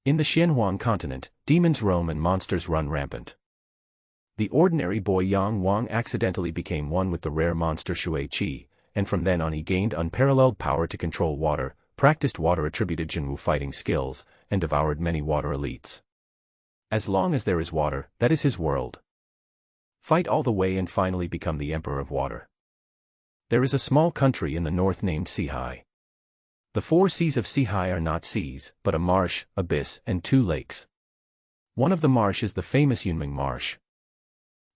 In the Xianhuang continent, demons roam and monsters run rampant. The ordinary boy Yang Wang accidentally became one with the rare monster Shui Qi, and from then on he gained unparalleled power to control water, practiced water-attributed Jinwu fighting skills, and devoured many water elites. As long as there is water, that is his world. Fight all the way and finally become the Emperor of Water. There is a small country in the north named Sihai. The 4 seas of Sihai are not seas, but a marsh, abyss, and 2 lakes. One of the marsh is the famous Yunming Marsh.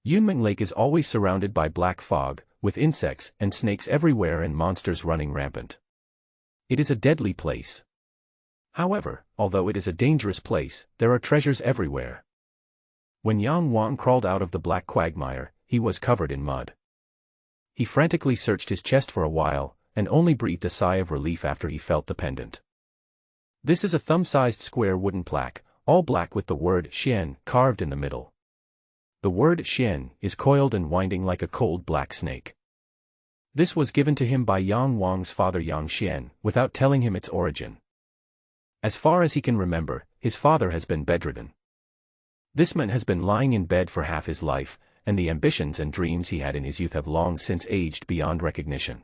Yunming Lake is always surrounded by black fog, with insects and snakes everywhere and monsters running rampant. It is a deadly place. However, although it is a dangerous place, there are treasures everywhere. When Yang Wang crawled out of the black quagmire, he was covered in mud. He frantically searched his chest for a while, and only breathed a sigh of relief after he felt the pendant. This is a thumb-sized square wooden plaque, all black with the word Xian carved in the middle. The word Xian is coiled and winding like a cold black snake. This was given to him by Yang Wang's father Yang Xian, without telling him its origin. As far as he can remember, his father has been bedridden. This man has been lying in bed for half his life, and the ambitions and dreams he had in his youth have long since aged beyond recognition.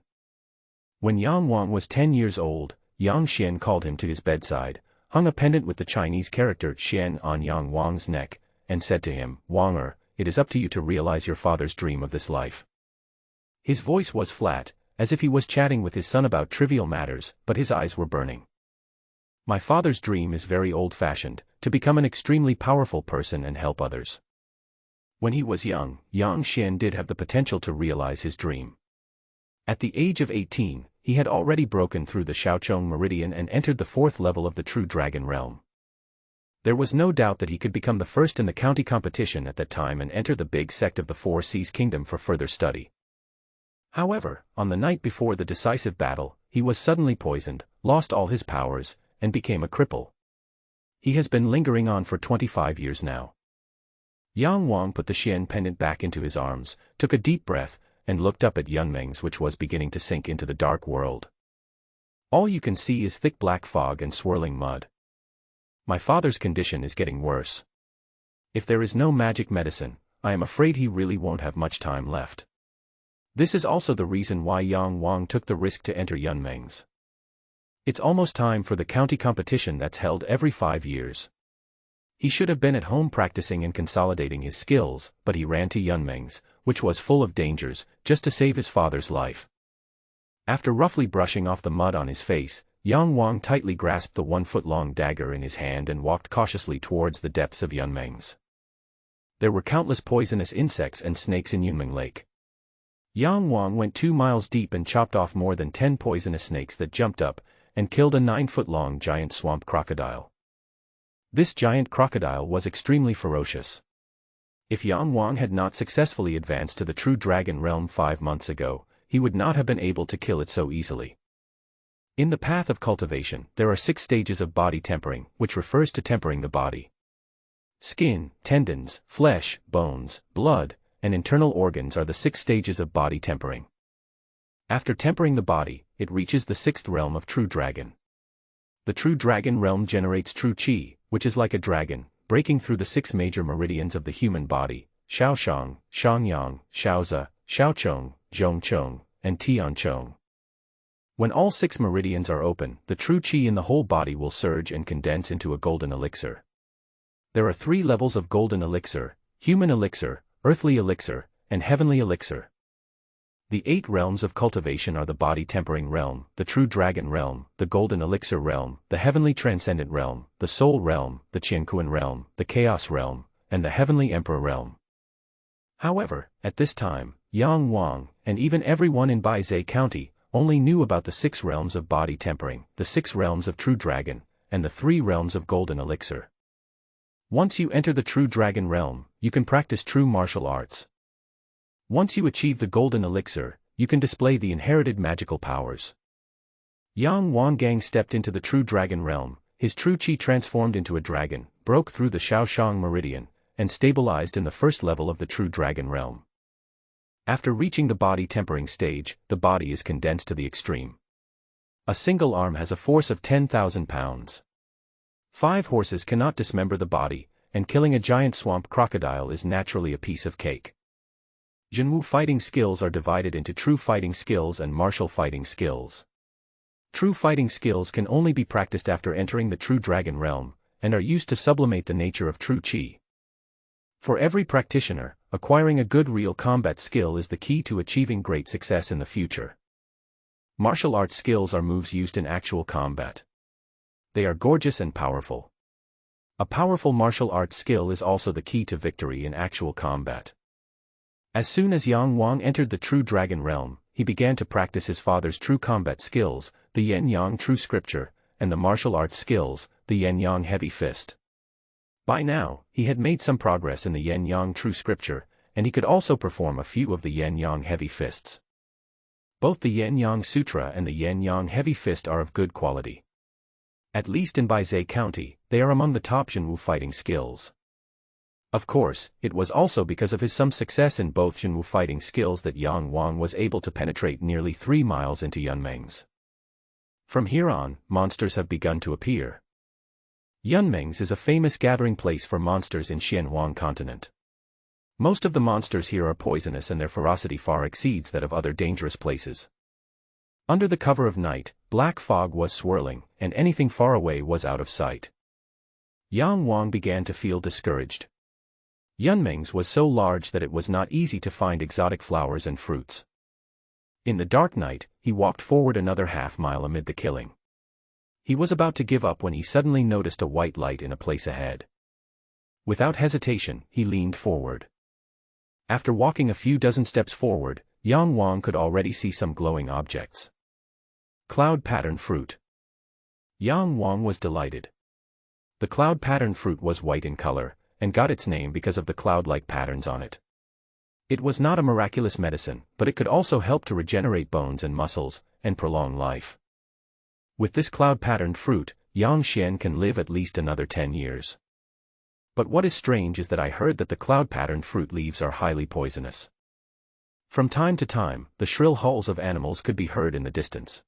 When Yang Wang was 10 years old, Yang Xian called him to his bedside, hung a pendant with the Chinese character Xian on Yang Wang's neck, and said to him, "Wanger, it is up to you to realize your father's dream of this life." His voice was flat, as if he was chatting with his son about trivial matters, but his eyes were burning. "My father's dream is very old-fashioned, to become an extremely powerful person and help others." When he was young, Yang Xian did have the potential to realize his dream. At the age of 18, he had already broken through the Shaochong meridian and entered the 4th level of the True Dragon realm. There was no doubt that he could become the first in the county competition at that time and enter the big sect of the 4 Seas Kingdom for further study. However, on the night before the decisive battle, he was suddenly poisoned, lost all his powers, and became a cripple. He has been lingering on for 25 years now. Yang Wang put the Xian pendant back into his arms, took a deep breath, and looked up at Yunming's which was beginning to sink into the dark world. All you can see is thick black fog and swirling mud. My father's condition is getting worse. If there is no magic medicine, I am afraid he really won't have much time left. This is also the reason why Yang Wang took the risk to enter Yunming's. It's almost time for the county competition that's held every 5 years. He should have been at home practicing and consolidating his skills, but he ran to Yunming's, which was full of dangers, just to save his father's life. After roughly brushing off the mud on his face, Yang Wang tightly grasped the 1-foot-long dagger in his hand and walked cautiously towards the depths of Yunming's. There were countless poisonous insects and snakes in Yunming Lake. Yang Wang went 2 miles deep and chopped off more than 10 poisonous snakes that jumped up, and killed a 9-foot-long giant swamp crocodile. This giant crocodile was extremely ferocious. If Yang Wang had not successfully advanced to the True Dragon realm 5 months ago, he would not have been able to kill it so easily. In the path of cultivation, there are 6 stages of body tempering, which refers to tempering the body. Skin, tendons, flesh, bones, blood, and internal organs are the 6 stages of body tempering. After tempering the body, it reaches the 6th realm of True Dragon. The True Dragon realm generates True Qi, which is like a dragon, breaking through the 6 major meridians of the human body, Shaoshang, Shangyang, Shaozi, Shaochong, Zhongchong, and Tianchong. When all 6 meridians are open, the True Qi in the whole body will surge and condense into a golden elixir. There are 3 levels of golden elixir: human elixir, earthly elixir, and heavenly elixir. The 8 realms of cultivation are the body tempering realm, the True Dragon realm, the golden elixir realm, the heavenly transcendent realm, the soul realm, the Qianquan realm, the chaos realm, and the heavenly emperor realm. However, at this time, Yang Wang, and even everyone in Baizhe County, only knew about the 6 realms of body tempering, the 6 realms of True Dragon, and the 3 realms of golden elixir. Once you enter the True Dragon realm, you can practice true martial arts. Once you achieve the golden elixir, you can display the inherited magical powers. Yang Wangang stepped into the True Dragon realm, his true qi transformed into a dragon, broke through the Shaoshang meridian, and stabilized in the 1st level of the True Dragon realm. After reaching the body tempering stage, the body is condensed to the extreme. A single arm has a force of 10,000 pounds. 5 horses cannot dismember the body, and killing a giant swamp crocodile is naturally a piece of cake. Jinwu fighting skills are divided into true fighting skills and martial fighting skills. True fighting skills can only be practiced after entering the true dragon realm, and are used to sublimate the nature of true qi. For every practitioner, acquiring a good real combat skill is the key to achieving great success in the future. Martial arts skills are moves used in actual combat. They are gorgeous and powerful. A powerful martial arts skill is also the key to victory in actual combat. As soon as Yang Wang entered the true dragon realm, he began to practice his father's true combat skills, the Yen-Yang true scripture, and the martial arts skills, the Yen-Yang heavy fist. By now, he had made some progress in the Yen-Yang true scripture, and he could also perform a few of the Yen-Yang heavy fists. Both the Yen-Yang sutra and the Yen-Yang heavy fist are of good quality. At least in Baizhou County, they are among the top Jinwu fighting skills. Of course, it was also because of his some success in both Jinwu fighting skills that Yang Wang was able to penetrate nearly 3 miles into Yunmeng's. From here on, monsters have begun to appear. Yunmeng's is a famous gathering place for monsters in Xianhuang continent. Most of the monsters here are poisonous and their ferocity far exceeds that of other dangerous places. Under the cover of night, black fog was swirling, and anything far away was out of sight. Yang Wang began to feel discouraged. Yunmeng's was so large that it was not easy to find exotic flowers and fruits. In the dark night, he walked forward another half-mile amid the killing. He was about to give up when he suddenly noticed a white light in a place ahead. Without hesitation, he leaned forward. After walking a few dozen steps forward, Yang Wang could already see some glowing objects. Cloud pattern fruit. Yang Wang was delighted. The cloud pattern fruit was white in color, and got its name because of the cloud-like patterns on it. It was not a miraculous medicine, but it could also help to regenerate bones and muscles, and prolong life. With this cloud-patterned fruit, Yang Xian can live at least another 10 years. But what is strange is that I heard that the cloud-patterned fruit leaves are highly poisonous. From time to time, the shrill howls of animals could be heard in the distance.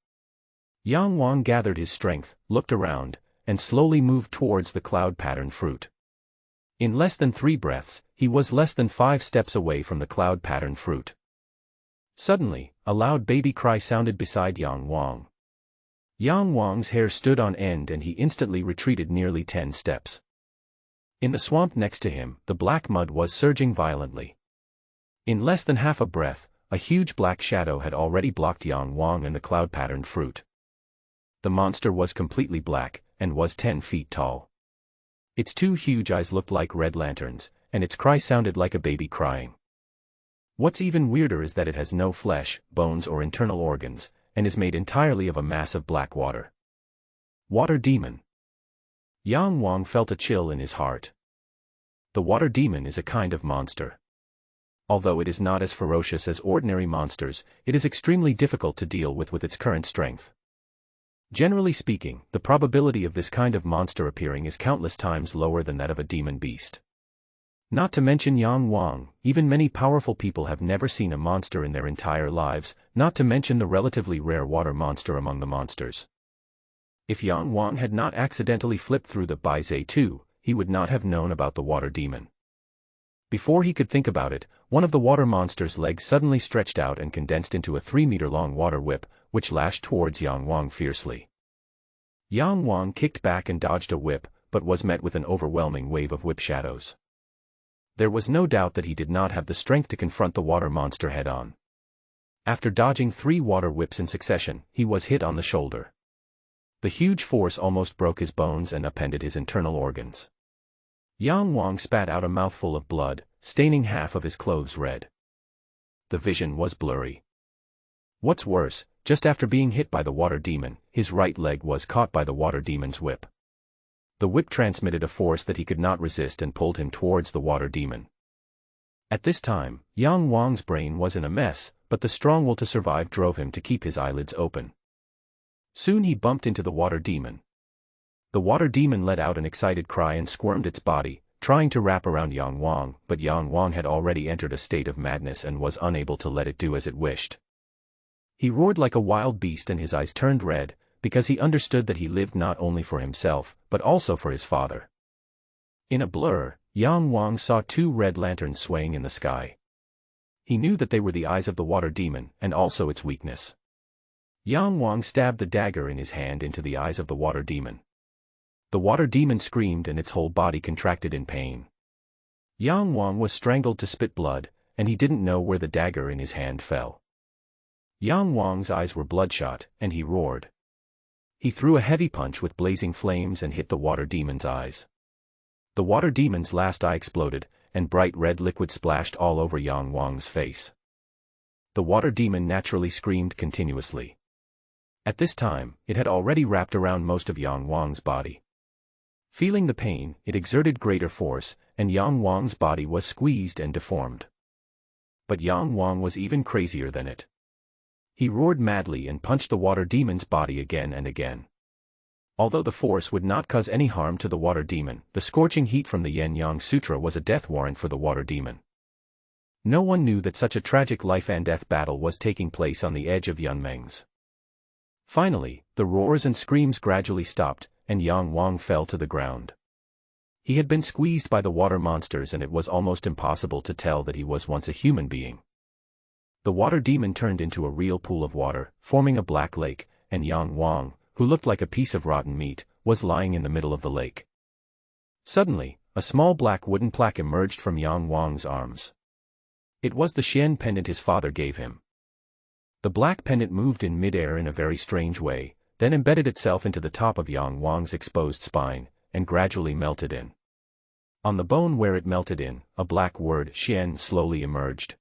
Yang Wang gathered his strength, looked around, and slowly moved towards the cloud-patterned fruit. In less than 3 breaths, he was less than 5 steps away from the cloud-patterned fruit. Suddenly, a loud baby cry sounded beside Yang Wang. Yang Wang's hair stood on end and he instantly retreated nearly 10 steps. In the swamp next to him, the black mud was surging violently. In less than half a breath, a huge black shadow had already blocked Yang Wang and the cloud-patterned fruit. The monster was completely black, and was 10 feet tall. Its 2 huge eyes looked like red lanterns, and its cry sounded like a baby crying. What's even weirder is that it has no flesh, bones or internal organs, and is made entirely of a mass of black water. Water demon. Yang Wang felt a chill in his heart. The water demon is a kind of monster. Although it is not as ferocious as ordinary monsters, it is extremely difficult to deal with its current strength. Generally speaking, the probability of this kind of monster appearing is countless times lower than that of a demon beast. Not to mention Yang Wang, even many powerful people have never seen a monster in their entire lives, not to mention the relatively rare water monster among the monsters. If Yang Wang had not accidentally flipped through the Baizhou 2, he would not have known about the water demon. Before he could think about it, one of the water monster's legs suddenly stretched out and condensed into a 3-meter-long water whip, which lashed towards Yang Wang fiercely. Yang Wang kicked back and dodged a whip, but was met with an overwhelming wave of whip shadows. There was no doubt that he did not have the strength to confront the water monster head-on. After dodging 3 water whips in succession, he was hit on the shoulder. The huge force almost broke his bones and upended his internal organs. Yang Wang spat out a mouthful of blood, staining half of his clothes red. The vision was blurry. What's worse, just after being hit by the water demon, his right leg was caught by the water demon's whip. The whip transmitted a force that he could not resist and pulled him towards the water demon. At this time, Yang Wang's brain was in a mess, but the strong will to survive drove him to keep his eyelids open. Soon he bumped into the water demon. The water demon let out an excited cry and squirmed its body, trying to wrap around Yang Wang, but Yang Wang had already entered a state of madness and was unable to let it do as it wished. He roared like a wild beast and his eyes turned red, because he understood that he lived not only for himself, but also for his father. In a blur, Yang Wang saw two red lanterns swaying in the sky. He knew that they were the eyes of the water demon, and also its weakness. Yang Wang stabbed the dagger in his hand into the eyes of the water demon. The water demon screamed and its whole body contracted in pain. Yang Wang was strangled to spit blood, and he didn't know where the dagger in his hand fell. Yang Wang's eyes were bloodshot, and he roared. He threw a heavy punch with blazing flames and hit the water demon's eyes. The water demon's last eye exploded, and bright red liquid splashed all over Yang Wang's face. The water demon naturally screamed continuously. At this time, it had already wrapped around most of Yang Wang's body. Feeling the pain, it exerted greater force, and Yang Wang's body was squeezed and deformed. But Yang Wang was even crazier than it. He roared madly and punched the water demon's body again and again. Although the force would not cause any harm to the water demon, the scorching heat from the Yin-Yang Sutra was a death warrant for the water demon. No one knew that such a tragic life-and-death battle was taking place on the edge of Yunmeng's. Finally, the roars and screams gradually stopped, and Yang Wang fell to the ground. He had been squeezed by the water monsters and it was almost impossible to tell that he was once a human being. The water demon turned into a real pool of water, forming a black lake, and Yang Wang, who looked like a piece of rotten meat, was lying in the middle of the lake. Suddenly, a small black wooden plaque emerged from Yang Wang's arms. It was the Xian pendant his father gave him. The black pendant moved in mid-air in a very strange way, then embedded itself into the top of Yang Wang's exposed spine, and gradually melted in. On the bone where it melted in, a black word Xian slowly emerged.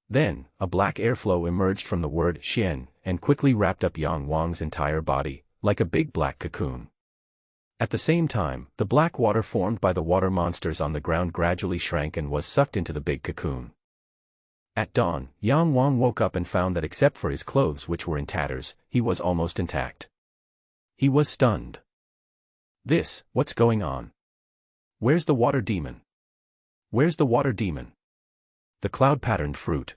Then, a black airflow emerged from the word Xian, and quickly wrapped up Yang Wang's entire body, like a big black cocoon. At the same time, the black water formed by the water monsters on the ground gradually shrank and was sucked into the big cocoon. At dawn, Yang Wang woke up and found that except for his clothes which were in tatters, he was almost intact. He was stunned. What's going on? Where's the water demon? Where's the water demon? The cloud-patterned fruit.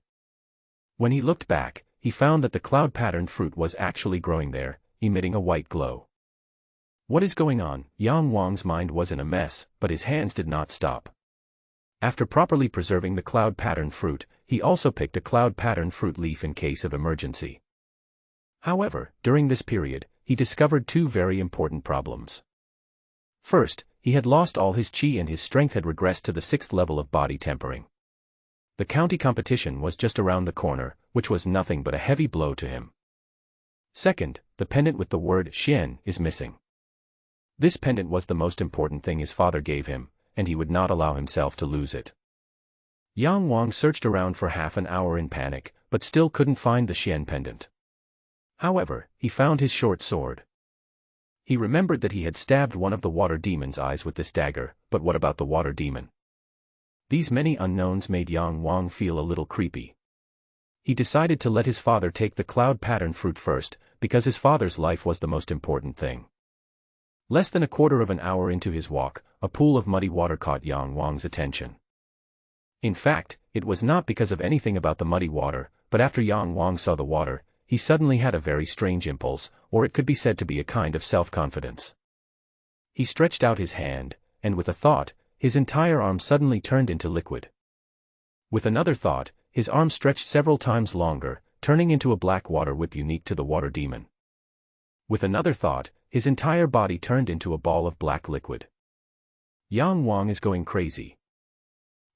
When he looked back, he found that the cloud-patterned fruit was actually growing there, emitting a white glow. What is going on? Yang Wang's mind was in a mess, but his hands did not stop. After properly preserving the cloud-patterned fruit, he also picked a cloud-patterned fruit leaf in case of emergency. However, during this period, he discovered two very important problems. First, he had lost all his qi and his strength had regressed to the 6th level of body tempering. The county competition was just around the corner, which was nothing but a heavy blow to him. Second, the pendant with the word Xian is missing. This pendant was the most important thing his father gave him, and he would not allow himself to lose it. Yang Wang searched around for half an hour in panic, but still couldn't find the Xian pendant. However, he found his short sword. He remembered that he had stabbed one of the water demon's eyes with this dagger, but what about the water demon? These many unknowns made Yang Wang feel a little creepy. He decided to let his father take the cloud-patterned fruit first, because his father's life was the most important thing. Less than a quarter of an hour into his walk, a pool of muddy water caught Yang Wang's attention. In fact, it was not because of anything about the muddy water, but after Yang Wang saw the water, he suddenly had a very strange impulse, or it could be said to be a kind of self-confidence. He stretched out his hand, and with a thought, his entire arm suddenly turned into liquid. With another thought, his arm stretched several times longer, turning into a black water whip unique to the water demon. With another thought, his entire body turned into a ball of black liquid. Yang Wang is going crazy.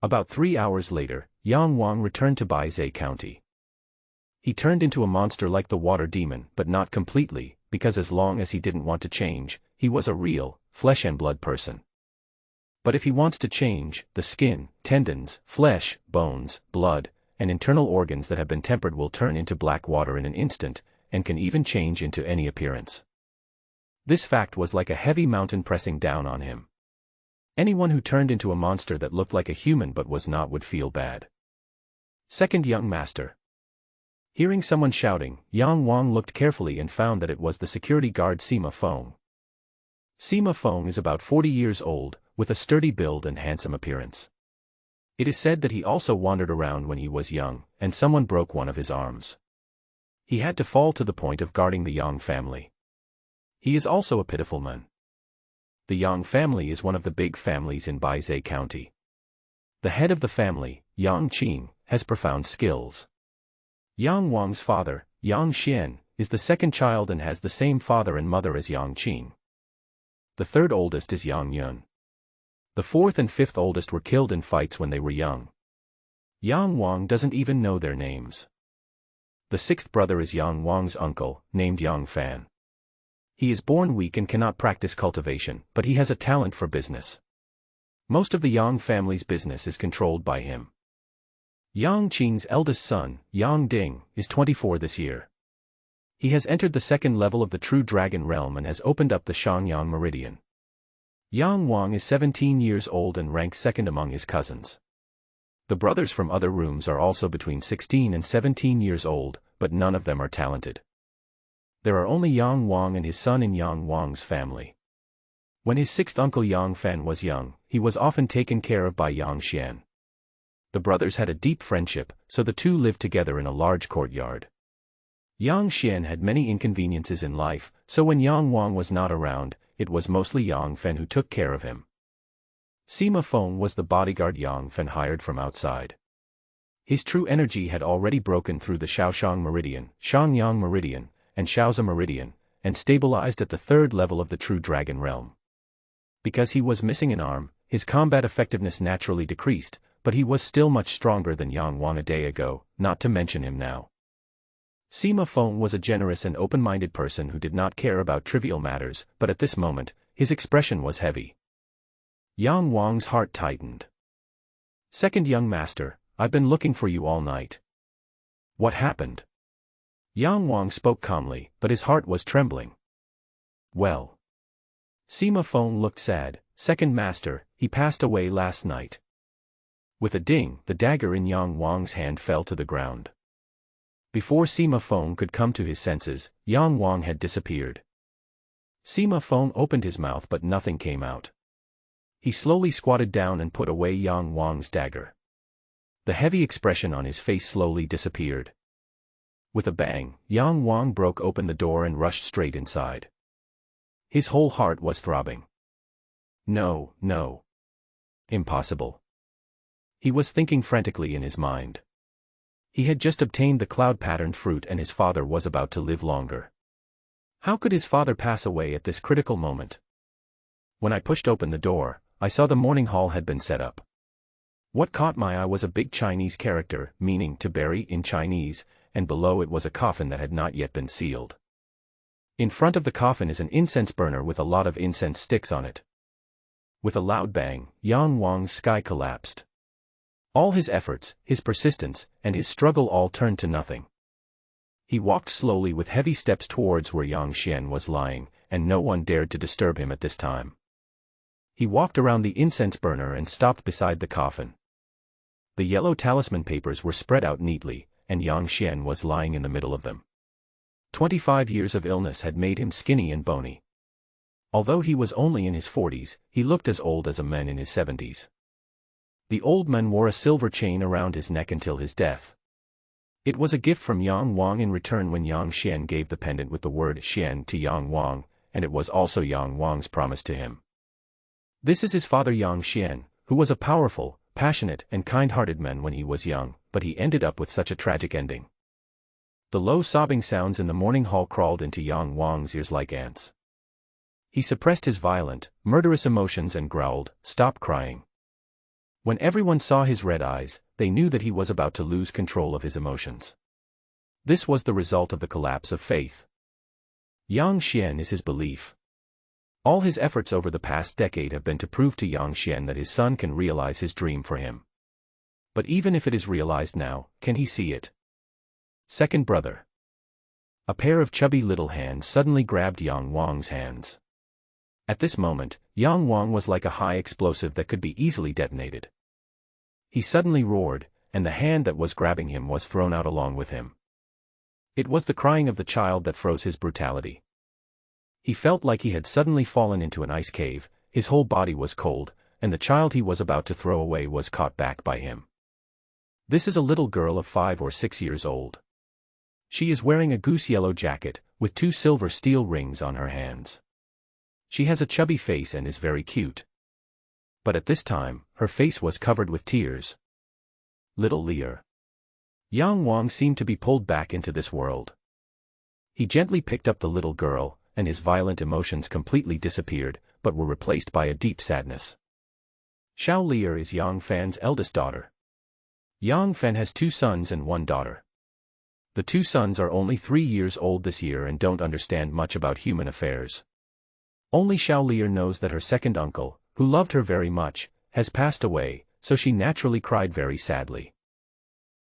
About 3 hours later, Yang Wang returned to Baizhe County. He turned into a monster like the water demon, but not completely, because as long as he didn't want to change, he was a real, flesh and blood person. But if he wants to change, the skin, tendons, flesh, bones, blood, and internal organs that have been tempered will turn into black water in an instant, and can even change into any appearance. This fact was like a heavy mountain pressing down on him. Anyone who turned into a monster that looked like a human but was not would feel bad. Second young master. Hearing someone shouting, Yang Wang looked carefully and found that it was the security guard Sima Feng. Sima Feng is about 40 years old, with a sturdy build and handsome appearance. It is said that he also wandered around when he was young, and someone broke one of his arms. He had to fall to the point of guarding the Yang family. He is also a pitiful man. The Yang family is one of the big families in Baizhou County. The head of the family, Yang Qing, has profound skills. Yang Wang's father, Yang Xian, is the second child and has the same father and mother as Yang Qing. The third oldest is Yang Yun. The fourth and fifth oldest were killed in fights when they were young. Yang Wang doesn't even know their names. The sixth brother is Yang Wang's uncle, named Yang Fan. He is born weak and cannot practice cultivation, but he has a talent for business. Most of the Yang family's business is controlled by him. Yang Qing's eldest son, Yang Ding, is 24 this year. He has entered the second level of the True Dragon realm and has opened up the Shangyang Meridian. Yang Wang is 17 years old and ranks second among his cousins. The brothers from other rooms are also between 16 and 17 years old, but none of them are talented. There are only Yang Wang and his son in Yang Wang's family. When his sixth uncle Yang Fan was young, he was often taken care of by Yang Xian. The brothers had a deep friendship, so the two lived together in a large courtyard. Yang Xian had many inconveniences in life, so when Yang Wang was not around, it was mostly Yang Fan who took care of him. Sima Feng was the bodyguard Yang Fan hired from outside. His true energy had already broken through the Shaoshang Meridian, Shangyang Meridian, and Shaozi Meridian, and stabilized at the third level of the True Dragon realm. Because he was missing an arm, his combat effectiveness naturally decreased, but he was still much stronger than Yang Wang a day ago, not to mention him now. Sima Feng was a generous and open-minded person who did not care about trivial matters, but at this moment, his expression was heavy. Yang Wang's heart tightened. "Second young master, I've been looking for you all night." "What happened?" Yang Wang spoke calmly, but his heart was trembling. "Well." Sima Feng looked sad. "Second master, he passed away last night." With a ding, the dagger in Yang Wang's hand fell to the ground. Before Sima Feng could come to his senses, Yang Wang had disappeared. Sima Feng opened his mouth but nothing came out. He slowly squatted down and put away Yang Wang's dagger. The heavy expression on his face slowly disappeared. With a bang, Yang Wang broke open the door and rushed straight inside. His whole heart was throbbing. No, no. Impossible. He was thinking frantically in his mind. He had just obtained the cloud-patterned fruit and his father was about to live longer. How could his father pass away at this critical moment? When I pushed open the door, I saw the morning hall had been set up. What caught my eye was a big Chinese character, meaning to bury in Chinese, and below it was a coffin that had not yet been sealed. In front of the coffin is an incense burner with a lot of incense sticks on it. With a loud bang, Yang Wang's sky collapsed. All his efforts, his persistence, and his struggle all turned to nothing. He walked slowly with heavy steps towards where Yang Xian was lying, and no one dared to disturb him at this time. He walked around the incense burner and stopped beside the coffin. The yellow talisman papers were spread out neatly, and Yang Xian was lying in the middle of them. 25 years of illness had made him skinny and bony. Although he was only in his 40s, he looked as old as a man in his 70s. The old man wore a silver chain around his neck until his death. It was a gift from Yang Wang in return when Yang Xian gave the pendant with the word Xian to Yang Wang, and it was also Yang Wang's promise to him. This is his father Yang Xian, who was a powerful, passionate, and kind-hearted man when he was young, but he ended up with such a tragic ending. The low sobbing sounds in the morning hall crawled into Yang Wang's ears like ants. He suppressed his violent, murderous emotions and growled, "Stop crying." When everyone saw his red eyes, they knew that he was about to lose control of his emotions. This was the result of the collapse of faith. Yang Xian is his belief. All his efforts over the past decade have been to prove to Yang Xian that his son can realize his dream for him. But even if it is realized now, can he see it? Second brother. A pair of chubby little hands suddenly grabbed Yang Wang's hands. At this moment, Yang Wang was like a high explosive that could be easily detonated. He suddenly roared, and the hand that was grabbing him was thrown out along with him. It was the crying of the child that froze his brutality. He felt like he had suddenly fallen into an ice cave, his whole body was cold, and the child he was about to throw away was caught back by him. This is a little girl of 5 or 6 years old. She is wearing a goose yellow jacket, with 2 silver steel rings on her hands. She has a chubby face and is very cute. But at this time, her face was covered with tears. Little Lear. Yang Wang seemed to be pulled back into this world. He gently picked up the little girl, and his violent emotions completely disappeared, but were replaced by a deep sadness. Xiao Lear is Yang Fan's eldest daughter. Yang Fan has 2 sons and 1 daughter. The 2 sons are only 3 years old this year and don't understand much about human affairs. Only Xiao Lear knows that her second uncle, who loved her very much, has passed away, so she naturally cried very sadly.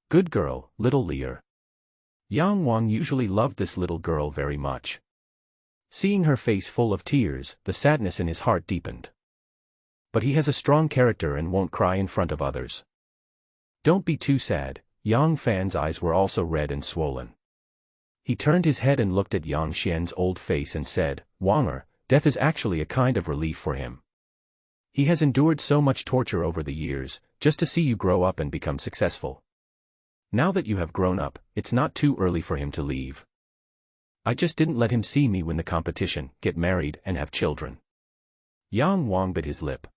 Good girl, little Lear. Yang Wang usually loved this little girl very much. Seeing her face full of tears, the sadness in his heart deepened. But he has a strong character and won't cry in front of others. Don't be too sad. Yang Fan's eyes were also red and swollen. He turned his head and looked at Yang Xian's old face and said, Wanger, death is actually a kind of relief for him. He has endured so much torture over the years, just to see you grow up and become successful. Now that you have grown up, it's not too early for him to leave. I just didn't let him see me win the competition, get married and have children. Yang Wang bit his lip.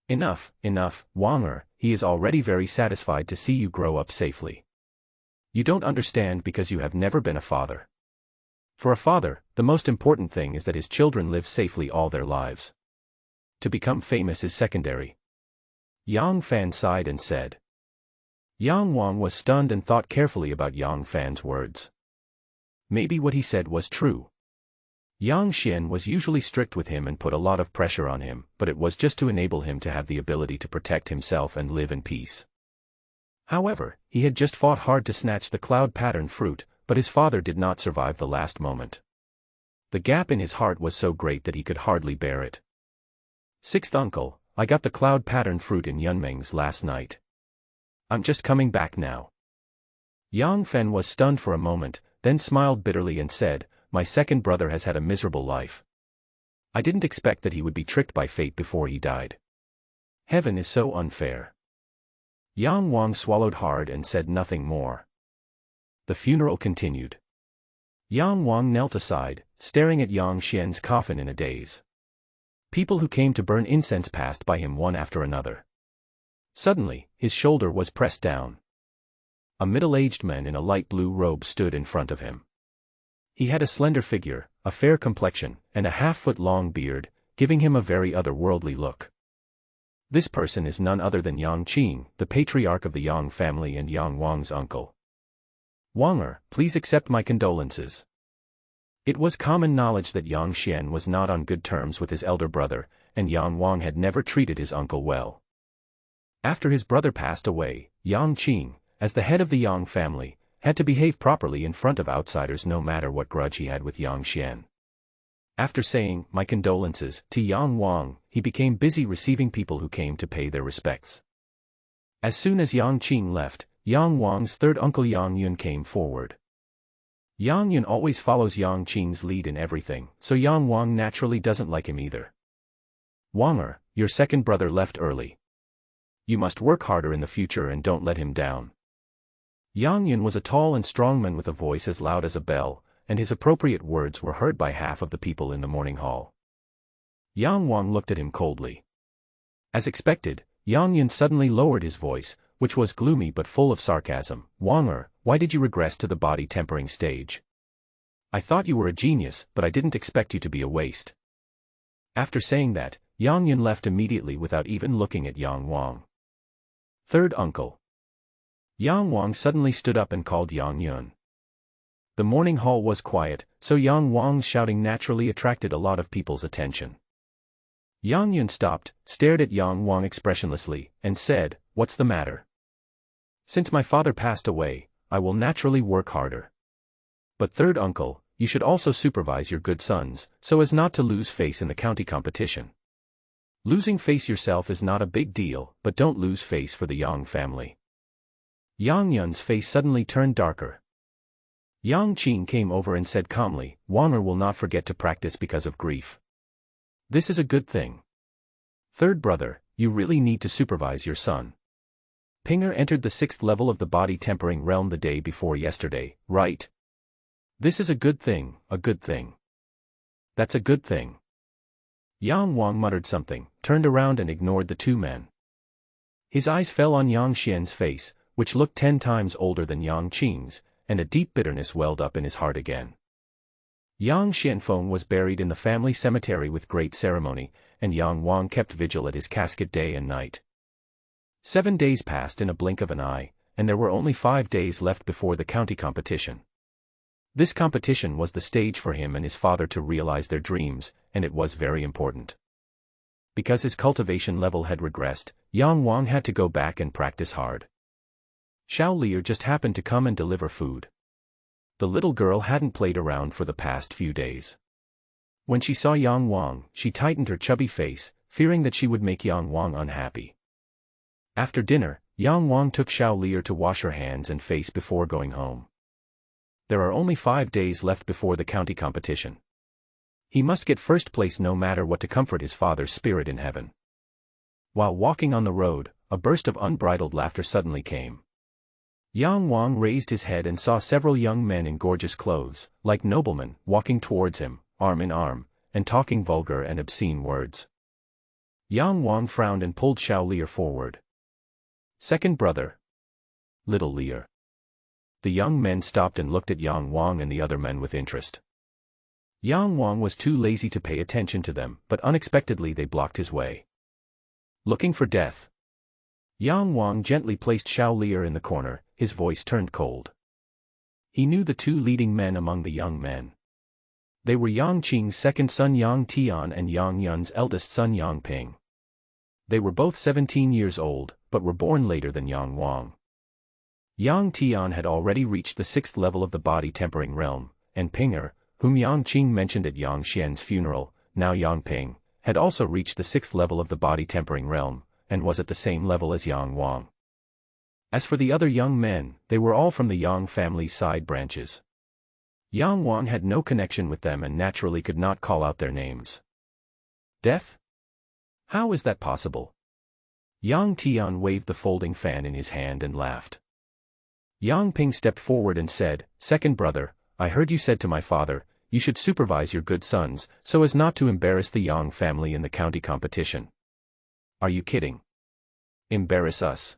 Enough, Wanger, he is already very satisfied to see you grow up safely. You don't understand because you have never been a father. For a father, the most important thing is that his children live safely all their lives. To become famous is secondary. Yang Fan sighed and said. Yang Wang was stunned and thought carefully about Yang Fan's words. Maybe what he said was true. Yang Xian was usually strict with him and put a lot of pressure on him, but it was just to enable him to have the ability to protect himself and live in peace. However, he had just fought hard to snatch the cloud pattern fruit, but his father did not survive the last moment. The gap in his heart was so great that he could hardly bear it. 6th uncle, I got the cloud pattern fruit in Yunmeng's last night. I'm just coming back now. Yang Fan was stunned for a moment, then smiled bitterly and said, my second brother has had a miserable life. I didn't expect that he would be tricked by fate before he died. Heaven is so unfair. Yang Wang swallowed hard and said nothing more. The funeral continued. Yang Wang knelt aside, staring at Yang Xian's coffin in a daze. People who came to burn incense passed by him one after another. Suddenly, his shoulder was pressed down. A middle-aged man in a light blue robe stood in front of him. He had a slender figure, a fair complexion, and a half-foot-long beard, giving him a very otherworldly look. This person is none other than Yang Qing, the patriarch of the Yang family and Yang Wang's uncle. Wanger, please accept my condolences. It was common knowledge that Yang Xian was not on good terms with his elder brother, and Yang Wang had never treated his uncle well. After his brother passed away, Yang Qing, as the head of the Yang family, had to behave properly in front of outsiders no matter what grudge he had with Yang Xian. After saying, my condolences, to Yang Wang, he became busy receiving people who came to pay their respects. As soon as Yang Qing left, Yang Wang's third uncle Yang Yun came forward. Yang Yun always follows Yang Qing's lead in everything, so Yang Wang naturally doesn't like him either. Wanger, your second brother left early. You must work harder in the future and don't let him down. Yang Yun was a tall and strong man with a voice as loud as a bell, and his appropriate words were heard by half of the people in the morning hall. Yang Wang looked at him coldly. As expected, Yang Yun suddenly lowered his voice, which was gloomy but full of sarcasm. Wanger, why did you regress to the body tempering stage? I thought you were a genius, but I didn't expect you to be a waste. After saying that, Yang Yun left immediately without even looking at Yang Wang. Third uncle. Yang Wang suddenly stood up and called Yang Yun. The morning hall was quiet, so Yang Wang's shouting naturally attracted a lot of people's attention. Yang Yun stopped, stared at Yang Wang expressionlessly, and said, what's the matter? Since my father passed away, I will naturally work harder. But third uncle, you should also supervise your good sons, so as not to lose face in the county competition. Losing face yourself is not a big deal, but don't lose face for the Yang family. Yang Yun's face suddenly turned darker. Yang Qing came over and said calmly, Wanger will not forget to practice because of grief. This is a good thing. Third brother, you really need to supervise your son. Pinger entered the 6th level of the body tempering realm the day before yesterday, right? This is a good thing, a good thing. That's a good thing. Yang Wang muttered something, turned around and ignored the two men. His eyes fell on Yang Xian's face, which looked 10 times older than Yang Qing's, and a deep bitterness welled up in his heart again. Yang Xianfeng was buried in the family cemetery with great ceremony, and Yang Wang kept vigil at his casket day and night. 7 days passed in a blink of an eye, and there were only 5 days left before the county competition. This competition was the stage for him and his father to realize their dreams, and it was very important. Because his cultivation level had regressed, Yang Wang had to go back and practice hard. Xiao Lier just happened to come and deliver food. The little girl hadn't played around for the past few days. When she saw Yang Wang, she tightened her chubby face, fearing that she would make Yang Wang unhappy. After dinner, Yang Wang took Xiao Lier to wash her hands and face before going home. There are only 5 days left before the county competition. He must get first place no matter what to comfort his father's spirit in heaven. While walking on the road, a burst of unbridled laughter suddenly came. Yang Wang raised his head and saw several young men in gorgeous clothes, like noblemen, walking towards him, arm in arm, and talking vulgar and obscene words. Yang Wang frowned and pulled Xiao Lier forward. Second brother. Little Lier. The young men stopped and looked at Yang Wang and the other men with interest. Yang Wang was too lazy to pay attention to them, but unexpectedly they blocked his way. Looking for death. Yang Wang gently placed Xiao Lier in the corner, his voice turned cold. He knew the 2 leading men among the young men. They were Yang Qing's second son Yang Tian and Yang Yun's eldest son Yang Ping. They were both 17 years old, but were born later than Yang Wang. Yang Tian had already reached the 6th level of the body tempering realm, and Pinger, whom Yang Qing mentioned at Yang Xian's funeral, now Yang Ping, had also reached the 6th level of the body tempering realm, and was at the same level as Yang Wang. As for the other young men, they were all from the Yang family's side branches. Yang Wang had no connection with them and naturally could not call out their names. Death? How is that possible? Yang Tian waved the folding fan in his hand and laughed. Yang Ping stepped forward and said, "Second brother, I heard you said to my father, you should supervise your good sons, so as not to embarrass the Yang family in the county competition. Are you kidding? Embarrass us?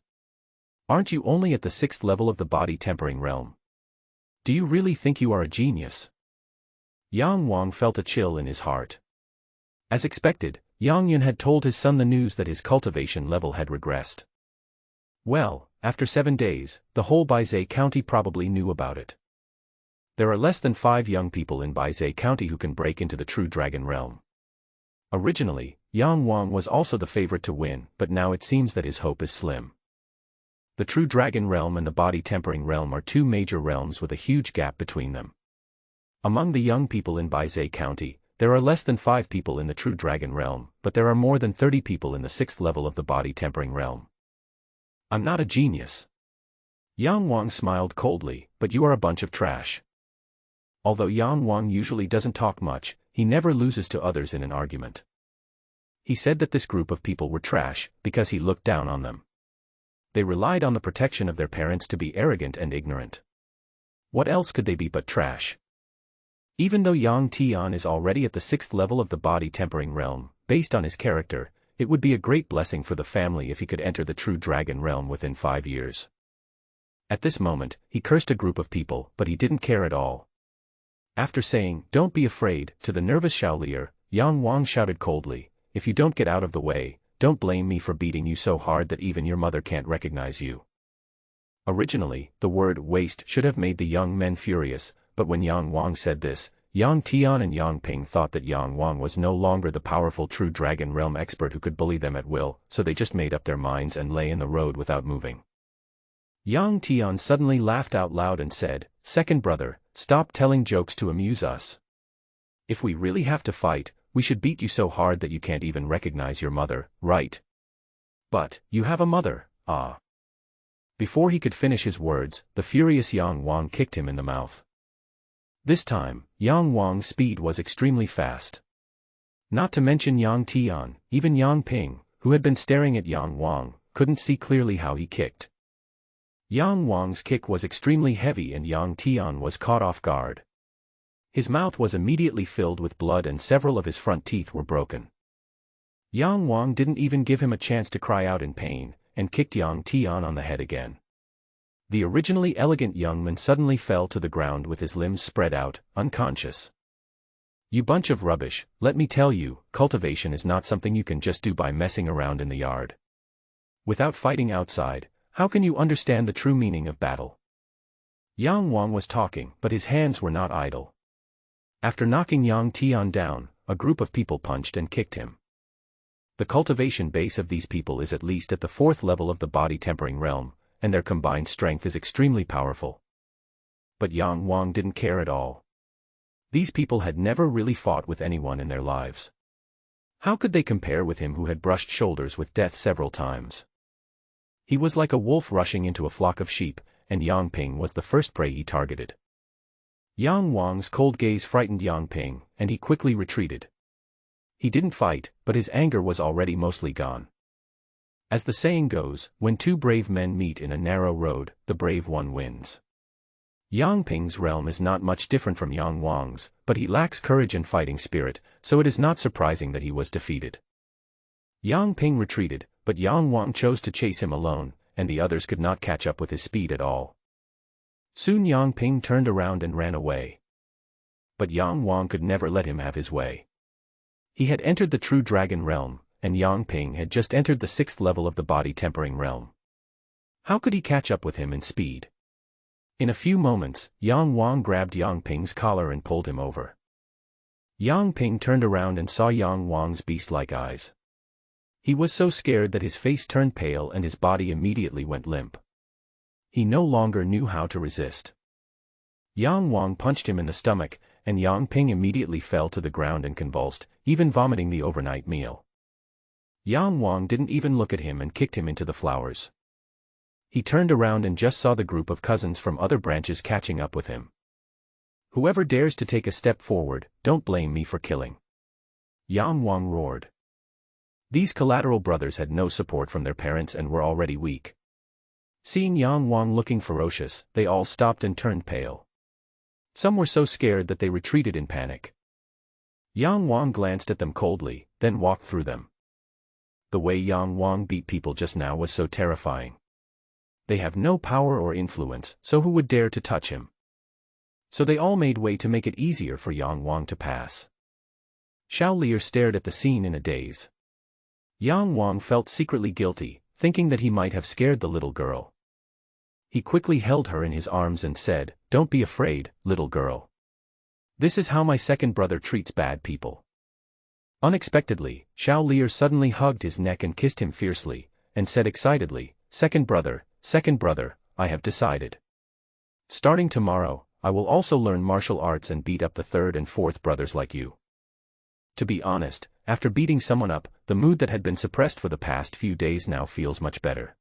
Aren't you only at the 6th level of the body tempering realm? Do you really think you are a genius?" Yang Wang felt a chill in his heart. As expected, Yang Yun had told his son the news that his cultivation level had regressed. Well, after 7 days, the whole Baizhe County probably knew about it. There are less than 5 young people in Baizhe County who can break into the true dragon realm. Originally, Yang Wang was also the favorite to win, but now it seems that his hope is slim. The true dragon realm and the body tempering realm are 2 major realms with a huge gap between them. Among the young people in Baizhe County, there are less than 5 people in the true dragon realm, but there are more than 30 people in the 6th level of the body tempering realm. I'm not a genius. Yang Wang smiled coldly, but you are a bunch of trash. Although Yang Wang usually doesn't talk much, he never loses to others in an argument. He said that this group of people were trash, because he looked down on them. They relied on the protection of their parents to be arrogant and ignorant. What else could they be but trash? Even though Yang Tian is already at the 6th level of the body tempering realm, based on his character, it would be a great blessing for the family if he could enter the true dragon realm within 5 years. At this moment, he cursed a group of people, but he didn't care at all. After saying, "Don't be afraid," to the nervous Xiao Lier, Yang Wang shouted coldly, "If you don't get out of the way, don't blame me for beating you so hard that even your mother can't recognize you." Originally, the word waste should have made the young men furious, but when Yang Wang said this, Yang Tian and Yang Ping thought that Yang Wang was no longer the powerful true dragon realm expert who could bully them at will, so they just made up their minds and lay in the road without moving. Yang Tian suddenly laughed out loud and said, "Second brother, stop telling jokes to amuse us. If we really have to fight, we should beat you so hard that you can't even recognize your mother, right? But, you have a mother, ah." Before he could finish his words, the furious Yang Wang kicked him in the mouth. This time, Yang Wang's speed was extremely fast. Not to mention Yang Tian, even Yang Ping, who had been staring at Yang Wang, couldn't see clearly how he kicked. Yang Wang's kick was extremely heavy and Yang Tian was caught off guard. His mouth was immediately filled with blood and several of his front teeth were broken. Yang Wang didn't even give him a chance to cry out in pain, and kicked Yang Tian on the head again. The originally elegant young man suddenly fell to the ground with his limbs spread out, unconscious. You bunch of rubbish, let me tell you, cultivation is not something you can just do by messing around in the yard. Without fighting outside, how can you understand the true meaning of battle? Yang Wang was talking, but his hands were not idle. After knocking Yang Tian down, a group of people punched and kicked him. The cultivation base of these people is at least at the 4th level of the body tempering realm, and their combined strength is extremely powerful. But Yang Wang didn't care at all. These people had never really fought with anyone in their lives. How could they compare with him who had brushed shoulders with death several times? He was like a wolf rushing into a flock of sheep, and Yang Ping was the first prey he targeted. Yang Wang's cold gaze frightened Yang Ping, and he quickly retreated. He didn't fight, but his anger was already mostly gone. As the saying goes, when two brave men meet in a narrow road, the brave one wins. Yang Ping's realm is not much different from Yang Wang's, but he lacks courage and fighting spirit, so it is not surprising that he was defeated. Yang Ping retreated, but Yang Wang chose to chase him alone, and the others could not catch up with his speed at all. Soon Yang Ping turned around and ran away. But Yang Wang could never let him have his way. He had entered the true dragon realm, and Yang Ping had just entered the 6th level of the body tempering realm. How could he catch up with him in speed? In a few moments, Yang Wang grabbed Yang Ping's collar and pulled him over. Yang Ping turned around and saw Yang Wang's beast-like eyes. He was so scared that his face turned pale and his body immediately went limp. He no longer knew how to resist. Yang Wang punched him in the stomach, and Yang Ping immediately fell to the ground and convulsed, even vomiting the overnight meal. Yang Wang didn't even look at him and kicked him into the flowers. He turned around and just saw the group of cousins from other branches catching up with him. Whoever dares to take a step forward, don't blame me for killing. Yang Wang roared. These collateral brothers had no support from their parents and were already weak. Seeing Yang Wang looking ferocious, they all stopped and turned pale. Some were so scared that they retreated in panic. Yang Wang glanced at them coldly, then walked through them. The way Yang Wang beat people just now was so terrifying. They have no power or influence, so who would dare to touch him? So they all made way to make it easier for Yang Wang to pass. Xiao Lier stared at the scene in a daze. Yang Wang felt secretly guilty, thinking that he might have scared the little girl. He quickly held her in his arms and said, "Don't be afraid, little girl. This is how my second brother treats bad people." Unexpectedly, Xiao Lier suddenly hugged his neck and kissed him fiercely, and said excitedly, Second brother, I have decided. Starting tomorrow, I will also learn martial arts and beat up the 3rd and 4th brothers like you." To be honest, after beating someone up, the mood that had been suppressed for the past few days now feels much better.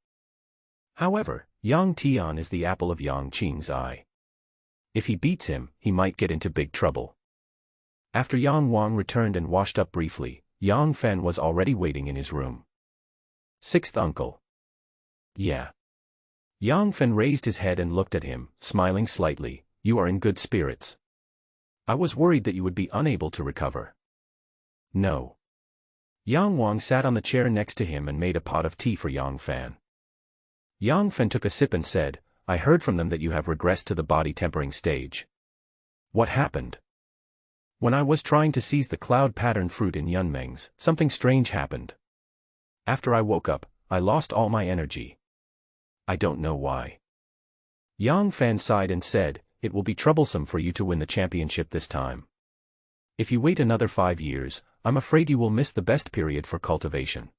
However, Yang Tian is the apple of Yang Qing's eye. If he beats him, he might get into big trouble. After Yang Wang returned and washed up briefly, Yang Fen was already waiting in his room. 6th uncle. Yeah. Yang Fen raised his head and looked at him, smiling slightly. You are in good spirits. I was worried that you would be unable to recover. No. Yang Wang sat on the chair next to him and made a pot of tea for Yang Fan. Yang Fen took a sip and said, I heard from them that you have regressed to the body tempering stage. What happened? When I was trying to seize the cloud pattern fruit in Yunmeng's, something strange happened. After I woke up, I lost all my energy. I don't know why. Yang Fan sighed and said, it will be troublesome for you to win the championship this time. If you wait another 5 years, I'm afraid you will miss the best period for cultivation.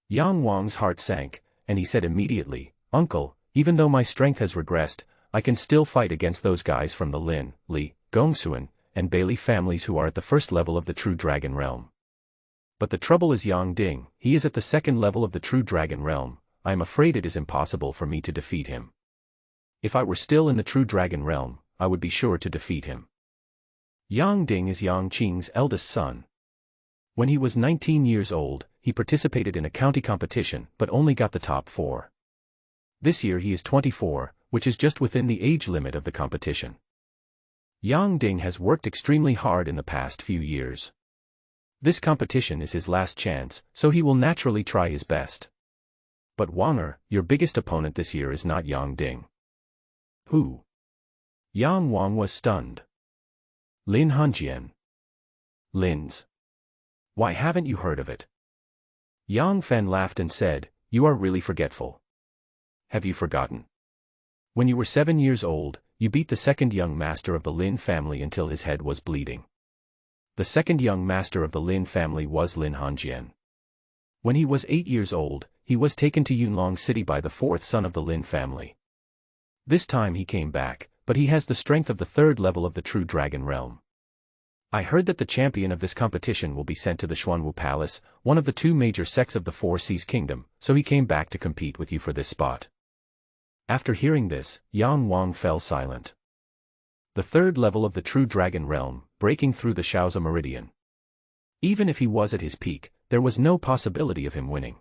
Yang Wang's heart sank, and he said immediately, Uncle, even though my strength has regressed, I can still fight against those guys from the Lin, Li, Gongsuan, and Bailey families who are at the 1st level of the true dragon realm. But the trouble is Yang Ding, he is at the 2nd level of the true dragon realm. I am afraid it is impossible for me to defeat him. If I were still in the true dragon realm, I would be sure to defeat him. Yang Ding is Yang Qing's eldest son. When he was 19 years old, he participated in a county competition but only got the top 4. This year he is 24, which is just within the age limit of the competition. Yang Ding has worked extremely hard in the past few years. This competition is his last chance, so he will naturally try his best. But Wanger, your biggest opponent this year is not Yang Ding. Who? Yang Wang was stunned. Lin Hanjian. Lin's. Why haven't you heard of it? Yang Fen laughed and said, you are really forgetful. Have you forgotten? When you were 7 years old, you beat the second young master of the Lin family until his head was bleeding. The second young master of the Lin family was Lin Hanjian. When he was 8 years old, he was taken to Yunlong City by the fourth son of the Lin family. This time he came back, but he has the strength of the third level of the true dragon realm. I heard that the champion of this competition will be sent to the Xuanwu Palace, one of the two major sects of the Four Seas Kingdom, so he came back to compete with you for this spot. After hearing this, Yang Wang fell silent. The third level of the true dragon realm, breaking through the Shaozi meridian. Even if he was at his peak, there was no possibility of him winning.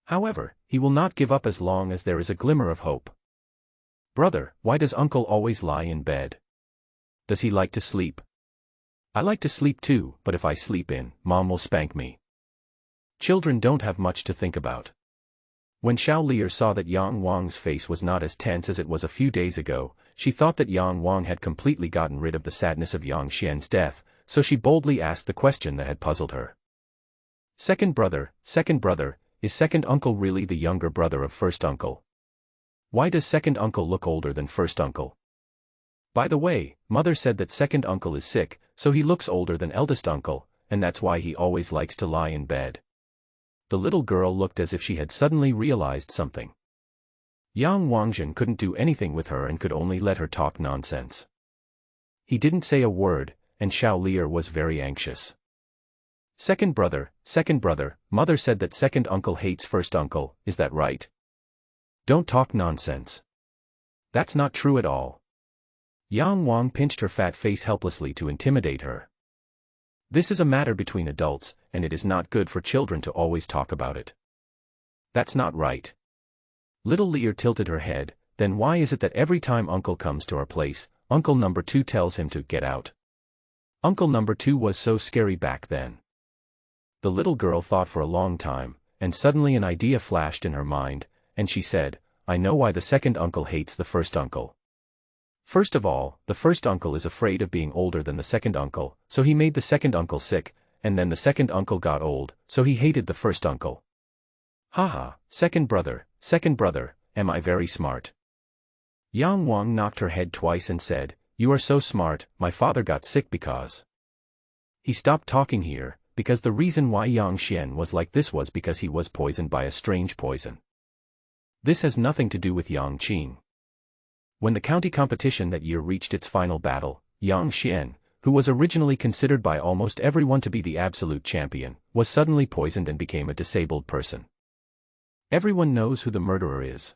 However, he will not give up as long as there is a glimmer of hope. Brother, why does uncle always lie in bed? Does he like to sleep? I like to sleep too, but if I sleep in, Mom will spank me. Children don't have much to think about. When Xiao Lier saw that Yang Wang's face was not as tense as it was a few days ago, she thought that Yang Wang had completely gotten rid of the sadness of Yang Xian's death, so she boldly asked the question that had puzzled her. Second brother, is second uncle really the younger brother of first uncle? Why does second uncle look older than first uncle? By the way, mother said that second uncle is sick, so he looks older than eldest uncle, and that's why he always likes to lie in bed. The little girl looked as if she had suddenly realized something. Yang Wangjin couldn't do anything with her and could only let her talk nonsense. He didn't say a word, and Xiao Lier was very anxious. Second brother, mother said that second uncle hates first uncle, is that right? Don't talk nonsense. That's not true at all. Yang Wang pinched her fat face helplessly to intimidate her. This is a matter between adults, and it is not good for children to always talk about it. That's not right. Little Lier tilted her head, then why is it that every time uncle comes to our place, uncle number 2 tells him to get out? Uncle number 2 was so scary back then. The little girl thought for a long time, and suddenly an idea flashed in her mind, and she said, I know why the second uncle hates the first uncle. First of all, the first uncle is afraid of being older than the second uncle, so he made the second uncle sick, and then the second uncle got old, so he hated the first uncle. Haha, second brother, am I very smart? Yang Wang knocked her head twice and said, you are so smart, my father got sick because. He stopped talking here, because the reason why Yang Xian was like this was because he was poisoned by a strange poison. This has nothing to do with Yang Qing. When the county competition that year reached its final battle, Yang Xian, who was originally considered by almost everyone to be the absolute champion, was suddenly poisoned and became a disabled person. Everyone knows who the murderer is.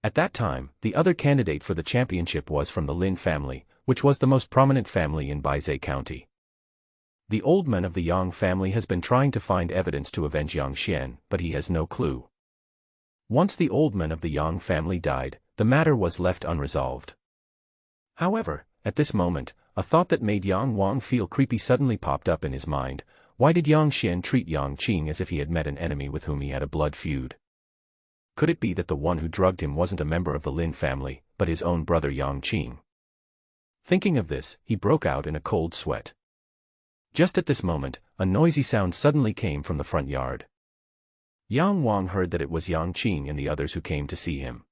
At that time, the other candidate for the championship was from the Lin family, which was the most prominent family in Baizhou County. The old man of the Yang family has been trying to find evidence to avenge Yang Xian, but he has no clue. Once the old man of the Yang family died, the matter was left unresolved. However, at this moment, a thought that made Yang Wang feel creepy suddenly popped up in his mind. Why did Yang Xian treat Yang Qing as if he had met an enemy with whom he had a blood feud? Could it be that the one who drugged him wasn't a member of the Lin family, but his own brother Yang Qing? Thinking of this, he broke out in a cold sweat. Just at this moment, a noisy sound suddenly came from the front yard. Yang Wang heard that it was Yang Qing and the others who came to see him.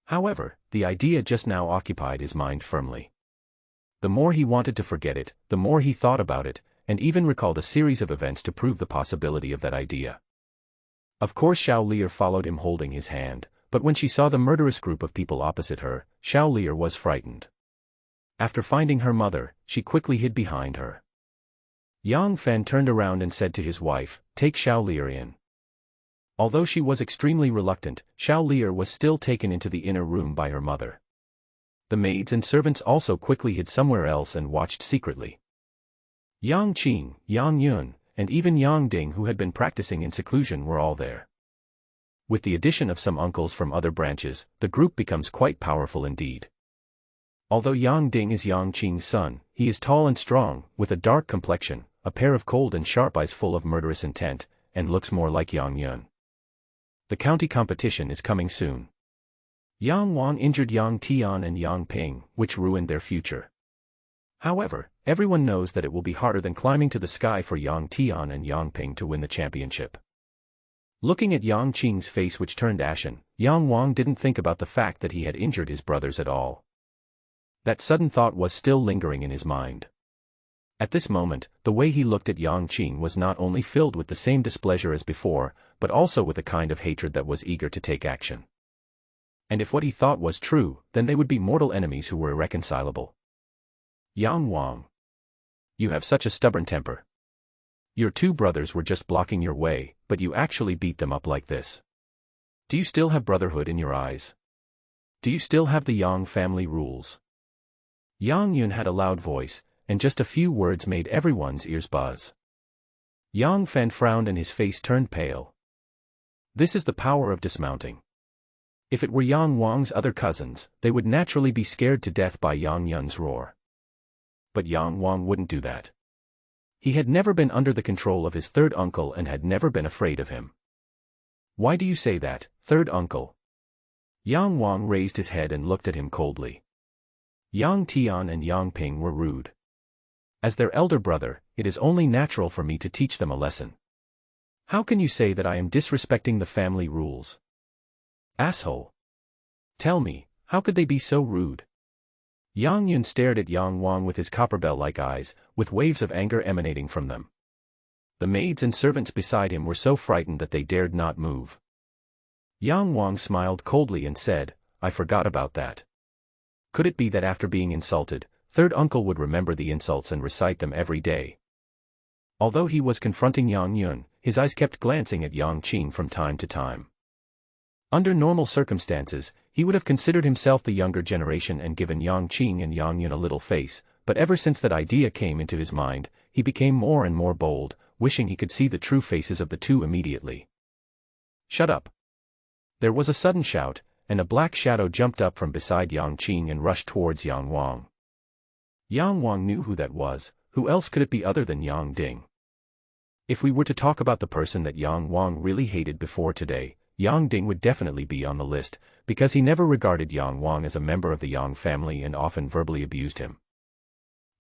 However, the idea just now occupied his mind firmly. The more he wanted to forget it, the more he thought about it, and even recalled a series of events to prove the possibility of that idea. Of course Xiao Lier followed him holding his hand, but when she saw the murderous group of people opposite her, Xiao Lier was frightened. After finding her mother, she quickly hid behind her. Yang Fen turned around and said to his wife, take Xiao Lier in. Although she was extremely reluctant, Xiao Lier was still taken into the inner room by her mother. The maids and servants also quickly hid somewhere else and watched secretly. Yang Qing, Yang Yun, and even Yang Ding, who had been practicing in seclusion, were all there. With the addition of some uncles from other branches, the group becomes quite powerful indeed. Although Yang Ding is Yang Qing's son, he is tall and strong, with a dark complexion, a pair of cold and sharp eyes full of murderous intent, and looks more like Yang Yun. The county competition is coming soon. Yang Wang injured Yang Tian and Yang Ping, which ruined their future. However, everyone knows that it will be harder than climbing to the sky for Yang Tian and Yang Ping to win the championship. Looking at Yang Qing's face, which turned ashen, Yang Wang didn't think about the fact that he had injured his brothers at all. That sudden thought was still lingering in his mind. At this moment, the way he looked at Yang Qing was not only filled with the same displeasure as before, but also with a kind of hatred that was eager to take action. And if what he thought was true, then they would be mortal enemies who were irreconcilable. Yang Wang. You have such a stubborn temper. Your two brothers were just blocking your way, but you actually beat them up like this. Do you still have brotherhood in your eyes? Do you still have the Yang family rules? Yang Yun had a loud voice, and just a few words made everyone's ears buzz. Yang Fan frowned and his face turned pale. This is the power of dismounting. If it were Yang Wang's other cousins, they would naturally be scared to death by Yang Yun's roar. But Yang Wang wouldn't do that. He had never been under the control of his third uncle and had never been afraid of him. Why do you say that, third uncle? Yang Wang raised his head and looked at him coldly. Yang Tian and Yang Ping were rude. As their elder brother, it is only natural for me to teach them a lesson. How can you say that I am disrespecting the family rules? Asshole. Tell me, how could they be so rude? Yang Yun stared at Yang Wang with his copper bell-like eyes, with waves of anger emanating from them. The maids and servants beside him were so frightened that they dared not move. Yang Wang smiled coldly and said, I forgot about that. Could it be that after being insulted, third uncle would remember the insults and recite them every day? Although he was confronting Yang Yun, his eyes kept glancing at Yang Qing from time to time. Under normal circumstances, he would have considered himself the younger generation and given Yang Qing and Yang Yun a little face, but ever since that idea came into his mind, he became more and more bold, wishing he could see the true faces of the two immediately. Shut up. There was a sudden shout, and a black shadow jumped up from beside Yang Qing and rushed towards Yang Wang. Yang Wang knew who that was. Who else could it be other than Yang Ding? If we were to talk about the person that Yang Wang really hated before today, Yang Ding would definitely be on the list, because he never regarded Yang Wang as a member of the Yang family and often verbally abused him.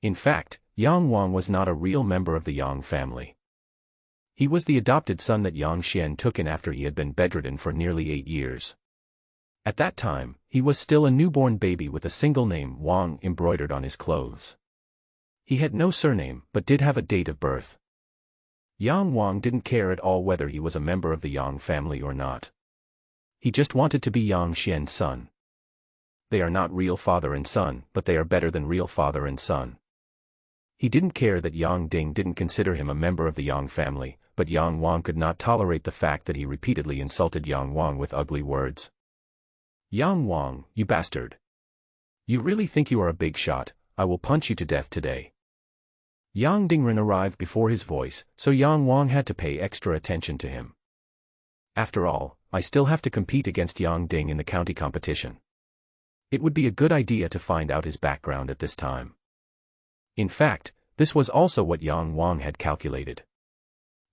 In fact, Yang Wang was not a real member of the Yang family. He was the adopted son that Yang Xian took in after he had been bedridden for nearly 8 years. At that time, he was still a newborn baby with a single name, Wang, embroidered on his clothes. He had no surname, but did have a date of birth. Yang Wang didn't care at all whether he was a member of the Yang family or not. He just wanted to be Yang Xian's son. They are not real father and son, but they are better than real father and son. He didn't care that Yang Ding didn't consider him a member of the Yang family, but Yang Wang could not tolerate the fact that he repeatedly insulted Yang Wang with ugly words. Yang Wang, you bastard. You really think you are a big shot? I will punch you to death today. Yang Dingren arrived before his voice, so Yang Wang had to pay extra attention to him. After all, I still have to compete against Yang Ding in the county competition. It would be a good idea to find out his background at this time. In fact, this was also what Yang Wang had calculated.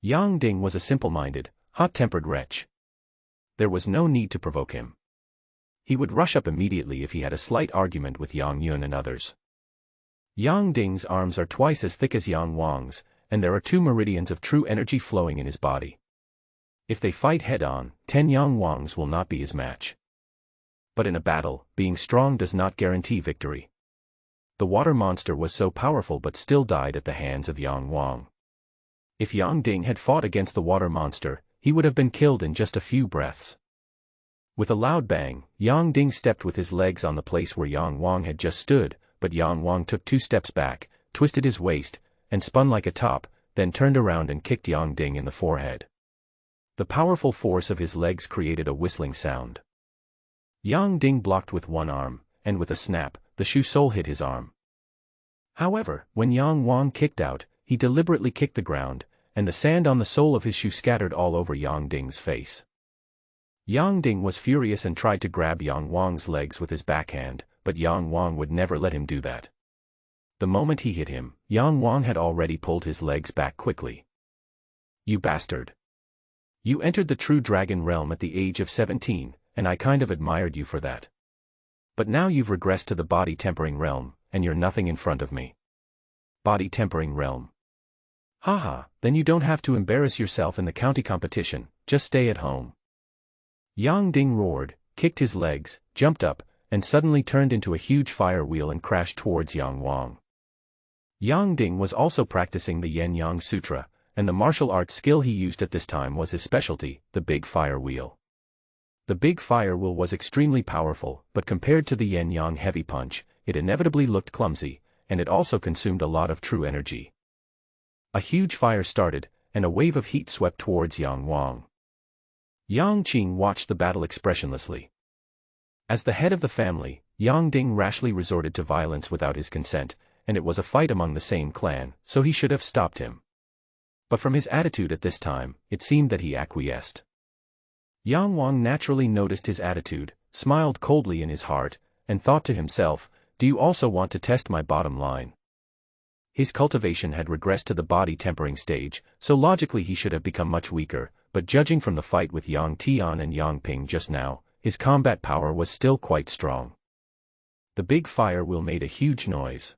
Yang Ding was a simple-minded, hot-tempered wretch. There was no need to provoke him. He would rush up immediately if he had a slight argument with Yang Yun and others. Yang Ding's arms are twice as thick as Yang Wang's, and there are 2 meridians of true energy flowing in his body. If they fight head-on, 10 Yang Wangs will not be his match. But in a battle, being strong does not guarantee victory. The water monster was so powerful but still died at the hands of Yang Wang. If Yang Ding had fought against the water monster, he would have been killed in just a few breaths. With a loud bang, Yang Ding stepped with his legs on the place where Yang Wang had just stood, but Yang Wang took 2 steps back, twisted his waist, and spun like a top, then turned around and kicked Yang Ding in the forehead. The powerful force of his legs created a whistling sound. Yang Ding blocked with one arm, and with a snap, the shoe sole hit his arm. However, when Yang Wang kicked out, he deliberately kicked the ground, and the sand on the sole of his shoe scattered all over Yang Ding's face. Yang Ding was furious and tried to grab Yang Wang's legs with his backhand, but Yang Wang would never let him do that. The moment he hit him, Yang Wang had already pulled his legs back quickly. "You bastard. You entered the true dragon realm at the age of 17, and I kind of admired you for that. But now you've regressed to the body tempering realm, and you're nothing in front of me." Body tempering realm. Haha, then you don't have to embarrass yourself in the county competition, just stay at home. Yang Ding roared, kicked his legs, jumped up, and suddenly turned into a huge fire wheel and crashed towards Yang Wang. Yang Ding was also practicing the Yin Yang Sutra, and the martial arts skill he used at this time was his specialty, the big fire wheel. The big fire wheel was extremely powerful, but compared to the Yin Yang heavy punch, it inevitably looked clumsy, and it also consumed a lot of true energy. A huge fire started, and a wave of heat swept towards Yang Wang. Yang Qing watched the battle expressionlessly. As the head of the family, Yang Ding rashly resorted to violence without his consent, and it was a fight among the same clan, so he should have stopped him. But from his attitude at this time, it seemed that he acquiesced. Yang Wang naturally noticed his attitude, smiled coldly in his heart, and thought to himself, "Do you also want to test my bottom line?" His cultivation had regressed to the body tempering stage, so logically he should have become much weaker, but judging from the fight with Yang Tian and Yang Ping just now, his combat power was still quite strong. The big fire wheel made a huge noise.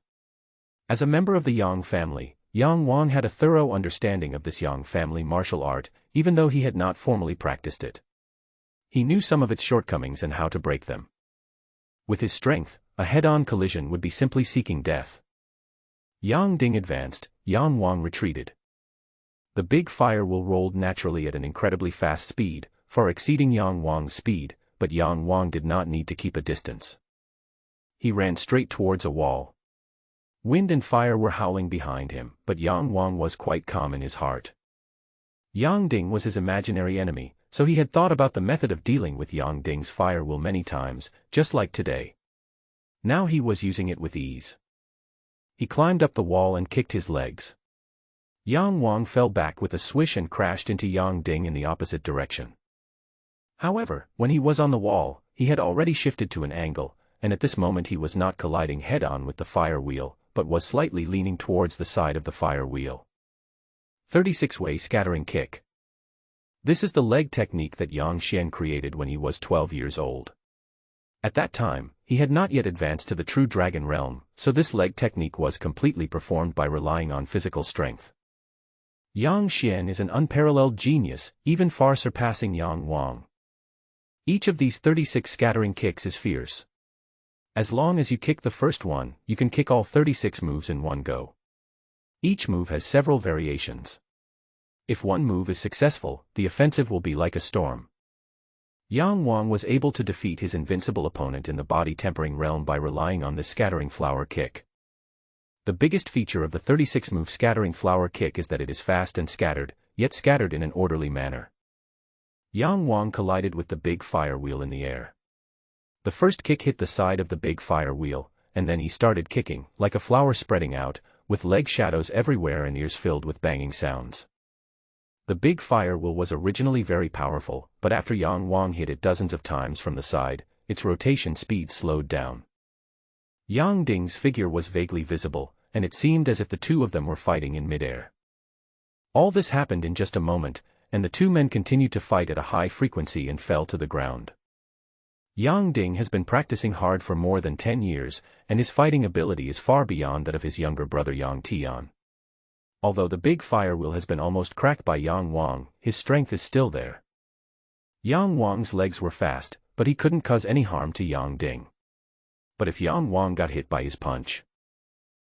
As a member of the Yang family, Yang Wang had a thorough understanding of this Yang family martial art, even though he had not formally practiced it. He knew some of its shortcomings and how to break them. With his strength, a head-on collision would be simply seeking death. Yang Ding advanced, Yang Wang retreated. The big fire wheel rolled naturally at an incredibly fast speed, far exceeding Yang Wang's speed, but Yang Wang did not need to keep a distance. He ran straight towards a wall. Wind and fire were howling behind him, but Yang Wang was quite calm in his heart. Yang Ding was his imaginary enemy, so he had thought about the method of dealing with Yang Ding's fire wheel many times, just like today. Now he was using it with ease. He climbed up the wall and kicked his legs. Yang Wang fell back with a swish and crashed into Yang Ding in the opposite direction. However, when he was on the wall, he had already shifted to an angle, and at this moment he was not colliding head-on with the fire wheel, but was slightly leaning towards the side of the fire wheel. 36-way scattering kick. This is the leg technique that Yang Xian created when he was 12 years old. At that time, he had not yet advanced to the true dragon realm, so this leg technique was completely performed by relying on physical strength. Yang Xian is an unparalleled genius, even far surpassing Yang Wang. Each of these 36 scattering kicks is fierce. As long as you kick the first one, you can kick all 36 moves in one go. Each move has several variations. If one move is successful, the offensive will be like a storm. Yang Wang was able to defeat his invincible opponent in the body tempering realm by relying on this scattering flower kick. The biggest feature of the 36-move scattering flower kick is that it is fast and scattered, yet scattered in an orderly manner. Yang Wang collided with the big fire wheel in the air. The first kick hit the side of the big fire wheel, and then he started kicking, like a flower spreading out, with leg shadows everywhere and ears filled with banging sounds. The big fire wheel was originally very powerful, but after Yang Wang hit it dozens of times from the side, its rotation speed slowed down. Yang Ding's figure was vaguely visible, and it seemed as if the two of them were fighting in midair. All this happened in just a moment, and the two men continued to fight at a high frequency and fell to the ground. Yang Ding has been practicing hard for more than 10 years, and his fighting ability is far beyond that of his younger brother Yang Tian. Although the big fire wheel has been almost cracked by Yang Wang, his strength is still there. Yang Wang's legs were fast, but he couldn't cause any harm to Yang Ding. But if Yang Wang got hit by his punch,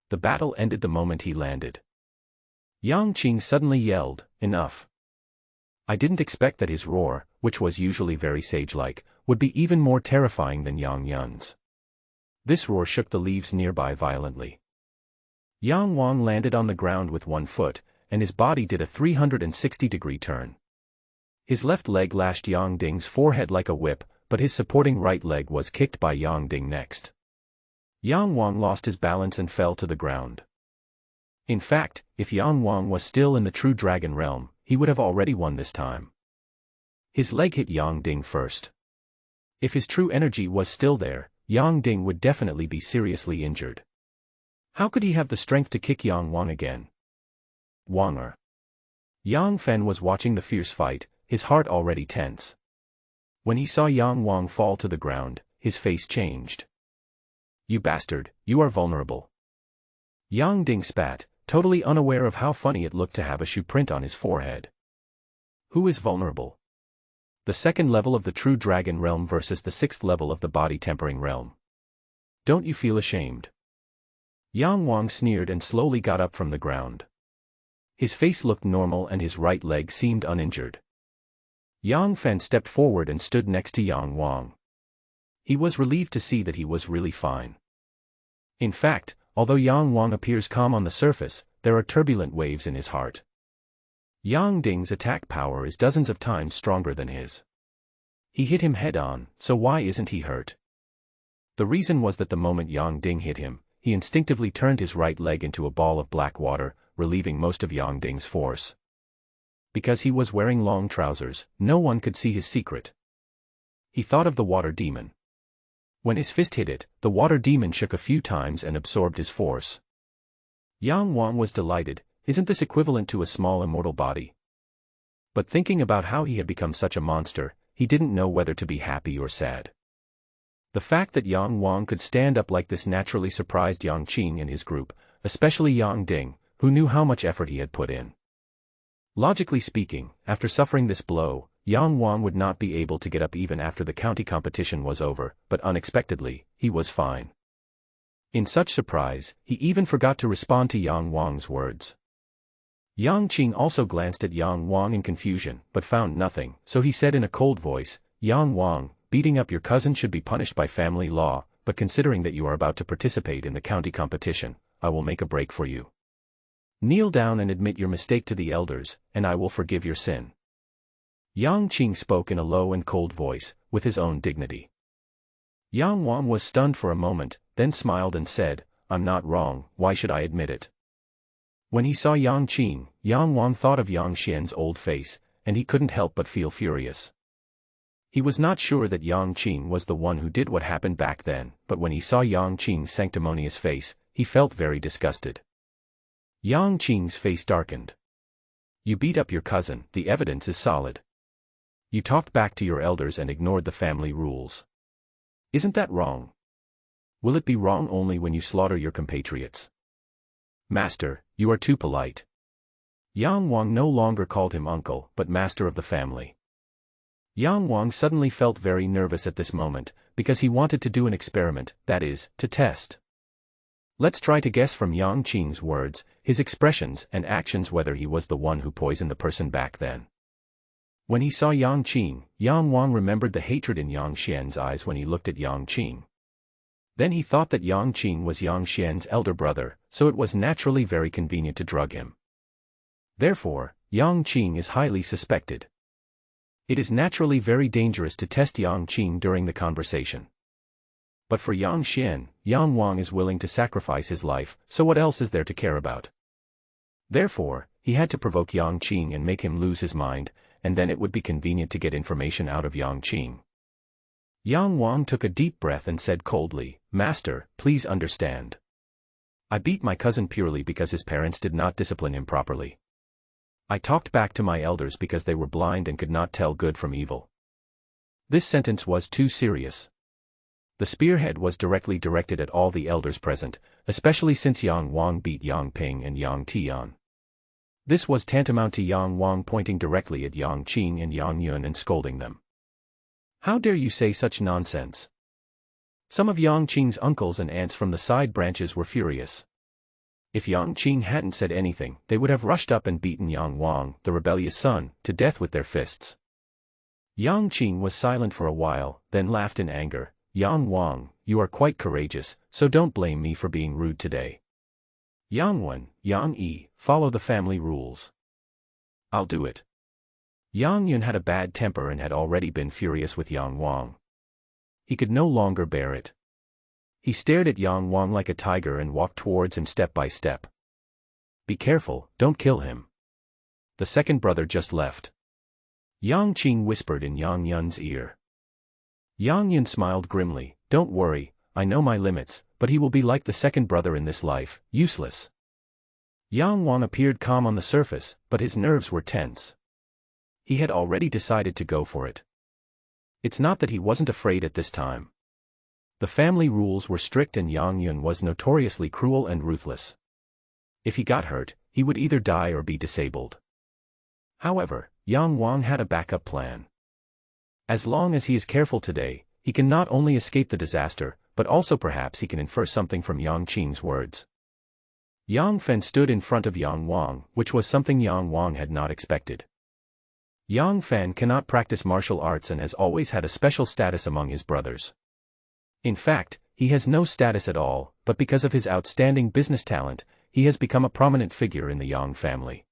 the battle ended the moment he landed. Yang Qing suddenly yelled, "Enough!" I didn't expect that his roar, which was usually very sage-like, would be even more terrifying than Yang Yun's. This roar shook the leaves nearby violently. Yang Wang landed on the ground with one foot, and his body did a 360-degree turn. His left leg lashed Yang Ding's forehead like a whip, but his supporting right leg was kicked by Yang Ding next. Yang Wang lost his balance and fell to the ground. In fact, if Yang Wang was still in the true dragon realm, he would have already won this time. His leg hit Yang Ding first. If his true energy was still there, Yang Ding would definitely be seriously injured. How could he have the strength to kick Yang Wang again? Wanger. Yang Fen was watching the fierce fight, his heart already tense. When he saw Yang Wang fall to the ground, his face changed. You bastard, you are vulnerable. Yang Ding spat, totally unaware of how funny it looked to have a shoe print on his forehead. Who is vulnerable? The second level of the true dragon realm versus the sixth level of the body tempering realm. Don't you feel ashamed? Yang Wang sneered and slowly got up from the ground. His face looked normal and his right leg seemed uninjured. Yang Fen stepped forward and stood next to Yang Wang. He was relieved to see that he was really fine. In fact, although Yang Wang appears calm on the surface, there are turbulent waves in his heart. Yang Ding's attack power is dozens of times stronger than his. He hit him head-on, so why isn't he hurt? The reason was that the moment Yang Ding hit him, he instinctively turned his right leg into a ball of black water, relieving most of Yang Ding's force. Because he was wearing long trousers, no one could see his secret. He thought of the water demon. When his fist hit it, the water demon shook a few times and absorbed his force. Yang Wang was delighted. Isn't this equivalent to a small immortal body? But thinking about how he had become such a monster, he didn't know whether to be happy or sad. The fact that Yang Wang could stand up like this naturally surprised Yang Qing and his group, especially Yang Ding, who knew how much effort he had put in. Logically speaking, after suffering this blow, Yang Wang would not be able to get up even after the county competition was over, but unexpectedly, he was fine. In such surprise, he even forgot to respond to Yang Wang's words. Yang Qing also glanced at Yang Wang in confusion, but found nothing, so he said in a cold voice, Yang Wang, beating up your cousin should be punished by family law, but considering that you are about to participate in the county competition, I will make a break for you. Kneel down and admit your mistake to the elders, and I will forgive your sin. Yang Qing spoke in a low and cold voice, with his own dignity. Yang Wang was stunned for a moment, then smiled and said, I'm not wrong, why should I admit it? When he saw Yang Qing, Yang Wang thought of Yang Xian's old face, and he couldn't help but feel furious. He was not sure that Yang Qing was the one who did what happened back then, but when he saw Yang Qing's sanctimonious face, he felt very disgusted. Yang Qing's face darkened. You beat up your cousin, the evidence is solid. You talked back to your elders and ignored the family rules. Isn't that wrong? Will it be wrong only when you slaughter your compatriots? Master, you are too polite. Yang Wang no longer called him uncle, but master of the family. Yang Wang suddenly felt very nervous at this moment, because he wanted to do an experiment, that is, to test. Let's try to guess from Yang Qing's words, his expressions and actions whether he was the one who poisoned the person back then. When he saw Yang Qing, Yang Wang remembered the hatred in Yang Xian's eyes when he looked at Yang Qing. Then he thought that Yang Qing was Yang Xian's elder brother, so it was naturally very convenient to drug him. Therefore, Yang Qing is highly suspected. It is naturally very dangerous to test Yang Qing during the conversation. But for Yang Xian, Yang Wang is willing to sacrifice his life, so what else is there to care about? Therefore, he had to provoke Yang Qing and make him lose his mind, and then it would be convenient to get information out of Yang Qing. Yang Wang took a deep breath and said coldly, Master, please understand. I beat my cousin purely because his parents did not discipline him properly. I talked back to my elders because they were blind and could not tell good from evil. This sentence was too serious. The spearhead was directly directed at all the elders present, especially since Yang Wang beat Yang Ping and Yang Tian. This was tantamount to Yang Wang pointing directly at Yang Qing and Yang Yun and scolding them. How dare you say such nonsense? Some of Yang Qing's uncles and aunts from the side branches were furious. If Yang Qing hadn't said anything, they would have rushed up and beaten Yang Wang, the rebellious son, to death with their fists. Yang Qing was silent for a while, then laughed in anger. Yang Wang, you are quite courageous, so don't blame me for being rude today. Yang Wen, Yang Yi, follow the family rules. I'll do it. Yang Yun had a bad temper and had already been furious with Yang Wang. He could no longer bear it. He stared at Yang Wang like a tiger and walked towards him step by step. Be careful, don't kill him. The second brother just left. Yang Qing whispered in Yang Yun's ear. Yang Yun smiled grimly, don't worry, I know my limits, but he will be like the second brother in this life, useless. Yang Wang appeared calm on the surface, but his nerves were tense. He had already decided to go for it. It's not that he wasn't afraid at this time. The family rules were strict and Yang Yun was notoriously cruel and ruthless. If he got hurt, he would either die or be disabled. However, Yang Wang had a backup plan. As long as he is careful today, he can not only escape the disaster, but also perhaps he can infer something from Yang Qing's words. Yang Fen stood in front of Yang Wang, which was something Yang Wang had not expected. Yang Fen cannot practice martial arts and has always had a special status among his brothers. In fact, he has no status at all, but because of his outstanding business talent, he has become a prominent figure in the Yang family.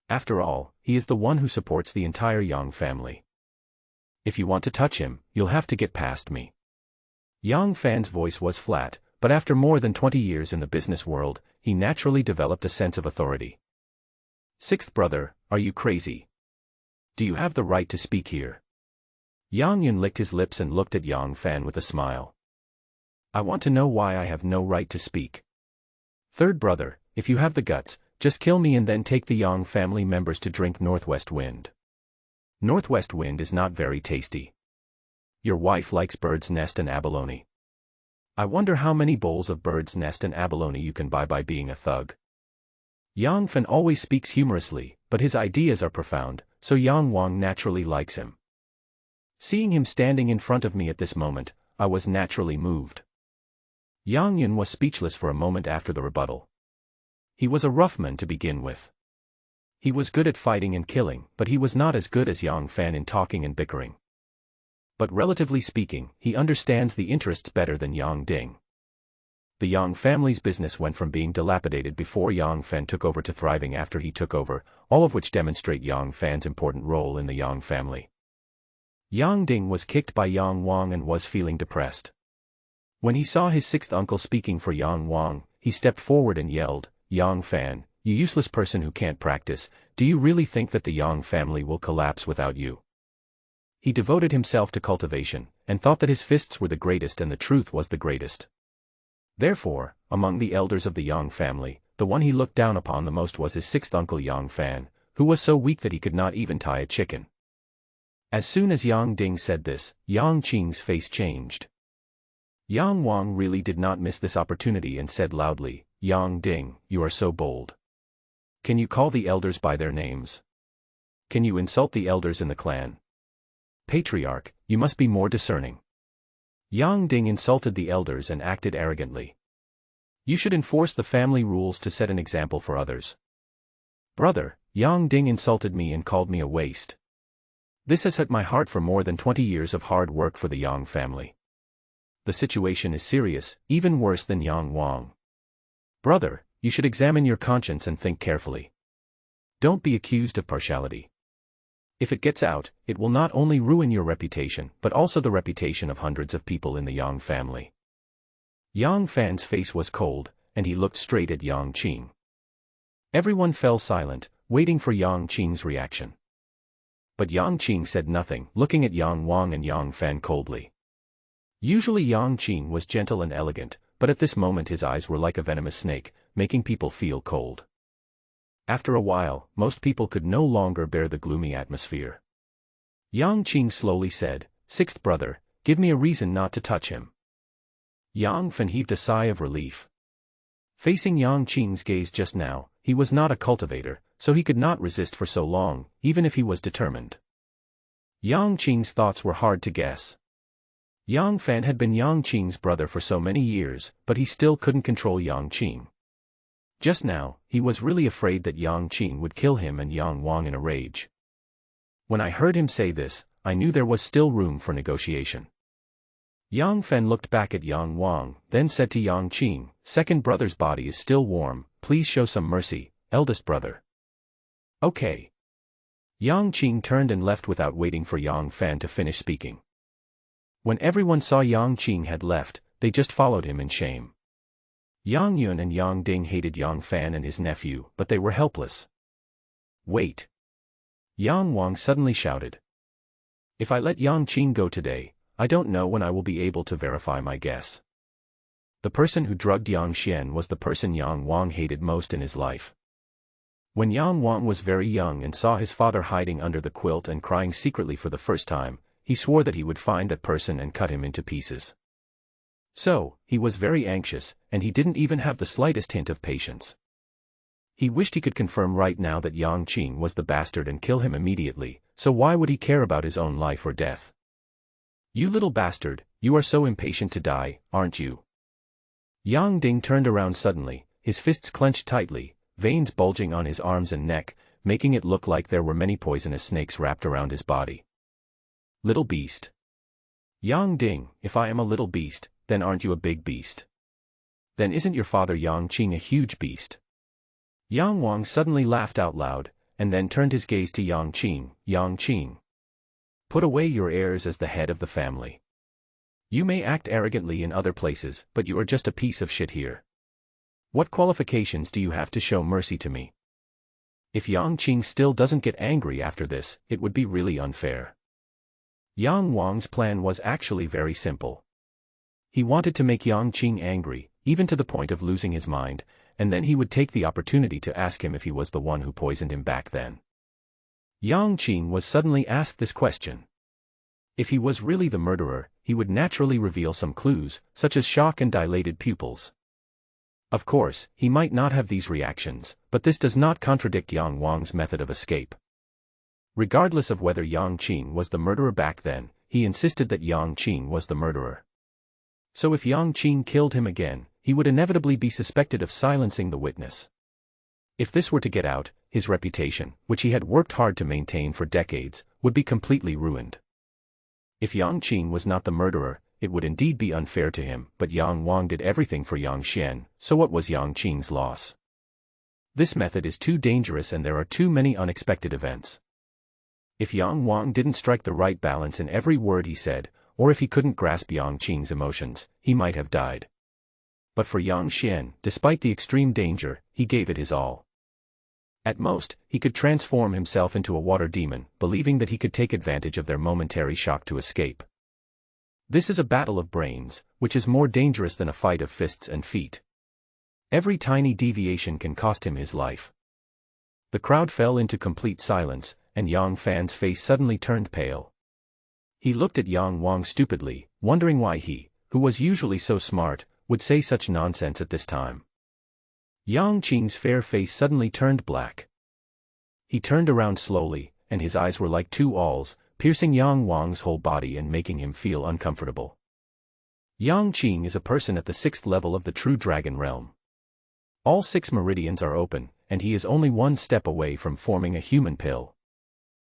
After all, he is the one who supports the entire Yang family. If you want to touch him, you'll have to get past me. Yang Fan's voice was flat, but after more than 20 years in the business world, he naturally developed a sense of authority. Sixth brother, are you crazy? Do you have the right to speak here? Yang Yun licked his lips and looked at Yang Fan with a smile. I want to know why I have no right to speak. Third brother, if you have the guts, just kill me and then take the Yang family members to drink Northwest Wind. Northwest Wind is not very tasty. Your wife likes bird's nest and abalone. I wonder how many bowls of bird's nest and abalone you can buy by being a thug. Yang Fan always speaks humorously, but his ideas are profound, so Yang Wang naturally likes him. Seeing him standing in front of me at this moment, I was naturally moved. Yang Yun was speechless for a moment after the rebuttal. He was a rough man to begin with. He was good at fighting and killing, but he was not as good as Yang Fan in talking and bickering. But relatively speaking, he understands the interests better than Yang Ding. The Yang family's business went from being dilapidated before Yang Fan took over to thriving after he took over, all of which demonstrate Yang Fan's important role in the Yang family. Yang Ding was kicked by Yang Wang and was feeling depressed. When he saw his sixth uncle speaking for Yang Wang, he stepped forward and yelled, Yang Fan, you useless person who can't practice, do you really think that the Yang family will collapse without you? He devoted himself to cultivation, and thought that his fists were the greatest and the truth was the greatest. Therefore, among the elders of the Yang family, the one he looked down upon the most was his sixth uncle Yang Fan, who was so weak that he could not even tie a chicken. As soon as Yang Ding said this, Yang Qing's face changed. Yang Wang really did not miss this opportunity and said loudly, Yang Ding, you are so bold. Can you call the elders by their names? Can you insult the elders in the clan? Patriarch, you must be more discerning. Yang Ding insulted the elders and acted arrogantly. You should enforce the family rules to set an example for others. Brother, Yang Ding insulted me and called me a waste. This has hurt my heart for more than 20 years of hard work for the Yang family. The situation is serious, even worse than Yang Wang. Brother, you should examine your conscience and think carefully. Don't be accused of partiality. If it gets out, it will not only ruin your reputation, but also the reputation of hundreds of people in the Yang family. Yang Fan's face was cold, and he looked straight at Yang Qing. Everyone fell silent, waiting for Yang Qing's reaction. But Yang Qing said nothing, looking at Yang Wang and Yang Fan coldly. Usually Yang Qing was gentle and elegant, but at this moment his eyes were like a venomous snake, making people feel cold. After a while, most people could no longer bear the gloomy atmosphere. Yang Qing slowly said, Sixth brother, give me a reason not to touch him. Yang Fan heaved a sigh of relief. Facing Yang Qing's gaze just now, he was not a cultivator, so he could not resist for so long, even if he was determined. Yang Qing's thoughts were hard to guess. Yang Fan had been Yang Qing's brother for so many years, but he still couldn't control Yang Qing. Just now, he was really afraid that Yang Qing would kill him and Yang Wang in a rage. When I heard him say this, I knew there was still room for negotiation. Yang Fan looked back at Yang Wang, then said to Yang Qing, Second brother's body is still warm, please show some mercy, eldest brother. Okay. Yang Qing turned and left without waiting for Yang Fan to finish speaking. When everyone saw Yang Qing had left, they just followed him in shame. Yang Yun and Yang Ding hated Yang Fan and his nephew, but they were helpless. Wait. Yang Wang suddenly shouted. If I let Yang Qing go today, I don't know when I will be able to verify my guess. The person who drugged Yang Xian was the person Yang Wang hated most in his life. When Yang Wang was very young and saw his father hiding under the quilt and crying secretly for the first time, he swore that he would find that person and cut him into pieces. So, he was very anxious, and he didn't even have the slightest hint of patience. He wished he could confirm right now that Yang Qing was the bastard and kill him immediately, so why would he care about his own life or death? You little bastard, you are so impatient to die, aren't you? Yang Ding turned around suddenly, his fists clenched tightly, veins bulging on his arms and neck, making it look like there were many poisonous snakes wrapped around his body. Little beast. Yang Ding, if I am a little beast, then aren't you a big beast? Then isn't your father Yang Qing a huge beast? Yang Wang suddenly laughed out loud, and then turned his gaze to Yang Qing. Yang Qing, put away your airs as the head of the family. You may act arrogantly in other places, but you are just a piece of shit here. What qualifications do you have to show mercy to me? If Yang Qing still doesn't get angry after this, it would be really unfair. Yang Wang's plan was actually very simple. He wanted to make Yang Qing angry, even to the point of losing his mind, and then he would take the opportunity to ask him if he was the one who poisoned him back then. Yang Qing was suddenly asked this question. If he was really the murderer, he would naturally reveal some clues, such as shock and dilated pupils. Of course, he might not have these reactions, but this does not contradict Yang Wang's method of escape. Regardless of whether Yang Qing was the murderer back then, he insisted that Yang Qing was the murderer. So if Yang Qing killed him again, he would inevitably be suspected of silencing the witness. If this were to get out, his reputation, which he had worked hard to maintain for decades, would be completely ruined. If Yang Qing was not the murderer, it would indeed be unfair to him, but Yang Wang did everything for Yang Xian, so what was Yang Qing's loss? This method is too dangerous and there are too many unexpected events. If Yang Wang didn't strike the right balance in every word he said, or if he couldn't grasp Yang Qing's emotions, he might have died. But for Yang Xian, despite the extreme danger, he gave it his all. At most, he could transform himself into a water demon, believing that he could take advantage of their momentary shock to escape. This is a battle of brains, which is more dangerous than a fight of fists and feet. Every tiny deviation can cost him his life. The crowd fell into complete silence, and Yang Fan's face suddenly turned pale. He looked at Yang Wang stupidly, wondering why he, who was usually so smart, would say such nonsense at this time. Yang Qing's fair face suddenly turned black. He turned around slowly, and his eyes were like two awls, piercing Yang Wang's whole body and making him feel uncomfortable. Yang Qing is a person at the 6th level of the true dragon realm. All 6 meridians are open, and he is only one step away from forming a human pill.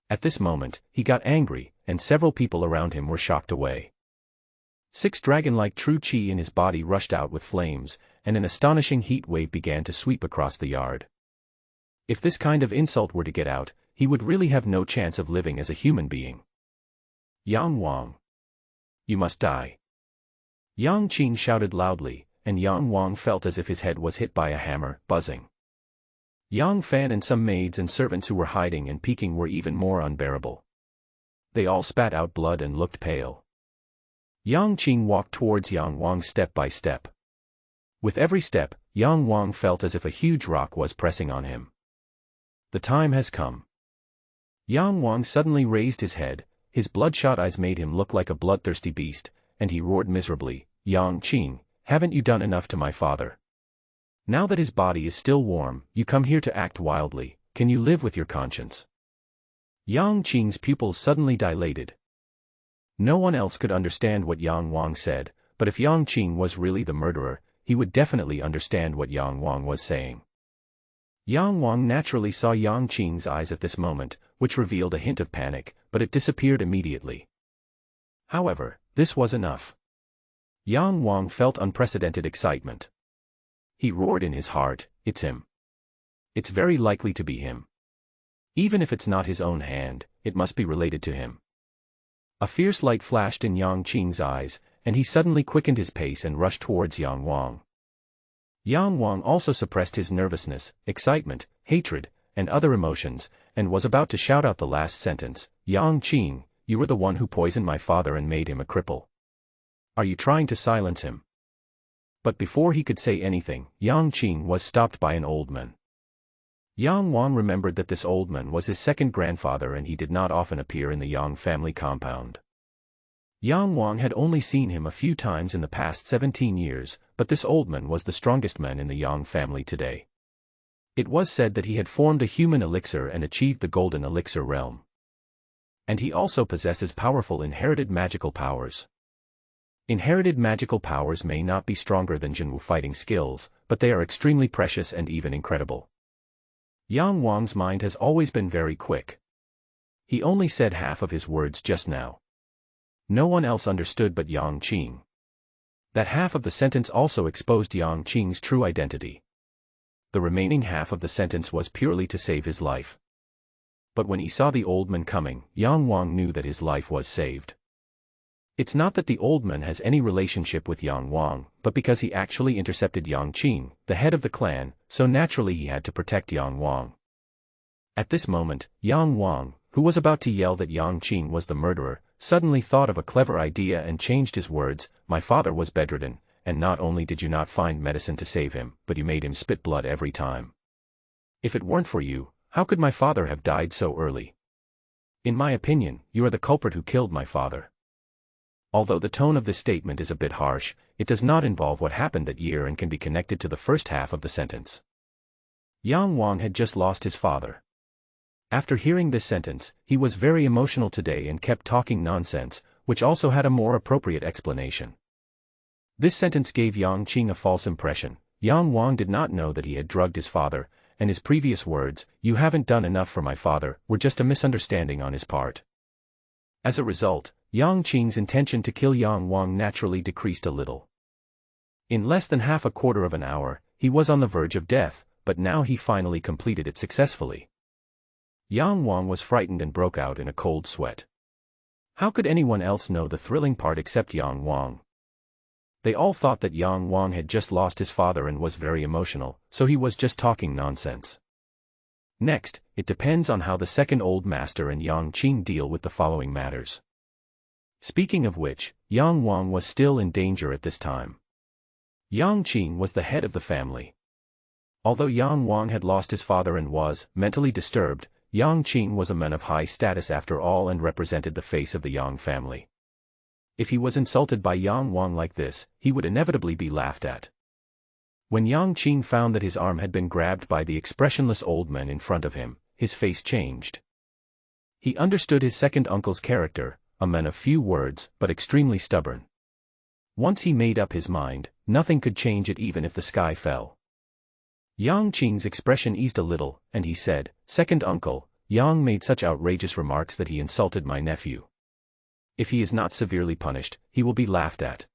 At this moment, he got angry, and several people around him were shocked away. 6 dragon-like true qi in his body rushed out with flames, and an astonishing heat wave began to sweep across the yard. If this kind of insult were to get out, he would really have no chance of living as a human being. Yang Wang, you must die. Yang Qing shouted loudly, and Yang Wang felt as if his head was hit by a hammer, buzzing. Yang Fan and some maids and servants who were hiding and peeking were even more unbearable. They all spat out blood and looked pale. Yang Qing walked towards Yang Wang step by step. With every step, Yang Wang felt as if a huge rock was pressing on him. The time has come. Yang Wang suddenly raised his head, his bloodshot eyes made him look like a bloodthirsty beast, and he roared miserably, Yang Qing, haven't you done enough to my father? Now that his body is still warm, you come here to act wildly, can you live with your conscience? Yang Qing's pupils suddenly dilated. No one else could understand what Yang Wang said, but if Yang Qing was really the murderer, he would definitely understand what Yang Wang was saying. Yang Wang naturally saw Yang Qing's eyes at this moment, which revealed a hint of panic, but it disappeared immediately. However, this was enough. Yang Wang felt unprecedented excitement. He roared in his heart, it's him. It's very likely to be him. Even if it's not his own hand, it must be related to him. A fierce light flashed in Yang Qing's eyes, and he suddenly quickened his pace and rushed towards Yang Wang. Yang Wang also suppressed his nervousness, excitement, hatred, and other emotions, and was about to shout out the last sentence, Yang Qing, you were the one who poisoned my father and made him a cripple. Are you trying to silence him?" But before he could say anything, Yang Qing was stopped by an old man. Yang Wang remembered that this old man was his second grandfather and he did not often appear in the Yang family compound. Yang Wang had only seen him a few times in the past 17 years, but this old man was the strongest man in the Yang family today. It was said that he had formed a human elixir and achieved the golden elixir realm. And he also possesses powerful inherited magical powers. Inherited magical powers may not be stronger than Jinwu fighting skills, but they are extremely precious and even incredible. Yang Wang's mind has always been very quick. He only said half of his words just now. No one else understood but Yang Qing. That half of the sentence also exposed Yang Qing's true identity. The remaining half of the sentence was purely to save his life. But when he saw the old man coming, Yang Wang knew that his life was saved. It's not that the old man has any relationship with Yang Wang, but because he actually intercepted Yang Qing, the head of the clan, so naturally he had to protect Yang Wang. At this moment, Yang Wang, who was about to yell that Yang Qing was the murderer, suddenly thought of a clever idea and changed his words. "My father was bedridden, and not only did you not find medicine to save him, but you made him spit blood every time. If it weren't for you, how could my father have died so early? In my opinion, you are the culprit who killed my father." Although the tone of this statement is a bit harsh, it does not involve what happened that year and can be connected to the first half of the sentence. Yang Wang had just lost his father. After hearing this sentence, he was very emotional today and kept talking nonsense, which also had a more appropriate explanation. This sentence gave Yang Qing a false impression. Yang Wang did not know that he had drugged his father, and his previous words, "You haven't done enough for my father," were just a misunderstanding on his part. As a result, Yang Qing's intention to kill Yang Wang naturally decreased a little. In less than half a quarter of an hour, he was on the verge of death, but now he finally completed it successfully. Yang Wang was frightened and broke out in a cold sweat. How could anyone else know the thrilling part except Yang Wang? They all thought that Yang Wang had just lost his father and was very emotional, so he was just talking nonsense. Next, it depends on how the second old master and Yang Qing deal with the following matters. Speaking of which, Yang Wang was still in danger at this time. Yang Qing was the head of the family. Although Yang Wang had lost his father and was mentally disturbed, Yang Qing was a man of high status after all and represented the face of the Yang family. If he was insulted by Yang Wang like this, he would inevitably be laughed at. When Yang Qing found that his arm had been grabbed by the expressionless old man in front of him, his face changed. He understood his second uncle's character, a man of few words, but extremely stubborn. Once he made up his mind, nothing could change it even if the sky fell. Yang Qing's expression eased a little, and he said, "Second uncle, Yang made such outrageous remarks that he insulted my nephew. If he is not severely punished, he will be laughed at.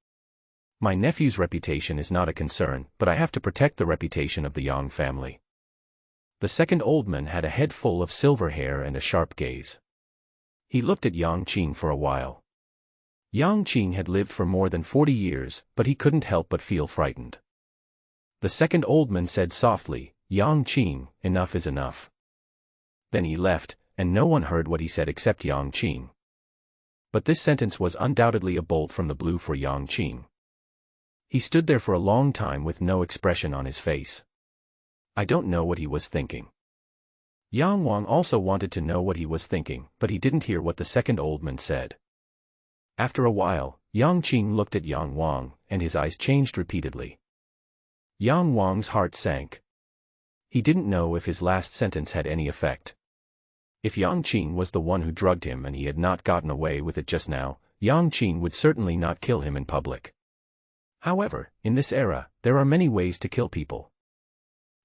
My nephew's reputation is not a concern, but I have to protect the reputation of the Yang family." The second old man had a head full of silver hair and a sharp gaze. He looked at Yang Qing for a while. Yang Qing had lived for more than 40 years, but he couldn't help but feel frightened. The second old man said softly, "Yang Qing, enough is enough." Then he left, and no one heard what he said except Yang Qing. But this sentence was undoubtedly a bolt from the blue for Yang Qing. He stood there for a long time with no expression on his face. I don't know what he was thinking. Yang Wang also wanted to know what he was thinking, but he didn't hear what the second old man said. After a while, Yang Qing looked at Yang Wang, and his eyes changed repeatedly. Yang Wang's heart sank. He didn't know if his last sentence had any effect. If Yang Qing was the one who drugged him and he had not gotten away with it just now, Yang Qing would certainly not kill him in public. However, in this era, there are many ways to kill people.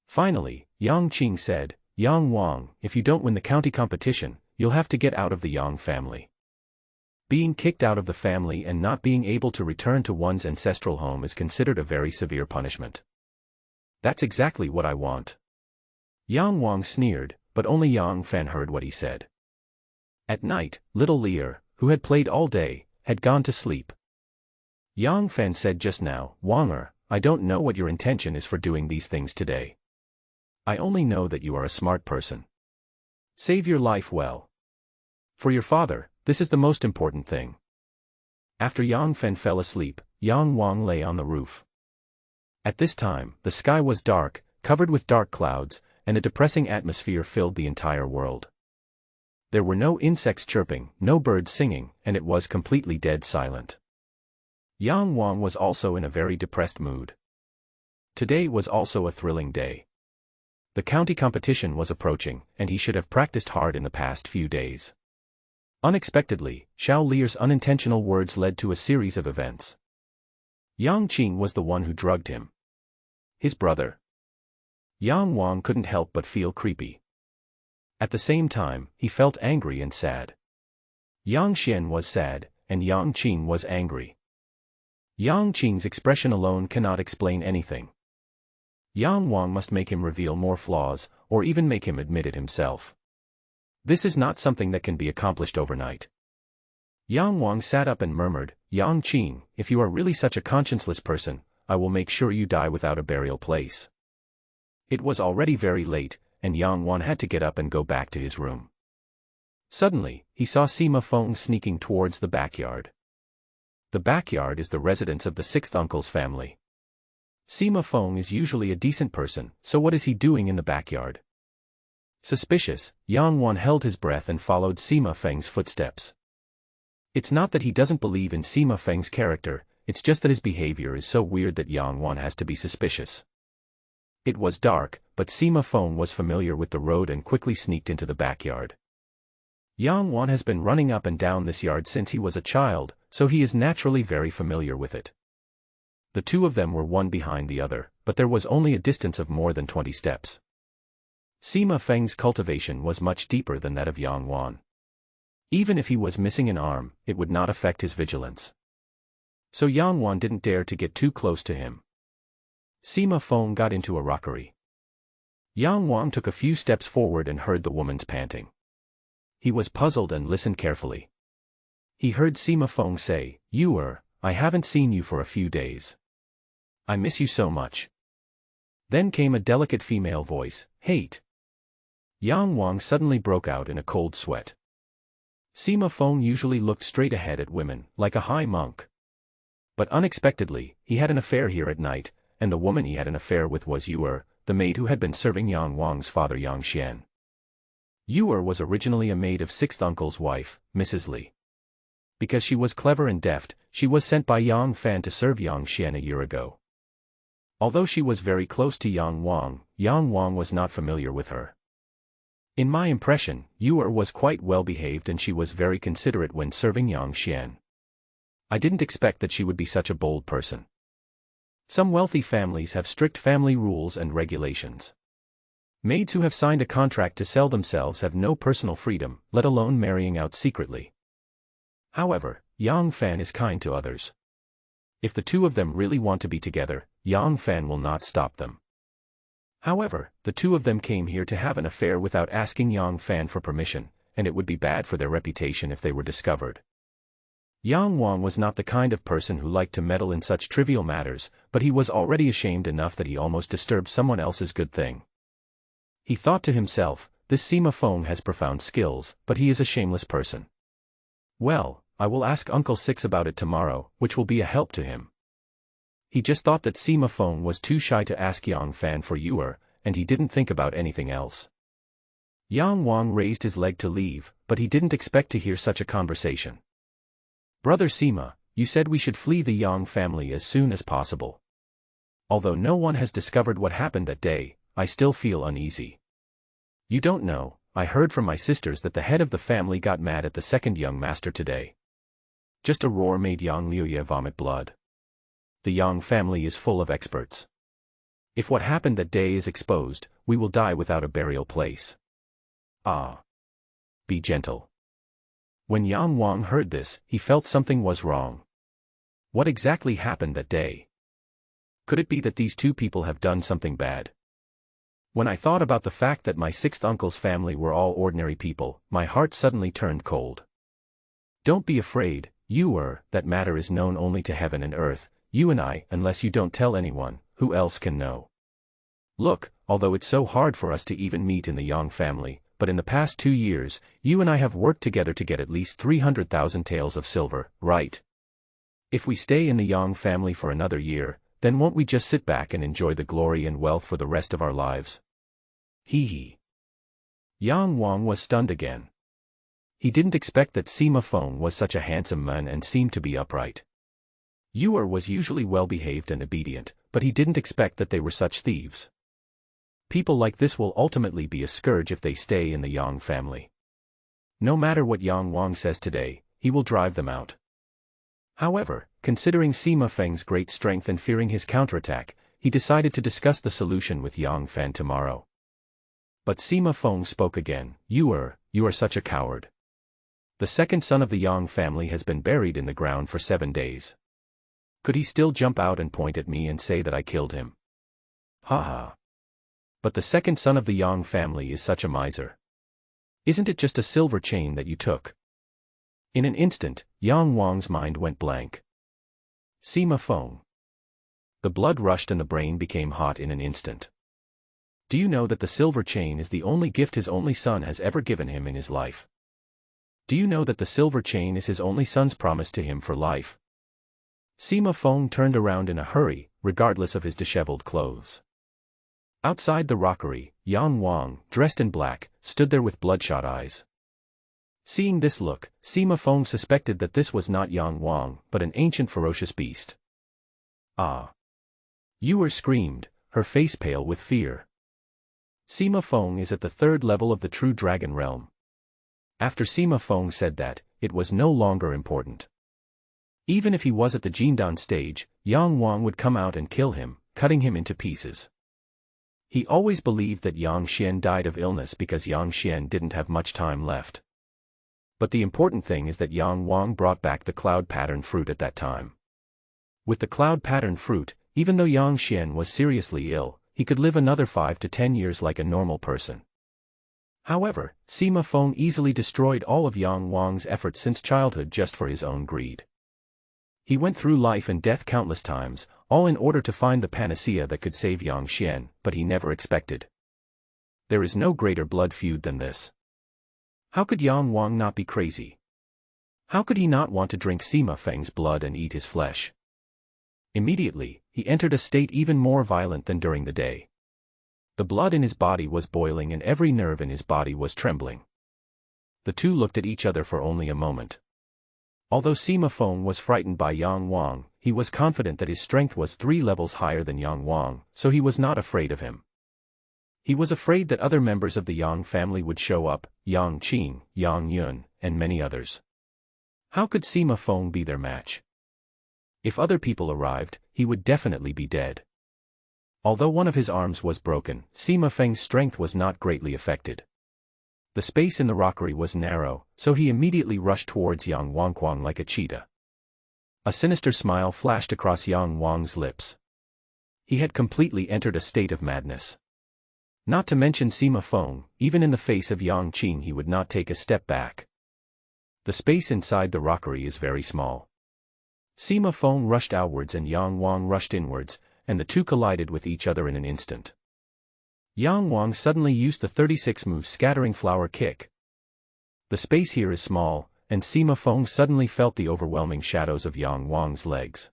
Finally, Yang Qing said, "Yang Wang, if you don't win the county competition, you'll have to get out of the Yang family." Being kicked out of the family and not being able to return to one's ancestral home is considered a very severe punishment. That's exactly what I want. Yang Wang sneered, but only Yang Fan heard what he said. At night, little Lear, who had played all day, had gone to sleep. Yang Fan said just now, "Wanger, I don't know what your intention is for doing these things today. I only know that you are a smart person. Save your life well. For your father, This is the most important thing. After Yang Fen fell asleep, Yang Wang lay on the roof. At this time, the sky was dark, covered with dark clouds, and a depressing atmosphere filled the entire world. There were no insects chirping, no birds singing, and it was completely dead silent. Yang Wang was also in a very depressed mood. Today was also a thrilling day. The county competition was approaching, and he should have practiced hard in the past few days. Unexpectedly, Xiao Lier's unintentional words led to a series of events. Yang Qing was the one who drugged him. His brother. Yang Wang couldn't help but feel creepy. At the same time, he felt angry and sad. Yang Xian was sad, and Yang Qing was angry. Yang Qing's expression alone cannot explain anything. Yang Wang must make him reveal more flaws, or even make him admit it himself. This is not something that can be accomplished overnight. Yang Wang sat up and murmured, "Yang Qing, if you are really such a conscienceless person, I will make sure you die without a burial place." It was already very late, and Yang Wang had to get up and go back to his room. Suddenly, he saw Sima Feng sneaking towards the backyard. The backyard is the residence of the sixth uncle's family. Sima Feng is usually a decent person, so what is he doing in the backyard? Suspicious, Yang Wang held his breath and followed Sima Feng's footsteps. It's not that he doesn't believe in Sima Feng's character, it's just that his behavior is so weird that Yang Wang has to be suspicious. It was dark, but Sima Feng was familiar with the road and quickly sneaked into the backyard. Yang Wang has been running up and down this yard since he was a child, so he is naturally very familiar with it. The two of them were one behind the other, but there was only a distance of more than 20 steps. Sima Feng's cultivation was much deeper than that of Yang Wang. Even if he was missing an arm, it would not affect his vigilance. So Yang Wang didn't dare to get too close to him. Sima Feng got into a rockery. Yang Wang took a few steps forward and heard the woman's panting. He was puzzled and listened carefully. He heard Sima Feng say, I haven't seen you for a few days. I miss you so much." Then came a delicate female voice, "Hate." Yang Wang suddenly broke out in a cold sweat. Sima Feng usually looked straight ahead at women, like a high monk. But unexpectedly, he had an affair here at night, and the woman he had an affair with was the maid who had been serving Yang Wang's father Yang Xian. Was originally a maid of sixth uncle's wife, Mrs. Li. Because she was clever and deft, she was sent by Yang Fan to serve Yang Xian a year ago. Although she was very close to Yang Wang was not familiar with her. In my impression, was quite well behaved and she was very considerate when serving Yang Xian. I didn't expect that she would be such a bold person. Some wealthy families have strict family rules and regulations. Maids who have signed a contract to sell themselves have no personal freedom, let alone marrying out secretly. However, Yang Fan is kind to others. If the two of them really want to be together, Yang Fan will not stop them. However, the two of them came here to have an affair without asking Yang Fan for permission, and it would be bad for their reputation if they were discovered. Yang Wang was not the kind of person who liked to meddle in such trivial matters, but he was already ashamed enough that he almost disturbed someone else's good thing. He thought to himself, this Sima Feng has profound skills, but he is a shameless person. Well, I will ask Uncle Six about it tomorrow, which will be a help to him. He just thought that Sima Feng was too shy to ask Yang Fan for and he didn't think about anything else. Yang Wang raised his leg to leave, but he didn't expect to hear such a conversation. "Brother Sima, you said we should flee the Yang family as soon as possible. Although no one has discovered what happened that day, I still feel uneasy. You don't know, I heard from my sisters that the head of the family got mad at the second young master today. Just a roar made Yang Liuye vomit blood. The Yang family is full of experts. If what happened that day is exposed, we will die without a burial place. Ah. Be gentle." When Yang Wang heard this, he felt something was wrong. What exactly happened that day? Could it be that these two people have done something bad? When I thought about the fact that my sixth uncle's family were all ordinary people, my heart suddenly turned cold. "Don't be afraid, that matter is known only to heaven and earth, you and I, unless you don't tell anyone, who else can know? Look, although it's so hard for us to even meet in the Yang family, but in the past 2 years, you and I have worked together to get at least 300,000 taels of silver, right? If we stay in the Yang family for another year, then won't we just sit back and enjoy the glory and wealth for the rest of our lives? Hee hee. Yang Wang was stunned again. He didn't expect that Sima Feng was such a handsome man and seemed to be upright. Yuer was usually well-behaved and obedient, but he didn't expect that they were such thieves. People like this will ultimately be a scourge if they stay in the Yang family. No matter what Yang Wang says today, he will drive them out. However, considering Sima Feng's great strength and fearing his counterattack, he decided to discuss the solution with Yang Fan tomorrow. But Sima Feng spoke again. You are such a coward. The second son of the Yang family has been buried in the ground for 7 days. Could he still jump out and point at me and say that I killed him? Ha ha. But the second son of the Yang family is such a miser. Isn't it just a silver chain that you took? In an instant, Yang Wang's mind went blank. Sima Feng. The blood rushed and the brain became hot in an instant. Do you know that the silver chain is the only gift his only son has ever given him in his life? Do you know that the silver chain is his only son's promise to him for life? Sima Feng turned around in a hurry, regardless of his disheveled clothes. Outside the rockery, Yang Wang, dressed in black, stood there with bloodshot eyes. Seeing this look, Sima Feng suspected that this was not Yang Wang, but an ancient ferocious beast. Ah! Yuer screamed, her face pale with fear. Sima Feng is at the 3rd level of the true dragon realm. After Sima Feng said that, it was no longer important. Even if he was at the Jindan stage, Yang Wang would come out and kill him, cutting him into pieces. He always believed that Yang Xian died of illness because Yang Xian didn't have much time left. But the important thing is that Yang Wang brought back the cloud pattern fruit at that time. With the cloud pattern fruit, even though Yang Xian was seriously ill, he could live another 5 to 10 years like a normal person. However, Sima Feng easily destroyed all of Yang Wang's efforts since childhood just for his own greed. He went through life and death countless times, all in order to find the panacea that could save Yang Xian, but he never expected. There is no greater blood feud than this. How could Yang Wang not be crazy? How could he not want to drink Sima Feng's blood and eat his flesh? Immediately, he entered a state even more violent than during the day. The blood in his body was boiling and every nerve in his body was trembling. The two looked at each other for only a moment. Although Sima Feng was frightened by Yang Wang, he was confident that his strength was 3 levels higher than Yang Wang, so he was not afraid of him. He was afraid that other members of the Yang family would show up, Yang Qing, Yang Yun, and many others. How could Sima Feng be their match? If other people arrived, he would definitely be dead. Although one of his arms was broken, Sima Feng's strength was not greatly affected. The space in the rockery was narrow, so he immediately rushed towards Yang Wangquang like a cheetah. A sinister smile flashed across Yang Wang's lips. He had completely entered a state of madness. Not to mention Sima Feng, even in the face of Yang Qing he would not take a step back. The space inside the rockery is very small. Sima Feng rushed outwards and Yang Wang rushed inwards, and the two collided with each other in an instant. Yang Wang suddenly used the 36-move scattering flower kick. The space here is small, and Sima Feng suddenly felt the overwhelming shadows of Yang Wang's legs.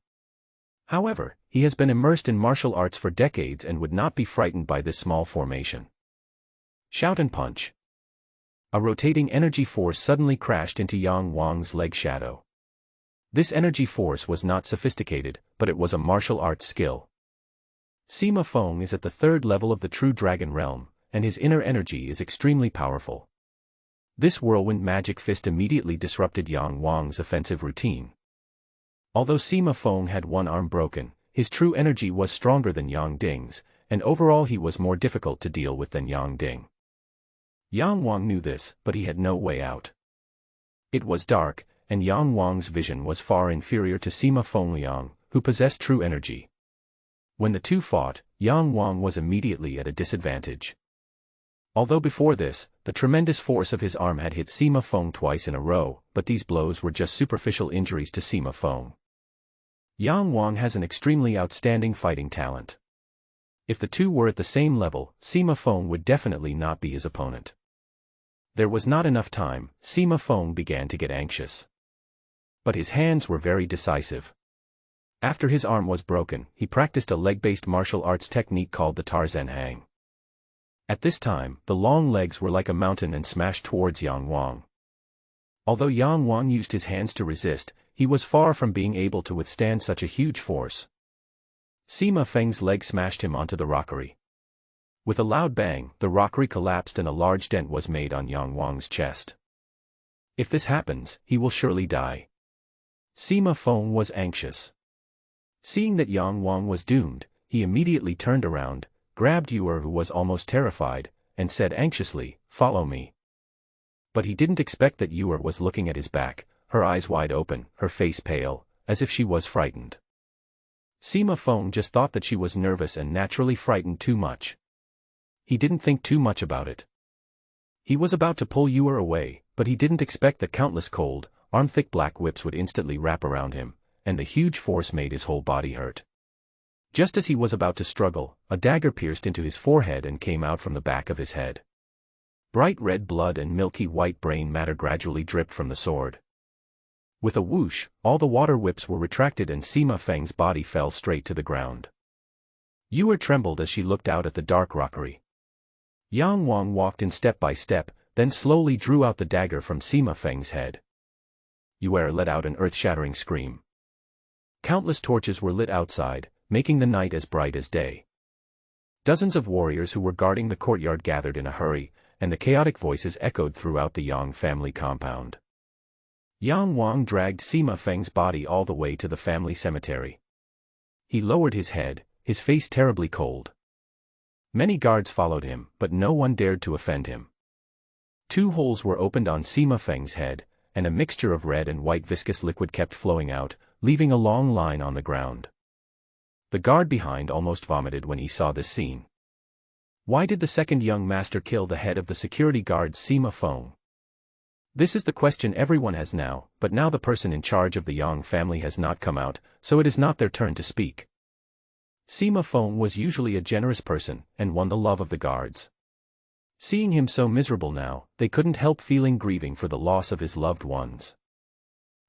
However, he has been immersed in martial arts for decades and would not be frightened by this small formation. Shout and punch. A rotating energy force suddenly crashed into Yang Wang's leg shadow. This energy force was not sophisticated, but it was a martial arts skill. Sima Feng is at the 3rd level of the true dragon realm, and his inner energy is extremely powerful. This whirlwind magic fist immediately disrupted Yang Wang's offensive routine. Although Sima Feng had one arm broken, his true energy was stronger than Yang Ding's, and overall he was more difficult to deal with than Yang Ding. Yang Wang knew this, but he had no way out. It was dark, and Yang Wang's vision was far inferior to Sima Feng Liang, who possessed true energy. When the two fought, Yang Wang was immediately at a disadvantage. Although before this, the tremendous force of his arm had hit Sima Feng twice in a row, but these blows were just superficial injuries to Sima Feng. Yang Wang has an extremely outstanding fighting talent. If the two were at the same level, Sima Feng would definitely not be his opponent. There was not enough time. Sima Feng began to get anxious. But his hands were very decisive. After his arm was broken, he practiced a leg-based martial arts technique called the Tarzan hang. At this time, the long legs were like a mountain and smashed towards Yang Wang. Although Yang Wang used his hands to resist, he was far from being able to withstand such a huge force. Sima Feng's leg smashed him onto the rockery. With a loud bang, the rockery collapsed and a large dent was made on Yang Wang's chest. If this happens, he will surely die. Sima Feng was anxious. Seeing that Yang Wang was doomed, he immediately turned around, grabbed Yuer, who was almost terrified, and said anxiously, "Follow me." But he didn't expect that Yuer was looking at his back, her eyes wide open, her face pale, as if she was frightened. Sima Feng just thought that she was nervous and naturally frightened too much. He didn't think too much about it. He was about to pull Yuer away, but he didn't expect that countless cold, arm-thick black whips would instantly wrap around him, and the huge force made his whole body hurt. Just as he was about to struggle, a dagger pierced into his forehead and came out from the back of his head. Bright red blood and milky white brain matter gradually dripped from the sword. With a whoosh, all the water whips were retracted and Sima Feng's body fell straight to the ground. Yuer trembled as she looked out at the dark rockery. Yang Wang walked in step by step, then slowly drew out the dagger from Sima Feng's head. Yuer let out an earth-shattering scream. Countless torches were lit outside, making the night as bright as day. Dozens of warriors who were guarding the courtyard gathered in a hurry, and the chaotic voices echoed throughout the Yang family compound. Yang Wang dragged Sima Feng's body all the way to the family cemetery. He lowered his head, his face terribly cold. Many guards followed him, but no one dared to offend him. 2 holes were opened on Sima Feng's head, and a mixture of red and white viscous liquid kept flowing out, leaving a long line on the ground. The guard behind almost vomited when he saw this scene. Why did the second young master kill the head of the security guard Sima Feng? This is the question everyone has now, but now the person in charge of the Yang family has not come out, so it is not their turn to speak. Sima Feng was usually a generous person, and won the love of the guards. Seeing him so miserable now, they couldn't help feeling grieving for the loss of his loved ones.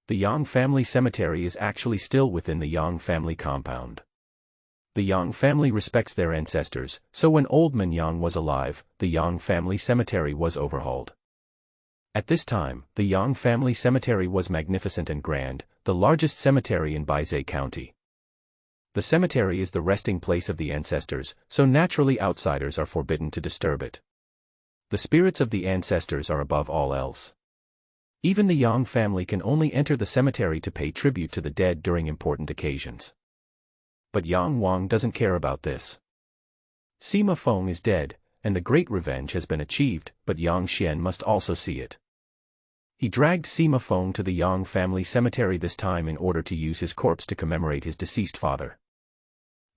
The Yang family cemetery is actually still within the Yang family compound. The Yang family respects their ancestors, so when old man Yang was alive, the Yang family cemetery was overhauled. At this time, the Yang family cemetery was magnificent and grand, the largest cemetery in Baizhou County. The cemetery is the resting place of the ancestors, so naturally outsiders are forbidden to disturb it. The spirits of the ancestors are above all else. Even the Yang family can only enter the cemetery to pay tribute to the dead during important occasions. But Yang Wang doesn't care about this. Sima Feng is dead, and the great revenge has been achieved, but Yang Xian must also see it. He dragged Sima Feng to the Yang family cemetery this time in order to use his corpse to commemorate his deceased father.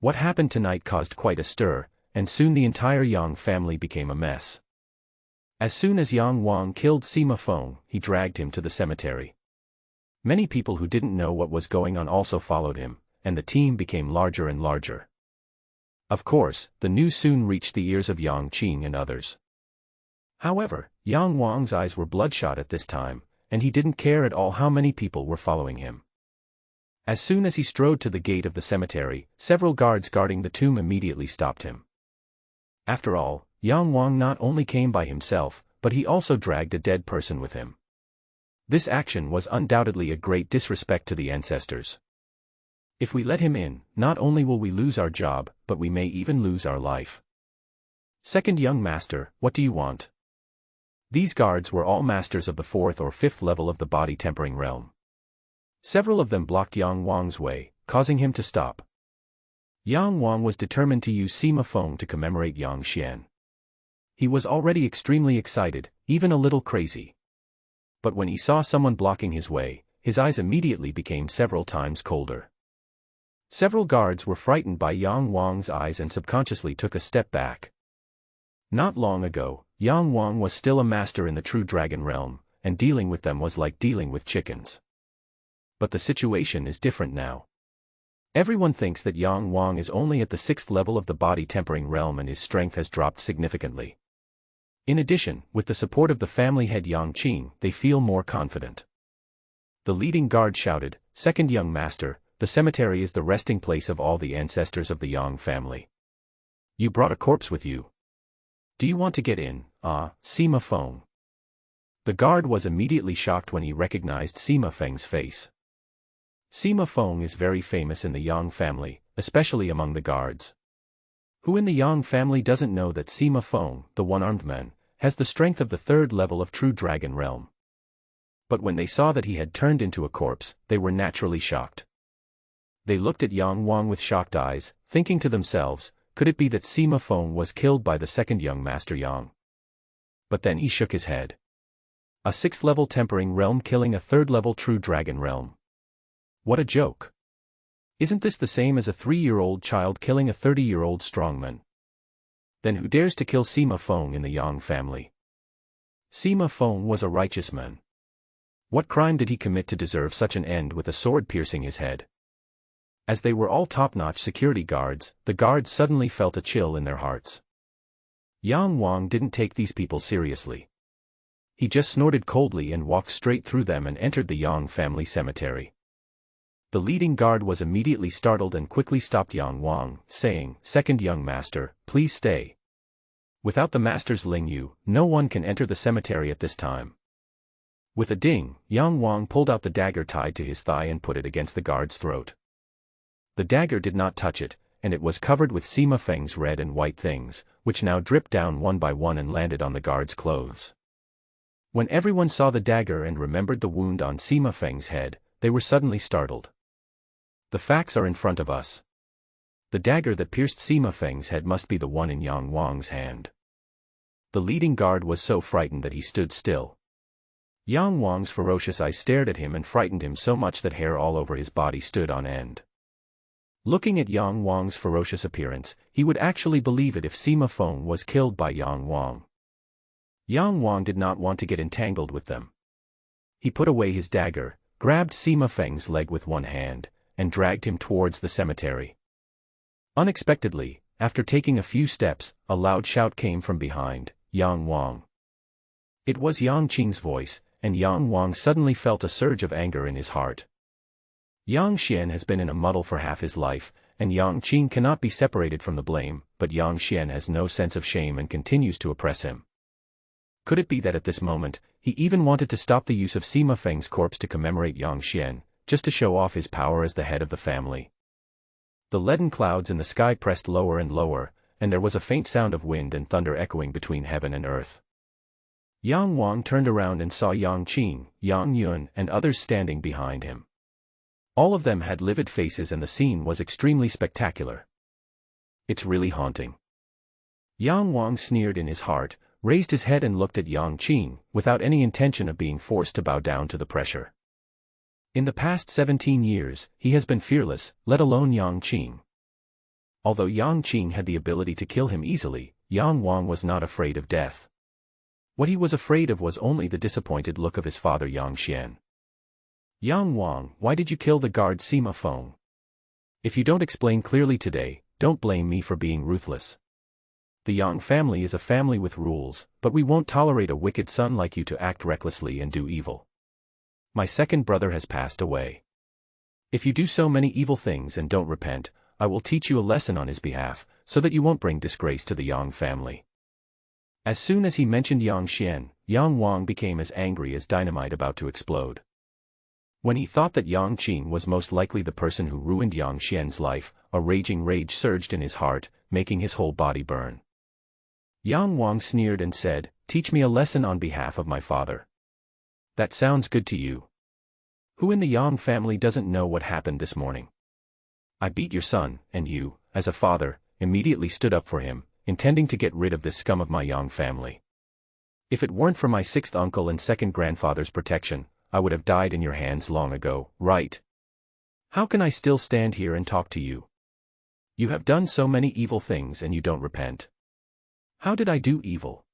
What happened tonight caused quite a stir, and soon the entire Yang family became a mess. As soon as Yang Wang killed Sima Feng, he dragged him to the cemetery. Many people who didn't know what was going on also followed him, and the team became larger and larger. Of course, the news soon reached the ears of Yang Qing and others. However, Yang Wang's eyes were bloodshot at this time, and he didn't care at all how many people were following him. As soon as he strode to the gate of the cemetery, several guards guarding the tomb immediately stopped him. After all, Yang Wang not only came by himself, but he also dragged a dead person with him. This action was undoubtedly a great disrespect to the ancestors. If we let him in, not only will we lose our job, but we may even lose our life. Second young master, what do you want? These guards were all masters of the 4th or 5th level of the body tempering realm. Several of them blocked Yang Wang's way, causing him to stop. Yang Wang was determined to use Sima Feng to commemorate Yang Xian. He was already extremely excited, even a little crazy. But when he saw someone blocking his way, his eyes immediately became several times colder. Several guards were frightened by Yang Wang's eyes and subconsciously took a step back. Not long ago, Yang Wang was still a master in the true dragon realm, and dealing with them was like dealing with chickens. But the situation is different now. Everyone thinks that Yang Wang is only at the 6th level of the body tempering realm and his strength has dropped significantly. In addition, with the support of the family head Yang Qing, they feel more confident. The leading guard shouted, "Second young master, the cemetery is the resting place of all the ancestors of the Yang family. You brought a corpse with you. Do you want to get in, Sima Feng?" The guard was immediately shocked when he recognized Sima Feng's face. Sima Feng is very famous in the Yang family, especially among the guards. Who in the Yang family doesn't know that Sima Feng, the one-armed man, has the strength of the third level of true dragon realm? But when they saw that he had turned into a corpse, they were naturally shocked. They looked at Yang Wang with shocked eyes, thinking to themselves, could it be that Sima Feng was killed by the second young master Yang? But then he shook his head. A 6th level tempering realm killing a 3rd level true dragon realm. What a joke. Isn't this the same as a 3-year-old child killing a 30-year-old strongman? Then who dares to kill Sima Feng in the Yang family? Sima Feng was a righteous man. What crime did he commit to deserve such an end with a sword piercing his head? As they were all top-notch security guards, the guards suddenly felt a chill in their hearts. Yang Wang didn't take these people seriously. He just snorted coldly and walked straight through them and entered the Yang family cemetery. The leading guard was immediately startled and quickly stopped Yang Wang, saying, "Second young master, please stay. Without the master's Ling Yu, no one can enter the cemetery at this time." With a ding, Yang Wang pulled out the dagger tied to his thigh and put it against the guard's throat. The dagger did not touch it, and it was covered with Sima Feng's red and white things, which now dripped down one by one and landed on the guard's clothes. When everyone saw the dagger and remembered the wound on Sima Feng's head, they were suddenly startled. The facts are in front of us. The dagger that pierced Sima Feng's head must be the one in Yang Wang's hand. The leading guard was so frightened that he stood still. Yang Wang's ferocious eyes stared at him and frightened him so much that hair all over his body stood on end. Looking at Yang Wang's ferocious appearance, he would actually believe it if Sima Feng was killed by Yang Wang. Yang Wang did not want to get entangled with them. He put away his dagger, grabbed Sima Feng's leg with one hand, and dragged him towards the cemetery. Unexpectedly, after taking a few steps, a loud shout came from behind, "Yang Wang." It was Yang Qing's voice, and Yang Wang suddenly felt a surge of anger in his heart. Yang Xian has been in a muddle for half his life, and Yang Qing cannot be separated from the blame, but Yang Xian has no sense of shame and continues to oppress him. Could it be that at this moment, he even wanted to stop the use of Sima Feng's corpse to commemorate Yang Xian, just to show off his power as the head of the family? The leaden clouds in the sky pressed lower and lower, and there was a faint sound of wind and thunder echoing between heaven and earth. Yang Wang turned around and saw Yang Qing, Yang Yun, and others standing behind him. All of them had livid faces and the scene was extremely spectacular. "It's really haunting." Yang Wang sneered in his heart, raised his head and looked at Yang Qing, without any intention of being forced to bow down to the pressure. In the past 17 years, he has been fearless, let alone Yang Qing. Although Yang Qing had the ability to kill him easily, Yang Wang was not afraid of death. What he was afraid of was only the disappointed look of his father Yang Xian. "Yang Wang, why did you kill the guard Sima Feng? If you don't explain clearly today, don't blame me for being ruthless. The Yang family is a family with rules, but we won't tolerate a wicked son like you to act recklessly and do evil. My second brother has passed away. If you do so many evil things and don't repent, I will teach you a lesson on his behalf, so that you won't bring disgrace to the Yang family." As soon as he mentioned Yang Xian, Yang Wang became as angry as dynamite about to explode. When he thought that Yang Qing was most likely the person who ruined Yang Xian's life, a raging rage surged in his heart, making his whole body burn. Yang Wang sneered and said, "Teach me a lesson on behalf of my father. That sounds good to you. Who in the Yang family doesn't know what happened this morning? I beat your son, and you, as a father, immediately stood up for him, intending to get rid of this scum of my Yang family. If it weren't for my 6th uncle and 2nd grandfather's protection, I would have died in your hands long ago, right? How can I still stand here and talk to you? You have done so many evil things and you don't repent. How did I do evil?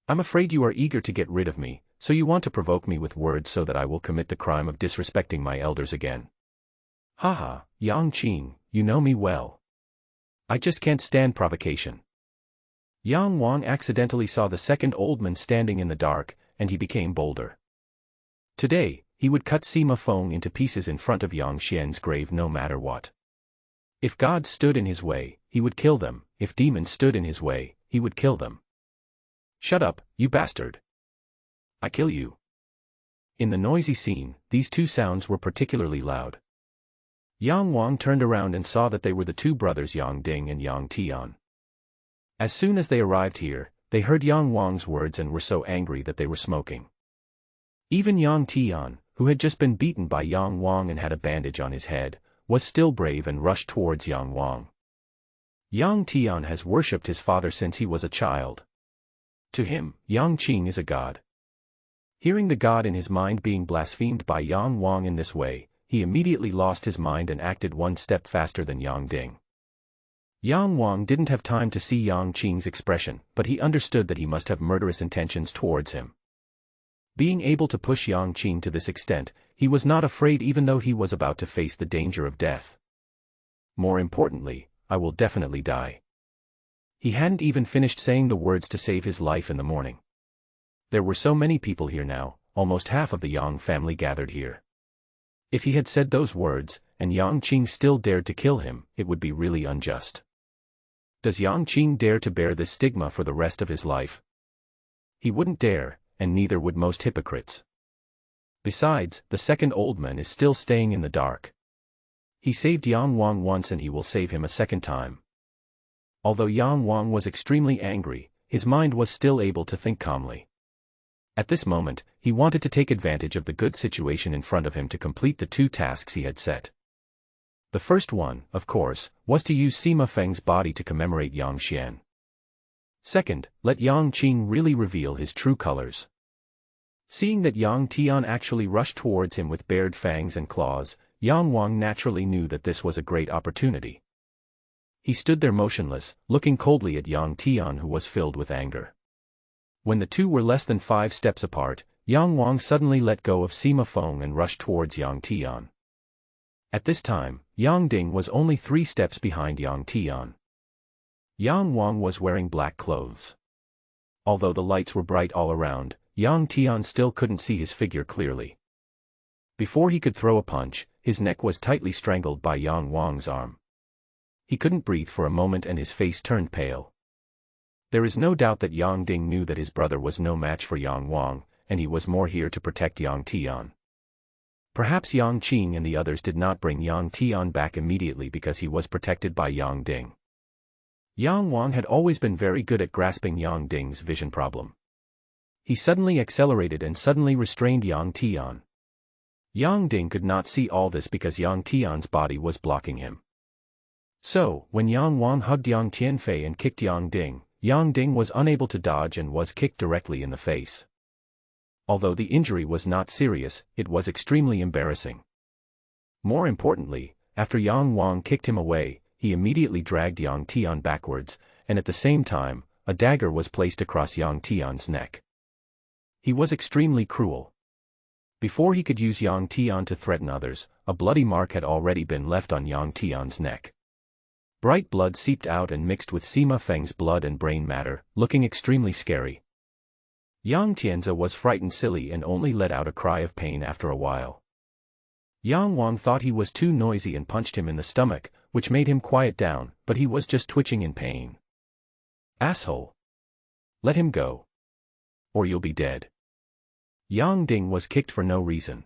I'm afraid you are eager to get rid of me, so you want to provoke me with words so that I will commit the crime of disrespecting my elders again. Haha, Yang Qing, you know me well. I just can't stand provocation." Yang Wang accidentally saw the second old man standing in the dark, and he became bolder. Today, he would cut Sima Feng into pieces in front of Yang Xian's grave no matter what. If gods stood in his way, he would kill them. If demons stood in his way, he would kill them. Shut up, you bastard. I kill you. In the noisy scene, these two sounds were particularly loud. Yang Wang turned around and saw that they were the two brothers Yang Ding and Yang Tian. As soon as they arrived here, they heard Yang Wang's words and were so angry that they were smoking. Even Yang Tian, who had just been beaten by Yang Wang and had a bandage on his head, was still brave and rushed towards Yang Wang. Yang Tian has worshipped his father since he was a child. To him, Yang Qing is a god. Hearing the god in his mind being blasphemed by Yang Wang in this way, he immediately lost his mind and acted one step faster than Yang Ding. Yang Wang didn't have time to see Yang Qing's expression, but he understood that he must have murderous intentions towards him. Being able to push Yang Qing to this extent, he was not afraid even though he was about to face the danger of death. More importantly, I will definitely die. He hadn't even finished saying the words to save his life in the morning. There were so many people here now, almost half of the Yang family gathered here. If he had said those words, and Yang Qing still dared to kill him, it would be really unjust. Does Yang Qing dare to bear this stigma for the rest of his life? He wouldn't dare, and neither would most hypocrites. Besides, the second old man is still staying in the dark. He saved Yang Wang once and he will save him a second time. Although Yang Wang was extremely angry, his mind was still able to think calmly. At this moment, he wanted to take advantage of the good situation in front of him to complete the two tasks he had set. The first one, of course, was to use Sima Feng's body to commemorate Yang Xian. Second, let Yang Qing really reveal his true colors. Seeing that Yang Tian actually rushed towards him with bared fangs and claws, Yang Wang naturally knew that this was a great opportunity. He stood there motionless, looking coldly at Yang Tian who was filled with anger. When the two were less than 5 steps apart, Yang Wang suddenly let go of Sima Feng and rushed towards Yang Tian. At this time, Yang Ding was only 3 steps behind Yang Tian. Yang Wang was wearing black clothes. Although the lights were bright all around, Yang Tian still couldn't see his figure clearly. Before he could throw a punch, his neck was tightly strangled by Yang Wang's arm. He couldn't breathe for a moment and his face turned pale. There is no doubt that Yang Ding knew that his brother was no match for Yang Wang, and he was more here to protect Yang Tian. Perhaps Yang Qing and the others did not bring Yang Tian back immediately because he was protected by Yang Ding. Yang Wang had always been very good at grasping Yang Ding's vision problem. He suddenly accelerated and suddenly restrained Yang Tian. Yang Ding could not see all this because Yang Tian's body was blocking him. So, when Yang Wang hugged Yang Tianfei and kicked Yang Ding was unable to dodge and was kicked directly in the face. Although the injury was not serious, it was extremely embarrassing. More importantly, after Yang Wang kicked him away, he immediately dragged Yang Tian backwards, and at the same time, a dagger was placed across Yang Tian's neck. He was extremely cruel. Before he could use Yang Tian to threaten others, a bloody mark had already been left on Yang Tian's neck. Bright blood seeped out and mixed with Sima Feng's blood and brain matter, looking extremely scary. Yang Tianze was frightened silly and only let out a cry of pain after a while. Yang Wang thought he was too noisy and punched him in the stomach, which made him quiet down, but he was just twitching in pain. Asshole! Let him go. Or you'll be dead. Yang Ding was kicked for no reason.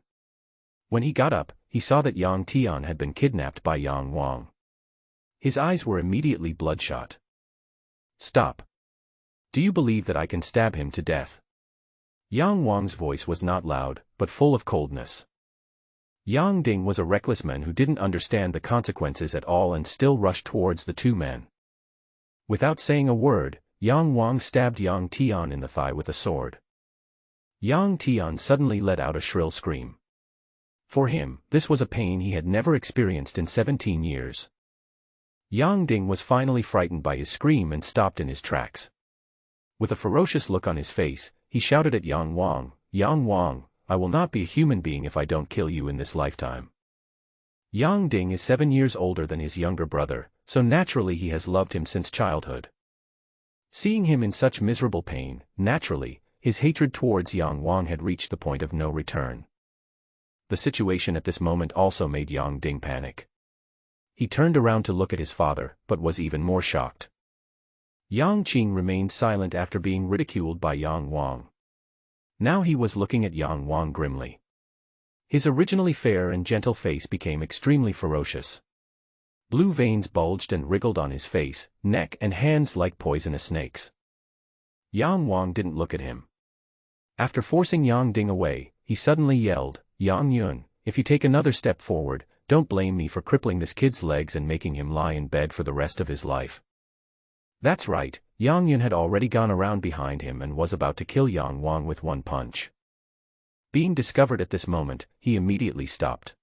When he got up, he saw that Yang Tian had been kidnapped by Yang Wang. His eyes were immediately bloodshot. Stop. Do you believe that I can stab him to death? Yang Wang's voice was not loud, but full of coldness. Yang Ding was a reckless man who didn't understand the consequences at all and still rushed towards the two men. Without saying a word, Yang Wang stabbed Yang Tian in the thigh with a sword. Yang Tian suddenly let out a shrill scream. For him, this was a pain he had never experienced in 17 years. Yang Ding was finally frightened by his scream and stopped in his tracks. With a ferocious look on his face, he shouted at Yang Wang, I will not be a human being if I don't kill you in this lifetime. Yang Ding is 7 years older than his younger brother, so naturally he has loved him since childhood. Seeing him in such miserable pain, naturally, his hatred towards Yang Wang had reached the point of no return. The situation at this moment also made Yang Ding panic. He turned around to look at his father, but was even more shocked. Yang Qing remained silent after being ridiculed by Yang Wang. Now he was looking at Yang Wang grimly. His originally fair and gentle face became extremely ferocious. Blue veins bulged and wriggled on his face, neck and hands like poisonous snakes. Yang Wang didn't look at him. After forcing Yang Ding away, he suddenly yelled, "Yang Yun, if you take another step forward, don't blame me for crippling this kid's legs and making him lie in bed for the rest of his life." That's right, Yang Yun had already gone around behind him and was about to kill Yang Wang with one punch. Being discovered at this moment, he immediately stopped.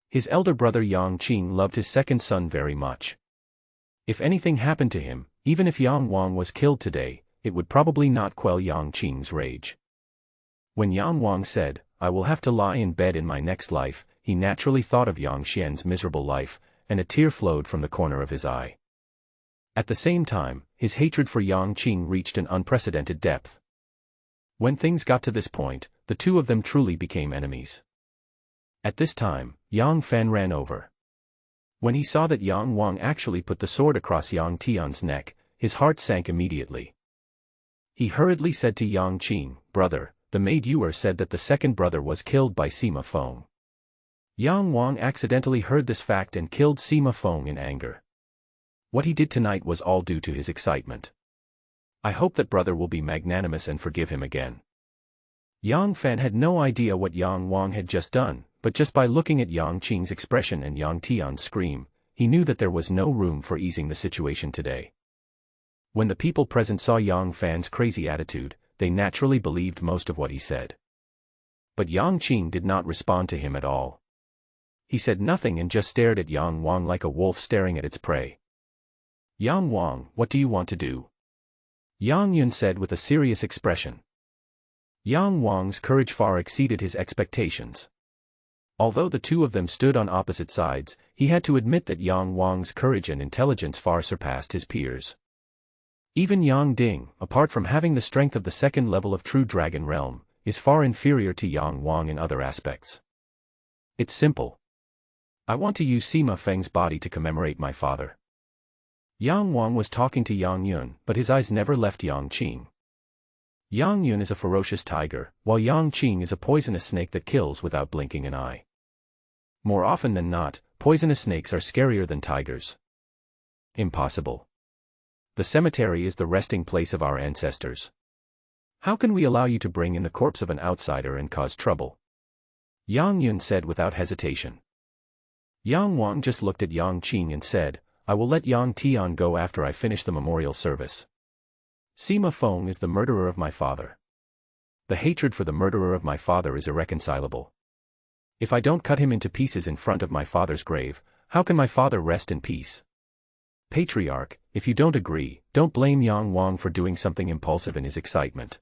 His elder brother Yang Qing loved his second son very much. If anything happened to him, even if Yang Wang was killed today, it would probably not quell Yang Qing's rage. When Yang Wang said, "I will have to lie in bed in my next life," he naturally thought of Yang Xian's miserable life, and a tear flowed from the corner of his eye. At the same time, his hatred for Yang Qing reached an unprecedented depth. When things got to this point, the two of them truly became enemies. At this time, Yang Fan ran over. When he saw that Yang Wang actually put the sword across Yang Tian's neck, his heart sank immediately. He hurriedly said to Yang Qing, "Brother, the maid Yuer said that the second brother was killed by Sima Feng." Yang Wang accidentally heard this fact and killed Sima Feng in anger. What he did tonight was all due to his excitement. I hope that brother will be magnanimous and forgive him again. Yang Fan had no idea what Yang Wang had just done, but just by looking at Yang Qing's expression and Yang Tian's scream, he knew that there was no room for easing the situation today. When the people present saw Yang Fan's crazy attitude, they naturally believed most of what he said. But Yang Qing did not respond to him at all. He said nothing and just stared at Yang Wang like a wolf staring at its prey. "Yang Wang, what do you want to do?" Yang Yun said with a serious expression. Yang Wang's courage far exceeded his expectations. Although the two of them stood on opposite sides, he had to admit that Yang Wang's courage and intelligence far surpassed his peers. Even Yang Ding, apart from having the strength of the second level of True Dragon Realm, is far inferior to Yang Wang in other aspects. It's simple. I want to use Sima Feng's body to commemorate my father. Yang Wang was talking to Yang Yun, but his eyes never left Yang Qing. Yang Yun is a ferocious tiger, while Yang Qing is a poisonous snake that kills without blinking an eye. More often than not, poisonous snakes are scarier than tigers. Impossible. The cemetery is the resting place of our ancestors. How can we allow you to bring in the corpse of an outsider and cause trouble? Yang Yun said without hesitation. Yang Wang just looked at Yang Qing and said, "I will let Yang Tian go after I finish the memorial service. Sima Feng is the murderer of my father. The hatred for the murderer of my father is irreconcilable. If I don't cut him into pieces in front of my father's grave, how can my father rest in peace? Patriarch, if you don't agree, don't blame Yang Wang for doing something impulsive in his excitement."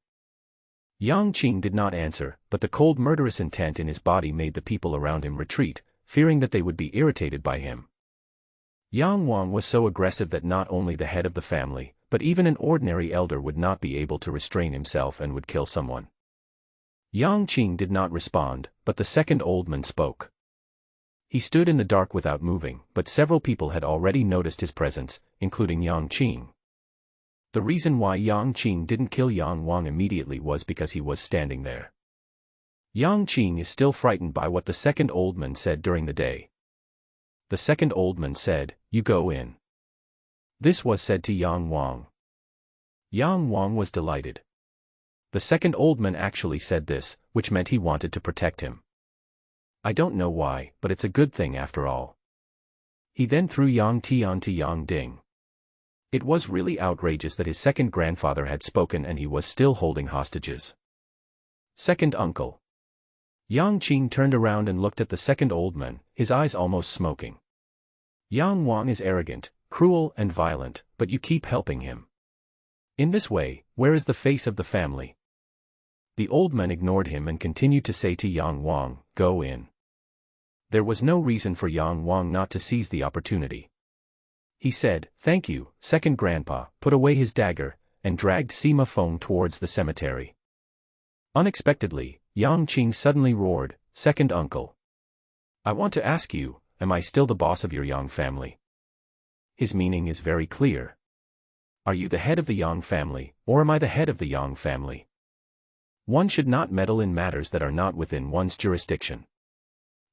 Yang Qing did not answer, but the cold murderous intent in his body made the people around him retreat, fearing that they would be irritated by him. Yang Wang was so aggressive that not only the head of the family, but even an ordinary elder would not be able to restrain himself and would kill someone. Yang Qing did not respond, but the second old man spoke. He stood in the dark without moving, but several people had already noticed his presence, including Yang Qing. The reason why Yang Qing didn't kill Yang Wang immediately was because he was standing there. Yang Qing is still frightened by what the second old man said during the day. The second old man said, "You go in." This was said to Yang Wang. Yang Wang was delighted. The second old man actually said this, which meant he wanted to protect him. I don't know why, but it's a good thing after all. He then threw Yang Tian to Yang Ding. It was really outrageous that his second grandfather had spoken and he was still holding hostages. Second uncle. Yang Qing turned around and looked at the second old man, his eyes almost smoking. Yang Wang is arrogant, cruel and violent, but you keep helping him. In this way, where is the face of the family? The old man ignored him and continued to say to Yang Wang, "Go in." There was no reason for Yang Wang not to seize the opportunity. He said, "Thank you, second grandpa," put away his dagger, and dragged Sima Feng towards the cemetery. Unexpectedly, Yang Qing suddenly roared, "Second uncle. I want to ask you, am I still the boss of your Yang family?" His meaning is very clear. Are you the head of the Yang family, or am I the head of the Yang family? One should not meddle in matters that are not within one's jurisdiction.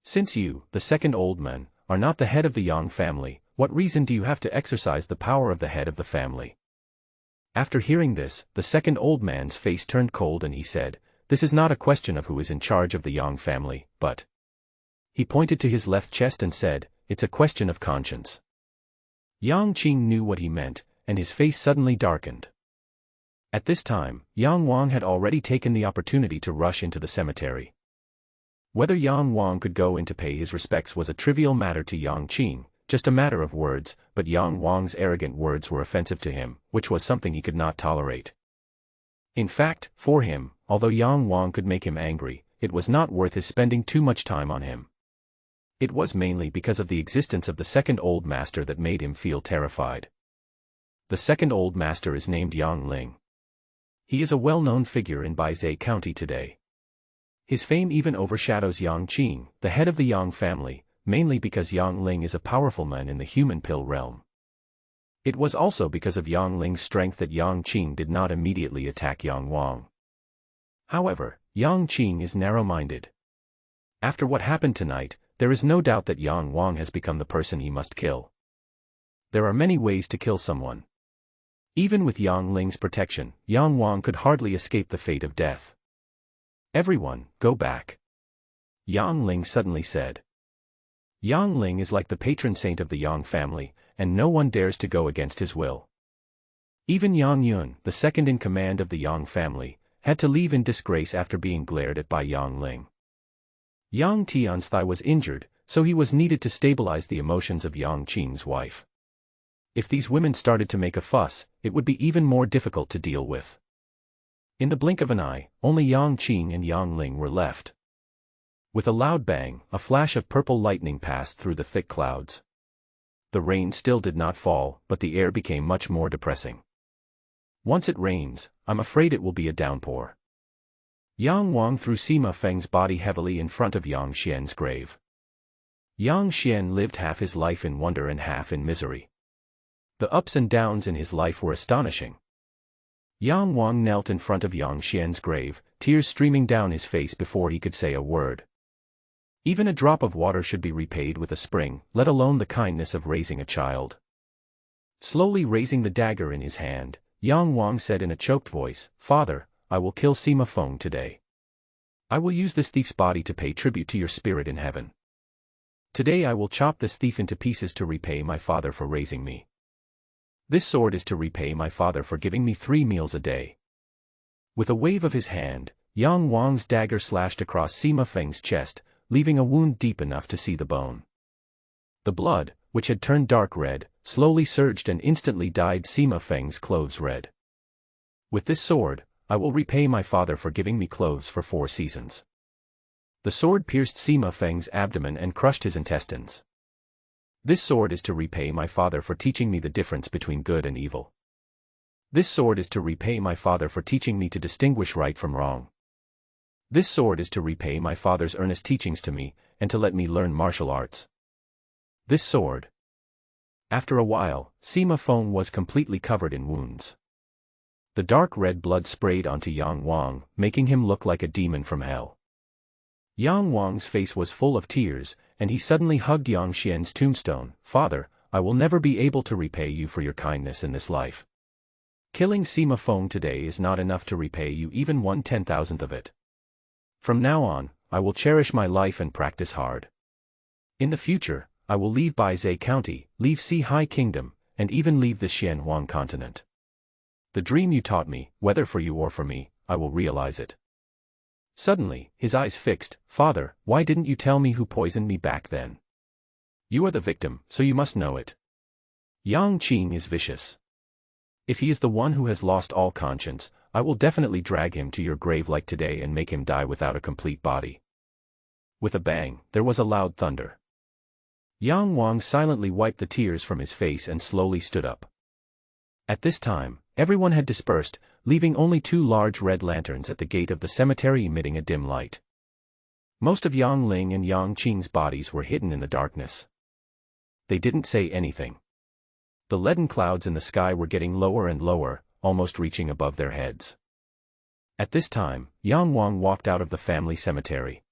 Since you, the second old man, are not the head of the Yang family, what reason do you have to exercise the power of the head of the family? After hearing this, the second old man's face turned cold and he said, "This is not a question of who is in charge of the Yang family, but..." He pointed to his left chest and said, "It's a question of conscience." Yang Qing knew what he meant, and his face suddenly darkened. At this time, Yang Wang had already taken the opportunity to rush into the cemetery. Whether Yang Wang could go in to pay his respects was a trivial matter to Yang Qing, just a matter of words, but Yang Wang's arrogant words were offensive to him, which was something he could not tolerate. In fact, for him, although Yang Wang could make him angry, it was not worth his spending too much time on him. It was mainly because of the existence of the second old master that made him feel terrified. The second old master is named Yang Ling. He is a well-known figure in Baizhou County today. His fame even overshadows Yang Qing, the head of the Yang family, mainly because Yang Ling is a powerful man in the human pill realm. It was also because of Yang Ling's strength that Yang Qing did not immediately attack Yang Wang. However, Yang Qing is narrow-minded. After what happened tonight, there is no doubt that Yang Wang has become the person he must kill. There are many ways to kill someone. Even with Yang Ling's protection, Yang Wang could hardly escape the fate of death. "Everyone, go back," Yang Ling suddenly said. Yang Ling is like the patron saint of the Yang family, and no one dares to go against his will. Even Yang Yun, the second in command of the Yang family, had to leave in disgrace after being glared at by Yang Ling. Yang Tian's thigh was injured, so he was needed to stabilize the emotions of Yang Qing's wife. If these women started to make a fuss, it would be even more difficult to deal with. In the blink of an eye, only Yang Qing and Yang Ling were left. With a loud bang, a flash of purple lightning passed through the thick clouds. The rain still did not fall, but the air became much more depressing. Once it rains, I'm afraid it will be a downpour. Yang Wang threw Sima Feng's body heavily in front of Yang Xian's grave. Yang Xian lived half his life in wonder and half in misery. The ups and downs in his life were astonishing. Yang Wang knelt in front of Yang Xian's grave, tears streaming down his face before he could say a word. Even a drop of water should be repaid with a spring, let alone the kindness of raising a child. Slowly raising the dagger in his hand, Yang Wang said in a choked voice, "Father, I will kill Sima Feng today. I will use this thief's body to pay tribute to your spirit in heaven. Today I will chop this thief into pieces to repay my father for raising me. This sword is to repay my father for giving me 3 meals a day." With a wave of his hand, Yang Wang's dagger slashed across Sima Feng's chest, leaving a wound deep enough to see the bone. The blood, which had turned dark red, slowly surged and instantly dyed Sima Feng's clothes red. "With this sword, I will repay my father for giving me clothes for 4 seasons." The sword pierced Sima Feng's abdomen and crushed his intestines. "This sword is to repay my father for teaching me the difference between good and evil. This sword is to repay my father for teaching me to distinguish right from wrong. This sword is to repay my father's earnest teachings to me, and to let me learn martial arts. This sword." After a while, Sima Feng was completely covered in wounds. The dark red blood sprayed onto Yang Wang, making him look like a demon from hell. Yang Wang's face was full of tears, and he suddenly hugged Yang Xian's tombstone. "Father, I will never be able to repay you for your kindness in this life. Killing Sima Feng today is not enough to repay you even 1/10,000th of it. From now on, I will cherish my life and practice hard. In the future, I will leave Baizhou County, leave Xihai Kingdom, and even leave the Xianhuang continent. The dream you taught me, whether for you or for me, I will realize it." Suddenly, his eyes fixed. "Father, why didn't you tell me who poisoned me back then? You are the victim, so you must know it. Yang Qing is vicious. If he is the one who has lost all conscience, I will definitely drag him to your grave like today and make him die without a complete body." With a bang, there was a loud thunder. Yang Wang silently wiped the tears from his face and slowly stood up. At this time, everyone had dispersed, leaving only 2 large red lanterns at the gate of the cemetery emitting a dim light. Most of Yang Ling and Yang Qing's bodies were hidden in the darkness. They didn't say anything. The leaden clouds in the sky were getting lower and lower, almost reaching above their heads. At this time, Yang Wang walked out of the family cemetery.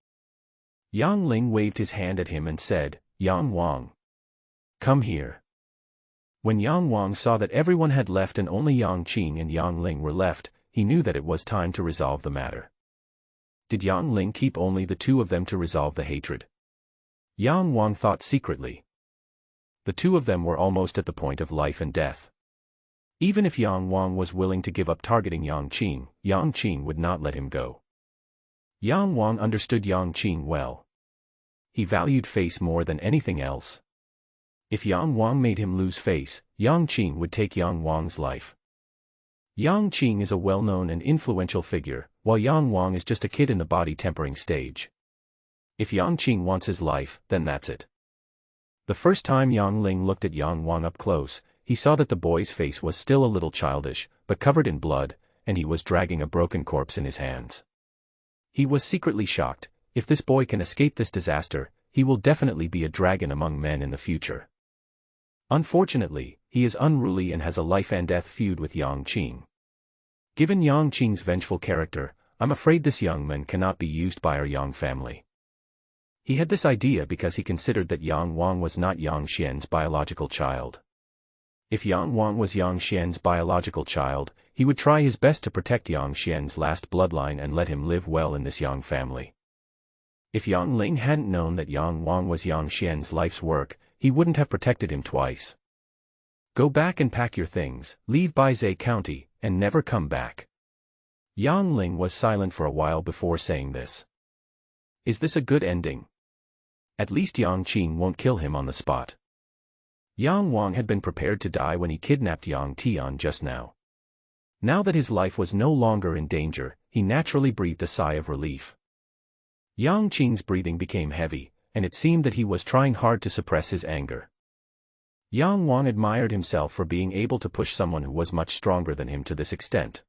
Yang Ling waved his hand at him and said, "Yang Wang, come here." When Yang Wang saw that everyone had left and only Yang Qing and Yang Ling were left, he knew that it was time to resolve the matter. Did Yang Ling keep only the 2 of them to resolve the hatred? Yang Wang thought secretly. The 2 of them were almost at the point of life and death. Even if Yang Wang was willing to give up targeting Yang Qing would not let him go. Yang Wang understood Yang Qing well. He valued face more than anything else. If Yang Wang made him lose face, Yang Qing would take Yang Wang's life. Yang Qing is a well-known and influential figure, while Yang Wang is just a kid in the body-tempering stage. If Yang Qing wants his life, then that's it. The first time Yang Ling looked at Yang Wang up close, he saw that the boy's face was still a little childish, but covered in blood, and he was dragging a broken corpse in his hands. He was secretly shocked. If this boy can escape this disaster, he will definitely be a dragon among men in the future. Unfortunately, he is unruly and has a life-and-death feud with Yang Qing. Given Yang Qing's vengeful character, I'm afraid this young man cannot be used by our Yang family. He had this idea because he considered that Yang Wang was not Yang Xian's biological child. If Yang Wang was Yang Xian's biological child, he would try his best to protect Yang Xian's last bloodline and let him live well in this Yang family. If Yang Ling hadn't known that Yang Wang was Yang Xian's life's work, he wouldn't have protected him twice. Go back and pack your things, leave Baizhe County, and never come back. Yang Ling was silent for a while before saying this. Is this a good ending? At least Yang Qing won't kill him on the spot. Yang Wang had been prepared to die when he kidnapped Yang Tian just now. Now that his life was no longer in danger, he naturally breathed a sigh of relief. Yang Qing's breathing became heavy, and it seemed that he was trying hard to suppress his anger. Yang Wang admired himself for being able to push someone who was much stronger than him to this extent.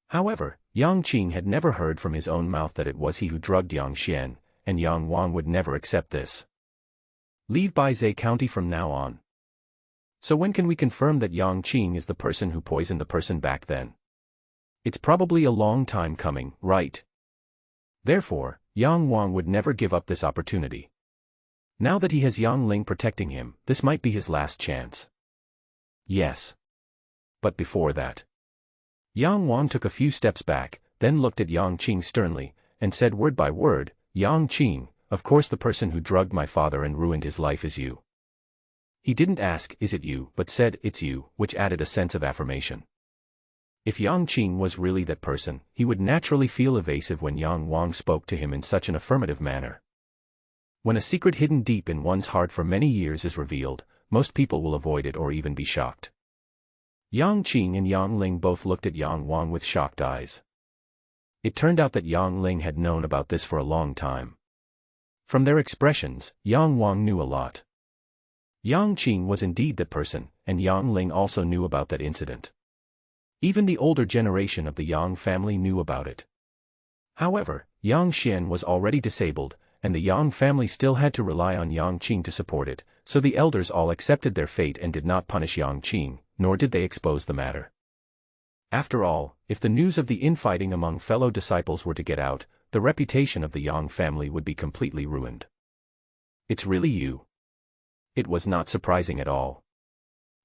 However, Yang Qing had never heard from his own mouth that it was he who drugged Yang Xian, and Yang Wang would never accept this. Leave Baizhe County from now on. So when can we confirm that Yang Qing is the person who poisoned the person back then? It's probably a long time coming, right? Therefore, Yang Wang would never give up this opportunity. Now that he has Yang Ling protecting him, this might be his last chance. Yes. But before that, Yang Wang took a few steps back, then looked at Yang Qing sternly, and said word by word, "Yang Qing, of course the person who drugged my father and ruined his life is you." He didn't ask, "Is it you?" but said, "It's you," which added a sense of affirmation. If Yang Qing was really that person, he would naturally feel evasive when Yang Wang spoke to him in such an affirmative manner. When a secret hidden deep in one's heart for many years is revealed, most people will avoid it or even be shocked. Yang Qing and Yang Ling both looked at Yang Wang with shocked eyes. It turned out that Yang Ling had known about this for a long time. From their expressions, Yang Wang knew a lot. Yang Qing was indeed that person, and Yang Ling also knew about that incident. Even the older generation of the Yang family knew about it. However, Yang Xian was already disabled, and the Yang family still had to rely on Yang Qing to support it, so the elders all accepted their fate and did not punish Yang Qing, nor did they expose the matter. After all, if the news of the infighting among fellow disciples were to get out, the reputation of the Yang family would be completely ruined. It's really you. It was not surprising at all.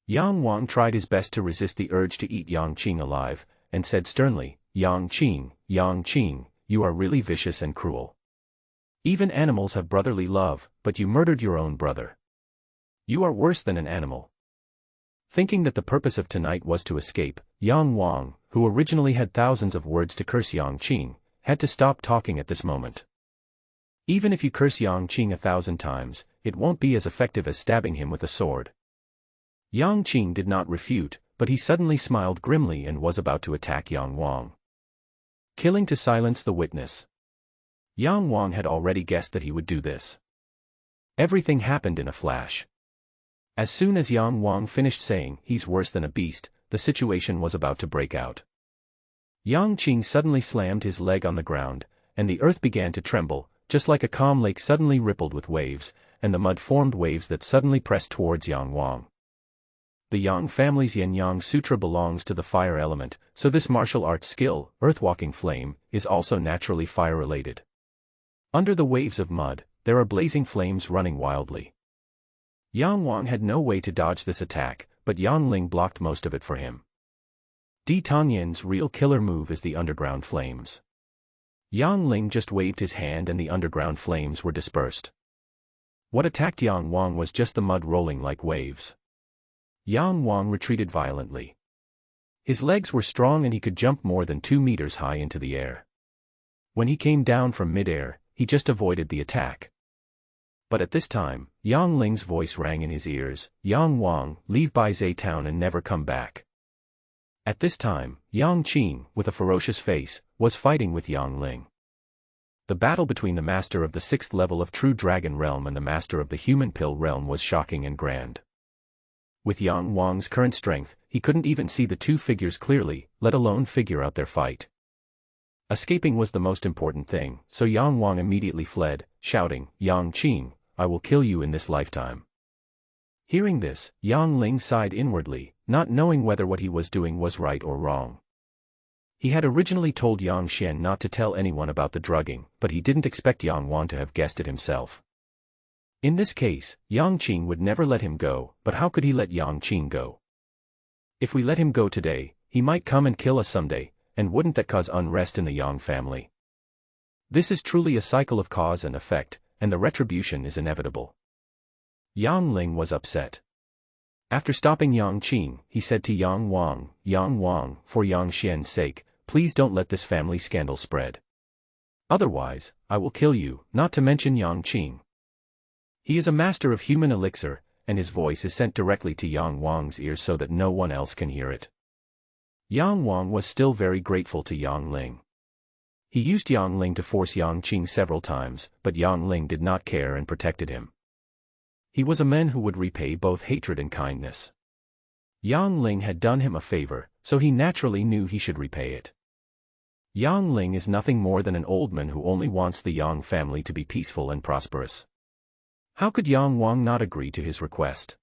Yang Wang tried his best to resist the urge to eat Yang Qing alive, and said sternly, Yang Qing, you are really vicious and cruel. Even animals have brotherly love, but you murdered your own brother. You are worse than an animal. Thinking that the purpose of tonight was to escape, Yang Wang, who originally had thousands of words to curse Yang Qing, had to stop talking at this moment. Even if you curse Yang Qing 1,000 times, it won't be as effective as stabbing him with a sword. Yang Qing did not refute, but he suddenly smiled grimly and was about to attack Yang Wang. Killing to silence the witness. Yang Wang had already guessed that he would do this. Everything happened in a flash. As soon as Yang Wang finished saying, "He's worse than a beast," the situation was about to break out. Yang Qing suddenly slammed his leg on the ground, and the earth began to tremble, just like a calm lake suddenly rippled with waves, and the mud formed waves that suddenly pressed towards Yang Wang. The Yang family's Yin-Yang Sutra belongs to the fire element, so this martial arts skill, earth-walking flame, is also naturally fire-related. Under the waves of mud, there are blazing flames running wildly. Yang Wang had no way to dodge this attack, but Yang Ling blocked most of it for him. Di Tongyin's real killer move is the underground flames. Yang Ling just waved his hand and the underground flames were dispersed. What attacked Yang Wang was just the mud rolling like waves. Yang Wang retreated violently. His legs were strong and he could jump more than 2 meters high into the air. When he came down from mid-air, he just avoided the attack. But at this time, Yang Ling's voice rang in his ears, "Yang Wang, leave Baizhe town and never come back." At this time, Yang Qing, with a ferocious face, was fighting with Yang Ling. The battle between the master of the 6th level of True Dragon Realm and the master of the Human Pill Realm was shocking and grand. With Yang Wang's current strength, he couldn't even see the two figures clearly, let alone figure out their fight. Escaping was the most important thing, so Yang Wang immediately fled, shouting, "Yang Qing, I will kill you in this lifetime." Hearing this, Yang Ling sighed inwardly, not knowing whether what he was doing was right or wrong. He had originally told Yang Xian not to tell anyone about the drugging, but he didn't expect Yang Wang to have guessed it himself. In this case, Yang Qing would never let him go, but how could he let Yang Qing go? If we let him go today, he might come and kill us someday, and wouldn't that cause unrest in the Yang family? This is truly a cycle of cause and effect, and the retribution is inevitable. Yang Ling was upset. After stopping Yang Qing, he said to Yang Wang, for Yang Xian's sake, please don't let this family scandal spread. Otherwise, I will kill you, not to mention Yang Qing. He is a master of human elixir, and his voice is sent directly to Yang Wang's ears so that no one else can hear it. Yang Wang was still very grateful to Yang Ling. He used Yang Ling to force Yang Qing several times, but Yang Ling did not care and protected him. He was a man who would repay both hatred and kindness. Yang Ling had done him a favor, so he naturally knew he should repay it. Yang Ling is nothing more than an old man who only wants the Yang family to be peaceful and prosperous. How could Yang Wang not agree to his request?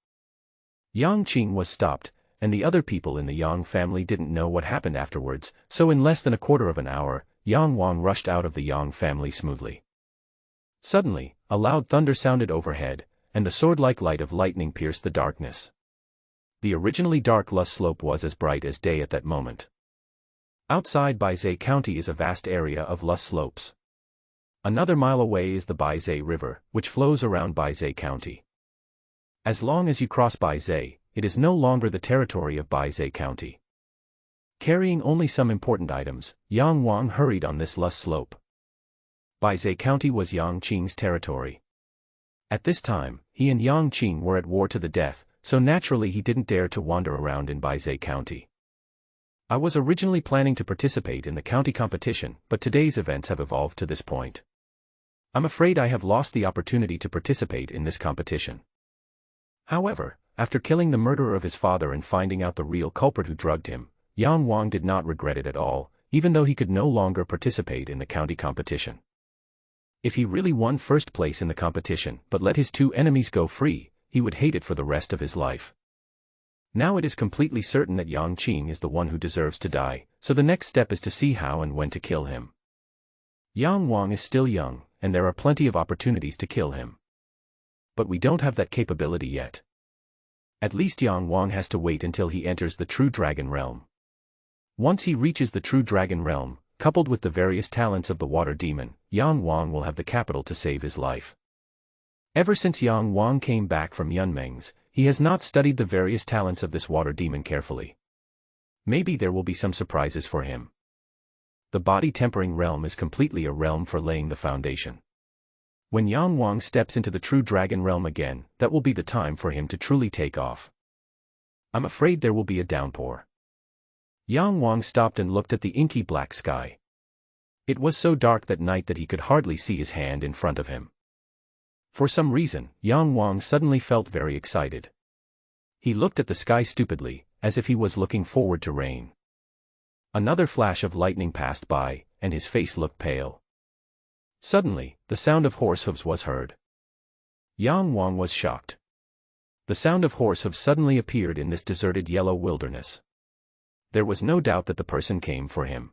Yang Qing was stopped, and the other people in the Yang family didn't know what happened afterwards, so in less than a quarter of an hour, Yang Wang rushed out of the Yang family smoothly. Suddenly, a loud thunder sounded overhead, and the sword-like light of lightning pierced the darkness. The originally dark Lus slope was as bright as day at that moment. Outside Baizhe County is a vast area of Lus slopes. Another mile away is the Baizhe River, which flows around Baizhe County. As long as you cross Baizhe, it is no longer the territory of Baizhe County. Carrying only some important items, Yang Wang hurried on this Lus slope. Baizhe County was Yang Qing's territory. At this time, he and Yang Qing were at war to the death, so naturally he didn't dare to wander around in Baizhe County. I was originally planning to participate in the county competition, but today's events have evolved to this point. I'm afraid I have lost the opportunity to participate in this competition. However, after killing the murderer of his father and finding out the real culprit who drugged him, Yang Wang did not regret it at all, even though he could no longer participate in the county competition. If he really won first place in the competition but let his two enemies go free, he would hate it for the rest of his life. Now it is completely certain that Yang Qing is the one who deserves to die, so the next step is to see how and when to kill him. Yang Wang is still young, and there are plenty of opportunities to kill him. But we don't have that capability yet. At least Yang Wang has to wait until he enters the True Dragon Realm. Once he reaches the True Dragon Realm, coupled with the various talents of the Water Demon, Yang Wang will have the capital to save his life. Ever since Yang Wang came back from Yunmeng's, he has not studied the various talents of this Water Demon carefully. Maybe there will be some surprises for him. The body-tempering realm is completely a realm for laying the foundation. When Yang Wang steps into the True Dragon Realm again, that will be the time for him to truly take off. I'm afraid there will be a downpour. Yang Wang stopped and looked at the inky black sky. It was so dark that night that he could hardly see his hand in front of him. For some reason, Yang Wang suddenly felt very excited. He looked at the sky stupidly, as if he was looking forward to rain. Another flash of lightning passed by, and his face looked pale. Suddenly, the sound of horse hooves was heard. Yang Wang was shocked. The sound of horse hooves suddenly appeared in this deserted yellow wilderness. There was no doubt that the person came for him.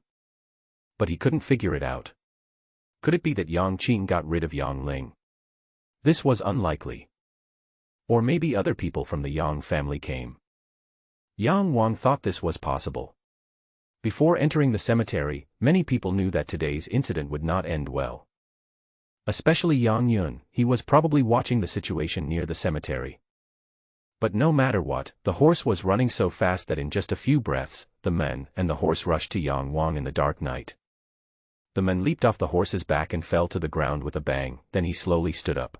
But he couldn't figure it out. Could it be that Yang Qing got rid of Yang Ling? This was unlikely. Or maybe other people from the Yang family came. Yang Wang thought this was possible. Before entering the cemetery, many people knew that today's incident would not end well. Especially Yang Yun, he was probably watching the situation near the cemetery. But no matter what, the horse was running so fast that in just a few breaths, the men and the horse rushed to Yang Wang in the dark night. The men leaped off the horse's back and fell to the ground with a bang, then he slowly stood up.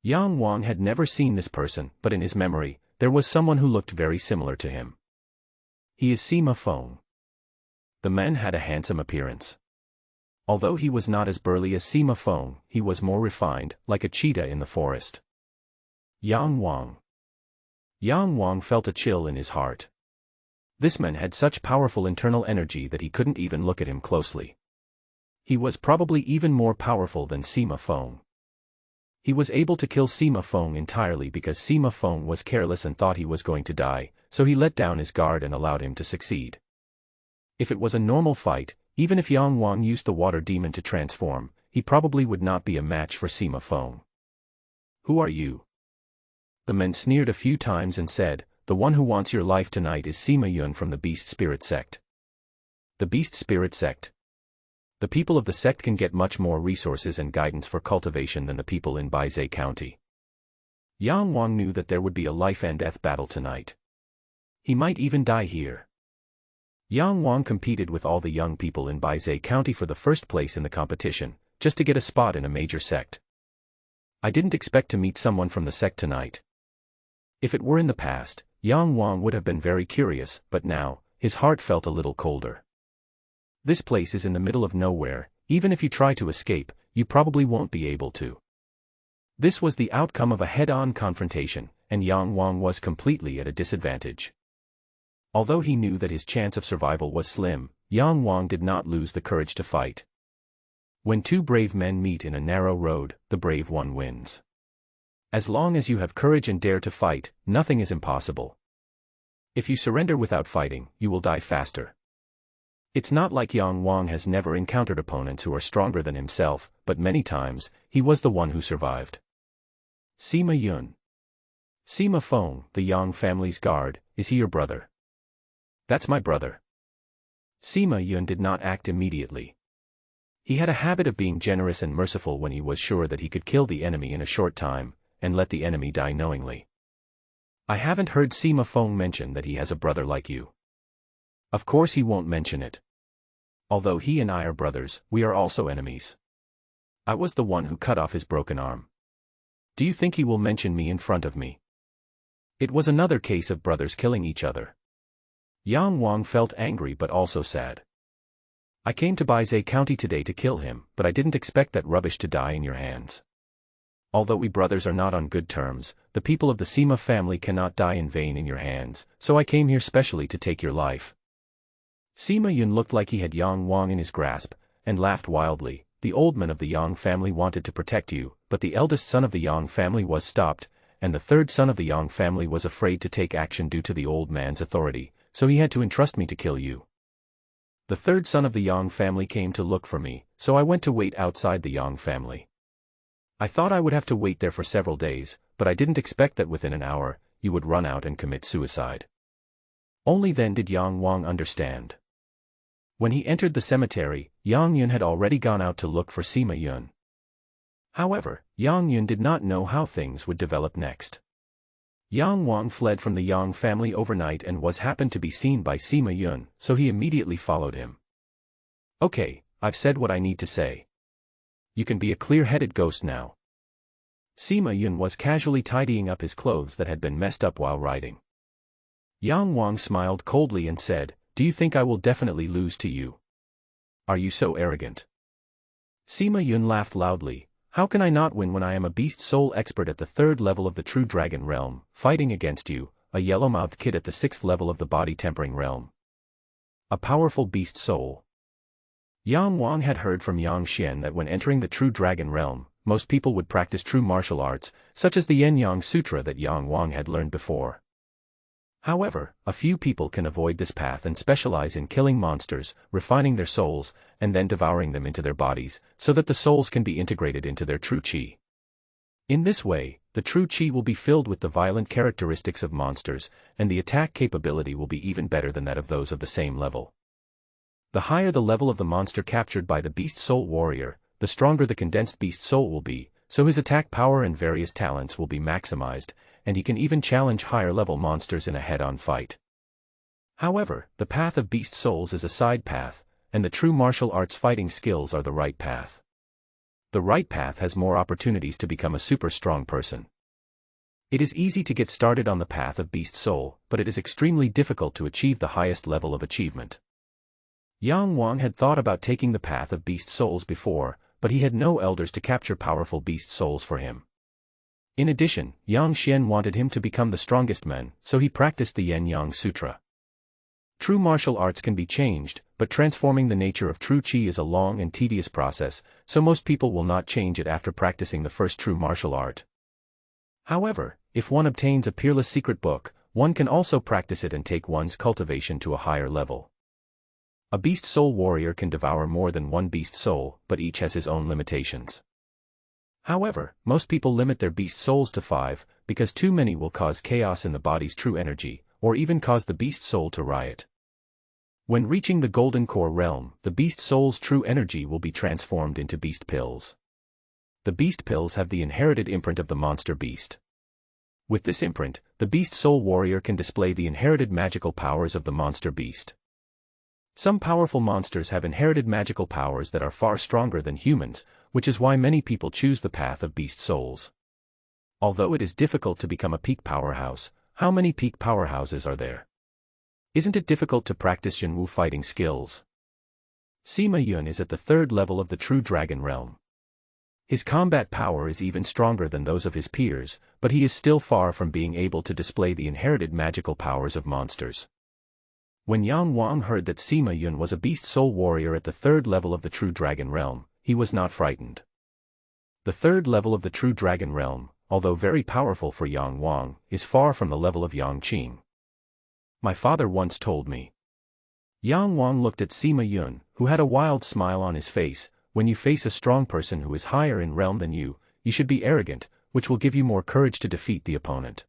Yang Wang had never seen this person, but in his memory, there was someone who looked very similar to him. He is Sima Feng. The man had a handsome appearance. Although he was not as burly as Sima Feng, he was more refined, like a cheetah in the forest. Yang Wang. Yang Wang felt a chill in his heart. This man had such powerful internal energy that he couldn't even look at him closely. He was probably even more powerful than Sima Feng. He was able to kill Sima Feng entirely because Sima Feng was careless and thought he was going to die, so he let down his guard and allowed him to succeed. If it was a normal fight, even if Yang Wang used the water demon to transform, he probably would not be a match for Sima Feng. Who are you? The men sneered a few times and said, the one who wants your life tonight is Sima Yun from the Beast Spirit Sect. The Beast Spirit Sect. The people of the sect can get much more resources and guidance for cultivation than the people in Baizhou County. Yang Wang knew that there would be a life-and-death battle tonight. He might even die here. Yang Wang competed with all the young people in Baizhou County for the first place in the competition, just to get a spot in a major sect. I didn't expect to meet someone from the sect tonight. If it were in the past, Yang Wang would have been very curious, but now, his heart felt a little colder. This place is in the middle of nowhere, even if you try to escape, you probably won't be able to. This was the outcome of a head-on confrontation, and Yang Wang was completely at a disadvantage. Although he knew that his chance of survival was slim, Yang Wang did not lose the courage to fight. When two brave men meet in a narrow road, the brave one wins. As long as you have courage and dare to fight, nothing is impossible. If you surrender without fighting, you will die faster. It's not like Yang Wang has never encountered opponents who are stronger than himself, but many times, he was the one who survived. Sima Yun. Sima Feng, the Yang family's guard, is he your brother? That's my brother. Sima Yun did not act immediately. He had a habit of being generous and merciful when he was sure that he could kill the enemy in a short time, and let the enemy die knowingly. I haven't heard Sima Feng mention that he has a brother like you. Of course he won't mention it. Although he and I are brothers, we are also enemies. I was the one who cut off his broken arm. Do you think he will mention me in front of me? It was another case of brothers killing each other. Yang Wang felt angry but also sad. I came to Baizhou County today to kill him, but I didn't expect that rubbish to die in your hands. Although we brothers are not on good terms, the people of the Sima family cannot die in vain in your hands, so I came here specially to take your life. Sima Yun looked like he had Yang Wang in his grasp, and laughed wildly. The old man of the Yang family wanted to protect you, but the eldest son of the Yang family was stopped, and the third son of the Yang family was afraid to take action due to the old man's authority, so he had to entrust me to kill you. The third son of the Yang family came to look for me, so I went to wait outside the Yang family. I thought I would have to wait there for several days, but I didn't expect that within an hour, you would run out and commit suicide. Only then did Yang Wang understand. When he entered the cemetery, Yang Yun had already gone out to look for Sima Yun. However, Yang Yun did not know how things would develop next. Yang Wang fled from the Yang family overnight and happened to be seen by Sima Yun, so he immediately followed him. Okay, I've said what I need to say. You can be a clear-headed ghost now. Sima Yun was casually tidying up his clothes that had been messed up while riding. Yang Wang smiled coldly and said, "Do you think I will definitely lose to you? Are you so arrogant?" Sima Yun laughed loudly. How can I not win when I am a beast soul expert at the 3rd level of the true dragon realm, fighting against you, a yellow-mouthed kid at the 6th level of the body tempering realm? A powerful beast soul. Yang Wang had heard from Yang Xian that when entering the true dragon realm, most people would practice true martial arts, such as the Yin-Yang Sutra that Yang Wang had learned before. However, a few people can avoid this path and specialize in killing monsters, refining their souls, and then devouring them into their bodies, so that the souls can be integrated into their true qi. In this way, the true qi will be filled with the violent characteristics of monsters, and the attack capability will be even better than that of those of the same level. The higher the level of the monster captured by the beast soul warrior, the stronger the condensed beast soul will be, so his attack power and various talents will be maximized, and he can even challenge higher-level monsters in a head-on fight. However, the path of beast souls is a side path, and the true martial arts fighting skills are the right path. The right path has more opportunities to become a super strong person. It is easy to get started on the path of beast soul, but it is extremely difficult to achieve the highest level of achievement. Yang Wang had thought about taking the path of beast souls before, but he had no elders to capture powerful beast souls for him. In addition, Yang Xian wanted him to become the strongest man, so he practiced the Yin-Yang Sutra. True martial arts can be changed, but transforming the nature of true qi is a long and tedious process, so most people will not change it after practicing the first true martial art. However, if one obtains a peerless secret book, one can also practice it and take one's cultivation to a higher level. A beast soul warrior can devour more than one beast soul, but each has his own limitations. However, most people limit their beast souls to 5, because too many will cause chaos in the body's true energy, or even cause the beast soul to riot. When reaching the golden core realm, the beast soul's true energy will be transformed into beast pills. The beast pills have the inherited imprint of the monster beast. With this imprint, the beast soul warrior can display the inherited magical powers of the monster beast. Some powerful monsters have inherited magical powers that are far stronger than humans, which is why many people choose the path of beast souls. Although it is difficult to become a peak powerhouse, how many peak powerhouses are there? Isn't it difficult to practice Jinwu fighting skills? Sima Yun is at the 3rd level of the true dragon realm. His combat power is even stronger than those of his peers, but he is still far from being able to display the inherited magical powers of monsters. When Yang Wang heard that Sima Yun was a beast soul warrior at the 3rd level of the true dragon realm, he was not frightened. The 3rd level of the true dragon realm, although very powerful for Yang Wang, is far from the level of Yang Qing. My father once told me. Yang Wang looked at Sima Yun, who had a wild smile on his face. When you face a strong person who is higher in realm than you should be arrogant, which will give you more courage to defeat the opponent.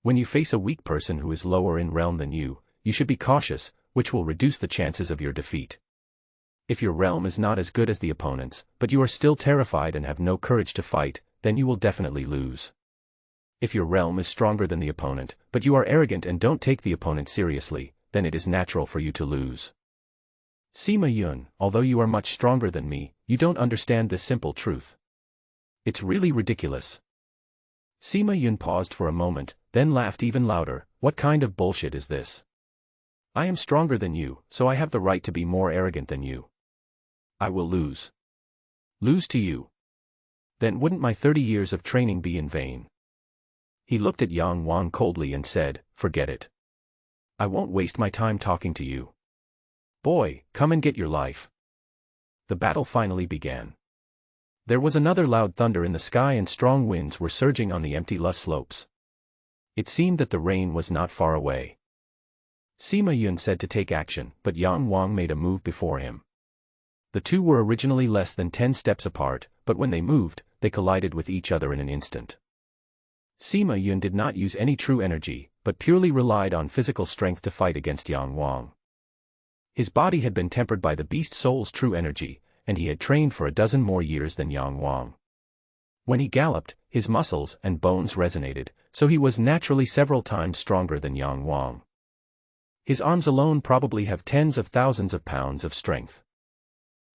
When you face a weak person who is lower in realm than you should be cautious, which will reduce the chances of your defeat. If your realm is not as good as the opponent's, but you are still terrified and have no courage to fight, then you will definitely lose. If your realm is stronger than the opponent, but you are arrogant and don't take the opponent seriously, then it is natural for you to lose. Sima Yun, although you are much stronger than me, you don't understand this simple truth. It's really ridiculous. Sima Yun paused for a moment, then laughed even louder. What kind of bullshit is this? I am stronger than you, so I have the right to be more arrogant than you. I will lose. Lose to you. Then wouldn't my 30 years of training be in vain? He looked at Yang Wang coldly and said, forget it. I won't waste my time talking to you. Boy, come and get your life. The battle finally began. There was another loud thunder in the sky and strong winds were surging on the empty lush slopes. It seemed that the rain was not far away. Sima Yun said to take action, but Yang Wang made a move before him. The two were originally less than 10 steps apart, but when they moved, they collided with each other in an instant. Sima Yun did not use any true energy, but purely relied on physical strength to fight against Yang Wang. His body had been tempered by the beast soul's true energy, and he had trained for a dozen more years than Yang Wang. When he galloped, his muscles and bones resonated, so he was naturally several times stronger than Yang Wang. His arms alone probably have tens of thousands of pounds of strength.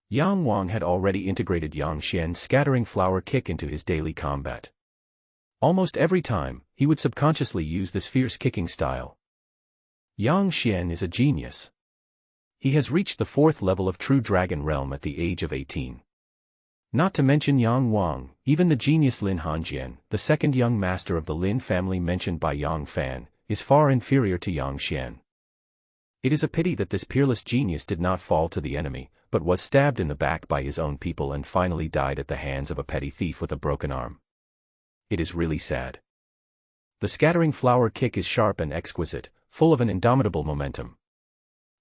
Yang Wang had already integrated Yang Xian's scattering flower kick into his daily combat. Almost every time, he would subconsciously use this fierce kicking style. Yang Xian is a genius. He has reached the 4th level of true dragon realm at the age of 18. Not to mention Yang Wang, even the genius Lin Hanjian, the second young master of the Lin family mentioned by Yang Fan, is far inferior to Yang Xian. It is a pity that this peerless genius did not fall to the enemy, but was stabbed in the back by his own people and finally died at the hands of a petty thief with a broken arm. It is really sad. The scattering flower kick is sharp and exquisite, full of an indomitable momentum.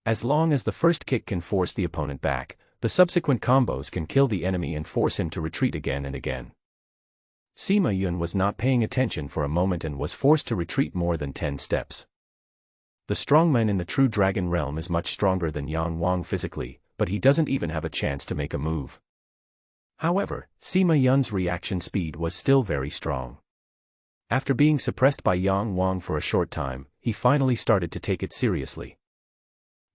As long as the first kick can force the opponent back, the subsequent combos can kill the enemy and force him to retreat again and again. Sima Yun was not paying attention for a moment and was forced to retreat more than 10 steps. The strongman in the true dragon realm is much stronger than Yang Wang physically, but he doesn't even have a chance to make a move. However, Sima Yun's reaction speed was still very strong. After being suppressed by Yang Wang for a short time, he finally started to take it seriously.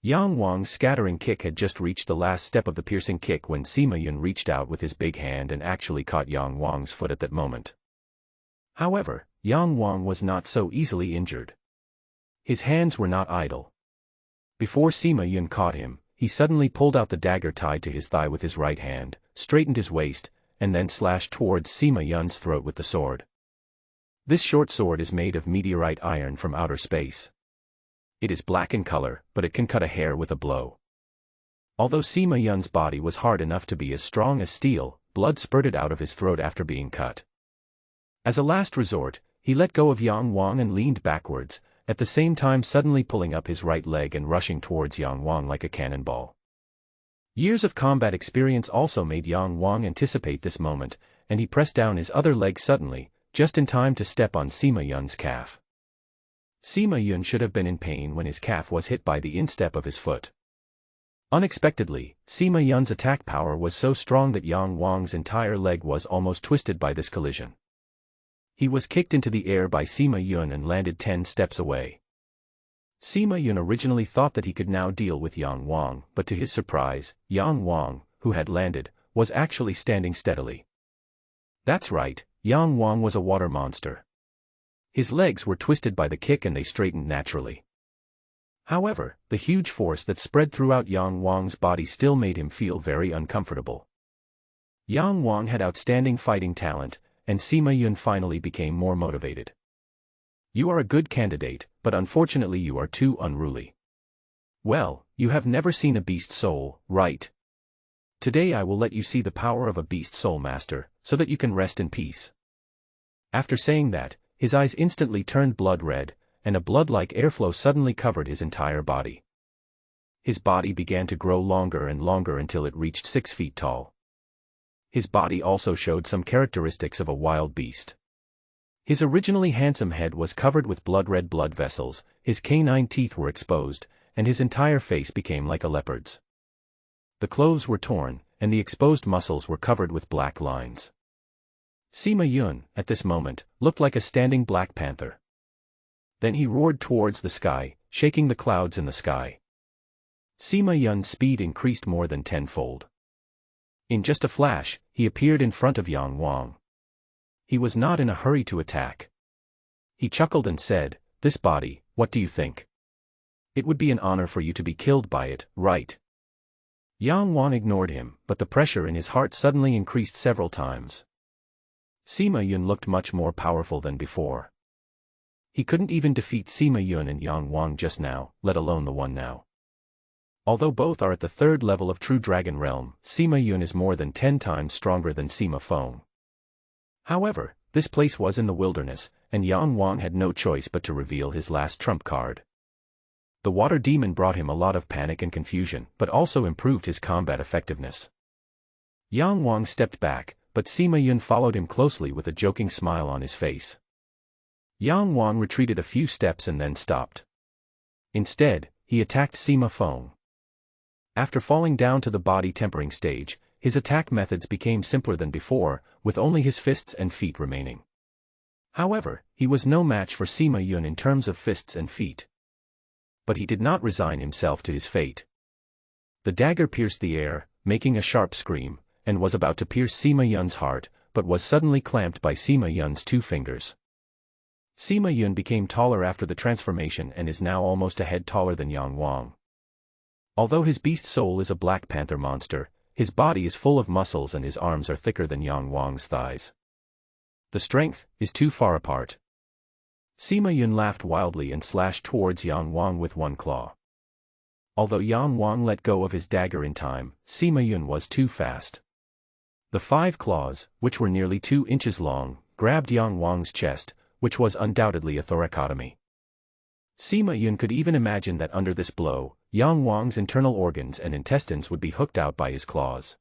Yang Wang's scattering kick had just reached the last step of the piercing kick when Sima Yun reached out with his big hand and actually caught Yang Wang's foot at that moment. However, Yang Wang was not so easily injured. His hands were not idle. Before Sima Yun caught him, he suddenly pulled out the dagger tied to his thigh with his right hand, straightened his waist, and then slashed towards Sima Yun's throat with the sword. This short sword is made of meteorite iron from outer space. It is black in color, but it can cut a hair with a blow. Although Sima Yun's body was hard enough to be as strong as steel, blood spurted out of his throat after being cut. As a last resort, he let go of Yang Wang and leaned backwards, at the same time suddenly pulling up his right leg and rushing towards Yang Wang like a cannonball. Years of combat experience also made Yang Wang anticipate this moment, and he pressed down his other leg suddenly, just in time to step on Sima Yun's calf. Sima Yun should have been in pain when his calf was hit by the instep of his foot. Unexpectedly, Sima Yun's attack power was so strong that Yang Wang's entire leg was almost twisted by this collision. He was kicked into the air by Sima Yun and landed 10 steps away. Sima Yun originally thought that he could now deal with Yang Wang, but to his surprise, Yang Wang, who had landed, was actually standing steadily. That's right, Yang Wang was a water monster. His legs were twisted by the kick and they straightened naturally. However, the huge force that spread throughout Yang Wang's body still made him feel very uncomfortable. Yang Wang had outstanding fighting talent, and Sima Yun finally became more motivated. You are a good candidate, but unfortunately you are too unruly. Well, you have never seen a beast soul, right? Today I will let you see the power of a beast soul master, so that you can rest in peace. After saying that, his eyes instantly turned blood red, and a blood-like airflow suddenly covered his entire body. His body began to grow longer and longer until it reached 6 feet tall. His body also showed some characteristics of a wild beast. His originally handsome head was covered with blood-red blood vessels, his canine teeth were exposed, and his entire face became like a leopard's. The clothes were torn, and the exposed muscles were covered with black lines. Sima Yun, at this moment, looked like a standing black panther. Then he roared towards the sky, shaking the clouds in the sky. Sima Yun's speed increased more than 10-fold. In just a flash, he appeared in front of Yang Wang. He was not in a hurry to attack. He chuckled and said, "This body, what do you think? It would be an honor for you to be killed by it, right?" Yang Wang ignored him, but the pressure in his heart suddenly increased several times. Sima Yun looked much more powerful than before. He couldn't even defeat Sima Yun and Yang Wang just now, let alone the one now. Although both are at the 3rd level of True Dragon Realm, Sima Yun is more than 10 times stronger than Sima Feng. However, this place was in the wilderness, and Yang Wang had no choice but to reveal his last trump card. The water demon brought him a lot of panic and confusion, but also improved his combat effectiveness. Yang Wang stepped back, but Sima Yun followed him closely with a joking smile on his face. Yang Wang retreated a few steps and then stopped. Instead, he attacked Sima Feng. After falling down to the body tempering stage, his attack methods became simpler than before, with only his fists and feet remaining. However, he was no match for Sima Yun in terms of fists and feet. But he did not resign himself to his fate. The dagger pierced the air, making a sharp scream, and was about to pierce Sima Yun's heart, but was suddenly clamped by Sima Yun's 2 fingers. Sima Yun became taller after the transformation and is now almost a head taller than Yang Wang. Although his beast soul is a black panther monster, his body is full of muscles and his arms are thicker than Yang Wang's thighs. The strength is too far apart. Sima Yun laughed wildly and slashed towards Yang Wang with one claw. Although Yang Wang let go of his dagger in time, Sima Yun was too fast. The 5 claws, which were nearly 2 inches long, grabbed Yang Wang's chest, which was undoubtedly a thoracotomy. Sima Yun could even imagine that under this blow, Yang Wang's internal organs and intestines would be hooked out by his claws.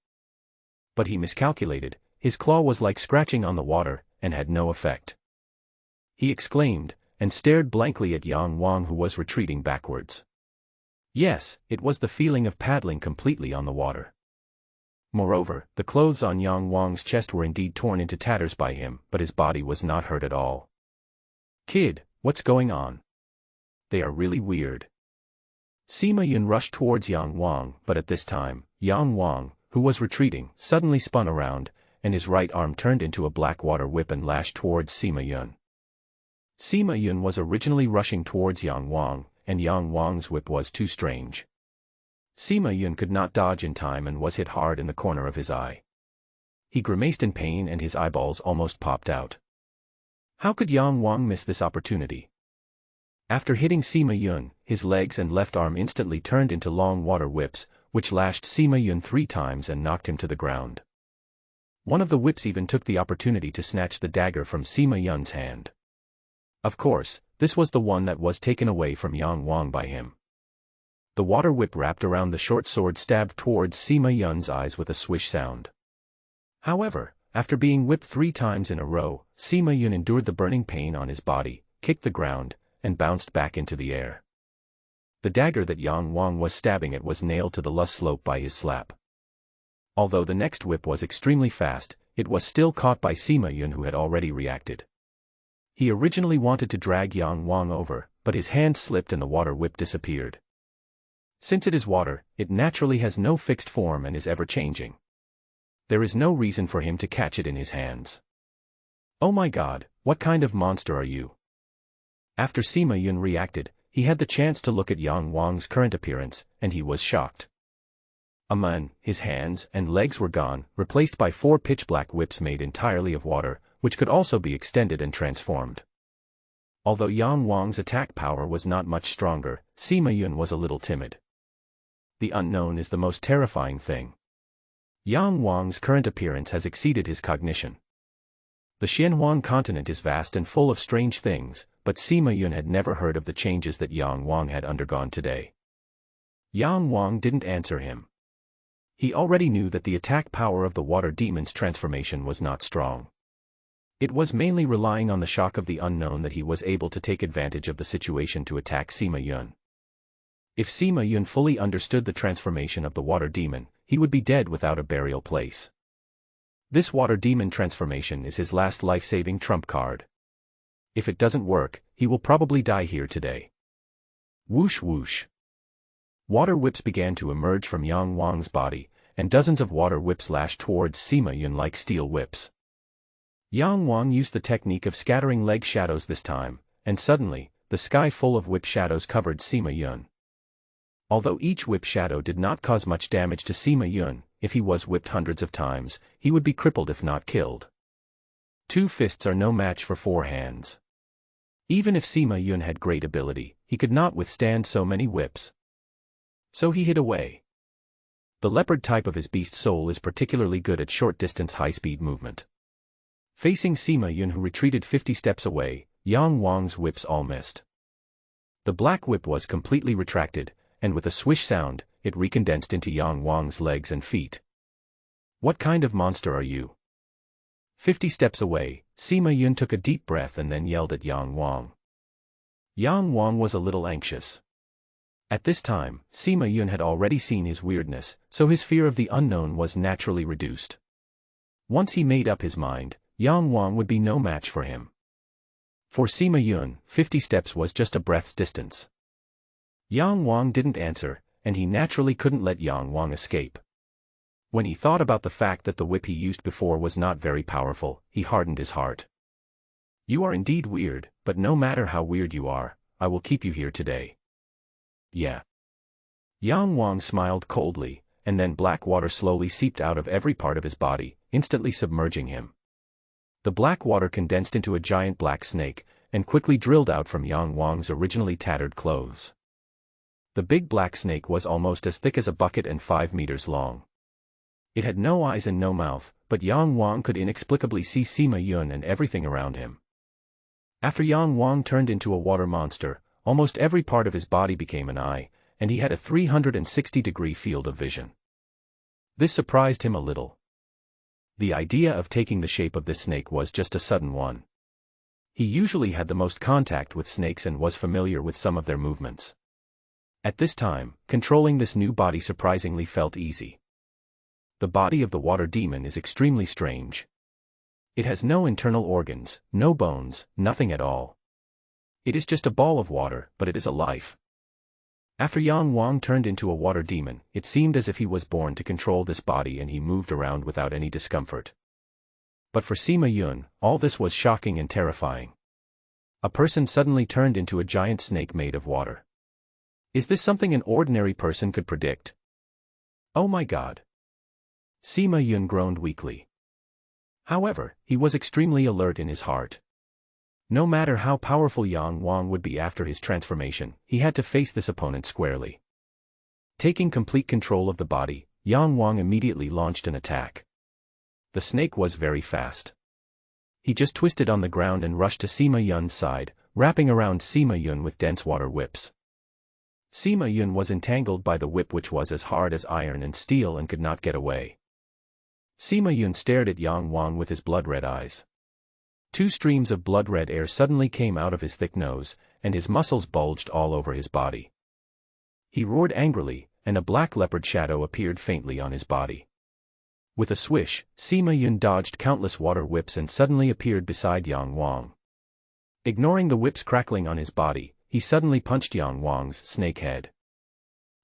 But he miscalculated, his claw was like scratching on the water, and had no effect. He exclaimed, and stared blankly at Yang Wang, who was retreating backwards. Yes, it was the feeling of paddling completely on the water. Moreover, the clothes on Yang Wang's chest were indeed torn into tatters by him, but his body was not hurt at all. "Kid, what's going on? They are really weird." Sima Yun rushed towards Yang Wang, but at this time, Yang Wang, who was retreating, suddenly spun around, and his right arm turned into a black water whip and lashed towards Sima Yun. Sima Yun was originally rushing towards Yang Wang, and Yang Wang's whip was too strange. Sima Yun could not dodge in time and was hit hard in the corner of his eye. He grimaced in pain and his eyeballs almost popped out. How could Yang Wang miss this opportunity? After hitting Sima Yun, his legs and left arm instantly turned into long water whips, which lashed Sima Yun 3 times and knocked him to the ground. One of the whips even took the opportunity to snatch the dagger from Sima Yun's hand. Of course, this was the one that was taken away from Yang Wang by him. The water whip wrapped around the short sword stabbed towards Sima Yun's eyes with a swish sound. However, after being whipped 3 times in a row, Sima Yun endured the burning pain on his body, kicked the ground, and bounced back into the air. The dagger that Yang Wang was stabbing at was nailed to the loose slope by his slap. Although the next whip was extremely fast, it was still caught by Sima Yun, who had already reacted. He originally wanted to drag Yang Wang over, but his hand slipped and the water whip disappeared. Since it is water, it naturally has no fixed form and is ever-changing. There is no reason for him to catch it in his hands. "Oh my God, what kind of monster are you?" After Sima Yun reacted, he had the chance to look at Yang Wang's current appearance, and he was shocked. His hands and legs were gone, replaced by 4 pitch-black whips made entirely of water, which could also be extended and transformed. Although Yang Wang's attack power was not much stronger, Sima Yun was a little timid. The unknown is the most terrifying thing. Yang Wang's current appearance has exceeded his cognition. The Xianhuan continent is vast and full of strange things, but Sima Yun had never heard of the changes that Yang Wang had undergone today. Yang Wang didn't answer him. He already knew that the attack power of the water demon's transformation was not strong. It was mainly relying on the shock of the unknown that he was able to take advantage of the situation to attack Sima Yun. If Sima Yun fully understood the transformation of the water demon, he would be dead without a burial place. This water demon transformation is his last life-saving trump card. If it doesn't work, he will probably die here today. Whoosh whoosh. Water whips began to emerge from Yang Wang's body, and dozens of water whips lashed towards Sima Yun like steel whips. Yang Wang used the technique of scattering leg shadows this time, and suddenly, the sky full of whip shadows covered Sima Yun. Although each whip shadow did not cause much damage to Sima Yun, if he was whipped hundreds of times, he would be crippled if not killed. 2 fists are no match for 4 hands. Even if Sima Yun had great ability, he could not withstand so many whips. So he hid away. The leopard type of his beast soul is particularly good at short-distance high-speed movement. Facing Sima Yun, who retreated 50 steps away, Yang Wang's whips all missed. The black whip was completely retracted, and with a swish sound, it recondensed into Yang Wang's legs and feet. "What kind of monster are you?" 50 steps away, Sima Yun took a deep breath and then yelled at Yang Wang. Yang Wang was a little anxious. At this time, Sima Yun had already seen his weirdness, so his fear of the unknown was naturally reduced. Once he made up his mind, Yang Wang would be no match for him. For Sima Yun, 50 steps was just a breath's distance. Yang Wang didn't answer, and he naturally couldn't let Yang Wang escape. When he thought about the fact that the whip he used before was not very powerful, he hardened his heart. "You are indeed weird, but no matter how weird you are, I will keep you here today." "Yeah." Yang Wang smiled coldly, and then black water slowly seeped out of every part of his body, instantly submerging him. The black water condensed into a giant black snake, and quickly drilled out from Yang Wang's originally tattered clothes. The big black snake was almost as thick as a bucket and 5 meters long. It had no eyes and no mouth, but Yang Wang could inexplicably see Sima Yun and everything around him. After Yang Wang turned into a water monster, almost every part of his body became an eye, and he had a 360-degree field of vision. This surprised him a little. The idea of taking the shape of this snake was just a sudden one. He usually had the most contact with snakes and was familiar with some of their movements. At this time, controlling this new body surprisingly felt easy. The body of the water demon is extremely strange. It has no internal organs, no bones, nothing at all. It is just a ball of water, but it is alive. After Yang Wang turned into a water demon, it seemed as if he was born to control this body and he moved around without any discomfort. But for Sima Yun, all this was shocking and terrifying. A person suddenly turned into a giant snake made of water. Is this something an ordinary person could predict? Oh my God! Sima Yun groaned weakly. However, he was extremely alert in his heart. No matter how powerful Yang Wang would be after his transformation, he had to face this opponent squarely. Taking complete control of the body, Yang Wang immediately launched an attack. The snake was very fast. He just twisted on the ground and rushed to Sima Yun's side, wrapping around Sima Yun with dense water whips. Sima Yun was entangled by the whip, which was as hard as iron and steel, and could not get away. Sima Yun stared at Yang Wang with his blood-red eyes. 2 streams of blood-red air suddenly came out of his thick nose, and his muscles bulged all over his body. He roared angrily, and a black leopard shadow appeared faintly on his body. With a swish, Sima Yun dodged countless water whips and suddenly appeared beside Yang Wang. Ignoring the whips crackling on his body, he suddenly punched Yang Wang's snake head.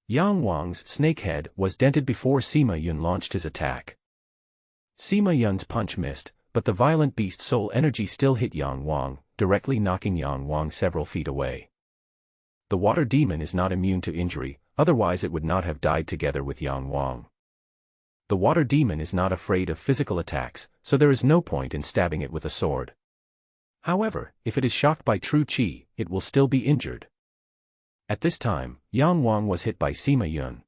Yang Wang's snake head was dented before Sima Yun launched his attack. Sima Yun's punch missed, but the violent beast soul energy still hit Yang Wang, directly knocking Yang Wang several feet away. The water demon is not immune to injury, otherwise it would not have died together with Yang Wang. The water demon is not afraid of physical attacks, so there is no point in stabbing it with a sword. However, if it is shocked by true qi, it will still be injured. At this time, Yang Wang was hit by Sima Yun.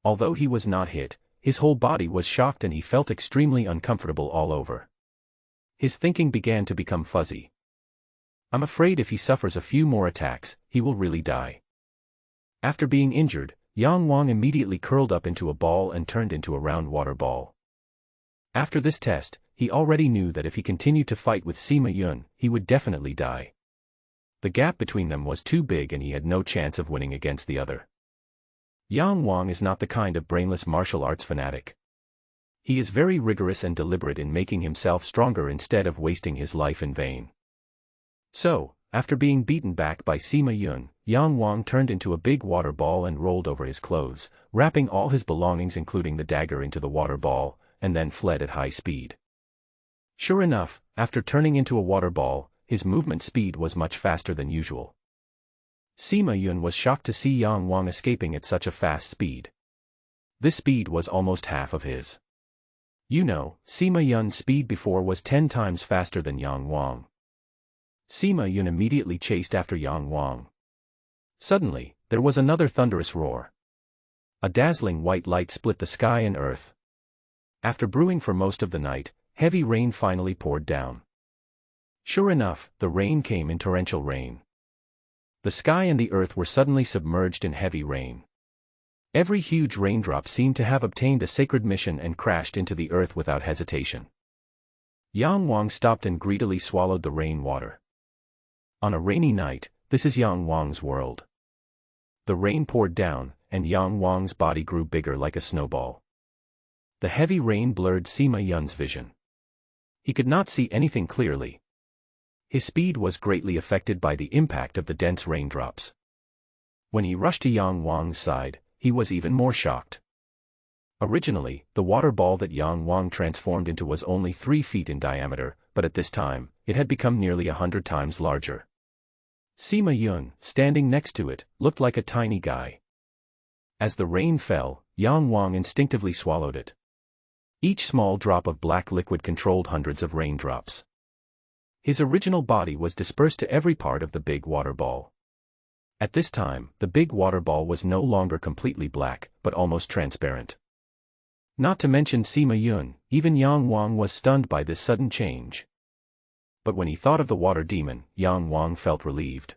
Although he was not hit, his whole body was shocked and he felt extremely uncomfortable all over. His thinking began to become fuzzy. I'm afraid if he suffers a few more attacks, he will really die. After being injured, Yang Wang immediately curled up into a ball and turned into a round water ball. After this test, he already knew that if he continued to fight with Sima Yun, he would definitely die. The gap between them was too big and he had no chance of winning against the other. Yang Wang is not the kind of brainless martial arts fanatic. He is very rigorous and deliberate in making himself stronger instead of wasting his life in vain. So, after being beaten back by Sima Yun, Yang Wang turned into a big water ball and rolled over his clothes, wrapping all his belongings including the dagger into the water ball, and then fled at high speed. Sure enough, after turning into a water ball, his movement speed was much faster than usual. Sima Yun was shocked to see Yang Wang escaping at such a fast speed. This speed was almost half of his. You know, Sima Yun's speed before was 10 times faster than Yang Wang. Sima Yun immediately chased after Yang Wang. Suddenly, there was another thunderous roar. A dazzling white light split the sky and earth. After brewing for most of the night, heavy rain finally poured down. Sure enough, the rain came in torrential rain. The sky and the earth were suddenly submerged in heavy rain. Every huge raindrop seemed to have obtained a sacred mission and crashed into the earth without hesitation. Yang Wang stopped and greedily swallowed the rain water. On a rainy night, this is Yang Wang's world. The rain poured down, and Yang Wang's body grew bigger like a snowball. The heavy rain blurred Sima Yun's vision. He could not see anything clearly. His speed was greatly affected by the impact of the dense raindrops. When he rushed to Yang Wang's side, he was even more shocked. Originally, the water ball that Yang Wang transformed into was only 3 feet in diameter, but at this time, it had become nearly 100 times larger. Sima Yun, standing next to it, looked like a tiny guy. As the rain fell, Yang Wang instinctively swallowed it. Each small drop of black liquid controlled hundreds of raindrops. His original body was dispersed to every part of the big water ball. At this time, the big water ball was no longer completely black, but almost transparent. Not to mention Sima Yun, even Yang Wang was stunned by this sudden change. But when he thought of the water demon, Yang Wang felt relieved.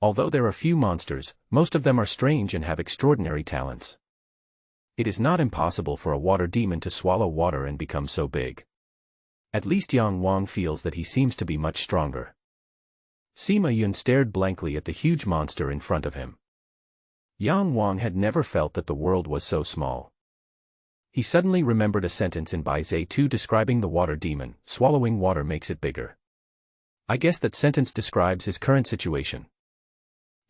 Although there are few monsters, most of them are strange and have extraordinary talents. It is not impossible for a water demon to swallow water and become so big. At least Yang Wang feels that he seems to be much stronger. Sima Yun stared blankly at the huge monster in front of him. Yang Wang had never felt that the world was so small. He suddenly remembered a sentence in Bai Zhe 2 describing the water demon: swallowing water makes it bigger. I guess that sentence describes his current situation.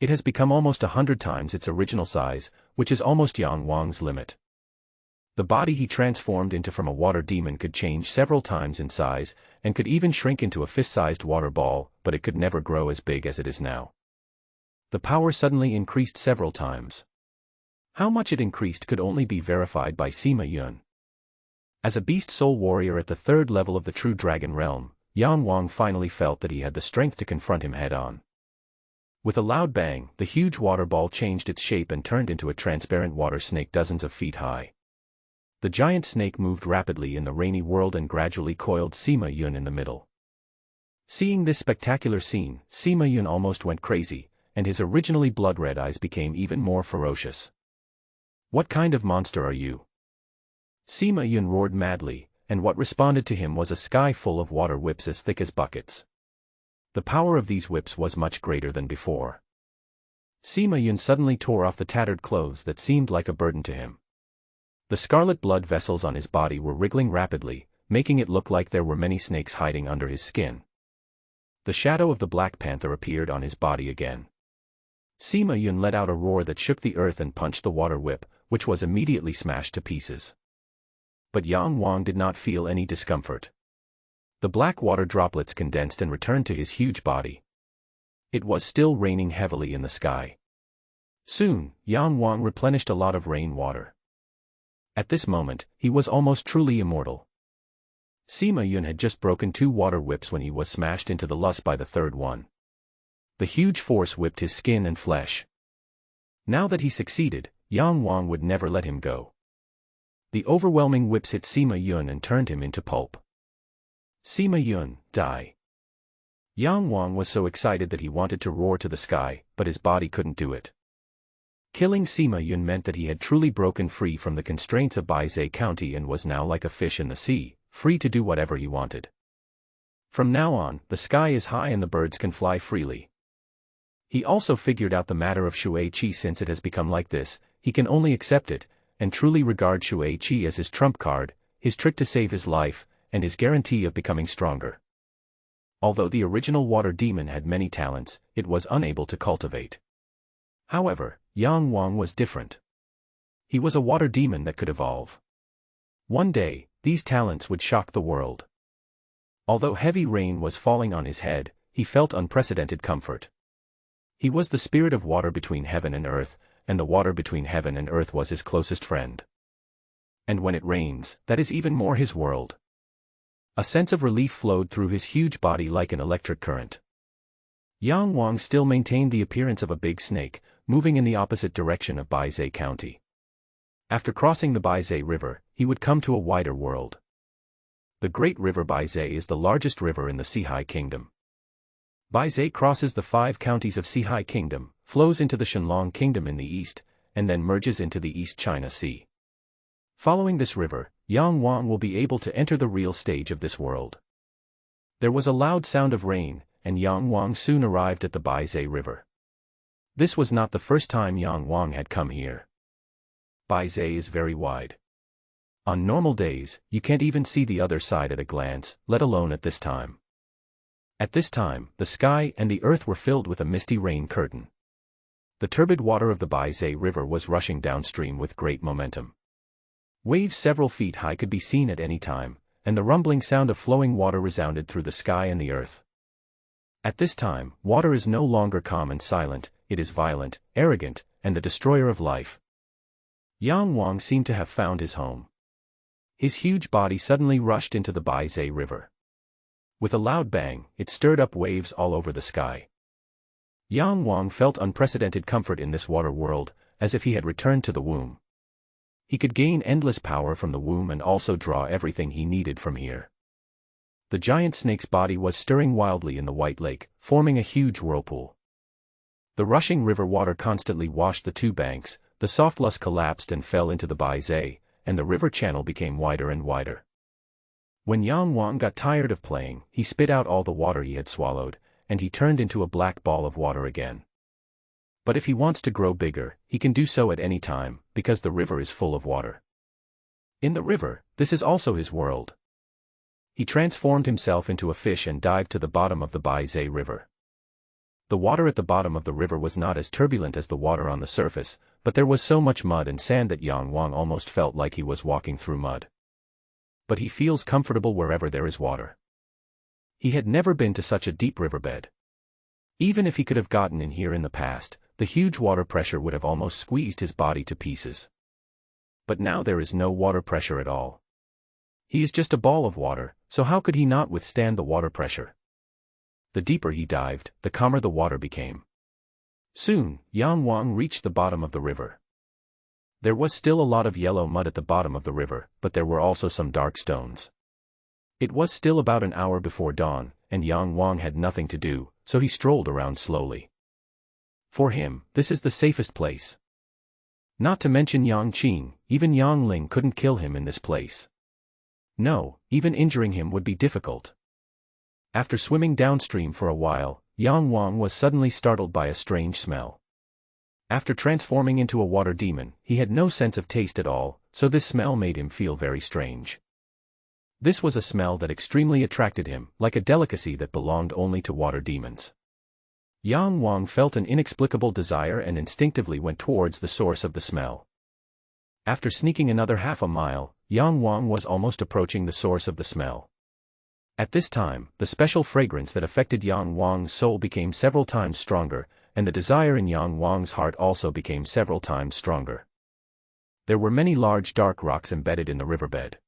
It has become almost 100 times its original size, which is almost Yang Wang's limit. The body he transformed into from a water demon could change several times in size, and could even shrink into a fist-sized water ball, but it could never grow as big as it is now. The power suddenly increased several times. How much it increased could only be verified by Sima Yun. As a beast soul warrior at the 3rd level of the true dragon realm, Yang Wang finally felt that he had the strength to confront him head-on. With a loud bang, the huge water ball changed its shape and turned into a transparent water snake dozens of feet high. The giant snake moved rapidly in the rainy world and gradually coiled Sima Yun in the middle. Seeing this spectacular scene, Sima Yun almost went crazy, and his originally blood-red eyes became even more ferocious. "What kind of monster are you?" Sima Yun roared madly, and what responded to him was a sky full of water whips as thick as buckets. The power of these whips was much greater than before. Sima Yun suddenly tore off the tattered clothes that seemed like a burden to him. The scarlet blood vessels on his body were wriggling rapidly, making it look like there were many snakes hiding under his skin. The shadow of the Black Panther appeared on his body again. Sima Yun let out a roar that shook the earth and punched the water whip, which was immediately smashed to pieces. But Yang Wang did not feel any discomfort. The black water droplets condensed and returned to his huge body. It was still raining heavily in the sky. Soon, Yang Wang replenished a lot of rain water. At this moment, he was almost truly immortal. Sima Yun had just broken 2 water whips when he was smashed into the lust by the 3rd one. The huge force whipped his skin and flesh. Now that he succeeded, Yang Wang would never let him go. The overwhelming whips hit Sima Yun and turned him into pulp. Sima Yun, die. Yang Wang was so excited that he wanted to roar to the sky, but his body couldn't do it. Killing Sima Yun meant that he had truly broken free from the constraints of Bai Zhe County and was now like a fish in the sea, free to do whatever he wanted. From now on, the sky is high and the birds can fly freely. He also figured out the matter of Shui Qi. Since it has become like this, he can only accept it, and truly regard Shui Qi as his trump card, his trick to save his life, and his guarantee of becoming stronger. Although the original water demon had many talents, it was unable to cultivate. However, Yang Wang was different. He was a water demon that could evolve. One day, these talents would shock the world. Although heavy rain was falling on his head, he felt unprecedented comfort. He was the spirit of water between heaven and earth, and the water between heaven and earth was his closest friend. And when it rains, that is even more his world. A sense of relief flowed through his huge body like an electric current. Yang Wang still maintained the appearance of a big snake, moving in the opposite direction of Bai Zhe County. After crossing the Bai Zhe River, he would come to a wider world. The Great River Bai Zhe is the largest river in the Sihai Kingdom. Bai Zhe crosses the 5 counties of Sihai Kingdom, flows into the Shenlong Kingdom in the east, and then merges into the East China Sea. Following this river, Yang Wang will be able to enter the real stage of this world. There was a loud sound of rain, and Yang Wang soon arrived at the Bai Zhe River. This was not the first time Yang Wang had come here. Bai Zhe is very wide. On normal days, you can't even see the other side at a glance, let alone at this time. At this time, the sky and the earth were filled with a misty rain curtain. The turbid water of the Bai Zhe River was rushing downstream with great momentum. Waves several feet high could be seen at any time, and the rumbling sound of flowing water resounded through the sky and the earth. At this time, water is no longer calm and silent, it is violent, arrogant, and the destroyer of life. Yang Wang seemed to have found his home. His huge body suddenly rushed into the Baizhe River. With a loud bang, it stirred up waves all over the sky. Yang Wang felt unprecedented comfort in this water world, as if he had returned to the womb. He could gain endless power from the womb and also draw everything he needed from here. The giant snake's body was stirring wildly in the white lake, forming a huge whirlpool. The rushing river water constantly washed the two banks, the soft lush collapsed and fell into the Baizhe, and the river channel became wider and wider. When Yang Wang got tired of playing, he spit out all the water he had swallowed, and he turned into a black ball of water again. But if he wants to grow bigger, he can do so at any time, because the river is full of water. In the river, this is also his world. He transformed himself into a fish and dived to the bottom of the Baizhe River. The water at the bottom of the river was not as turbulent as the water on the surface, but there was so much mud and sand that Yang Wang almost felt like he was walking through mud. But he feels comfortable wherever there is water. He had never been to such a deep riverbed. Even if he could have gotten in here in the past, the huge water pressure would have almost squeezed his body to pieces. But now there is no water pressure at all. He is just a ball of water, so how could he not withstand the water pressure? The deeper he dived, the calmer the water became. Soon, Yang Wang reached the bottom of the river. There was still a lot of yellow mud at the bottom of the river, but there were also some dark stones. It was still about an hour before dawn, and Yang Wang had nothing to do, so he strolled around slowly. For him, this is the safest place. Not to mention Yang Qing, even Yang Ling couldn't kill him in this place. No, even injuring him would be difficult. After swimming downstream for a while, Yang Wang was suddenly startled by a strange smell. After transforming into a water demon, he had no sense of taste at all, so this smell made him feel very strange. This was a smell that extremely attracted him, like a delicacy that belonged only to water demons. Yang Wang felt an inexplicable desire and instinctively went towards the source of the smell. After sneaking another half a mile, Yang Wang was almost approaching the source of the smell. At this time, the special fragrance that affected Yang Wang's soul became several times stronger, and the desire in Yang Wang's heart also became several times stronger. There were many large dark rocks embedded in the riverbed.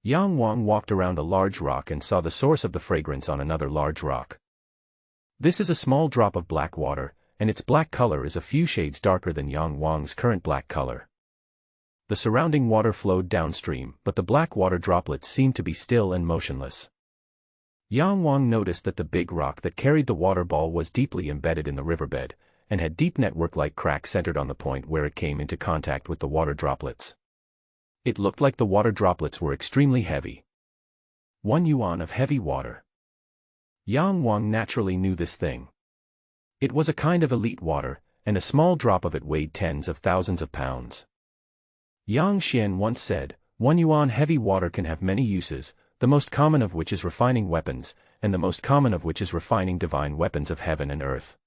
Yang Wang walked around a large rock and saw the source of the fragrance on another large rock. This is a small drop of black water, and its black color is a few shades darker than Yang Wang's current black color. The surrounding water flowed downstream, but the black water droplets seemed to be still and motionless. Yang Wang noticed that the big rock that carried the water ball was deeply embedded in the riverbed, and had deep network-like cracks centered on the point where it came into contact with the water droplets. It looked like the water droplets were extremely heavy. 1 yuan of heavy water. Yang Wang naturally knew this thing. It was a kind of elite water, and a small drop of it weighed tens of thousands of pounds. Yang Xian once said, 1 yuan heavy water can have many uses, the most common of which is refining weapons, and the most common of which is refining divine weapons of heaven and earth.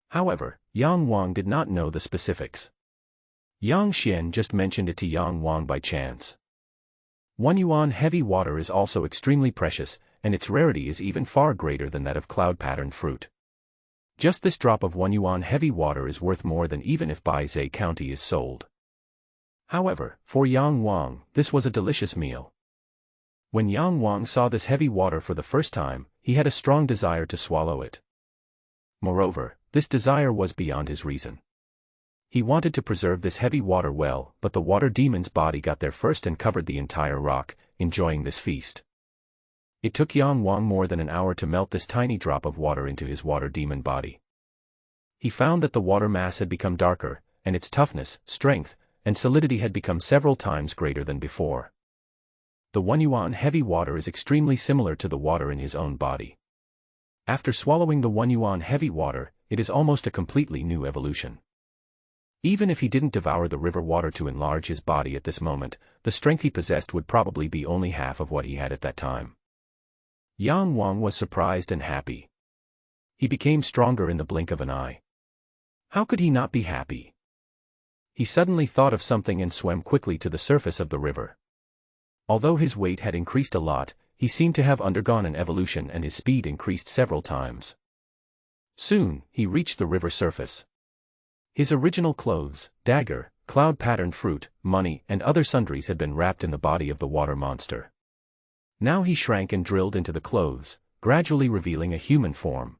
However, Yang Wang did not know the specifics. Yang Xian just mentioned it to Yang Wang by chance. 1 yuan heavy water is also extremely precious, and its rarity is even far greater than that of cloud-patterned fruit. Just this drop of 1 yuan heavy water is worth more than even if Baizhe County is sold. However, for Yang Wang, this was a delicious meal. When Yang Wang saw this heavy water for the first time, he had a strong desire to swallow it. Moreover, this desire was beyond his reason. He wanted to preserve this heavy water well, but the water demon's body got there first and covered the entire rock, enjoying this feast. It took Yang Wang more than an hour to melt this tiny drop of water into his water demon body. He found that the water mass had become darker, and its toughness, strength, and solidity had become several times greater than before. The 1 yuan heavy water is extremely similar to the water in his own body. After swallowing the 1 yuan heavy water, it is almost a completely new evolution. Even if he didn't devour the river water to enlarge his body at this moment, the strength he possessed would probably be only half of what he had at that time. Yang Wang was surprised and happy. He became stronger in the blink of an eye. How could he not be happy? He suddenly thought of something and swam quickly to the surface of the river. Although his weight had increased a lot, he seemed to have undergone an evolution and his speed increased several times. Soon, he reached the river surface. His original clothes, dagger, cloud-patterned fruit, money, and other sundries had been wrapped in the body of the water monster. Now he shrank and drilled into the clothes, gradually revealing a human form.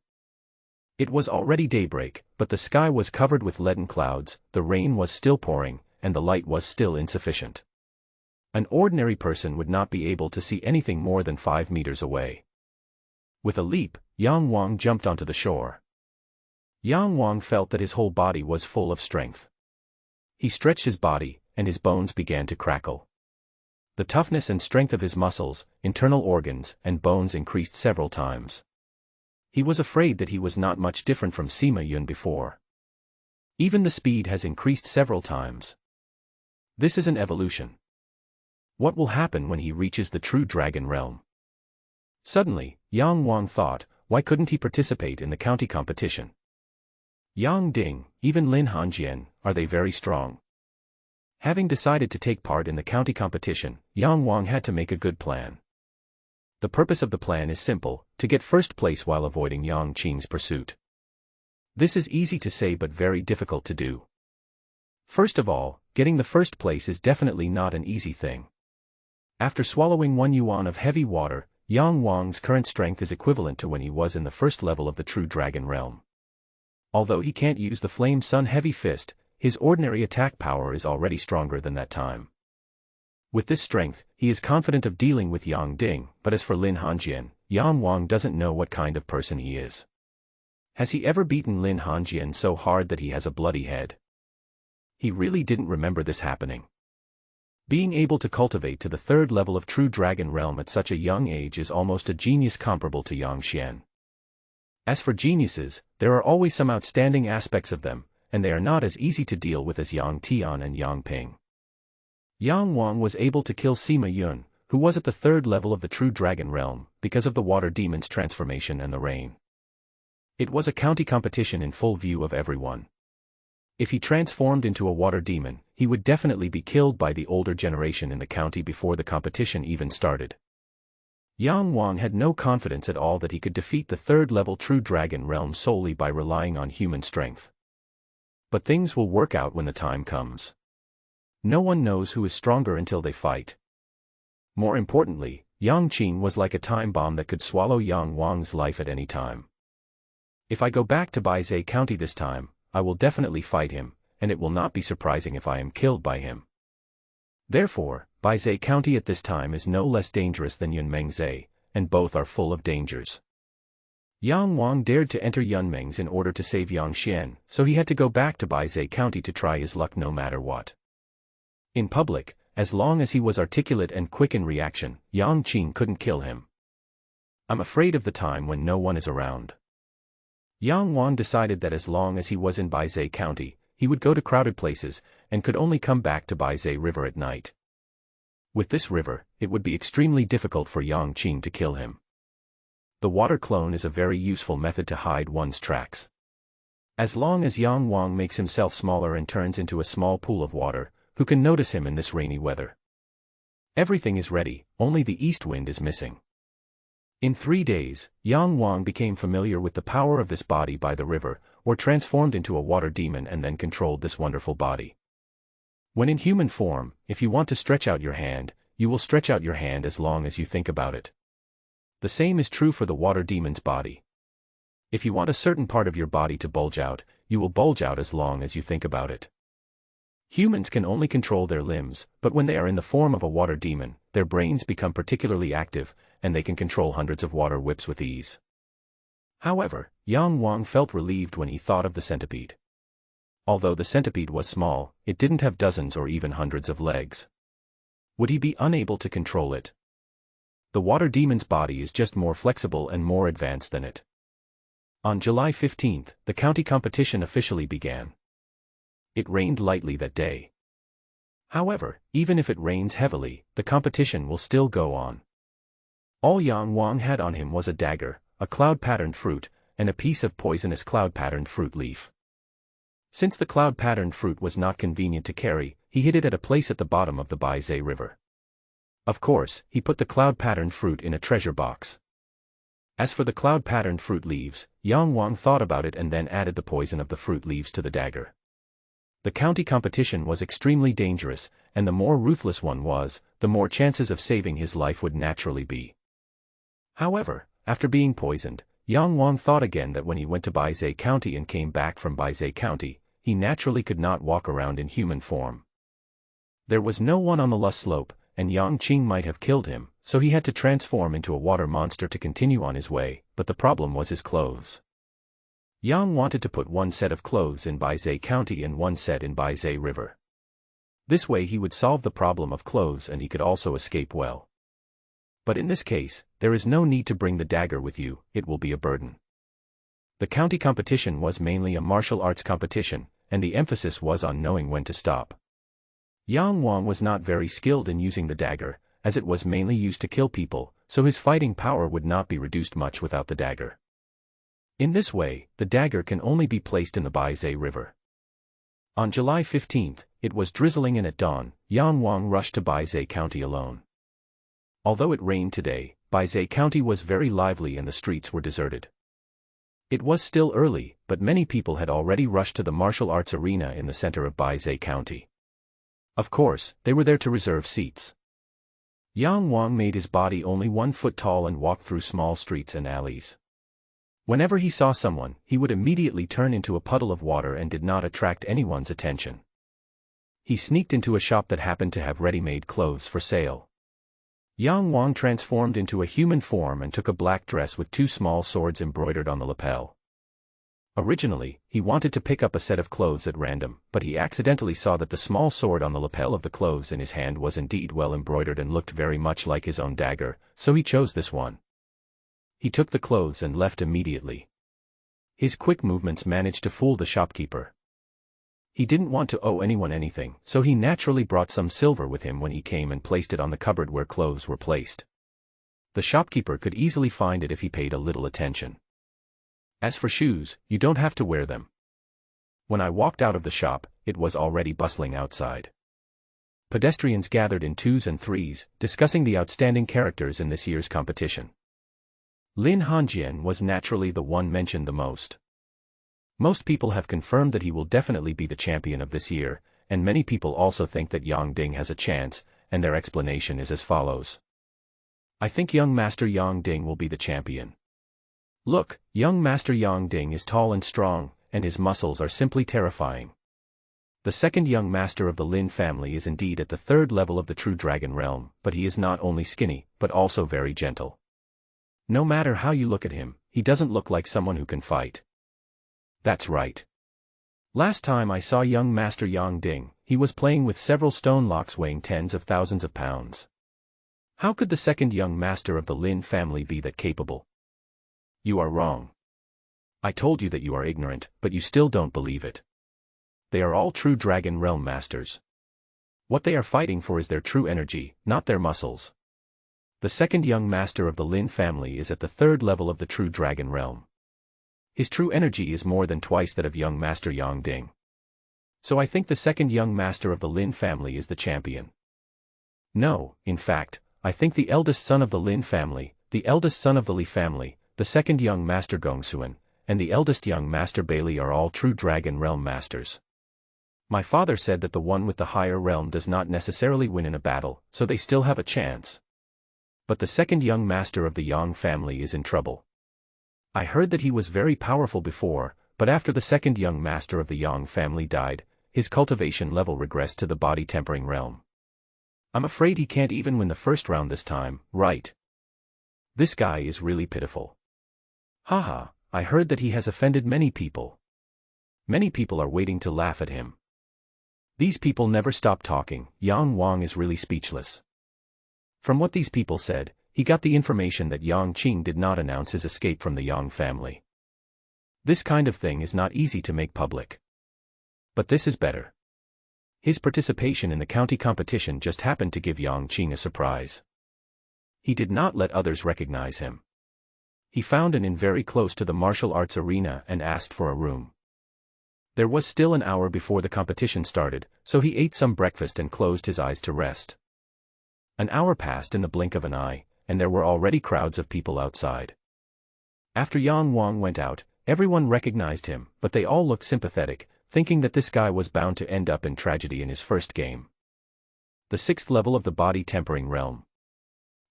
It was already daybreak, but the sky was covered with leaden clouds, the rain was still pouring, and the light was still insufficient. An ordinary person would not be able to see anything more than 5 meters away. With a leap, Yang Wang jumped onto the shore. Yang Wang felt that his whole body was full of strength. He stretched his body, and his bones began to crackle. The toughness and strength of his muscles, internal organs, and bones increased several times. He was afraid that he was not much different from Sima Yun before. Even the speed has increased several times. This is an evolution. What will happen when he reaches the true dragon realm? Suddenly, Yang Wang thought, why couldn't he participate in the county competition? Yang Ding, even Lin Hanjian, are they very strong? Having decided to take part in the county competition, Yang Wang had to make a good plan. The purpose of the plan is simple, to get first place while avoiding Yang Qing's pursuit. This is easy to say but very difficult to do. First of all, getting the first place is definitely not an easy thing. After swallowing 1 yuan of heavy water, Yang Wang's current strength is equivalent to when he was in the first level of the true dragon realm. Although he can't use the Flame Sun Heavy Fist, his ordinary attack power is already stronger than that time. With this strength, he is confident of dealing with Yang Ding, but as for Lin Hanjian, Yang Wang doesn't know what kind of person he is. Has he ever beaten Lin Hanjian so hard that he has a bloody head? He really didn't remember this happening. Being able to cultivate to the 3rd level of true dragon realm at such a young age is almost a genius comparable to Yang Xian. As for geniuses, there are always some outstanding aspects of them, and they are not as easy to deal with as Yang Tian and Yang Ping. Yang Wang was able to kill Sima Yun, who was at the 3rd level of the true dragon realm, because of the water demon's transformation and the rain. It was a county competition in full view of everyone. If he transformed into a water demon, he would definitely be killed by the older generation in the county before the competition even started. Yang Wang had no confidence at all that he could defeat the 3rd level true dragon realm solely by relying on human strength. But things will work out when the time comes. No one knows who is stronger until they fight. More importantly, Yang Qing was like a time bomb that could swallow Yang Wang's life at any time. If I go back to Baizhe County this time, I will definitely fight him, and it will not be surprising if I am killed by him. Therefore, Baizhe County at this time is no less dangerous than Yunmengzhe, and both are full of dangers. Yang Wang dared to enter Yunmeng's in order to save Yang Xian, so he had to go back to Baizhe County to try his luck no matter what. In public, as long as he was articulate and quick in reaction, Yang Qing couldn't kill him. I'm afraid of the time when no one is around. Yang Wang decided that as long as he was in Baizhe County, he would go to crowded places, and could only come back to Baizhe River at night. With this river, it would be extremely difficult for Yang Qing to kill him. The water clone is a very useful method to hide one's tracks. As long as Yang Wang makes himself smaller and turns into a small pool of water, who can notice him in this rainy weather? Everything is ready, only the east wind is missing. In 3 days, Yang Wang became familiar with the power of this body by the river, or transformed into a water demon and then controlled this wonderful body. When in human form, if you want to stretch out your hand, you will stretch out your hand as long as you think about it. The same is true for the water demon's body. If you want a certain part of your body to bulge out, you will bulge out as long as you think about it. Humans can only control their limbs, but when they are in the form of a water demon, their brains become particularly active, and they can control hundreds of water whips with ease. However, Yang Wang felt relieved when he thought of the centipede. Although the centipede was small, it didn't have dozens or even hundreds of legs. Would he be unable to control it? The water demon's body is just more flexible and more advanced than it. On July 15th, the county competition officially began. It rained lightly that day. However, even if it rains heavily, the competition will still go on. All Yang Wang had on him was a dagger, a cloud-patterned fruit, and a piece of poisonous cloud-patterned fruit leaf. Since the cloud-patterned fruit was not convenient to carry, he hid it at a place at the bottom of the Baizhe River. Of course, he put the cloud-patterned fruit in a treasure box. As for the cloud-patterned fruit leaves, Yang Wang thought about it and then added the poison of the fruit leaves to the dagger. The county competition was extremely dangerous, and the more ruthless one was, the more chances of saving his life would naturally be. However, after being poisoned, Yang Wang thought again that when he went to Baizhe County and came back from Baizhe County, he naturally could not walk around in human form. There was no one on the Lu slope, and Yang Qing might have killed him, so he had to transform into a water monster to continue on his way, but the problem was his clothes. Yang wanted to put one set of clothes in Baizhe County and one set in Baizhe River. This way he would solve the problem of clothes and he could also escape well. But in this case, there is no need to bring the dagger with you, it will be a burden. The county competition was mainly a martial arts competition, and the emphasis was on knowing when to stop. Yang Wang was not very skilled in using the dagger, as it was mainly used to kill people, so his fighting power would not be reduced much without the dagger. In this way, the dagger can only be placed in the Baizhe River. On July 15th, it was drizzling and at dawn, Yang Wang rushed to Baizhe County alone. Although it rained today, Baizhe County was very lively and the streets were deserted. It was still early, but many people had already rushed to the martial arts arena in the center of Baizhe County. Of course, they were there to reserve seats. Yang Wang made his body only 1 foot tall and walked through small streets and alleys. Whenever he saw someone, he would immediately turn into a puddle of water and did not attract anyone's attention. He sneaked into a shop that happened to have ready-made clothes for sale. Yang Wang transformed into a human form and took a black dress with 2 small swords embroidered on the lapel. Originally, he wanted to pick up a set of clothes at random, but he accidentally saw that the small sword on the lapel of the clothes in his hand was indeed well embroidered and looked very much like his own dagger, so he chose this one. He took the clothes and left immediately. His quick movements managed to fool the shopkeeper. He didn't want to owe anyone anything, so he naturally brought some silver with him when he came and placed it on the cupboard where clothes were placed. The shopkeeper could easily find it if he paid a little attention. As for shoes, you don't have to wear them. When I walked out of the shop, it was already bustling outside. Pedestrians gathered in 2s and 3s, discussing the outstanding characters in this year's competition. Lin Hanjian was naturally the one mentioned the most. Most people have confirmed that he will definitely be the champion of this year, and many people also think that Yang Ding has a chance, and their explanation is as follows. I think young Master Yang Ding will be the champion. Look, young Master Yang Ding is tall and strong, and his muscles are simply terrifying. The second young master of the Lin family is indeed at the 3rd level of the true dragon realm, but he is not only skinny, but also very gentle. No matter how you look at him, he doesn't look like someone who can fight. That's right. Last time I saw young Master Yang Ding, he was playing with several stone locks weighing tens of thousands of pounds. How could the second young master of the Lin family be that capable? You are wrong. I told you that you are ignorant, but you still don't believe it. They are all true dragon realm masters. What they are fighting for is their true energy, not their muscles. The second young master of the Lin family is at the 3rd level of the true dragon realm. His true energy is more than twice that of young Master Yang Ding. So I think the second young master of the Lin family is the champion. No, in fact, I think the eldest son of the Lin family, the eldest son of the Li family, the second young master Gongsuan, and the eldest young master Bailey are all true dragon realm masters. My father said that the one with the higher realm does not necessarily win in a battle, so they still have a chance. But the second young master of the Yang family is in trouble. I heard that he was very powerful before, but after the second young master of the Yang family died, his cultivation level regressed to the body tempering realm. I'm afraid he can't even win the first round this time, right? This guy is really pitiful. Haha, I heard that he has offended many people. Many people are waiting to laugh at him. These people never stop talking. Yang Wang is really speechless. From what these people said, he got the information that Yang Qing did not announce his escape from the Yang family. This kind of thing is not easy to make public. But this is better. His participation in the county competition just happened to give Yang Qing a surprise. He did not let others recognize him. He found an inn very close to the martial arts arena and asked for a room. There was still an hour before the competition started, so he ate some breakfast and closed his eyes to rest. An hour passed in the blink of an eye, and there were already crowds of people outside. After Yang Wang went out, everyone recognized him, but they all looked sympathetic, thinking that this guy was bound to end up in tragedy in his first game. The 6th level of the body tempering realm.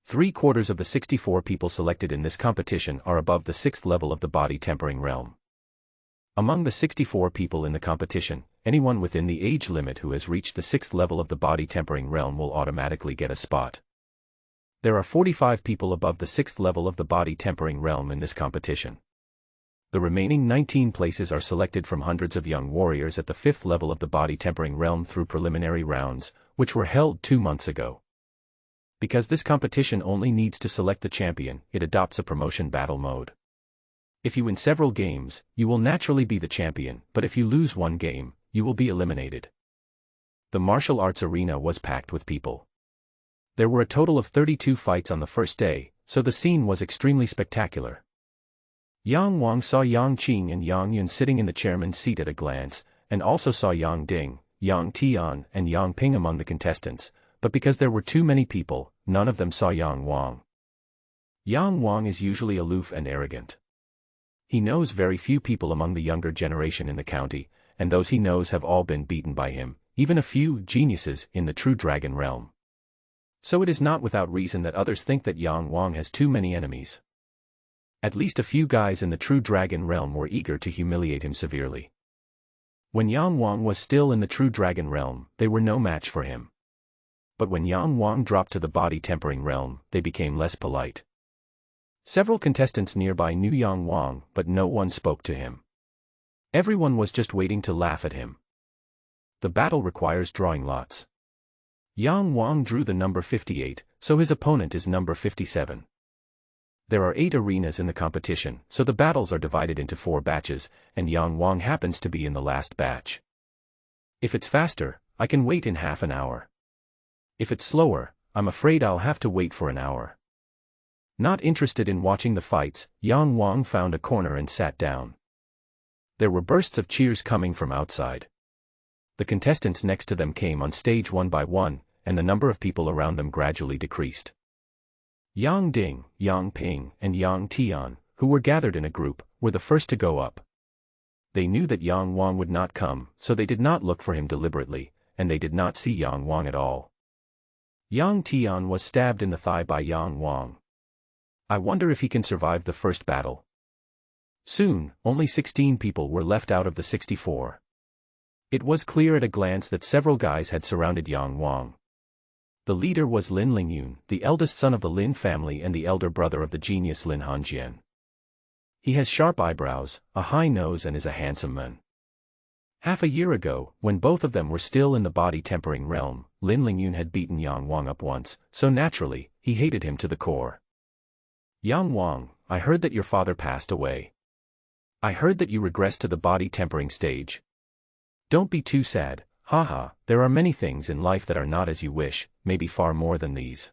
3/4 of the 64 people selected in this competition are above the 6th level of the body tempering realm. Among the 64 people in the competition, anyone within the age limit who has reached the 6th level of the body tempering realm will automatically get a spot. There are 45 people above the 6th level of the body tempering realm in this competition. The remaining 19 places are selected from hundreds of young warriors at the 5th level of the body tempering realm through preliminary rounds, which were held 2 months ago. Because this competition only needs to select the champion, it adopts a promotion battle mode. If you win several games, you will naturally be the champion, but if you lose one game, you will be eliminated. The martial arts arena was packed with people. There were a total of 32 fights on the first day, so the scene was extremely spectacular. Yang Wang saw Yang Qing and Yang Yun sitting in the chairman's seat at a glance, and also saw Yang Ding, Yang Tian and Yang Ping among the contestants, but because there were too many people, none of them saw Yang Wang. Yang Wang is usually aloof and arrogant. He knows very few people among the younger generation in the county, and those he knows have all been beaten by him, even a few geniuses in the true dragon realm. So it is not without reason that others think that Yang Wang has too many enemies. At least a few guys in the true dragon realm were eager to humiliate him severely. When Yang Wang was still in the true dragon realm, they were no match for him. But when Yang Wang dropped to the body tempering realm, they became less polite. Several contestants nearby knew Yang Wang, but no one spoke to him. Everyone was just waiting to laugh at him. The battle requires drawing lots. Yang Wang drew the number 58, so his opponent is number 57. There are 8 arenas in the competition, so the battles are divided into 4 batches, and Yang Wang happens to be in the last batch. If it's faster, I can wait in half an hour. If it's slower, I'm afraid I'll have to wait for an hour. Not interested in watching the fights, Yang Wang found a corner and sat down. There were bursts of cheers coming from outside. The contestants next to them came on stage one by one, and the number of people around them gradually decreased. Yang Ding, Yang Ping, and Yang Tian, who were gathered in a group, were the first to go up. They knew that Yang Wang would not come, so they did not look for him deliberately, and they did not see Yang Wang at all. Yang Tian was stabbed in the thigh by Yang Wang. I wonder if he can survive the first battle. Soon, only 16 people were left out of the 64. It was clear at a glance that several guys had surrounded Yang Wang. The leader was Lin Lingyun, the eldest son of the Lin family and the elder brother of the genius Lin Hanjian. He has sharp eyebrows, a high nose and is a handsome man. Half a year ago, when both of them were still in the body tempering realm, Lin Lingyun had beaten Yang Wang up once, so naturally, he hated him to the core. Yang Wang, I heard that your father passed away. I heard that you regressed to the body tempering stage. Don't be too sad, haha, there are many things in life that are not as you wish, maybe far more than these.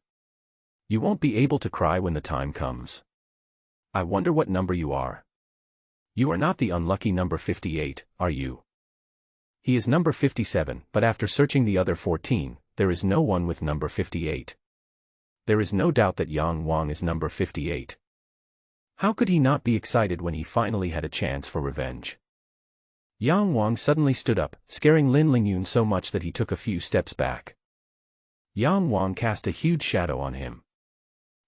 You won't be able to cry when the time comes. I wonder what number you are. You are not the unlucky number 58, are you? He is number 57, but after searching the other 14, there is no one with number 58. There is no doubt that Yang Wang is number 58. How could he not be excited when he finally had a chance for revenge? Yang Wang suddenly stood up, scaring Lin Lingyun so much that he took a few steps back. Yang Wang cast a huge shadow on him.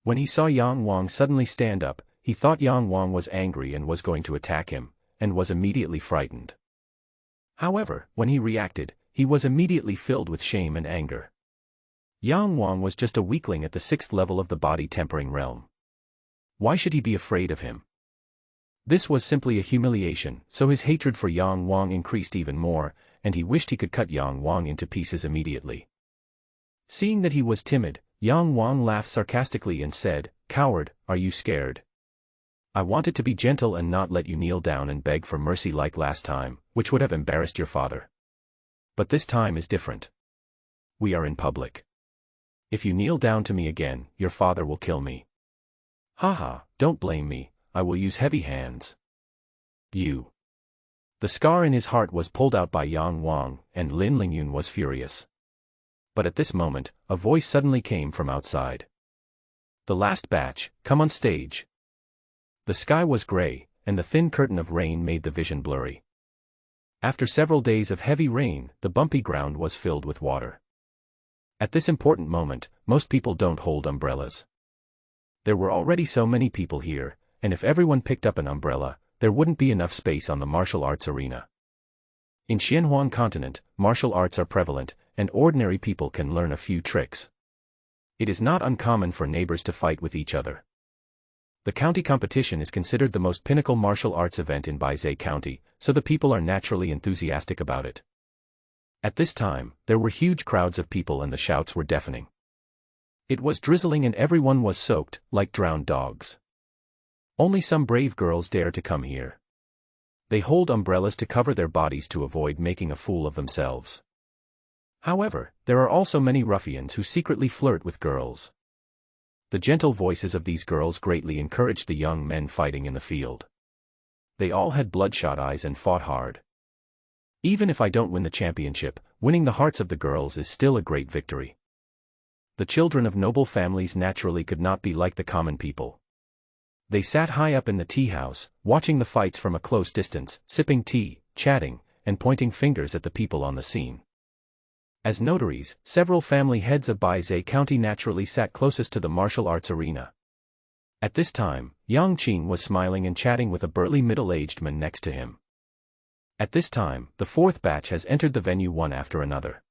When he saw Yang Wang suddenly stand up, he thought Yang Wang was angry and was going to attack him, and was immediately frightened. However, when he reacted, he was immediately filled with shame and anger. Yang Wang was just a weakling at the 6th level of the body tempering realm. Why should he be afraid of him? This was simply a humiliation, so his hatred for Yang Wang increased even more, and he wished he could cut Yang Wang into pieces immediately. Seeing that he was timid, Yang Wang laughed sarcastically and said, "Coward, are you scared? I wanted to be gentle and not let you kneel down and beg for mercy like last time, which would have embarrassed your father. But this time is different. We are in public. If you kneel down to me again, your father will kill me. Haha, don't blame me, I will use heavy hands. You." The scar in his heart was pulled out by Yang Wang, and Lin Lingyun was furious. But at this moment, a voice suddenly came from outside. "The last batch, come on stage." The sky was gray, and the thin curtain of rain made the vision blurry. After several days of heavy rain, the bumpy ground was filled with water. At this important moment, most people don't hold umbrellas. There were already so many people here, and if everyone picked up an umbrella, there wouldn't be enough space on the martial arts arena. In Xianhuan continent, martial arts are prevalent, and ordinary people can learn a few tricks. It is not uncommon for neighbors to fight with each other. The county competition is considered the most pinnacle martial arts event in Baizhou County, so the people are naturally enthusiastic about it. At this time, there were huge crowds of people and the shouts were deafening. It was drizzling and everyone was soaked, like drowned dogs. Only some brave girls dare to come here. They hold umbrellas to cover their bodies to avoid making a fool of themselves. However, there are also many ruffians who secretly flirt with girls. The gentle voices of these girls greatly encouraged the young men fighting in the field. They all had bloodshot eyes and fought hard. Even if I don't win the championship, winning the hearts of the girls is still a great victory. The children of noble families naturally could not be like the common people. They sat high up in the tea house, watching the fights from a close distance, sipping tea, chatting, and pointing fingers at the people on the scene. As notaries, several family heads of Baizhou County naturally sat closest to the martial arts arena. At this time, Yang Qing was smiling and chatting with a burly middle-aged man next to him. At this time, the fourth batch has entered the venue one after another.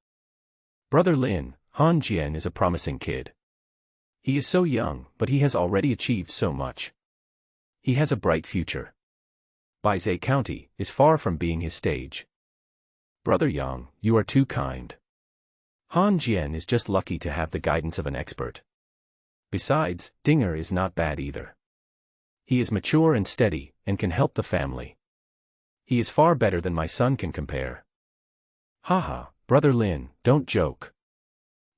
Brother Lin, Han Jian is a promising kid. He is so young, but he has already achieved so much. He has a bright future. Baizhou County is far from being his stage. Brother Yang, you are too kind. Han Jian is just lucky to have the guidance of an expert. Besides, Dinger is not bad either. He is mature and steady, and can help the family. He is far better than my son can compare. Haha, Brother Lin, don't joke.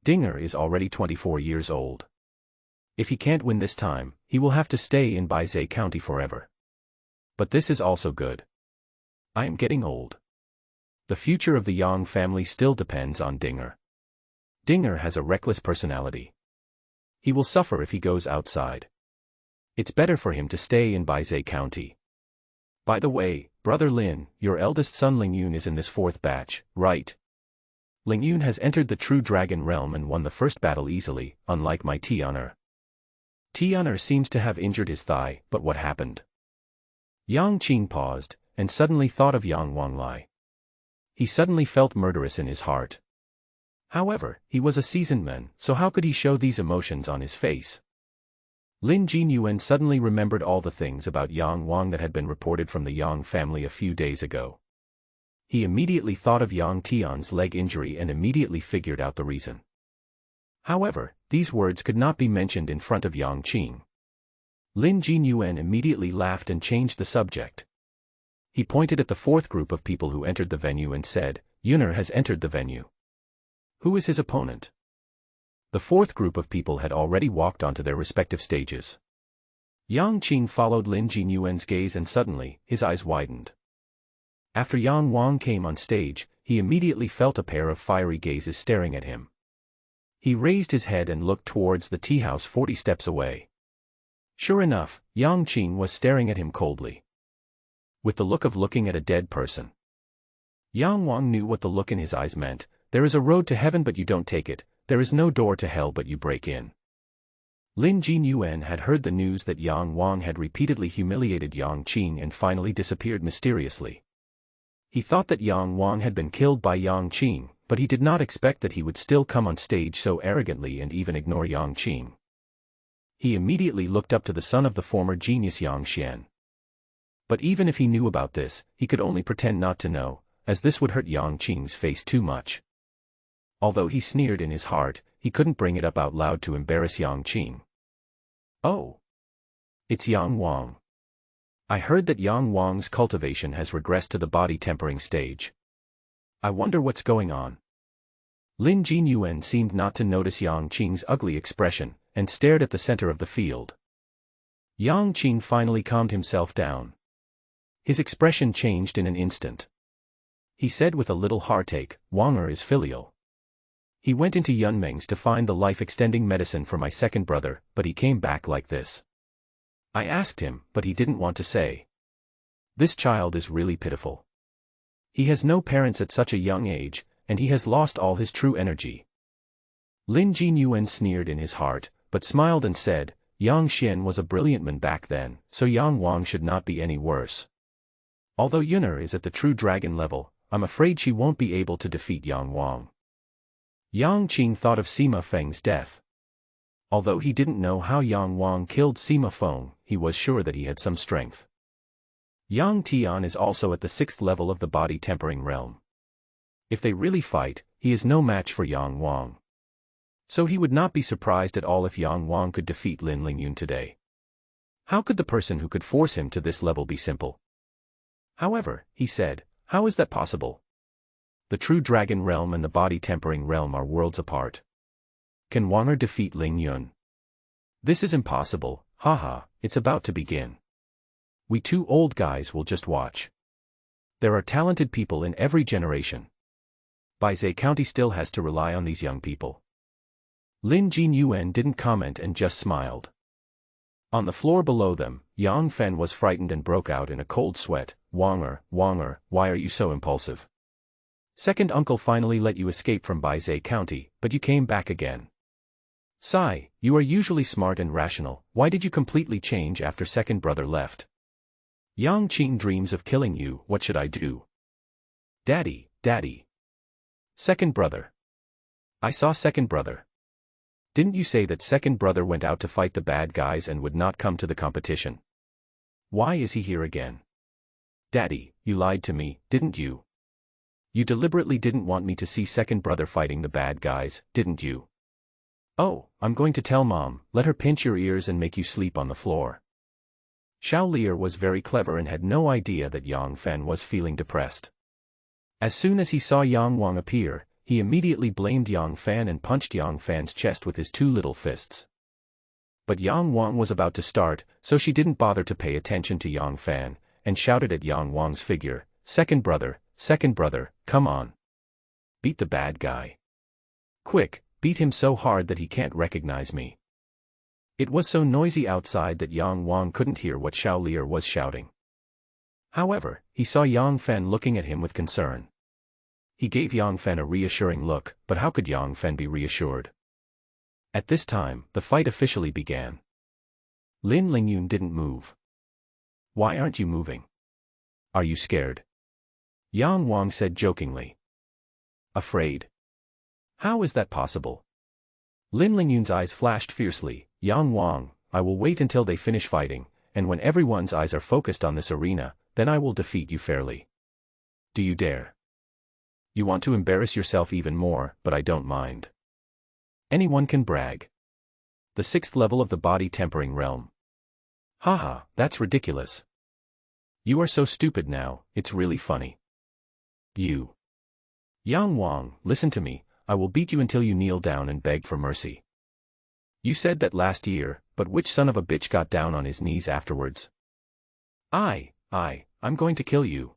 Dinger is already 24 years old. If he can't win this time, he will have to stay in Baizhou County forever. But this is also good. I am getting old. The future of the Yang family still depends on Dinger. Dinger has a reckless personality. He will suffer if he goes outside. It's better for him to stay in Baizhou County. By the way, Brother Lin, your eldest son Lingyun is in this fourth batch, right? Lingyun has entered the True Dragon realm and won the first battle easily, unlike my Tian'er. Tian'er seems to have injured his thigh, but what happened? Yang Qing paused, and suddenly thought of Yang Wanglai. He suddenly felt murderous in his heart. However, he was a seasoned man, so how could he show these emotions on his face? Lin Jinyuan suddenly remembered all the things about Yang Wang that had been reported from the Yang family a few days ago. He immediately thought of Yang Tian's leg injury and immediately figured out the reason. However, these words could not be mentioned in front of Yang Qing. Lin Jinyuan immediately laughed and changed the subject. He pointed at the fourth group of people who entered the venue and said, Yuner has entered the venue. Who is his opponent? The fourth group of people had already walked onto their respective stages. Yang Qing followed Lin Jinyuan's gaze and suddenly, his eyes widened. After Yang Wang came on stage, he immediately felt a pair of fiery gazes staring at him. He raised his head and looked towards the tea house 40 steps away. Sure enough, Yang Qing was staring at him coldly, with the look of looking at a dead person. Yang Wang knew what the look in his eyes meant. There is a road to heaven but you don't take it, there is no door to hell but you break in. Lin Jinyuan had heard the news that Yang Wang had repeatedly humiliated Yang Qing and finally disappeared mysteriously. He thought that Yang Wang had been killed by Yang Qing, but he did not expect that he would still come on stage so arrogantly and even ignore Yang Qing. He immediately looked up to the son of the former genius Yang Xian. But even if he knew about this, he could only pretend not to know, as this would hurt Yang Qing's face too much. Although he sneered in his heart, he couldn't bring it up out loud to embarrass Yang Qing. Oh! It's Yang Wang. I heard that Yang Wang's cultivation has regressed to the body tempering stage. I wonder what's going on. Lin Jinyuan seemed not to notice Yang Qing's ugly expression, and stared at the center of the field. Yang Qing finally calmed himself down. His expression changed in an instant. He said with a little heartache, Wanger is filial. He went into Yunmeng's to find the life-extending medicine for my second brother, but he came back like this. I asked him, but he didn't want to say. This child is really pitiful. He has no parents at such a young age, and he has lost all his true energy. Lin Jinyuan sneered in his heart, but smiled and said, Yang Xian was a brilliant man back then, so Yang Wang should not be any worse. Although Yunar is at the true dragon level, I'm afraid she won't be able to defeat Yang Wang. Yang Qing thought of Sima Feng's death. Although he didn't know how Yang Wang killed Sima Feng, he was sure that he had some strength. Yang Tian is also at the 6th level of the body tempering realm. If they really fight, he is no match for Yang Wang. So he would not be surprised at all if Yang Wang could defeat Lin Lingyun today. How could the person who could force him to this level be simple? However, he said, how is that possible? The true dragon realm and the body tempering realm are worlds apart. Can Wanger defeat Ling Yun? This is impossible, haha, it's about to begin. We two old guys will just watch. There are talented people in every generation. Baizhe County still has to rely on these young people. Lin Jinyuan didn't comment and just smiled. On the floor below them, Yang Fen was frightened and broke out in a cold sweat. Wanger, why are you so impulsive? Second uncle finally let you escape from Baizhe County, but you came back again. Sai, you are usually smart and rational, why did you completely change after second brother left? Yang Qing dreams of killing you, what should I do? Daddy. Second brother. I saw second brother. Didn't you say that second brother went out to fight the bad guys and would not come to the competition? Why is he here again? Daddy, you lied to me, didn't you? You deliberately didn't want me to see second brother fighting the bad guys, didn't you? Oh, I'm going to tell Mom, let her pinch your ears and make you sleep on the floor. Xiao Lier was very clever and had no idea that Yang Fen was feeling depressed. As soon as he saw Yang Wang appear, he immediately blamed Yang Fan and punched Yang Fan's chest with his two little fists. But Yang Wang was about to start, so she didn't bother to pay attention to Yang Fan, and shouted at Yang Wang's figure, second brother, come on. Beat the bad guy. Quick, beat him so hard that he can't recognize me. It was so noisy outside that Yang Wang couldn't hear what Xiao Lier was shouting. However, he saw Yang Fen looking at him with concern. He gave Yang Fen a reassuring look, but how could Yang Fen be reassured? At this time, the fight officially began. Lin Lingyun didn't move. Why aren't you moving? Are you scared? Yang Wang said jokingly. Afraid? How is that possible? Lin Lingyun's eyes flashed fiercely. Yang Wang, I will wait until they finish fighting, and when everyone's eyes are focused on this arena, then I will defeat you fairly. Do you dare? You want to embarrass yourself even more, but I don't mind. Anyone can brag. The 6th level of the body tempering realm. Haha, that's ridiculous. You are so stupid now, it's really funny. You. Yang Wang, listen to me, I will beat you until you kneel down and beg for mercy. You said that last year, but which son of a bitch got down on his knees afterwards? I'm going to kill you.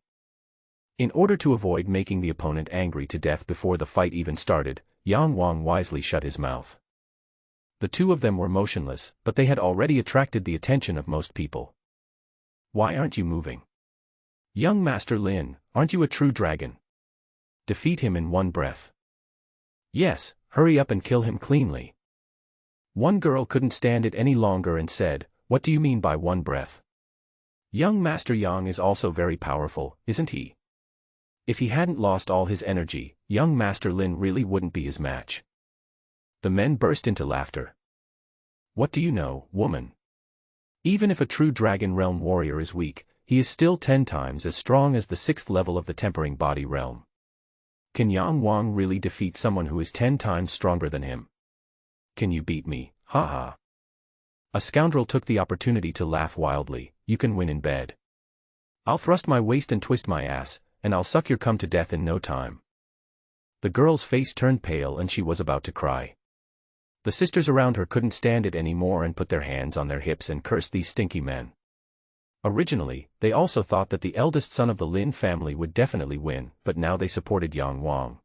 In order to avoid making the opponent angry to death before the fight even started, Yang Wang wisely shut his mouth. The two of them were motionless, but they had already attracted the attention of most people. Why aren't you moving? Young Master Lin, aren't you a true dragon? Defeat him in one breath. Yes, hurry up and kill him cleanly. One girl couldn't stand it any longer and said, what do you mean by one breath? Young Master Yang is also very powerful, isn't he? If he hadn't lost all his energy, young Master Lin really wouldn't be his match. The men burst into laughter. What do you know, woman? Even if a true Dragon Realm warrior is weak, he is still 10 times as strong as the 6th level of the Tempering Body Realm. Can Yang Wang really defeat someone who is 10 times stronger than him? Can you beat me, haha? A scoundrel took the opportunity to laugh wildly, you can win in bed. I'll thrust my waist and twist my ass, and I'll suck your cum to death in no time. The girl's face turned pale and she was about to cry. The sisters around her couldn't stand it anymore and put their hands on their hips and cursed these stinky men. Originally, they also thought that the eldest son of the Lin family would definitely win, but now they supported Yang Wang.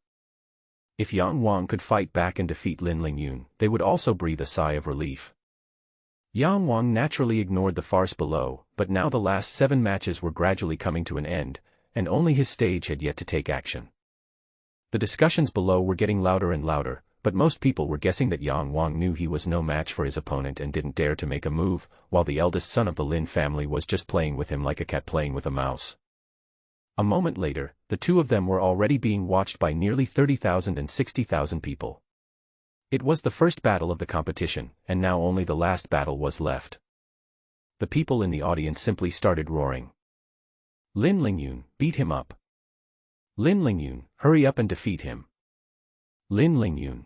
If Yang Wang could fight back and defeat Lin Lingyun, they would also breathe a sigh of relief. Yang Wang naturally ignored the farce below, but now the last 7 matches were gradually coming to an end, and only his stage had yet to take action. The discussions below were getting louder and louder, but most people were guessing that Yang Wang knew he was no match for his opponent and didn't dare to make a move, while the eldest son of the Lin family was just playing with him like a cat playing with a mouse. A moment later, the two of them were already being watched by nearly 30,000 and 60,000 people. It was the first battle of the competition, and now only the last battle was left. The people in the audience simply started roaring. Lin Lingyun, beat him up. Lin Lingyun, hurry up and defeat him. Lin Lingyun.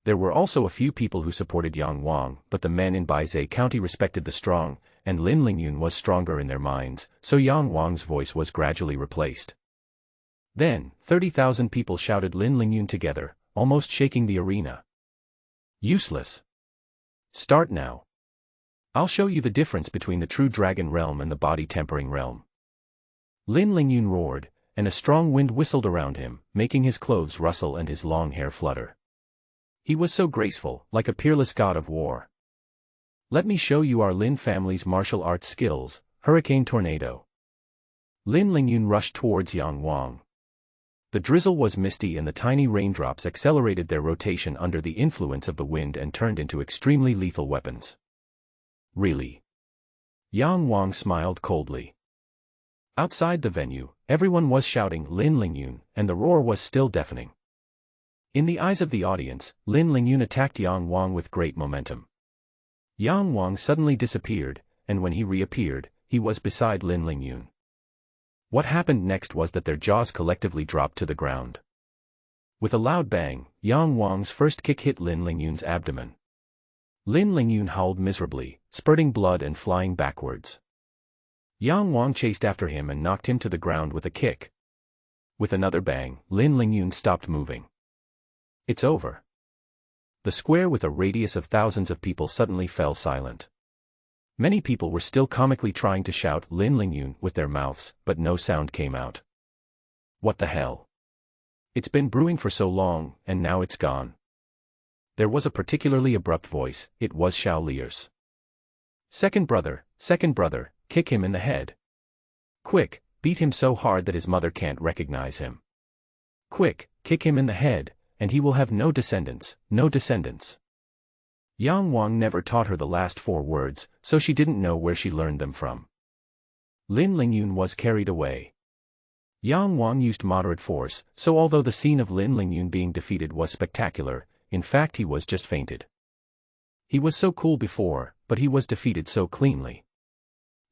There were also a few people who supported Yang Wang, but the men in Baizhou County respected the strong, and Lin Lingyun was stronger in their minds, so Yang Wang's voice was gradually replaced. Then, 30,000 people shouted Lin Lingyun together, almost shaking the arena. Useless. Start now. I'll show you the difference between the true dragon realm and the body-tempering realm. Lin Lingyun roared, and a strong wind whistled around him, making his clothes rustle and his long hair flutter. He was so graceful, like a peerless god of war. Let me show you our Lin family's martial arts skills, Hurricane Tornado. Lin Lingyun rushed towards Yang Wang. The drizzle was misty and the tiny raindrops accelerated their rotation under the influence of the wind and turned into extremely lethal weapons. Really? Yang Wang smiled coldly. Outside the venue, everyone was shouting Lin Lingyun, and the roar was still deafening. In the eyes of the audience, Lin Lingyun attacked Yang Wang with great momentum. Yang Wang suddenly disappeared, and when he reappeared, he was beside Lin Lingyun. What happened next was that their jaws collectively dropped to the ground. With a loud bang, Yang Wang's first kick hit Lin Lingyun's abdomen. Lin Lingyun howled miserably, spurting blood and flying backwards. Yang Wang chased after him and knocked him to the ground with a kick. With another bang, Lin Lingyun stopped moving. It's over. The square with a radius of thousands of people suddenly fell silent. Many people were still comically trying to shout Lin Lingyun with their mouths, but no sound came out. What the hell? It's been brewing for so long, and now it's gone. There was a particularly abrupt voice. It was Xiao Lier's. Second brother, kick him in the head. Quick, beat him so hard that his mother can't recognize him. Quick, kick him in the head, and he will have no descendants, no descendants. Yang Wang never taught her the last 4 words, so she didn't know where she learned them from. Lin Lingyun was carried away. Yang Wang used moderate force, so although the scene of Lin Lingyun being defeated was spectacular, in fact he was just fainted. He was so cool before, but he was defeated so cleanly.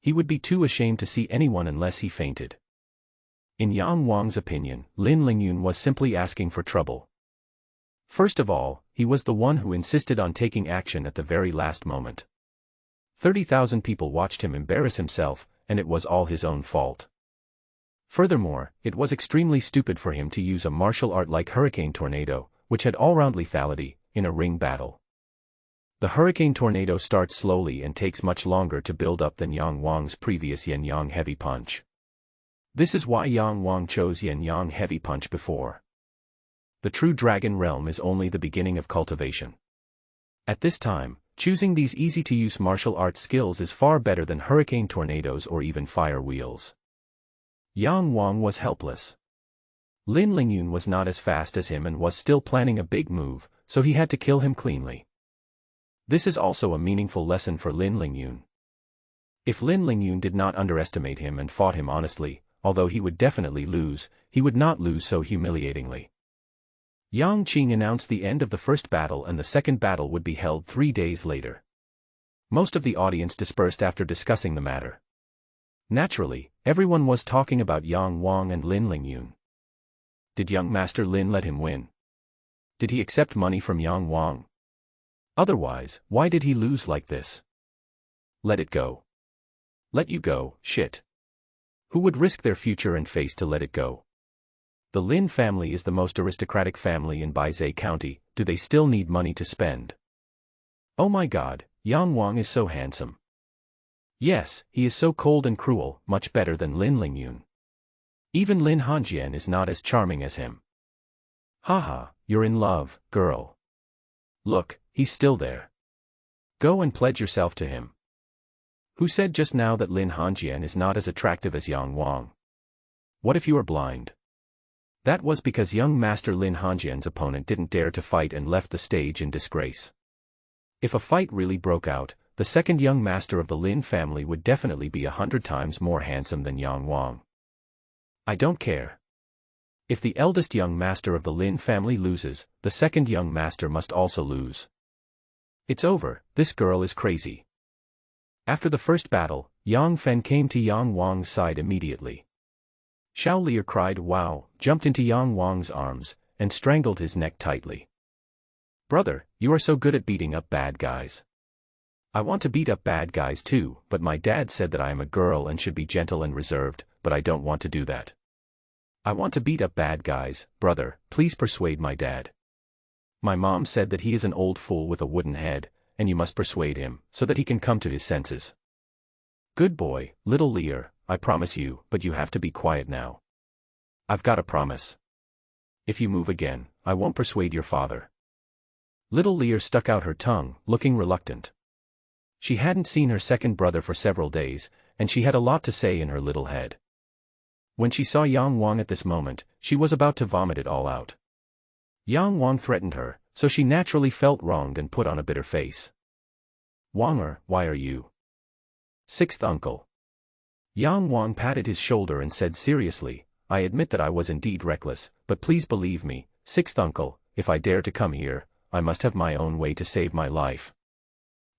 He would be too ashamed to see anyone unless he fainted. In Yang Wang's opinion, Lin Lingyun was simply asking for trouble. First of all, he was the one who insisted on taking action at the very last moment. 30,000 people watched him embarrass himself, and it was all his own fault. Furthermore, it was extremely stupid for him to use a martial art like Hurricane Tornado, which had all-round lethality, in a ring battle. The Hurricane Tornado starts slowly and takes much longer to build up than Yang Wang's previous Yin Yang Heavy Punch. This is why Yang Wang chose Yin Yang Heavy Punch before. The true dragon realm is only the beginning of cultivation. At this time, choosing these easy-to-use martial arts skills is far better than hurricane tornadoes or even fire wheels. Yang Wang was helpless. Lin Lingyun was not as fast as him and was still planning a big move, so he had to kill him cleanly. This is also a meaningful lesson for Lin Lingyun. If Lin Lingyun did not underestimate him and fought him honestly, although he would definitely lose, he would not lose so humiliatingly. Yang Qing announced the end of the first battle and the second battle would be held 3 days later. Most of the audience dispersed after discussing the matter. Naturally, everyone was talking about Yang Wang and Lin Lingyun. Did young Master Lin let him win? Did he accept money from Yang Wang? Otherwise, why did he lose like this? Let it go. Let you go, shit. Who would risk their future and face to let it go? The Lin family is the most aristocratic family in Baizhou County. Do they still need money to spend? Oh my god, Yang Wang is so handsome. Yes, he is so cold and cruel, much better than Lin Lingyun. Even Lin Hanjian is not as charming as him. Haha, you're in love, girl. Look, he's still there. Go and pledge yourself to him. Who said just now that Lin Hanjian is not as attractive as Yang Wang? What if you are blind? That was because young Master Lin Hanjian's opponent didn't dare to fight and left the stage in disgrace. If a fight really broke out, the second young master of the Lin family would definitely be 100 times more handsome than Yang Wang. I don't care. If the eldest young master of the Lin family loses, the second young master must also lose. It's over, this girl is crazy. After the first battle, Yang Fen came to Yang Wang's side immediately. Xiao Lier cried wow, jumped into Yang Wang's arms, and strangled his neck tightly. Brother, you are so good at beating up bad guys. I want to beat up bad guys too, but my dad said that I am a girl and should be gentle and reserved, but I don't want to do that. I want to beat up bad guys, brother, please persuade my dad. My mom said that he is an old fool with a wooden head, and you must persuade him, so that he can come to his senses. Good boy, little Lear, I promise you, but you have to be quiet now. I've got a promise. If you move again, I won't persuade your father. Little Lear stuck out her tongue, looking reluctant. She hadn't seen her second brother for several days, and she had a lot to say in her little head. When she saw Yang Wang at this moment, she was about to vomit it all out. Yang Wang threatened her, so she naturally felt wronged and put on a bitter face. Wanger, why are you? Sixth uncle. Yang Wang patted his shoulder and said seriously, I admit that I was indeed reckless, but please believe me, sixth uncle, if I dare to come here, I must have my own way to save my life.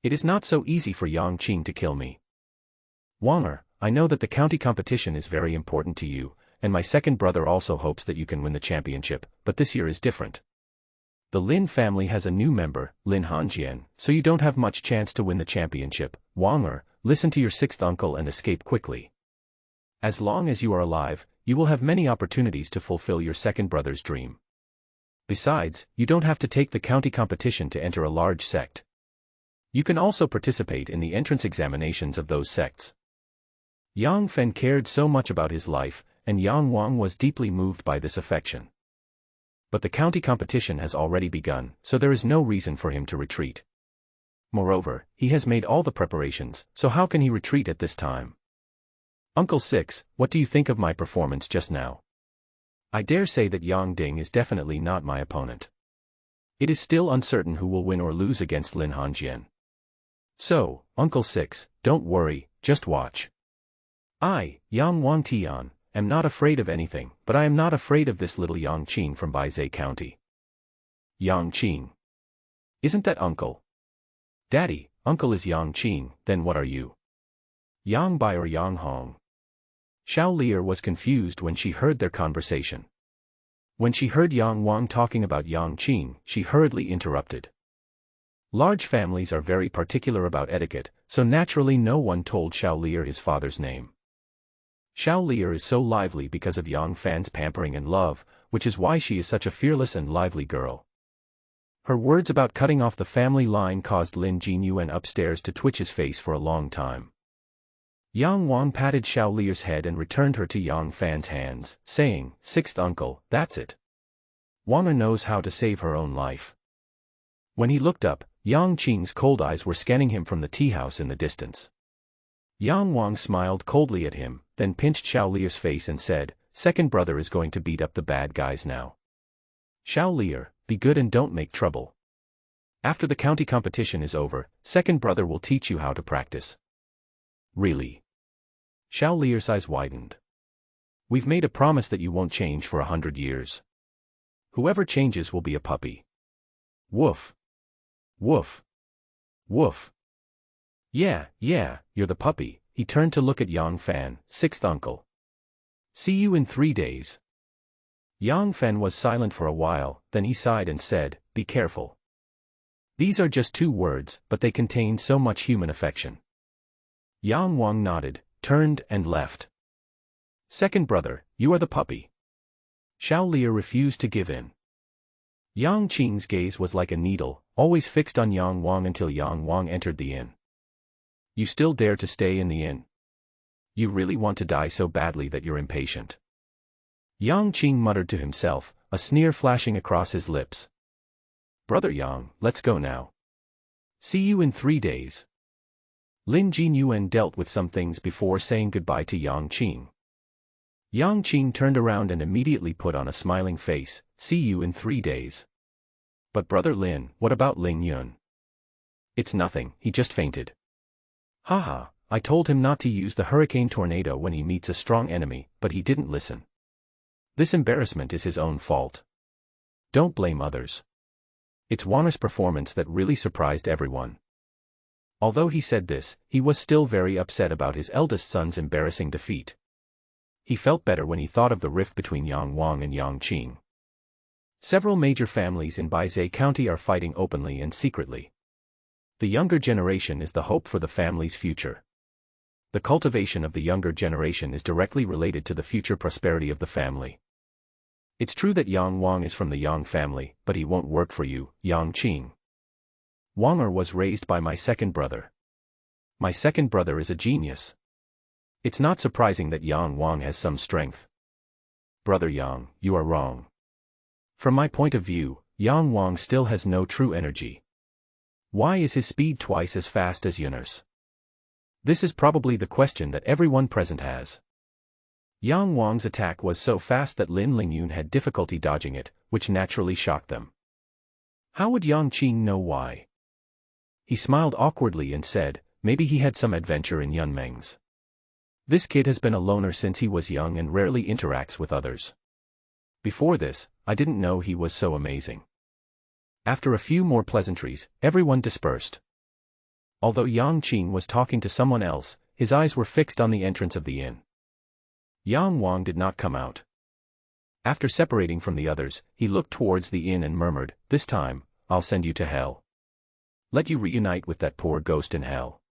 It is not so easy for Yang Qing to kill me. Wanger, I know that the county competition is very important to you, and my second brother also hopes that you can win the championship, but this year is different. The Lin family has a new member, Lin Hanjian, so you don't have much chance to win the championship. Wanger, listen to your sixth uncle and escape quickly. As long as you are alive, you will have many opportunities to fulfill your second brother's dream. Besides, you don't have to take the county competition to enter a large sect. You can also participate in the entrance examinations of those sects. Yang Fen cared so much about his life, and Yang Wang was deeply moved by this affection. But the county competition has already begun, so there is no reason for him to retreat. Moreover, he has made all the preparations, so how can he retreat at this time? Uncle Six, what do you think of my performance just now? I dare say that Yang Ding is definitely not my opponent. It is still uncertain who will win or lose against Lin Hanjian. So, Uncle Six, don't worry, just watch. I, Yang Wang Tian, am not afraid of anything, but I am not afraid of this little Yang Qing from Baizhe County. Yang Qing. Isn't that uncle? Daddy, uncle is Yang Qing, then what are you? Yang Bai or Yang Hong? Xiao Lier was confused when she heard their conversation. When she heard Yang Wang talking about Yang Qing, she hurriedly interrupted. Large families are very particular about etiquette, so naturally no one told Xiao Lier his father's name. Xiao Lier is so lively because of Yang Fan's pampering and love, which is why she is such a fearless and lively girl. Her words about cutting off the family line caused Lin Jinyuan upstairs to twitch his face for a long time. Yang Wang patted Xiao Lier's head and returned her to Yang Fan's hands, saying, Sixth uncle, that's it. Wanger knows how to save her own life. When he looked up, Yang Qing's cold eyes were scanning him from the tea house in the distance. Yang Wang smiled coldly at him, then pinched Xiao Lier's face and said, Second brother is going to beat up the bad guys now. Xiao Lier, be good and don't make trouble. After the county competition is over, second brother will teach you how to practice. Really? Xiao Lier's eyes widened. We've made a promise that you won't change for 100 years. Whoever changes will be a puppy. Woof. Woof. Woof. Yeah, you're the puppy. He turned to look at Yang Fan, sixth uncle. See you in 3 days. Yang Fan was silent for a while, then he sighed and said, Be careful. These are just 2 words, but they contain so much human affection. Yang Wang nodded, turned and left. Second brother, you are the puppy. Xiao Lier refused to give in. Yang Qing's gaze was like a needle, always fixed on Yang Wang until Yang Wang entered the inn. You still dare to stay in the inn? You really want to die so badly that you're impatient. Yang Qing muttered to himself, a sneer flashing across his lips. Brother Yang, let's go now. See you in 3 days. Lin Jinyuan dealt with some things before saying goodbye to Yang Qing. Yang Qing turned around and immediately put on a smiling face, "See you in 3 days." "But Brother Lin, what about Ling Yun?" "It's nothing, he just fainted." "Haha, I told him not to use the hurricane tornado when he meets a strong enemy, but he didn't listen. This embarrassment is his own fault. Don't blame others. It's Wanner's performance that really surprised everyone." Although he said this, he was still very upset about his eldest son's embarrassing defeat. He felt better when he thought of the rift between Yang Wang and Yang Qing. Several major families in Baizhou County are fighting openly and secretly. The younger generation is the hope for the family's future. The cultivation of the younger generation is directly related to the future prosperity of the family. It's true that Yang Wang is from the Yang family, but he won't work for you, Yang Qing. Wanger was raised by my second brother. My second brother is a genius. It's not surprising that Yang Wang has some strength. Brother Yang, you are wrong. From my point of view, Yang Wang still has no true energy. Why is his speed twice as fast as Yunner's? This is probably the question that everyone present has. Yang Wang's attack was so fast that Lin Lingyun had difficulty dodging it, which naturally shocked them. How would Yang Qing know why? He smiled awkwardly and said, maybe he had some adventure in Yunmeng's. This kid has been a loner since he was young and rarely interacts with others. Before this, I didn't know he was so amazing. After a few more pleasantries, everyone dispersed. Although Yang Qing was talking to someone else, his eyes were fixed on the entrance of the inn. Yang Wang did not come out. After separating from the others, he looked towards the inn and murmured, "This time, I'll send you to hell. Let you reunite with that poor ghost in hell.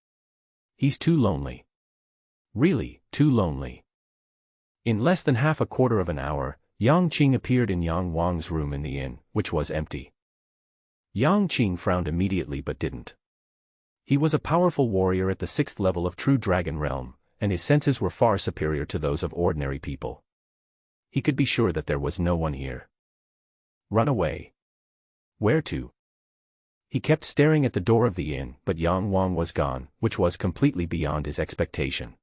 He's too lonely. Really, too lonely." In less than half a quarter of an hour, Yang Qing appeared in Yang Wang's room in the inn, which was empty. Yang Qing frowned immediately but didn't. He was a powerful warrior at the 6th level of True Dragon Realm, and his senses were far superior to those of ordinary people. He could be sure that there was no one here. Run away. Where to? He kept staring at the door of the inn, but Yang Wang was gone, which was completely beyond his expectation.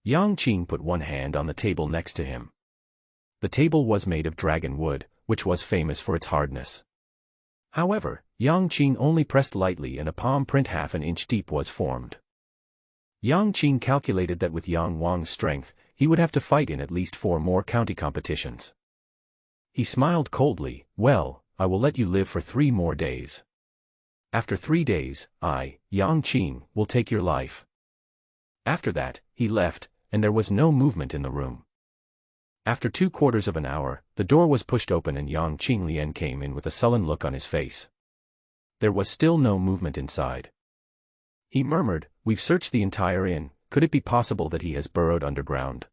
Yang Qing put one hand on the table next to him. The table was made of dragon wood, which was famous for its hardness. However, Yang Qing only pressed lightly and a palm print half an inch deep was formed. Yang Qing calculated that with Yang Wang's strength, he would have to fight in at least 4 more county competitions. He smiled coldly, "Well, I will let you live for 3 more days. After 3 days, I, Yang Qing, will take your life." After that, he left, and there was no movement in the room. After 2/4 of an hour, the door was pushed open and Yang Qing Lian came in with a sullen look on his face. There was still no movement inside. He murmured, "We've searched the entire inn, could it be possible that he has burrowed underground?"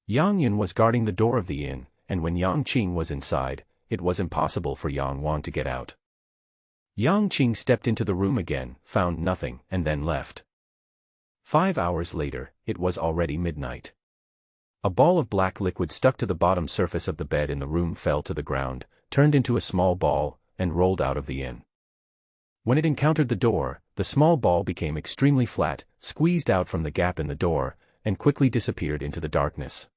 Yang Yun was guarding the door of the inn, and when Yang Qing was inside, it was impossible for Yang Wang to get out. Yang Qing stepped into the room again, found nothing, and then left. 5 hours later, it was already midnight. A ball of black liquid stuck to the bottom surface of the bed in the room fell to the ground, turned into a small ball, and rolled out of the inn. When it encountered the door, the small ball became extremely flat, squeezed out from the gap in the door, and quickly disappeared into the darkness.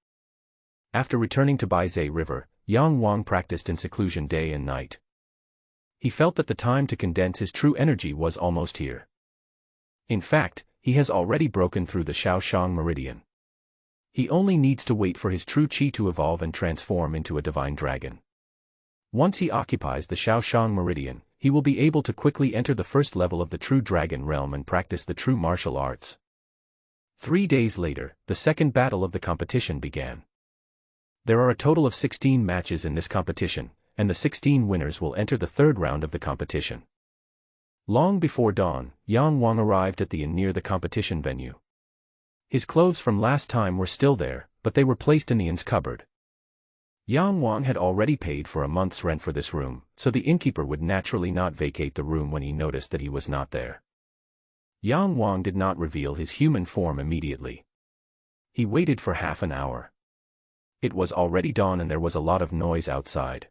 After returning to Baizhou River, Yang Wang practiced in seclusion day and night. He felt that the time to condense his true energy was almost here. In fact, he has already broken through the Shaoshang meridian. He only needs to wait for his true qi to evolve and transform into a divine dragon. Once he occupies the Shaoshang meridian, he will be able to quickly enter the 1st level of the True Dragon Realm and practice the true martial arts. 3 days later, the second battle of the competition began. There are a total of 16 matches in this competition, and the 16 winners will enter the 3rd round of the competition. Long before dawn, Yang Wang arrived at the inn near the competition venue. His clothes from last time were still there, but they were placed in the inn's cupboard. Yang Wang had already paid for a month's rent for this room, so the innkeeper would naturally not vacate the room when he noticed that he was not there. Yang Wang did not reveal his human form immediately. He waited for half an hour. It was already dawn and there was a lot of noise outside.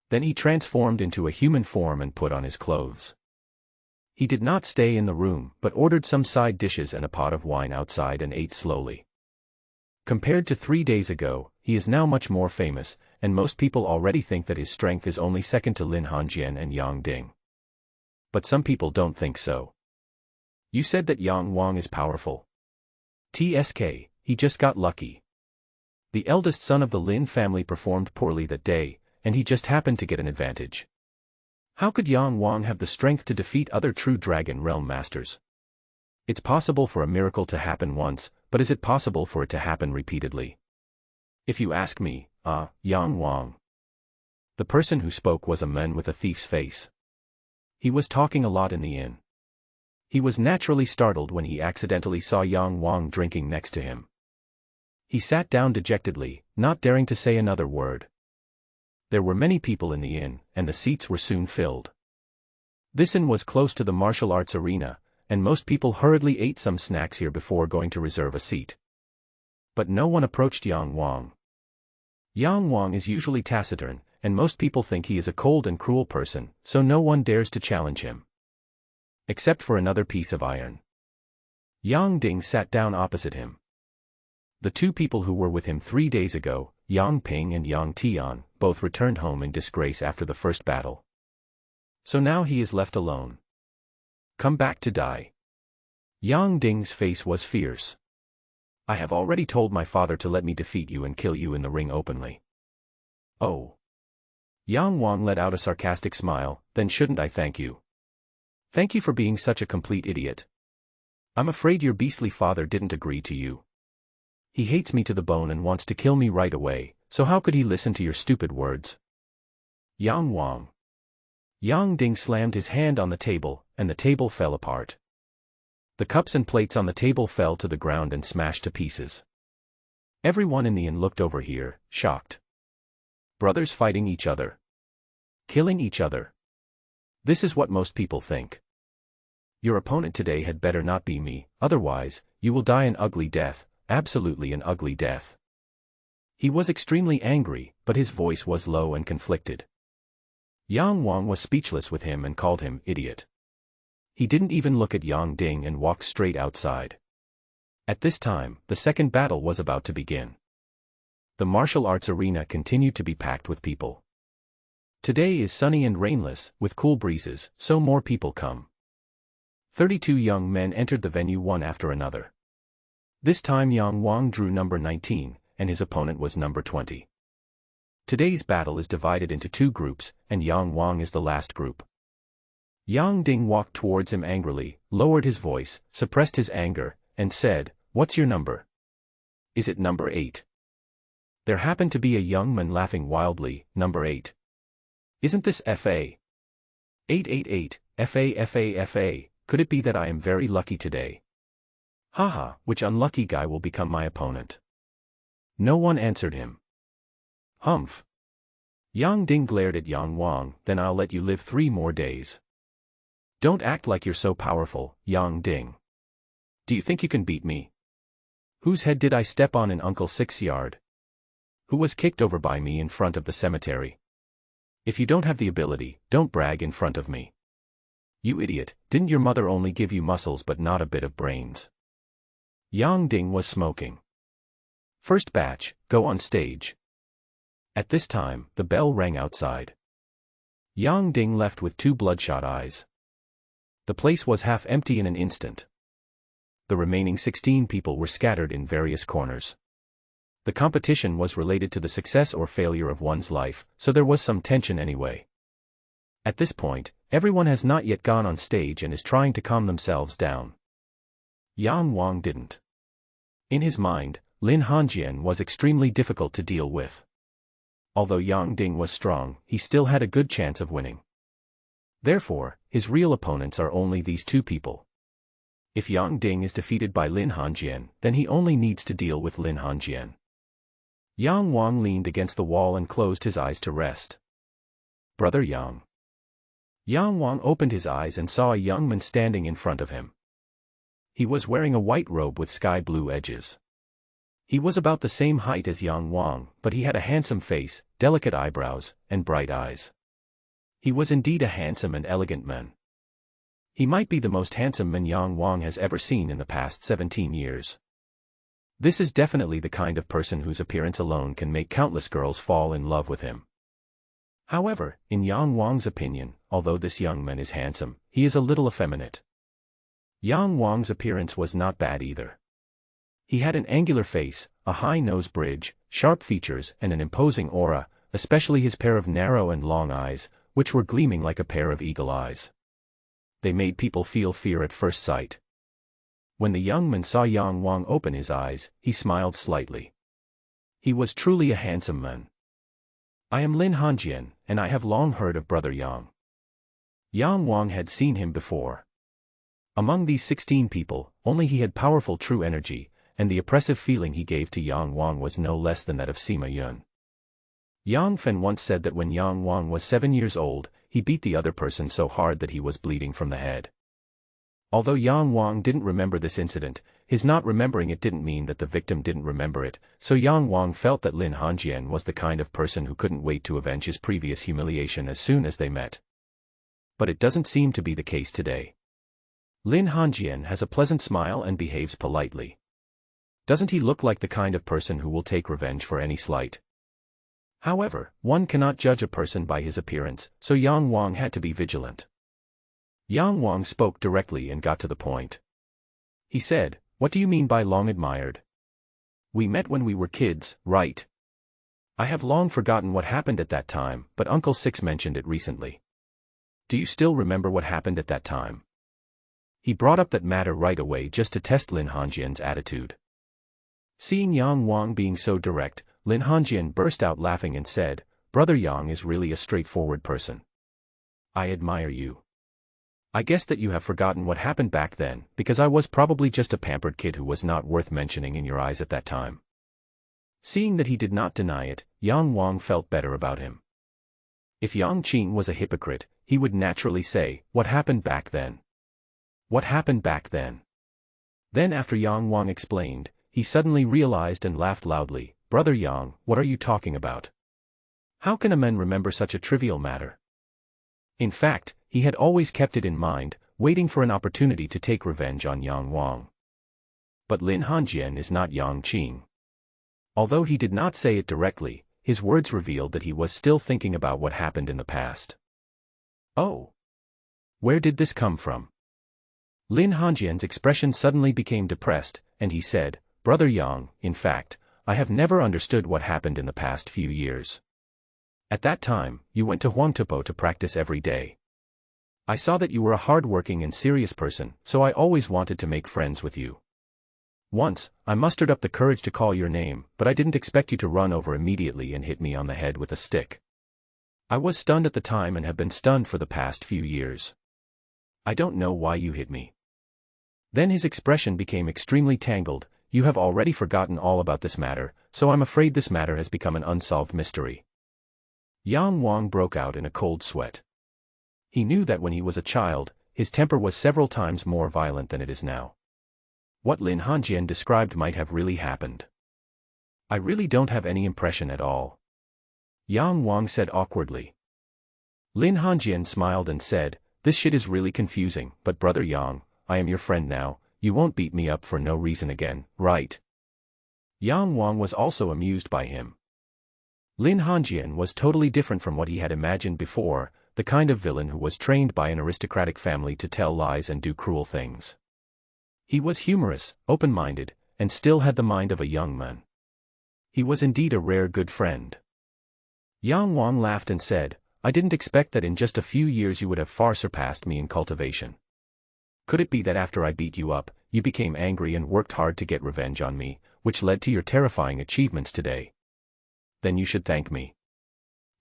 Then he transformed into a human form and put on his clothes. He did not stay in the room, but ordered some side dishes and a pot of wine outside and ate slowly. Compared to 3 days ago, he is now much more famous, and most people already think that his strength is only second to Lin Hongjian and Yang Ding. But some people don't think so. You said that Yang Wang is powerful. TSK, he just got lucky. The eldest son of the Lin family performed poorly that day, and he just happened to get an advantage. How could Yang Wang have the strength to defeat other true Dragon Realm masters? It's possible for a miracle to happen once, but is it possible for it to happen repeatedly? If you ask me, Yang Wang. The person who spoke was a man with a thief's face. He was talking a lot in the inn. He was naturally startled when he accidentally saw Yang Wang drinking next to him. He sat down dejectedly, not daring to say another word. There were many people in the inn, and the seats were soon filled. This inn was close to the martial arts arena, and most people hurriedly ate some snacks here before going to reserve a seat. But no one approached Yang Wang. Yang Wang is usually taciturn, and most people think he is a cold and cruel person, so no one dares to challenge him. Except for another piece of iron. Yang Ding sat down opposite him. The two people who were with him 3 days ago, Yang Ping and Yang Tian, both returned home in disgrace after the first battle. So now he is left alone. Come back to die. Yang Ding's face was fierce. I have already told my father to let me defeat you and kill you in the ring openly. Oh. Yang Wang let out a sarcastic smile, then shouldn't I thank you? Thank you for being such a complete idiot. I'm afraid your beastly father didn't agree to you. He hates me to the bone and wants to kill me right away, so how could he listen to your stupid words? Yang Wang. Yang Ding slammed his hand on the table, and the table fell apart. The cups and plates on the table fell to the ground and smashed to pieces. Everyone in the inn looked over here, shocked. Brothers fighting each other. Killing each other. This is what most people think. Your opponent today had better not be me, otherwise, you will die an ugly death, absolutely an ugly death. He was extremely angry, but his voice was low and conflicted. Yang Wang was speechless with him and called him idiot. He didn't even look at Yang Ding and walked straight outside. At this time, the second battle was about to begin. The martial arts arena continued to be packed with people. Today is sunny and rainless, with cool breezes, so more people come. 32 young men entered the venue one after another. This time Yang Wang drew number 19, and his opponent was number 20. Today's battle is divided into two groups, and Yang Wang is the last group. Yang Ding walked towards him angrily, lowered his voice, suppressed his anger, and said, "What's your number? Is it number 8? There happened to be a young man laughing wildly, number 8. Isn't this FA? 888, FA. Could it be that I am very lucky today? Haha, which unlucky guy will become my opponent?" No one answered him. Humph. Yang Ding glared at Yang Wang, "Then I'll let you live 3 more days. Don't act like you're so powerful, Yang Ding. Do you think you can beat me? Whose head did I step on in Uncle 6 Yard? Who was kicked over by me in front of the cemetery? If you don't have the ability, don't brag in front of me. You idiot, didn't your mother only give you muscles but not a bit of brains?" Yang Ding was smoking. First batch, go on stage. At this time, the bell rang outside. Yang Ding left with 2 bloodshot eyes. The place was half empty in an instant. The remaining 16 people were scattered in various corners. The competition was related to the success or failure of one's life, so there was some tension anyway. At this point, everyone has not yet gone on stage and is trying to calm themselves down. Yang Wang didn't. In his mind, Lin Hongjian was extremely difficult to deal with. Although Yang Ding was strong, he still had a good chance of winning. Therefore, his real opponents are only these 2 people. If Yang Ding is defeated by Lin Hongjian, then he only needs to deal with Lin Hongjian. Yang Wang leaned against the wall and closed his eyes to rest. Brother Yang. Yang Wang opened his eyes and saw a young man standing in front of him. He was wearing a white robe with sky blue edges. He was about the same height as Yang Wang, but he had a handsome face, delicate eyebrows, and bright eyes. He was indeed a handsome and elegant man. He might be the most handsome man Yang Wang has ever seen in the past 17 years. This is definitely the kind of person whose appearance alone can make countless girls fall in love with him. However, in Yang Wang's opinion, although this young man is handsome, he is a little effeminate. Yang Wang's appearance was not bad either. He had an angular face, a high nose bridge, sharp features and an imposing aura, especially his pair of narrow and long eyes, which were gleaming like a pair of eagle eyes. They made people feel fear at first sight. When the young man saw Yang Wang open his eyes, he smiled slightly. He was truly a handsome man. I am Lin Hanjian, and I have long heard of Brother Yang. Yang Wang had seen him before. Among these 16 people, only he had powerful true energy, and the oppressive feeling he gave to Yang Wang was no less than that of Sima Yun. Yang Fen once said that when Yang Wang was 7 years old, he beat the other person so hard that he was bleeding from the head. Although Yang Wang didn't remember this incident, his not remembering it didn't mean that the victim didn't remember it, so Yang Wang felt that Lin Hanjian was the kind of person who couldn't wait to avenge his previous humiliation as soon as they met. But it doesn't seem to be the case today. Lin Hanjian has a pleasant smile and behaves politely. Doesn't he look like the kind of person who will take revenge for any slight? However, one cannot judge a person by his appearance, so Yang Wang had to be vigilant. Yang Wang spoke directly and got to the point. He said, "What do you mean by long admired? We met when we were kids, right? I have long forgotten what happened at that time, but Uncle Six mentioned it recently. Do you still remember what happened at that time?" He brought up that matter right away just to test Lin Hanjian's attitude. Seeing Yang Wang being so direct, Lin Hanjian burst out laughing and said, "Brother Yang is really a straightforward person. I admire you. I guess that you have forgotten what happened back then, because I was probably just a pampered kid who was not worth mentioning in your eyes at that time." Seeing that he did not deny it, Yang Wang felt better about him. If Yang Qing was a hypocrite, he would naturally say, "What happened back then? What happened back then?" Then after Yang Wang explained, he suddenly realized and laughed loudly, "Brother Yang, what are you talking about? How can a man remember such a trivial matter?" In fact, he had always kept it in mind, waiting for an opportunity to take revenge on Yang Wang. But Lin Hanjian is not Yang Qing. Although he did not say it directly, his words revealed that he was still thinking about what happened in the past. Oh! Where did this come from? Lin Hanjian's expression suddenly became depressed, and he said, "Brother Yang, in fact, I have never understood what happened in the past few years. At that time, you went to Huangtupo to practice every day. I saw that you were a hard-working and serious person, so I always wanted to make friends with you. Once, I mustered up the courage to call your name, but I didn't expect you to run over immediately and hit me on the head with a stick. I was stunned at the time and have been stunned for the past few years. I don't know why you hit me." Then his expression became extremely tangled. "You have already forgotten all about this matter, so I'm afraid this matter has become an unsolved mystery." Yang Wang broke out in a cold sweat. He knew that when he was a child, his temper was several times more violent than it is now. What Lin Hanjian described might have really happened. "I really don't have any impression at all," Yang Wang said awkwardly. Lin Hanjian smiled and said, "This shit is really confusing, but Brother Yang, I am your friend now, you won't beat me up for no reason again, right?" Yang Wang was also amused by him. Lin Hanjian was totally different from what he had imagined before, the kind of villain who was trained by an aristocratic family to tell lies and do cruel things. He was humorous, open-minded, and still had the mind of a young man. He was indeed a rare good friend. Yang Wang laughed and said, "I didn't expect that in just a few years you would have far surpassed me in cultivation. Could it be that after I beat you up, you became angry and worked hard to get revenge on me, which led to your terrifying achievements today? Then you should thank me.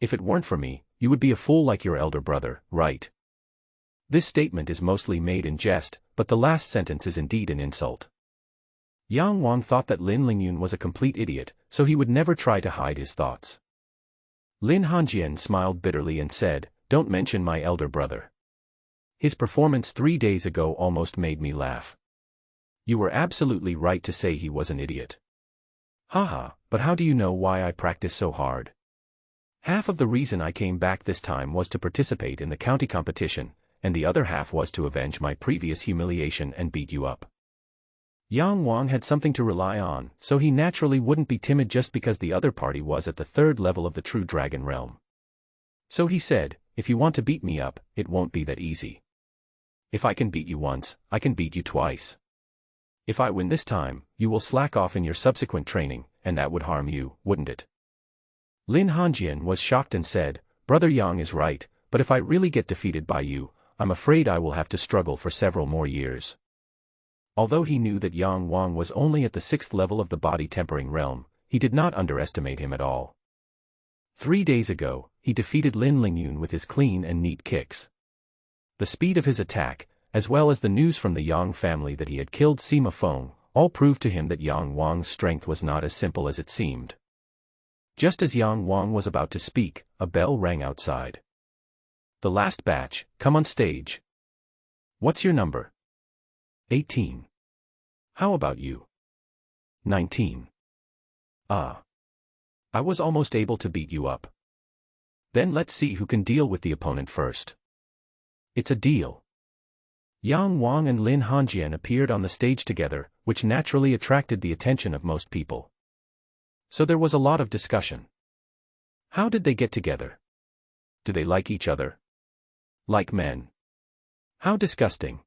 If it weren't for me, you would be a fool like your elder brother, right?" This statement is mostly made in jest, but the last sentence is indeed an insult. Yang Wang thought that Lin Lingyun was a complete idiot, so he would never try to hide his thoughts. Lin Hanjian smiled bitterly and said, "Don't mention my elder brother. His performance 3 days ago almost made me laugh. You were absolutely right to say he was an idiot. Haha, but how do you know why I practice so hard? Half of the reason I came back this time was to participate in the county competition, and the other half was to avenge my previous humiliation and beat you up. Yang Wang had something to rely on, so he naturally wouldn't be timid just because the other party was at the third level of the true dragon realm. So he said, if you want to beat me up, it won't be that easy. If I can beat you once, I can beat you twice. If I win this time, you will slack off in your subsequent training, and that would harm you, wouldn't it? Lin Hanjian was shocked and said, Brother Yang is right, but if I really get defeated by you, I'm afraid I will have to struggle for several more years. Although he knew that Yang Wang was only at the 6th level of the body tempering realm, he did not underestimate him at all. 3 days ago, he defeated Lin Lingyun with his clean and neat kicks. The speed of his attack, as well as the news from the Yang family that he had killed Sima Feng, all proved to him that Yang Wang's strength was not as simple as it seemed. Just as Yang Wang was about to speak, a bell rang outside. The last batch, come on stage. What's your number? 18. How about you? 19. Ah. I was almost able to beat you up. Then let's see who can deal with the opponent first. It's a deal. Yang Wang and Lin Hanjian appeared on the stage together, which naturally attracted the attention of most people. So there was a lot of discussion. How did they get together? Do they like each other? Like men? How disgusting.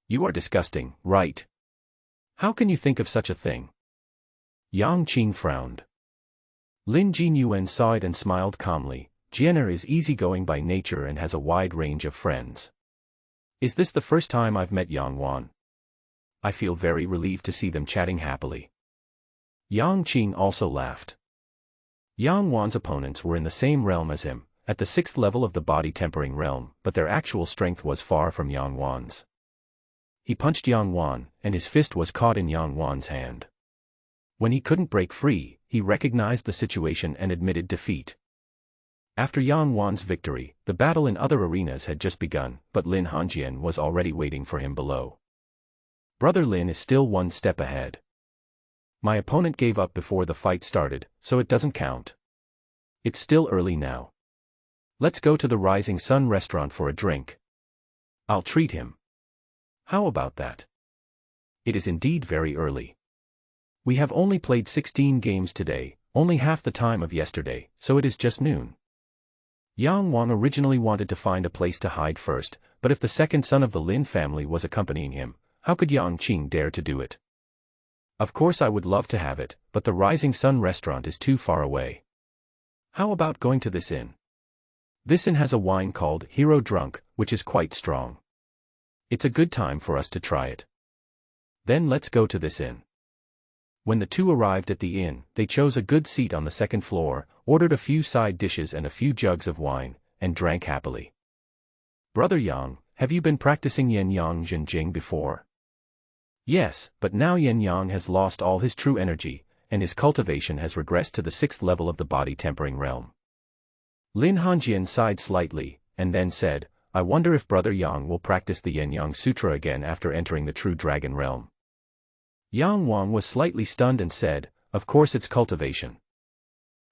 You are disgusting, right? How can you think of such a thing? Yang Qing frowned. Lin Jinyuan saw it and smiled calmly. Jianer is easygoing by nature and has a wide range of friends. Is this the first time I've met Yang Wan? I feel very relieved to see them chatting happily. Yang Qing also laughed. Yang Wan's opponents were in the same realm as him, at the 6th level of the body tempering realm, but their actual strength was far from Yang Wan's. He punched Yang Wan, and his fist was caught in Yang Wan's hand. When he couldn't break free, he recognized the situation and admitted defeat. After Yang Wan's victory, the battle in other arenas had just begun, but Lin Hanjian was already waiting for him below. Brother Lin is still one step ahead. My opponent gave up before the fight started, so it doesn't count. It's still early now. Let's go to the Rising Sun restaurant for a drink. I'll treat him. How about that? It is indeed very early. We have only played 16 games today, only half the time of yesterday, so it is just noon. Yang Wang originally wanted to find a place to hide first, but if the second son of the Lin family was accompanying him, how could Yang Qing dare to do it? Of course I would love to have it, but the Rising Sun restaurant is too far away. How about going to this inn? This inn has a wine called Hero Drunk, which is quite strong. It's a good time for us to try it. Then let's go to this inn. When the two arrived at the inn, they chose a good seat on the second floor, ordered a few side dishes and a few jugs of wine, and drank happily. Brother Yang, have you been practicing Yin Yang Zhenjing before? Yes, but now Yin Yang has lost all his true energy, and his cultivation has regressed to the 6th level of the body tempering realm. Lin Hanjian sighed slightly, and then said, I wonder if Brother Yang will practice the Yin Yang Sutra again after entering the true dragon realm. Yang Wang was slightly stunned and said, of course it's cultivation.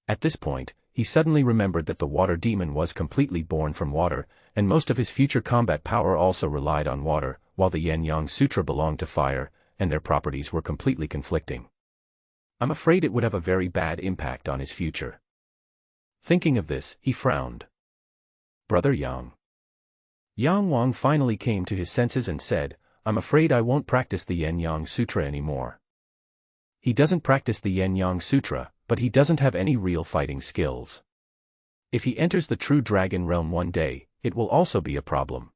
At this point, he suddenly remembered that the water demon was completely born from water, and most of his future combat power also relied on water, while the Yin Yang Sutra belonged to fire, and their properties were completely conflicting. I'm afraid it would have a very bad impact on his future. Thinking of this, he frowned. Brother Yang. Yang Wang finally came to his senses and said, I'm afraid I won't practice the Yin Yang Sutra anymore. He doesn't practice the Yin Yang Sutra, but he doesn't have any real fighting skills. If he enters the true dragon realm one day, it will also be a problem.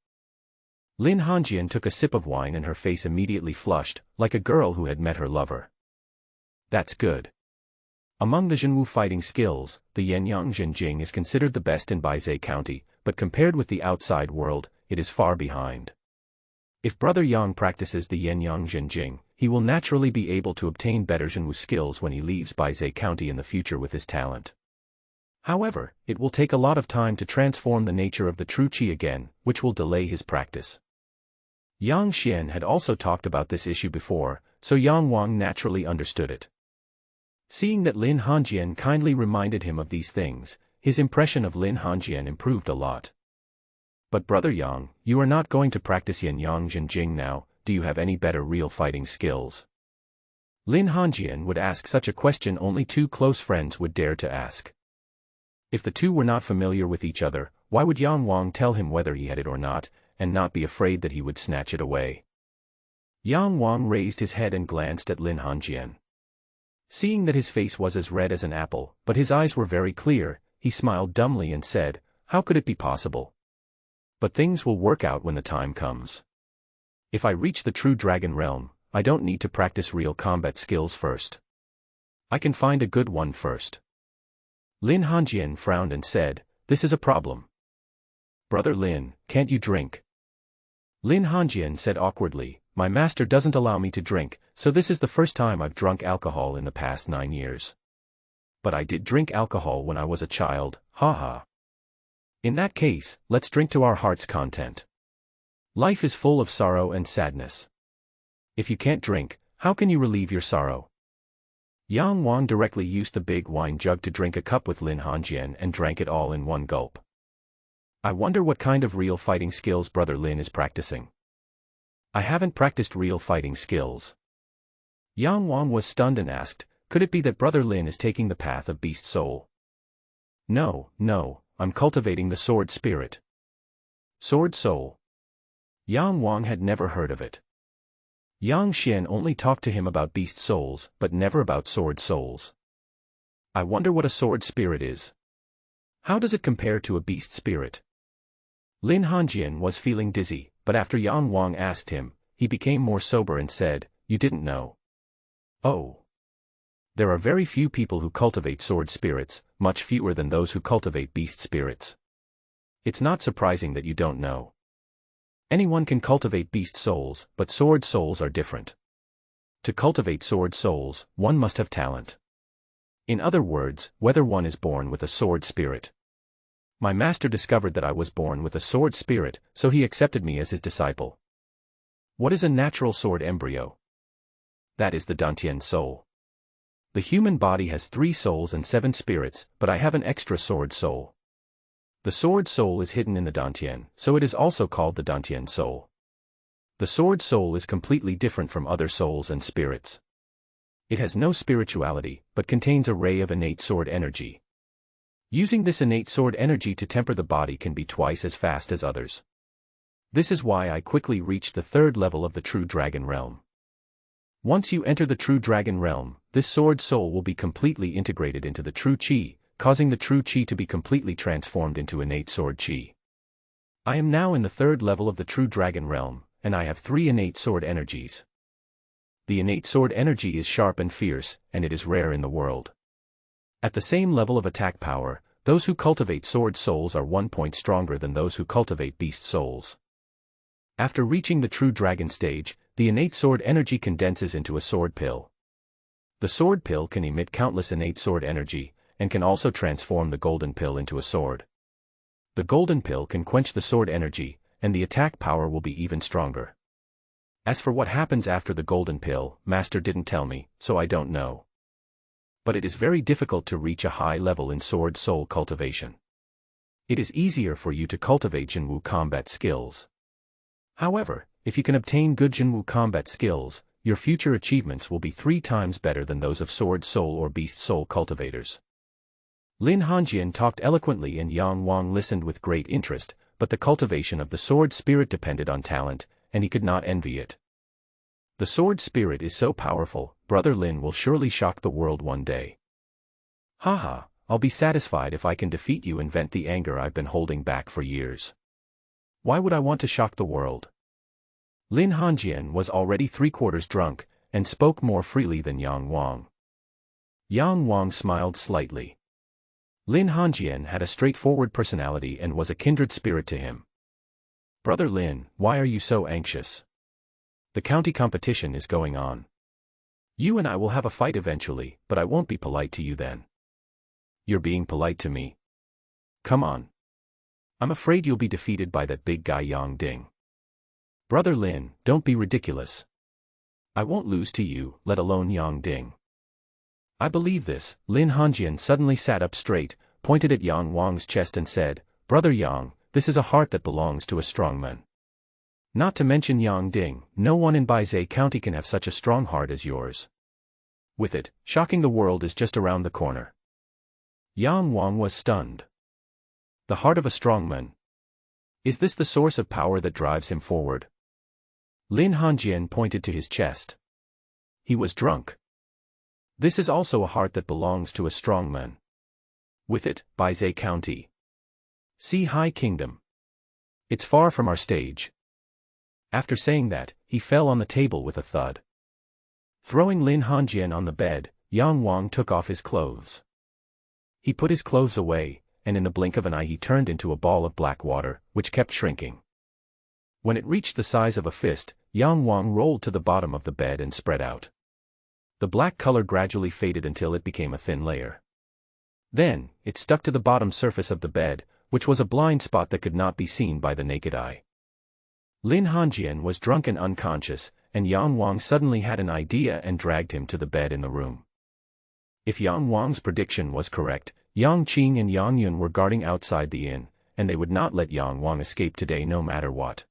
Lin Hanjian took a sip of wine and her face immediately flushed, like a girl who had met her lover. That's good. Among the Zhenwu fighting skills, the Yin Yang Zhenjing is considered the best in Baizhe County, but compared with the outside world, it is far behind. If Brother Yang practices the Yin Yang Zhenjing, he will naturally be able to obtain better Zhenwu skills when he leaves Baizhe County in the future with his talent. However, it will take a lot of time to transform the nature of the true Qi again, which will delay his practice. Yang Xian had also talked about this issue before, so Yang Wang naturally understood it. Seeing that Lin Hanjian kindly reminded him of these things, his impression of Lin Hanjian improved a lot. But Brother Yang, you are not going to practice Yin Yang Zhenjing now, do you have any better real fighting skills? Lin Hongjian would ask such a question only two close friends would dare to ask. If the two were not familiar with each other, why would Yang Wang tell him whether he had it or not, and not be afraid that he would snatch it away? Yang Wang raised his head and glanced at Lin Hongjian. Seeing that his face was as red as an apple, but his eyes were very clear, he smiled dumbly and said, "How could it be possible? But things will work out when the time comes. If I reach the true dragon realm, I don't need to practice real combat skills first. I can find a good one first." Lin Hongjian frowned and said, "This is a problem. Brother Lin, can't you drink?" Lin Hongjian said awkwardly, "My master doesn't allow me to drink, so this is the first time I've drunk alcohol in the past 9 years. But I did drink alcohol when I was a child, haha. In that case, let's drink to our heart's content. Life is full of sorrow and sadness. If you can't drink, how can you relieve your sorrow?" Yang Wang directly used the big wine jug to drink a cup with Lin Hongjian and drank it all in one gulp. "I wonder what kind of real fighting skills Brother Lin is practicing. I haven't practiced real fighting skills." Yang Wang was stunned and asked, "Could it be that Brother Lin is taking the path of beast soul?" No, I'm cultivating the sword spirit." Sword soul. Yang Wang had never heard of it. Yang Xian only talked to him about beast souls, but never about sword souls. I wonder what a sword spirit is. How does it compare to a beast spirit? Lin Hongjian was feeling dizzy, but after Yang Wang asked him, he became more sober and said, "You didn't know?" "Oh. There are very few people who cultivate sword spirits, much fewer than those who cultivate beast spirits. It's not surprising that you don't know. Anyone can cultivate beast souls, but sword souls are different. To cultivate sword souls, one must have talent. In other words, whether one is born with a sword spirit. My master discovered that I was born with a sword spirit, so he accepted me as his disciple." What is a natural sword embryo? That is the Dantian soul. The human body has 3 souls and 7 spirits, but I have an extra sword soul. The sword soul is hidden in the Dantian, so it is also called the Dantian soul. The sword soul is completely different from other souls and spirits. It has no spirituality, but contains a ray of innate sword energy. Using this innate sword energy to temper the body can be twice as fast as others. This is why I quickly reached the 3rd level of the true dragon realm. Once you enter the true dragon realm, this sword soul will be completely integrated into the true chi, causing the true chi to be completely transformed into innate sword chi. I am now in the 3rd level of the true dragon realm, and I have 3 innate sword energies. The innate sword energy is sharp and fierce, and it is rare in the world. At the same level of attack power, those who cultivate sword souls are 1 point stronger than those who cultivate beast souls. After reaching the true dragon stage, the innate sword energy condenses into a sword pill. The sword pill can emit countless innate sword energy, and can also transform the golden pill into a sword. The golden pill can quench the sword energy, and the attack power will be even stronger. As for what happens after the golden pill, Master didn't tell me, so I don't know. But it is very difficult to reach a high level in sword soul cultivation. It is easier for you to cultivate Jinwu combat skills. However, if you can obtain good Jinwu combat skills, your future achievements will be 3 times better than those of sword soul or beast soul cultivators. Lin Hongjian talked eloquently and Yang Wang listened with great interest, but the cultivation of the sword spirit depended on talent, and he could not envy it. The sword spirit is so powerful, Brother Lin will surely shock the world one day. Haha, I'll be satisfied if I can defeat you and vent the anger I've been holding back for years. Why would I want to shock the world? Lin Hongjian was already 3/4 drunk, and spoke more freely than Yang Wang. Yang Wang smiled slightly. Lin Hongjian had a straightforward personality and was a kindred spirit to him. Brother Lin, why are you so anxious? The county competition is going on. You and I will have a fight eventually, but I won't be polite to you then. You're being polite to me. Come on. I'm afraid you'll be defeated by that big guy Yang Ding. Brother Lin, don't be ridiculous. I won't lose to you, let alone Yang Ding. I believe this. Lin Hongjian suddenly sat up straight, pointed at Yang Wang's chest and said, Brother Yang, this is a heart that belongs to a strong man. Not to mention Yang Ding, no one in Baizé County can have such a strong heart as yours. With it, shocking the world is just around the corner. Yang Wang was stunned. The heart of a strong man. Is this the source of power that drives him forward? Lin Hanjian pointed to his chest. He was drunk. This is also a heart that belongs to a strong man. With it, Baizé County. See High Kingdom. It's far from our stage. After saying that, he fell on the table with a thud. Throwing Lin Hanjian on the bed, Yang Wang took off his clothes. He put his clothes away, and in the blink of an eye he turned into a ball of black water, which kept shrinking. When it reached the size of a fist, Yang Wang rolled to the bottom of the bed and spread out. The black color gradually faded until it became a thin layer. Then, it stuck to the bottom surface of the bed, which was a blind spot that could not be seen by the naked eye. Lin Hanjian was drunk and unconscious, and Yang Wang suddenly had an idea and dragged him to the bed in the room. If Yang Wang's prediction was correct, Yang Qing and Yang Yun were guarding outside the inn, and they would not let Yang Wang escape today no matter what.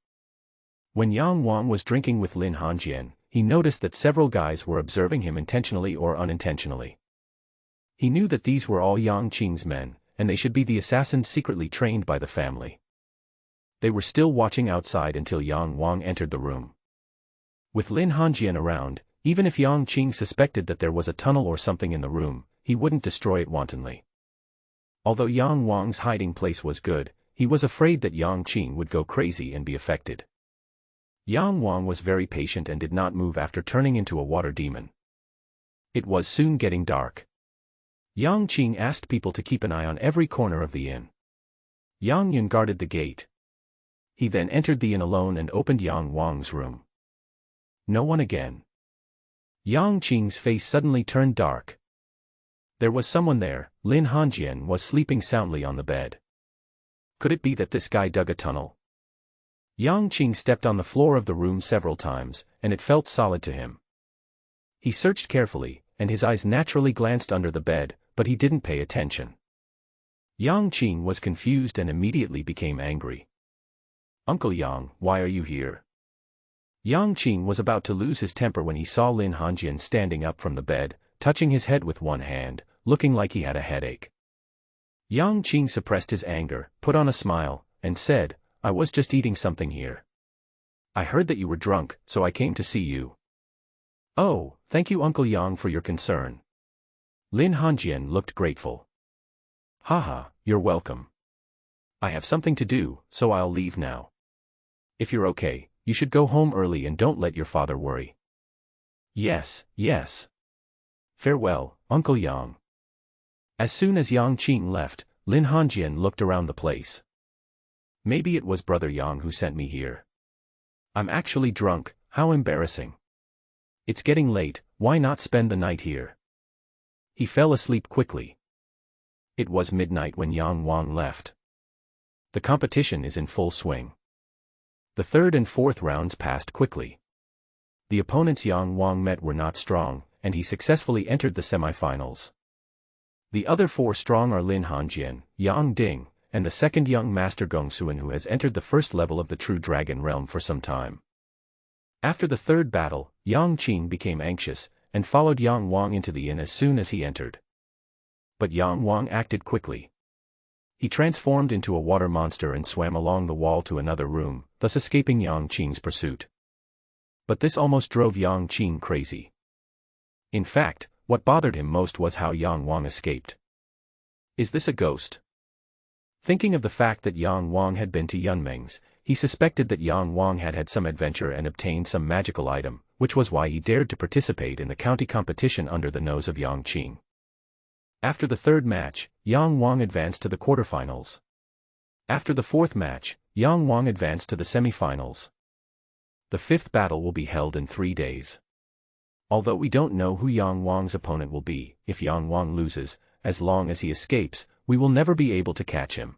When Yang Wang was drinking with Lin Hanjian, he noticed that several guys were observing him intentionally or unintentionally. He knew that these were all Yang Qing's men, and they should be the assassins secretly trained by the family. They were still watching outside until Yang Wang entered the room. With Lin Hanjian around, even if Yang Qing suspected that there was a tunnel or something in the room, he wouldn't destroy it wantonly. Although Yang Wang's hiding place was good, he was afraid that Yang Qing would go crazy and be affected. Yang Wang was very patient and did not move after turning into a water demon. It was soon getting dark. Yang Qing asked people to keep an eye on every corner of the inn. Yang Yun guarded the gate. He then entered the inn alone and opened Yang Wang's room. No one again. Yang Qing's face suddenly turned dark. There was someone there. Lin Hanjian was sleeping soundly on the bed. Could it be that this guy dug a tunnel? Yang Qing stepped on the floor of the room several times, and it felt solid to him. He searched carefully, and his eyes naturally glanced under the bed, but he didn't pay attention. Yang Qing was confused and immediately became angry. Uncle Yang, why are you here? Yang Qing was about to lose his temper when he saw Lin Hanjian standing up from the bed, touching his head with one hand, looking like he had a headache. Yang Qing suppressed his anger, put on a smile, and said, I was just eating something here. I heard that you were drunk, so I came to see you. Oh, thank you Uncle Yang for your concern. Lin Hanjian looked grateful. Haha, you're welcome. I have something to do, so I'll leave now. If you're okay, you should go home early and don't let your father worry. Yes, yes. Farewell, Uncle Yang. As soon as Yang Qing left, Lin Hanjian looked around the place. Maybe it was Brother Yang who sent me here. I'm actually drunk, how embarrassing. It's getting late, why not spend the night here? He fell asleep quickly. It was midnight when Yang Wang left. The competition is in full swing. The third and fourth rounds passed quickly. The opponents Yang Wang met were not strong, and he successfully entered the semifinals. The other four strong are Lin Hanjian, Yang Ding, and the second young master Gong Suan who has entered the first level of the True Dragon realm for some time. After the third battle, Yang Qing became anxious, and followed Yang Wang into the inn as soon as he entered. But Yang Wang acted quickly. He transformed into a water monster and swam along the wall to another room, thus escaping Yang Qing's pursuit. But this almost drove Yang Qing crazy. In fact, what bothered him most was how Yang Wang escaped. Is this a ghost? Thinking of the fact that Yang Wang had been to Yunmeng's, he suspected that Yang Wang had had some adventure and obtained some magical item, which was why he dared to participate in the county competition under the nose of Yang Qing. After the third match, Yang Wang advanced to the quarterfinals. After the fourth match, Yang Wang advanced to the semifinals. The fifth battle will be held in 3 days. Although we don't know who Yang Wang's opponent will be, if Yang Wang loses, as long as he escapes, we will never be able to catch him.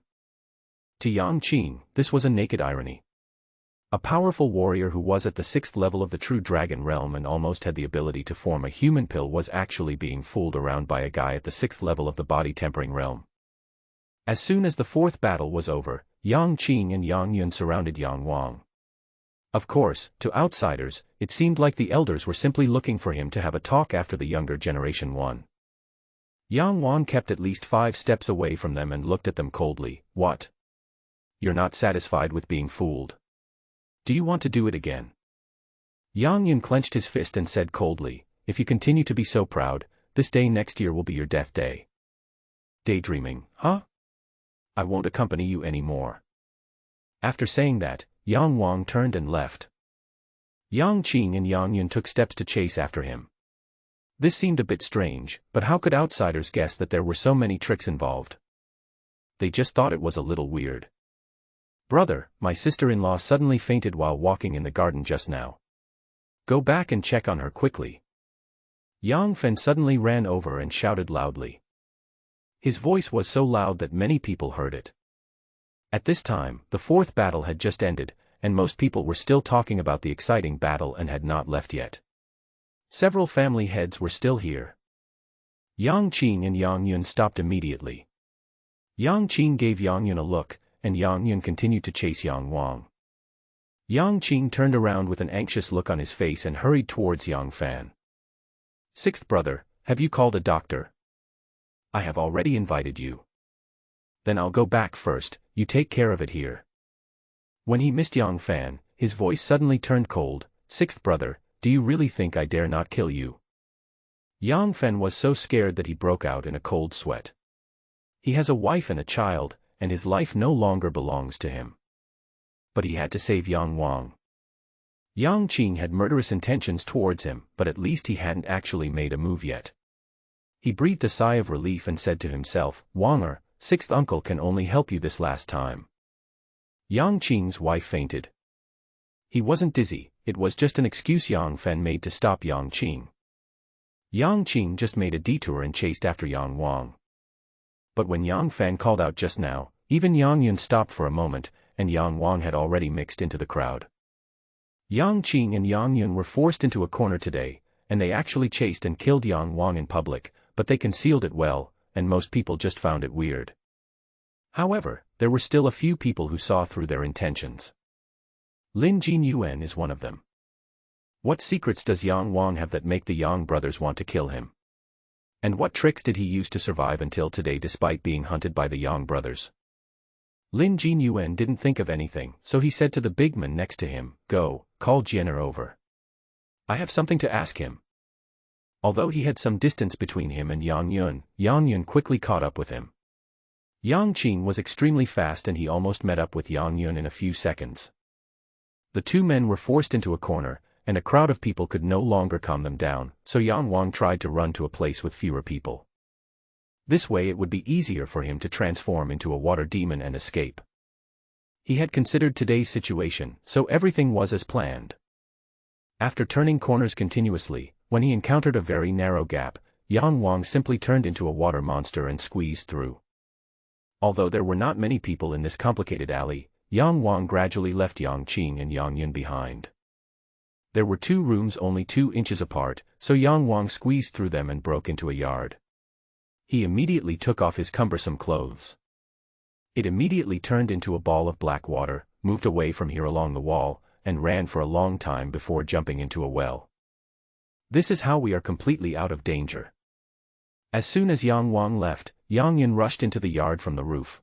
To Yang Qing, this was a naked irony. A powerful warrior who was at the 6th level of the True Dragon realm and almost had the ability to form a human pill was actually being fooled around by a guy at the 6th level of the body tempering realm. As soon as the fourth battle was over, Yang Qing and Yang Yun surrounded Yang Wang. Of course, to outsiders, it seemed like the elders were simply looking for him to have a talk after the younger generation won. Yang Wang kept at least 5 steps away from them and looked at them coldly. What? You're not satisfied with being fooled? Do you want to do it again? Yang Yun clenched his fist and said coldly, if you continue to be so proud, this day next year will be your death day. Daydreaming, huh? I won't accompany you anymore. After saying that, Yang Wang turned and left. Yang Qing and Yang Yun took steps to chase after him. This seemed a bit strange, but how could outsiders guess that there were so many tricks involved? They just thought it was a little weird. Brother, my sister-in-law suddenly fainted while walking in the garden just now. Go back and check on her quickly. Yang Fen suddenly ran over and shouted loudly. His voice was so loud that many people heard it. At this time, the 4th battle had just ended, and most people were still talking about the exciting battle and had not left yet. Several family heads were still here. Yang Qing and Yang Yun stopped immediately. Yang Qing gave Yang Yun a look, and Yang Yun continued to chase Yang Wang. Yang Qing turned around with an anxious look on his face and hurried towards Yang Fan. 6th brother, have you called a doctor? I have already invited you. Then I'll go back first, you take care of it here. When he missed Yang Fan, his voice suddenly turned cold. 6th brother, do you really think I dare not kill you? Yang Fan was so scared that he broke out in a cold sweat. He has a wife and a child, and his life no longer belongs to him. But he had to save Yang Wang. Yang Qing had murderous intentions towards him, but at least he hadn't actually made a move yet. He breathed a sigh of relief and said to himself, Wanger, 6th uncle can only help you this last time. Yang Qing's wife fainted. He wasn't dizzy, it was just an excuse Yang Fen made to stop Yang Qing. Yang Qing just made a detour and chased after Yang Wang. But when Yang Fen called out just now, even Yang Yun stopped for a moment, and Yang Wang had already mixed into the crowd. Yang Qing and Yang Yun were forced into a corner today, and they actually chased and killed Yang Wang in public, but they concealed it well, and most people just found it weird. However, there were still a few people who saw through their intentions. Lin Jin Yuan is one of them. What secrets does Yang Wang have that make the Yang brothers want to kill him? And what tricks did he use to survive until today despite being hunted by the Yang brothers? Lin Jin Yuan didn't think of anything, so he said to the big man next to him, Go, call Jenner over. I have something to ask him. Although he had some distance between him and Yang Yun quickly caught up with him. Yang Qing was extremely fast and he almost met up with Yang Yun in a few seconds. The two men were forced into a corner, and a crowd of people could no longer calm them down, so Yang Wang tried to run to a place with fewer people. This way it would be easier for him to transform into a water demon and escape. He had considered today's situation, so everything was as planned. After turning corners continuously, when he encountered a very narrow gap, Yang Wang simply turned into a water monster and squeezed through. Although there were not many people in this complicated alley, Yang Wang gradually left Yang Qing and Yang Yun behind. There were 2 rooms only 2 inches apart, so Yang Wang squeezed through them and broke into a yard. He immediately took off his cumbersome clothes. It immediately turned into a ball of black water, moved away from here along the wall, and ran for a long time before jumping into a well. This is how we are completely out of danger. As soon as Yang Wang left, Yang Yun rushed into the yard from the roof.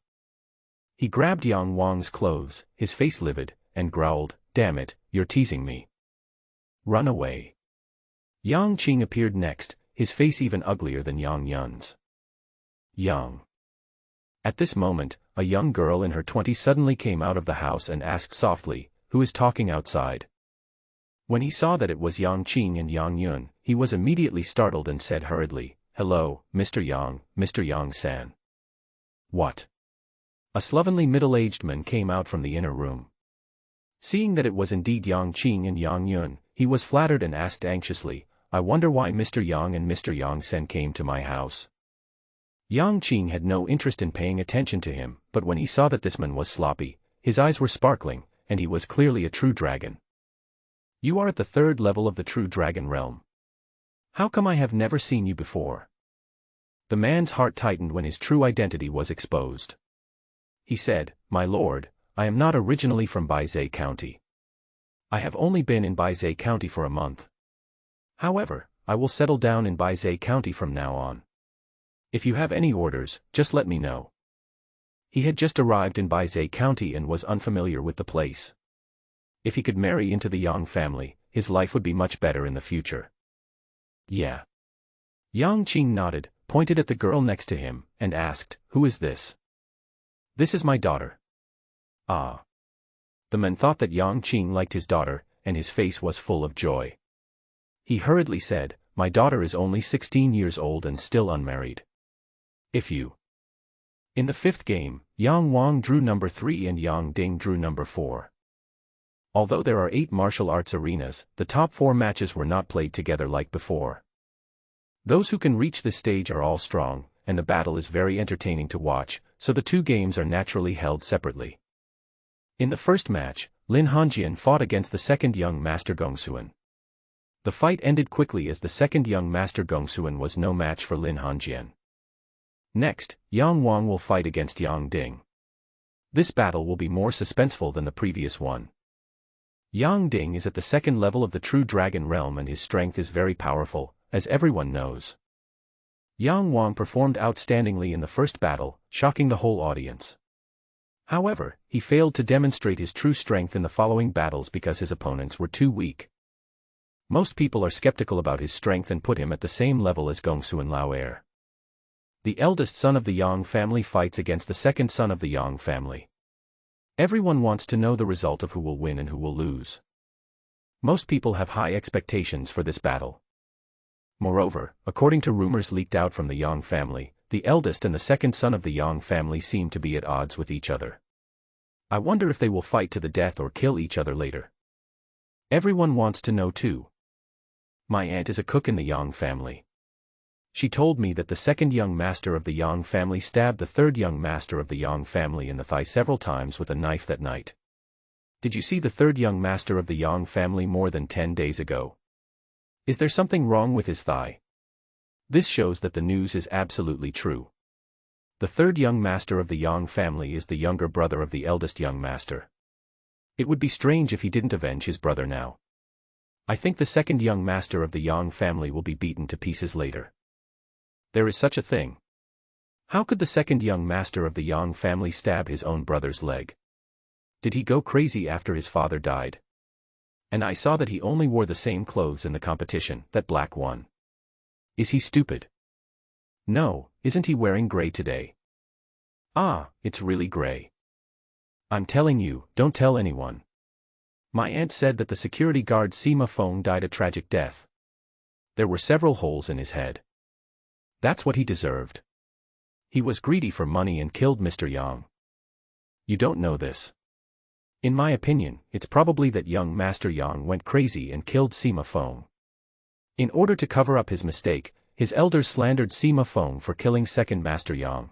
He grabbed Yang Wang's clothes, his face livid, and growled, Damn it, you're teasing me. Run away. Yang Qing appeared next, his face even uglier than Yang Yun's. Yang. At this moment, a young girl in her 20s suddenly came out of the house and asked softly, Who is talking outside? When he saw that it was Yang Qing and Yang Yun, he was immediately startled and said hurriedly, Hello, Mr. Yang, Mr. Yang-san. What? A slovenly middle-aged man came out from the inner room. Seeing that it was indeed Yang Qing and Yang Yun, he was flattered and asked anxiously, I wonder why Mr. Yang and Mr. Yang-san came to my house. Yang Qing had no interest in paying attention to him, but when he saw that this man was sloppy, his eyes were sparkling, and he was clearly a true dragon. You are at the 3rd level of the true dragon realm. How come I have never seen you before? The man's heart tightened when his true identity was exposed. He said, My lord, I am not originally from Baizhe County. I have only been in Baizé County for a month. However, I will settle down in Baizé County from now on. If you have any orders, just let me know. He had just arrived in Baizé County and was unfamiliar with the place. If he could marry into the Yang family, his life would be much better in the future. Yeah. Yang Qing nodded, pointed at the girl next to him, and asked, "Who is this?" "This is my daughter." Ah. The man thought that Yang Qing liked his daughter, and his face was full of joy. He hurriedly said, "My daughter is only 16 years old and still unmarried. If you..." In the fifth game, Yang Wang drew number 3 and Yang Ding drew number 4. Although there are 8 martial arts arenas, the top 4 matches were not played together like before. Those who can reach this stage are all strong, and the battle is very entertaining to watch, so the 2 games are naturally held separately. In the first match, Lin Hanjian fought against the second young master Gongsuan. The fight ended quickly as the second young master Gongsuan was no match for Lin Hanjian. Next, Yang Wang will fight against Yang Ding. This battle will be more suspenseful than the previous one. Yang Ding is at the second level of the true dragon realm and his strength is very powerful, as everyone knows. Yang Wang performed outstandingly in the first battle, shocking the whole audience. However, he failed to demonstrate his true strength in the following battles because his opponents were too weak. Most people are skeptical about his strength and put him at the same level as Gongsuan Laoer. The eldest son of the Yang family fights against the second son of the Yang family. Everyone wants to know the result of who will win and who will lose. Most people have high expectations for this battle. Moreover, according to rumors leaked out from the Yang family, the eldest and the second son of the Yang family seem to be at odds with each other. I wonder if they will fight to the death or kill each other later. Everyone wants to know too. My aunt is a cook in the Yang family. She told me that the second young master of the Yang family stabbed the third young master of the Yang family in the thigh several times with a knife that night. Did you see the third young master of the Yang family more than 10 days ago? Is there something wrong with his thigh? This shows that the news is absolutely true. The third young master of the Yang family is the younger brother of the eldest young master. It would be strange if he didn't avenge his brother now. I think the second young master of the Yang family will be beaten to pieces later. There is such a thing. How could the second young master of the Yang family stab his own brother's leg? Did he go crazy after his father died? And I saw that he only wore the same clothes in the competition, that black one. Is he stupid? No, isn't he wearing gray today? Ah, it's really gray. I'm telling you, don't tell anyone. My aunt said that the security guard Sima Feng died a tragic death. There were several holes in his head. That's what he deserved. He was greedy for money and killed Mr. Yang. You don't know this. In my opinion, it's probably that young Master Yang went crazy and killed Sima Feng. In order to cover up his mistake, his elders slandered Sima Feng for killing Second Master Yang.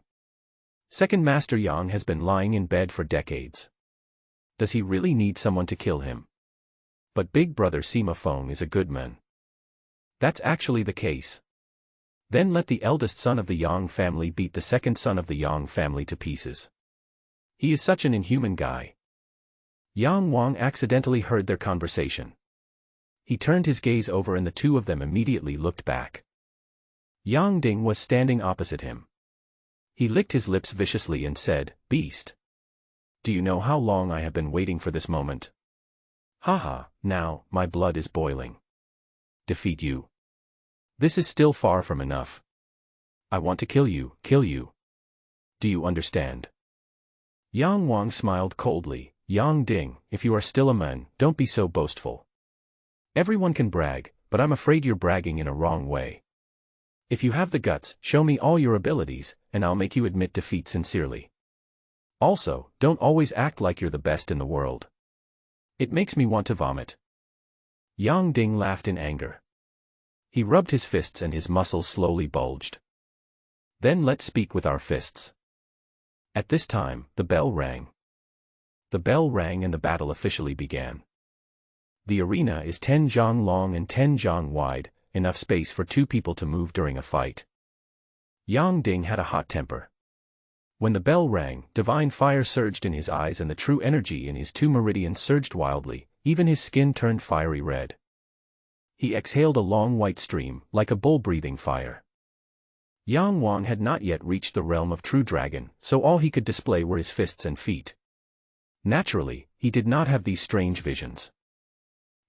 Second Master Yang has been lying in bed for decades. Does he really need someone to kill him? But big brother Sima Feng is a good man. That's actually the case. Then let the eldest son of the Yang family beat the second son of the Yang family to pieces. He is such an inhuman guy. Yang Wang accidentally heard their conversation. He turned his gaze over and the two of them immediately looked back. Yang Ding was standing opposite him. He licked his lips viciously and said, "Beast. Do you know how long I have been waiting for this moment? Haha, now, my blood is boiling. Defeat you. This is still far from enough. I want to kill you, kill you. Do you understand?" Yang Wang smiled coldly. "Yang Ding, if you are still a man, don't be so boastful. Everyone can brag, but I'm afraid you're bragging in a wrong way. If you have the guts, show me all your abilities, and I'll make you admit defeat sincerely. Also, don't always act like you're the best in the world. It makes me want to vomit." Yang Ding laughed in anger. He rubbed his fists and his muscles slowly bulged. "Then let's speak with our fists." At this time, the bell rang. The bell rang and the battle officially began. The arena is 10 zhang long and 10 zhang wide, enough space for 2 people to move during a fight. Yang Ding had a hot temper. When the bell rang, divine fire surged in his eyes and the true energy in his 2 meridians surged wildly. even his skin turned fiery red. He exhaled a long white stream, like a bull breathing fire. Yang Wang had not yet reached the realm of true dragon, so all he could display were his fists and feet. Naturally, he did not have these strange visions.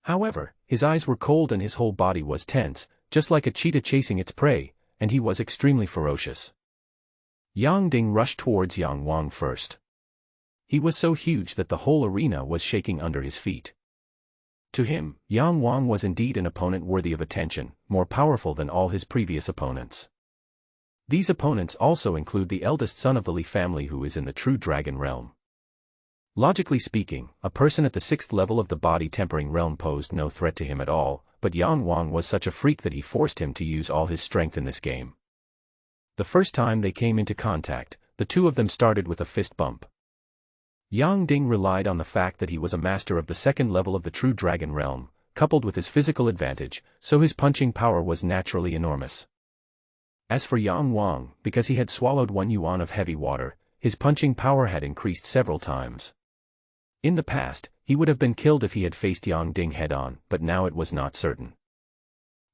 However, his eyes were cold and his whole body was tense, just like a cheetah chasing its prey, and he was extremely ferocious. Yang Ding rushed towards Yang Wang first. He was so huge that the whole arena was shaking under his feet. To him, Yang Wang was indeed an opponent worthy of attention, more powerful than all his previous opponents. These opponents also include the eldest son of the Li family who is in the true dragon realm. Logically speaking, a person at the 6th level of the body-tempering realm posed no threat to him at all, but Yang Wang was such a freak that he forced him to use all his strength in this game. The first time they came into contact, the two of them started with a fist bump. Yang Ding relied on the fact that he was a master of the 2nd level of the true dragon realm, coupled with his physical advantage, so his punching power was naturally enormous. As for Yang Wang, because he had swallowed 1 yuan of heavy water, his punching power had increased several times. In the past, he would have been killed if he had faced Yang Ding head-on, but now it was not certain.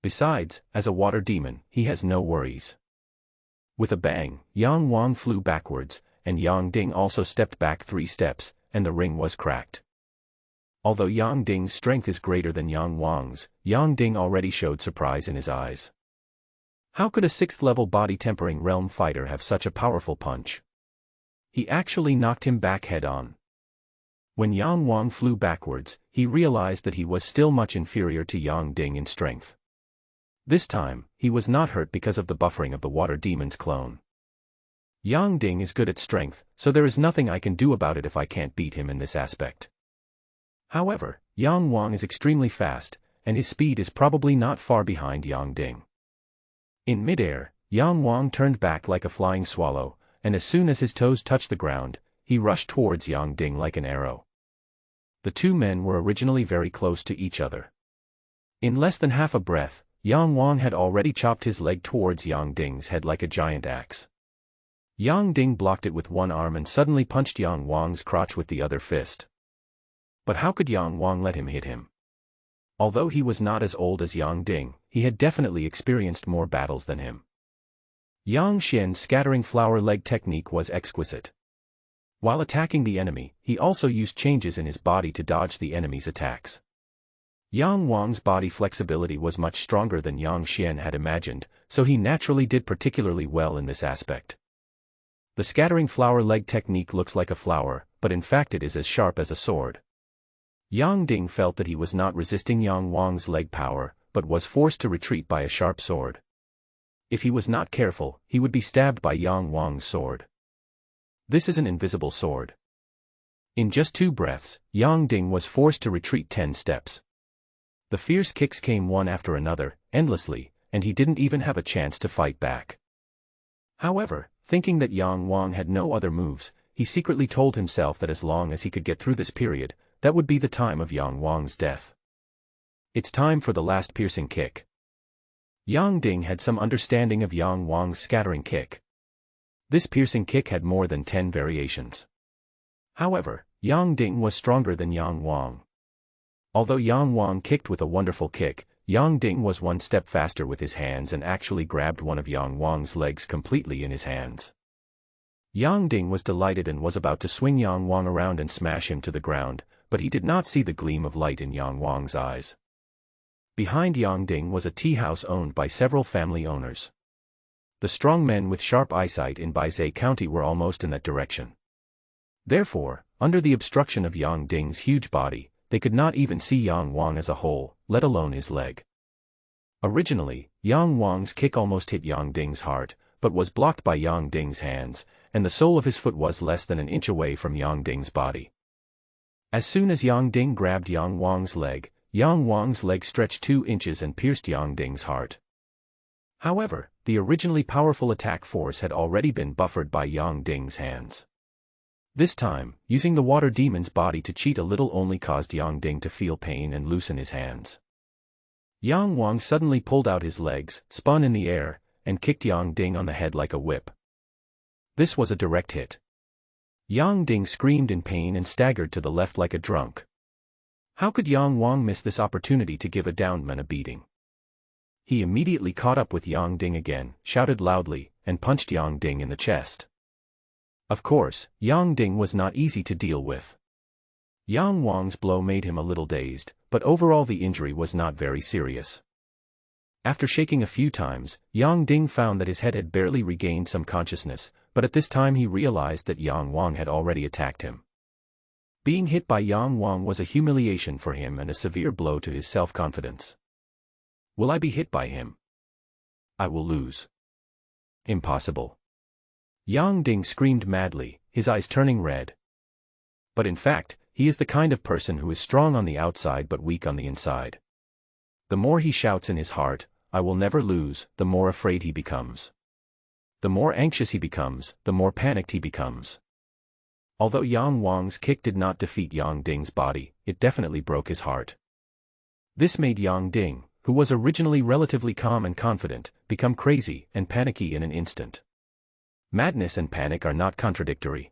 Besides, as a water demon, he has no worries. With a bang, Yang Wang flew backwards, and Yang Ding also stepped back 3 steps, and the ring was cracked. Although Yang Ding's strength is greater than Yang Wang's, Yang Ding already showed surprise in his eyes. How could a 6th-level body-tempering realm fighter have such a powerful punch? He actually knocked him back head-on. When Yang Wang flew backwards, he realized that he was still much inferior to Yang Ding in strength. This time, he was not hurt because of the buffering of the water demon's clone. Yang Ding is good at strength, so there is nothing I can do about it if I can't beat him in this aspect. However, Yang Wang is extremely fast, and his speed is probably not far behind Yang Ding. In midair, Yang Wang turned back like a flying swallow, and as soon as his toes touched the ground, he rushed towards Yang Ding like an arrow. The two men were originally very close to each other. In less than half a breath, Yang Wang had already chopped his leg towards Yang Ding's head like a giant axe. Yang Ding blocked it with one arm and suddenly punched Yang Wang's crotch with the other fist. But how could Yang Wang let him hit him? Although he was not as old as Yang Ding, he had definitely experienced more battles than him. Yang Xian's scattering flower leg technique was exquisite. While attacking the enemy, he also used changes in his body to dodge the enemy's attacks. Yang Wang's body flexibility was much stronger than Yang Xian had imagined, so he naturally did particularly well in this aspect. The scattering flower leg technique looks like a flower, but in fact it is as sharp as a sword. Yang Ding felt that he was not resisting Yang Wang's leg power, but was forced to retreat by a sharp sword. If he was not careful, he would be stabbed by Yang Wang's sword. This is an invisible sword. In just 2 breaths, Yang Ding was forced to retreat 10 steps. The fierce kicks came one after another, endlessly, and he didn't even have a chance to fight back. However, thinking that Yang Wang had no other moves, he secretly told himself that as long as he could get through this period, that would be the time of Yang Wang's death. It's time for the last piercing kick. Yang Ding had some understanding of Yang Wang's scattering kick. This piercing kick had more than 10 variations. However, Yang Ding was stronger than Yang Wang. Although Yang Wang kicked with a wonderful kick, Yang Ding was 1 step faster with his hands and actually grabbed one of Yang Wang's legs completely in his hands. Yang Ding was delighted and was about to swing Yang Wang around and smash him to the ground, but he did not see the gleam of light in Yang Wang's eyes. Behind Yang Ding was a tea house owned by several family owners. The strong men with sharp eyesight in Baizhou County were almost in that direction. Therefore, under the obstruction of Yang Ding's huge body, they could not even see Yang Wang as a whole, let alone his leg. Originally, Yang Wang's kick almost hit Yang Ding's heart, but was blocked by Yang Ding's hands, and the sole of his foot was less than an inch away from Yang Ding's body. As soon as Yang Ding grabbed Yang Wang's leg stretched 2 inches and pierced Yang Ding's heart. However, the originally powerful attack force had already been buffered by Yang Ding's hands. This time, using the water demon's body to cheat a little only caused Yang Ding to feel pain and loosen his hands. Yang Wang suddenly pulled out his legs, spun in the air, and kicked Yang Ding on the head like a whip. This was a direct hit. Yang Ding screamed in pain and staggered to the left like a drunk. How could Yang Wang miss this opportunity to give a downed man a beating? He immediately caught up with Yang Ding again, shouted loudly, and punched Yang Ding in the chest. Of course, Yang Ding was not easy to deal with. Yang Wang's blow made him a little dazed, but overall the injury was not very serious. After shaking a few times, Yang Ding found that his head had barely regained some consciousness, but at this time he realized that Yang Wang had already attacked him. Being hit by Yang Wang was a humiliation for him and a severe blow to his self-confidence. Will I be hit by him? I will lose. Impossible. Yang Ding screamed madly, his eyes turning red. But in fact, he is the kind of person who is strong on the outside but weak on the inside. The more he shouts in his heart, I will never lose, the more afraid he becomes. The more anxious he becomes, the more panicked he becomes. Although Yang Wang's kick did not defeat Yang Ding's body, it definitely broke his heart. This made Yang Ding, who was originally relatively calm and confident, become crazy and panicky in an instant. Madness and panic are not contradictory.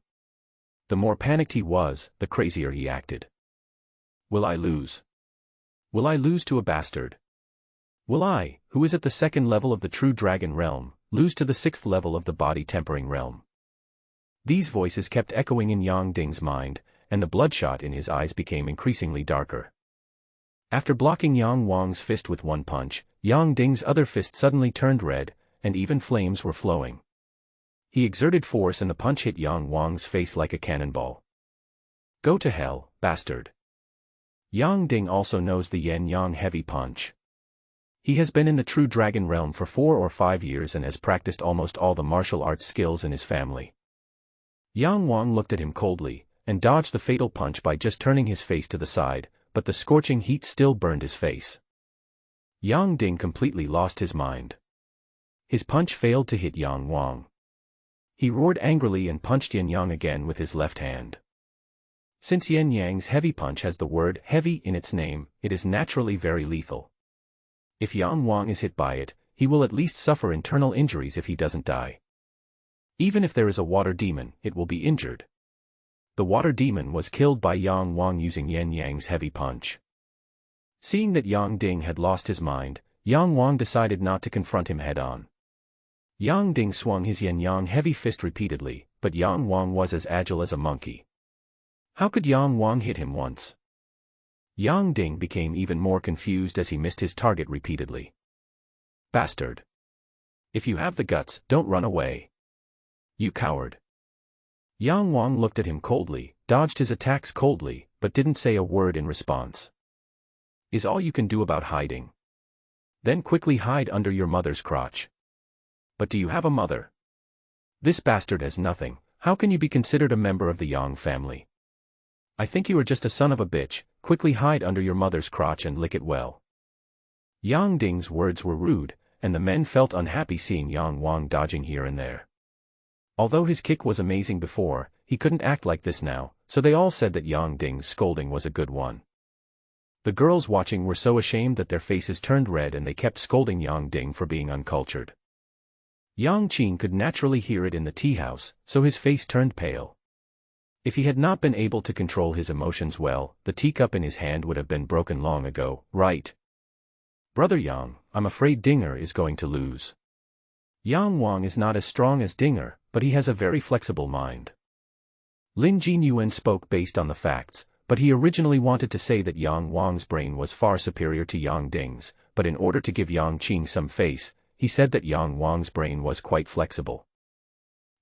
The more panicked he was, the crazier he acted. Will I lose? Will I lose to a bastard? Will I, who is at the 2nd level of the true dragon realm, lose to the 6th level of the body tempering realm? These voices kept echoing in Yang Ding's mind, and the bloodshot in his eyes became increasingly darker. After blocking Yang Wang's fist with one punch, Yang Ding's other fist suddenly turned red, and even flames were flowing. He exerted force and the punch hit Yang Wang's face like a cannonball. Go to hell, bastard. Yang Ding also knows the yin-yang heavy punch. He has been in the true dragon realm for 4 or 5 years and has practiced almost all the martial arts skills in his family. Yang Wang looked at him coldly, and dodged the fatal punch by just turning his face to the side, but the scorching heat still burned his face. Yang Ding completely lost his mind. His punch failed to hit Yang Wang. He roared angrily and punched Yin Yang again with his left hand. Since Yin Yang's heavy punch has the word heavy in its name, it is naturally very lethal. If Yang Wang is hit by it, he will at least suffer internal injuries if he doesn't die. Even if there is a water demon, it will be injured. The water demon was killed by Yang Wang using Yin Yang's heavy punch. Seeing that Yang Ding had lost his mind, Yang Wang decided not to confront him head-on. Yang Ding swung his yin-yang heavy fist repeatedly, but Yang Wang was as agile as a monkey. How could Yang Wang hit him once? Yang Ding became even more confused as he missed his target repeatedly. Bastard! If you have the guts, don't run away. You coward! Yang Wang looked at him coldly, dodged his attacks coldly, but didn't say a word in response. Is all you can do about hiding? Then quickly hide under your mother's crotch. But do you have a mother? This bastard has nothing. How can you be considered a member of the Yang family? I think you are just a son of a bitch. Quickly hide under your mother's crotch and lick it well. Yang Ding's words were rude, and the men felt unhappy seeing Yang Wang dodging here and there. Although his kick was amazing before, he couldn't act like this now, so they all said that Yang Ding's scolding was a good one. The girls watching were so ashamed that their faces turned red and they kept scolding Yang Ding for being uncultured. Yang Qing could naturally hear it in the tea house, so his face turned pale. If he had not been able to control his emotions well, the teacup in his hand would have been broken long ago, right? Brother Yang, I'm afraid Dinger is going to lose. Yang Wang is not as strong as Dinger, but he has a very flexible mind. Lin Jinyuan spoke based on the facts, but he originally wanted to say that Yang Wang's brain was far superior to Yang Ding's, but in order to give Yang Qing some face, he said that Yang Wang's brain was quite flexible.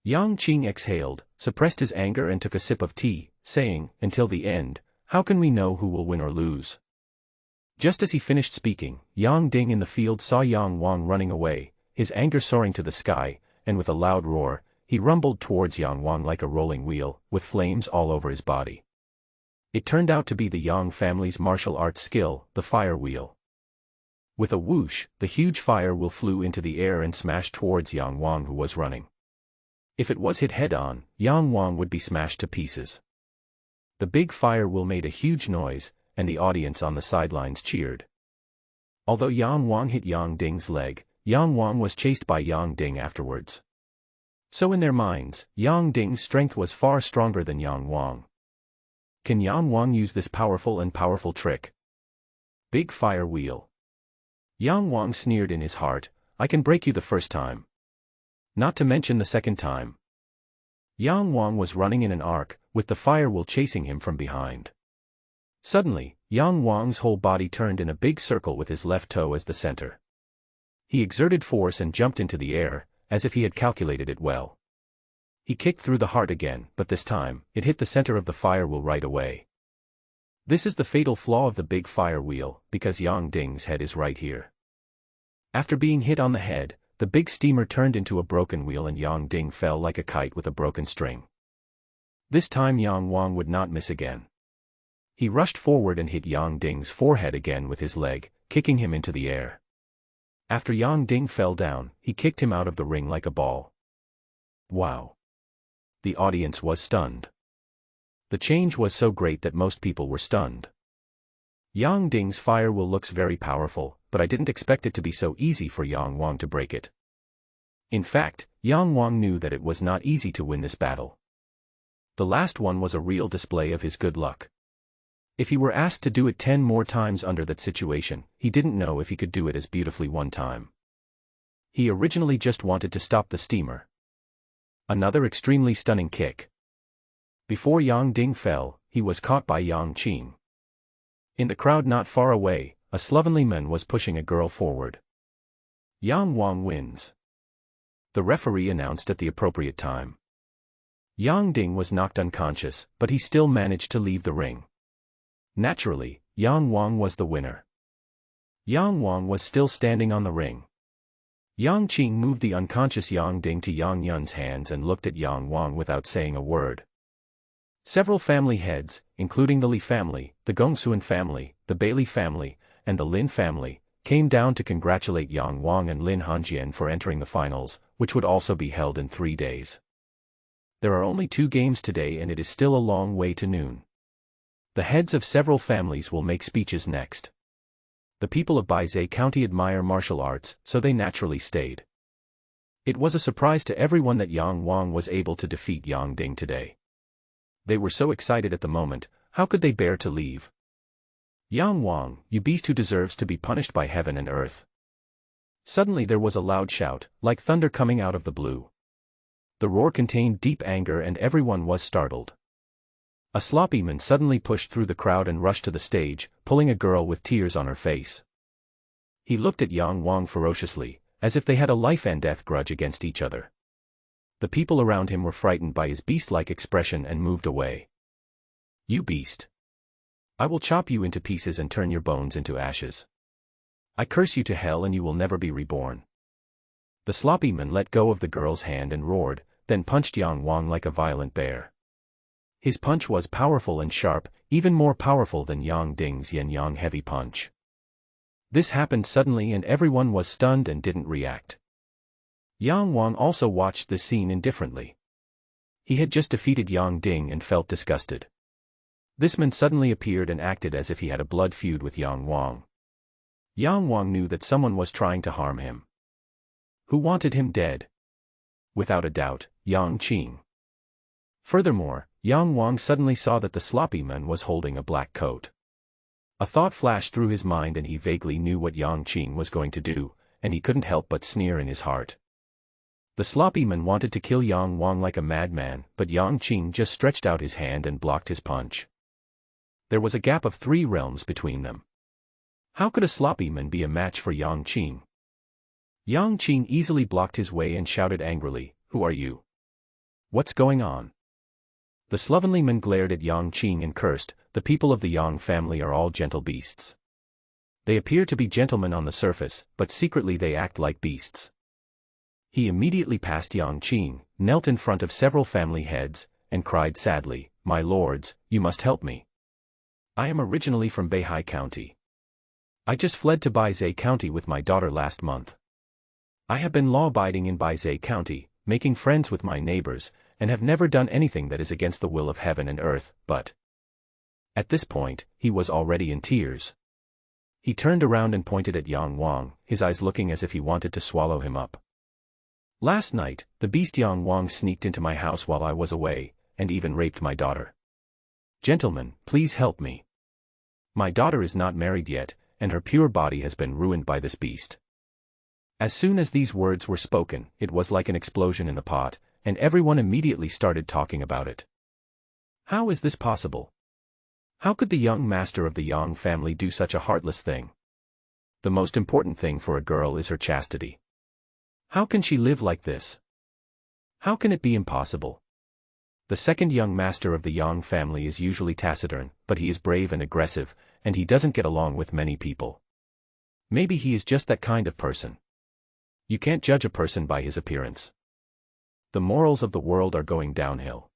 Yang Qing exhaled, suppressed his anger and took a sip of tea, saying, until the end, how can we know who will win or lose? Just as he finished speaking, Yang Ding in the field saw Yang Wang running away, his anger soaring to the sky, and with a loud roar, he rumbled towards Yang Wang like a rolling wheel, with flames all over his body. It turned out to be the Yang family's martial arts skill, the fire wheel. With a whoosh, the huge fire wheel flew into the air and smashed towards Yang Wang who was running. If it was hit head-on, Yang Wang would be smashed to pieces. The big fire wheel made a huge noise, and the audience on the sidelines cheered. Although Yang Wang hit Yang Ding's leg, Yang Wang was chased by Yang Ding afterwards. So in their minds, Yang Ding's strength was far stronger than Yang Wang. Can Yang Wang use this powerful trick? Big fire wheel. Yang Wang sneered in his heart, I can break you the first time. Not to mention the second time. Yang Wang was running in an arc, with the fire wheel chasing him from behind. Suddenly, Yang Wang's whole body turned in a big circle with his left toe as the center. He exerted force and jumped into the air, as if he had calculated it well. He kicked through the heart again, but this time, it hit the center of the fire wheel right away. This is the fatal flaw of the big fire wheel, because Yang Ding's head is right here. After being hit on the head, the big steamer turned into a broken wheel and Yang Ding fell like a kite with a broken string. This time Yang Wang would not miss again. He rushed forward and hit Yang Ding's forehead again with his leg, kicking him into the air. After Yang Ding fell down, he kicked him out of the ring like a ball. Wow! The audience was stunned. The change was so great that most people were stunned. Yang Ding's fire wheel looks very powerful, but I didn't expect it to be so easy for Yang Wang to break it. In fact, Yang Wang knew that it was not easy to win this battle. The last one was a real display of his good luck. If he were asked to do it 10 more times under that situation, he didn't know if he could do it as beautifully one time. He originally just wanted to stop the steamer. Another extremely stunning kick. Before Yang Ding fell, he was caught by Yang Qing. In the crowd not far away, a slovenly man was pushing a girl forward. Yang Wang wins. The referee announced at the appropriate time. Yang Ding was knocked unconscious, but he still managed to leave the ring. Naturally, Yang Wang was the winner. Yang Wang was still standing on the ring. Yang Qing moved the unconscious Yang Ding to Yang Yun's hands and looked at Yang Wang without saying a word. Several family heads, including the Li family, the Gongsuan family, the Bailey family, and the Lin family, came down to congratulate Yang Wang and Lin Hanjian for entering the finals, which would also be held in 3 days. There are only 2 games today and it is still a long way to noon. The heads of several families will make speeches next. The people of Baizhou County admire martial arts, so they naturally stayed. It was a surprise to everyone that Yang Wang was able to defeat Yang Ding today. They were so excited at the moment, how could they bear to leave? Yang Wang, you beast who deserves to be punished by heaven and earth. Suddenly there was a loud shout, like thunder coming out of the blue. The roar contained deep anger and everyone was startled. A sloppy man suddenly pushed through the crowd and rushed to the stage, pulling a girl with tears on her face. He looked at Yang Wang ferociously, as if they had a life-and-death grudge against each other. The people around him were frightened by his beast-like expression and moved away. You beast! I will chop you into pieces and turn your bones into ashes. I curse you to hell and you will never be reborn. The sloppy man let go of the girl's hand and roared, then punched Yang Wang like a violent bear. His punch was powerful and sharp, even more powerful than Yang Ding's yin-yang heavy punch. This happened suddenly and everyone was stunned and didn't react. Yang Wang also watched this scene indifferently. He had just defeated Yang Ding and felt disgusted. This man suddenly appeared and acted as if he had a blood feud with Yang Wang. Yang Wang knew that someone was trying to harm him. Who wanted him dead? Without a doubt, Yang Qing. Furthermore, Yang Wang suddenly saw that the sloppy man was holding a black coat. A thought flashed through his mind and he vaguely knew what Yang Qing was going to do, and he couldn't help but sneer in his heart. The sloppy man wanted to kill Yang Wang like a madman, but Yang Qing just stretched out his hand and blocked his punch. There was a gap of 3 realms between them. How could a sloppy man be a match for Yang Qing? Yang Qing easily blocked his way and shouted angrily, "Who are you? What's going on?" The slovenly man glared at Yang Qing and cursed, "The people of the Yang family are all gentle beasts. They appear to be gentlemen on the surface, but secretly they act like beasts." He immediately passed Yang Qing, knelt in front of several family heads, and cried sadly, "My lords, you must help me. I am originally from Beihai County. I just fled to Baizhou County with my daughter last month. I have been law-abiding in Baizhou County, making friends with my neighbors, and have never done anything that is against the will of heaven and earth, but..." At this point, he was already in tears. He turned around and pointed at Yang Wang, his eyes looking as if he wanted to swallow him up. "Last night, the beast Yang Wang sneaked into my house while I was away, and even raped my daughter. Gentlemen, please help me. My daughter is not married yet, and her pure body has been ruined by this beast. As soon as these words were spoken, it was like an explosion in the pot, and everyone immediately started talking about it. How is this possible? How could the young master of the Yang family do such a heartless thing? The most important thing for a girl is her chastity. How can she live like this? How can it be impossible? The second young master of the Yang family is usually taciturn, but he is brave and aggressive, and he doesn't get along with many people. Maybe he is just that kind of person. You can't judge a person by his appearance. The morals of the world are going downhill.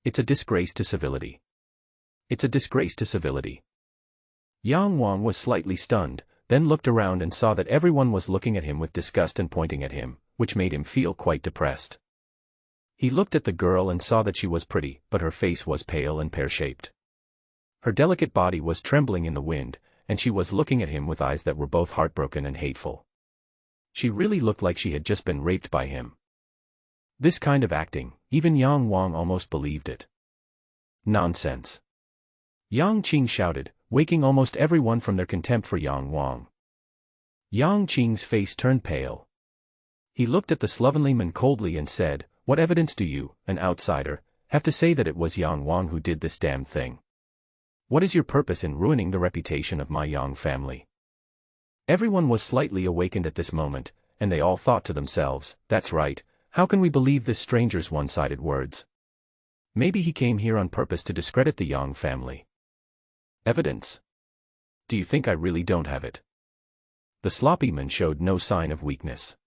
It's a disgrace to civility. It's a disgrace to civility. Yang Wang was slightly stunned, then looked around and saw that everyone was looking at him with disgust and pointing at him, which made him feel quite depressed. He looked at the girl and saw that she was pretty, but her face was pale and pear-shaped. Her delicate body was trembling in the wind, and she was looking at him with eyes that were both heartbroken and hateful. She really looked like she had just been raped by him. This kind of acting, even Yang Wang almost believed it. Nonsense. Yang Qing shouted, waking almost everyone from their contempt for Yang Wang. Yang Qing's face turned pale. He looked at the slovenly man coldly and said, "What evidence do you, an outsider, have to say that it was Yang Wang who did this damn thing? What is your purpose in ruining the reputation of my Yang family?" Everyone was slightly awakened at this moment, and they all thought to themselves, "That's right, how can we believe this stranger's one-sided words? Maybe he came here on purpose to discredit the Yang family." Evidence? Do you think I really don't have it? The sloppy man showed no sign of weakness.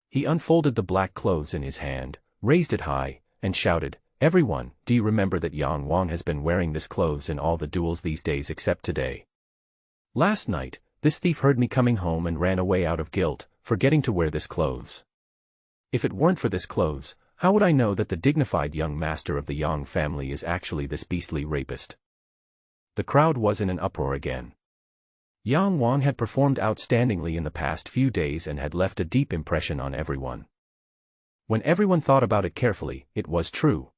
He unfolded the black clothes in his hand, raised it high, and shouted, "Everyone, do you remember that Yang Wang has been wearing this clothes in all the duels these days except today? Last night, this thief heard me coming home and ran away out of guilt, forgetting to wear this clothes. If it weren't for this clothes, how would I know that the dignified young master of the Yang family is actually this beastly rapist?" The crowd was in an uproar again. Yang Wang had performed outstandingly in the past few days and had left a deep impression on everyone. When everyone thought about it carefully, it was true.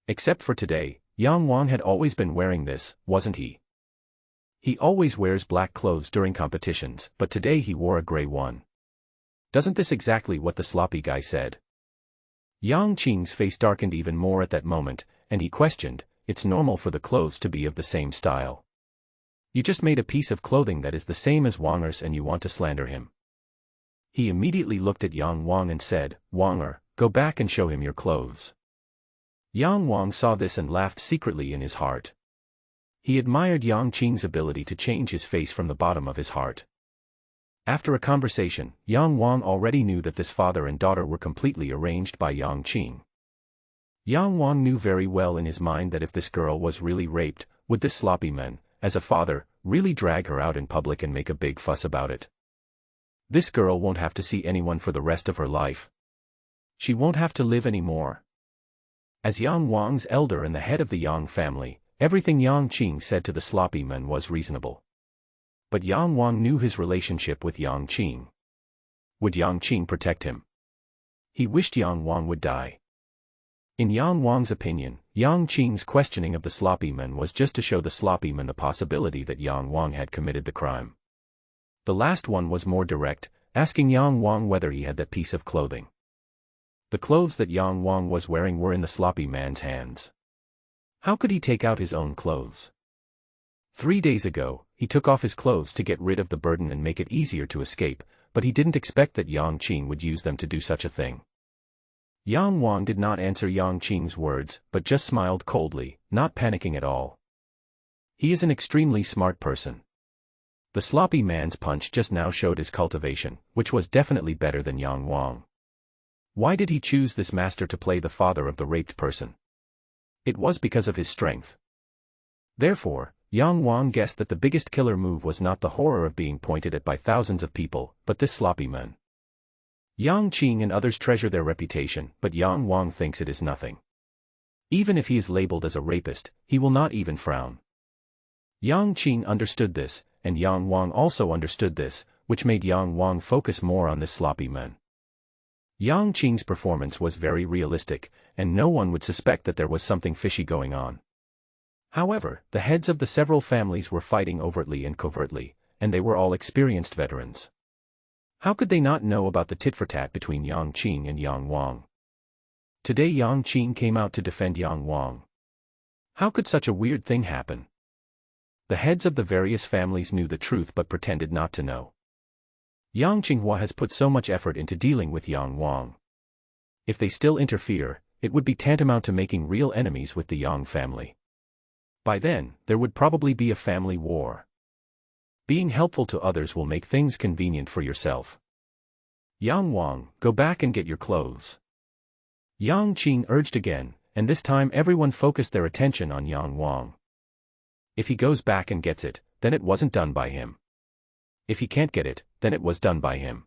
Except for today, Yang Wang had always been wearing this, wasn't he? He always wears black clothes during competitions, but today he wore a gray one. Doesn't this exactly what the sloppy guy said? Yang Qing's face darkened even more at that moment, and he questioned, "It's normal for the clothes to be of the same style. You just made a piece of clothing that is the same as Wanger's and you want to slander him." He immediately looked at Yang Wang and said, "Wanger, go back and show him your clothes." Yang Wang saw this and laughed secretly in his heart. He admired Yang Qing's ability to change his face from the bottom of his heart. After a conversation, Yang Wang already knew that this father and daughter were completely arranged by Yang Qing. Yang Wang knew very well in his mind that if this girl was really raped, would this sloppy man, as a father, really drag her out in public and make a big fuss about it? This girl won't have to see anyone for the rest of her life. She won't have to live anymore. As Yang Wang's elder and the head of the Yang family, everything Yang Qing said to the sloppy man was reasonable. But Yang Wang knew his relationship with Yang Qing. Would Yang Qing protect him? He wished Yang Wang would die. In Yang Wang's opinion, Yang Qing's questioning of the sloppy man was just to show the sloppy man the possibility that Yang Wang had committed the crime. The last one was more direct, asking Yang Wang whether he had that piece of clothing. The clothes that Yang Wang was wearing were in the sloppy man's hands. How could he take out his own clothes? 3 days ago, he took off his clothes to get rid of the burden and make it easier to escape, but he didn't expect that Yang Qing would use them to do such a thing. Yang Wang did not answer Yang Qing's words, but just smiled coldly, not panicking at all. He is an extremely smart person. The sloppy man's punch just now showed his cultivation, which was definitely better than Yang Wang. Why did he choose this master to play the father of the raped person? It was because of his strength. Therefore, Yang Wang guessed that the biggest killer move was not the horror of being pointed at by thousands of people, but this sloppy man. Yang Qing and others treasure their reputation, but Yang Wang thinks it is nothing. Even if he is labeled as a rapist, he will not even frown. Yang Qing understood this, and Yang Wang also understood this, which made Yang Wang focus more on this sloppy man. Yang Qing's performance was very realistic, and no one would suspect that there was something fishy going on. However, the heads of the several families were fighting overtly and covertly, and they were all experienced veterans. How could they not know about the tit-for-tat between Yang Qing and Yang Wang? Today Yang Qing came out to defend Yang Wang. How could such a weird thing happen? The heads of the various families knew the truth but pretended not to know. Yang Qinghua has put so much effort into dealing with Yang Wang. If they still interfere, it would be tantamount to making real enemies with the Yang family. By then, there would probably be a family war. Being helpful to others will make things convenient for yourself. Yang Wang, go back and get your clothes. Yang Qing urged again, and this time everyone focused their attention on Yang Wang. If he goes back and gets it, then it wasn't done by him. If he can't get it, then it was done by him.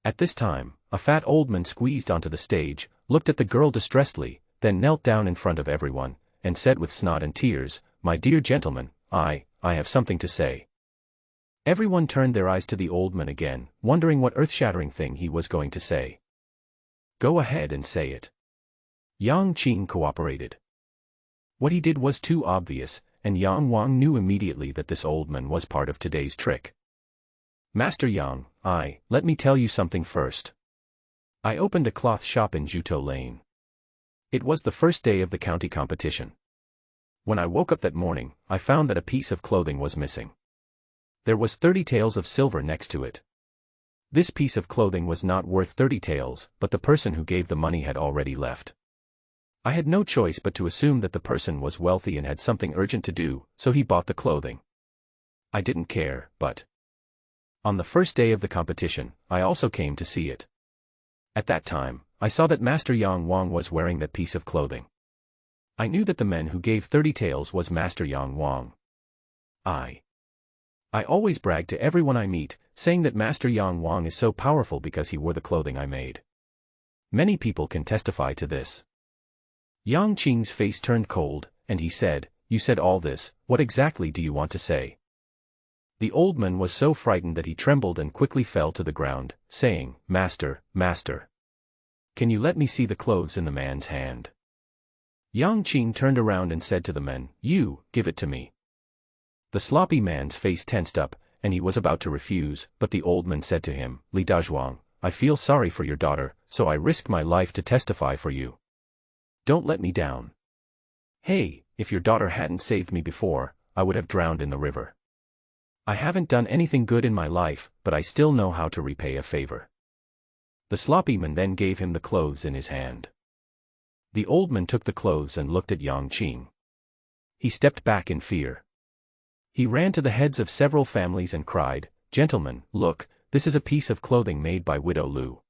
At this time, a fat old man squeezed onto the stage, looked at the girl distressedly, then knelt down in front of everyone, and said with snot and tears, "My dear gentlemen, I have something to say." Everyone turned their eyes to the old man again, wondering what earth-shattering thing he was going to say. "Go ahead and say it." Yang Qing cooperated. What he did was too obvious, and Yang Wang knew immediately that this old man was part of today's trick. "Master Yang, let me tell you something first. I opened a cloth shop in Juto Lane. It was the first day of the county competition. When I woke up that morning, I found that a piece of clothing was missing. There was 30 taels of silver next to it. This piece of clothing was not worth 30 taels, but the person who gave the money had already left. I had no choice but to assume that the person was wealthy and had something urgent to do, so he bought the clothing. I didn't care, but on the first day of the competition, I also came to see it. At that time, I saw that Master Yang Wang was wearing that piece of clothing. I knew that the man who gave 30 taels was Master Yang Wang. I always brag to everyone I meet, saying that Master Yang Wang is so powerful because he wore the clothing I made. Many people can testify to this. Yang Qing's face turned cold, and he said, "You said all this, what exactly do you want to say?" The old man was so frightened that he trembled and quickly fell to the ground, saying, Master, can you let me see the clothes in the man's hand?" Yang Qing turned around and said to the man, "You, give it to me." The sloppy man's face tensed up, and he was about to refuse, but the old man said to him, "Li Dazhuang, I feel sorry for your daughter, so I risked my life to testify for you. Don't let me down. Hey, if your daughter hadn't saved me before, I would have drowned in the river. I haven't done anything good in my life, but I still know how to repay a favor." The sloppy man then gave him the clothes in his hand. The old man took the clothes and looked at Yang Qing. He stepped back in fear. He ran to the heads of several families and cried, "Gentlemen, look, this is a piece of clothing made by Widow Lu.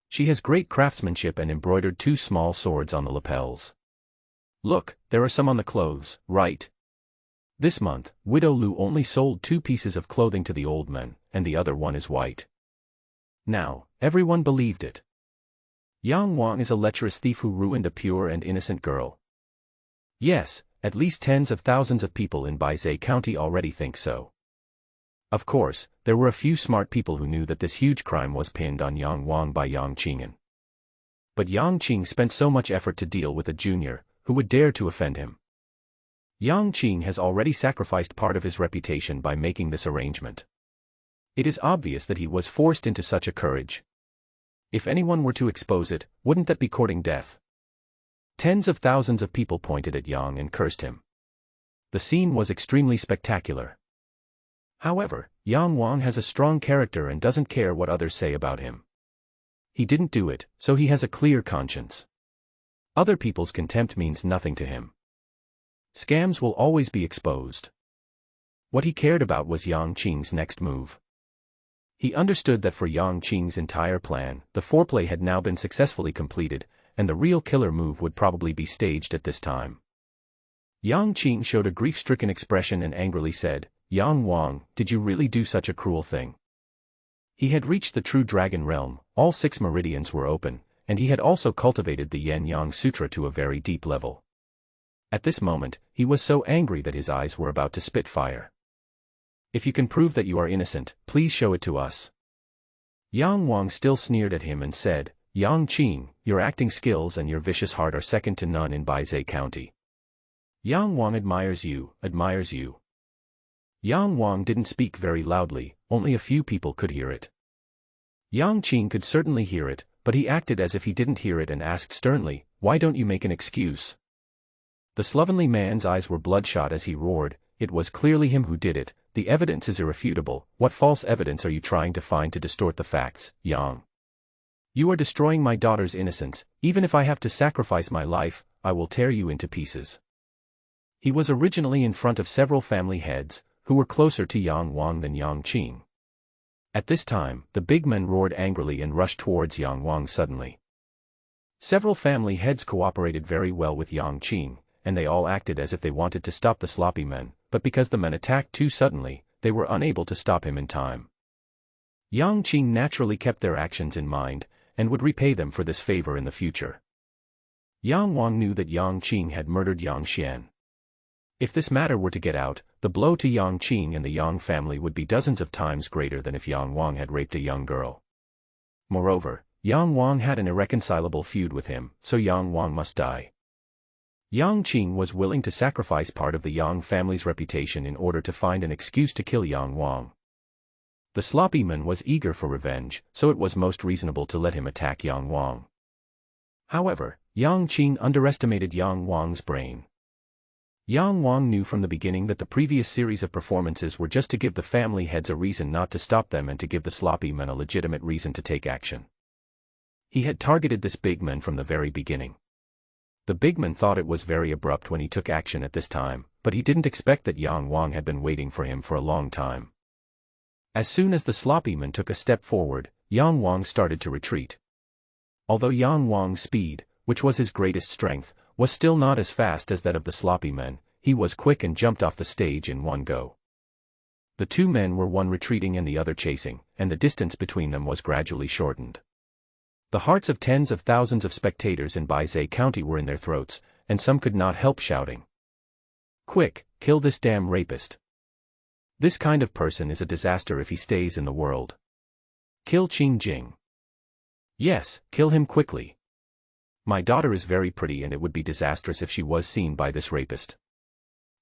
She has great craftsmanship and embroidered 2 small swords on the lapels. Look, there are some on the clothes, right? This month, Widow Lu only sold 2 pieces of clothing to the old man, and the other one is white." Now, everyone believed it. Yang Wang is a lecherous thief who ruined a pure and innocent girl. Yes, at least tens of thousands of people in Baizhou County already think so. Of course, there were a few smart people who knew that this huge crime was pinned on Yang Wang by Yang Qing. But Yang Qing spent so much effort to deal with a junior, who would dare to offend him. Yang Qing has already sacrificed part of his reputation by making this arrangement. It is obvious that he was forced into such a courage. If anyone were to expose it, wouldn't that be courting death? Tens of thousands of people pointed at Yang and cursed him. The scene was extremely spectacular. However, Yang Wang has a strong character and doesn't care what others say about him. He didn't do it, so he has a clear conscience. Other people's contempt means nothing to him. Scams will always be exposed. What he cared about was Yang Qing's next move. He understood that for Yang Qing's entire plan, the foreplay had now been successfully completed, and the real killer move would probably be staged at this time. Yang Qing showed a grief-stricken expression and angrily said, "Yang Wang, did you really do such a cruel thing?" He had reached the true dragon realm, all 6 meridians were open, and he had also cultivated the Yin-Yang Sutra to a very deep level. At this moment, he was so angry that his eyes were about to spit fire. "If you can prove that you are innocent, please show it to us." Yang Wang still sneered at him and said, "Yang Qing, your acting skills and your vicious heart are second to none in Baizhou County. Yang Wang admires you, admires you. Yang Wang didn't speak very loudly, only a few people could hear it. Yang Qing could certainly hear it, but he acted as if he didn't hear it and asked sternly, "Why don't you make an excuse?" The slovenly man's eyes were bloodshot as he roared, "It was clearly him who did it, the evidence is irrefutable. What false evidence are you trying to find to distort the facts, Yang? You are destroying my daughter's innocence. Even if I have to sacrifice my life, I will tear you into pieces." He was originally in front of several family heads, who were closer to Yang Wang than Yang Qing. At this time, the big men roared angrily and rushed towards Yang Wang suddenly. Several family heads cooperated very well with Yang Qing, and they all acted as if they wanted to stop the sloppy men, but because the men attacked too suddenly, they were unable to stop him in time. Yang Qing naturally kept their actions in mind, and would repay them for this favor in the future. Yang Wang knew that Yang Qing had murdered Yang Xian. If this matter were to get out, the blow to Yang Qing and the Yang family would be dozens of times greater than if Yang Wang had raped a young girl. Moreover, Yang Wang had an irreconcilable feud with him, so Yang Wang must die. Yang Qing was willing to sacrifice part of the Yang family's reputation in order to find an excuse to kill Yang Wang. The sloppy man was eager for revenge, so it was most reasonable to let him attack Yang Wang. However, Yang Qing underestimated Yang Wang's brain. Yang Wang knew from the beginning that the previous series of performances were just to give the family heads a reason not to stop them and to give the sloppy men a legitimate reason to take action. He had targeted this big man from the very beginning. The big man thought it was very abrupt when he took action at this time, but he didn't expect that Yang Wang had been waiting for him for a long time. As soon as the sloppy man took a step forward, Yang Wang started to retreat. Although Yang Wang's speed, which was his greatest strength, was still not as fast as that of the sloppy men, he was quick and jumped off the stage in one go. The two men were one retreating and the other chasing, and the distance between them was gradually shortened. The hearts of tens of thousands of spectators in Baizé County were in their throats, and some could not help shouting, "Quick, kill this damn rapist. This kind of person is a disaster if he stays in the world. Kill Qing Jing. Yes, kill him quickly. My daughter is very pretty and it would be disastrous if she was seen by this rapist.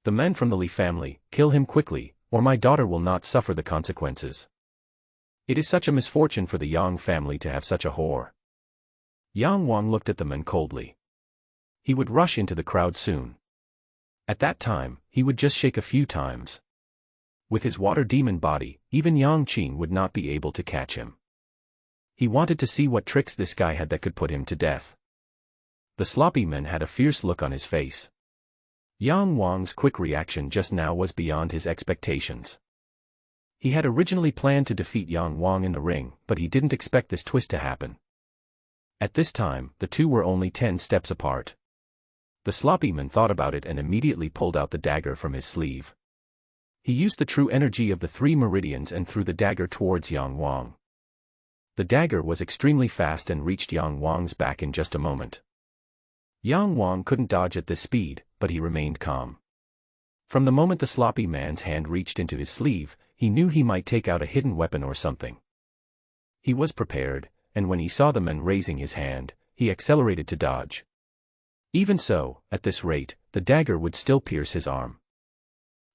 The men from the Li family, kill him quickly, or my daughter will not suffer the consequences. It is such a misfortune for the Yang family to have such a whore." Yang Wang looked at the men coldly. He would rush into the crowd soon. At that time, he would just shake a few times. With his water demon body, even Yang Qing would not be able to catch him. He wanted to see what tricks this guy had that could put him to death. The sloppy man had a fierce look on his face. Yang Wang's quick reaction just now was beyond his expectations. He had originally planned to defeat Yang Wang in the ring, but he didn't expect this twist to happen. At this time, the two were only 10 steps apart. The sloppy man thought about it and immediately pulled out the dagger from his sleeve. He used the true energy of the 3 meridians and threw the dagger towards Yang Wang. The dagger was extremely fast and reached Yang Wang's back in just a moment. Yang Wang couldn't dodge at this speed, but he remained calm. From the moment the sloppy man's hand reached into his sleeve, he knew he might take out a hidden weapon or something. He was prepared, and when he saw the man raising his hand, he accelerated to dodge. Even so, at this rate, the dagger would still pierce his arm.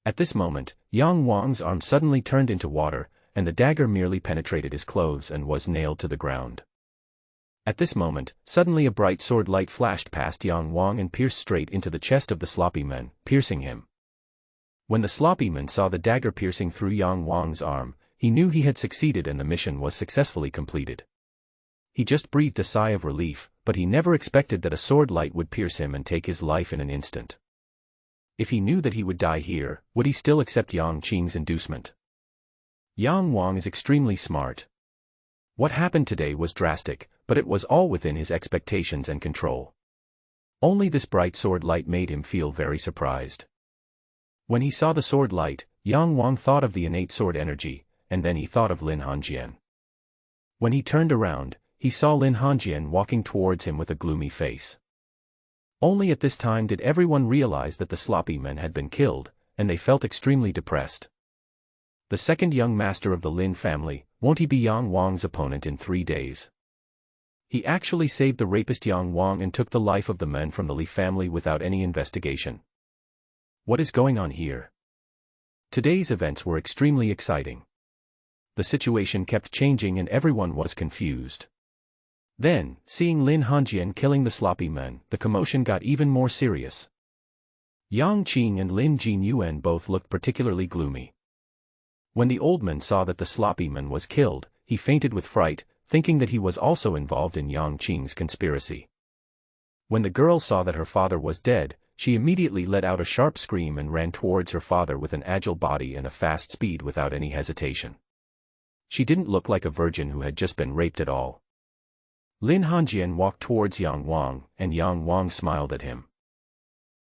At this moment, Yang Wang's arm suddenly turned into water, and the dagger merely penetrated his clothes and was nailed to the ground. At this moment, suddenly a bright sword light flashed past Yang Wang and pierced straight into the chest of the sloppy man, piercing him. When the sloppy man saw the dagger piercing through Yang Wang's arm, he knew he had succeeded and the mission was successfully completed. He just breathed a sigh of relief, but he never expected that a sword light would pierce him and take his life in an instant. If he knew that he would die here, would he still accept Yang Qing's inducement? Yang Wang is extremely smart. What happened today was drastic, but it was all within his expectations and control. Only this bright sword light made him feel very surprised. When he saw the sword light, Yang Wang thought of the innate sword energy, and then he thought of Lin Hongjian. When he turned around, he saw Lin Hongjian walking towards him with a gloomy face. Only at this time did everyone realize that the sloppy man had been killed, and they felt extremely depressed. The second young master of the Lin family, won't he be Yang Wang's opponent in 3 days? He actually saved the rapist Yang Wang and took the life of the men from the Li family without any investigation. What is going on here? Today's events were extremely exciting. The situation kept changing and everyone was confused. Then, seeing Lin Hanjian killing the sloppy man, the commotion got even more serious. Yang Qing and Lin Jinyuan both looked particularly gloomy. When the old man saw that the sloppy man was killed, he fainted with fright, thinking that he was also involved in Yang Qing's conspiracy. When the girl saw that her father was dead, she immediately let out a sharp scream and ran towards her father with an agile body and a fast speed without any hesitation. She didn't look like a virgin who had just been raped at all. Lin Hanjian walked towards Yang Wang, and Yang Wang smiled at him.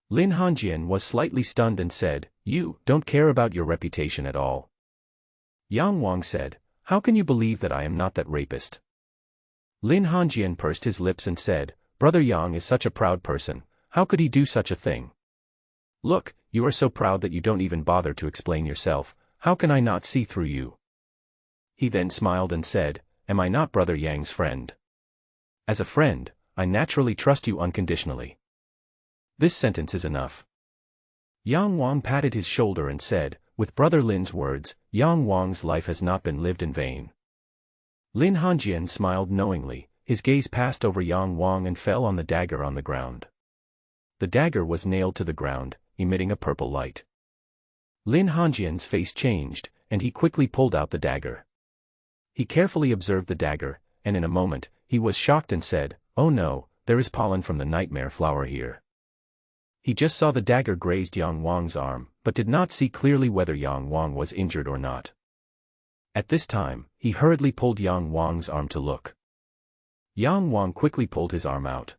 Lin Hanjian was slightly stunned and said, "You don't care about your reputation at all." Yang Wang said, "How can you believe that I am not that rapist?" Lin Hanjian pursed his lips and said, "Brother Yang is such a proud person, how could he do such a thing? Look, you are so proud that you don't even bother to explain yourself, how can I not see through you?" He then smiled and said, "Am I not Brother Yang's friend? As a friend, I naturally trust you unconditionally. This sentence is enough." Yang Wang patted his shoulder and said, "With Brother Lin's words, Yang Wang's life has not been lived in vain." Lin Hanjian smiled knowingly, his gaze passed over Yang Wang and fell on the dagger on the ground. The dagger was nailed to the ground, emitting a purple light. Lin Hanjian's face changed, and he quickly pulled out the dagger. He carefully observed the dagger, and in a moment, he was shocked and said, "Oh no, there is pollen from the nightmare flower here." He just saw the dagger grazed Yang Wang's arm, but did not see clearly whether Yang Wang was injured or not. At this time, he hurriedly pulled Yang Wang's arm to look. Yang Wang quickly pulled his arm out.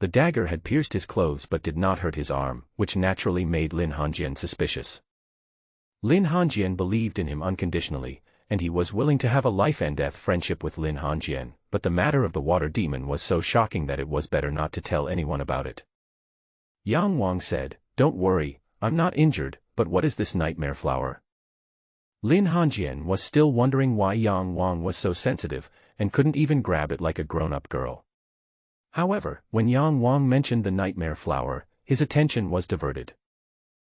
The dagger had pierced his clothes but did not hurt his arm, which naturally made Lin Hanjian suspicious. Lin Hanjian believed in him unconditionally, and he was willing to have a life-and-death friendship with Lin Hanjian, but the matter of the water demon was so shocking that it was better not to tell anyone about it. Yang Wang said, "Don't worry, I'm not injured, but what is this nightmare flower?" Lin Hanjian was still wondering why Yang Wang was so sensitive, and couldn't even grab it like a grown-up girl. However, when Yang Wang mentioned the nightmare flower, his attention was diverted.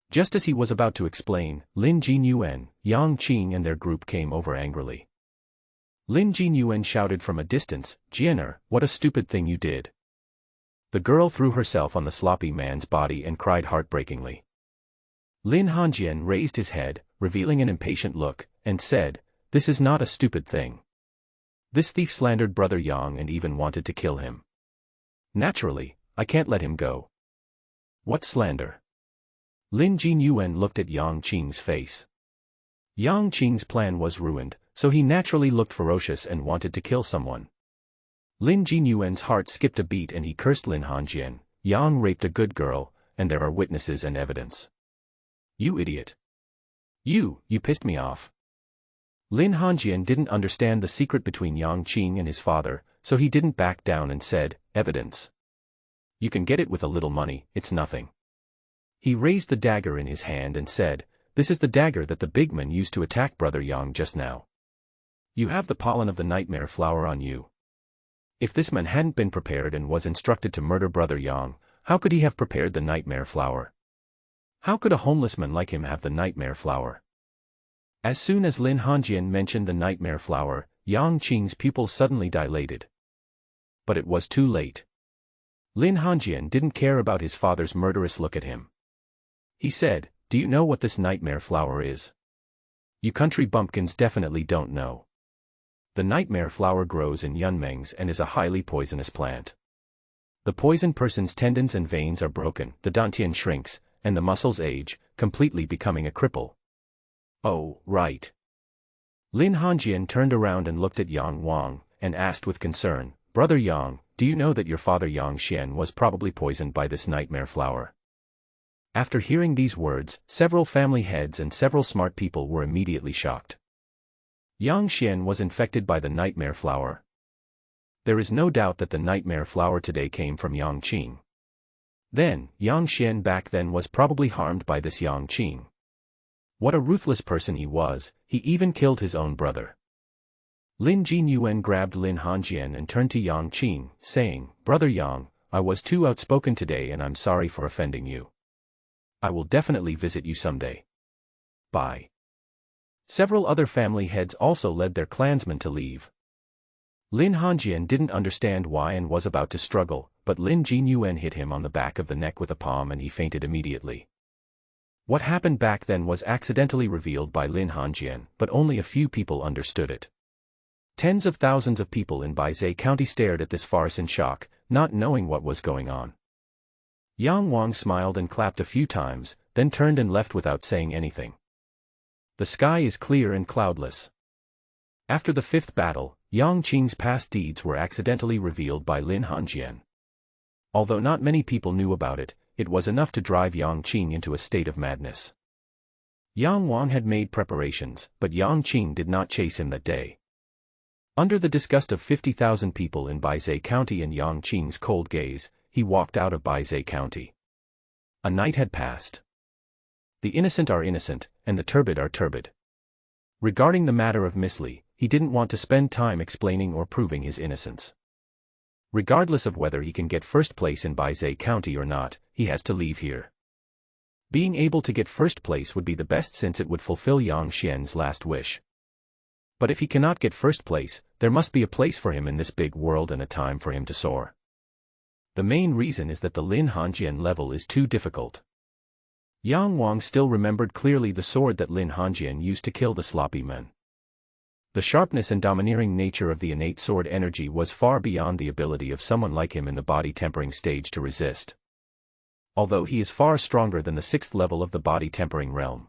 Just as he was about to explain, Lin Jinyuan, Yang Qing and their group came over angrily. Lin Jinyuan shouted from a distance, "Jianer, what a stupid thing you did." The girl threw herself on the sloppy man's body and cried heartbreakingly. Lin Hanjian raised his head, revealing an impatient look, and said, "This is not a stupid thing. This thief slandered Brother Yang and even wanted to kill him. Naturally, I can't let him go." "What slander?" Lin Jinyuan looked at Yang Qing's face. Yang Qing's plan was ruined, so he naturally looked ferocious and wanted to kill someone. Lin Jinyuan's heart skipped a beat and he cursed Lin Hanjian, "Yang raped a good girl, and there are witnesses and evidence. You idiot. You pissed me off." Lin Hanjian didn't understand the secret between Yang Qing and his father, so he didn't back down and said, "Evidence. You can get it with a little money, it's nothing." He raised the dagger in his hand and said, "This is the dagger that the big man used to attack Brother Yang just now. You have the pollen of the nightmare flower on you. If this man hadn't been prepared and was instructed to murder Brother Yang, how could he have prepared the nightmare flower? How could a homeless man like him have the nightmare flower?" As soon as Lin Hanjian mentioned the nightmare flower, Yang Qing's pupils suddenly dilated. But it was too late. Lin Hanjian didn't care about his father's murderous look at him. He said, "Do you know what this nightmare flower is? You country bumpkins definitely don't know. The nightmare flower grows in Yunmengs and is a highly poisonous plant. The poisoned person's tendons and veins are broken, the dantian shrinks, and the muscles age, completely becoming a cripple." "Oh, right." Lin Hanjian turned around and looked at Yang Wang, and asked with concern, "Brother Yang, do you know that your father Yang Xian was probably poisoned by this nightmare flower?" After hearing these words, several family heads and several smart people were immediately shocked. Yang Xian was infected by the nightmare flower. There is no doubt that the nightmare flower today came from Yang Qing. Then, Yang Xian back then was probably harmed by this Yang Qing. What a ruthless person he was, he even killed his own brother. Lin Jinyuan grabbed Lin Hanjian and turned to Yang Qing, saying, "Brother Yang, I was too outspoken today and I'm sorry for offending you. I will definitely visit you someday. Bye. Several other family heads also led their clansmen to leave. Lin Hanjian didn't understand why and was about to struggle, but Lin Jinyuan hit him on the back of the neck with a palm and he fainted immediately. What happened back then was accidentally revealed by Lin Hanjian, but only a few people understood it. Tens of thousands of people in Baizhou County stared at this farce in shock, not knowing what was going on. Yang Wang smiled and clapped a few times, then turned and left without saying anything. The sky is clear and cloudless. After the fifth battle, Yang Qing's past deeds were accidentally revealed by Lin Hanjian. Although not many people knew about it, it was enough to drive Yang Qing into a state of madness. Yang Wang had made preparations, but Yang Qing did not chase him that day. Under the disgust of 50,000 people in Baizhou County and Yang Qing's cold gaze, he walked out of Baizhou County. A night had passed. The innocent are innocent, and the turbid are turbid. Regarding the matter of Miss Li, he didn't want to spend time explaining or proving his innocence. Regardless of whether he can get first place in Baizhou County or not, he has to leave here. Being able to get first place would be the best since it would fulfill Yang Xian's last wish. But if he cannot get first place, there must be a place for him in this big world and a time for him to soar. The main reason is that the Lin Hanjian level is too difficult. Yang Wang still remembered clearly the sword that Lin Hanjian used to kill the sloppy men. The sharpness and domineering nature of the innate sword energy was far beyond the ability of someone like him in the body tempering stage to resist. Although he is far stronger than the 6th level of the body tempering realm.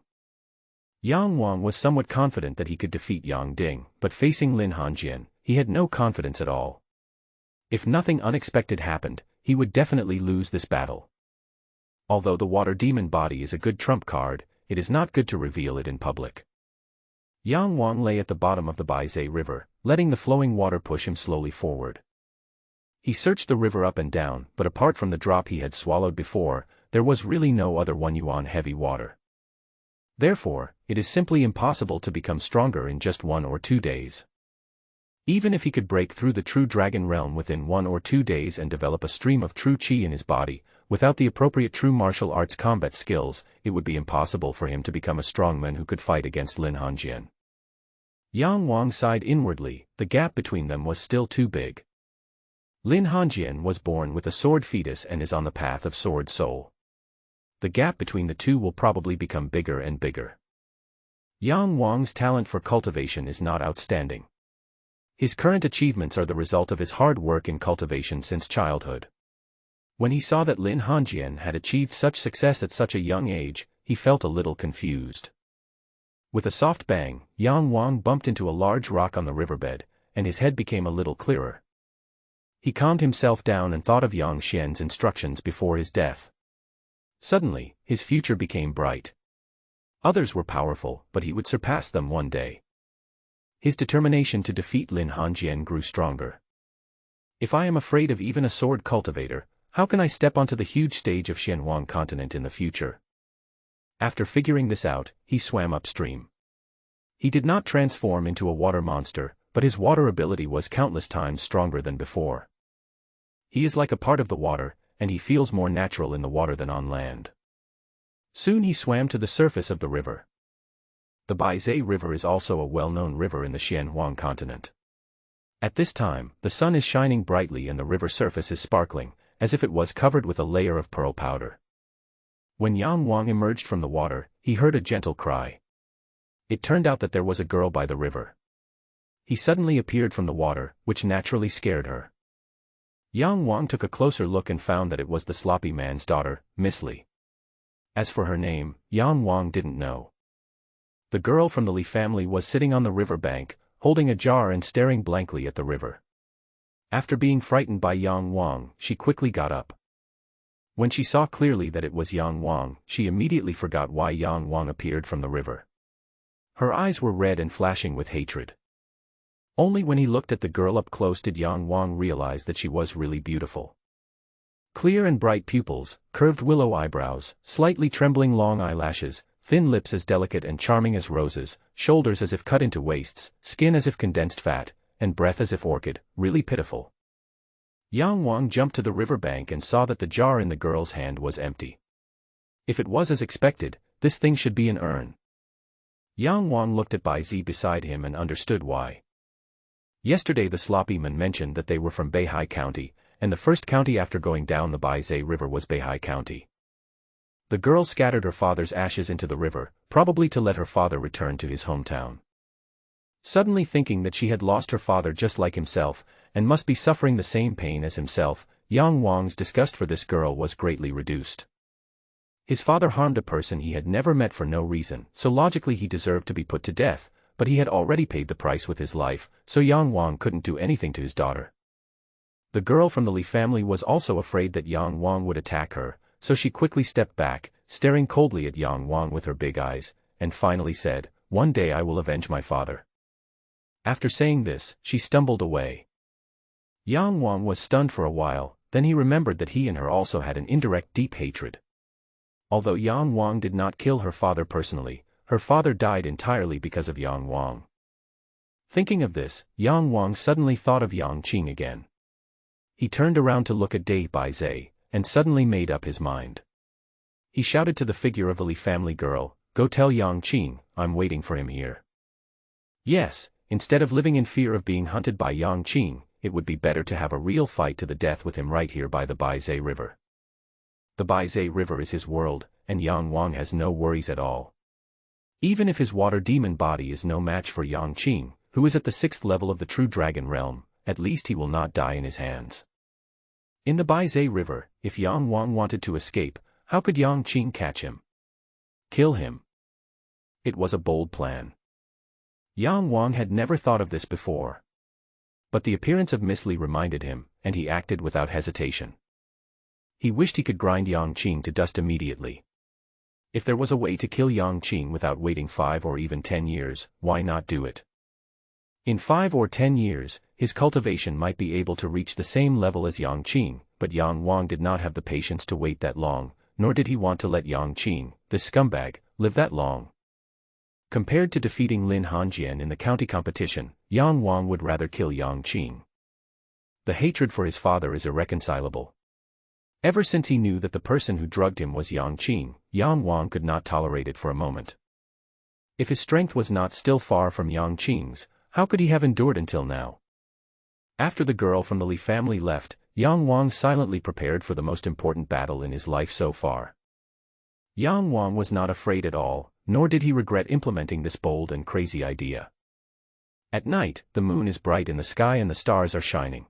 Yang Wang was somewhat confident that he could defeat Yang Ding, but facing Lin Hanjian, he had no confidence at all. If nothing unexpected happened, he would definitely lose this battle. Although the water demon body is a good trump card, it is not good to reveal it in public. Yang Wang lay at the bottom of the Baizhou River, letting the flowing water push him slowly forward. He searched the river up and down, but apart from the drop he had swallowed before, there was really no other 1 yuan heavy water. Therefore, it is simply impossible to become stronger in just 1 or 2 days. Even if he could break through the true dragon realm within 1 or 2 days and develop a stream of true qi in his body, without the appropriate true martial arts combat skills, it would be impossible for him to become a strongman who could fight against Lin Hanjian. Yang Wang sighed inwardly, the gap between them was still too big. Lin Hanjian was born with a sword fetus and is on the path of sword soul. The gap between the two will probably become bigger and bigger. Yang Wang's talent for cultivation is not outstanding. His current achievements are the result of his hard work in cultivation since childhood. When he saw that Lin Hanjian had achieved such success at such a young age, he felt a little confused. With a soft bang, Yang Wang bumped into a large rock on the riverbed, and his head became a little clearer. He calmed himself down and thought of Yang Xian's instructions before his death. Suddenly, his future became bright. Others were powerful, but he would surpass them one day. His determination to defeat Lin Hanjian grew stronger. If I am afraid of even a sword cultivator, how can I step onto the huge stage of Xianhuang continent in the future? After figuring this out, he swam upstream. He did not transform into a water monster, but his water ability was countless times stronger than before. He is like a part of the water, and he feels more natural in the water than on land. Soon he swam to the surface of the river. The Baizhou River is also a well-known river in the Xianhuang continent. At this time, the sun is shining brightly and the river surface is sparkling, as if it was covered with a layer of pearl powder. When Yang Wang emerged from the water, he heard a gentle cry. It turned out that there was a girl by the river. He suddenly appeared from the water, which naturally scared her. Yang Wang took a closer look and found that it was the sloppy man's daughter, Miss Li. As for her name, Yang Wang didn't know. The girl from the Li family was sitting on the river bank, holding a jar and staring blankly at the river. After being frightened by Yang Wang, she quickly got up. When she saw clearly that it was Yang Wang, she immediately forgot why Yang Wang appeared from the river. Her eyes were red and flashing with hatred. Only when he looked at the girl up close did Yang Wang realize that she was really beautiful. Clear and bright pupils, curved willow eyebrows, slightly trembling long eyelashes, thin lips as delicate and charming as roses, shoulders as if cut into waists, skin as if condensed fat, and breath as if orchid, really pitiful. Yang Wang jumped to the river bank and saw that the jar in the girl's hand was empty. If it was as expected, this thing should be an urn. Yang Wang looked at Bai Zi beside him and understood why. Yesterday the sloppy man mentioned that they were from Beihai County, and the first county after going down the Baizhe River was Beihai County. The girl scattered her father's ashes into the river, probably to let her father return to his hometown. Suddenly thinking that she had lost her father just like himself, and must be suffering the same pain as himself, Yang Wang's disgust for this girl was greatly reduced. His father harmed a person he had never met for no reason, so logically he deserved to be put to death, but he had already paid the price with his life, so Yang Wang couldn't do anything to his daughter. The girl from the Li family was also afraid that Yang Wang would attack her, so she quickly stepped back, staring coldly at Yang Wang with her big eyes, and finally said, "One day I will avenge my father." After saying this, she stumbled away. Yang Wang was stunned for a while, then he remembered that he and her also had an indirect deep hatred. Although Yang Wang did not kill her father personally, her father died entirely because of Yang Wang. Thinking of this, Yang Wang suddenly thought of Yang Qing again. He turned around to look at Dai Baizhe, and suddenly made up his mind. He shouted to the figure of the Li family girl, "Go tell Yang Qing, I'm waiting for him here." Yes, instead of living in fear of being hunted by Yang Qing, it would be better to have a real fight to the death with him right here by the Baizhe River. The Baizhe River is his world, and Yang Wang has no worries at all. Even if his water demon body is no match for Yang Qing, who is at the 6th level of the true dragon realm, at least he will not die in his hands. In the Baizhe River, if Yang Wang wanted to escape, how could Yang Qing catch him? Kill him. It was a bold plan. Yang Wang had never thought of this before. But the appearance of Miss Li reminded him, and he acted without hesitation. He wished he could grind Yang Qing to dust immediately. If there was a way to kill Yang Qing without waiting 5 or even 10 years, why not do it? In 5 or 10 years, his cultivation might be able to reach the same level as Yang Qing, but Yang Wang did not have the patience to wait that long, nor did he want to let Yang Qing, this scumbag, live that long. Compared to defeating Lin Hanjian in the county competition, Yang Wang would rather kill Yang Qing. The hatred for his father is irreconcilable. Ever since he knew that the person who drugged him was Yang Qing, Yang Wang could not tolerate it for a moment. If his strength was not still far from Yang Qing's, how could he have endured until now? After the girl from the Li family left, Yang Wang silently prepared for the most important battle in his life so far. Yang Wang was not afraid at all, nor did he regret implementing this bold and crazy idea. At night, the moon is bright in the sky and the stars are shining.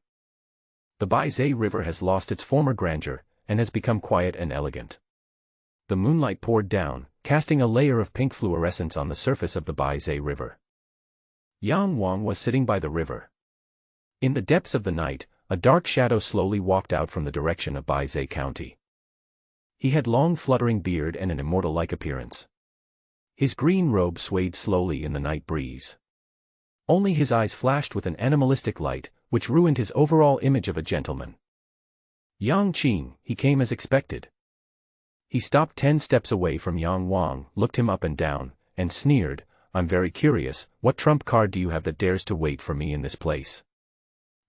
The Baizhe River has lost its former grandeur, and has become quiet and elegant. The moonlight poured down, casting a layer of pink fluorescence on the surface of the Baizhe River. Yang Wang was sitting by the river. In the depths of the night, a dark shadow slowly walked out from the direction of Baizhe County. He had long fluttering beard and an immortal-like appearance. His green robe swayed slowly in the night breeze. Only his eyes flashed with an animalistic light, which ruined his overall image of a gentleman. Yang Qing, he came as expected. He stopped 10 steps away from Yang Wang, looked him up and down, and sneered, "I'm very curious, what trump card do you have that dares to wait for me in this place?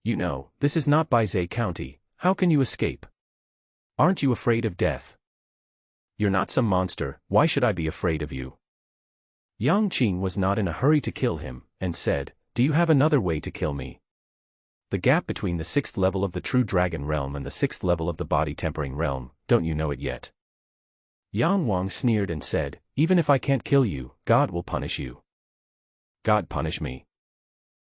You know, this is not Baizhe County, how can you escape? Aren't you afraid of death? You're not some monster, why should I be afraid of you?" Yang Qing was not in a hurry to kill him, and said, "Do you have another way to kill me? The gap between the 6th level of the true dragon realm and the 6th level of the body tempering realm, don't you know it yet?" Yang Wang sneered and said, "Even if I can't kill you, God will punish you." "God punish me?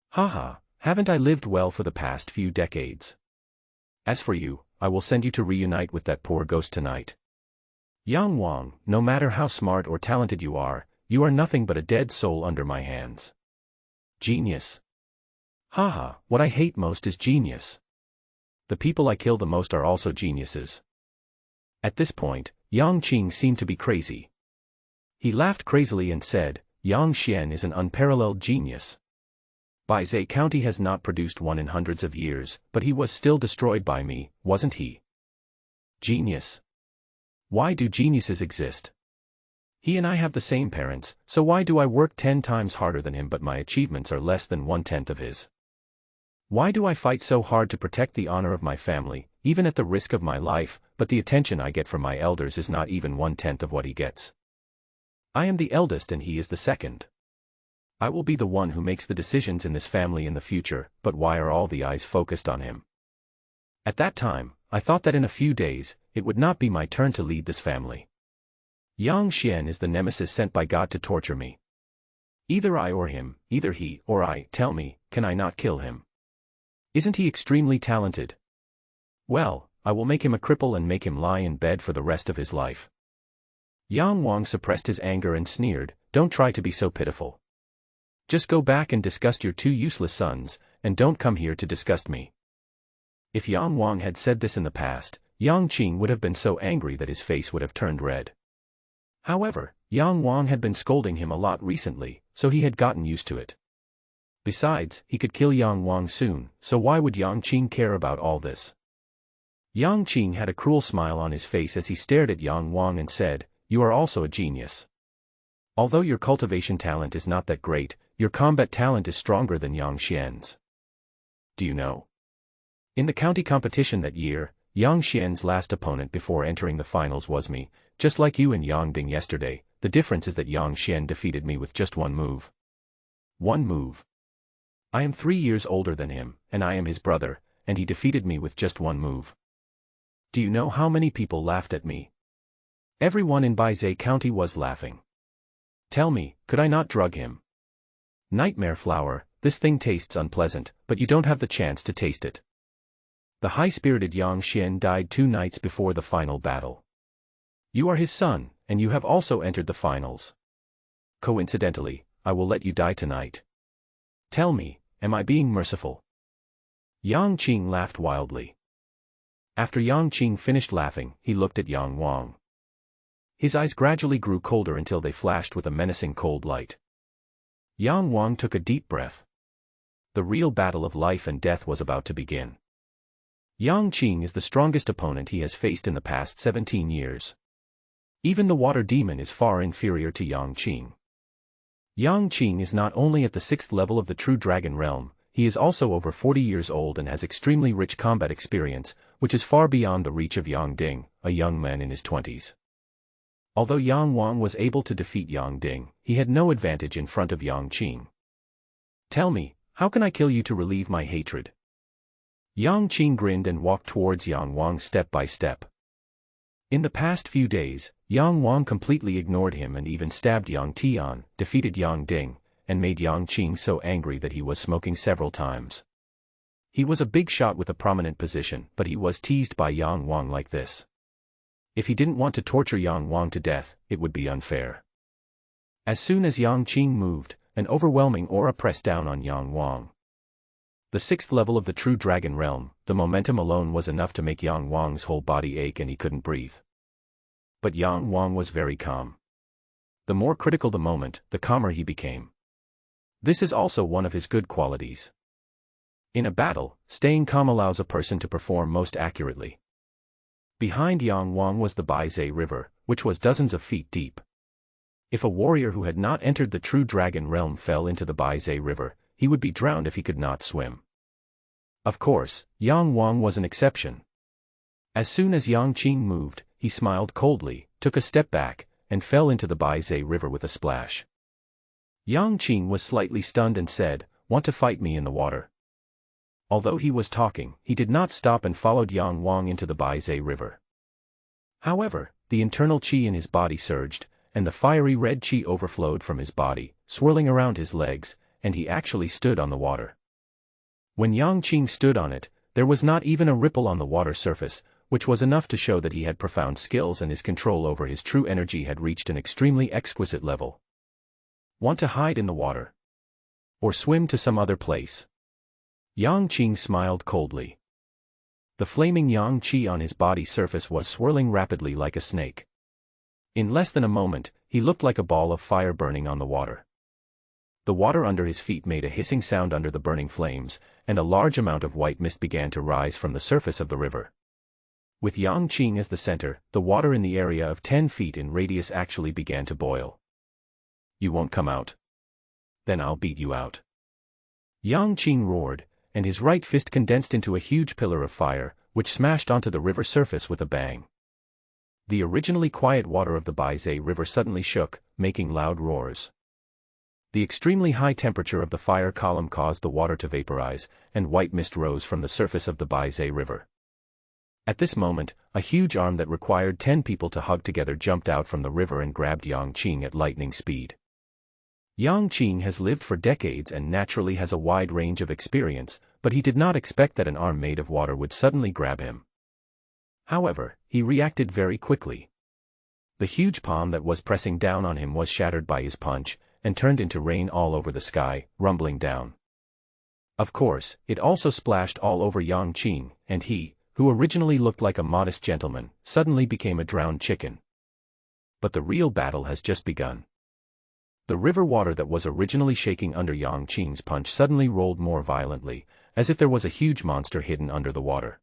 Haha, haven't I lived well for the past few decades? As for you, I will send you to reunite with that poor ghost tonight. Yang Wang, no matter how smart or talented you are nothing but a dead soul under my hands. Genius. Haha, what I hate most is genius. The people I kill the most are also geniuses." At this point, Yang Qing seemed to be crazy. He laughed crazily and said, "Yang Xian is an unparalleled genius. Baizhe County has not produced one in hundreds of years, but he was still destroyed by me, wasn't he? Genius. Why do geniuses exist? He and I have the same parents, so why do I work 10 times harder than him but my achievements are less than 1/10 of his? Why do I fight so hard to protect the honor of my family, even at the risk of my life, but the attention I get from my elders is not even 1/10 of what he gets? I am the eldest and he is the second. I will be the one who makes the decisions in this family in the future, but why are all the eyes focused on him? At that time, I thought that in a few days, it would not be my turn to lead this family. Yang Xian is the nemesis sent by God to torture me. Either I or him, either he or I, tell me, can I not kill him? Isn't he extremely talented? Well, I will make him a cripple and make him lie in bed for the rest of his life. Yang Wang suppressed his anger and sneered, don't try to be so pitiful. Just go back and disgust your two useless sons, and don't come here to disgust me. If Yang Wang had said this in the past, Yang Qing would have been so angry that his face would have turned red. However, Yang Wang had been scolding him a lot recently, so he had gotten used to it. Besides, he could kill Yang Wang soon, so why would Yang Qing care about all this? Yang Qing had a cruel smile on his face as he stared at Yang Wang and said, you are also a genius. Although your cultivation talent is not that great, your combat talent is stronger than Yang Xian's. Do you know? In the county competition that year, Yang Xian's last opponent before entering the finals was me, just like you and Yang Ding yesterday. The difference is that Yang Xian defeated me with just one move. One move. I am 3 years older than him, and I am his brother, and he defeated me with just one move. Do you know how many people laughed at me? Everyone in Baizhe County was laughing. Tell me, could I not drug him? Nightmare flower, this thing tastes unpleasant, but you don't have the chance to taste it. The high-spirited Yang Xian died 2 nights before the final battle. You are his son, and you have also entered the finals. Coincidentally, I will let you die tonight. Tell me, am I being merciful? Yang Qing laughed wildly. After Yang Qing finished laughing, he looked at Yang Wang. His eyes gradually grew colder until they flashed with a menacing cold light. Yang Wang took a deep breath. The real battle of life and death was about to begin. Yang Qing is the strongest opponent he has faced in the past 17 years. Even the water demon is far inferior to Yang Qing. Yang Qing is not only at the 6th level of the true dragon realm, he is also over 40 years old and has extremely rich combat experience, which is far beyond the reach of Yang Ding, a young man in his 20s. Although Yang Wang was able to defeat Yang Ding, he had no advantage in front of Yang Qing. Tell me, how can I kill you to relieve my hatred? Yang Qing grinned and walked towards Yang Wang step by step. In the past few days, Yang Wang completely ignored him and even stabbed Yang Tian, defeated Yang Ding, and made Yang Qing so angry that he was smoking several times. He was a big shot with a prominent position, but he was teased by Yang Wang like this. If he didn't want to torture Yang Wang to death, it would be unfair. As soon as Yang Qing moved, an overwhelming aura pressed down on Yang Wang. The 6th level of the true dragon realm, the momentum alone was enough to make Yang Wang's whole body ache and he couldn't breathe. But Yang Wang was very calm. The more critical the moment, the calmer he became. This is also one of his good qualities. In a battle, staying calm allows a person to perform most accurately. Behind Yang Wang was the Baizhe River, which was dozens of feet deep. If a warrior who had not entered the true dragon realm fell into the Baizhe River, he would be drowned if he could not swim. Of course, Yang Wang was an exception. As soon as Yang Qing moved, he smiled coldly, took a step back, and fell into the Baizhe River with a splash. Yang Qing was slightly stunned and said, "Want to fight me in the water?" Although he was talking, he did not stop and followed Yang Wang into the Baizhe River. However, the internal qi in his body surged, and the fiery red qi overflowed from his body, swirling around his legs, and he actually stood on the water. When Yang Qing stood on it, there was not even a ripple on the water surface, which was enough to show that he had profound skills and his control over his true energy had reached an extremely exquisite level. Want to hide in the water? Or swim to some other place? Yang Qing smiled coldly. The flaming yang qi on his body surface was swirling rapidly like a snake. In less than a moment, he looked like a ball of fire burning on the water. The water under his feet made a hissing sound under the burning flames, and a large amount of white mist began to rise from the surface of the river. With Yang Qing as the center, the water in the area of 10 feet in radius actually began to boil. You won't come out? Then I'll beat you out. Yang Qing roared, and his right fist condensed into a huge pillar of fire, which smashed onto the river surface with a bang. The originally quiet water of the Baizé River suddenly shook, making loud roars. The extremely high temperature of the fire column caused the water to vaporize, and white mist rose from the surface of the Baizé River. At this moment, a huge arm that required 10 people to hug together jumped out from the river and grabbed Yang Qing at lightning speed. Yang Qing has lived for decades and naturally has a wide range of experience, but he did not expect that an arm made of water would suddenly grab him. However, he reacted very quickly. The huge palm that was pressing down on him was shattered by his punch, and turned into rain all over the sky, rumbling down. Of course, it also splashed all over Yang Qing, and he, who originally looked like a modest gentleman, suddenly became a drowned chicken. But the real battle has just begun. The river water that was originally shaking under Yang Qing's punch suddenly rolled more violently, as if there was a huge monster hidden under the water.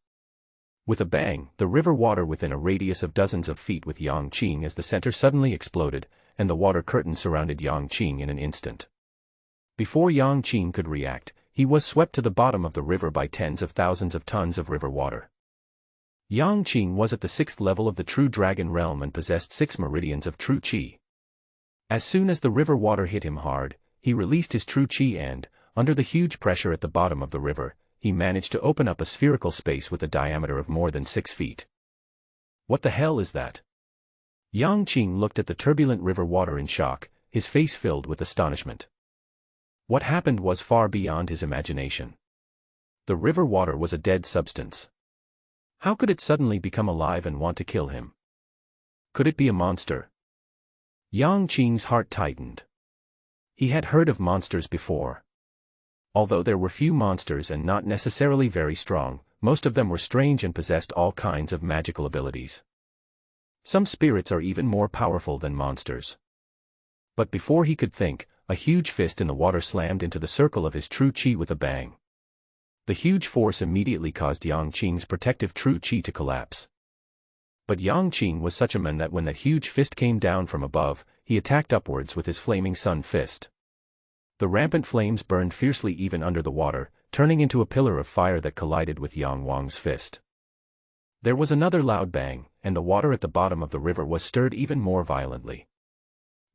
With a bang, the river water within a radius of dozens of feet with Yang Qing as the center suddenly exploded, and the water curtain surrounded Yang Qing in an instant. Before Yang Qing could react, he was swept to the bottom of the river by tens of thousands of tons of river water. Yang Qing was at the 6th level of the True Dragon Realm and possessed 6 meridians of True Qi. As soon as the river water hit him hard, he released his True Qi and, under the huge pressure at the bottom of the river, he managed to open up a spherical space with a diameter of more than 6 feet. What the hell is that? Yang Qing looked at the turbulent river water in shock, his face filled with astonishment. What happened was far beyond his imagination. The river water was a dead substance. How could it suddenly become alive and want to kill him? Could it be a monster? Yang Qing's heart tightened. He had heard of monsters before. Although there were few monsters and not necessarily very strong, most of them were strange and possessed all kinds of magical abilities. Some spirits are even more powerful than monsters. But before he could think, a huge fist in the water slammed into the circle of his True Qi with a bang. The huge force immediately caused Yang Qing's protective True Qi to collapse. But Yang Qing was such a man that when that huge fist came down from above, he attacked upwards with his flaming sun fist. The rampant flames burned fiercely even under the water, turning into a pillar of fire that collided with Yang Wang's fist. There was another loud bang, and the water at the bottom of the river was stirred even more violently.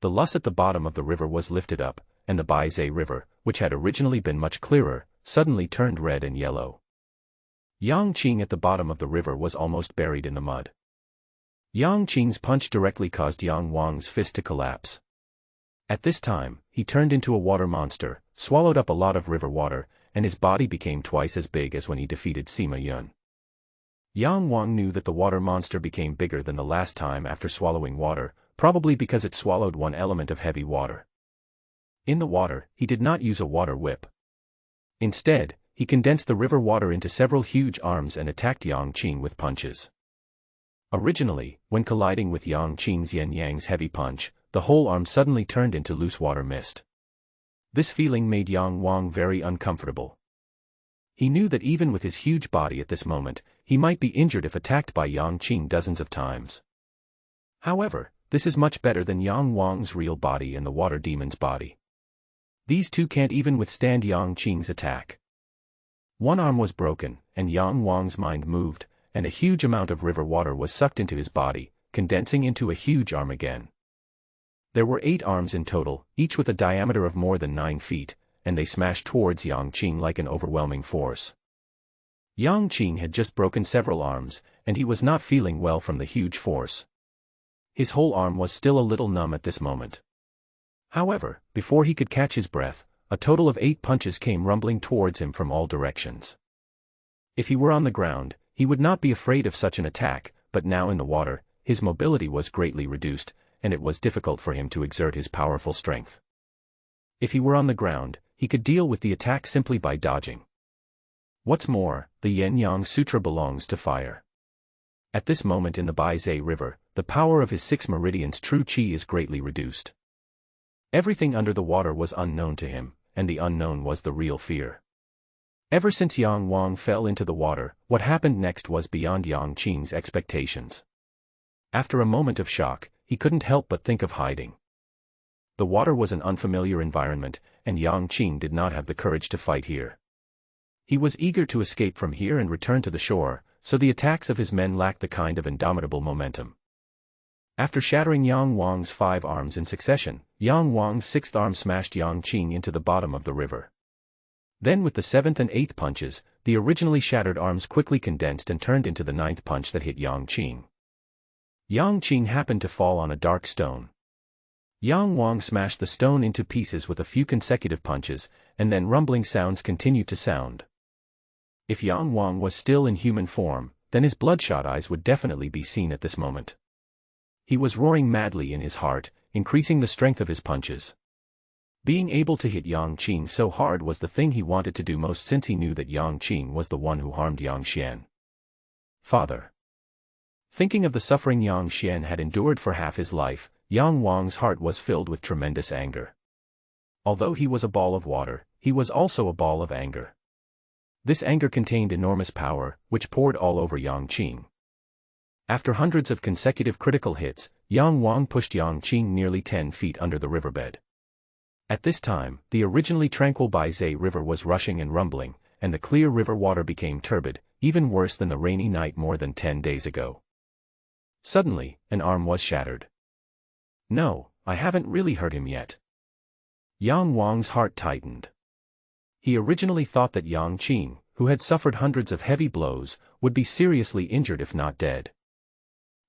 The loess at the bottom of the river was lifted up, and the Baizé River, which had originally been much clearer, suddenly turned red and yellow. Yang Qing at the bottom of the river was almost buried in the mud. Yang Qing's punch directly caused Yang Wang's fist to collapse. At this time, he turned into a water monster, swallowed up a lot of river water, and his body became twice as big as when he defeated Sima Yun. Yang Wang knew that the water monster became bigger than the last time after swallowing water, probably because it swallowed one element of heavy water. In the water, he did not use a water whip. Instead, he condensed the river water into several huge arms and attacked Yang Qing with punches. Originally, when colliding with Yang Qing's Yin Yang's heavy punch, the whole arm suddenly turned into loose water mist. This feeling made Yang Wang very uncomfortable. He knew that even with his huge body at this moment, he might be injured if attacked by Yang Qing dozens of times. However, this is much better than Yang Wang's real body and the water demon's body. These two can't even withstand Yang Qing's attack. One arm was broken, and Yang Wang's mind moved, and a huge amount of river water was sucked into his body, condensing into a huge arm again. There were 8 arms in total, each with a diameter of more than 9 feet, and they smashed towards Yang Qing like an overwhelming force. Yang Qing had just broken several arms, and he was not feeling well from the huge force. His whole arm was still a little numb at this moment. However, before he could catch his breath, a total of 8 punches came rumbling towards him from all directions. If he were on the ground, he would not be afraid of such an attack, but now in the water, his mobility was greatly reduced, and it was difficult for him to exert his powerful strength. If he were on the ground, he could deal with the attack simply by dodging. What's more, the Yin-Yang Sutra belongs to fire. At this moment in the Baizé River, the power of his 6 meridians True Qi is greatly reduced. Everything under the water was unknown to him, and the unknown was the real fear. Ever since Yang Wang fell into the water, what happened next was beyond Yang Qing's expectations. After a moment of shock, he couldn't help but think of hiding. The water was an unfamiliar environment, and Yang Qing did not have the courage to fight here. He was eager to escape from here and return to the shore, so the attacks of his men lacked the kind of indomitable momentum. After shattering Yang Wang's 5 arms in succession, Yang Wang's 6th arm smashed Yang Qing into the bottom of the river. Then with the 7th and 8th punches, the originally shattered arms quickly condensed and turned into the 9th punch that hit Yang Qing. Yang Qing happened to fall on a dark stone. Yang Wang smashed the stone into pieces with a few consecutive punches, and then rumbling sounds continued to sound. If Yang Wang was still in human form, then his bloodshot eyes would definitely be seen at this moment. He was roaring madly in his heart, increasing the strength of his punches. Being able to hit Yang Qing so hard was the thing he wanted to do most, since he knew that Yang Qing was the one who harmed Yang Xian. Father. Thinking of the suffering Yang Xian had endured for half his life, Yang Wang's heart was filled with tremendous anger. Although he was a ball of water, he was also a ball of anger. This anger contained enormous power, which poured all over Yang Qing. After hundreds of consecutive critical hits, Yang Wang pushed Yang Qing nearly 10 feet under the riverbed. At this time, the originally tranquil Baizhe River was rushing and rumbling, and the clear river water became turbid, even worse than the rainy night more than 10 days ago. Suddenly, an arm was shattered. No, I haven't really hurt him yet. Yang Wang's heart tightened. He originally thought that Yang Qing, who had suffered hundreds of heavy blows, would be seriously injured if not dead.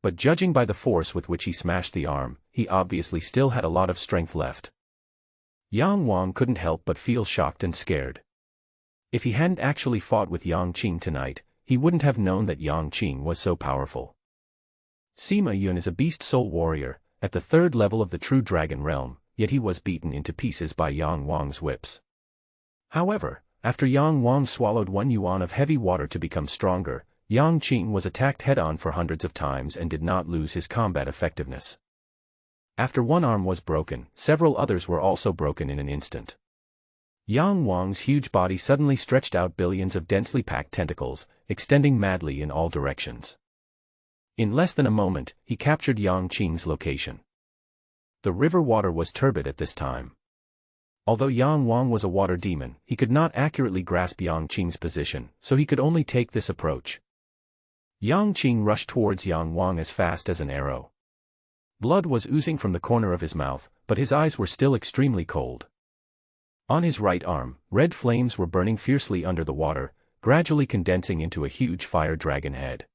But judging by the force with which he smashed the arm, he obviously still had a lot of strength left. Yang Wang couldn't help but feel shocked and scared. If he hadn't actually fought with Yang Qing tonight, he wouldn't have known that Yang Qing was so powerful. Sima Yun is a beast soul warrior, at the 3rd level of the true dragon realm, yet he was beaten into pieces by Yang Wang's whips. However, after Yang Wang swallowed 1 yuan of heavy water to become stronger, Yang Qing was attacked head-on for hundreds of times and did not lose his combat effectiveness. After 1 arm was broken, several others were also broken in an instant. Yang Wang's huge body suddenly stretched out billions of densely packed tentacles, extending madly in all directions. In less than a moment, he captured Yang Qing's location. The river water was turbid at this time. Although Yang Wang was a water demon, he could not accurately grasp Yang Qing's position, so he could only take this approach. Yang Qing rushed towards Yang Wang as fast as an arrow. Blood was oozing from the corner of his mouth, but his eyes were still extremely cold. On his right arm, red flames were burning fiercely under the water, gradually condensing into a huge fire dragon head.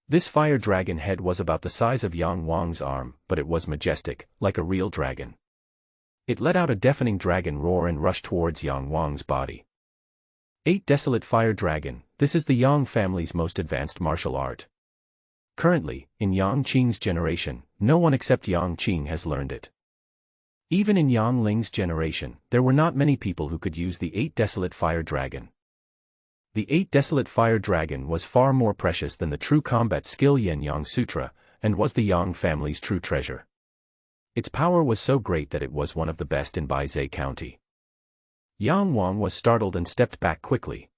This fire dragon head was about the size of Yang Wang's arm, but it was majestic, like a real dragon. It let out a deafening dragon roar and rushed towards Yang Wang's body. 8 Desolate Fire Dragon, this is the Yang family's most advanced martial art. Currently, in Yang Qing's generation, no one except Yang Qing has learned it. Even in Yang Ling's generation, there were not many people who could use the 8 Desolate Fire Dragon. The 8 Desolate Fire Dragon was far more precious than the true combat skill Yin Yang Sutra, and was the Yang family's true treasure. Its power was so great that it was one of the best in Baizhe County. Yang Wang was startled and stepped back quickly.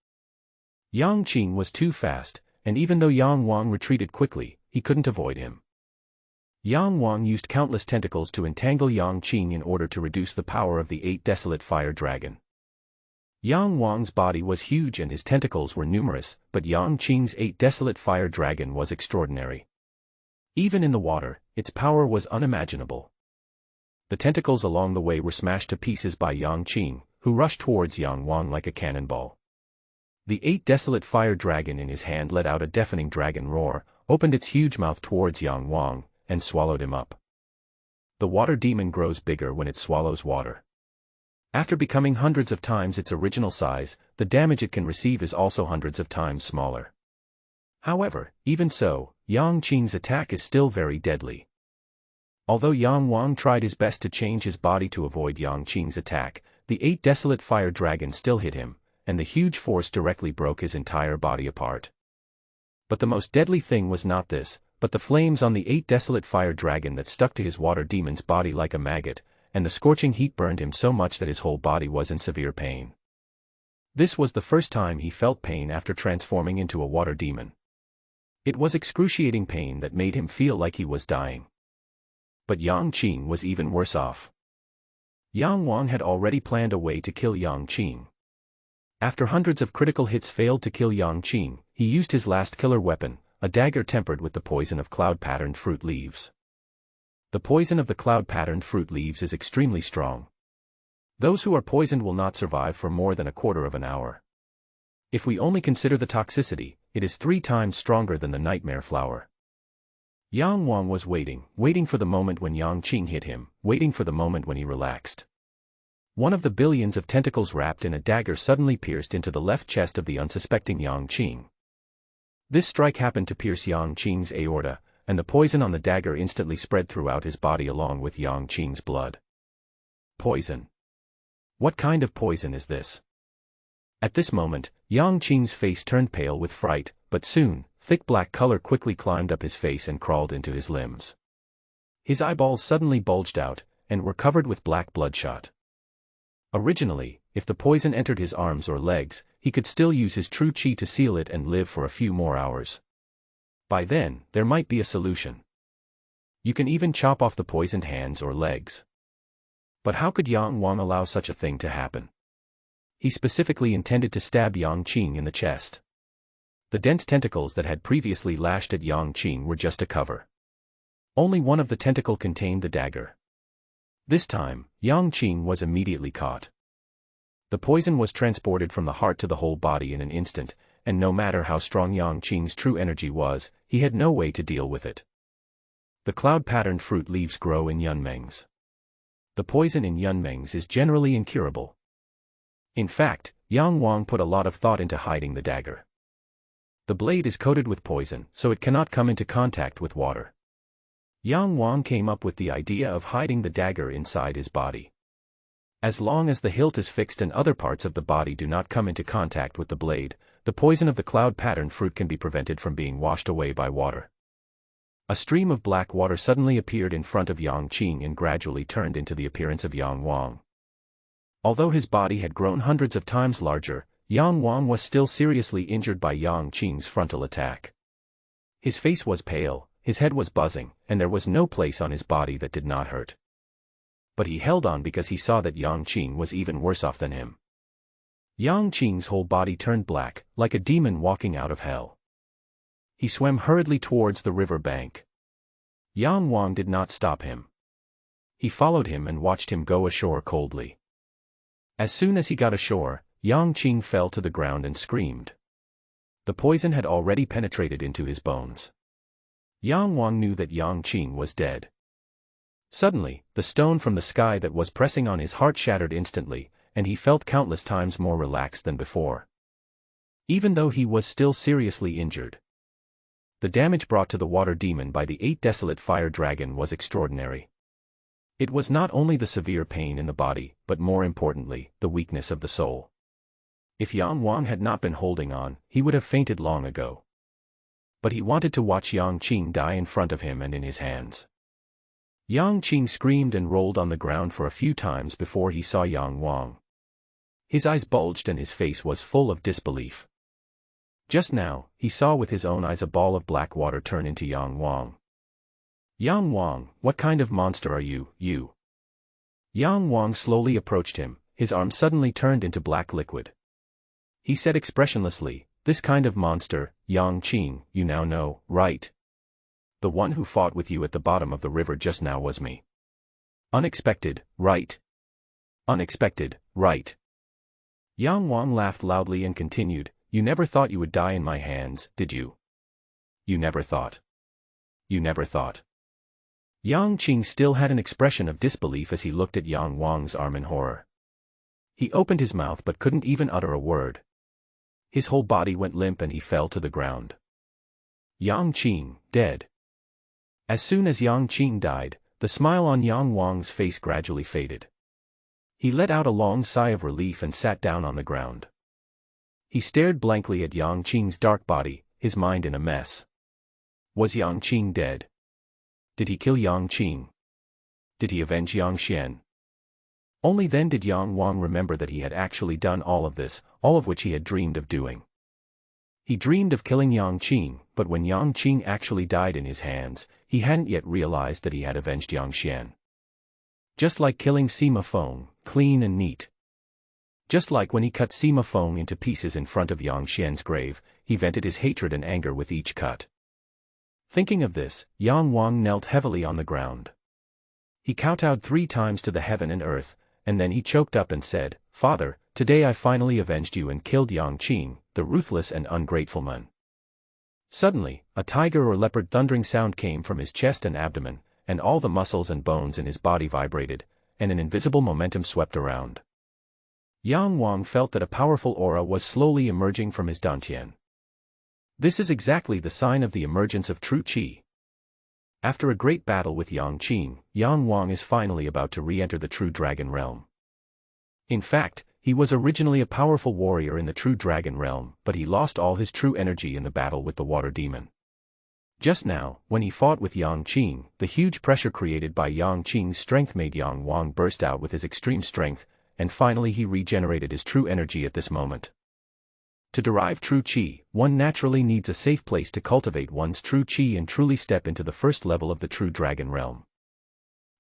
Yang Qing was too fast, and even though Yang Wang retreated quickly, he couldn't avoid him. Yang Wang used countless tentacles to entangle Yang Qing in order to reduce the power of the 8 Desolate Fire Dragon. Yang Wang's body was huge and his tentacles were numerous, but Yang Qing's 8 Desolate Fire Dragon was extraordinary. Even in the water, its power was unimaginable. The tentacles along the way were smashed to pieces by Yang Qing, who rushed towards Yang Wang like a cannonball. The 8 Desolate Fire Dragon in his hand let out a deafening dragon roar, opened its huge mouth towards Yang Wang, and swallowed him up. The water demon grows bigger when it swallows water. After becoming hundreds of times its original size, the damage it can receive is also hundreds of times smaller. However, even so, Yang Qing's attack is still very deadly. Although Yang Wang tried his best to change his body to avoid Yang Qing's attack, the 8 Desolate Fire Dragon still hit him, and the huge force directly broke his entire body apart. But the most deadly thing was not this, but the flames on the 8 Desolate Fire Dragon that stuck to his water demon's body like a maggot, and the scorching heat burned him so much that his whole body was in severe pain. This was the first time he felt pain after transforming into a water demon. It was excruciating pain that made him feel like he was dying. But Yang Qing was even worse off. Yang Wang had already planned a way to kill Yang Qing. After hundreds of critical hits failed to kill Yang Qing, he used his last killer weapon, a dagger tempered with the poison of cloud-patterned fruit leaves. The poison of the cloud-patterned fruit leaves is extremely strong. Those who are poisoned will not survive for more than a quarter of an hour. If we only consider the toxicity, it is 3 times stronger than the nightmare flower. Yang Wang was waiting for the moment when Yang Qing hit him, waiting for the moment when he relaxed. One of the billions of tentacles wrapped in a dagger suddenly pierced into the left chest of the unsuspecting Yang Qing. This strike happened to pierce Yang Qing's aorta, and the poison on the dagger instantly spread throughout his body along with Yang Qing's blood. Poison. What kind of poison is this? At this moment, Yang Qing's face turned pale with fright, but soon, thick black color quickly climbed up his face and crawled into his limbs. His eyeballs suddenly bulged out, and were covered with black bloodshot. Originally, if the poison entered his arms or legs, he could still use his true qi to seal it and live for a few more hours. By then, there might be a solution. You can even chop off the poisoned hands or legs. But how could Yang Wang allow such a thing to happen? He specifically intended to stab Yang Qing in the chest. The dense tentacles that had previously lashed at Yang Qing were just a cover. Only one of the tentacle contained the dagger. This time, Yang Qing was immediately caught. The poison was transported from the heart to the whole body in an instant, and no matter how strong Yang Qing's true energy was, he had no way to deal with it. The cloud-patterned fruit leaves grow in yunmengs. The poison in yunmengs is generally incurable. In fact, Yang Wang put a lot of thought into hiding the dagger. The blade is coated with poison, so it cannot come into contact with water. Yang Wang came up with the idea of hiding the dagger inside his body. As long as the hilt is fixed and other parts of the body do not come into contact with the blade, the poison of the cloud-patterned fruit can be prevented from being washed away by water. A stream of black water suddenly appeared in front of Yang Qing and gradually turned into the appearance of Yang Wang. Although his body had grown hundreds of times larger, Yang Wang was still seriously injured by Yang Qing's frontal attack. His face was pale, his head was buzzing, and there was no place on his body that did not hurt. But he held on because he saw that Yang Qing was even worse off than him. Yang Qing's whole body turned black, like a demon walking out of hell. He swam hurriedly towards the river bank. Yang Wang did not stop him. He followed him and watched him go ashore coldly. As soon as he got ashore, Yang Qing fell to the ground and screamed. The poison had already penetrated into his bones. Yang Wang knew that Yang Qing was dead. Suddenly, the stone from the sky that was pressing on his heart shattered instantly, and he felt countless times more relaxed than before. Even though he was still seriously injured. The damage brought to the water demon by the 8 desolate fire dragon was extraordinary. It was not only the severe pain in the body, but more importantly, the weakness of the soul. If Yang Wang had not been holding on, he would have fainted long ago. But he wanted to watch Yang Qing die in front of him and in his hands. Yang Qing screamed and rolled on the ground for a few times before he saw Yang Wang. His eyes bulged and his face was full of disbelief. Just now, he saw with his own eyes a ball of black water turn into Yang Wang. Yang Wang, what kind of monster are you, you? Yang Wang slowly approached him, his arm suddenly turned into black liquid. He said expressionlessly, this kind of monster, Yang Qing, you now know, right? The one who fought with you at the bottom of the river just now was me. Unexpected, right? Unexpected, right? Yang Wang laughed loudly and continued, you never thought you would die in my hands, did you? You never thought. You never thought. Yang Qing still had an expression of disbelief as he looked at Yang Wang's arm in horror. He opened his mouth but couldn't even utter a word. His whole body went limp and he fell to the ground. Yang Qing, dead. As soon as Yang Qing died, the smile on Yang Wang's face gradually faded. He let out a long sigh of relief and sat down on the ground. He stared blankly at Yang Qing's dark body, his mind in a mess. Was Yang Qing dead? Did he kill Yang Qing? Did he avenge Yang Xian? Only then did Yang Wang remember that he had actually done all of this, all of which he had dreamed of doing. He dreamed of killing Yang Qing, but when Yang Qing actually died in his hands, he hadn't yet realized that he had avenged Yang Xian. Just like killing Sima Feng, clean and neat. Just like when he cut Sima Feng into pieces in front of Yang Xian's grave, he vented his hatred and anger with each cut. Thinking of this, Yang Wang knelt heavily on the ground. He kowtowed 3 times to the heaven and earth, and then he choked up and said, "Father, today I finally avenged you and killed Yang Qing, the ruthless and ungrateful man." Suddenly, a tiger or leopard thundering sound came from his chest and abdomen, and all the muscles and bones in his body vibrated, and an invisible momentum swept around. Yang Wang felt that a powerful aura was slowly emerging from his dantian. This is exactly the sign of the emergence of true qi. After a great battle with Yang Qing, Yang Wang is finally about to re-enter the true dragon realm. In fact, he was originally a powerful warrior in the true dragon realm, but he lost all his true energy in the battle with the water demon. Just now, when he fought with Yang Qing, the huge pressure created by Yang Qing's strength made Yang Wang burst out with his extreme strength, and finally he regenerated his true energy at this moment. To derive true qi, one naturally needs a safe place to cultivate one's true qi and truly step into the first level of the true dragon realm.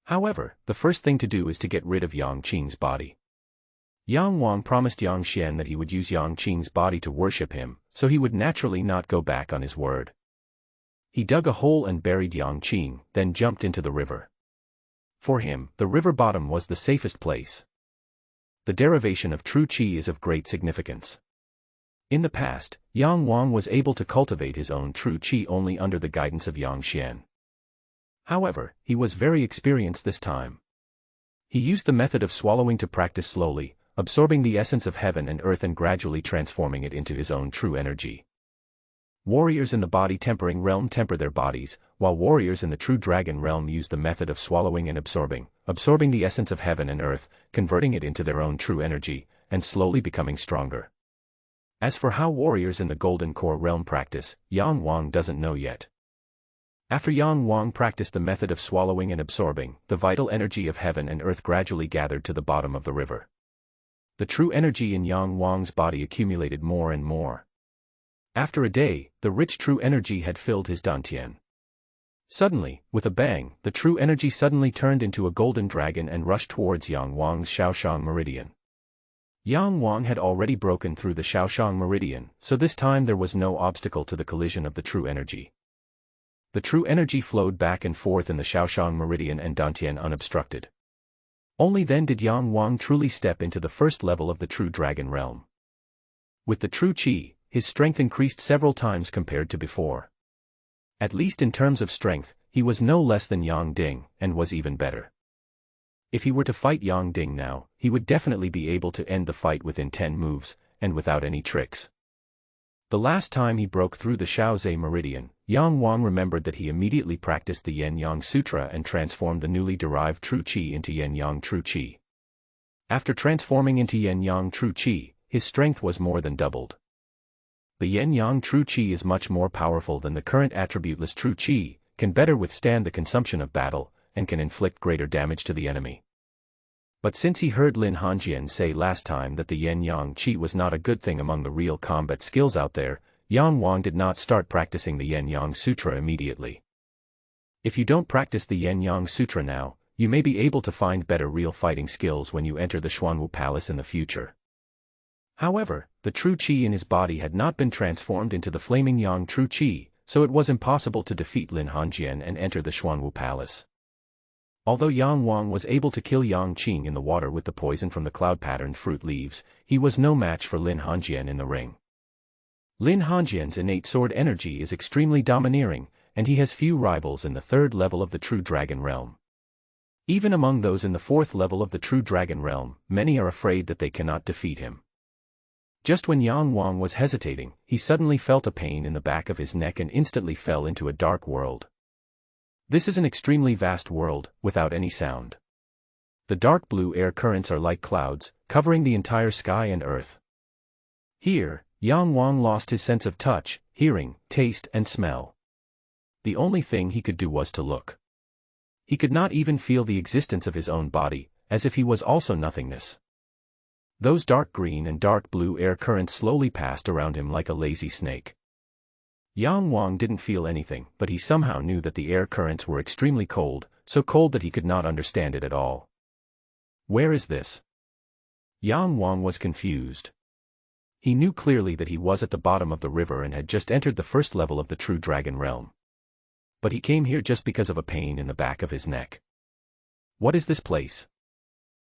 However, the first thing to do is to get rid of Yang Qing's body. Yang Wang promised Yang Xian that he would use Yang Qing's body to worship him, so he would naturally not go back on his word. He dug a hole and buried Yang Qing, then jumped into the river. For him, the river bottom was the safest place. The derivation of true qi is of great significance. In the past, Yang Wang was able to cultivate his own true qi only under the guidance of Yang Xian. However, he was very experienced this time. He used the method of swallowing to practice slowly, absorbing the essence of heaven and earth and gradually transforming it into his own true energy. Warriors in the body tempering realm temper their bodies, while warriors in the true dragon realm use the method of swallowing and absorbing the essence of heaven and earth, converting it into their own true energy, and slowly becoming stronger. As for how warriors in the Golden Core realm practice, Yang Wang doesn't know yet. After Yang Wang practiced the method of swallowing and absorbing, the vital energy of heaven and earth gradually gathered to the bottom of the river. The true energy in Yang Wang's body accumulated more and more. After a day, the rich true energy had filled his dantian. Suddenly, with a bang, the true energy suddenly turned into a golden dragon and rushed towards Yang Wang's Shaoshang meridian. Yang Wang had already broken through the Shaoshang meridian, so this time there was no obstacle to the collision of the true energy. The true energy flowed back and forth in the Shaoshang meridian and dantian unobstructed. Only then did Yang Wang truly step into the first level of the true dragon realm. With the true qi, his strength increased several times compared to before. At least in terms of strength, he was no less than Yang Ding, and was even better. If he were to fight Yang Ding now, he would definitely be able to end the fight within 10 moves, and without any tricks. The last time he broke through the Shaozai meridian, Yang Wang remembered that he immediately practiced the Yin Yang Sutra and transformed the newly derived true qi into Yin Yang true qi. After transforming into Yin Yang true qi, his strength was more than doubled. The Yin Yang true qi is much more powerful than the current attributeless true qi, can better withstand the consumption of battle, and can inflict greater damage to the enemy. But since he heard Lin Hanjian say last time that the Yin Yang Qi was not a good thing among the real combat skills out there, Yang Wang did not start practicing the Yin Yang Sutra immediately. If you don't practice the Yin Yang Sutra now, you may be able to find better real fighting skills when you enter the Xuanwu Palace in the future. However, the true qi in his body had not been transformed into the flaming Yang true qi, so it was impossible to defeat Lin Hanjian and enter the Xuanwu Palace. Although Yang Wang was able to kill Yang Qing in the water with the poison from the cloud-patterned fruit leaves, he was no match for Lin Hanjian in the ring. Lin Hanjian's innate sword energy is extremely domineering, and he has few rivals in the third level of the true dragon realm. Even among those in the fourth level of the true dragon realm, many are afraid that they cannot defeat him. Just when Yang Wang was hesitating, he suddenly felt a pain in the back of his neck and instantly fell into a dark world. This is an extremely vast world, without any sound. The dark blue air currents are like clouds, covering the entire sky and earth. Here, Yang Wang lost his sense of touch, hearing, taste and smell. The only thing he could do was to look. He could not even feel the existence of his own body, as if he was also nothingness. Those dark green and dark blue air currents slowly passed around him like a lazy snake. Yang Wang didn't feel anything, but he somehow knew that the air currents were extremely cold, so cold that he could not understand it at all. Where is this? Yang Wang was confused. He knew clearly that he was at the bottom of the river and had just entered the first level of the true dragon realm. But he came here just because of a pain in the back of his neck. What is this place?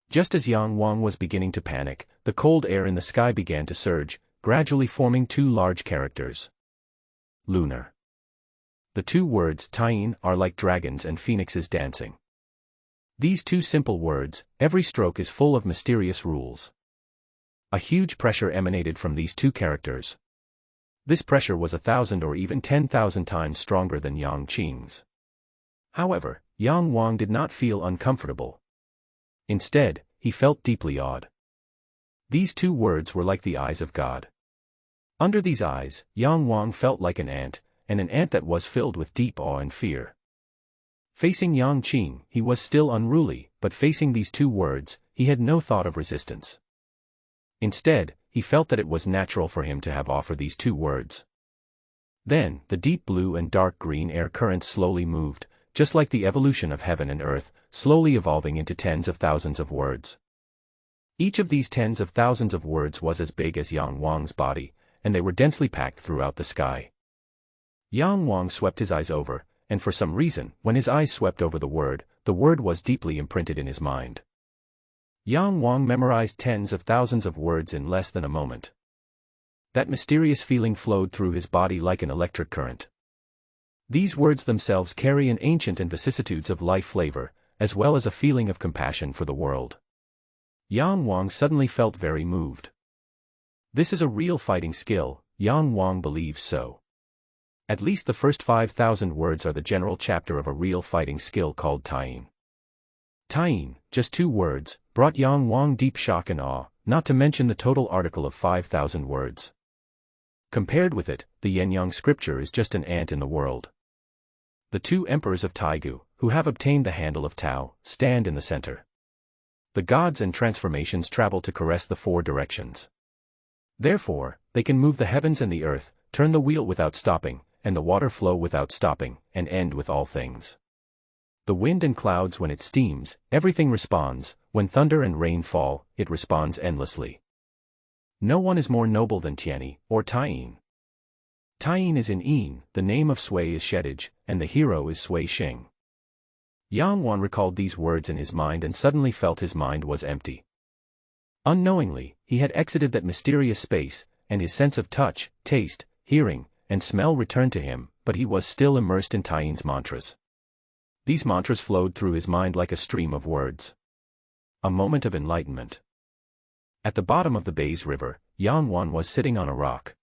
Just as Yang Wang was beginning to panic, the cold air in the sky began to surge, gradually forming two large characters. Lunar. The two words Taiyin are like dragons and phoenixes dancing. These two simple words, every stroke is full of mysterious rules. A huge pressure emanated from these two characters. This pressure was 1,000 or even 10,000 times stronger than Yang Qing's. However, Yang Wang did not feel uncomfortable. Instead, he felt deeply awed. These two words were like the eyes of God. Under these eyes, Yang Wang felt like an ant that was filled with deep awe and fear. Facing Yang Qing, he was still unruly, but facing these two words, he had no thought of resistance. Instead, he felt that it was natural for him to have offered these two words. Then, the deep blue and dark green air currents slowly moved, just like the evolution of heaven and earth, slowly evolving into tens of thousands of words. Each of these tens of thousands of words was as big as Yang Wang's body, and they were densely packed throughout the sky. Yang Wang swept his eyes over, and for some reason, when his eyes swept over the word was deeply imprinted in his mind. Yang Wang memorized tens of thousands of words in less than a moment. That mysterious feeling flowed through his body like an electric current. These words themselves carry an ancient and vicissitudes of life flavor, as well as a feeling of compassion for the world. Yang Wang suddenly felt very moved. This is a real fighting skill, Yang Wang believes so. At least the first 5,000 words are the general chapter of a real fighting skill called Taiyin. Taiyin, just two words, brought Yang Wang deep shock and awe, not to mention the total article of 5,000 words. Compared with it, the Yin-Yang scripture is just an ant in the world. The two emperors of Taigu, who have obtained the handle of Tao, stand in the center. The gods and transformations travel to caress the four directions. Therefore, they can move the heavens and the earth, turn the wheel without stopping, and the water flow without stopping, and end with all things. The wind and clouds when it steams, everything responds, when thunder and rain fall, it responds endlessly. No one is more noble than Tianyi, or Taiyin. Taiyin is in Yin, the name of Sui is Shedij, and the hero is Sui Xing. Yang Wang recalled these words in his mind and suddenly felt his mind was empty. Unknowingly, he had exited that mysterious space, and his sense of touch, taste, hearing, and smell returned to him, but he was still immersed in Taiyin's mantras. These mantras flowed through his mind like a stream of words. A moment of enlightenment. At the bottom of the Baize River, Yang Wang was sitting on a rock.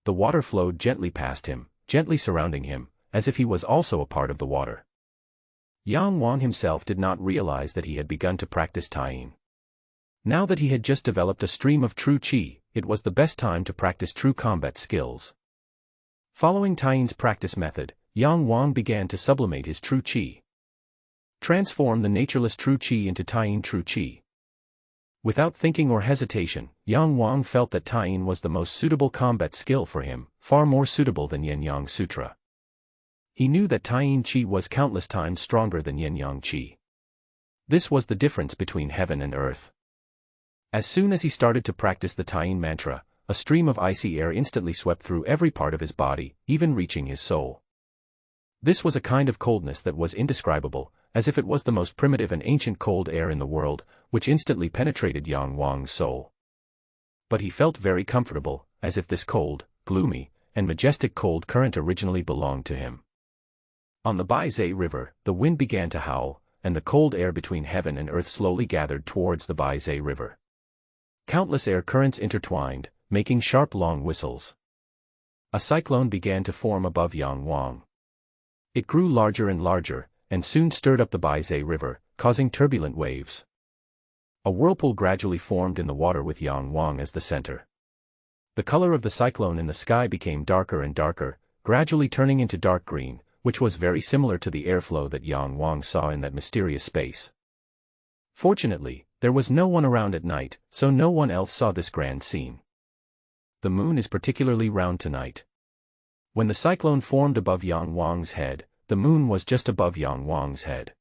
The water flowed gently past him, gently surrounding him, as if he was also a part of the water. Yang Wang himself did not realize that he had begun to practice Taiyin. Now that he had just developed a stream of true qi, it was the best time to practice true combat skills. Following Taiyin's practice method, Yang Wang began to sublimate his true qi. Transform the natureless true qi into Taiyin true qi. Without thinking or hesitation, Yang Wang felt that Taiyin was the most suitable combat skill for him, far more suitable than Yin-Yang Sutra. He knew that Taiyin qi was countless times stronger than Yin-Yang qi. This was the difference between heaven and earth. As soon as he started to practice the Taiyin mantra, a stream of icy air instantly swept through every part of his body, even reaching his soul. This was a kind of coldness that was indescribable, as if it was the most primitive and ancient cold air in the world, which instantly penetrated Yang Wang's soul. But he felt very comfortable, as if this cold, gloomy, and majestic cold current originally belonged to him. On the Baize River, the wind began to howl, and the cold air between heaven and earth slowly gathered towards the Baize River. Countless air currents intertwined, making sharp long whistles. A cyclone began to form above Yang Wang. It grew larger and larger, and soon stirred up the Baize River, causing turbulent waves. A whirlpool gradually formed in the water with Yang Wang as the center. The color of the cyclone in the sky became darker and darker, gradually turning into dark green, which was very similar to the airflow that Yang Wang saw in that mysterious space. Fortunately, there was no one around at night, so no one else saw this grand scene. The moon is particularly round tonight. When the cyclone formed above Yang Wang's head, the moon was just above Yang Wang's head.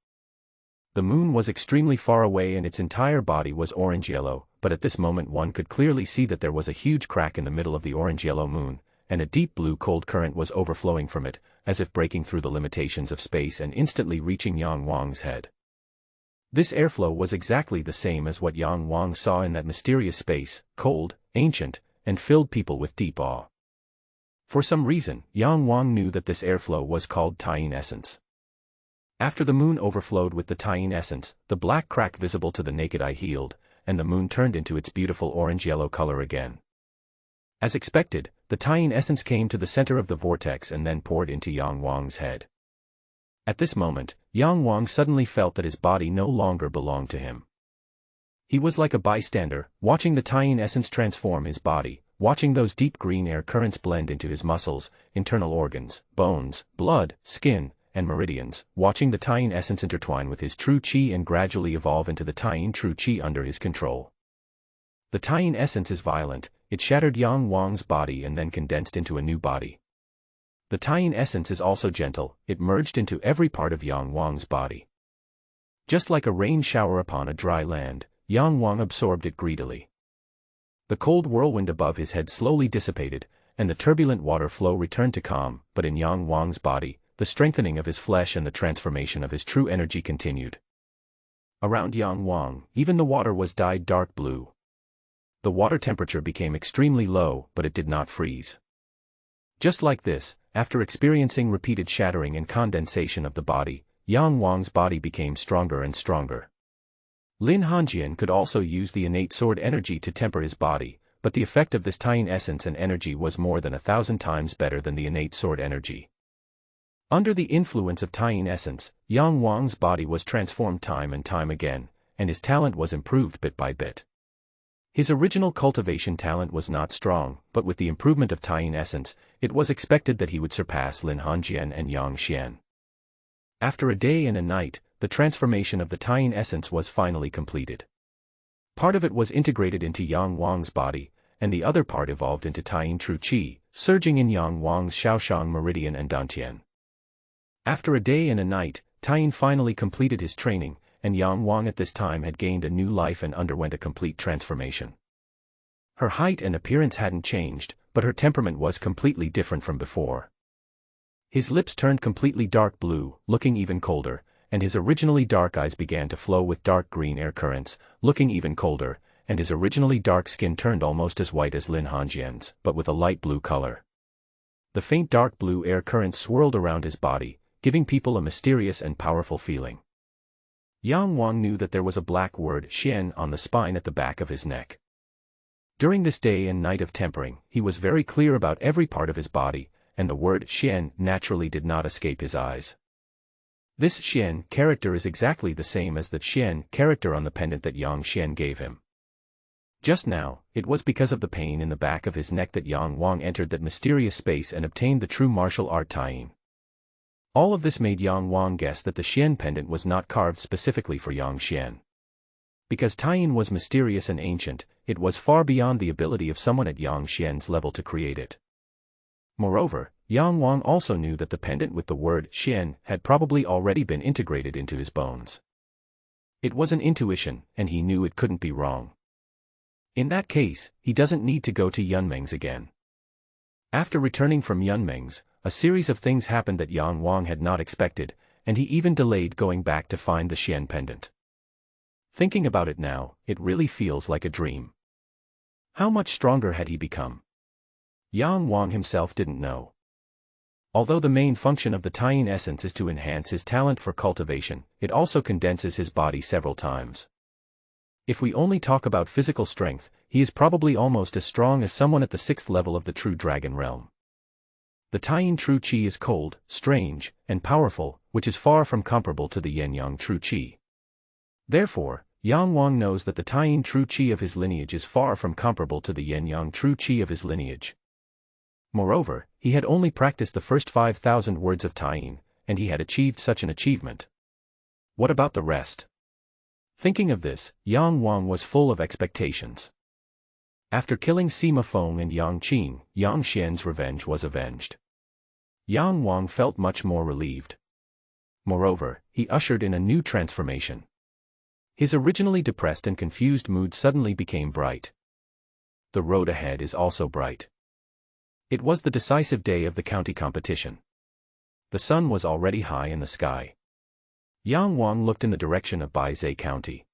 The moon was extremely far away and its entire body was orange-yellow, but at this moment one could clearly see that there was a huge crack in the middle of the orange-yellow moon, and a deep blue cold current was overflowing from it, as if breaking through the limitations of space and instantly reaching Yang Wang's head. This airflow was exactly the same as what Yang Wang saw in that mysterious space, cold, ancient, and filled people with deep awe. For some reason, Yang Wang knew that this airflow was called Taiyin essence. After the moon overflowed with the Taiyin essence, the black crack visible to the naked eye healed, and the moon turned into its beautiful orange-yellow color again. As expected, the Taiyin essence came to the center of the vortex and then poured into Yang Wang's head. At this moment, Yang Wang suddenly felt that his body no longer belonged to him. He was like a bystander, watching the Taiyin essence transform his body, watching those deep green air currents blend into his muscles, internal organs, bones, blood, skin, and meridians, watching the Taiyin essence intertwine with his true qi and gradually evolve into the Taiyin true qi under his control. The Taiyin essence is violent, it shattered Yang Wang's body and then condensed into a new body. The Taiyin essence is also gentle, it merged into every part of Yang Wang's body. Just like a rain shower upon a dry land, Yang Wang absorbed it greedily. The cold whirlwind above his head slowly dissipated, and the turbulent water flow returned to calm, but in Yang Wang's body, the strengthening of his flesh and the transformation of his true energy continued. Around Yang Wang, even the water was dyed dark blue. The water temperature became extremely low, but it did not freeze. Just like this, after experiencing repeated shattering and condensation of the body, Yang Wang's body became stronger and stronger. Lin Hanjian could also use the innate sword energy to temper his body, but the effect of this Taiyin essence and energy was more than 1,000 times better than the innate sword energy. Under the influence of Taiyin essence, Yang Wang's body was transformed time and time again, and his talent was improved bit by bit. His original cultivation talent was not strong, but with the improvement of Taiyin essence, it was expected that he would surpass Lin Hanjian and Yang Xian. After a day and a night, the transformation of the Taiyin essence was finally completed. Part of it was integrated into Yang Wang's body, and the other part evolved into Taiyin true qi, surging in Yang Wang's Shaoshang meridian and Dantian. After a day and a night, Taiyin finally completed his training, and Yang Wang at this time had gained a new life and underwent a complete transformation. Her height and appearance hadn't changed, but her temperament was completely different from before. His lips turned completely dark blue, looking even colder, and his originally dark eyes began to flow with dark green air currents, looking even colder, and his originally dark skin turned almost as white as Lin Hanjian's, but with a light blue color. The faint dark blue air currents swirled around his body, giving people a mysterious and powerful feeling. Yang Wang knew that there was a black word Xian on the spine at the back of his neck. During this day and night of tempering, he was very clear about every part of his body, and the word Xian naturally did not escape his eyes. This Xian character is exactly the same as the Xian character on the pendant that Yang Xian gave him. Just now, it was because of the pain in the back of his neck that Yang Wang entered that mysterious space and obtained the true martial art Taiyin. All of this made Yang Wang guess that the Xian pendant was not carved specifically for Yang Xian. Because Taiyin was mysterious and ancient, it was far beyond the ability of someone at Yang Xian's level to create it. Moreover, Yang Wang also knew that the pendant with the word Xian had probably already been integrated into his bones. It was an intuition, and he knew it couldn't be wrong. In that case, he doesn't need to go to Yunmeng's again. After returning from Yunmeng's, a series of things happened that Yang Wang had not expected, and he even delayed going back to find the Xian pendant. Thinking about it now, it really feels like a dream. How much stronger had he become? Yang Wang himself didn't know. Although the main function of the Taiyin essence is to enhance his talent for cultivation, it also condenses his body several times. If we only talk about physical strength, he is probably almost as strong as someone at the 6th level of the true dragon realm. The Taiyin true qi is cold, strange, and powerful, which is far from comparable to the Yin-Yang true qi. Therefore, Yang Wang knows that the Taiyin true qi of his lineage is far from comparable to the Yin-Yang true qi of his lineage. Moreover, he had only practiced the first 5,000 words of Taiyin, and he had achieved such an achievement. What about the rest? Thinking of this, Yang Wang was full of expectations. After killing Sima Feng and Yang Qing, Yang Xian's revenge was avenged. Yang Wang felt much more relieved. Moreover, he ushered in a new transformation. His originally depressed and confused mood suddenly became bright. The road ahead is also bright. It was the decisive day of the county competition. The sun was already high in the sky. Yang Wang looked in the direction of Baizhe County.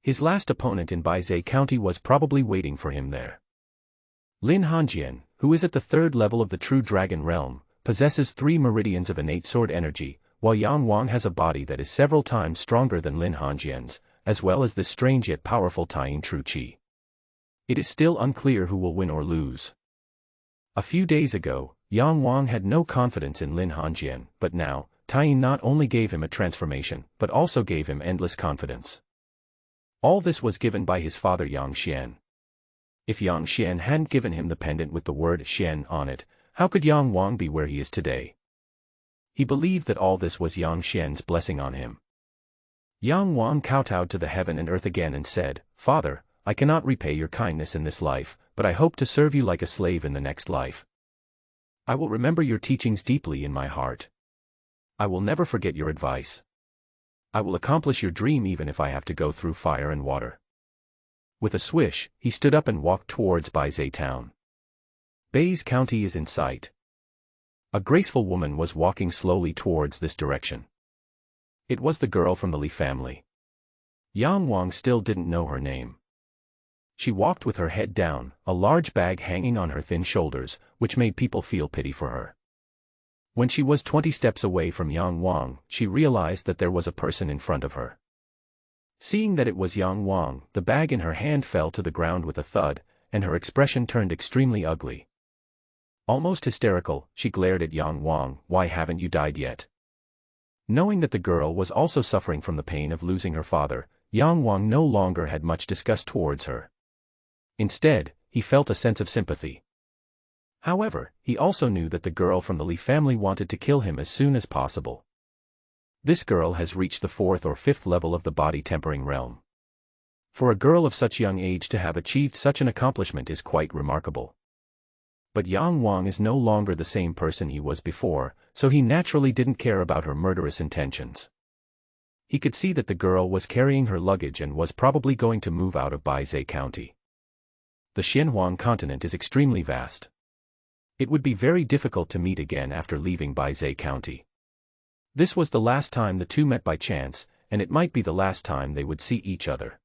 His last opponent in Baizhe County was probably waiting for him there. Lin Hanjian, who is at the third level of the true dragon realm, possesses 3 meridians of innate sword energy, while Yang Wang has a body that is several times stronger than Lin Hanjian's, as well as this strange yet powerful Tying True Qi. It is still unclear who will win or lose. A few days ago, Yang Wang had no confidence in Lin Hanjian, but now, Tying not only gave him a transformation, but also gave him endless confidence. All this was given by his father Yang Xian. If Yang Xian hadn't given him the pendant with the word Xian on it, how could Yang Wang be where he is today? He believed that all this was Yang Xian's blessing on him. Yang Wang kowtowed to the heaven and earth again and said, "Father, I cannot repay your kindness in this life, but I hope to serve you like a slave in the next life. I will remember your teachings deeply in my heart. I will never forget your advice. I will accomplish your dream even if I have to go through fire and water." With a swish, he stood up and walked towards Baizhe town. Baizhe County is in sight. A graceful woman was walking slowly towards this direction. It was the girl from the Li family. Yang Wang still didn't know her name. She walked with her head down, a large bag hanging on her thin shoulders, which made people feel pity for her. When she was 20 steps away from Yang Wang, she realized that there was a person in front of her. Seeing that it was Yang Wang, the bag in her hand fell to the ground with a thud, and her expression turned extremely ugly. Almost hysterical, she glared at Yang Wang, "Why haven't you died yet?" Knowing that the girl was also suffering from the pain of losing her father, Yang Wang no longer had much disgust towards her. Instead, he felt a sense of sympathy. However, he also knew that the girl from the Li family wanted to kill him as soon as possible. This girl has reached the 4th or 5th level of the body tempering realm. For a girl of such young age to have achieved such an accomplishment is quite remarkable. But Yang Wang is no longer the same person he was before, so he naturally didn't care about her murderous intentions. He could see that the girl was carrying her luggage and was probably going to move out of Baizhe County. The Xinhuang continent is extremely vast. It would be very difficult to meet again after leaving Baizhe County. This was the last time the two met by chance, and it might be the last time they would see each other.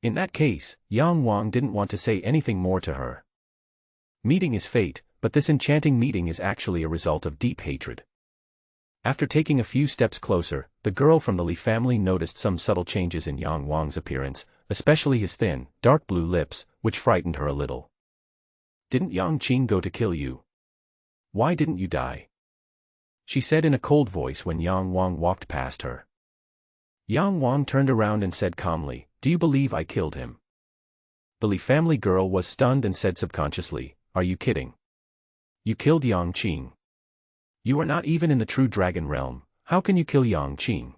In that case, Yang Wang didn't want to say anything more to her. Meeting is fate, but this enchanting meeting is actually a result of deep hatred. After taking a few steps closer, the girl from the Li family noticed some subtle changes in Yang Wang's appearance, especially his thin, dark blue lips, which frightened her a little. "Didn't Yang Qing go to kill you? Why didn't you die?" she said in a cold voice when Yang Wang walked past her. Yang Wang turned around and said calmly, "Do you believe I killed him?" The Li family girl was stunned and said subconsciously, "Are you kidding? You killed Yang Qing. You are not even in the true dragon realm, how can you kill Yang Qing?"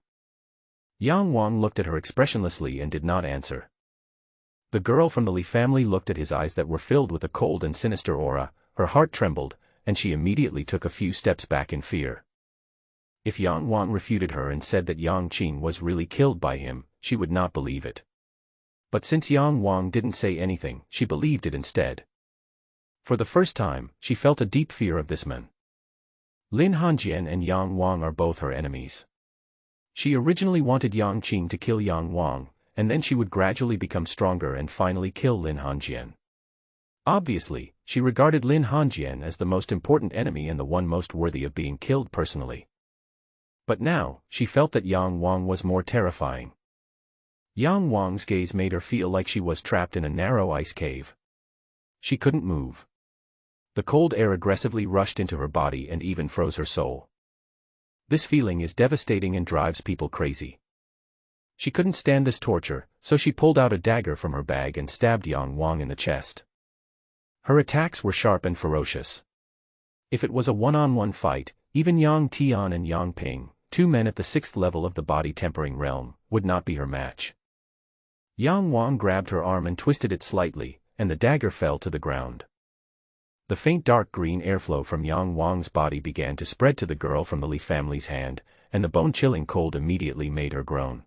Yang Wang looked at her expressionlessly and did not answer. The girl from the Li family looked at his eyes that were filled with a cold and sinister aura, her heart trembled, and she immediately took a few steps back in fear. If Yang Wang refuted her and said that Yang Qing was really killed by him, she would not believe it. But since Yang Wang didn't say anything, she believed it instead. For the first time, she felt a deep fear of this man. Lin Hanjian and Yang Wang are both her enemies. She originally wanted Yang Qing to kill Yang Wang, and then she would gradually become stronger and finally kill Lin Hanjian. Obviously, she regarded Lin Hanjian as the most important enemy and the one most worthy of being killed personally. But now, she felt that Yang Wang was more terrifying. Yang Wang's gaze made her feel like she was trapped in a narrow ice cave. She couldn't move. The cold air aggressively rushed into her body and even froze her soul. This feeling is devastating and drives people crazy. She couldn't stand this torture, so she pulled out a dagger from her bag and stabbed Yang Wang in the chest. Her attacks were sharp and ferocious. If it was a one-on-one fight, even Yang Tian and Yang Ping, 2 men at the 6th level of the body tempering realm, would not be her match. Yang Wang grabbed her arm and twisted it slightly, and the dagger fell to the ground. The faint dark green airflow from Yang Wang's body began to spread to the girl from the Li family's hand, and the bone-chilling cold immediately made her groan.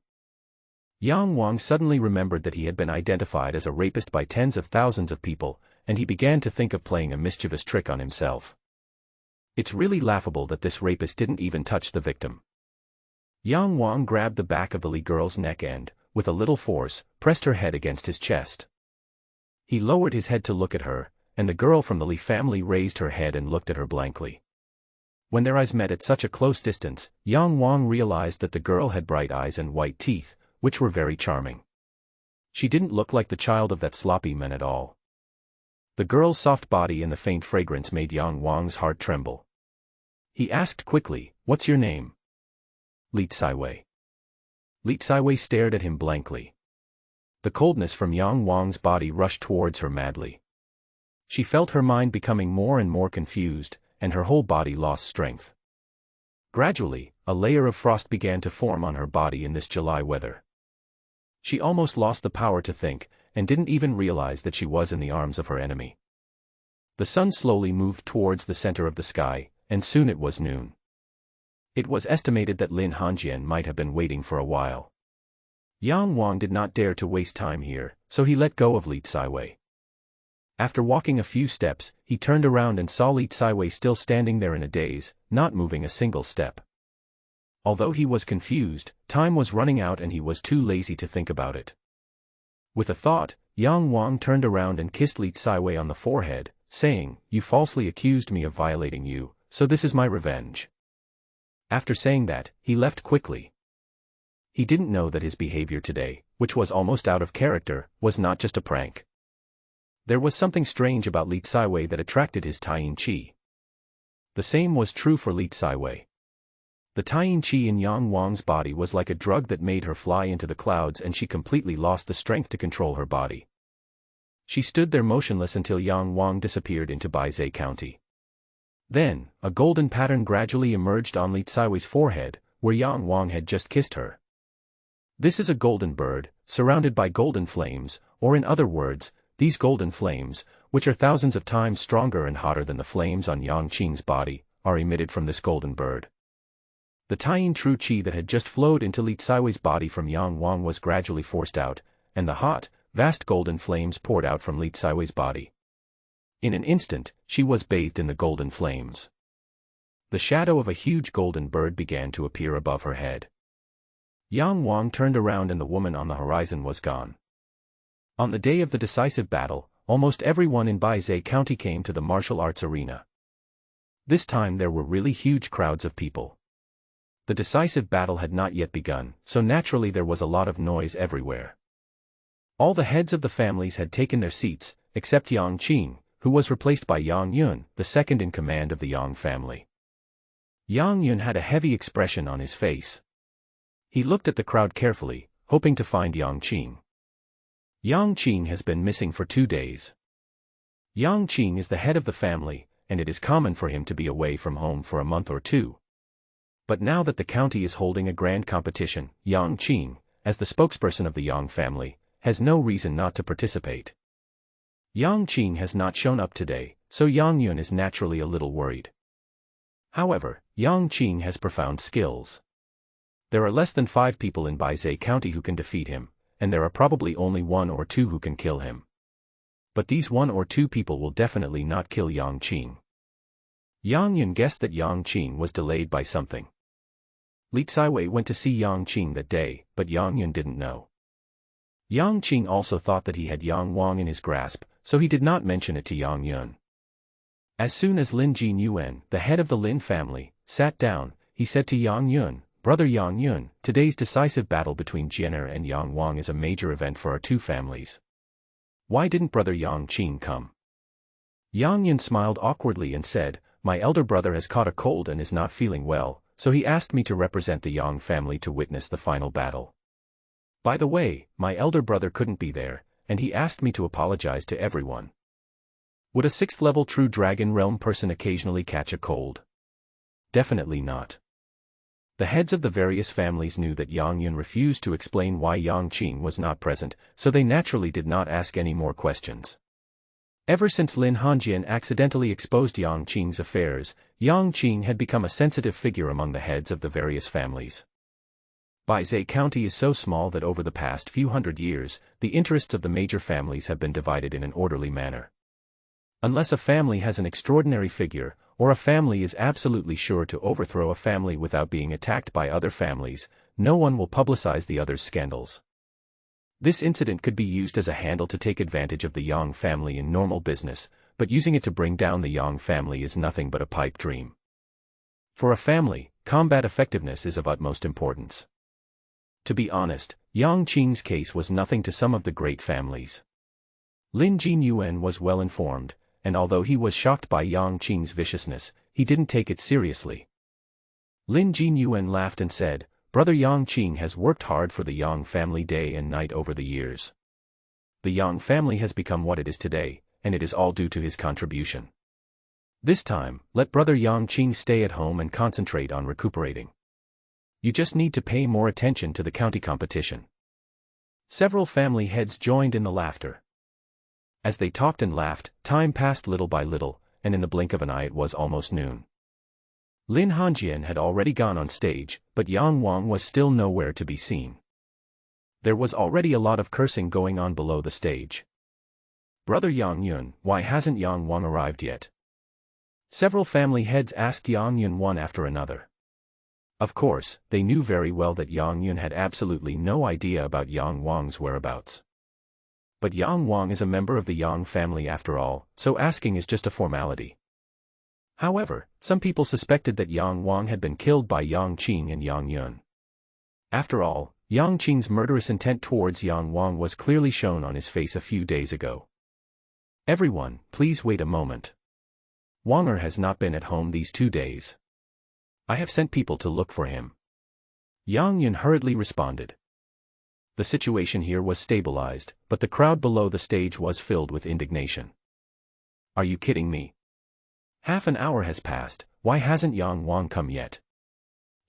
Yang Wang suddenly remembered that he had been identified as a rapist by tens of thousands of people, and he began to think of playing a mischievous trick on himself. It's really laughable that this rapist didn't even touch the victim. Yang Wang grabbed the back of the Li girl's neck and, with a little force, pressed her head against his chest. He lowered his head to look at her, and the girl from the Li family raised her head and looked at her blankly. When their eyes met at such a close distance, Yang Wang realized that the girl had bright eyes and white teeth, which were very charming. She didn't look like the child of that sloppy man at all. The girl's soft body and the faint fragrance made Yang Wang's heart tremble. He asked quickly, "What's your name?" "Li Caiwei." Li Caiwei stared at him blankly. The coldness from Yang Wang's body rushed towards her madly. She felt her mind becoming more and more confused, and her whole body lost strength. Gradually, a layer of frost began to form on her body in this July weather. She almost lost the power to think, and didn't even realize that she was in the arms of her enemy. The sun slowly moved towards the center of the sky, and soon it was noon. It was estimated that Lin Hanjian might have been waiting for a while. Yang Wang did not dare to waste time here, so he let go of Li Caiwei. After walking a few steps, he turned around and saw Li Caiwei still standing there in a daze, not moving a single step. Although he was confused, time was running out and he was too lazy to think about it. With a thought, Yang Wang turned around and kissed Li Caiwei on the forehead, saying, "You falsely accused me of violating you, so this is my revenge." After saying that, he left quickly. He didn't know that his behavior today, which was almost out of character, was not just a prank. There was something strange about Li Caiwei that attracted his Taiyin Qi. The same was true for Li Caiwei. The Taiyin Qi in Yang Wang's body was like a drug that made her fly into the clouds, and she completely lost the strength to control her body. She stood there motionless until Yang Wang disappeared into Baizhou County. Then, a golden pattern gradually emerged on Li Caiwei's forehead, where Yang Wang had just kissed her. This is a golden bird, surrounded by golden flames, or in other words, these golden flames, which are thousands of times stronger and hotter than the flames on Yang Qing's body, are emitted from this golden bird. The Taiyin true Qi that had just flowed into Li Caiwei's body from Yang Wang was gradually forced out, and the hot, vast golden flames poured out from Li Caiwei's body. In an instant, she was bathed in the golden flames. The shadow of a huge golden bird began to appear above her head. Yang Wang turned around and the woman on the horizon was gone. On the day of the decisive battle, almost everyone in Baizhou County came to the martial arts arena. This time there were really huge crowds of people. The decisive battle had not yet begun, so naturally there was a lot of noise everywhere. All the heads of the families had taken their seats, except Yang Qing, who was replaced by Yang Yun, the second in command of the Yang family. Yang Yun had a heavy expression on his face. He looked at the crowd carefully, hoping to find Yang Qing. Yang Qing has been missing for 2 days. Yang Qing is the head of the family, and it is common for him to be away from home for a month or two. But now that the county is holding a grand competition, Yang Qing, as the spokesperson of the Yang family, has no reason not to participate. Yang Qing has not shown up today, so Yang Yun is naturally a little worried. However, Yang Qing has profound skills. There are less than 5 people in Baizhou County who can defeat him, and there are probably only 1 or 2 who can kill him. But these 1 or 2 people will definitely not kill Yang Qing. Yang Yun guessed that Yang Qing was delayed by something. Li Caiwei went to see Yang Qing that day, but Yang Yun didn't know. Yang Qing also thought that he had Yang Wang in his grasp, so he did not mention it to Yang Yun. As soon as Lin Jin Yuan, the head of the Lin family, sat down, he said to Yang Yun, "Brother Yang Yun, today's decisive battle between Jianer and Yang Wang is a major event for our 2 families. Why didn't brother Yang Qing come?" Yang Yun smiled awkwardly and said, "My elder brother has caught a cold and is not feeling well, so he asked me to represent the Yang family to witness the final battle. By the way, my elder brother couldn't be there, and he asked me to apologize to everyone." Would a 6th-level true Dragon Realm person occasionally catch a cold? Definitely not. The heads of the various families knew that Yang Yun refused to explain why Yang Qing was not present, so they naturally did not ask any more questions. Ever since Lin Hanjian accidentally exposed Yang Qing's affairs, Yang Qing had become a sensitive figure among the heads of the various families. Baizhou County is so small that over the past few hundred years, the interests of the major families have been divided in an orderly manner. Unless a family has an extraordinary figure, or a family is absolutely sure to overthrow a family without being attacked by other families, no one will publicize the other's scandals. This incident could be used as a handle to take advantage of the Yang family in normal business, but using it to bring down the Yang family is nothing but a pipe dream. For a family, combat effectiveness is of utmost importance. To be honest, Yang Qing's case was nothing to some of the great families. Lin Jinyuan was well informed, and although he was shocked by Yang Qing's viciousness, he didn't take it seriously. Lin Jinyuan laughed and said, "Brother Yang Qing has worked hard for the Yang family day and night over the years. The Yang family has become what it is today, and it is all due to his contribution. This time, let Brother Yang Qing stay at home and concentrate on recuperating. You just need to pay more attention to the county competition." Several family heads joined in the laughter. As they talked and laughed, time passed little by little, and in the blink of an eye it was almost noon. Lin Hanjian had already gone on stage, but Yang Wang was still nowhere to be seen. There was already a lot of cursing going on below the stage. "Brother Yang Yun, why hasn't Yang Wang arrived yet?" Several family heads asked Yang Yun one after another. Of course, they knew very well that Yang Yun had absolutely no idea about Yang Wang's whereabouts. But Yang Wang is a member of the Yang family after all, so asking is just a formality. However, some people suspected that Yang Wang had been killed by Yang Qing and Yang Yun. After all, Yang Qing's murderous intent towards Yang Wang was clearly shown on his face a few days ago. "Everyone, please wait a moment. Wanger has not been at home these 2 days. I have sent people to look for him." Yang Yun hurriedly responded. The situation here was stabilized, but the crowd below the stage was filled with indignation. "Are you kidding me? Half an hour has passed, why hasn't Yang Wang come yet?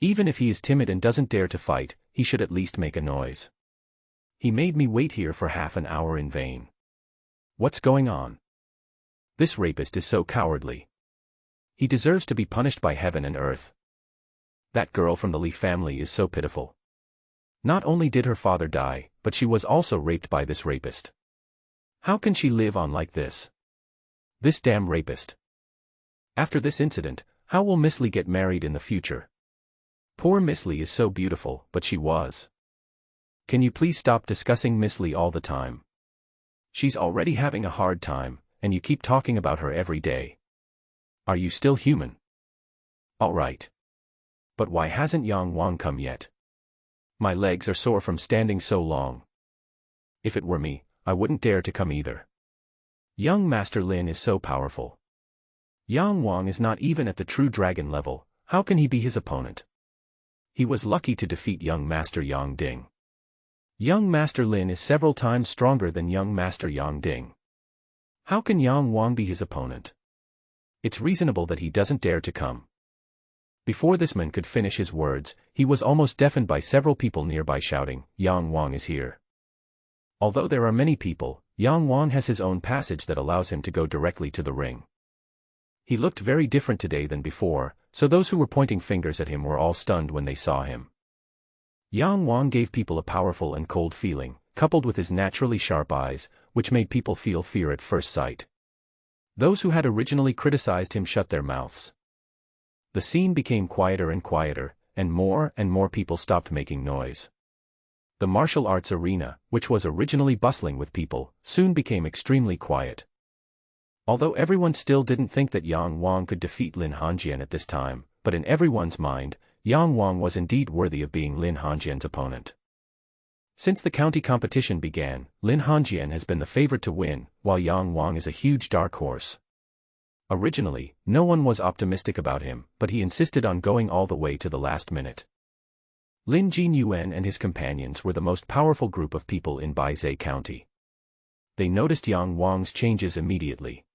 Even if he is timid and doesn't dare to fight, he should at least make a noise. He made me wait here for half an hour in vain. What's going on? This rapist is so cowardly. He deserves to be punished by heaven and earth. That girl from the Li family is so pitiful. Not only did her father die, but she was also raped by this rapist. How can she live on like this? This damn rapist. After this incident, how will Miss Li get married in the future? Poor Miss Li is so beautiful, but she was. Can you please stop discussing Miss Li all the time? She's already having a hard time, and you keep talking about her every day. Are you still human? All right. But why hasn't Yang Wang come yet? My legs are sore from standing so long. If it were me, I wouldn't dare to come either. Young Master Lin is so powerful. Yang Wang is not even at the true dragon level, how can he be his opponent? He was lucky to defeat young Master Yang Ding. Young Master Lin is several times stronger than young Master Yang Ding. How can Yang Wang be his opponent? It's reasonable that he doesn't dare to come." Before this man could finish his words, he was almost deafened by several people nearby shouting, "Yang Wang is here." Although there are many people, Yang Wang has his own passage that allows him to go directly to the ring. He looked very different today than before, so those who were pointing fingers at him were all stunned when they saw him. Yang Wang gave people a powerful and cold feeling, coupled with his naturally sharp eyes, which made people feel fear at first sight. Those who had originally criticized him shut their mouths. The scene became quieter and quieter, and more people stopped making noise. The martial arts arena, which was originally bustling with people, soon became extremely quiet. Although everyone still didn't think that Yang Wang could defeat Lin Hanjian at this time, but in everyone's mind, Yang Wang was indeed worthy of being Lin Hanjian's opponent. Since the county competition began, Lin Hanjian has been the favorite to win, while Yang Wang is a huge dark horse. Originally, no one was optimistic about him, but he insisted on going all the way to the last minute. Lin Jinyuan and his companions were the most powerful group of people in Baizhou County. They noticed Yang Wang's changes immediately.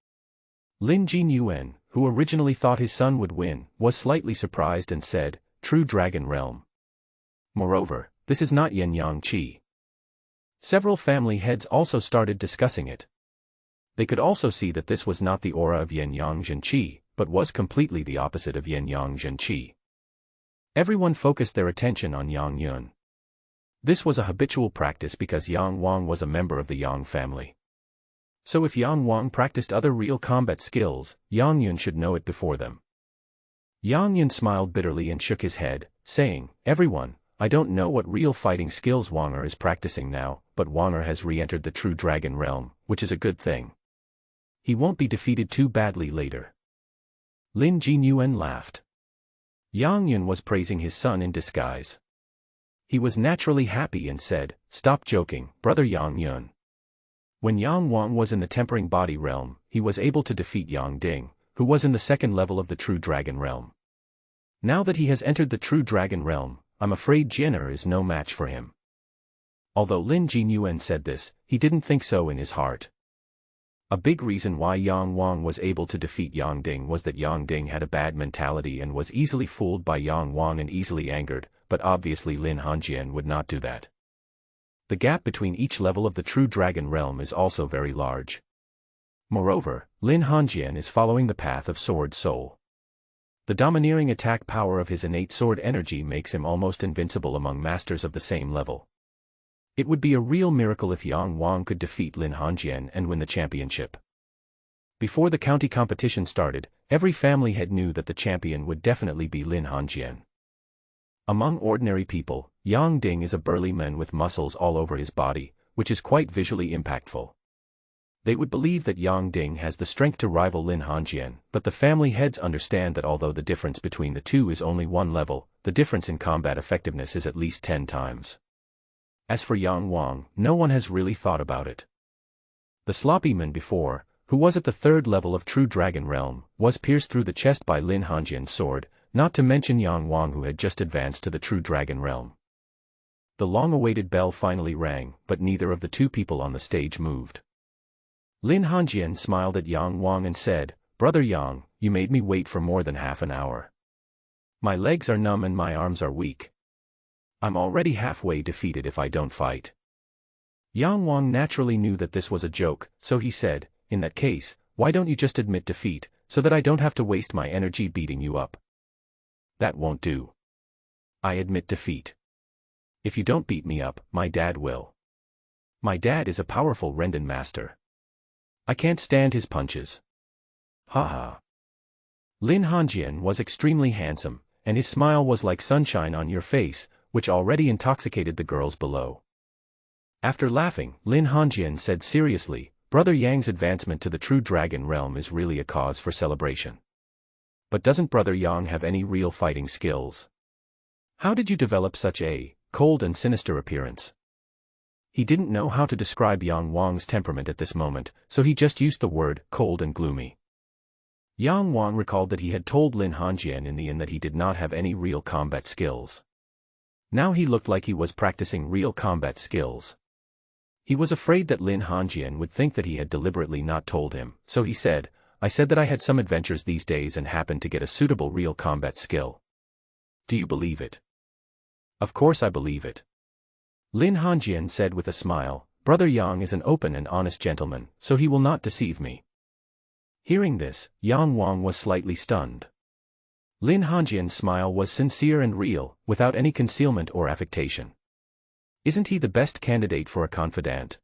Lin Jinyuan, who originally thought his son would win, was slightly surprised and said, "True Dragon Realm. Moreover, this is not Yen Yang Qi." Several family heads also started discussing it. They could also see that this was not the aura of Yen Yang Qi, but was completely the opposite of Yen Yang Qi. Everyone focused their attention on Yang Yun. This was a habitual practice because Yang Wang was a member of the Yang family. So if Yang Wang practiced other real combat skills, Yang Yun should know it before them. Yang Yun smiled bitterly and shook his head, saying, "Everyone, I don't know what real fighting skills Wanger is practicing now, but Wanger has re-entered the true dragon realm, which is a good thing. He won't be defeated too badly later." Lin Jinyuan laughed. Yang Yun was praising his son in disguise. He was naturally happy and said, "Stop joking, brother Yang Yun." When Yang Wang was in the tempering body realm, he was able to defeat Yang Ding, who was in the second level of the true dragon realm. Now that he has entered the true dragon realm, I'm afraid Jin'er is no match for him. Although Lin Jinyuan said this, he didn't think so in his heart. A big reason why Yang Wang was able to defeat Yang Ding was that Yang Ding had a bad mentality and was easily fooled by Yang Wang and easily angered, but obviously Lin Hanjian would not do that. The gap between each level of the true dragon realm is also very large. Moreover, Lin Hanjian is following the path of Sword Soul. The domineering attack power of his innate sword energy makes him almost invincible among masters of the same level. It would be a real miracle if Yang Wang could defeat Lin Hanjian and win the championship. Before the county competition started, every family head knew that the champion would definitely be Lin Hanjian. Among ordinary people, Yang Ding is a burly man with muscles all over his body, which is quite visually impactful. They would believe that Yang Ding has the strength to rival Lin Hanjian, but the family heads understand that although the difference between the two is only one level, the difference in combat effectiveness is at least 10 times. As for Yang Wang, no one has really thought about it. The sloppy man before, who was at the third level of true dragon realm, was pierced through the chest by Lin Hanjian's sword, not to mention Yang Wang who had just advanced to the true dragon realm. The long-awaited bell finally rang, but neither of the two people on the stage moved. Lin Hanjian smiled at Yang Wang and said, "Brother Yang, you made me wait for more than half an hour. My legs are numb and my arms are weak. I'm already halfway defeated if I don't fight." Yang Wang naturally knew that this was a joke, so he said, "In that case, why don't you just admit defeat, so that I don't have to waste my energy beating you up?" "That won't do. I admit defeat. If you don't beat me up, my dad will. My dad is a powerful Rendan master. I can't stand his punches." Ha. Lin Hanjian was extremely handsome, and his smile was like sunshine on your face, which already intoxicated the girls below. After laughing, Lin Hanjian said seriously, "Brother Yang's advancement to the true dragon realm is really a cause for celebration. But doesn't Brother Yang have any real fighting skills? How did you develop such a cold and sinister appearance?" He didn't know how to describe Yang Wang's temperament at this moment, so he just used the word cold and gloomy. Yang Wang recalled that he had told Lin Hanjian in the inn that he did not have any real combat skills. Now he looked like he was practicing real combat skills. He was afraid that Lin Hanjian would think that he had deliberately not told him, so he said, "I said that I had some adventures these days and happened to get a suitable real combat skill. Do you believe it?" "Of course I believe it." Lin Hanjian said with a smile, "Brother Yang is an open and honest gentleman, so he will not deceive me." Hearing this, Yang Wang was slightly stunned. Lin Hanjian's smile was sincere and real, without any concealment or affectation. Isn't he the best candidate for a confidant?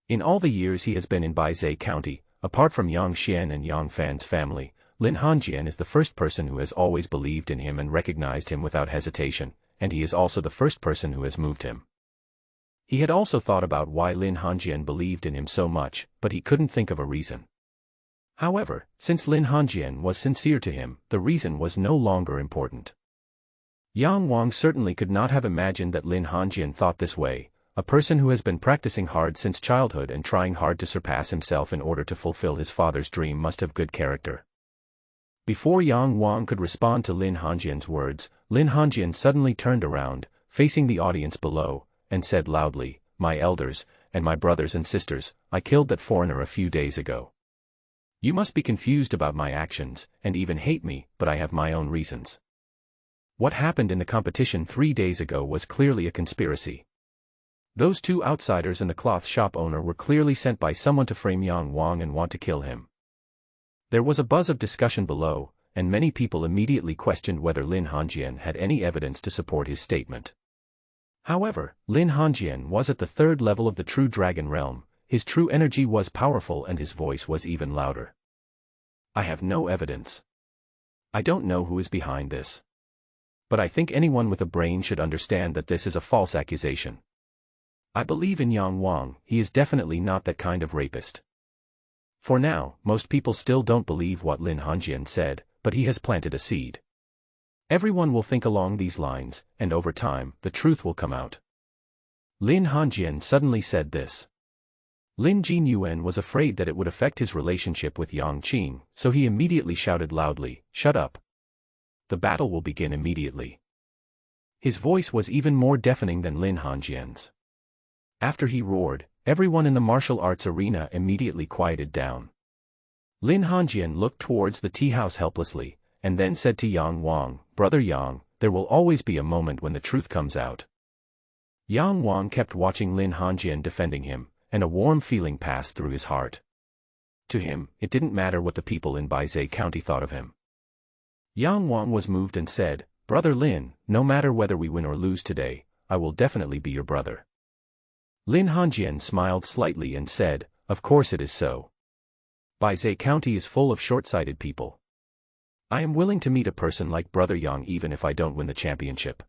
In all the years he has been in Baizhou County, apart from Yang Xian and Yang Fan's family, Lin Hanjian is the first person who has always believed in him and recognized him without hesitation, and he is also the first person who has moved him. He had also thought about why Lin Hanjian believed in him so much, but he couldn't think of a reason. However, since Lin Hanjian was sincere to him, the reason was no longer important. Yang Wang certainly could not have imagined that Lin Hanjian thought this way. A person who has been practicing hard since childhood and trying hard to surpass himself in order to fulfill his father's dream must have good character. Before Yang Wang could respond to Lin Hanjian's words, Lin Hanjian suddenly turned around, facing the audience below, and said loudly, "My elders, and my brothers and sisters, I killed that foreigner a few days ago. You must be confused about my actions, and even hate me, but I have my own reasons. What happened in the competition 3 days ago was clearly a conspiracy. Those two outsiders and the cloth shop owner were clearly sent by someone to frame Yang Wang and want to kill him." There was a buzz of discussion below, and many people immediately questioned whether Lin Hanjian had any evidence to support his statement. However, Lin Hongjian was at the third level of the true dragon realm, his true energy was powerful and his voice was even louder. I have no evidence. I don't know who is behind this. But I think anyone with a brain should understand that this is a false accusation. I believe in Yang Wang, he is definitely not that kind of rapist. For now, most people still don't believe what Lin Hongjian said, but he has planted a seed. Everyone will think along these lines, and over time, the truth will come out. Lin Hongjian suddenly said this. Lin Jinyuan was afraid that it would affect his relationship with Yang Qing, so he immediately shouted loudly, "Shut up! The battle will begin immediately." His voice was even more deafening than Lin Hongjian's. After he roared, everyone in the martial arts arena immediately quieted down. Lin Hongjian looked towards the tea house helplessly, and then said to Yang Wang, "Brother Yang, there will always be a moment when the truth comes out." Yang Wang kept watching Lin Hongjian defending him, and a warm feeling passed through his heart. To him, it didn't matter what the people in Baizhe County thought of him. Yang Wang was moved and said, "Brother Lin, no matter whether we win or lose today, I will definitely be your brother." Lin Hongjian smiled slightly and said, "Of course it is so. Baizhe County is full of short-sighted people. I am willing to meet a person like Brother Yang even if I don't win the championship."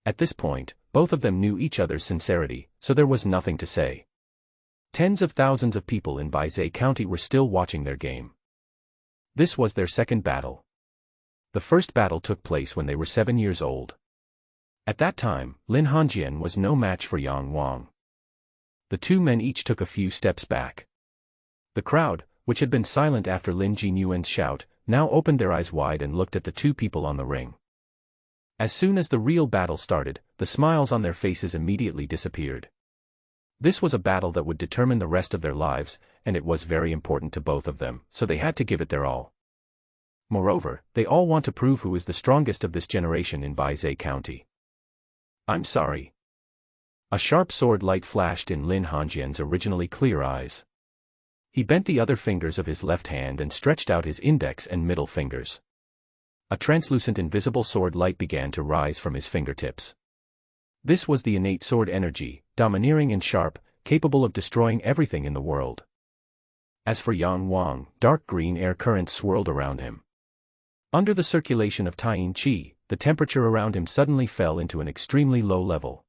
At this point, both of them knew each other's sincerity, so there was nothing to say. Tens of thousands of people in Baizhe County were still watching their game. This was their second battle. The first battle took place when they were 7 years old. At that time, Lin Hongjian was no match for Yang Wang. The two men each took a few steps back. The crowd, which had been silent after Lin Jinyuan's shout, now opened their eyes wide and looked at the two people on the ring. As soon as the real battle started, the smiles on their faces immediately disappeared. This was a battle that would determine the rest of their lives, and it was very important to both of them, so they had to give it their all. Moreover, they all want to prove who is the strongest of this generation in Baizhe County. "I'm sorry." A sharp sword light flashed in Lin Hongjian's originally clear eyes. He bent the other fingers of his left hand and stretched out his index and middle fingers. A translucent invisible sword light began to rise from his fingertips. This was the innate sword energy, domineering and sharp, capable of destroying everything in the world. As for Yang Wang, dark green air currents swirled around him. Under the circulation of Taiyin Qi, the temperature around him suddenly fell into an extremely low level.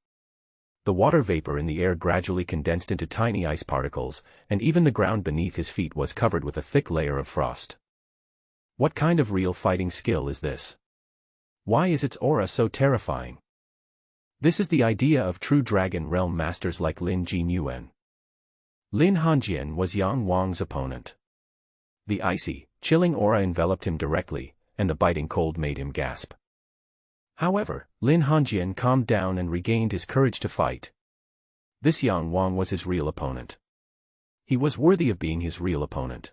The water vapor in the air gradually condensed into tiny ice particles, and even the ground beneath his feet was covered with a thick layer of frost. What kind of real fighting skill is this? Why is its aura so terrifying? This is the idea of true dragon realm masters like Lin Jinyuan. Lin Hongjian was Yang Wang's opponent. The icy, chilling aura enveloped him directly, and the biting cold made him gasp. However, Lin Hongjian calmed down and regained his courage to fight. This Yang Wang was his real opponent. He was worthy of being his real opponent.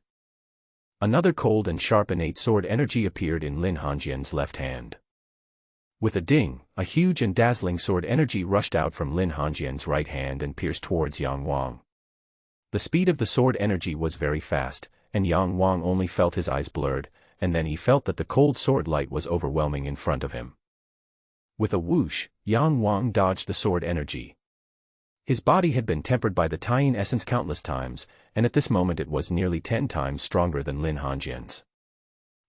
Another cold and sharp innate sword energy appeared in Lin Hongjian's left hand. With a ding, a huge and dazzling sword energy rushed out from Lin Hongjian's right hand and pierced towards Yang Wang. The speed of the sword energy was very fast, and Yang Wang only felt his eyes blurred, and then he felt that the cold sword light was overwhelming in front of him. With a whoosh, Yang Wang dodged the sword energy. His body had been tempered by the Taiyin essence countless times, and at this moment it was nearly 10 times stronger than Lin Hongjian's.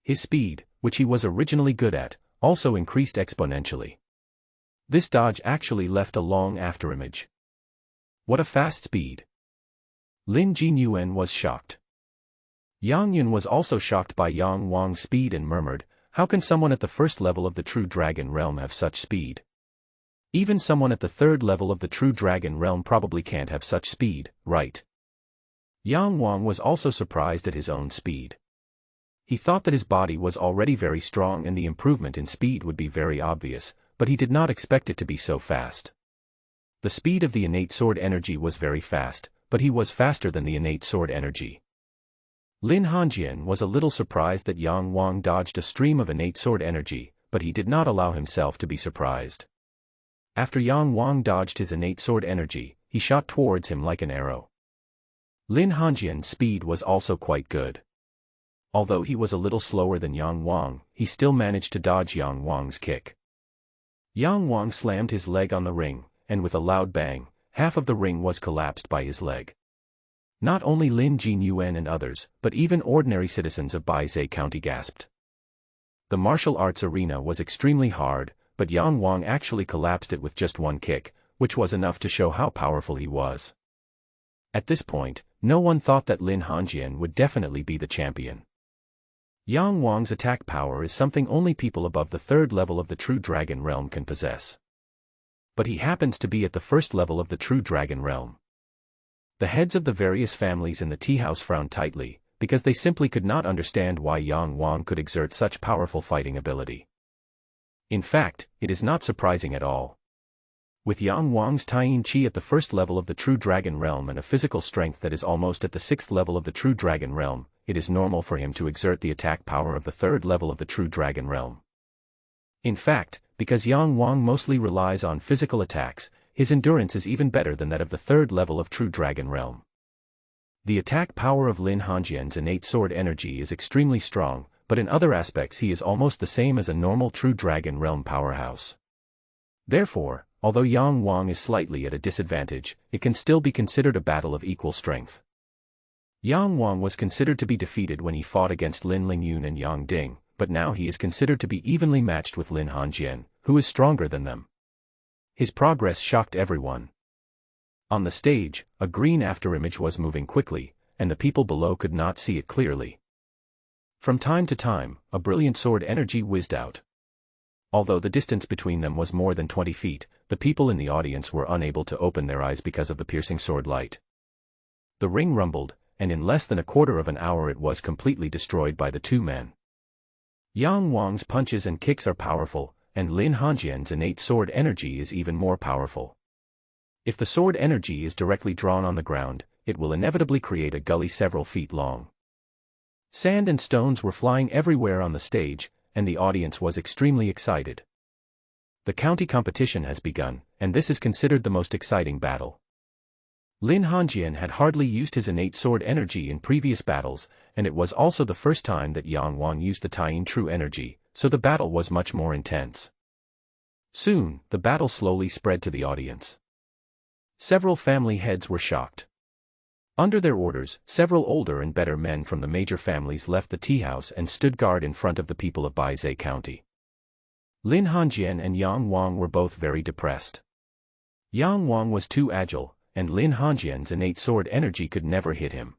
His speed, which he was originally good at, also increased exponentially. This dodge actually left a long afterimage. What a fast speed! Lin Jinyuan was shocked. Yang Yun was also shocked by Yang Wang's speed and murmured, "How can someone at the first level of the true dragon realm have such speed? Even someone at the third level of the true dragon realm probably can't have such speed, right?" Yang Wang was also surprised at his own speed. He thought that his body was already very strong and the improvement in speed would be very obvious, but he did not expect it to be so fast. The speed of the innate sword energy was very fast, but he was faster than the innate sword energy. Lin Hongjian was a little surprised that Yang Wang dodged a stream of innate sword energy, but he did not allow himself to be surprised. After Yang Wang dodged his innate sword energy, he shot towards him like an arrow. Lin Hongjian's speed was also quite good. Although he was a little slower than Yang Wang, he still managed to dodge Yang Wang's kick. Yang Wang slammed his leg on the ring, and with a loud bang, half of the ring was collapsed by his leg. Not only Lin Jinyuan and others, but even ordinary citizens of Baizhou County gasped. The martial arts arena was extremely hard, but Yang Wang actually collapsed it with just one kick, which was enough to show how powerful he was. At this point, no one thought that Lin Hongjian would definitely be the champion. Yang Wang's attack power is something only people above the third level of the True Dragon Realm can possess. But he happens to be at the first level of the True Dragon Realm. The heads of the various families in the tea house frowned tightly, because they simply could not understand why Yang Wang could exert such powerful fighting ability. In fact, it is not surprising at all. With Yang Wang's Taiyin Qi at the first level of the True Dragon Realm and a physical strength that is almost at the sixth level of the True Dragon Realm, it is normal for him to exert the attack power of the third level of the True Dragon Realm. In fact, because Yang Wang mostly relies on physical attacks, his endurance is even better than that of the third level of True Dragon Realm. The attack power of Lin Hongjian's innate sword energy is extremely strong, but in other aspects he is almost the same as a normal True Dragon Realm powerhouse. Therefore, although Yang Wang is slightly at a disadvantage, it can still be considered a battle of equal strength. Yang Wang was considered to be defeated when he fought against Lin Lingyun and Yang Ding, but now he is considered to be evenly matched with Lin Hongjian, who is stronger than them. His progress shocked everyone. On the stage, a green afterimage was moving quickly, and the people below could not see it clearly. From time to time, a brilliant sword energy whizzed out. Although the distance between them was more than 20 feet, the people in the audience were unable to open their eyes because of the piercing sword light. The ring rumbled, and in less than a quarter of an hour it was completely destroyed by the two men. Yang Wang's punches and kicks are powerful, and Lin Hongjian's innate sword energy is even more powerful. If the sword energy is directly drawn on the ground, it will inevitably create a gully several feet long. Sand and stones were flying everywhere on the stage, and the audience was extremely excited. The county competition has begun, and this is considered the most exciting battle. Lin Hongjian had hardly used his innate sword energy in previous battles, and it was also the first time that Yang Wang used the Taiyin True energy, so the battle was much more intense. Soon, the battle slowly spread to the audience. Several family heads were shocked. Under their orders, several older and better men from the major families left the tea house and stood guard in front of the people of Baizhou County. Lin Hongjian and Yang Wang were both very depressed. Yang Wang was too agile, and Lin Hongjian's innate sword energy could never hit him.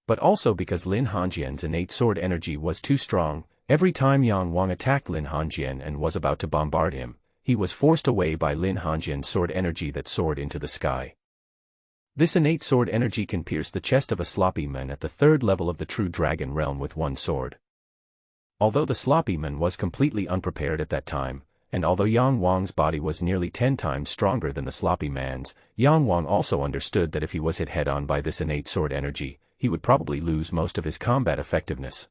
But also because Lin Hongjian's innate sword energy was too strong, every time Yang Wang attacked Lin Hongjian and was about to bombard him, he was forced away by Lin Hongjian's sword energy that soared into the sky. This innate sword energy can pierce the chest of a sloppy man at the third level of the True Dragon Realm with one sword. Although the sloppy man was completely unprepared at that time, and although Yang Wang's body was nearly 10 times stronger than the sloppy man's, Yang Wang also understood that if he was hit head-on by this innate sword energy, he would probably lose most of his combat effectiveness.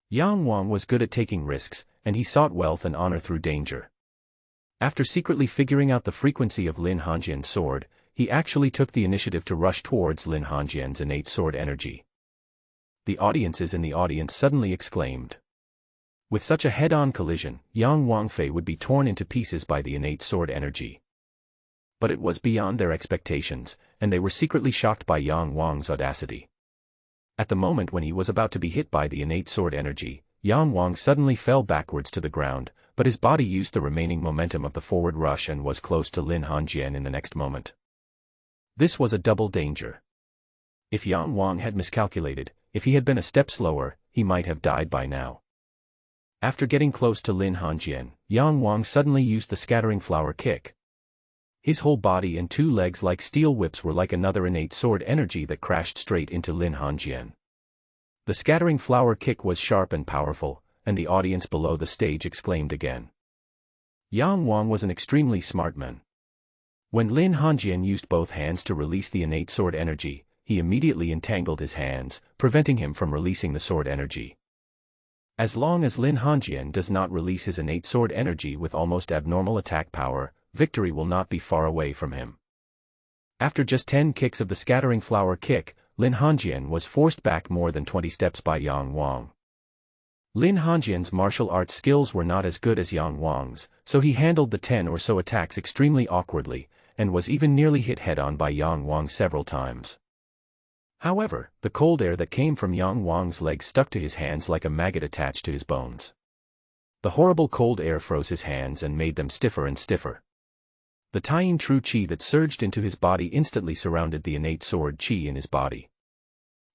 Yang Wang was good at taking risks, and he sought wealth and honor through danger. After secretly figuring out the frequency of Lin Hongjian's sword, he actually took the initiative to rush towards Lin Hongjian's innate sword energy. The audiences in the audience suddenly exclaimed. With such a head-on collision, Yang Wangfei would be torn into pieces by the innate sword energy. But it was beyond their expectations, and they were secretly shocked by Yang Wang's audacity. At the moment when he was about to be hit by the innate sword energy, Yang Wang suddenly fell backwards to the ground, but his body used the remaining momentum of the forward rush and was close to Lin Hongjian in the next moment. This was a double danger. If Yang Wang had miscalculated, if he had been a step slower, he might have died by now. After getting close to Lin Hongjian, Yang Wang suddenly used the scattering flower kick. His whole body and two legs like steel whips were like another innate sword energy that crashed straight into Lin Hongjian. The scattering flower kick was sharp and powerful, and the audience below the stage exclaimed again. Yang Wang was an extremely smart man. When Lin Hongjian used both hands to release the innate sword energy, he immediately entangled his hands, preventing him from releasing the sword energy. As long as Lin Hongjian does not release his innate sword energy with almost abnormal attack power, victory will not be far away from him. After just 10 kicks of the scattering flower kick, Lin Hongjian was forced back more than 20 steps by Yang Wang. Lin Hongjian's martial arts skills were not as good as Yang Wang's, so he handled the 10 or so attacks extremely awkwardly, and was even nearly hit head-on by Yang Wang several times. However, the cold air that came from Yang Wang's legs stuck to his hands like a maggot attached to his bones. The horrible cold air froze his hands and made them stiffer and stiffer. The Taiyin true qi that surged into his body instantly surrounded the innate sword qi in his body.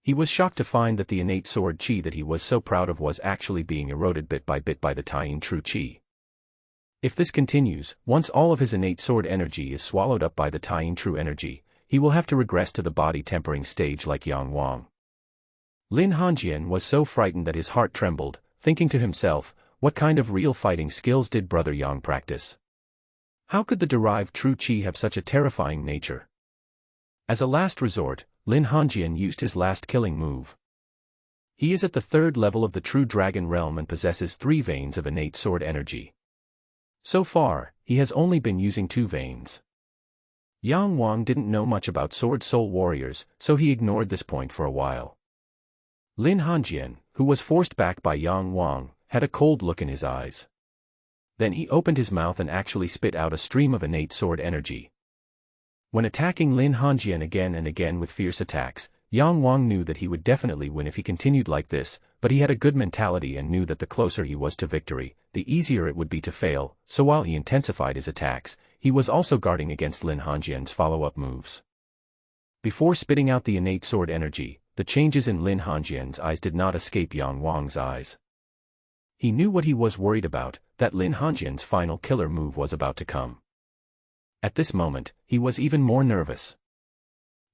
He was shocked to find that the innate sword qi that he was so proud of was actually being eroded bit by the Taiyin true qi. If this continues, once all of his innate sword energy is swallowed up by the Taiyin true energy, he will have to regress to the body tempering stage like Yang Wang. Lin Hongjian was so frightened that his heart trembled, thinking to himself, what kind of real fighting skills did Brother Yang practice? How could the derived true qi have such a terrifying nature? As a last resort, Lin Hongjian used his last killing move. He is at the 3rd level of the true dragon realm and possesses 3 veins of innate sword energy. So far, he has only been using 2 veins. Yang Wang didn't know much about sword soul warriors, so he ignored this point for a while. Lin Hongjian, who was forced back by Yang Wang, had a cold look in his eyes. Then he opened his mouth and actually spit out a stream of innate sword energy. When attacking Lin Hongjian again and again with fierce attacks, Yang Wang knew that he would definitely win if he continued like this, but he had a good mentality and knew that the closer he was to victory, the easier it would be to fail, so while he intensified his attacks, he was also guarding against Lin Hongjian's follow-up moves. Before spitting out the innate sword energy, the changes in Lin Hongjian's eyes did not escape Yang Wang's eyes. He knew what he was worried about, that Lin Hongjian's final killer move was about to come. At this moment, he was even more nervous.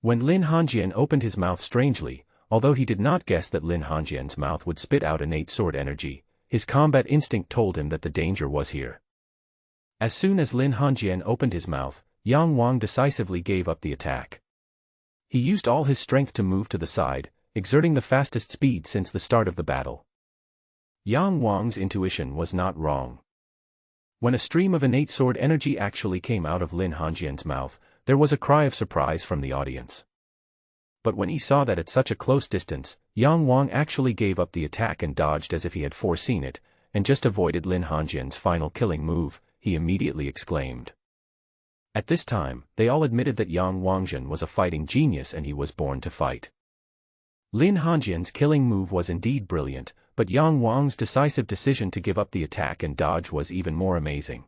When Lin Hongjian opened his mouth strangely, although he did not guess that Lin Hongjian's mouth would spit out innate sword energy, his combat instinct told him that the danger was here. As soon as Lin Hongjian opened his mouth, Yang Wang decisively gave up the attack. He used all his strength to move to the side, exerting the fastest speed since the start of the battle. Yang Wang's intuition was not wrong. When a stream of innate sword energy actually came out of Lin Hongjian's mouth, there was a cry of surprise from the audience. But when he saw that at such a close distance, Yang Wang actually gave up the attack and dodged as if he had foreseen it, and just avoided Lin Hongjian's final killing move, he immediately exclaimed. At this time, they all admitted that Yang Wangjian was a fighting genius and he was born to fight. Lin Hongjian's killing move was indeed brilliant, but Yang Wang's decisive decision to give up the attack and dodge was even more amazing.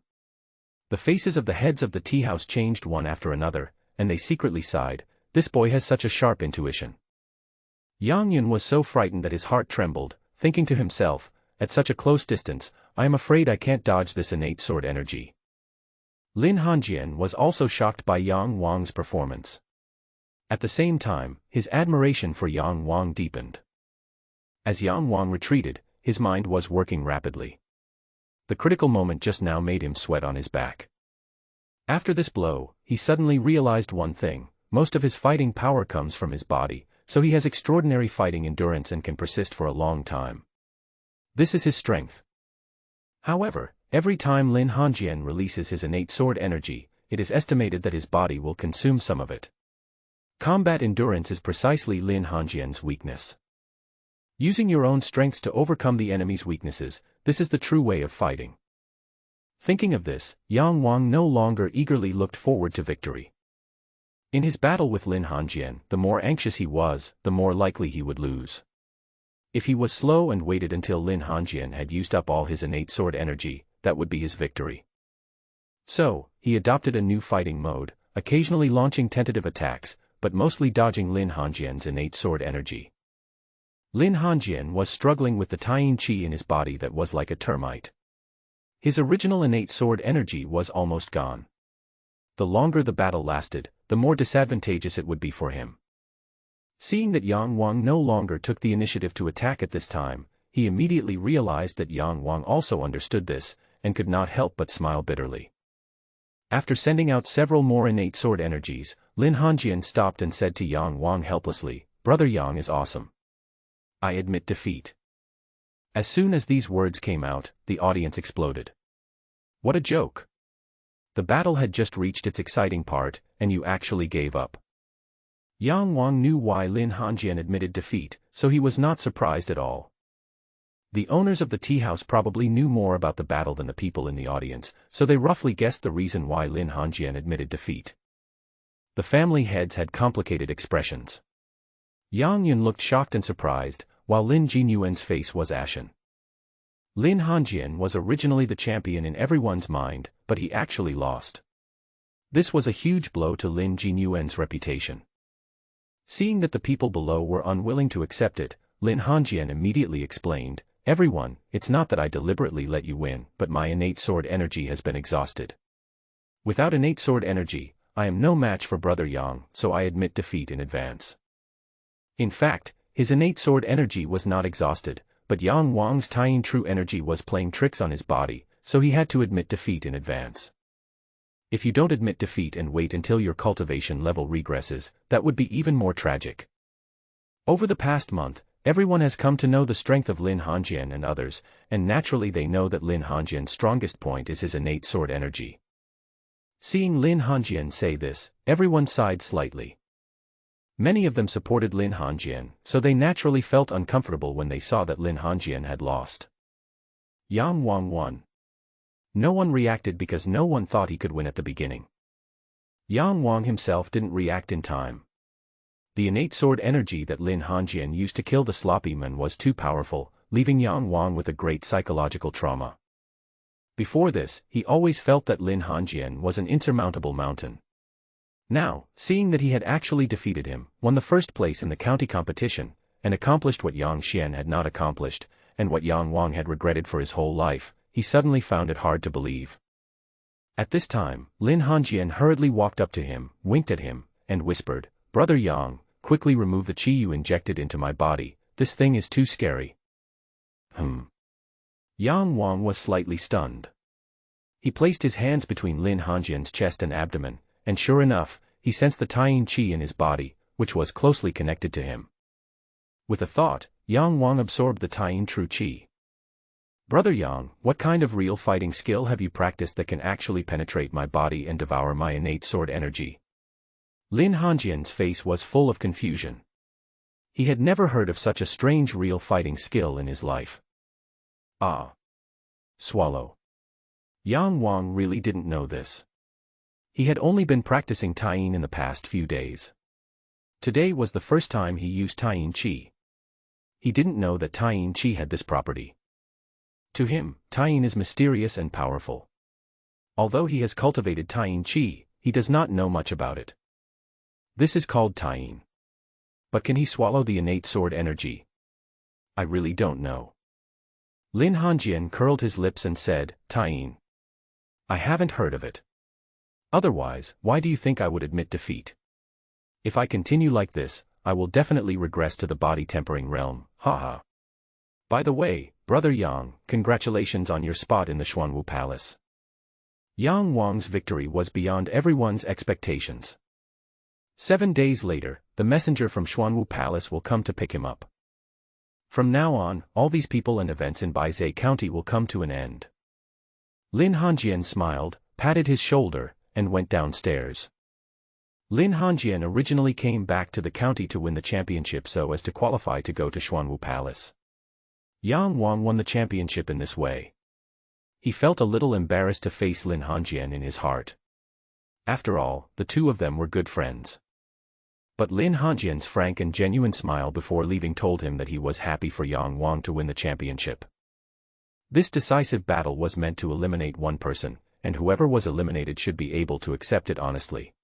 The faces of the heads of the tea house changed one after another, and they secretly sighed, "This boy has such a sharp intuition." Yang Yun was so frightened that his heart trembled, thinking to himself, "At such a close distance, I am afraid I can't dodge this innate sword energy." Lin Hongjian was also shocked by Yang Wang's performance. At the same time, his admiration for Yang Wang deepened. As Yang Wang retreated, his mind was working rapidly. The critical moment just now made him sweat on his back. After this blow, he suddenly realized one thing: most of his fighting power comes from his body, so he has extraordinary fighting endurance and can persist for a long time. This is his strength. However, every time Lin Hongjian releases his innate sword energy, it is estimated that his body will consume some of it. Combat endurance is precisely Lin Hongjian's weakness. Using your own strengths to overcome the enemy's weaknesses, this is the true way of fighting. Thinking of this, Yang Wang no longer eagerly looked forward to victory. In his battle with Lin Hongjian, the more anxious he was, the more likely he would lose. If he was slow and waited until Lin Hongjian had used up all his innate sword energy, that would be his victory. So, he adopted a new fighting mode, occasionally launching tentative attacks, but mostly dodging Lin Hongjian's innate sword energy. Lin Hongjian was struggling with the Taiyin qi in his body that was like a termite. His original innate sword energy was almost gone. The longer the battle lasted, the more disadvantageous it would be for him. Seeing that Yang Wang no longer took the initiative to attack at this time, he immediately realized that Yang Wang also understood this, and could not help but smile bitterly. After sending out several more innate sword energies, Lin Hongjian stopped and said to Yang Wang helplessly, "Brother Yang is awesome. I admit defeat." As soon as these words came out, the audience exploded. What a joke! The battle had just reached its exciting part, and you actually gave up. Yang Wang knew why Lin Hongjian admitted defeat, so he was not surprised at all. The owners of the tea house probably knew more about the battle than the people in the audience, so they roughly guessed the reason why Lin Hongjian admitted defeat. The family heads had complicated expressions. Yang Yun looked shocked and surprised, while Lin Jinyuan's face was ashen. Lin Hongjian was originally the champion in everyone's mind, but he actually lost. This was a huge blow to Lin Jinyuan's reputation. Seeing that the people below were unwilling to accept it, Lin Hongjian immediately explained, "Everyone, it's not that I deliberately let you win, but my innate sword energy has been exhausted. Without innate sword energy, I am no match for Brother Yang, so I admit defeat in advance." In fact, his innate sword energy was not exhausted, but Yang Wang's Taiyin true energy was playing tricks on his body, so he had to admit defeat in advance. If you don't admit defeat and wait until your cultivation level regresses, that would be even more tragic. Over the past month, everyone has come to know the strength of Lin Hongjian and others, and naturally they know that Lin Hongjian's strongest point is his innate sword energy. Seeing Lin Hongjian say this, everyone sighed slightly. Many of them supported Lin Hongjian, so they naturally felt uncomfortable when they saw that Lin Hongjian had lost. Yang Wang won. No one reacted because no one thought he could win at the beginning. Yang Wang himself didn't react in time. The innate sword energy that Lin Hongjian used to kill the sloppy man was too powerful, leaving Yang Wang with a great psychological trauma. Before this, he always felt that Lin Hongjian was an insurmountable mountain. Now, seeing that he had actually defeated him, won the first place in the county competition, and accomplished what Yang Xian had not accomplished, and what Yang Wang had regretted for his whole life, he suddenly found it hard to believe. At this time, Lin Hongjian hurriedly walked up to him, winked at him, and whispered, "Brother Yang, quickly remove the qi you injected into my body, this thing is too scary." Yang Wang was slightly stunned. He placed his hands between Lin Hongjian's chest and abdomen, and sure enough, he sensed the Taiyin qi in his body, which was closely connected to him. With a thought, Yang Wang absorbed the Taiyin true qi. "Brother Yang, what kind of real fighting skill have you practiced that can actually penetrate my body and devour my innate sword energy?" Lin Hongjian's face was full of confusion. He had never heard of such a strange real fighting skill in his life. Swallow. Yang Wang really didn't know this. He had only been practicing Taiyin in the past few days. Today was the first time he used Taiyin qi. He didn't know that Taiyin qi had this property. To him, Taiyin is mysterious and powerful. Although he has cultivated Taiyin qi, he does not know much about it. This is called Taiyin. But can he swallow the innate sword energy? I really don't know. Lin Hongjian curled his lips and said, "Taiyin. I haven't heard of it. Otherwise, why do you think I would admit defeat? If I continue like this, I will definitely regress to the body tempering realm, haha. By the way, Brother Yang, congratulations on your spot in the Xuanwu Palace." Yang Wang's victory was beyond everyone's expectations. 7 days later, the messenger from Xuanwu Palace will come to pick him up. From now on, all these people and events in Baizhe County will come to an end. Lin Hongjian smiled, patted his shoulder, and went downstairs. Lin Hongjian originally came back to the county to win the championship so as to qualify to go to Xuanwu Palace. Yang Wang won the championship in this way. He felt a little embarrassed to face Lin Hongjian in his heart. After all, the two of them were good friends. But Lin Hongjian's frank and genuine smile before leaving told him that he was happy for Yang Wang to win the championship. This decisive battle was meant to eliminate one person, and whoever was eliminated should be able to accept it honestly.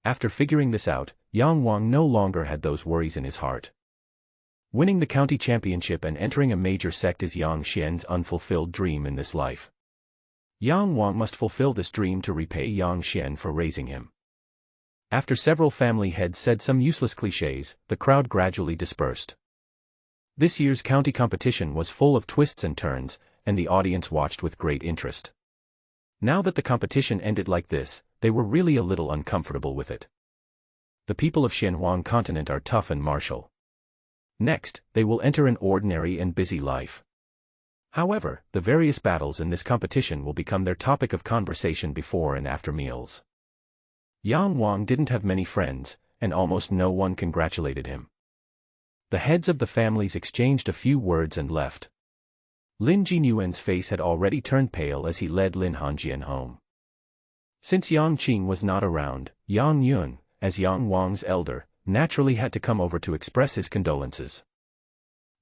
After figuring this out, Yang Wang no longer had those worries in his heart. Winning the county championship and entering a major sect is Yang Xian's unfulfilled dream in this life. Yang Wang must fulfill this dream to repay Yang Xian for raising him. After several family heads said some useless clichés, the crowd gradually dispersed. This year's county competition was full of twists and turns, and the audience watched with great interest. Now that the competition ended like this, they were really a little uncomfortable with it. The people of Xianhuang continent are tough and martial. Next, they will enter an ordinary and busy life. However, the various battles in this competition will become their topic of conversation before and after meals. Yang Wang didn't have many friends, and almost no one congratulated him. The heads of the families exchanged a few words and left. Lin Jinyuan's face had already turned pale as he led Lin Hanjian home. Since Yang Qing was not around, Yang Yun, as Yang Wang's elder, naturally had to come over to express his condolences.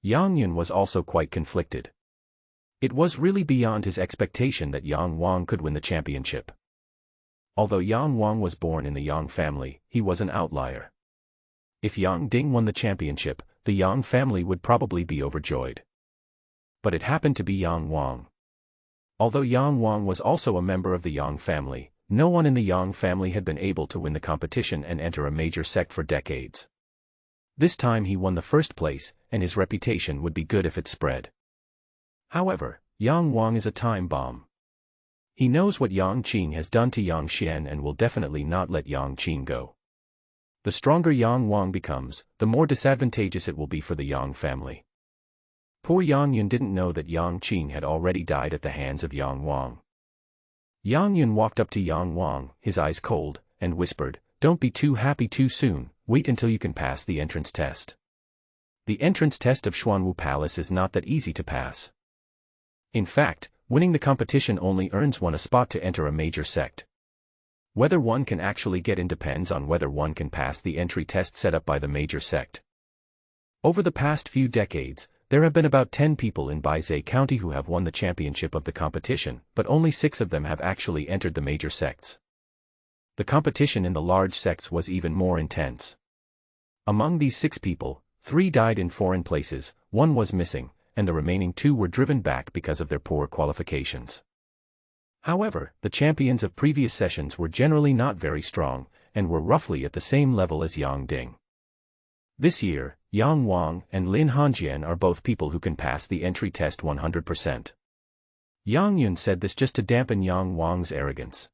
Yang Yun was also quite conflicted. It was really beyond his expectation that Yang Wang could win the championship. Although Yang Wang was born in the Yang family, he was an outlier. If Yang Ding won the championship, the Yang family would probably be overjoyed. But it happened to be Yang Wang. Although Yang Wang was also a member of the Yang family, no one in the Yang family had been able to win the competition and enter a major sect for decades. This time he won the first place, and his reputation would be good if it spread. However, Yang Wang is a time bomb. He knows what Yang Qing has done to Yang Xian and will definitely not let Yang Qing go. The stronger Yang Wang becomes, the more disadvantageous it will be for the Yang family. Poor Yang Yun didn't know that Yang Qing had already died at the hands of Yang Wang. Yang Yun walked up to Yang Wang, his eyes cold, and whispered, "Don't be too happy too soon, wait until you can pass the entrance test." The entrance test of Xuanwu Palace is not that easy to pass. In fact, winning the competition only earns one a spot to enter a major sect. Whether one can actually get in depends on whether one can pass the entry test set up by the major sect. Over the past few decades, there have been about 10 people in Baizhou County who have won the championship of the competition, but only 6 of them have actually entered the major sects. The competition in the large sects was even more intense. Among these 6 people, 3 died in foreign places, 1 was missing, and the remaining 2 were driven back because of their poor qualifications. However, the champions of previous sessions were generally not very strong, and were roughly at the same level as Yang Ding. This year, Yang Wang and Lin Hanjian are both people who can pass the entry test 100%. Yang Yun said this just to dampen Yang Wang's arrogance.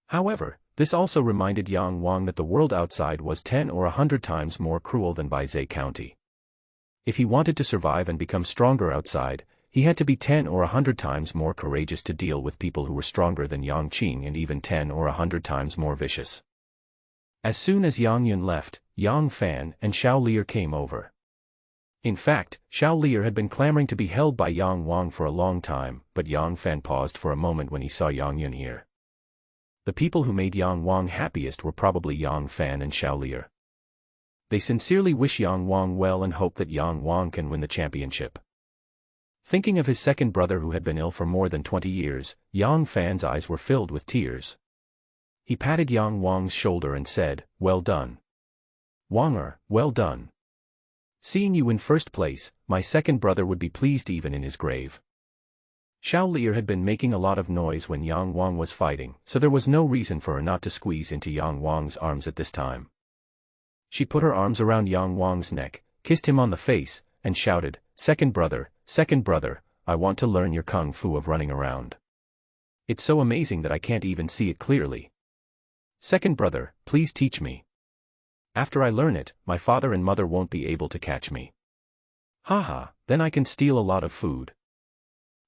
However, this also reminded Yang Wang that the world outside was 10 or 100 times more cruel than Baizhou County. If he wanted to survive and become stronger outside, he had to be 10 or 100 times more courageous to deal with people who were stronger than Yang Qing and even 10 or 100 times more vicious. As soon as Yang Yun left, Yang Fan and Xiao Lier came over. In fact, Xiao Lier had been clamoring to be held by Yang Wang for a long time, but Yang Fan paused for a moment when he saw Yang Yun here. The people who made Yang Wang happiest were probably Yang Fan and Xiao Lier. They sincerely wish Yang Wang well and hope that Yang Wang can win the championship. Thinking of his second brother who had been ill for more than 20 years, Yang Fan's eyes were filled with tears. He patted Yang Wang's shoulder and said, "Well done. Wanger, well done. Seeing you in first place, my second brother would be pleased even in his grave." Xiao Lier had been making a lot of noise when Yang Wang was fighting, so there was no reason for her not to squeeze into Yang Wang's arms at this time. She put her arms around Yang Wang's neck, kissed him on the face, and shouted, Second brother, I want to learn your kung fu of running around. It's so amazing that I can't even see it clearly. Second brother, please teach me. After I learn it, my father and mother won't be able to catch me. Haha, then I can steal a lot of food."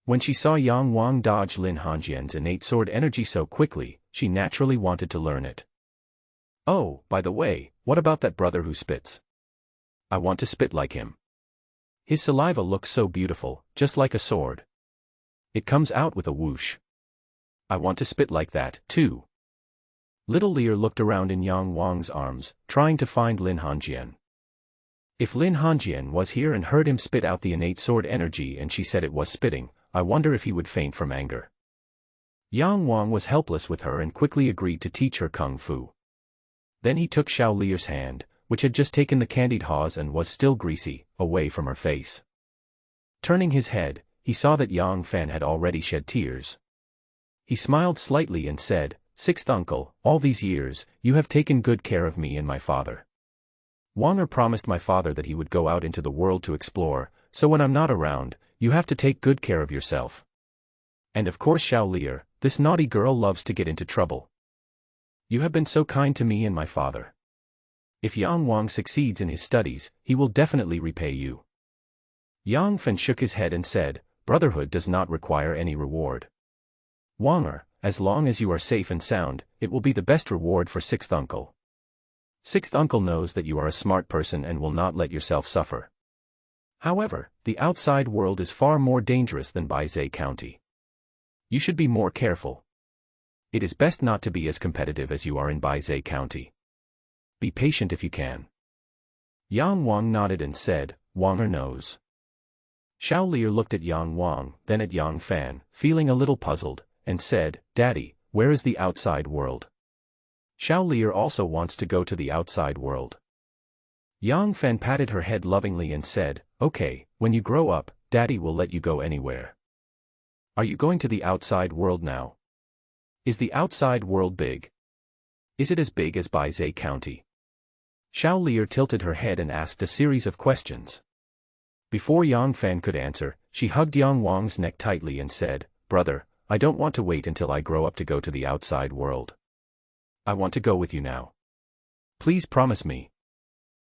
When she saw Yang Wang dodge Lin Hanjian's innate sword energy so quickly, she naturally wanted to learn it. "Oh, by the way, what about that brother who spits? I want to spit like him. His saliva looks so beautiful, just like a sword. It comes out with a whoosh. I want to spit like that, too." Little Lier looked around in Yang Wang's arms, trying to find Lin Hanjian. If Lin Hanjian was here and heard him spit out the innate sword energy and she said it was spitting, I wonder if he would faint from anger. Yang Wang was helpless with her and quickly agreed to teach her kung fu. Then he took Xiao Lier's hand, which had just taken the candied haws and was still greasy, away from her face. Turning his head, he saw that Yang Fan had already shed tears. He smiled slightly and said, "Sixth uncle, all these years, you have taken good care of me and my father. Wanger promised my father that he would go out into the world to explore, so when I'm not around, you have to take good care of yourself. And of course Xiao Lier, this naughty girl loves to get into trouble. You have been so kind to me and my father. If Yang Wang succeeds in his studies, he will definitely repay you." Yang Fan shook his head and said, "Brotherhood does not require any reward. Wanger, as long as you are safe and sound, it will be the best reward for sixth uncle. Sixth uncle knows that you are a smart person and will not let yourself suffer. However, the outside world is far more dangerous than Baizé County. You should be more careful. It is best not to be as competitive as you are in Baizé County. Be patient if you can. Yang Wang nodded and said, Wanger knows. Xiao Lier looked at Yang Wang, then at Yang Fan, feeling a little puzzled, and said, Daddy, where is the outside world? Xiao Lier also wants to go to the outside world. Yang Fan patted her head lovingly and said, Okay, when you grow up, Daddy will let you go anywhere. Are you going to the outside world now? Is the outside world big? Is it as big as Baizé County? Xiao Lier tilted her head and asked a series of questions. Before Yang Fan could answer, she hugged Yang Wang's neck tightly and said, Brother, I don't want to wait until I grow up to go to the outside world. I want to go with you now. Please promise me.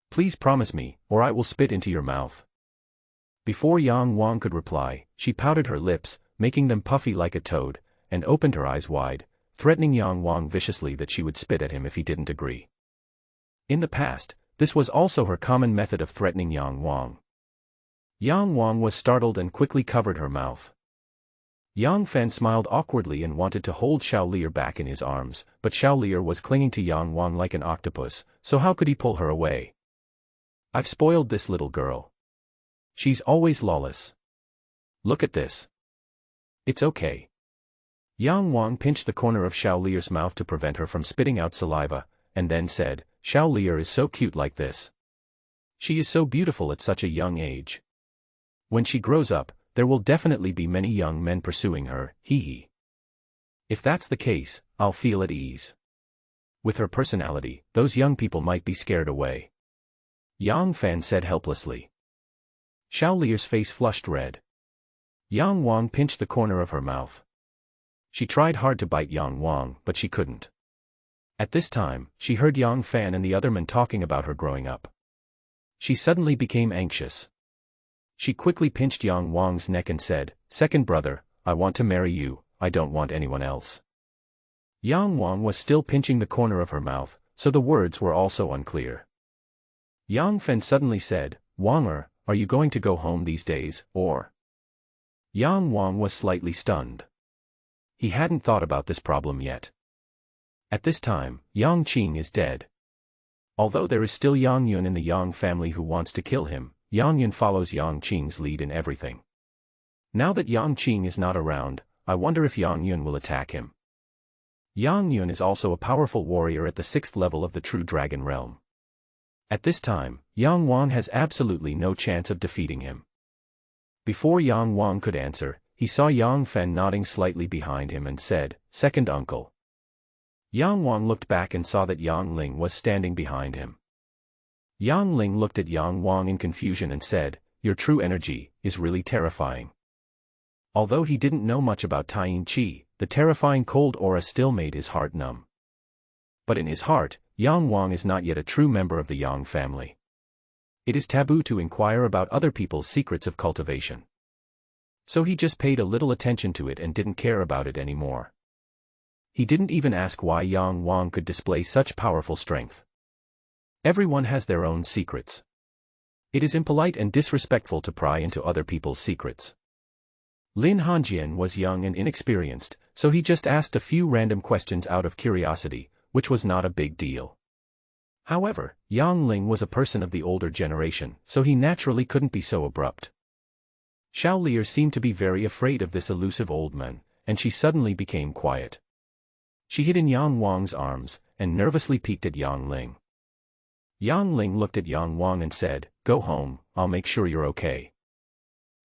Please promise me, or I will spit into your mouth. Before Yang Wang could reply, she pouted her lips, making them puffy like a toad, and opened her eyes wide, threatening Yang Wang viciously that she would spit at him if he didn't agree. In the past, this was also her common method of threatening Yang Wang. Yang Wang was startled and quickly covered her mouth. Yang Fan smiled awkwardly and wanted to hold Xiao Lier back in his arms, but Xiao Lier was clinging to Yang Wang like an octopus, so how could he pull her away? I've spoiled this little girl. She's always lawless. Look at this. It's okay. Yang Wang pinched the corner of Xiao Lier's mouth to prevent her from spitting out saliva, and then said, Xiao Lier is so cute like this. She is so beautiful at such a young age. When she grows up, there will definitely be many young men pursuing her, hee hee. If that's the case, I'll feel at ease. With her personality, those young people might be scared away. Yang Fan said helplessly. Xiao Lier's face flushed red. Yang Wang pinched the corner of her mouth. She tried hard to bite Yang Wang, but she couldn't. At this time, she heard Yang Fan and the other men talking about her growing up. She suddenly became anxious. She quickly pinched Yang Wang's neck and said, Second brother, I want to marry you, I don't want anyone else. Yang Wang was still pinching the corner of her mouth, so the words were also unclear. Yang Fan suddenly said, Wanger, are you going to go home these days, or? Yang Wang was slightly stunned. He hadn't thought about this problem yet. At this time, Yang Qing is dead. Although there is still Yang Yun in the Yang family who wants to kill him, Yang Yun follows Yang Qing's lead in everything. Now that Yang Qing is not around, I wonder if Yang Yun will attack him. Yang Yun is also a powerful warrior at the 6th level of the True Dragon Realm. At this time, Yang Wang has absolutely no chance of defeating him. Before Yang Wang could answer, he saw Yang Fan nodding slightly behind him and said, Second uncle. Yang Wang looked back and saw that Yang Ling was standing behind him. Yang Ling looked at Yang Wang in confusion and said, Your true energy is really terrifying. Although he didn't know much about Taiyin Qi, the terrifying cold aura still made his heart numb. But in his heart, Yang Wang is not yet a true member of the Yang family. It is taboo to inquire about other people's secrets of cultivation. So he just paid a little attention to it and didn't care about it anymore. He didn't even ask why Yang Wang could display such powerful strength. Everyone has their own secrets. It is impolite and disrespectful to pry into other people's secrets. Lin Hanjian was young and inexperienced, so he just asked a few random questions out of curiosity, which was not a big deal. However, Yang Ling was a person of the older generation, so he naturally couldn't be so abrupt. Xiao Lier seemed to be very afraid of this elusive old man, and she suddenly became quiet. She hid in Yang Wang's arms, and nervously peeked at Yang Ling. Yang Ling looked at Yang Wang and said, Go home, I'll make sure you're okay.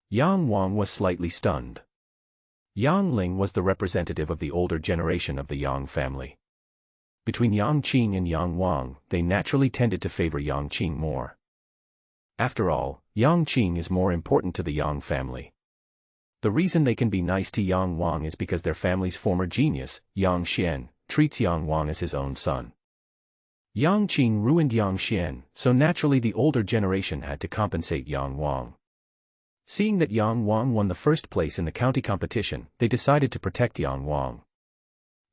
Yang Wang was slightly stunned. Yang Ling was the representative of the older generation of the Yang family. Between Yang Qing and Yang Wang, they naturally tended to favor Yang Qing more. After all, Yang Qing is more important to the Yang family. The reason they can be nice to Yang Wang is because their family's former genius, Yang Xian, treats Yang Wang as his own son. Yang Qing ruined Yang Xian, so naturally the older generation had to compensate Yang Wang. Seeing that Yang Wang won the first place in the county competition, they decided to protect Yang Wang.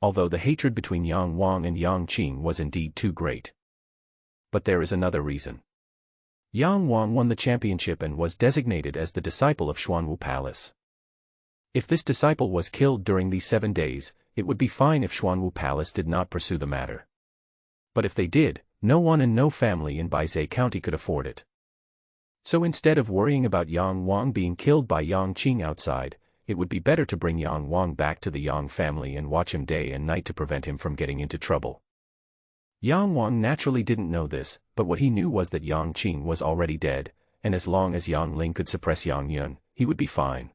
Although the hatred between Yang Wang and Yang Qing was indeed too great. But there is another reason. Yang Wang won the championship and was designated as the disciple of Xuanwu Palace. If this disciple was killed during these 7 days, it would be fine if Xuanwu Palace did not pursue the matter. But if they did, no one and no family in Baizhe County could afford it. So instead of worrying about Yang Wang being killed by Yang Qing outside, it would be better to bring Yang Wang back to the Yang family and watch him day and night to prevent him from getting into trouble. Yang Wang naturally didn't know this, but what he knew was that Yang Qing was already dead, and as long as Yang Ling could suppress Yang Yun, he would be fine.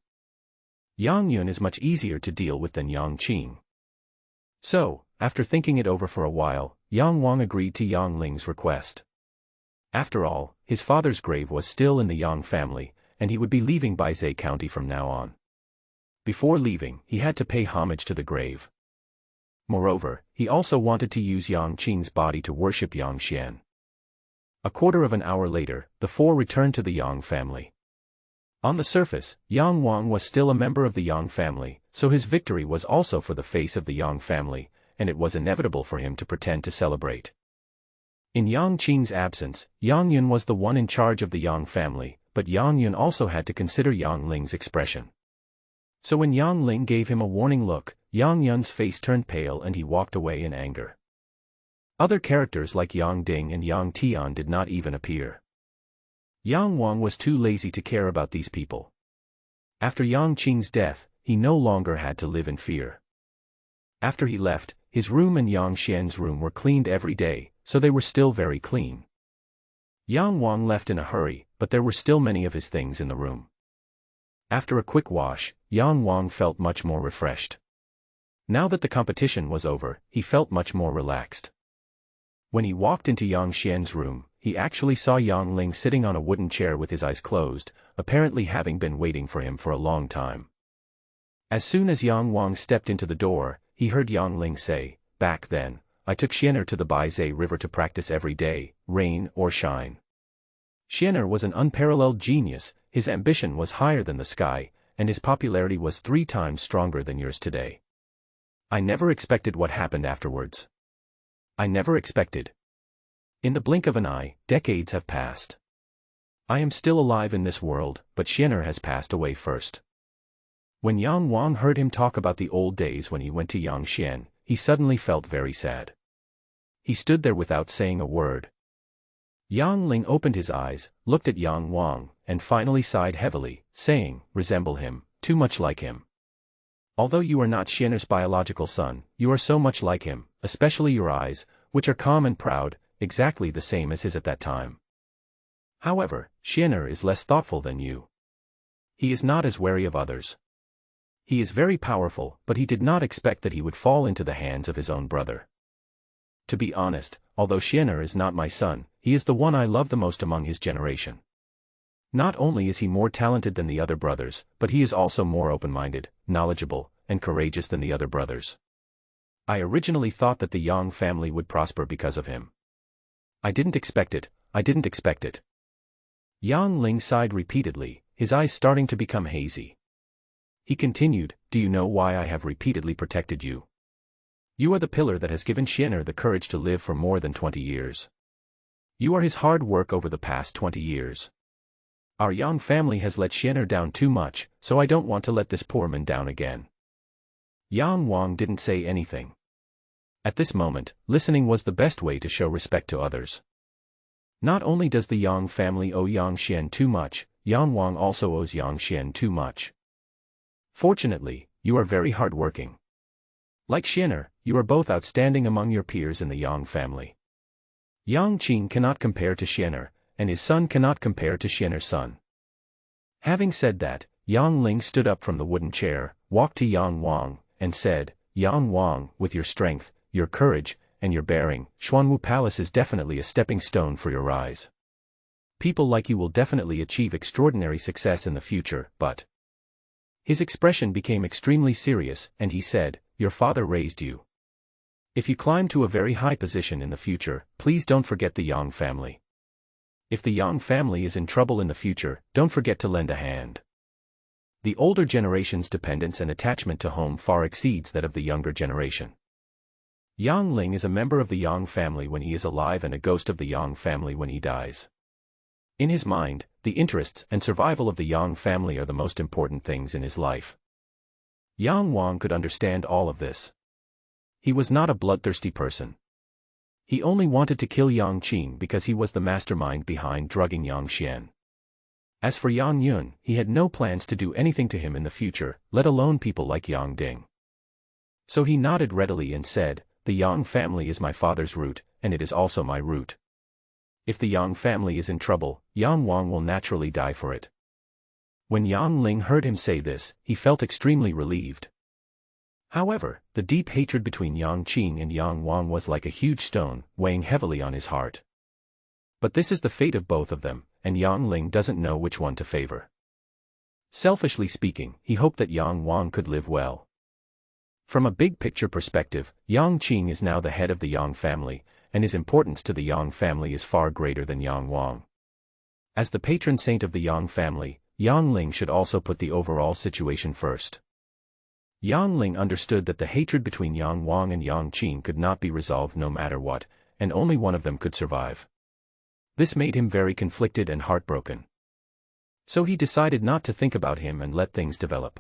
Yang Yun is much easier to deal with than Yang Qing. So, after thinking it over for a while, Yang Wang agreed to Yang Ling's request. After all, his father's grave was still in the Yang family, and he would be leaving Baizhe County from now on. Before leaving, he had to pay homage to the grave. Moreover, he also wanted to use Yang Qing's body to worship Yang Xian. A quarter of an hour later, the four returned to the Yang family. On the surface, Yang Wang was still a member of the Yang family, so his victory was also for the face of the Yang family, and it was inevitable for him to pretend to celebrate. In Yang Qing's absence, Yang Yun was the one in charge of the Yang family, but Yang Yun also had to consider Yang Ling's expression. So when Yang Ling gave him a warning look, Yang Yun's face turned pale and he walked away in anger. Other characters like Yang Ding and Yang Tian did not even appear. Yang Wang was too lazy to care about these people. After Yang Qing's death, he no longer had to live in fear. After he left, his room and Yang Xian's room were cleaned every day, so they were still very clean. Yang Wang left in a hurry, but there were still many of his things in the room. After a quick wash, Yang Wang felt much more refreshed. Now that the competition was over, he felt much more relaxed. When he walked into Yang Xian's room, he actually saw Yang Ling sitting on a wooden chair with his eyes closed, apparently having been waiting for him for a long time. As soon as Yang Wang stepped into the door, he heard Yang Ling say, "Back then, I took Xianer to the Baizhe River to practice every day, rain or shine." Xianer was an unparalleled genius, his ambition was higher than the sky, and his popularity was 3 times stronger than yours today. I never expected what happened afterwards. I never expected. In the blink of an eye, decades have passed. I am still alive in this world, but Xianer has passed away first. When Yang Wang heard him talk about the old days when he went to Yang Xian, he suddenly felt very sad. He stood there without saying a word. Yang Ling opened his eyes, looked at Yang Wang, and finally sighed heavily, saying, "Resemble him, too much like him. Although you are not Xianer's biological son, you are so much like him, especially your eyes, which are calm and proud, exactly the same as his at that time. However, Xianer is less thoughtful than you. He is not as wary of others. He is very powerful, but he did not expect that he would fall into the hands of his own brother. To be honest, although Xianer is not my son, he is the one I love the most among his generation. Not only is he more talented than the other brothers, but he is also more open-minded, knowledgeable, and courageous than the other brothers. I originally thought that the Yang family would prosper because of him. I didn't expect it, I didn't expect it." Yang Ling sighed repeatedly, his eyes starting to become hazy. He continued, "Do you know why I have repeatedly protected you? You are the pillar that has given Xianer the courage to live for more than 20 years. You are his hard work over the past 20 years. Our Yang family has let Xianer down too much, so I don't want to let this poor man down again." Yang Wang didn't say anything. At this moment, listening was the best way to show respect to others. Not only does the Yang family owe Yang Xian too much, Yang Wang also owes Yang Xian too much. Fortunately, you are very hard-working. Like Xianer, you are both outstanding among your peers in the Yang family. Yang Qing cannot compare to Xianer, and his son cannot compare to Xianer's son. Having said that, Yang Ling stood up from the wooden chair, walked to Yang Wang, and said, "Yang Wang, with your strength, your courage, and your bearing, Xuanwu Palace is definitely a stepping stone for your rise. People like you will definitely achieve extraordinary success in the future, but..." His expression became extremely serious, and he said, "Your father raised you. If you climb to a very high position in the future, please don't forget the Yang family. If the Yang family is in trouble in the future, don't forget to lend a hand." The older generation's dependence and attachment to home far exceeds that of the younger generation. Yang Ling is a member of the Yang family when he is alive and a ghost of the Yang family when he dies. In his mind, the interests and survival of the Yang family are the most important things in his life. Yang Wang could understand all of this. He was not a bloodthirsty person. He only wanted to kill Yang Qing because he was the mastermind behind drugging Yang Xian. As for Yang Yun, he had no plans to do anything to him in the future, let alone people like Yang Ding. So he nodded readily and said, "The Yang family is my father's root, and it is also my root. If the Yang family is in trouble, Yang Wang will naturally die for it." When Yang Ling heard him say this, he felt extremely relieved. However, the deep hatred between Yang Qing and Yang Wang was like a huge stone, weighing heavily on his heart. But this is the fate of both of them, and Yang Ling doesn't know which one to favor. Selfishly speaking, he hoped that Yang Wang could live well. From a big-picture perspective, Yang Qing is now the head of the Yang family, and his importance to the Yang family is far greater than Yang Wang. As the patron saint of the Yang family, Yang Ling should also put the overall situation first. Yang Ling understood that the hatred between Yang Wang and Yang Qing could not be resolved no matter what, and only one of them could survive. This made him very conflicted and heartbroken. So he decided not to think about him and let things develop.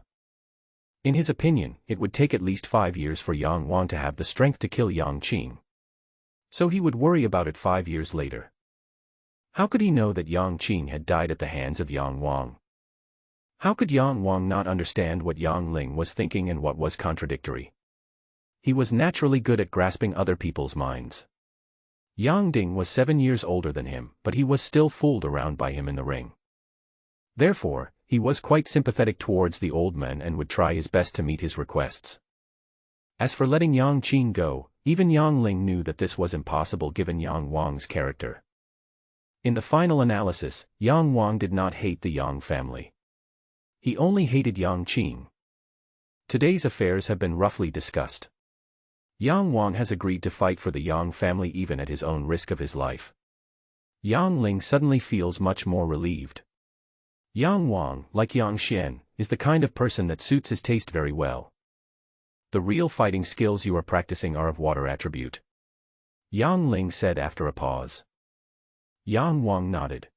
In his opinion, it would take at least 5 years for Yang Wang to have the strength to kill Yang Qing. So he would worry about it 5 years later. How could he know that Yang Qing had died at the hands of Yang Wang? How could Yang Wang not understand what Yang Ling was thinking and what was contradictory? He was naturally good at grasping other people's minds. Yang Ding was 7 years older than him, but he was still fooled around by him in the ring. Therefore, he was quite sympathetic towards the old man and would try his best to meet his requests. As for letting Yang Qing go, even Yang Ling knew that this was impossible given Yang Wang's character. In the final analysis, Yang Wang did not hate the Yang family. He only hated Yang Qing. Today's affairs have been roughly discussed. Yang Wang has agreed to fight for the Yang family even at his own risk of his life. Yang Ling suddenly feels much more relieved. Yang Wang, like Yang Xian, is the kind of person that suits his taste very well. The real fighting skills you are practicing are of water attribute. Yang Ling said after a pause. Yang Wang nodded.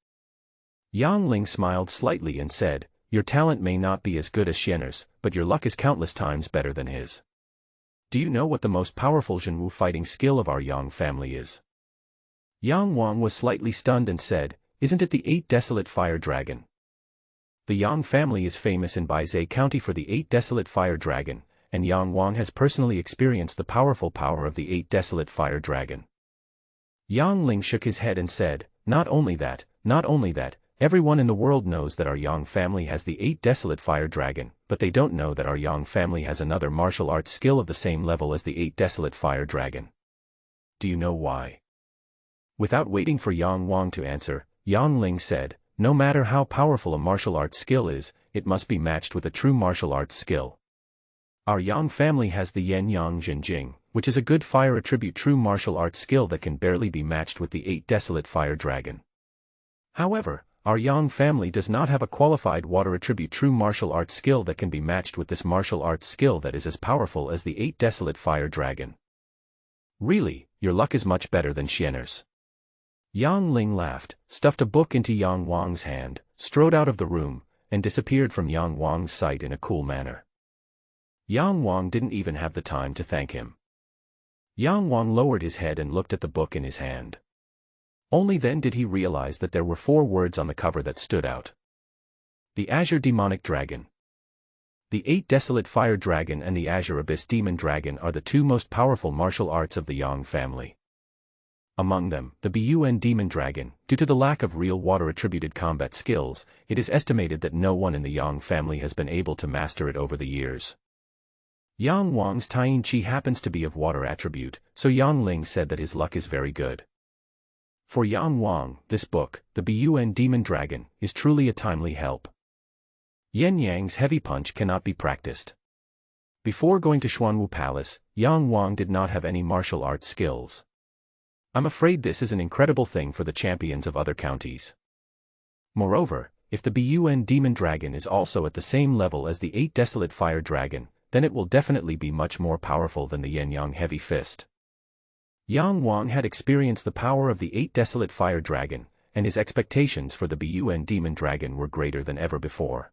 Yang Ling smiled slightly and said, "Your talent may not be as good as Xian's, but your luck is countless times better than his. Do you know what the most powerful Zhenwu fighting skill of our Yang family is?" Yang Wang was slightly stunned and said, "Isn't it the 8 Desolate Fire Dragon?" The Yang family is famous in Baizhe County for the 8 Desolate Fire Dragon, and Yang Wang has personally experienced the powerful power of the 8 Desolate Fire Dragon. Yang Ling shook his head and said, not only that, everyone in the world knows that our Yang family has the 8 Desolate Fire Dragon, but they don't know that our Yang family has another martial arts skill of the same level as the 8 Desolate Fire Dragon. Do you know why?" Without waiting for Yang Wang to answer, Yang Ling said, "No matter how powerful a martial arts skill is, it must be matched with a true martial arts skill. Our Yang family has the Yen Yang Zhenjing, which is a good fire attribute true martial arts skill that can barely be matched with the 8 Desolate Fire Dragon. However, our Yang family does not have a qualified water attribute true martial arts skill that can be matched with this martial arts skill that is as powerful as the 8 Desolate Fire Dragon. Really, your luck is much better than Xian's." Yang Ling laughed, stuffed a book into Yang Wang's hand, strode out of the room, and disappeared from Yang Wang's sight in a cool manner. Yang Wang didn't even have the time to thank him. Yang Wang lowered his head and looked at the book in his hand. Only then did he realize that there were 4 words on the cover that stood out. The Azure Demonic Dragon. The 8 Desolate Fire Dragon and the Azure Abyss Demon Dragon are the 2 most powerful martial arts of the Yang family. Among them, the Bun Demon Dragon, due to the lack of real water-attributed combat skills, it is estimated that no one in the Yang family has been able to master it over the years. Yang Wang's Taiyin Qi happens to be of water attribute, so Yang Ling said that his luck is very good. For Yang Wang, this book, the Bun Demon Dragon, is truly a timely help. Yen Yang's heavy punch cannot be practiced. Before going to Xuanwu Palace, Yang Wang did not have any martial arts skills. I'm afraid this is an incredible thing for the champions of other counties. Moreover, if the Bun Demon Dragon is also at the same level as the 8 Desolate Fire Dragon, then it will definitely be much more powerful than the Yen Yang Heavy Fist. Yang Wang had experienced the power of the 8 Desolate Fire Dragon, and his expectations for the Bun demon dragon were greater than ever before.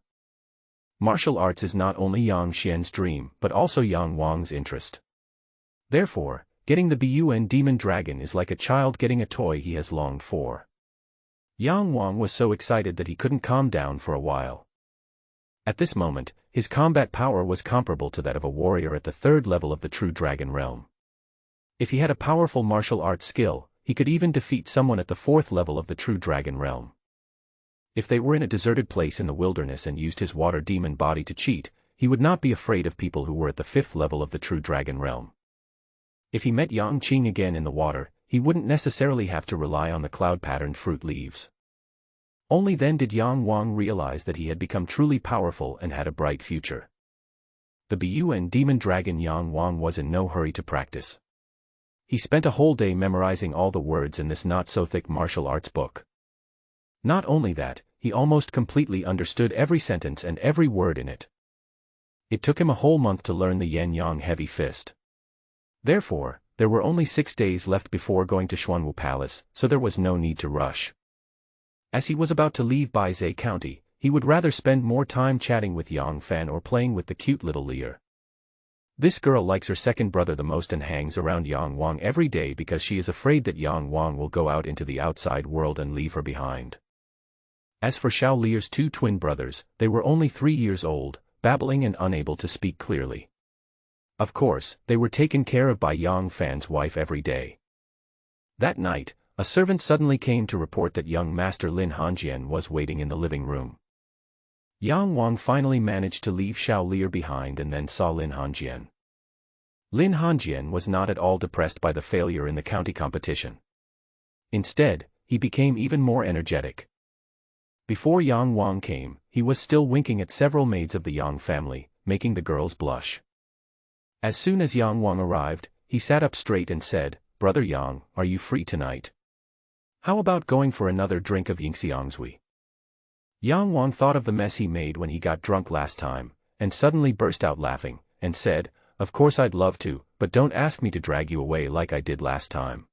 Martial arts is not only Yang Xian's dream but also Yang Wang's interest. Therefore, getting the Bun demon dragon is like a child getting a toy he has longed for. Yang Wang was so excited that he couldn't calm down for a while. At this moment, his combat power was comparable to that of a warrior at the third level of the true dragon realm. If he had a powerful martial arts skill, he could even defeat someone at the fourth level of the true dragon realm. If they were in a deserted place in the wilderness and used his water demon body to cheat, he would not be afraid of people who were at the fifth level of the true dragon realm. If he met Yang Qing again in the water, he wouldn't necessarily have to rely on the cloud-patterned fruit leaves. Only then did Yang Wang realize that he had become truly powerful and had a bright future. The Bun demon dragon Yang Wang was in no hurry to practice. He spent a whole day memorizing all the words in this not-so-thick martial arts book. Not only that, he almost completely understood every sentence and every word in it. It took him a whole month to learn the Yen-Yang heavy fist. Therefore, there were only 6 days left before going to Xuanwu Palace, so there was no need to rush. As he was about to leave Baizhe County, he would rather spend more time chatting with Yang Fan or playing with the cute little Lear. This girl likes her second brother the most and hangs around Yang Wang every day because she is afraid that Yang Wang will go out into the outside world and leave her behind. As for Xiao Lear's 2 twin brothers, they were only 3 years old, babbling and unable to speak clearly. Of course, they were taken care of by Yang Fan's wife every day. That night, a servant suddenly came to report that young Master Lin Hanjian was waiting in the living room. Yang Wang finally managed to leave Xiao Lear behind and then saw Lin Hanjian. Lin Hanjian was not at all depressed by the failure in the county competition. Instead, he became even more energetic. Before Yang Wang came, he was still winking at several maids of the Yang family, making the girls blush. As soon as Yang Wang arrived, he sat up straight and said, "Brother Yang, are you free tonight? How about going for another drink of Yingxiangzui?" Yang Wang thought of the mess he made when he got drunk last time, and suddenly burst out laughing, and said, "Of course I'd love to, but don't ask me to drag you away like I did last time."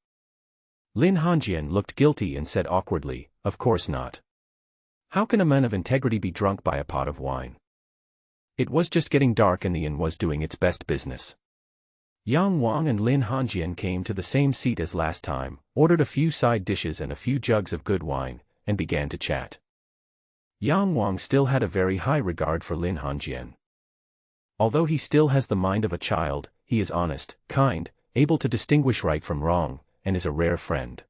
Lin Hanjian looked guilty and said awkwardly, "Of course not. How can a man of integrity be drunk by a pot of wine?" It was just getting dark and the inn was doing its best business. Yang Wang and Lin Hanjian came to the same seat as last time, ordered a few side dishes and a few jugs of good wine, and began to chat. Yang Wang still had a very high regard for Lin Hanjian. Although he still has the mind of a child, he is honest, kind, able to distinguish right from wrong, and is a rare friend.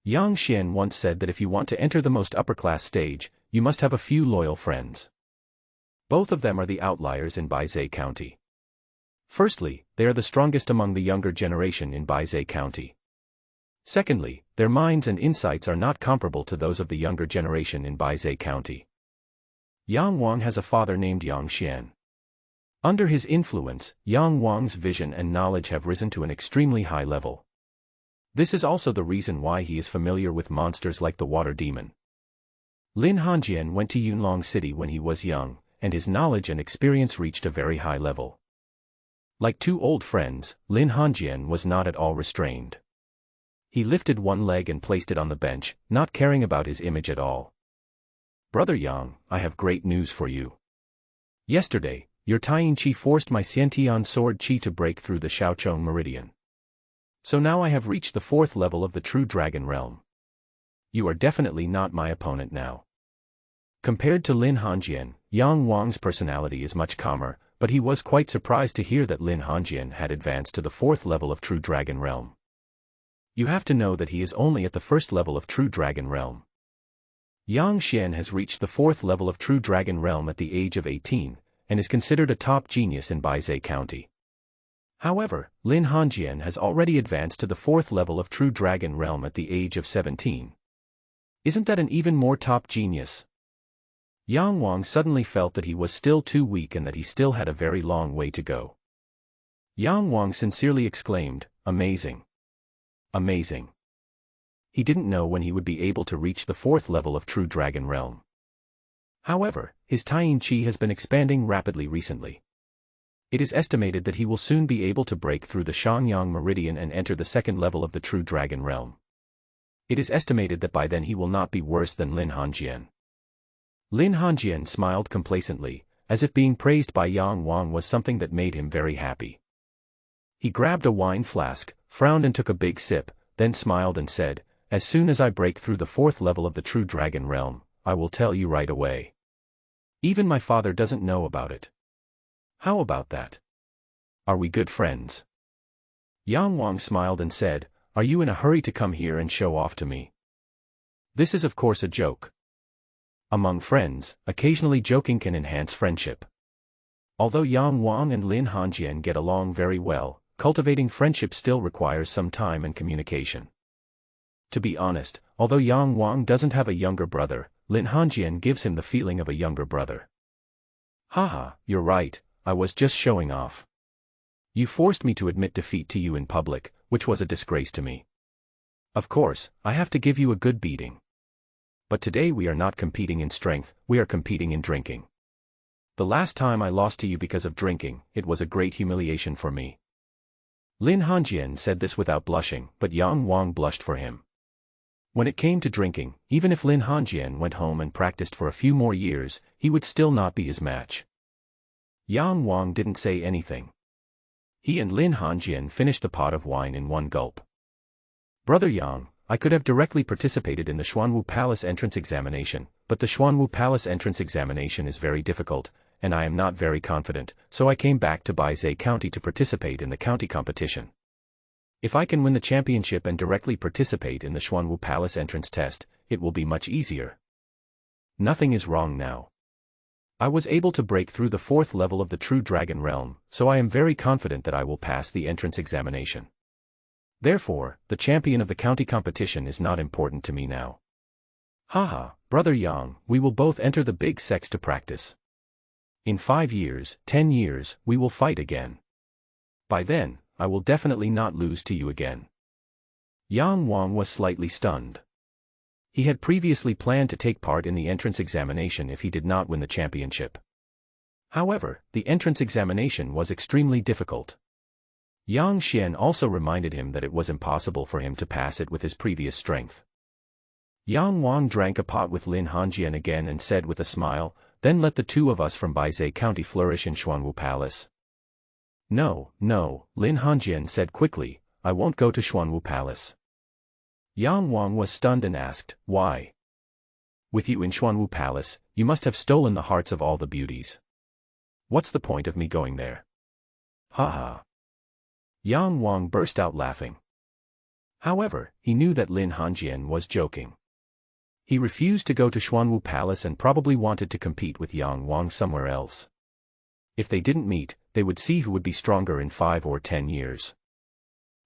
Yang Xian once said that if you want to enter the most upper-class stage, you must have a few loyal friends. Both of them are the outliers in Baizhe County. Firstly, they are the strongest among the younger generation in Baizhe County. Secondly, their minds and insights are not comparable to those of the younger generation in Baizhe County. Yang Wang has a father named Yang Xian. Under his influence, Yang Wang's vision and knowledge have risen to an extremely high level. This is also the reason why he is familiar with monsters like the water demon. Lin Hanjian went to Yunlong City when he was young, and his knowledge and experience reached a very high level. Like 2 old friends, Lin Hanjian was not at all restrained. He lifted one leg and placed it on the bench, not caring about his image at all. "Brother Yang, I have great news for you. Yesterday, your Taiyin Qi forced my Xiantian sword Qi to break through the Shaochong meridian. So now I have reached the 4th level of the true dragon realm. You are definitely not my opponent now." Compared to Lin Hanjian, Yang Wang's personality is much calmer, but he was quite surprised to hear that Lin Hanjian had advanced to the 4th level of true dragon realm. You have to know that he is only at the 1st level of true dragon realm. Yang Xian has reached the 4th level of true dragon realm at the age of 18, and is considered a top genius in Baizhe County. However, Lin Hanjian has already advanced to the 4th level of true dragon realm at the age of 17. Isn't that an even more top genius? Yang Wang suddenly felt that he was still too weak and that he still had a very long way to go. Yang Wang sincerely exclaimed, "Amazing! Amazing!" He didn't know when he would be able to reach the 4th level of true dragon realm. However, his Taiyin Qi has been expanding rapidly recently. It is estimated that he will soon be able to break through the Shangyang meridian and enter the 2nd level of the true dragon realm. It is estimated that by then he will not be worse than Lin Hongjian. Lin Hongjian smiled complacently, as if being praised by Yang Wang was something that made him very happy. He grabbed a wine flask, frowned and took a big sip, then smiled and said, "As soon as I break through the 4th level of the True Dragon Realm, I will tell you right away. Even my father doesn't know about it. How about that? Are we good friends?" Yang Wang smiled and said, "Are you in a hurry to come here and show off to me?" This is of course a joke. Among friends, occasionally joking can enhance friendship. Although Yang Wang and Lin Hongjian get along very well, cultivating friendship still requires some time and communication. To be honest, although Yang Wang doesn't have a younger brother, Lin Hongjian gives him the feeling of a younger brother. Haha, you're right, I was just showing off. You forced me to admit defeat to you in public, which was a disgrace to me. Of course, I have to give you a good beating. But today we are not competing in strength, we are competing in drinking. The last time I lost to you because of drinking, it was a great humiliation for me." Lin Hongjian said this without blushing, but Yang Wang blushed for him. When it came to drinking, even if Lin Hongjian went home and practiced for a few more years, he would still not be his match. Yang Wang didn't say anything. He and Lin Hongjian finished the pot of wine in one gulp. "Brother Yang, I could have directly participated in the Xuanwu Palace entrance examination, but the Xuanwu Palace entrance examination is very difficult, and I am not very confident, so I came back to Baizhe County to participate in the county competition. If I can win the championship and directly participate in the Xuanwu Palace entrance test, it will be much easier. Nothing is wrong now. I was able to break through the 4th level of the True Dragon Realm, so I am very confident that I will pass the entrance examination. Therefore, the champion of the county competition is not important to me now. Haha, Brother Yang, we will both enter the big sex to practice. In 5 years, 10 years, we will fight again. By then, I will definitely not lose to you again." Yang Wang was slightly stunned. He had previously planned to take part in the entrance examination if he did not win the championship. However, the entrance examination was extremely difficult. Yang Xian also reminded him that it was impossible for him to pass it with his previous strength. Yang Wang drank a pot with Lin Hongjian again and said with a smile, "Then let the two of us from Baizhe County flourish in Xuanwu Palace." "No, no," Lin Hongjian said quickly, "I won't go to Xuanwu Palace." Yang Wang was stunned and asked, "Why? With you in Xuanwu Palace, you must have stolen the hearts of all the beauties. What's the point of me going there?" "Ha ha." Yang Wang burst out laughing. However, he knew that Lin Hongjian was joking. He refused to go to Xuanwu Palace and probably wanted to compete with Yang Wang somewhere else. If they didn't meet, they would see who would be stronger in 5 or 10 years.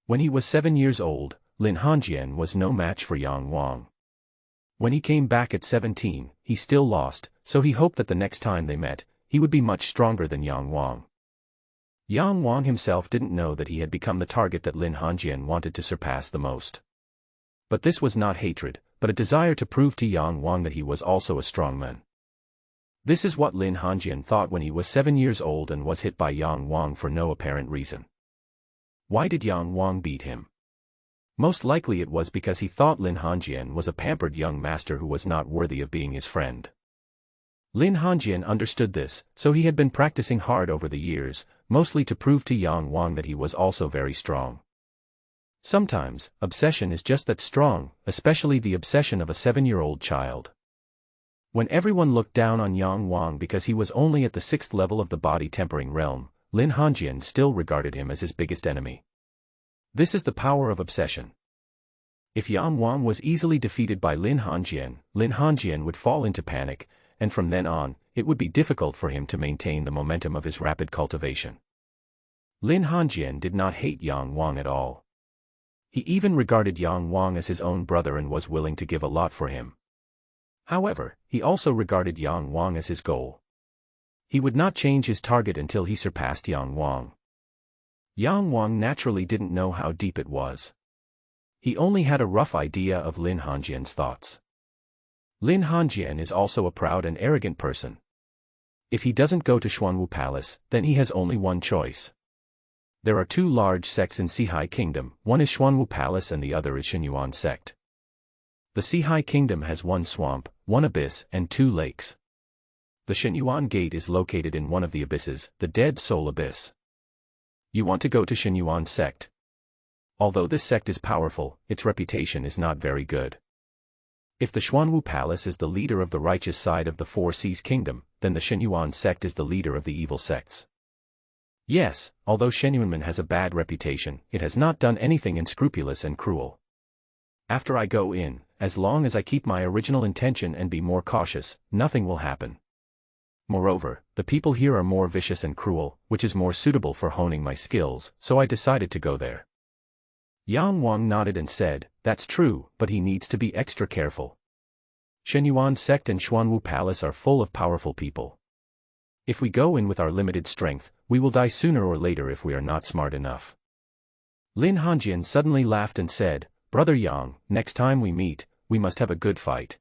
When he was 7 years old, Lin Hongjian was no match for Yang Wang. When he came back at 17, he still lost, so he hoped that the next time they met, he would be much stronger than Yang Wang. Yang Wang himself didn't know that he had become the target that Lin Hongjian wanted to surpass the most. But this was not hatred, but a desire to prove to Yang Wang that he was also a strong man. This is what Lin Hongjian thought when he was 7 years old and was hit by Yang Wang for no apparent reason. Why did Yang Wang beat him? Most likely it was because he thought Lin Hongjian was a pampered young master who was not worthy of being his friend. Lin Hongjian understood this, so he had been practicing hard over the years, mostly to prove to Yang Wang that he was also very strong. Sometimes, obsession is just that strong, especially the obsession of a 7-year-old child. When everyone looked down on Yang Wang because he was only at the 6th level of the body-tempering realm, Lin Hongjian still regarded him as his biggest enemy. This is the power of obsession. If Yang Wang was easily defeated by Lin Hongjian would fall into panic, and from then on, it would be difficult for him to maintain the momentum of his rapid cultivation. Lin Hongjian did not hate Yang Wang at all. He even regarded Yang Wang as his own brother and was willing to give a lot for him. However, he also regarded Yang Wang as his goal. He would not change his target until he surpassed Yang Wang. Yang Wang naturally didn't know how deep it was. He only had a rough idea of Lin Hongjian's thoughts. Lin Hongjian is also a proud and arrogant person. If he doesn't go to Xuanwu Palace, then he has only one choice. There are 2 large sects in Sihai Kingdom, one is Xuanwu Palace and the other is Xinyuan sect. The Sihai Kingdom has one swamp, one abyss, and 2 lakes. The Shenyuan Gate is located in one of the abysses, the Dead Soul Abyss. You want to go to Shenyuan sect. Although this sect is powerful, its reputation is not very good. If the Xuanwu Palace is the leader of the righteous side of the Four Seas Kingdom, then the Shenyuan sect is the leader of the evil sects. Yes, although Shenyuanmen has a bad reputation, it has not done anything unscrupulous and cruel. After I go in, as long as I keep my original intention and be more cautious, nothing will happen. Moreover, the people here are more vicious and cruel, which is more suitable for honing my skills, so I decided to go there. Yang Wang nodded and said, "That's true, but he needs to be extra careful. Shenyuan sect and Xuanwu Palace are full of powerful people. If we go in with our limited strength, we will die sooner or later if we are not smart enough." Lin Hanjian suddenly laughed and said, "Brother Yang, next time we meet, we must have a good fight."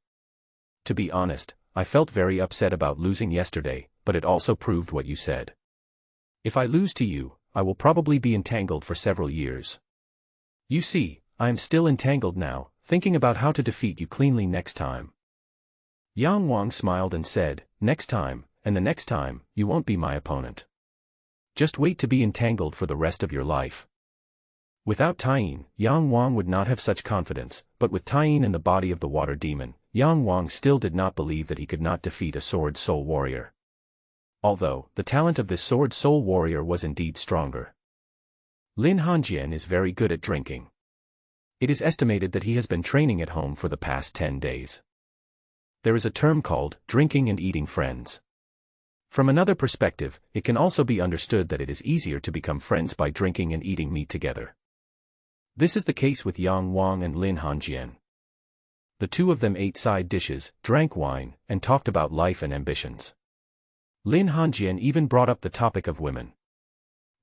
To be honest, I felt very upset about losing yesterday, but it also proved what you said. If I lose to you, I will probably be entangled for several years. You see, I am still entangled now, thinking about how to defeat you cleanly next time. Yang Wang smiled and said, "Next time, and the next time, you won't be my opponent. Just wait to be entangled for the rest of your life." Without Taiyin, Yang Wang would not have such confidence, but with Taiyin and the body of the water demon, Yang Wang still did not believe that he could not defeat a sword soul warrior. Although, the talent of this sword soul warrior was indeed stronger. Lin Hanjian is very good at drinking. It is estimated that he has been training at home for the past 10 days. There is a term called drinking and eating friends. From another perspective, it can also be understood that it is easier to become friends by drinking and eating meat together. This is the case with Yang Wang and Lin Hanjian. The two of them ate side dishes, drank wine, and talked about life and ambitions. Lin Hanjian even brought up the topic of women.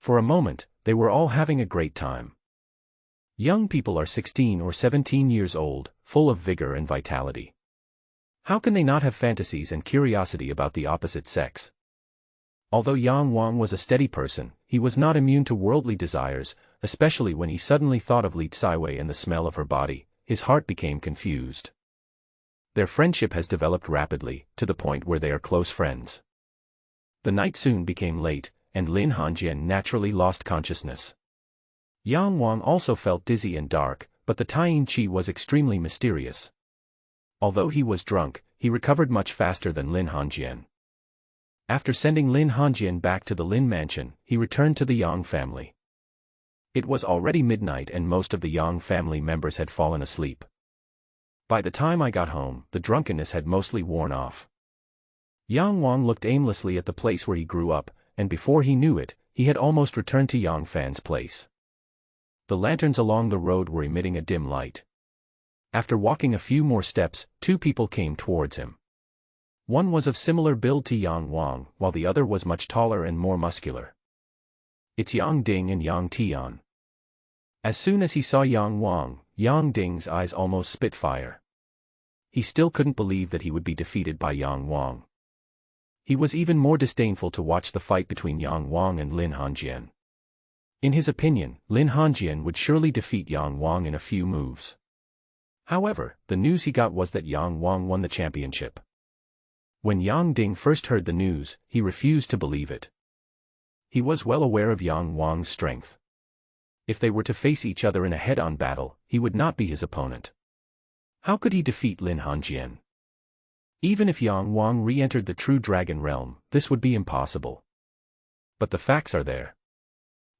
For a moment, they were all having a great time. Young people are 16 or 17 years old, full of vigor and vitality. How can they not have fantasies and curiosity about the opposite sex? Although Yang Wang was a steady person, he was not immune to worldly desires, especially when he suddenly thought of Li Tsaiwei and the smell of her body. His heart became confused. Their friendship has developed rapidly, to the point where they are close friends. The night soon became late, and Lin Hanjian naturally lost consciousness. Yang Wang also felt dizzy and dark, but the Taiyin Qi was extremely mysterious. Although he was drunk, he recovered much faster than Lin Hanjian. After sending Lin Hanjian back to the Lin mansion, he returned to the Yang family. It was already midnight and most of the Yang family members had fallen asleep. By the time I got home, the drunkenness had mostly worn off. Yang Wang looked aimlessly at the place where he grew up, and before he knew it, he had almost returned to Yang Fan's place. The lanterns along the road were emitting a dim light. After walking a few more steps, 2 people came towards him. One was of similar build to Yang Wang, while the other was much taller and more muscular. It's Yang Ding and Yang Tian. As soon as he saw Yang Wang, Yang Ding's eyes almost spit fire. He still couldn't believe that he would be defeated by Yang Wang. He was even more disdainful to watch the fight between Yang Wang and Lin Hanjian. In his opinion, Lin Hanjian would surely defeat Yang Wang in a few moves. However, the news he got was that Yang Wang won the championship. When Yang Ding first heard the news, he refused to believe it. He was well aware of Yang Wang's strength. If they were to face each other in a head-on battle, he would not be his opponent. How could he defeat Lin Hanjian? Even if Yang Wang re-entered the true dragon realm, this would be impossible. But the facts are there.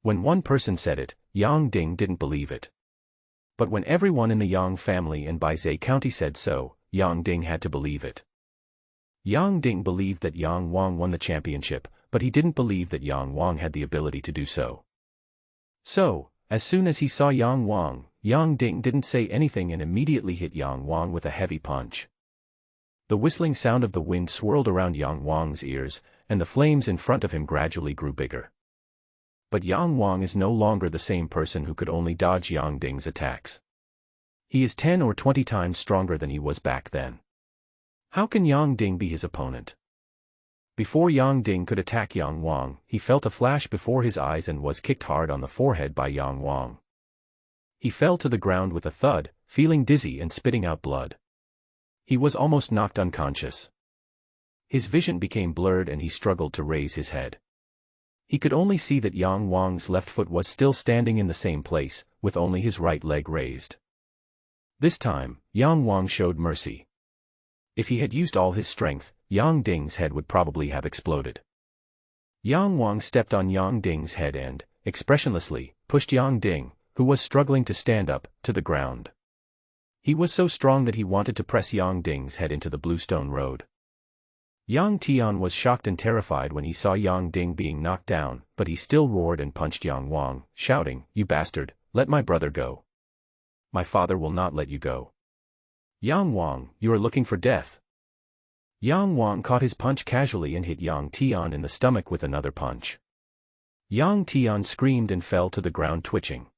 When one person said it, Yang Ding didn't believe it. But when everyone in the Yang family and Baizhe County said so, Yang Ding had to believe it. Yang Ding believed that Yang Wang won the championship, but he didn't believe that Yang Wang had the ability to do so. So, as soon as he saw Yang Wang, Yang Ding didn't say anything and immediately hit Yang Wang with a heavy punch. The whistling sound of the wind swirled around Yang Wang's ears, and the flames in front of him gradually grew bigger. But Yang Wang is no longer the same person who could only dodge Yang Ding's attacks. He is 10 or 20 times stronger than he was back then. How can Yang Ding be his opponent? Before Yang Ding could attack Yang Wang, he felt a flash before his eyes and was kicked hard on the forehead by Yang Wang. He fell to the ground with a thud, feeling dizzy and spitting out blood. He was almost knocked unconscious. His vision became blurred and he struggled to raise his head. He could only see that Yang Wang's left foot was still standing in the same place, with only his right leg raised. This time, Yang Wang showed mercy. If he had used all his strength, Yang Ding's head would probably have exploded. Yang Wang stepped on Yang Ding's head and, expressionlessly, pushed Yang Ding, who was struggling to stand up, to the ground. He was so strong that he wanted to press Yang Ding's head into the bluestone road. Yang Tian was shocked and terrified when he saw Yang Ding being knocked down, but he still roared and punched Yang Wang, shouting, "You bastard, let my brother go. My father will not let you go. Yang Wang, you are looking for death." Yang Wang caught his punch casually and hit Yang Tian in the stomach with another punch. Yang Tian screamed and fell to the ground twitching.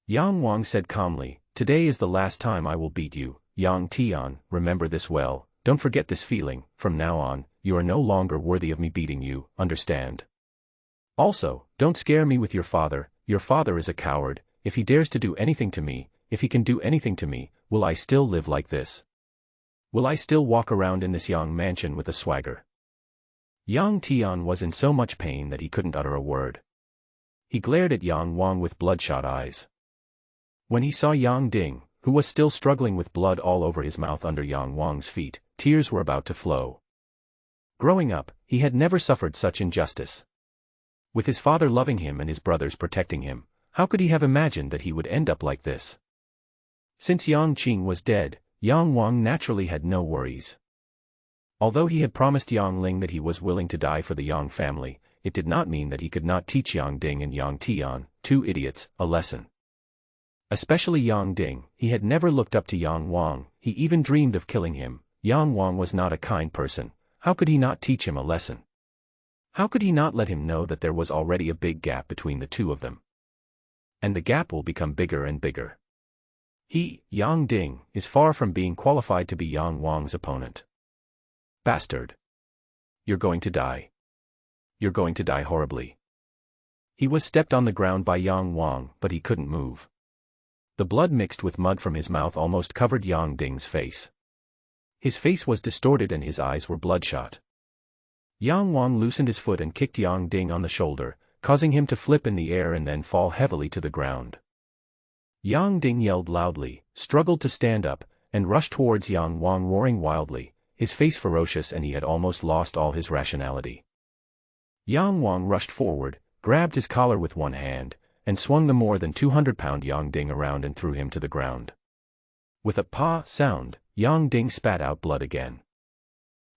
Yang Wang said calmly, "Today is the last time I will beat you, Yang Tian, remember this well. Don't forget this feeling. From now on, you are no longer worthy of me beating you, understand? Also, don't scare me with your father. Your father is a coward. If he dares to do anything to me, if he can do anything to me, will I still live like this? Will I still walk around in this Yang mansion with a swagger?" Yang Tian was in so much pain that he couldn't utter a word. He glared at Yang Wang with bloodshot eyes. When he saw Yang Ding, who was still struggling with blood all over his mouth under Yang Wang's feet, tears were about to flow. Growing up, he had never suffered such injustice. With his father loving him and his brothers protecting him, how could he have imagined that he would end up like this? Since Yang Qing was dead, Yang Wang naturally had no worries. Although he had promised Yang Ling that he was willing to die for the Yang family, it did not mean that he could not teach Yang Ding and Yang Tian, two idiots, a lesson. Especially Yang Ding, he had never looked up to Yang Wang, he even dreamed of killing him. Yang Wang was not a kind person. How could he not teach him a lesson? How could he not let him know that there was already a big gap between the two of them? And the gap will become bigger and bigger. He, Yang Ding, is far from being qualified to be Yang Wang's opponent. Bastard. You're going to die. You're going to die horribly. He was stepped on the ground by Yang Wang, but he couldn't move. The blood mixed with mud from his mouth almost covered Yang Ding's face. His face was distorted and his eyes were bloodshot. Yang Wang loosened his foot and kicked Yang Ding on the shoulder, causing him to flip in the air and then fall heavily to the ground. Yang Ding yelled loudly, struggled to stand up, and rushed towards Yang Wang roaring wildly, his face ferocious and he had almost lost all his rationality. Yang Wang rushed forward, grabbed his collar with one hand, and swung the more than 200-pound Yang Ding around and threw him to the ground. With a "pa" sound, Yang Ding spat out blood again.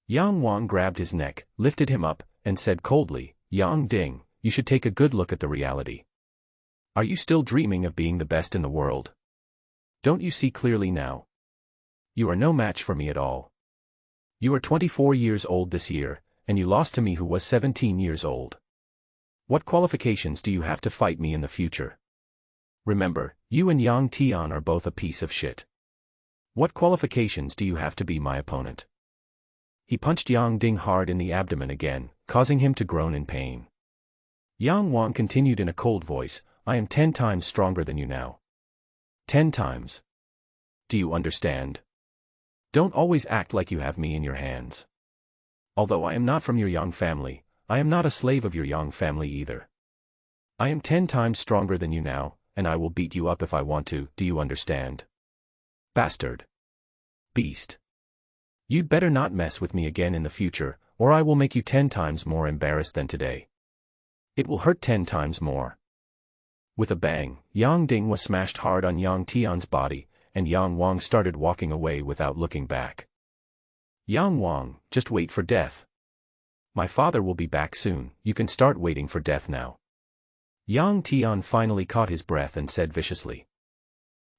Yang Wang grabbed his neck, lifted him up, and said coldly, "Yang Ding, you should take a good look at the reality. Are you still dreaming of being the best in the world? Don't you see clearly now? You are no match for me at all. You are 24 years old this year, and you lost to me who was 17 years old. What qualifications do you have to fight me in the future? Remember, you and Yang Tian are both a piece of shit. What qualifications do you have to be my opponent?" He punched Yang Ding hard in the abdomen again, causing him to groan in pain. Yang Wang continued in a cold voice, "I am 10 times stronger than you now. 10 times. Do you understand? Don't always act like you have me in your hands. Although I am not from your Yang family, I am not a slave of your Yang family either. I am 10 times stronger than you now, and I will beat you up if I want to, do you understand? Bastard. Beast. You'd better not mess with me again in the future, or I will make you 10 times more embarrassed than today. It will hurt 10 times more." With a bang, Yang Ding was smashed hard on Yang Tian's body, and Yang Wang started walking away without looking back. "Yang Wang, just wait for death. My father will be back soon, you can start waiting for death now." Yang Tian finally caught his breath and said viciously.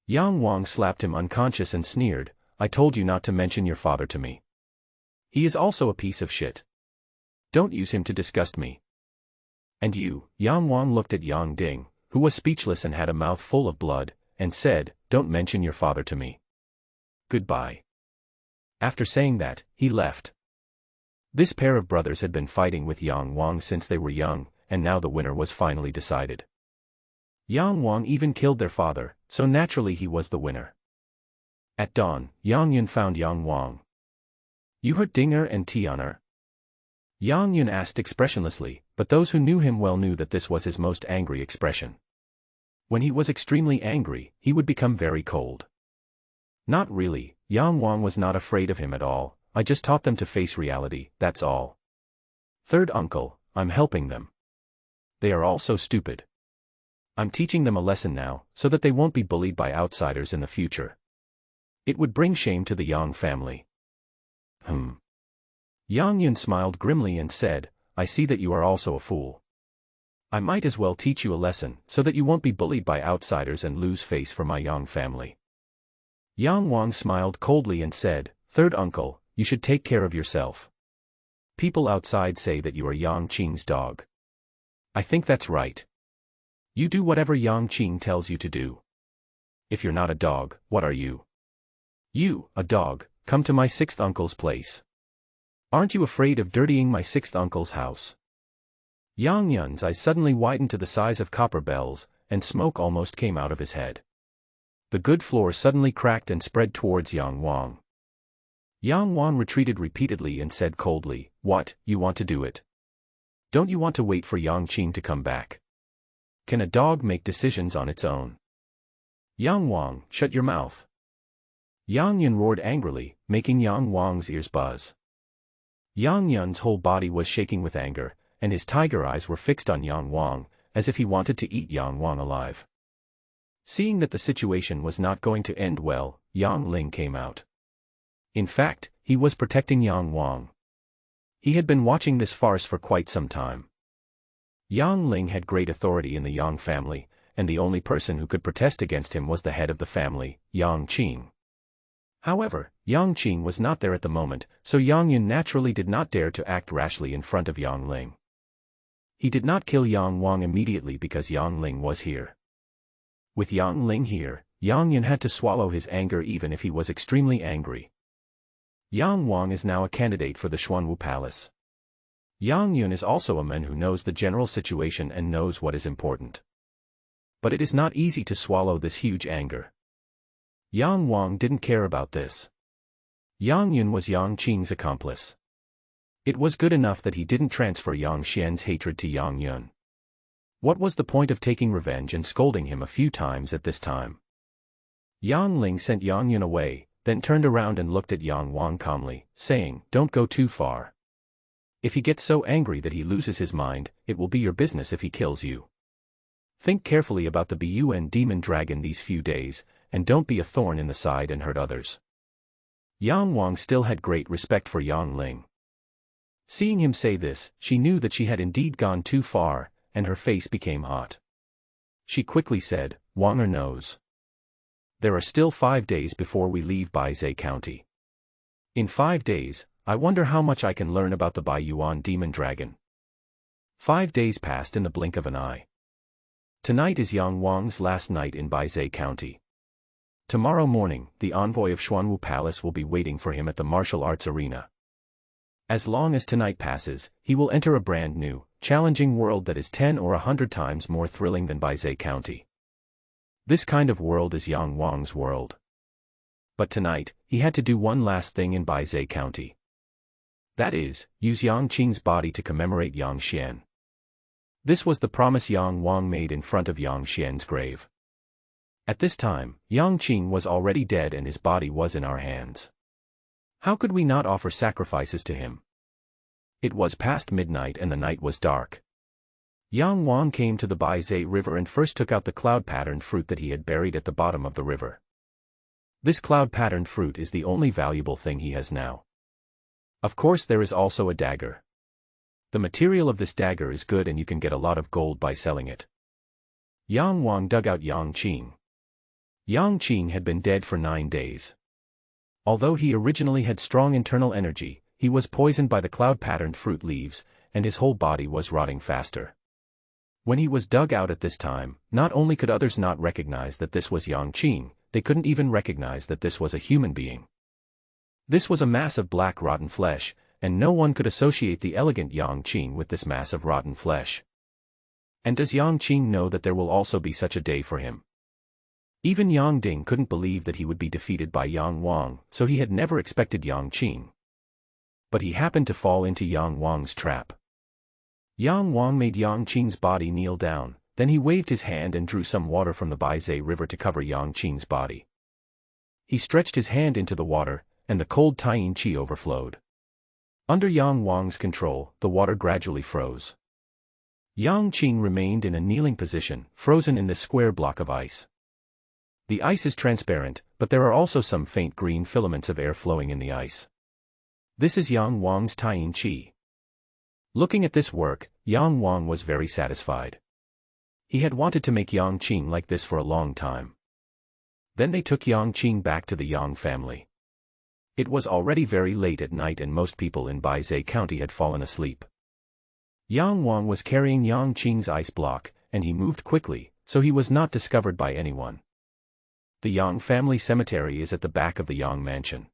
Yang Wang slapped him unconscious and sneered, "I told you not to mention your father to me. He is also a piece of shit. Don't use him to disgust me." "And you," Yang Wang looked at Yang Ding, who was speechless and had a mouth full of blood, and said, "Don't mention your father to me. Goodbye." After saying that, he left. This pair of brothers had been fighting with Yang Wang since they were young, and now the winner was finally decided. Yang Wang even killed their father, so naturally he was the winner. At dawn, Yang Yun found Yang Wang. "You hurt Dinger and Tianer?" Yang Yun asked expressionlessly, but those who knew him well knew that this was his most angry expression. When he was extremely angry, he would become very cold. "Not really, Yang Wang was not afraid of him at all, I just taught them to face reality, that's all. Third uncle, I'm helping them. They are all so stupid. I'm teaching them a lesson now, so that they won't be bullied by outsiders in the future. It would bring shame to the Yang family." Yang Yun smiled grimly and said, "I see that you are also a fool. I might as well teach you a lesson, so that you won't be bullied by outsiders and lose face for my Yang family." Yang Wang smiled coldly and said, "Third uncle, you should take care of yourself. People outside say that you are Yang Qing's dog. I think that's right. You do whatever Yang Qing tells you to do. If you're not a dog, what are you? You, a dog, come to my sixth uncle's place. Aren't you afraid of dirtying my sixth uncle's house?" Yang Yun's eyes suddenly widened to the size of copper bells, and smoke almost came out of his head. The good floor suddenly cracked and spread towards Yang Wang. Yang Wang retreated repeatedly and said coldly, "What, you want to do it? Don't you want to wait for Yang Qing to come back? Can a dog make decisions on its own?" "Yang Wang, shut your mouth." Yang Yun roared angrily, making Yang Wang's ears buzz. Yang Yun's whole body was shaking with anger, and his tiger eyes were fixed on Yang Wang, as if he wanted to eat Yang Wang alive. Seeing that the situation was not going to end well, Yang Ling came out. In fact, he was protecting Yang Wang. He had been watching this farce for quite some time. Yang Ling had great authority in the Yang family, and the only person who could protest against him was the head of the family, Yang Qing. However, Yang Qing was not there at the moment, so Yang Yun naturally did not dare to act rashly in front of Yang Ling. He did not kill Yang Wang immediately because Yang Ling was here. With Yang Ling here, Yang Yun had to swallow his anger even if he was extremely angry. Yang Wang is now a candidate for the Xuanwu Palace. Yang Yun is also a man who knows the general situation and knows what is important. But it is not easy to swallow this huge anger. Yang Wang didn't care about this. Yang Yun was Yang Qing's accomplice. It was good enough that he didn't transfer Yang Xian's hatred to Yang Yun. What was the point of taking revenge and scolding him a few times at this time? Yang Ling sent Yang Yun away, then turned around and looked at Yang Wang calmly, saying, "Don't go too far. If he gets so angry that he loses his mind, it will be your business if he kills you. Think carefully about the Bun demon dragon these few days, and don't be a thorn in the side and hurt others." Yang Wang still had great respect for Yang Ling. Seeing him say this, she knew that she had indeed gone too far, and her face became hot. She quickly said, "Wanger knows. There are still 5 days before we leave Baizhe County. In 5 days, I wonder how much I can learn about the Baiyuan demon dragon." 5 days passed in the blink of an eye. Tonight is Yang Wang's last night in Baizhe County. Tomorrow morning, the envoy of Xuanwu Palace will be waiting for him at the martial arts arena. As long as tonight passes, he will enter a brand new, challenging world that is 10 or 100 times more thrilling than Baizhe County. This kind of world is Yang Wang's world. But tonight, he had to do one last thing in Baizhe County. That is, use Yang Qing's body to commemorate Yang Xian. This was the promise Yang Wang made in front of Yang Xian's grave. At this time, Yang Qing was already dead and his body was in our hands. How could we not offer sacrifices to him? It was past midnight and the night was dark. Yang Wang came to the Baizhe River and first took out the cloud-patterned fruit that he had buried at the bottom of the river. This cloud-patterned fruit is the only valuable thing he has now. Of course there is also a dagger. The material of this dagger is good and you can get a lot of gold by selling it. Yang Wang dug out Yang Qing. Yang Qing had been dead for 9 days. Although he originally had strong internal energy, he was poisoned by the cloud-patterned fruit leaves, and his whole body was rotting faster. When he was dug out at this time, not only could others not recognize that this was Yang Qing, they couldn't even recognize that this was a human being. This was a mass of black rotten flesh, and no one could associate the elegant Yang Qing with this mass of rotten flesh. And does Yang Qing know that there will also be such a day for him? Even Yang Ding couldn't believe that he would be defeated by Yang Wang, so he had never expected Yang Qing. But he happened to fall into Yang Wang's trap. Yang Wang made Yang Qing's body kneel down, then he waved his hand and drew some water from the Baizhe River to cover Yang Qing's body. He stretched his hand into the water, and the cold Taiyin Qi overflowed. Under Yang Wang's control, the water gradually froze. Yang Qing remained in a kneeling position, frozen in this square block of ice. The ice is transparent, but there are also some faint green filaments of air flowing in the ice. This is Yang Wang's Taiyin Qi. Looking at this work, Yang Wang was very satisfied. He had wanted to make Yang Qing like this for a long time. Then they took Yang Qing back to the Yang family. It was already very late at night and most people in Baizhe County had fallen asleep. Yang Wang was carrying Yang Qing's ice block, and he moved quickly, so he was not discovered by anyone. The Yang family cemetery is at the back of the Yang mansion.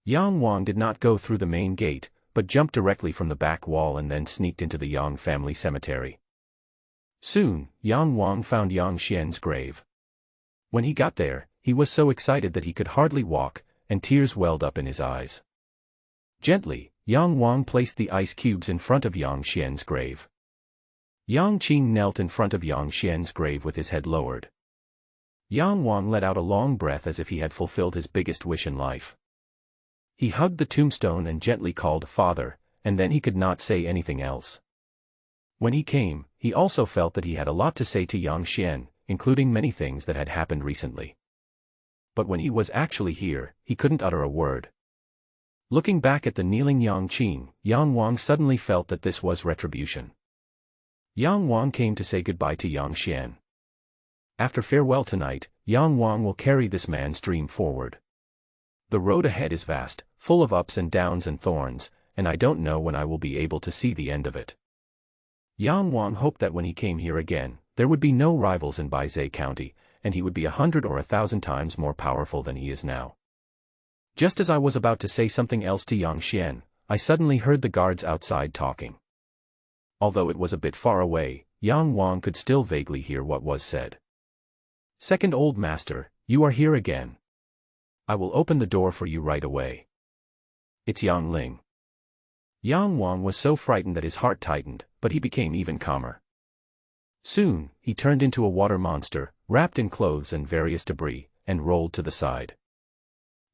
Yang Wang did not go through the main gate, but jumped directly from the back wall and then sneaked into the Yang family cemetery. Soon, Yang Wang found Yang Xian's grave. When he got there, he was so excited that he could hardly walk, and tears welled up in his eyes. Gently, Yang Wang placed the ice cubes in front of Yang Xian's grave. Yang Qing knelt in front of Yang Xian's grave with his head lowered. Yang Wang let out a long breath as if he had fulfilled his biggest wish in life. He hugged the tombstone and gently called "Father," and then he could not say anything else. When he came, he also felt that he had a lot to say to Yang Xian, including many things that had happened recently. But when he was actually here, he couldn't utter a word. Looking back at the kneeling Yang Qing, Yang Wang suddenly felt that this was retribution. Yang Wang came to say goodbye to Yang Xian. After farewell tonight, Yang Wang will carry this man's dream forward. The road ahead is vast, full of ups and downs and thorns, and I don't know when I will be able to see the end of it. Yang Wang hoped that when he came here again, there would be no rivals in Baizhe County, and he would be 100 or 1,000 times more powerful than he is now. Just as I was about to say something else to Yang Xian, I suddenly heard the guards outside talking. Although it was a bit far away, Yang Wang could still vaguely hear what was said. "Second old master, you are here again. I will open the door for you right away. It's Yang Ling." Yang Wang was so frightened that his heart tightened, but he became even calmer. Soon, he turned into a water monster, wrapped in clothes and various debris, and rolled to the side.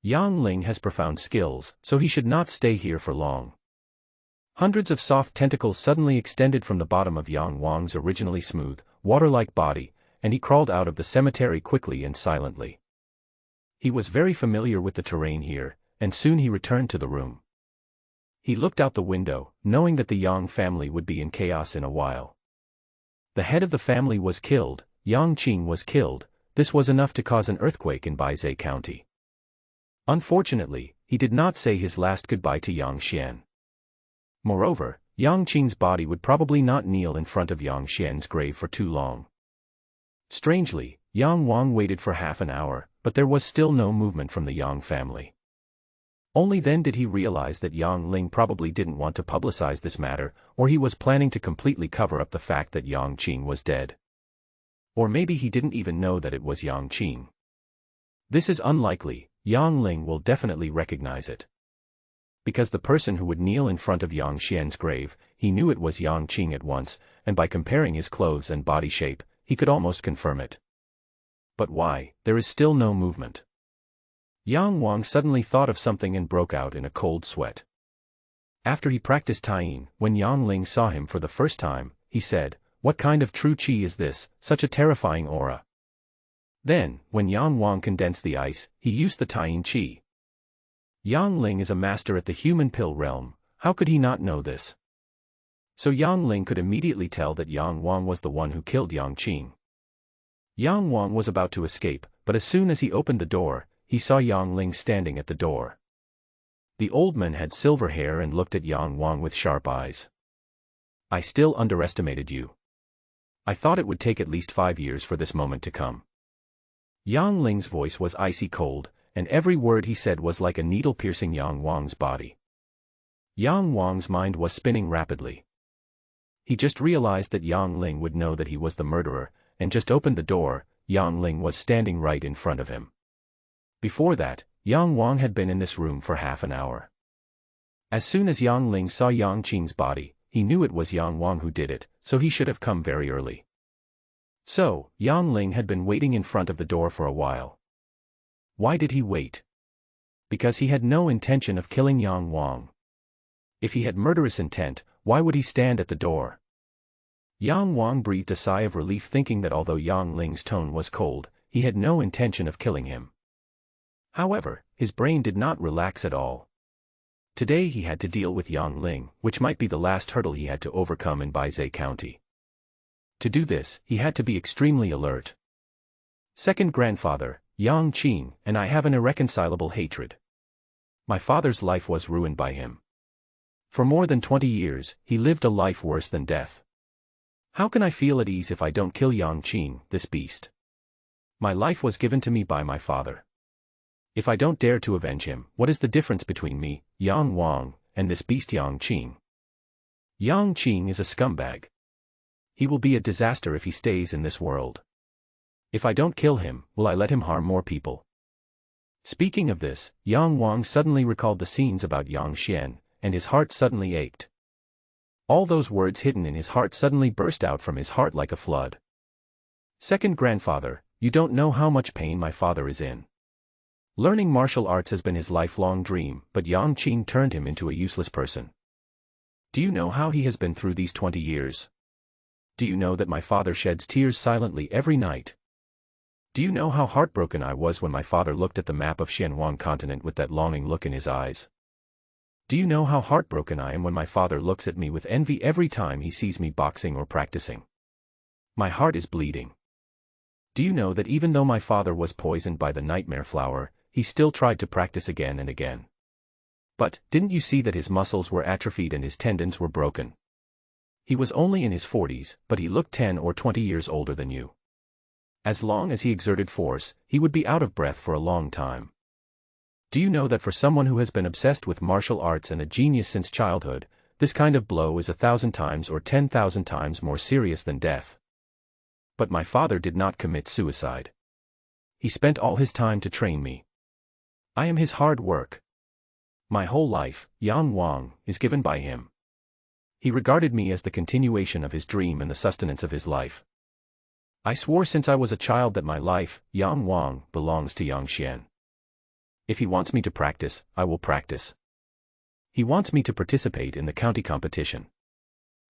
Yang Ling has profound skills, so he should not stay here for long. Hundreds of soft tentacles suddenly extended from the bottom of Yang Wang's originally smooth, water-like body, and he crawled out of the cemetery quickly and silently. He was very familiar with the terrain here, and soon he returned to the room. He looked out the window, knowing that the Yang family would be in chaos in a while. The head of the family was killed, Yang Qing was killed. This was enough to cause an earthquake in Baizhe County. Unfortunately, he did not say his last goodbye to Yang Xian. Moreover, Yang Qing's body would probably not kneel in front of Yang Xian's grave for too long. Strangely, Yang Wang waited for half an hour, but there was still no movement from the Yang family. Only then did he realize that Yang Ling probably didn't want to publicize this matter, or he was planning to completely cover up the fact that Yang Qing was dead. Or maybe he didn't even know that it was Yang Qing. This is unlikely. Yang Ling will definitely recognize it. Because the person who would kneel in front of Yang Xian's grave, he knew it was Yang Qing at once, and by comparing his clothes and body shape, he could almost confirm it. But why? There is still no movement. Yang Wang suddenly thought of something and broke out in a cold sweat. After he practiced Taiyin, when Yang Ling saw him for the first time, he said, "What kind of true qi is this, such a terrifying aura?" Then, when Yang Wang condensed the ice, he used the Taiyin Qi. Yang Ling is a master at the human pill realm, how could he not know this? So Yang Ling could immediately tell that Yang Wang was the one who killed Yang Qing. Yang Wang was about to escape, but as soon as he opened the door, he saw Yang Ling standing at the door. The old man had silver hair and looked at Yang Wang with sharp eyes. "I still underestimated you. I thought it would take at least 5 years for this moment to come." Yang Ling's voice was icy cold, and every word he said was like a needle piercing Yang Wang's body. Yang Wang's mind was spinning rapidly. He just realized that Yang Ling would know that he was the murderer, and just opened the door. Yang Ling was standing right in front of him. Before that, Yang Wang had been in this room for half an hour. As soon as Yang Ling saw Yang Qing's body, he knew it was Yang Wang who did it, so he should have come very early. So, Yang Ling had been waiting in front of the door for a while. Why did he wait? Because he had no intention of killing Yang Wang. If he had murderous intent, why would he stand at the door? Yang Wang breathed a sigh of relief, thinking that although Yang Ling's tone was cold, he had no intention of killing him. However, his brain did not relax at all. Today he had to deal with Yang Ling, which might be the last hurdle he had to overcome in Baizhe County. To do this, he had to be extremely alert. Second grandfather, Yang Qing, and I have an irreconcilable hatred. My father's life was ruined by him. For more than 20 years, he lived a life worse than death. How can I feel at ease if I don't kill Yang Qing, this beast? My life was given to me by my father. If I don't dare to avenge him, what is the difference between me, Yang Wang, and this beast Yang Qing? Yang Qing is a scumbag. He will be a disaster if he stays in this world. If I don't kill him, will I let him harm more people? Speaking of this, Yang Wang suddenly recalled the scenes about Yang Xian, and his heart suddenly ached. All those words hidden in his heart suddenly burst out from his heart like a flood. Second grandfather, you don't know how much pain my father is in. Learning martial arts has been his lifelong dream, but Yang Qing turned him into a useless person. Do you know how he has been through these 20 years? Do you know that my father sheds tears silently every night? Do you know how heartbroken I was when my father looked at the map of Xianhuang continent with that longing look in his eyes? Do you know how heartbroken I am when my father looks at me with envy every time he sees me boxing or practicing? My heart is bleeding. Do you know that even though my father was poisoned by the nightmare flower, he still tried to practice again and again? But, didn't you see that his muscles were atrophied and his tendons were broken? He was only in his 40s, but he looked 10 or 20 years older than you. As long as he exerted force, he would be out of breath for a long time. Do you know that for someone who has been obsessed with martial arts and a genius since childhood, this kind of blow is 1,000 times or 10,000 times more serious than death? But my father did not commit suicide. He spent all his time to train me. I am his hard work. My whole life, Yang Wang, is given by him. He regarded me as the continuation of his dream and the sustenance of his life. I swore since I was a child that my life, Yang Wang, belongs to Yang Xian. If he wants me to practice, I will practice. He wants me to participate in the county competition.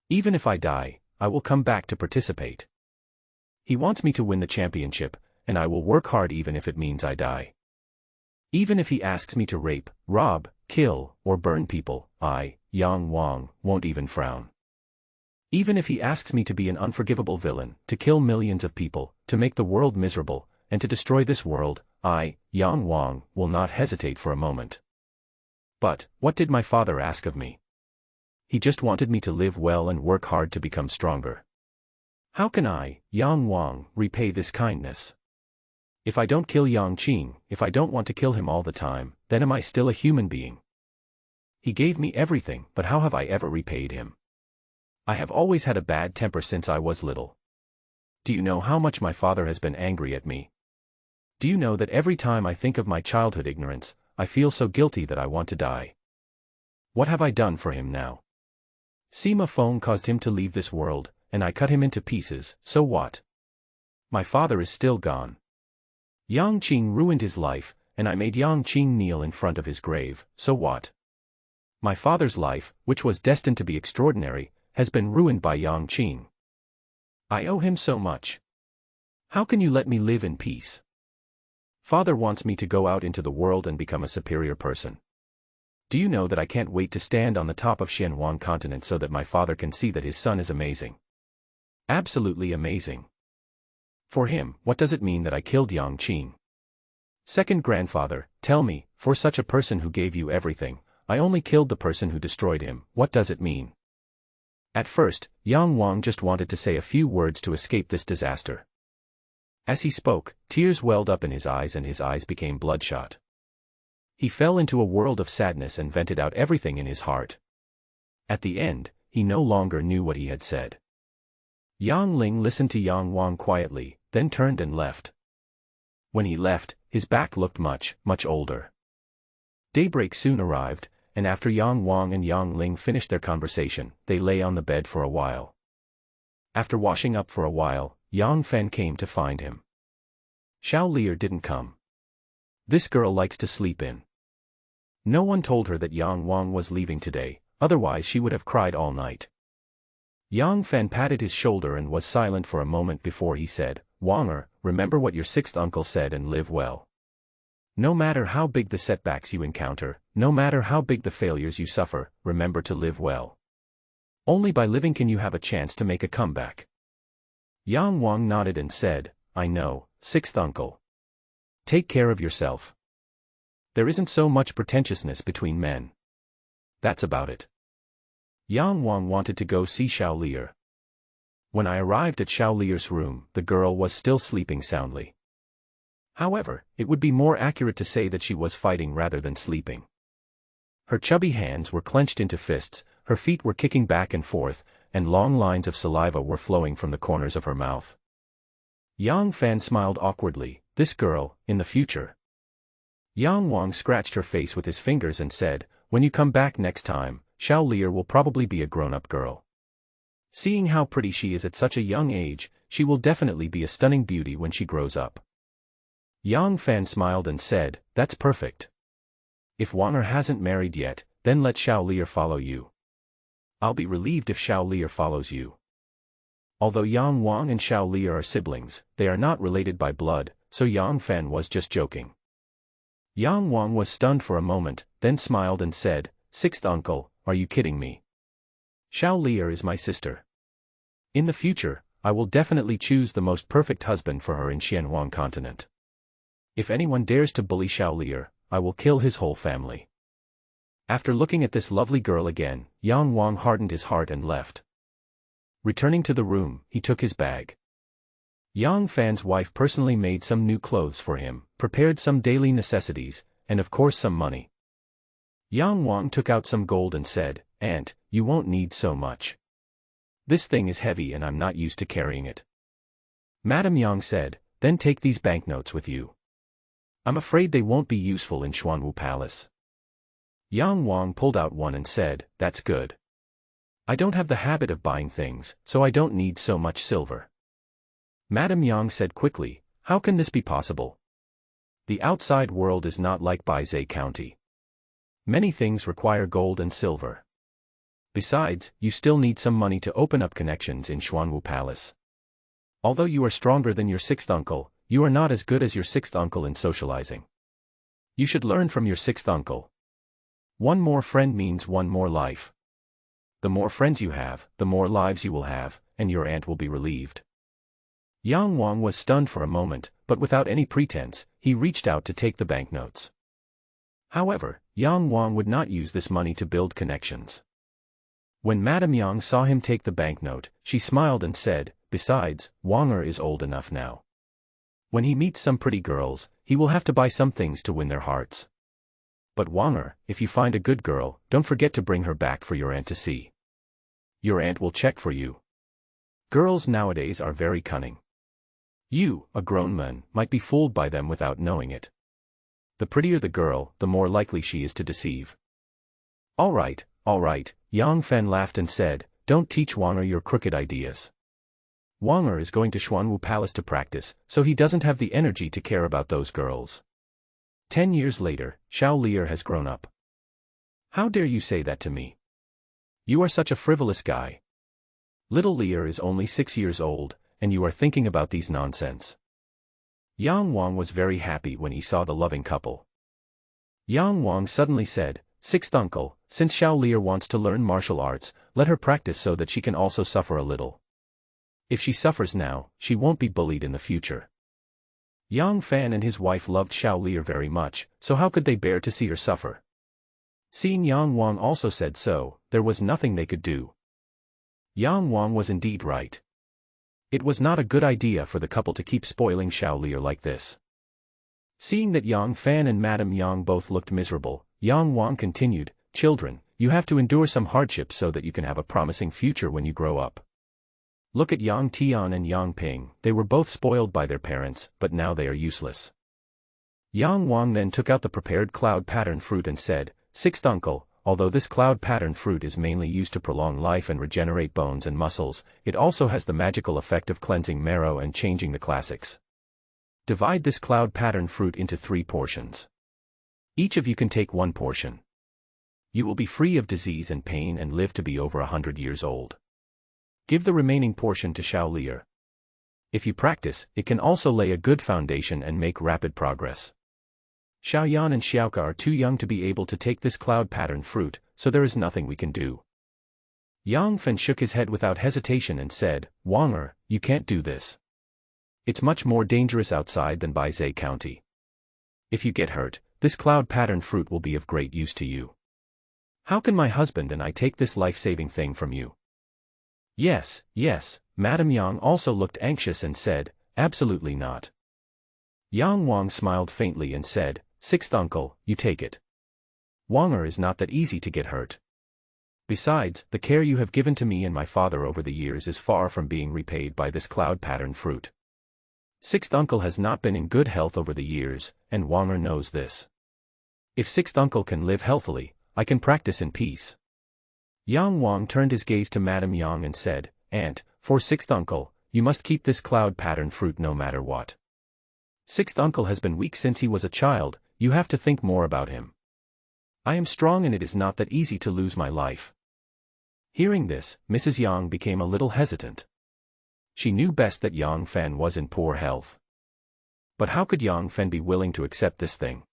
Even if I die, I will come back to participate. He wants me to win the championship, and I will work hard even if it means I die. Even if he asks me to rape, rob, kill, or burn people, I, Yang Wang, won't even frown. Even if he asks me to be an unforgivable villain, to kill millions of people, to make the world miserable, and to destroy this world, I, Yang Wang, will not hesitate for a moment. But, what did my father ask of me? He just wanted me to live well and work hard to become stronger. How can I, Yang Wang, repay this kindness? If I don't kill Yang Qing, if I don't want to kill him all the time, then am I still a human being? He gave me everything, but how have I ever repaid him? I have always had a bad temper since I was little. Do you know how much my father has been angry at me? Do you know that every time I think of my childhood ignorance, I feel so guilty that I want to die? What have I done for him now? Sima Feng caused him to leave this world, and I cut him into pieces, so what? My father is still gone. Yang Qing ruined his life, and I made Yang Qing kneel in front of his grave, so what? My father's life, which was destined to be extraordinary, has been ruined by Yang Qing. I owe him so much. How can you let me live in peace? Father wants me to go out into the world and become a superior person. Do you know that I can't wait to stand on the top of Xianhuang continent so that my father can see that his son is amazing? Absolutely amazing. For him, what does it mean that I killed Yang Qing? Second grandfather, tell me, for such a person who gave you everything, I only killed the person who destroyed him, what does it mean? At first, Yang Wang just wanted to say a few words to escape this disaster. As he spoke, tears welled up in his eyes and his eyes became bloodshot. He fell into a world of sadness and vented out everything in his heart. At the end, he no longer knew what he had said. Yang Ling listened to Yang Wang quietly, then turned and left. When he left, his back looked much, much older. Daybreak soon arrived, and after Yang Wang and Yang Ling finished their conversation, they lay on the bed for a while. After washing up for a while, Yang Fan came to find him. Xiao Lier didn't come. This girl likes to sleep in. No one told her that Yang Wang was leaving today, otherwise she would have cried all night. Yang Fan patted his shoulder and was silent for a moment before he said, "Wanger, remember what your sixth uncle said and live well. No matter how big the setbacks you encounter, no matter how big the failures you suffer, remember to live well. Only by living can you have a chance to make a comeback." Yang Wang nodded and said, "I know, sixth uncle. Take care of yourself. There isn't so much pretentiousness between men. That's about it." Yang Wang wanted to go see Xiao Lier. When I arrived at Xiao Lier's room, the girl was still sleeping soundly. However, it would be more accurate to say that she was fighting rather than sleeping. Her chubby hands were clenched into fists, her feet were kicking back and forth, and long lines of saliva were flowing from the corners of her mouth. Yang Fan smiled awkwardly. This girl, in the future. Yang Wang scratched her face with his fingers and said, "When you come back next time, Xiao Lier will probably be a grown-up girl. Seeing how pretty she is at such a young age, she will definitely be a stunning beauty when she grows up." Yang Fan smiled and said, "That's perfect. If Wanger hasn't married yet, then let Xiao Lier follow you. I'll be relieved if Xiao Lier follows you." Although Yang Wang and Xiao Lier are siblings, they are not related by blood, so Yang Fan was just joking. Yang Wang was stunned for a moment, then smiled and said, "Sixth uncle, are you kidding me? Xiao Lier is my sister. In the future, I will definitely choose the most perfect husband for her in Xianhuang continent. If anyone dares to bully Xiao Lier, I will kill his whole family." After looking at this lovely girl again, Yang Wang hardened his heart and left. Returning to the room, he took his bag. Yang Fan's wife personally made some new clothes for him, prepared some daily necessities, and of course some money. Yang Wang took out some gold and said, "Aunt, you won't need so much. This thing is heavy and I'm not used to carrying it." Madame Yang said, "Then take these banknotes with you. I'm afraid they won't be useful in Xuanwu Palace." Yang Wang pulled out one and said, "That's good. I don't have the habit of buying things, so I don't need so much silver." Madame Yang said quickly, "How can this be possible? The outside world is not like Baizhe County. Many things require gold and silver. Besides, you still need some money to open up connections in Xuanwu Palace. Although you are stronger than your sixth uncle, you are not as good as your sixth uncle in socializing. You should learn from your sixth uncle. One more friend means one more life. The more friends you have, the more lives you will have, and your aunt will be relieved." Yang Wang was stunned for a moment, but without any pretense, he reached out to take the banknotes. However, Yang Wang would not use this money to build connections. When Madame Yang saw him take the banknote, she smiled and said, "Besides, Wanger is old enough now. When he meets some pretty girls, he will have to buy some things to win their hearts. But Wanger, if you find a good girl, don't forget to bring her back for your aunt to see. Your aunt will check for you. Girls nowadays are very cunning. You, a grown man, might be fooled by them without knowing it. The prettier the girl, the more likely she is to deceive." All right, Yang Fan laughed and said, "Don't teach Wanger your crooked ideas. Wanger is going to Xuanwu Palace to practice, so he doesn't have the energy to care about those girls. 10 years later, Xiao Lier has grown up. How dare you say that to me? You are such a frivolous guy. Little Lier is only 6 years old, and you are thinking about these nonsense." Yang Wang was very happy when he saw the loving couple. Yang Wang suddenly said, "Sixth uncle, since Xiao Lier wants to learn martial arts, let her practice so that she can also suffer a little. If she suffers now, she won't be bullied in the future." Yang Fan and his wife loved Xiao Lier very much, so how could they bear to see her suffer? Seeing Yang Wang also said so, there was nothing they could do. Yang Wang was indeed right. It was not a good idea for the couple to keep spoiling Xiao Lier like this. Seeing that Yang Fan and Madame Yang both looked miserable, Yang Wang continued, "Children, you have to endure some hardships so that you can have a promising future when you grow up. Look at Yang Tian and Yang Ping, they were both spoiled by their parents, but now they are useless. Yang Wang then took out the prepared cloud pattern fruit and said, "Sixth uncle, although this cloud pattern fruit is mainly used to prolong life and regenerate bones and muscles, it also has the magical effect of cleansing marrow and changing the classics. Divide this cloud pattern fruit into 3 portions. Each of you can take 1 portion. You will be free of disease and pain and live to be over 100 years old. Give the remaining portion to Xiao Lier. If you practice, it can also lay a good foundation and make rapid progress." Xiao Yan and Xiaoka are too young to be able to take this cloud pattern fruit, so there is nothing we can do. Yang Fen shook his head without hesitation and said, "Wanger, you can't do this. It's much more dangerous outside than Baizhe County. If you get hurt, this cloud pattern fruit will be of great use to you. How can my husband and I take this life-saving thing from you?" Yes, Madame Yang also looked anxious and said, "Absolutely not." Yang Wang smiled faintly and said, "Sixth uncle, you take it. Wanger is not that easy to get hurt. Besides, the care you have given to me and my father over the years is far from being repaid by this cloud pattern fruit. Sixth uncle has not been in good health over the years, and Wanger knows this. If sixth uncle can live healthily, I can practice in peace." Yang Wang turned his gaze to Madame Yang and said, "Aunt, for sixth uncle, you must keep this cloud pattern fruit no matter what. Sixth uncle has been weak since he was a child, you have to think more about him. I am strong and it is not that easy to lose my life." Hearing this, Mrs. Yang became a little hesitant. She knew best that Yang Fen was in poor health. But how could Yang Fen be willing to accept this thing?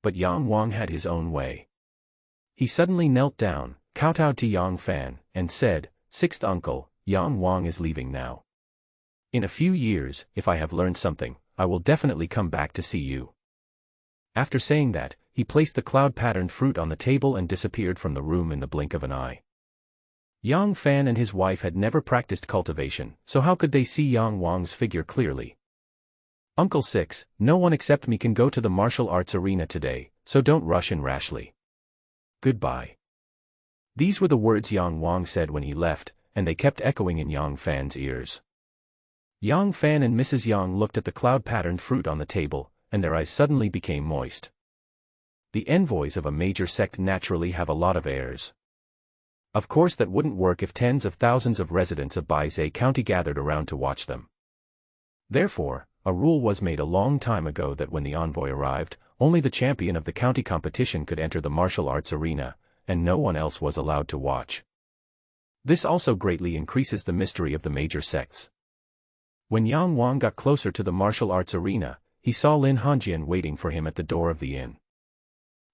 But Yang Wang had his own way. He suddenly knelt down, kowtowed to Yang Fen, and said, "Sixth uncle, Yang Wang is leaving now. In a few years, if I have learned something, I will definitely come back to see you." After saying that, he placed the cloud-patterned fruit on the table and disappeared from the room in the blink of an eye. Yang Fan and his wife had never practiced cultivation, so how could they see Yang Wang's figure clearly? "Uncle Six, no one except me can go to the martial arts arena today, so don't rush in rashly. Goodbye." These were the words Yang Wang said when he left, and they kept echoing in Yang Fan's ears. Yang Fan and Mrs. Yang looked at the cloud-patterned fruit on the table, and their eyes suddenly became moist. The envoys of a major sect naturally have a lot of heirs. Of course that wouldn't work if tens of thousands of residents of Baizhe County gathered around to watch them. Therefore, a rule was made a long time ago that when the envoy arrived, only the champion of the county competition could enter the martial arts arena, and no one else was allowed to watch. This also greatly increases the mystery of the major sects. When Yang Wang got closer to the martial arts arena, he saw Lin Hanjian waiting for him at the door of the inn.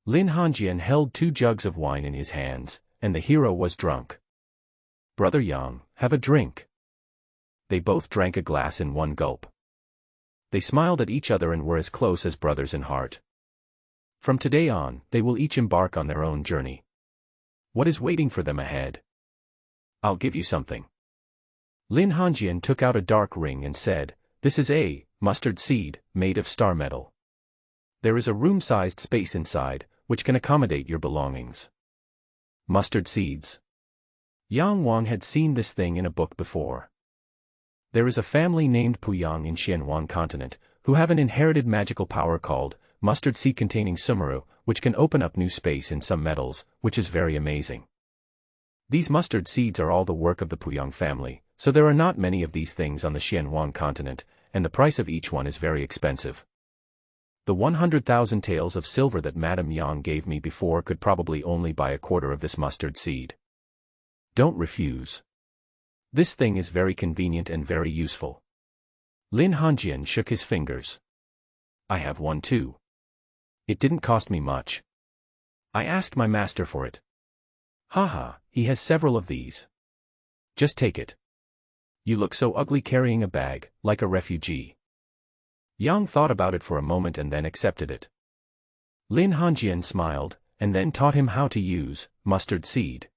Lin Hanjian held 2 jugs of wine in his hands, and the hero was drunk. "Brother Yang, have a drink." They both drank a glass in one gulp. They smiled at each other and were as close as brothers in heart. From today on, they will each embark on their own journey. What is waiting for them ahead? "I'll give you something." Lin Hanjian took out a dark ring and said, "This is a mustard seed, made of star metal. There is a room-sized space inside, which can accommodate your belongings." Mustard seeds. Yang Wang had seen this thing in a book before. There is a family named Puyang in Xianhuan continent, who have an inherited magical power called mustard seed containing sumeru, which can open up new space in some metals, which is very amazing. These mustard seeds are all the work of the Puyang family, so there are not many of these things on the Xianhuan continent, and the price of each one is very expensive. The 100,000 taels of silver that Madame Yang gave me before could probably only buy a quarter of this mustard seed. Don't refuse. This thing is very convenient and very useful. Lin Hanjian shook his fingers. I have one too. It didn't cost me much. I asked my master for it. Haha, he has several of these. Just take it. You look so ugly carrying a bag, like a refugee. Yang thought about it for a moment and then accepted it. Lin Hanjian smiled, and then taught him how to use mustard seed.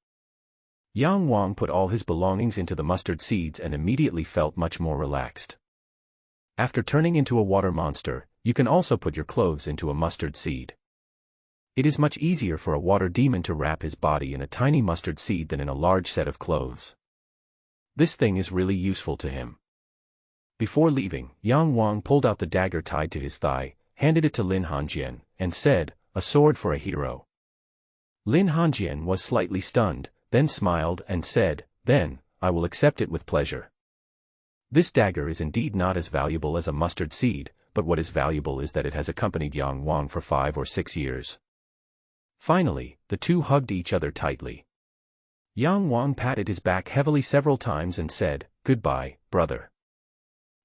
Yang Wang put all his belongings into the mustard seeds and immediately felt much more relaxed. After turning into a water monster, you can also put your clothes into a mustard seed. It is much easier for a water demon to wrap his body in a tiny mustard seed than in a large set of clothes. This thing is really useful to him. Before leaving, Yang Wang pulled out the dagger tied to his thigh, handed it to Lin Hanjian, and said, "A sword for a hero." Lin Hanjian was slightly stunned, then smiled and said, "Then, I will accept it with pleasure." This dagger is indeed not as valuable as a mustard seed, but what is valuable is that it has accompanied Yang Wang for 5 or 6 years. Finally, the two hugged each other tightly. Yang Wang patted his back heavily several times and said, "Goodbye, brother."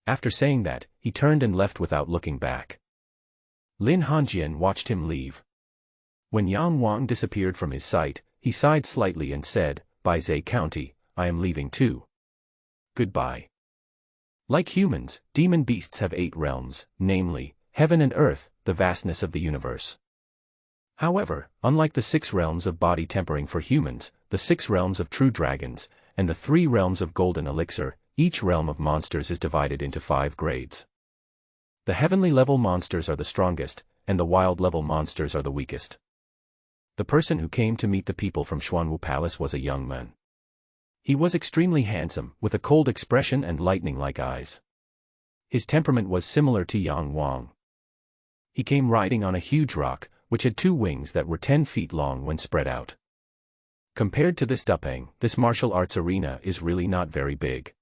After saying that, he turned and left without looking back. Lin Hanjian watched him leave. When Yang Wang disappeared from his sight, he sighed slightly and said, "By Zhe County, I am leaving too. Goodbye." Like humans, demon beasts have 8 realms, namely, heaven and earth, the vastness of the universe. However, unlike the 6 realms of body tempering for humans, the 6 realms of true dragons, and the 3 realms of golden elixir, each realm of monsters is divided into 5 grades. The heavenly level monsters are the strongest, and the wild level monsters are the weakest. The person who came to meet the people from Xuanwu Palace was a young man. He was extremely handsome, with a cold expression and lightning-like eyes. His temperament was similar to Yang Wang. He came riding on a huge rock, which had 2 wings that were 10 feet long when spread out. Compared to this Dupeng, this martial arts arena is really not very big.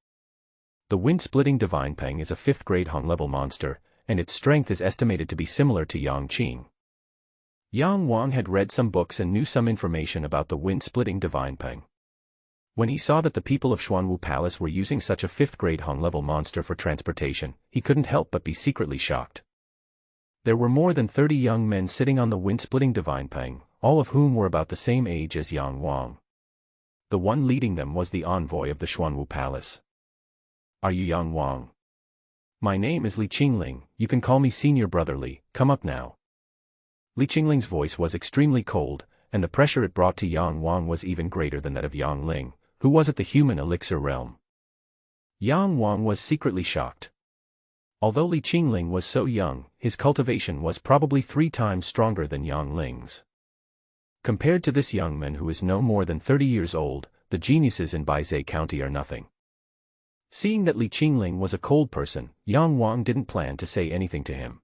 The wind-splitting Divine Peng is a 5th-grade Hong-level monster, and its strength is estimated to be similar to Yang Qing. Yang Wang had read some books and knew some information about the wind-splitting Divine Peng. When he saw that the people of Xuanwu Palace were using such a 5th-grade Hong-level monster for transportation, he couldn't help but be secretly shocked. There were more than 30 young men sitting on the wind-splitting Divine Peng, all of whom were about the same age as Yang Wang. The one leading them was the envoy of the Xuanwu Palace. "Are you Yang Wang? My name is Li Qingling, you can call me Senior Brother Li, come up now." Li Qingling's voice was extremely cold, and the pressure it brought to Yang Wang was even greater than that of Yang Ling, who was at the human elixir realm. Yang Wang was secretly shocked. Although Li Qingling was so young, his cultivation was probably 3 times stronger than Yang Ling's. Compared to this young man who is no more than 30 years old, the geniuses in Baizhe County are nothing. Seeing that Li Qingling was a cold person, Yang Wang didn't plan to say anything to him.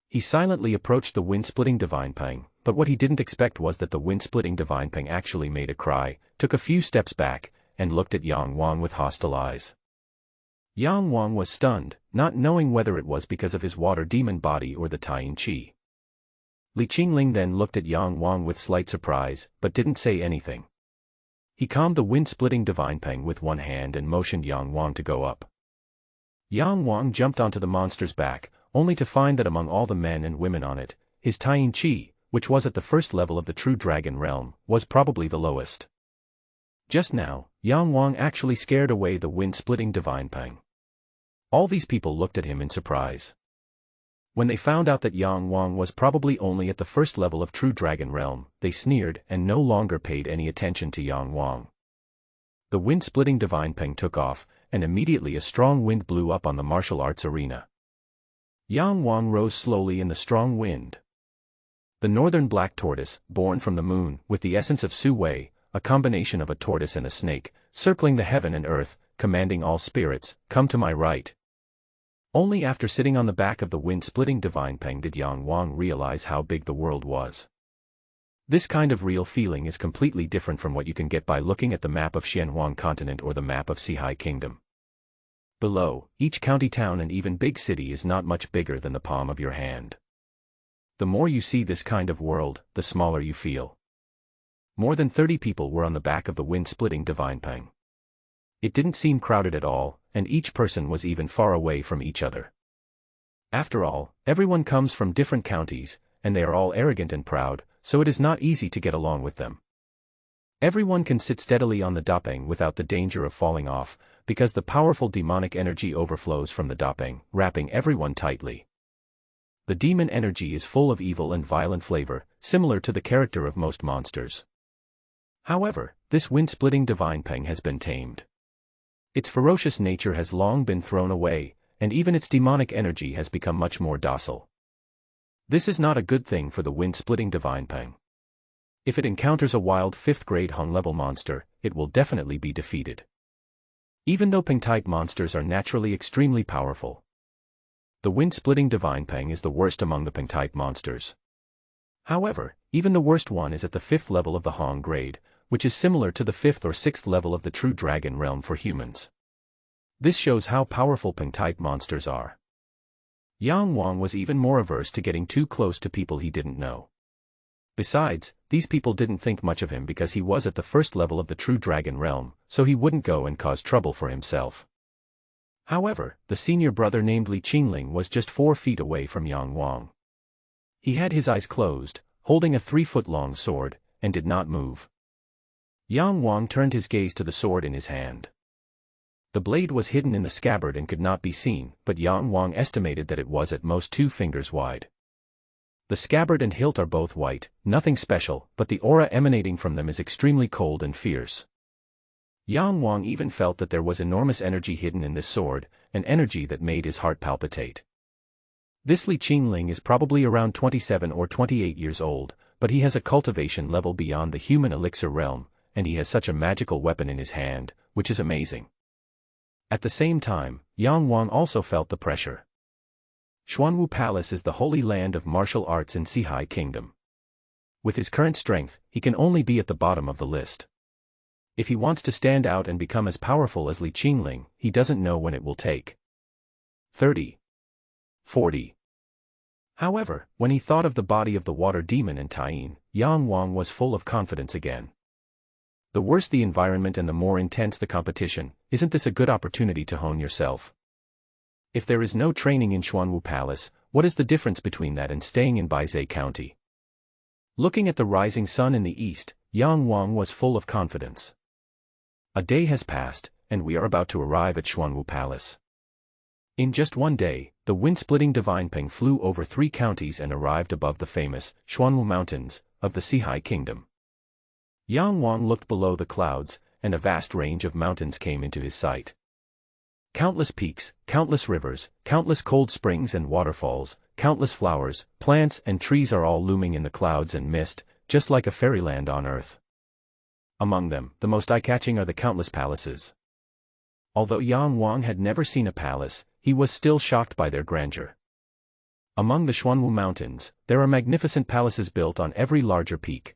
He silently approached the wind-splitting Divine Peng, but what he didn't expect was that the wind-splitting Divine Peng actually made a cry, took a few steps back, and looked at Yang Wang with hostile eyes. Yang Wang was stunned, not knowing whether it was because of his water demon body or the Taiyin Qi. Li Qingling then looked at Yang Wang with slight surprise, but didn't say anything. He calmed the wind-splitting Divine Peng with one hand and motioned Yang Wang to go up. Yang Wang jumped onto the monster's back, only to find that among all the men and women on it, his Taiyin Qi, which was at the 1st level of the true dragon realm, was probably the lowest. Just now, Yang Wang actually scared away the wind-splitting Divine Peng. All these people looked at him in surprise. When they found out that Yang Wang was probably only at the 1st level of true dragon realm, they sneered and no longer paid any attention to Yang Wang. The wind-splitting Divine Peng took off, and immediately a strong wind blew up on the martial arts arena. Yang Wang rose slowly in the strong wind. The northern black tortoise, born from the moon, with the essence of Su Wei, a combination of a tortoise and a snake, circling the heaven and earth, commanding all spirits, "Come to my right." Only after sitting on the back of the wind-splitting Divine Peng did Yang Wang realize how big the world was. This kind of real feeling is completely different from what you can get by looking at the map of Xianhuang continent or the map of Sihai Kingdom. Below, each county town and even big city is not much bigger than the palm of your hand. The more you see this kind of world, the smaller you feel. More than 30 people were on the back of the wind-splitting Divine Peng. It didn't seem crowded at all, and each person was even far away from each other. After all, everyone comes from different counties, and they are all arrogant and proud, so it is not easy to get along with them. Everyone can sit steadily on the Dapeng without the danger of falling off, because the powerful demonic energy overflows from the Dapeng, wrapping everyone tightly. The demon energy is full of evil and violent flavor, similar to the character of most monsters. However, this wind-splitting Divine Peng has been tamed. Its ferocious nature has long been thrown away, and even its demonic energy has become much more docile. This is not a good thing for the wind-splitting Divine Peng. If it encounters a wild 5th grade Hong-level monster, it will definitely be defeated. Even though Peng-type monsters are naturally extremely powerful, the wind-splitting Divine Peng is the worst among the Peng-type monsters. However, even the worst one is at the 5th level of the Hong grade, which is similar to the 5th or 6th level of the true dragon realm for humans. This shows how powerful Peng-type monsters are. Yang Wang was even more averse to getting too close to people he didn't know. Besides, these people didn't think much of him because he was at the 1st level of the true dragon realm, so he wouldn't go and cause trouble for himself. However, the senior brother named Li Qingling was just 4 feet away from Yang Wang. He had his eyes closed, holding a 3-foot-long sword, and did not move. Yang Wang turned his gaze to the sword in his hand. The blade was hidden in the scabbard and could not be seen, but Yang Wang estimated that it was at most 2 fingers wide. The scabbard and hilt are both white, nothing special, but the aura emanating from them is extremely cold and fierce. Yang Wang even felt that there was enormous energy hidden in this sword, an energy that made his heart palpitate. This Li Qingling is probably around 27 or 28 years old, but he has a cultivation level beyond the human elixir realm, and he has such a magical weapon in his hand, which is amazing. At the same time, Yang Wang also felt the pressure. Xuanwu Palace is the holy land of martial arts in Sihai Kingdom. With his current strength, he can only be at the bottom of the list. If he wants to stand out and become as powerful as Li Qingling, he doesn't know when it will take. 30. 40. However, when he thought of the body of the water demon and Taiyin, Yang Wang was full of confidence again. The worse the environment and the more intense the competition, isn't this a good opportunity to hone yourself? If there is no training in Xuanwu Palace, what is the difference between that and staying in Baizhe County? Looking at the rising sun in the east, Yang Wang was full of confidence. A day has passed, and we are about to arrive at Xuanwu Palace. In just one day, the wind-splitting Divine Peng flew over 3 counties and arrived above the famous Xuanwu Mountains of the Sihai Kingdom. Yang Wang looked below the clouds, and a vast range of mountains came into his sight. Countless peaks, countless rivers, countless cold springs and waterfalls, countless flowers, plants and trees are all looming in the clouds and mist, just like a fairyland on earth. Among them, the most eye-catching are the countless palaces. Although Yang Wang had never seen a palace, he was still shocked by their grandeur. Among the Xuanwu Mountains, there are magnificent palaces built on every larger peak.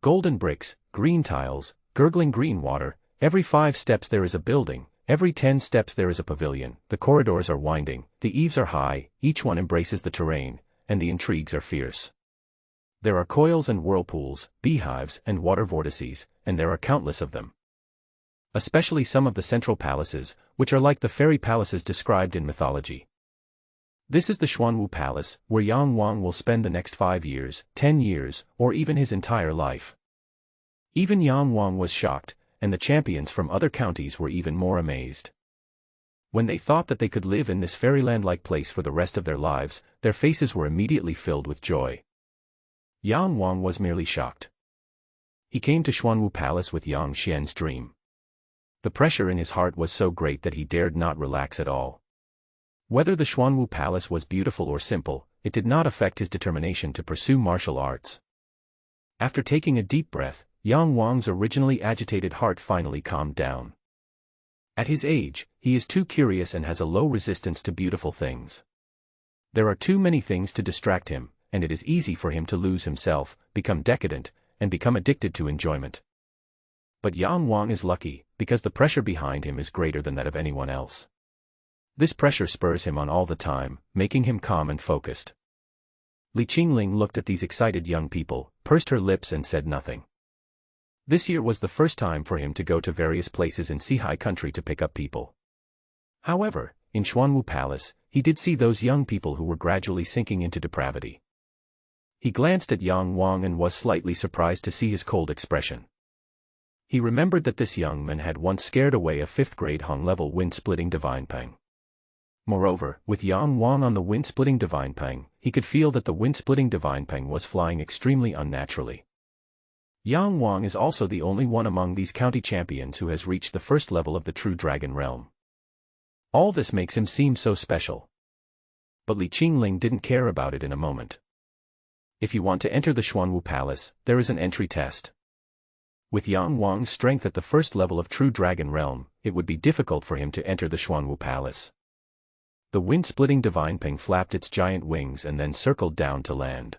Golden bricks, green tiles, gurgling green water, every 5 steps there is a building, every 10 steps there is a pavilion, the corridors are winding, the eaves are high, each one embraces the terrain, and the intrigues are fierce. There are coils and whirlpools, beehives and water vortices, and there are countless of them. Especially some of the central palaces, which are like the fairy palaces described in mythology. This is the Xuanwu Palace, where Yang Wang will spend the next 5 years, 10 years, or even his entire life. Even Yang Wang was shocked, and the champions from other counties were even more amazed. When they thought that they could live in this fairyland-like place for the rest of their lives, their faces were immediately filled with joy. Yang Wang was merely shocked. He came to Xuanwu Palace with Yang Xian's dream. The pressure in his heart was so great that he dared not relax at all. Whether the Xuanwu Palace was beautiful or simple, it did not affect his determination to pursue martial arts. After taking a deep breath, Yang Wang's originally agitated heart finally calmed down. At his age, he is too curious and has a low resistance to beautiful things. There are too many things to distract him, and it is easy for him to lose himself, become decadent, and become addicted to enjoyment. But Yang Wang is lucky, because the pressure behind him is greater than that of anyone else. This pressure spurs him on all the time, making him calm and focused. Li Qingling looked at these excited young people, pursed her lips and said nothing. This year was the first time for him to go to various places in Sihai country to pick up people. However, in Xuanwu Palace, he did see those young people who were gradually sinking into depravity. He glanced at Yang Wang and was slightly surprised to see his cold expression. He remembered that this young man had once scared away a 5th grade Hong-level wind-splitting Divine Peng. Moreover, with Yang Wang on the wind-splitting Divine Peng, he could feel that the wind-splitting Divine Peng was flying extremely unnaturally. Yang Wang is also the only one among these county champions who has reached the 1st level of the true dragon realm. All this makes him seem so special. But Li Qingling didn't care about it in a moment. If you want to enter the Xuanwu Palace, there is an entry test. With Yang Wang's strength at the first level of True Dragon Realm, it would be difficult for him to enter the Xuanwu Palace. The wind-splitting divine ping flapped its giant wings and then circled down to land.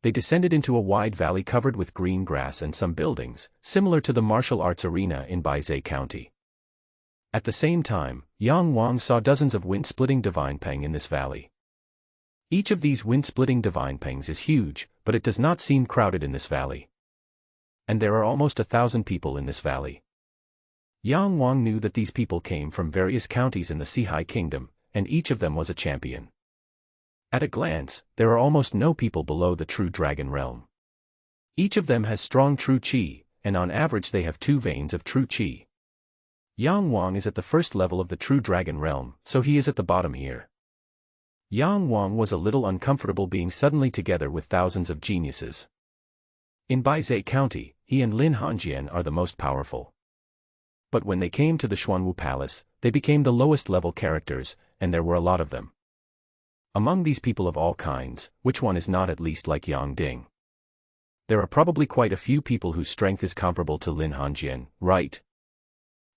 They descended into a wide valley covered with green grass and some buildings, similar to the martial arts arena in Baizhou County. At the same time, Yang Wang saw dozens of wind-splitting divine ping in this valley. Each of these wind-splitting divine pings is huge, but it does not seem crowded in this valley. And there are almost 1,000 people in this valley. Yang Wang knew that these people came from various counties in the Sihai Kingdom, and each of them was a champion. At a glance, there are almost no people below the True Dragon Realm. Each of them has strong True Qi, and on average they have 2 veins of True Qi. Yang Wang is at the first level of the True Dragon Realm, so he is at the bottom here. Yang Wang was a little uncomfortable being suddenly together with thousands of geniuses. In Baizhou County, he and Lin Hanjian are the most powerful. But when they came to the Xuanwu Palace, they became the lowest level characters, and there were a lot of them. Among these people of all kinds, which one is not at least like Yang Ding? There are probably quite a few people whose strength is comparable to Lin Hanjian, right?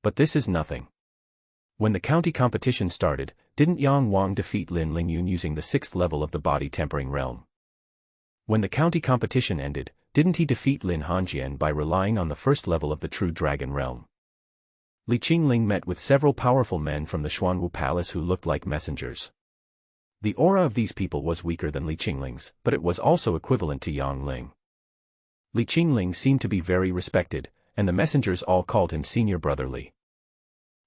But this is nothing. When the county competition started, didn't Yang Wang defeat Lin Lingyun using the 6th level of the body tempering realm? When the county competition ended, didn't he defeat Lin Hanjian by relying on the 1st level of the True Dragon Realm? Li Qingling met with several powerful men from the Xuanwu Palace who looked like messengers. The aura of these people was weaker than Li Qingling's, but it was also equivalent to Yang Ling. Li Qingling seemed to be very respected, and the messengers all called him Senior Brother Li.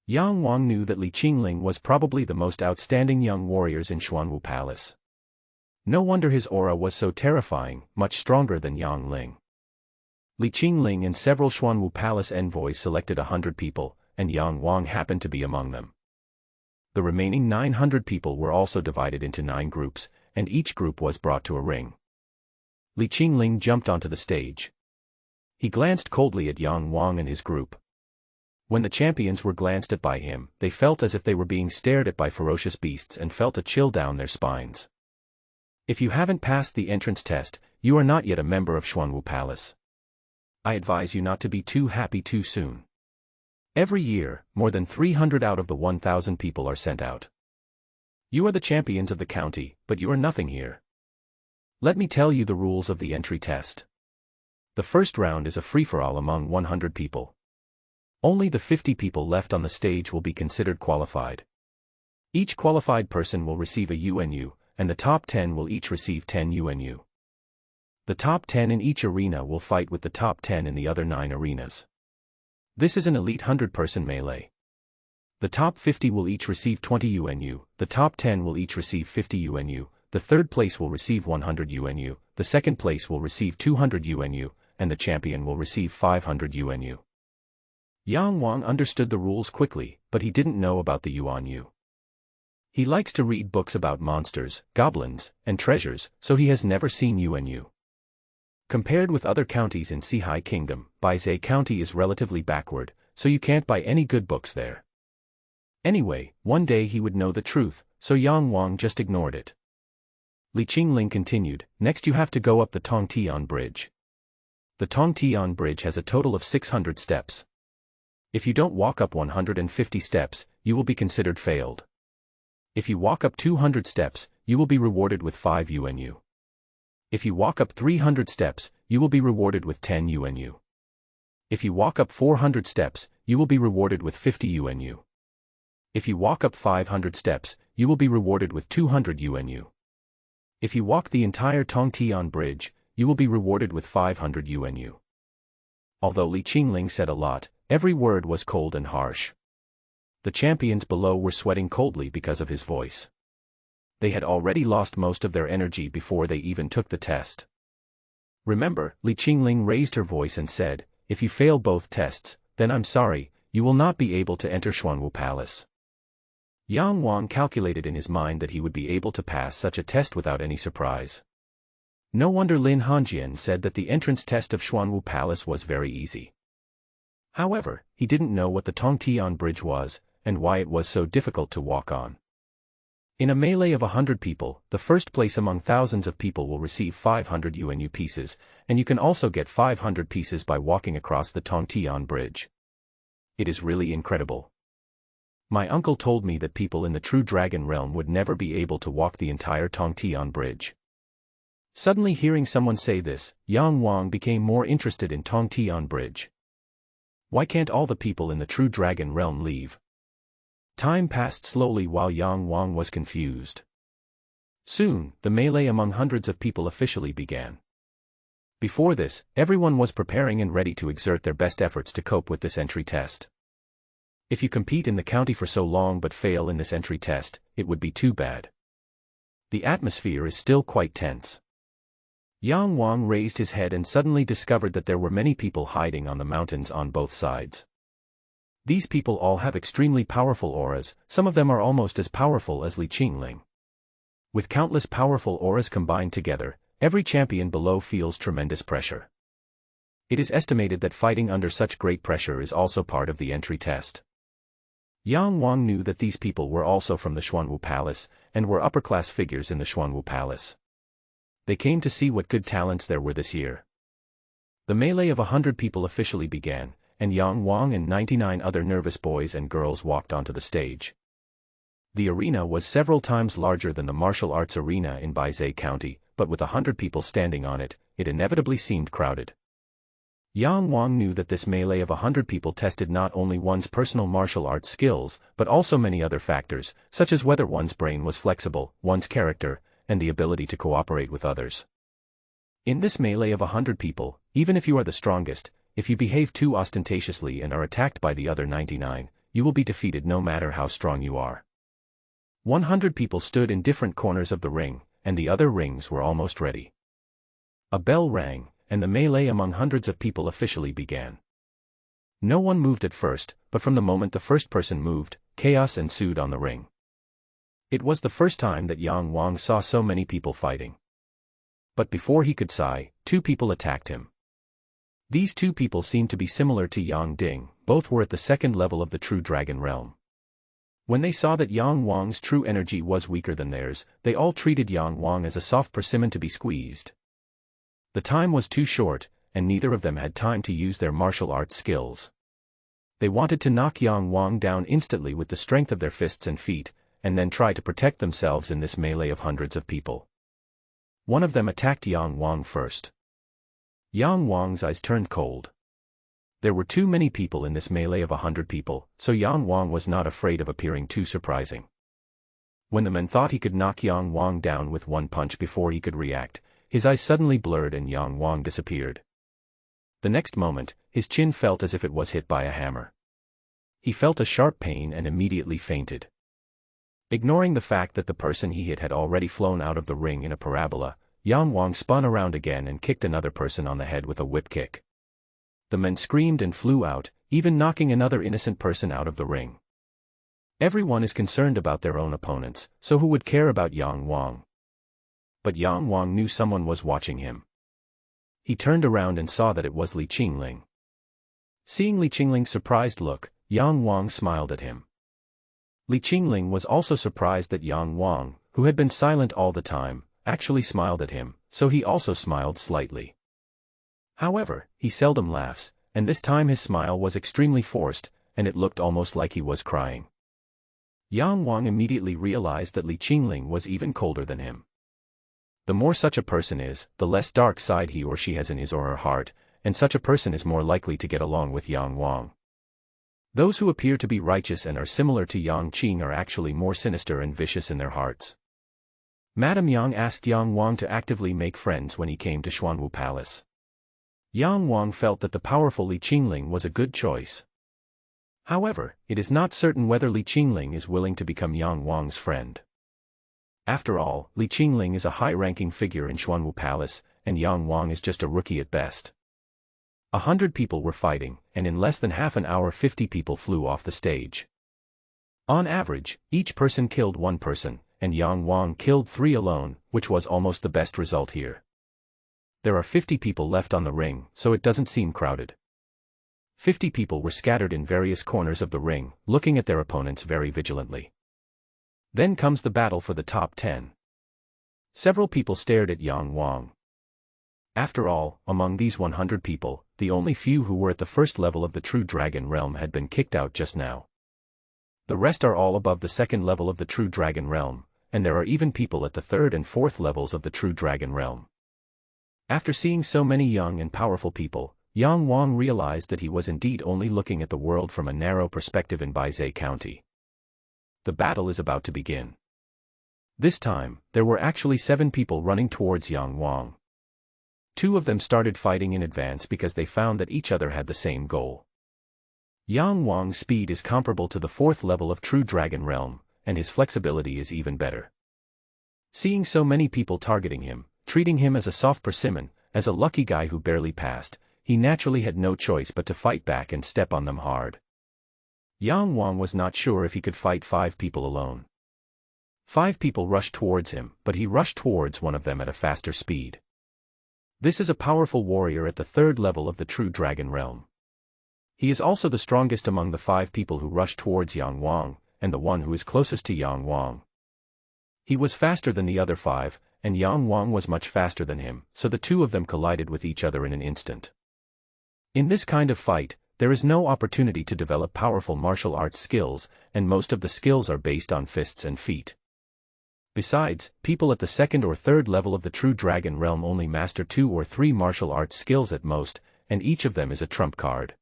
Yang Wang knew that Li Qingling was probably the most outstanding young warriors in Xuanwu Palace. No wonder his aura was so terrifying, much stronger than Yang Ling. Li Qingling and several Xuanwu Palace envoys selected 100 people, and Yang Wang happened to be among them. The remaining 900 people were also divided into 9 groups, and each group was brought to a ring. Li Qingling jumped onto the stage. He glanced coldly at Yang Wang and his group. When the champions were glanced at by him, they felt as if they were being stared at by ferocious beasts and felt a chill down their spines. If you haven't passed the entrance test, you are not yet a member of Xuanwu Palace. I advise you not to be too happy too soon. Every year, more than 300 out of the 1,000 people are sent out. You are the champions of the county, but you are nothing here. Let me tell you the rules of the entry test. The first round is a free-for-all among 100 people. Only the 50 people left on the stage will be considered qualified. Each qualified person will receive a UNU, and the top 10 will each receive 10 UNU. The top 10 in each arena will fight with the top 10 in the other 9 arenas. This is an elite 100-person melee. The top 50 will each receive 20 UNU, the top 10 will each receive 50 UNU, the third place will receive 100 UNU, the second place will receive 200 UNU, and the champion will receive 500 UNU. Yang Wang understood the rules quickly, but he didn't know about the UNU. He likes to read books about monsters, goblins, and treasures, so he has never seen UNU. Compared with other counties in Sihai Kingdom, Baizhou County is relatively backward, so you can't buy any good books there. Anyway, one day he would know the truth, so Yang Wang just ignored it. Li Qingling continued, next you have to go up the Tongtian Bridge. The Tongtian Bridge has a total of 600 steps. If you don't walk up 150 steps, you will be considered failed. If you walk up 200 steps, you will be rewarded with 5 UNU. If you walk up 300 steps, you will be rewarded with 10 UNU. If you walk up 400 steps, you will be rewarded with 50 UNU. If you walk up 500 steps, you will be rewarded with 200 UNU. If you walk the entire Tongtian Bridge, you will be rewarded with 500 UNU. Although Li Qingling said a lot, every word was cold and harsh. The champions below were sweating coldly because of his voice. They had already lost most of their energy before they even took the test. Remember, Li Qingling raised her voice and said, if you fail both tests, then I'm sorry, you will not be able to enter Xuanwu Palace. Yang Wang calculated in his mind that he would be able to pass such a test without any surprise. No wonder Lin Hanjian said that the entrance test of Xuanwu Palace was very easy. However, he didn't know what the Tongtian Bridge was, and why it was so difficult to walk on. In a melee of 100 people, the first place among thousands of people will receive 500 UNU pieces, and you can also get 500 pieces by walking across the Tongtian Bridge. It is really incredible. My uncle told me that people in the true dragon realm would never be able to walk the entire Tongtian Bridge. Suddenly hearing someone say this, Yang Wang became more interested in Tongtian Bridge. Why can't all the people in the true dragon realm leave? Time passed slowly while Yang Wang was confused. Soon, the melee among hundreds of people officially began. Before this, everyone was preparing and ready to exert their best efforts to cope with this entry test. If you compete in the county for so long but fail in this entry test, it would be too bad. The atmosphere is still quite tense. Yang Wang raised his head and suddenly discovered that there were many people hiding on the mountains on both sides. These people all have extremely powerful auras, some of them are almost as powerful as Li Qingling. With countless powerful auras combined together, every champion below feels tremendous pressure. It is estimated that fighting under such great pressure is also part of the entry test. Yang Wang knew that these people were also from the Xuanwu Palace, and were upper-class figures in the Xuanwu Palace. They came to see what good talents there were this year. The melee of 100 people officially began, and Yang Wang and 99 other nervous boys and girls walked onto the stage. The arena was several times larger than the martial arts arena in Baizhai County, but with 100 people standing on it, it inevitably seemed crowded. Yang Wang knew that this melee of 100 people tested not only one's personal martial arts skills, but also many other factors, such as whether one's brain was flexible, one's character, and the ability to cooperate with others. In this melee of 100 people, even if you are the strongest, if you behave too ostentatiously and are attacked by the other 99, you will be defeated no matter how strong you are. 100 people stood in different corners of the ring, and the other rings were almost ready. A bell rang, and the melee among hundreds of people officially began. No one moved at first, but from the moment the first person moved, chaos ensued on the ring. It was the first time that Yang Wang saw so many people fighting. But before he could sigh, two people attacked him. These two people seemed to be similar to Yang Ding, both were at the second level of the true dragon realm. When they saw that Yang Wang's true energy was weaker than theirs, they all treated Yang Wang as a soft persimmon to be squeezed. The time was too short, and neither of them had time to use their martial arts skills. They wanted to knock Yang Wang down instantly with the strength of their fists and feet, and then try to protect themselves in this melee of hundreds of people. One of them attacked Yang Wang first. Yang Wang's eyes turned cold. There were too many people in this melee of 100 people, so Yang Wang was not afraid of appearing too surprising. When the man thought he could knock Yang Wang down with one punch before he could react, his eyes suddenly blurred and Yang Wang disappeared. The next moment, his chin felt as if it was hit by a hammer. He felt a sharp pain and immediately fainted. Ignoring the fact that the person he hit had already flown out of the ring in a parabola, Yang Wang spun around again and kicked another person on the head with a whip kick. The men screamed and flew out, even knocking another innocent person out of the ring. Everyone is concerned about their own opponents, so who would care about Yang Wang? But Yang Wang knew someone was watching him. He turned around and saw that it was Li Qingling. Seeing Li Qingling's surprised look, Yang Wang smiled at him. Li Qingling was also surprised that Yang Wang, who had been silent all the time, actually smiled at him, so he also smiled slightly. However, he seldom laughs, and this time his smile was extremely forced, and it looked almost like he was crying. Yang Wang immediately realized that Li Qingling was even colder than him. The more such a person is, the less dark side he or she has in his or her heart, and such a person is more likely to get along with Yang Wang. Those who appear to be righteous and are similar to Yang Qing are actually more sinister and vicious in their hearts. Madame Yang asked Yang Wang to actively make friends when he came to Xuanwu Palace. Yang Wang felt that the powerful Li Qingling was a good choice. However, it is not certain whether Li Qingling is willing to become Yang Wang's friend. After all, Li Qingling is a high-ranking figure in Xuanwu Palace, and Yang Wang is just a rookie at best. 100 people were fighting, and in less than half an hour 50 people flew off the stage. On average, each person killed one person, and Yang Wang killed 3 alone, which was almost the best result here. There are 50 people left on the ring, so it doesn't seem crowded. 50 people were scattered in various corners of the ring, looking at their opponents very vigilantly. Then comes the battle for the top 10. Several people stared at Yang Wang. After all, among these 100 people, the only few who were at the first level of the True Dragon Realm had been kicked out just now. The rest are all above the second level of the True Dragon Realm, and there are even people at the third and fourth levels of the True Dragon Realm. After seeing so many young and powerful people, Yang Wang realized that he was indeed only looking at the world from a narrow perspective in Baizhe County. The battle is about to begin. This time, there were actually 7 people running towards Yang Wang. 2 of them started fighting in advance because they found that each other had the same goal. Yang Wang's speed is comparable to the 4th level of True Dragon Realm, and his flexibility is even better. Seeing so many people targeting him, treating him as a soft persimmon, as a lucky guy who barely passed, he naturally had no choice but to fight back and step on them hard. Yang Wang was not sure if he could fight 5 people alone. 5 people rushed towards him, but he rushed towards one of them at a faster speed. This is a powerful warrior at the 3rd level of the True Dragon Realm. He is also the strongest among the 5 people who rushed towards Yang Wang, and the one who is closest to Yang Wang. He was faster than the other 5, and Yang Wang was much faster than him, so the 2 of them collided with each other in an instant. In this kind of fight, there is no opportunity to develop powerful martial arts skills, and most of the skills are based on fists and feet. Besides, people at the 2nd or 3rd level of the True Dragon Realm only master 2 or 3 martial arts skills at most, and each of them is a trump card.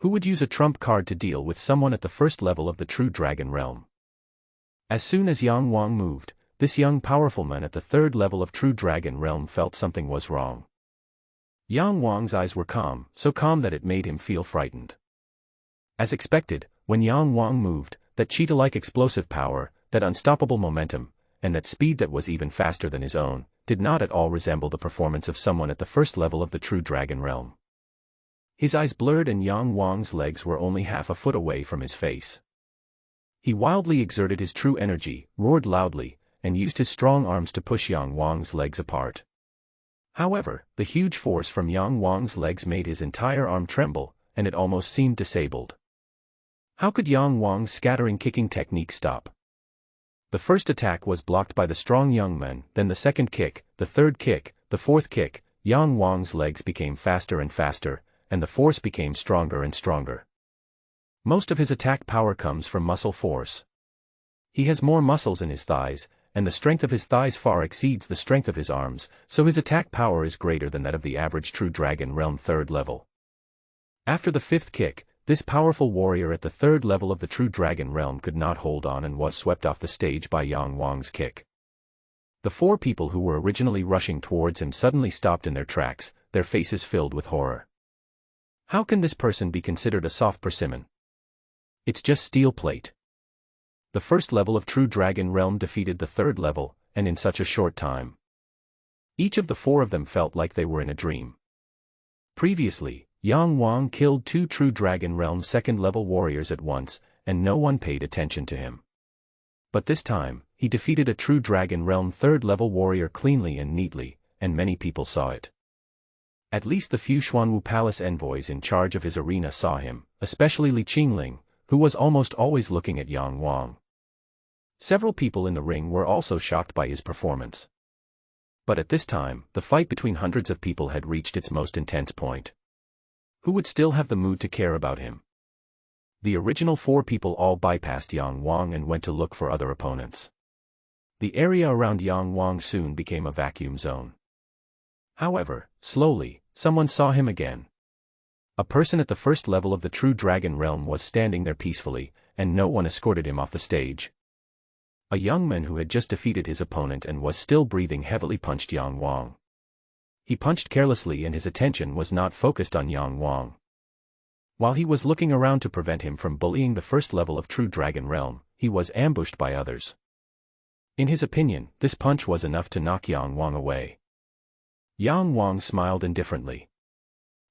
Who would use a trump card to deal with someone at the 1st level of the True Dragon Realm? As soon as Yang Wang moved, this young powerful man at the 3rd level of True Dragon Realm felt something was wrong. Yang Wang's eyes were calm, so calm that it made him feel frightened. As expected, when Yang Wang moved, that cheetah-like explosive power, that unstoppable momentum, and that speed that was even faster than his own, did not at all resemble the performance of someone at the 1st level of the True Dragon Realm. His eyes blurred and Yang Wang's legs were only half a foot away from his face. He wildly exerted his true energy, roared loudly, and used his strong arms to push Yang Wang's legs apart. However, the huge force from Yang Wang's legs made his entire arm tremble, and it almost seemed disabled. How could Yang Wang's scattering kicking technique stop? The first attack was blocked by the strong young man, then the second kick, the third kick, the fourth kick. Yang Wang's legs became faster and faster, and the force became stronger and stronger. Most of his attack power comes from muscle force. He has more muscles in his thighs, and the strength of his thighs far exceeds the strength of his arms, so his attack power is greater than that of the average True Dragon Realm 3rd level. After the 5th kick, this powerful warrior at the 3rd level of the True Dragon Realm could not hold on and was swept off the stage by Yang Wang's kick. The 4 people who were originally rushing towards him suddenly stopped in their tracks, their faces filled with horror. How can this person be considered a soft persimmon? It's just steel plate. The 1st level of True Dragon Realm defeated the 3rd level, and in such a short time. Each of the 4 of them felt like they were in a dream. Previously, Yang Wang killed 2 True Dragon Realm 2nd level warriors at once, and no one paid attention to him. But this time, he defeated a True Dragon Realm 3rd level warrior cleanly and neatly, and many people saw it. At least the few Xuanwu Palace envoys in charge of his arena saw him, especially Li Qingling, who was almost always looking at Yang Wang. Several people in the ring were also shocked by his performance. But at this time, the fight between hundreds of people had reached its most intense point. Who would still have the mood to care about him? The original 4 people all bypassed Yang Wang and went to look for other opponents. The area around Yang Wang soon became a vacuum zone. However, slowly, someone saw him again. A person at the 1st level of the True Dragon Realm was standing there peacefully, and no one escorted him off the stage. A young man who had just defeated his opponent and was still breathing heavily punched Yang Wang. He punched carelessly and his attention was not focused on Yang Wang. While he was looking around to prevent him from bullying the 1st level of True Dragon Realm, he was ambushed by others. In his opinion, this punch was enough to knock Yang Wang away. Yang Wang smiled indifferently.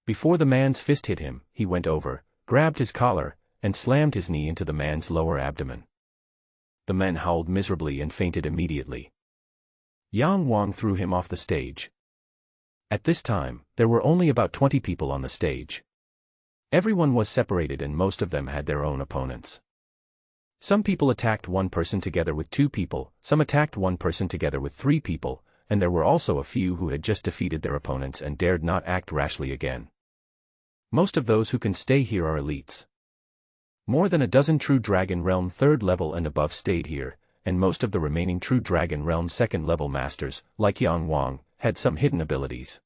Before the man's fist hit him, he went over, grabbed his collar, and slammed his knee into the man's lower abdomen. The man howled miserably and fainted immediately. Yang Wang threw him off the stage. At this time, there were only about 20 people on the stage. Everyone was separated and most of them had their own opponents. Some people attacked one person together with 2 people, some attacked one person together with 3 people, and there were also a few who had just defeated their opponents and dared not act rashly again. Most of those who can stay here are elites. More than a dozen True Dragon Realm 3rd level and above stayed here, and most of the remaining True Dragon Realm 2nd level masters, like Yang Wang, had some hidden abilities.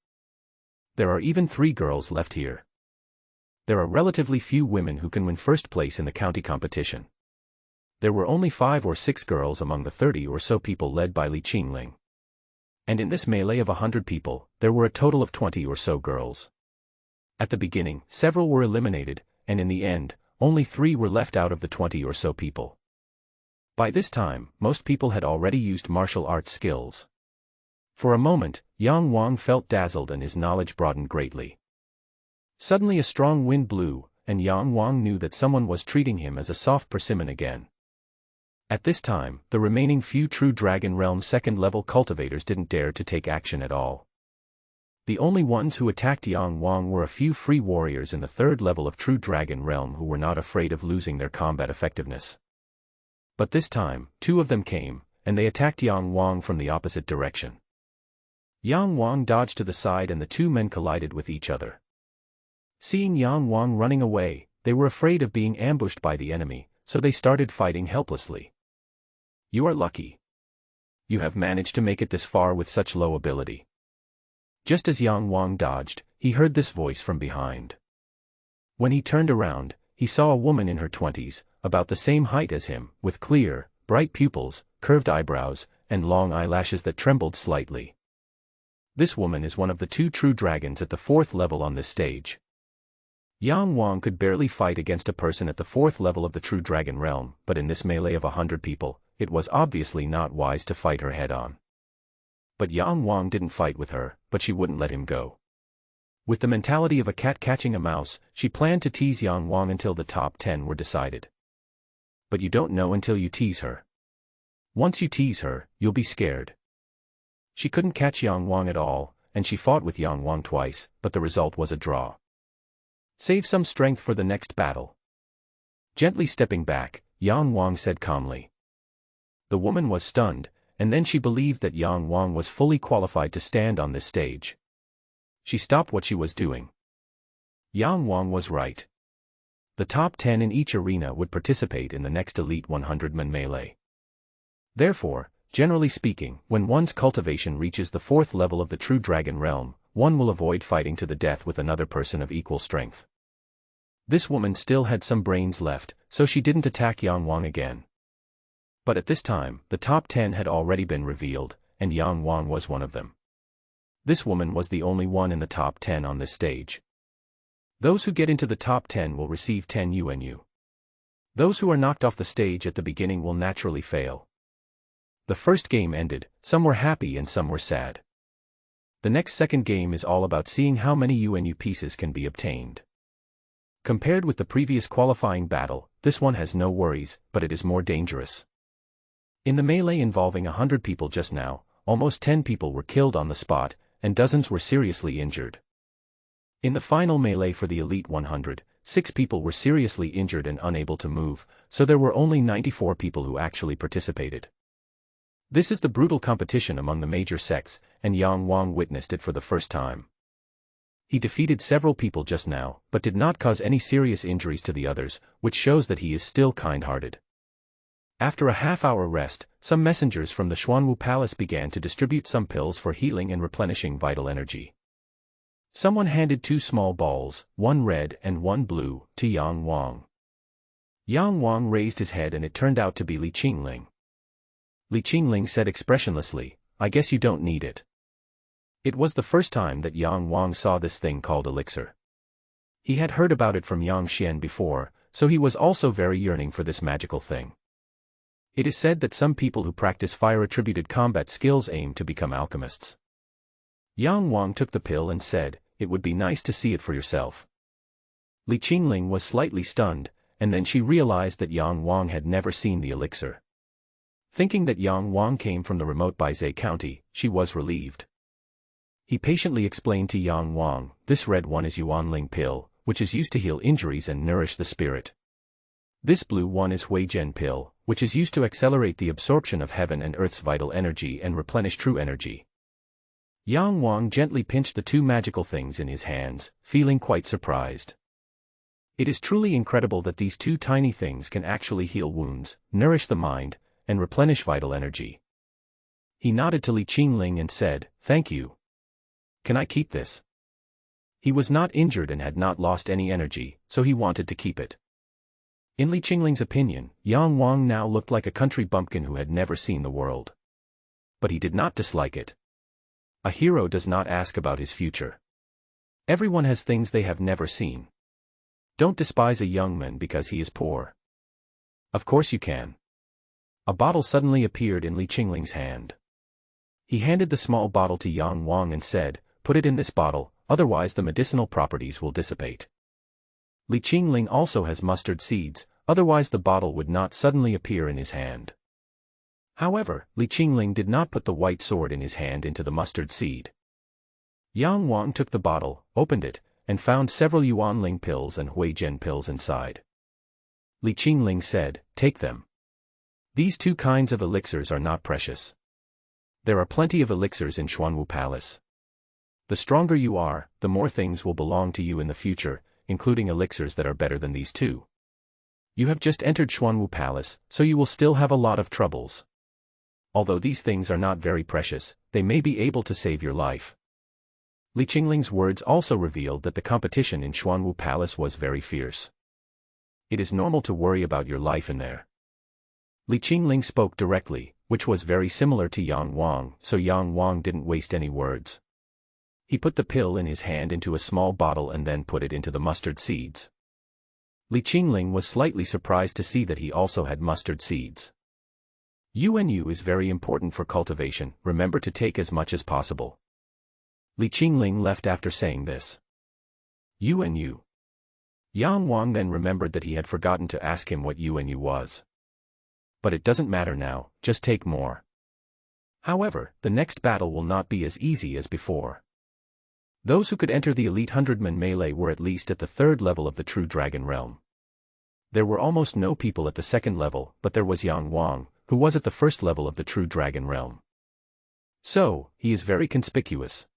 There are even 3 girls left here. There are relatively few women who can win first place in the county competition. There were only 5 or 6 girls among the 30 or so people led by Li Qingling. And in this melee of 100 people, there were a total of 20 or so girls. At the beginning, several were eliminated, and in the end, only 3 were left out of the 20 or so people. By this time, most people had already used martial arts skills. For a moment, Yang Wang felt dazzled and his knowledge broadened greatly. Suddenly a strong wind blew, and Yang Wang knew that someone was treating him as a soft persimmon again. At this time, the remaining few True Dragon Realm 2nd level cultivators didn't dare to take action at all. The only ones who attacked Yang Wang were a few free warriors in the 3rd level of True Dragon Realm who were not afraid of losing their combat effectiveness. But this time, 2 of them came, and they attacked Yang Wang from the opposite direction. Yang Wang dodged to the side and the 2 men collided with each other. Seeing Yang Wang running away, they were afraid of being ambushed by the enemy, so they started fighting helplessly. You are lucky. You have managed to make it this far with such low ability. Just as Yang Wang dodged, he heard this voice from behind. When he turned around, he saw a woman in her 20s, about the same height as him, with clear, bright pupils, curved eyebrows, and long eyelashes that trembled slightly. This woman is one of the 2 true dragons at the 4th level on this stage. Yang Wang could barely fight against a person at the 4th level of the True Dragon Realm, but in this melee of 100 people, it was obviously not wise to fight her head-on. But Yang Wang didn't fight with her, but she wouldn't let him go. With the mentality of a cat catching a mouse, she planned to tease Yang Wang until the top 10 were decided. But you don't know until you tease her. Once you tease her, you'll be scared. She couldn't catch Yang Wang at all, and she fought with Yang Wang twice, but the result was a draw. Save some strength for the next battle. Gently stepping back, Yang Wang said calmly. The woman was stunned, and then she believed that Yang Wang was fully qualified to stand on this stage. She stopped what she was doing. Yang Wang was right. The top 10 in each arena would participate in the next Elite 100-man melee. Therefore, generally speaking, when one's cultivation reaches the 4th level of the True Dragon Realm, one will avoid fighting to the death with another person of equal strength. This woman still had some brains left, so she didn't attack Yang Wang again. But at this time, the top 10 had already been revealed, and Yang Wang was one of them. This woman was the only one in the top 10 on this stage. Those who get into the top 10 will receive 10 UNU. Those who are knocked off the stage at the beginning will naturally fail. The first game ended, some were happy and some were sad. The next second game is all about seeing how many UNU pieces can be obtained. Compared with the previous qualifying battle, this one has no worries, but it is more dangerous. In the melee involving 100 people just now, almost 10 people were killed on the spot, and dozens were seriously injured. In the final melee for the Elite 100, 6 people were seriously injured and unable to move, so there were only 94 people who actually participated. This is the brutal competition among the major sects, and Yang Wang witnessed it for the first time. He defeated several people just now, but did not cause any serious injuries to the others, which shows that he is still kind-hearted. After a half-hour rest, some messengers from the Xuanwu Palace began to distribute some pills for healing and replenishing vital energy. Someone handed 2 small balls, one red and one blue, to Yang Wang. Yang Wang raised his head and it turned out to be Li Qingling. Li Qingling said expressionlessly, "I guess you don't need it." It was the first time that Yang Wang saw this thing called elixir. He had heard about it from Yang Xian before, so he was also very yearning for this magical thing. It is said that some people who practice fire-attributed combat skills aim to become alchemists. Yang Wang took the pill and said, "It would be nice to see it for yourself." Li Qingling was slightly stunned, and then she realized that Yang Wang had never seen the elixir. Thinking that Yang Wang came from the remote Baizhe County, she was relieved. He patiently explained to Yang Wang, "This red one is Yuanling pill, which is used to heal injuries and nourish the spirit. This blue one is Huijian pill, which is used to accelerate the absorption of heaven and earth's vital energy and replenish true energy. Yang Wang gently pinched the two magical things in his hands, feeling quite surprised. It is truly incredible that these two tiny things can actually heal wounds, nourish the mind, and replenish vital energy. He nodded to Li Qingling and said, "Thank you. Can I keep this?" He was not injured and had not lost any energy, so he wanted to keep it. In Li Qingling's opinion, Yang Wang now looked like a country bumpkin who had never seen the world. But he did not dislike it. A hero does not ask about his future. Everyone has things they have never seen. Don't despise a young man because he is poor. Of course you can. A bottle suddenly appeared in Li Qingling's hand. He handed the small bottle to Yang Wang and said, "Put it in this bottle, otherwise the medicinal properties will dissipate." Li Qingling also has mustard seeds, otherwise the bottle would not suddenly appear in his hand. However, Li Qingling did not put the white sword in his hand into the mustard seed. Yang Wang took the bottle, opened it, and found several Yuanling pills and Huijian pills inside. Li Qingling said, "Take them. These two kinds of elixirs are not precious. There are plenty of elixirs in Xuanwu Palace. The stronger you are, the more things will belong to you in the future, including elixirs that are better than these two. You have just entered Xuanwu Palace, so you will still have a lot of troubles. Although these things are not very precious, they may be able to save your life." Li Qingling's words also revealed that the competition in Xuanwu Palace was very fierce. It is normal to worry about your life in there. Li Qingling spoke directly, which was very similar to Yang Wang, so Yang Wang didn't waste any words. He put the pill in his hand into a small bottle and then put it into the mustard seeds. Li Qingling was slightly surprised to see that he also had mustard seeds. UNU is very important for cultivation, remember to take as much as possible. Li Qingling left after saying this. UNU. Yang Wang then remembered that he had forgotten to ask him what UNU was. But it doesn't matter now, just take more. However, the next battle will not be as easy as before. Those who could enter the elite 100-man melee were at least at the third level of the true dragon realm. There were almost no people at the second level, but there was Yang Wang, who was at the first level of the true dragon realm. So, he is very conspicuous.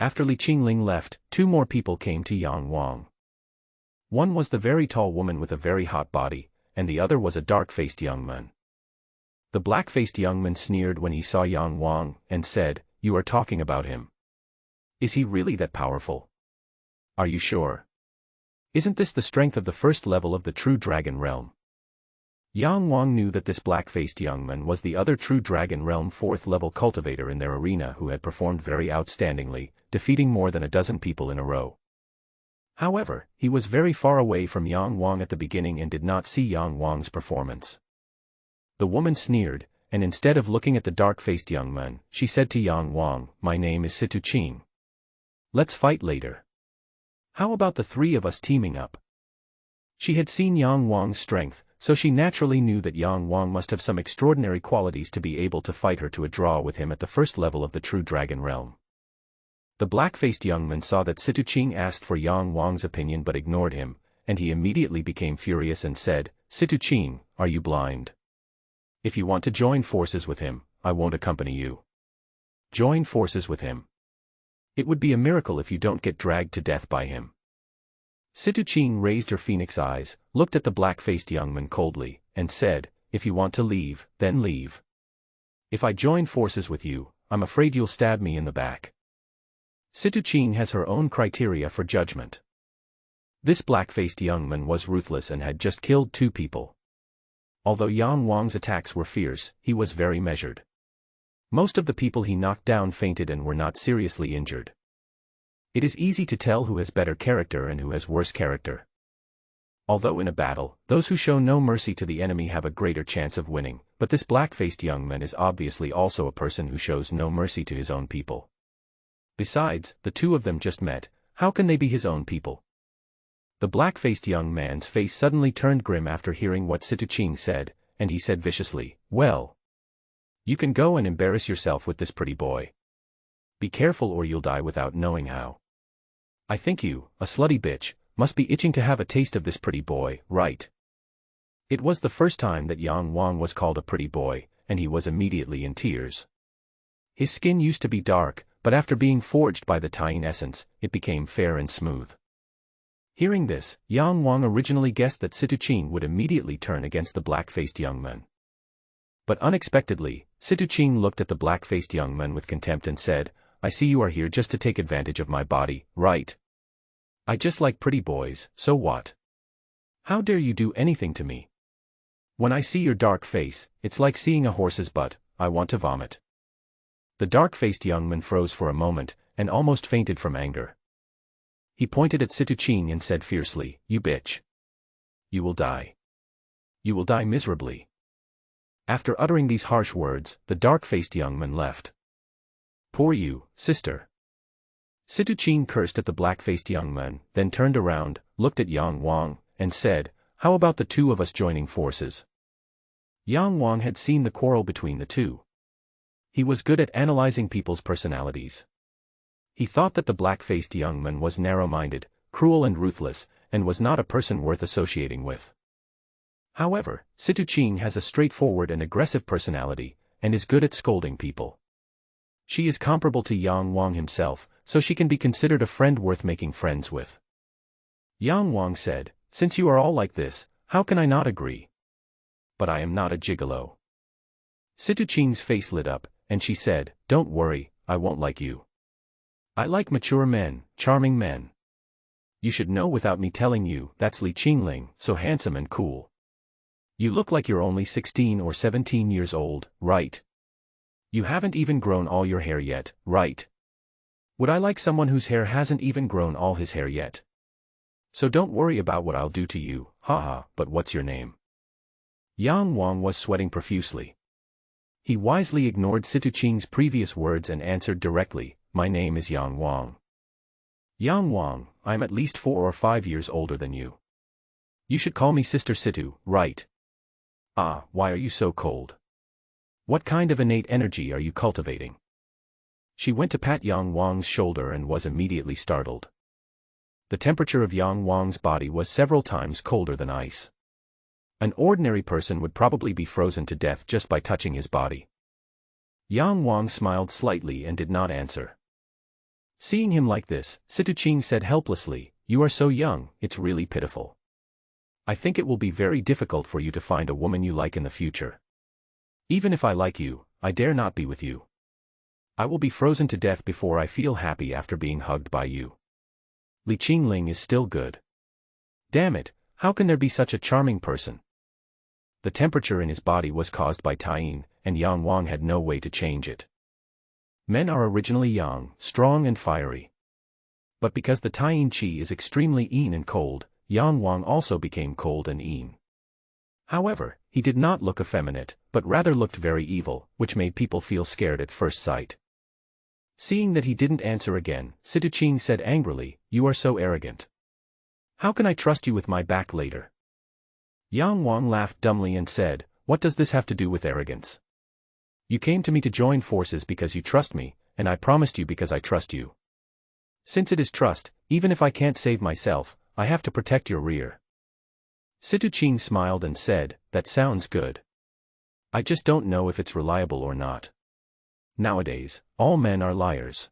After Li Qingling left, two more people came to Yang Wang. One was the very tall woman with a very hot body, and the other was a dark-faced young man. The black-faced young man sneered when he saw Yang Wang, and said, "You are talking about him. Is he really that powerful? Are you sure? Isn't this the strength of the first level of the true dragon realm?" Yang Wang knew that this black-faced young man was the other true dragon realm 4th level cultivator in their arena who had performed very outstandingly, defeating more than a dozen people in a row. However, he was very far away from Yang Wang at the beginning and did not see Yang Wang's performance. The woman sneered, and instead of looking at the dark-faced young man, she said to Yang Wang, "My name is Situ Qing. Let's fight later. How about the three of us teaming up?" She had seen Yang Wang's strength, so she naturally knew that Yang Wang must have some extraordinary qualities to be able to fight her to a draw with him at the first level of the true dragon realm. The black-faced young man saw that Situ Qing asked for Yang Wang's opinion but ignored him, and he immediately became furious and said, "Situ Qing, are you blind? If you want to join forces with him, I won't accompany you. Join forces with him. It would be a miracle if you don't get dragged to death by him." Situ Qing raised her phoenix eyes, looked at the black-faced young man coldly, and said, "If you want to leave, then leave. If I join forces with you, I'm afraid you'll stab me in the back." Situ Qing has her own criteria for judgment. This black-faced young man was ruthless and had just killed 2 people. Although Yang Wang's attacks were fierce, he was very measured. Most of the people he knocked down fainted and were not seriously injured. It is easy to tell who has better character and who has worse character. Although in a battle, those who show no mercy to the enemy have a greater chance of winning, but this black-faced young man is obviously also a person who shows no mercy to his own people. Besides, the two of them just met, how can they be his own people? The black-faced young man's face suddenly turned grim after hearing what Situ Qing said, and he said viciously, "Well, you can go and embarrass yourself with this pretty boy. Be careful or you'll die without knowing how. I think you, a slutty bitch, must be itching to have a taste of this pretty boy, right?" It was the first time that Yang Wang was called a pretty boy, and he was immediately in tears. His skin used to be dark, but after being forged by the Tying essence, it became fair and smooth. Hearing this, Yang Wang originally guessed that Situching would immediately turn against the black-faced young man. But unexpectedly, Situching looked at the black-faced young man with contempt and said, "I see you are here just to take advantage of my body, right? I just like pretty boys, so what? How dare you do anything to me? When I see your dark face, it's like seeing a horse's butt, I want to vomit." The dark-faced young man froze for a moment, and almost fainted from anger. He pointed at Situching and said fiercely, "You bitch. You will die. You will die miserably." After uttering these harsh words, the dark-faced young man left. "Poor you, sister." Situching cursed at the black-faced young man, then turned around, looked at Yang Wang, and said, "How about the two of us joining forces?" Yang Wang had seen the quarrel between the two. He was good at analyzing people's personalities. He thought that the black-faced young man was narrow-minded, cruel and ruthless, and was not a person worth associating with. However, Situching has a straightforward and aggressive personality, and is good at scolding people. She is comparable to Yang Wang himself, so she can be considered a friend worth making friends with. Yang Wang said, "Since you are all like this, how can I not agree? But I am not a gigolo." Situching's face lit up, and she said, "Don't worry, I won't like you. I like mature men, charming men. You should know without me telling you, that's Li Qingling, so handsome and cool. You look like you're only 16 or 17 years old, right? You haven't even grown all your hair yet, right? Would I like someone whose hair hasn't even grown all his hair yet? So don't worry about what I'll do to you, haha, but what's your name?" Yang Wang was sweating profusely. He wisely ignored Situching's previous words and answered directly, "My name is Yang Wang." "Yang Wang, I'm at least 4 or 5 years older than you. You should call me Sister Situ, right? Ah, why are you so cold? What kind of innate energy are you cultivating?" She went to pat Yang Wang's shoulder and was immediately startled. The temperature of Yang Wang's body was several times colder than ice. An ordinary person would probably be frozen to death just by touching his body. Yang Wang smiled slightly and did not answer. Seeing him like this, Situching said helplessly, "You are so young, it's really pitiful. I think it will be very difficult for you to find a woman you like in the future. Even if I like you, I dare not be with you. I will be frozen to death before I feel happy after being hugged by you. Li Qingling is still good. Damn it, how can there be such a charming person?" The temperature in his body was caused by Tying, and Yang Wang had no way to change it. Men are originally young, strong and fiery. But because the Tying chi is extremely yin and cold, Yang Wang also became cold and yin. However, he did not look effeminate, but rather looked very evil, which made people feel scared at first sight. Seeing that he didn't answer again, Situching said angrily, "You are so arrogant. How can I trust you with my back later?" Yang Wang laughed dumbly and said, "What does this have to do with arrogance? You came to me to join forces because you trust me, and I promised you because I trust you. Since it is trust, even if I can't save myself, I have to protect your rear." Situching smiled and said, "That sounds good. I just don't know if it's reliable or not. Nowadays, all men are liars.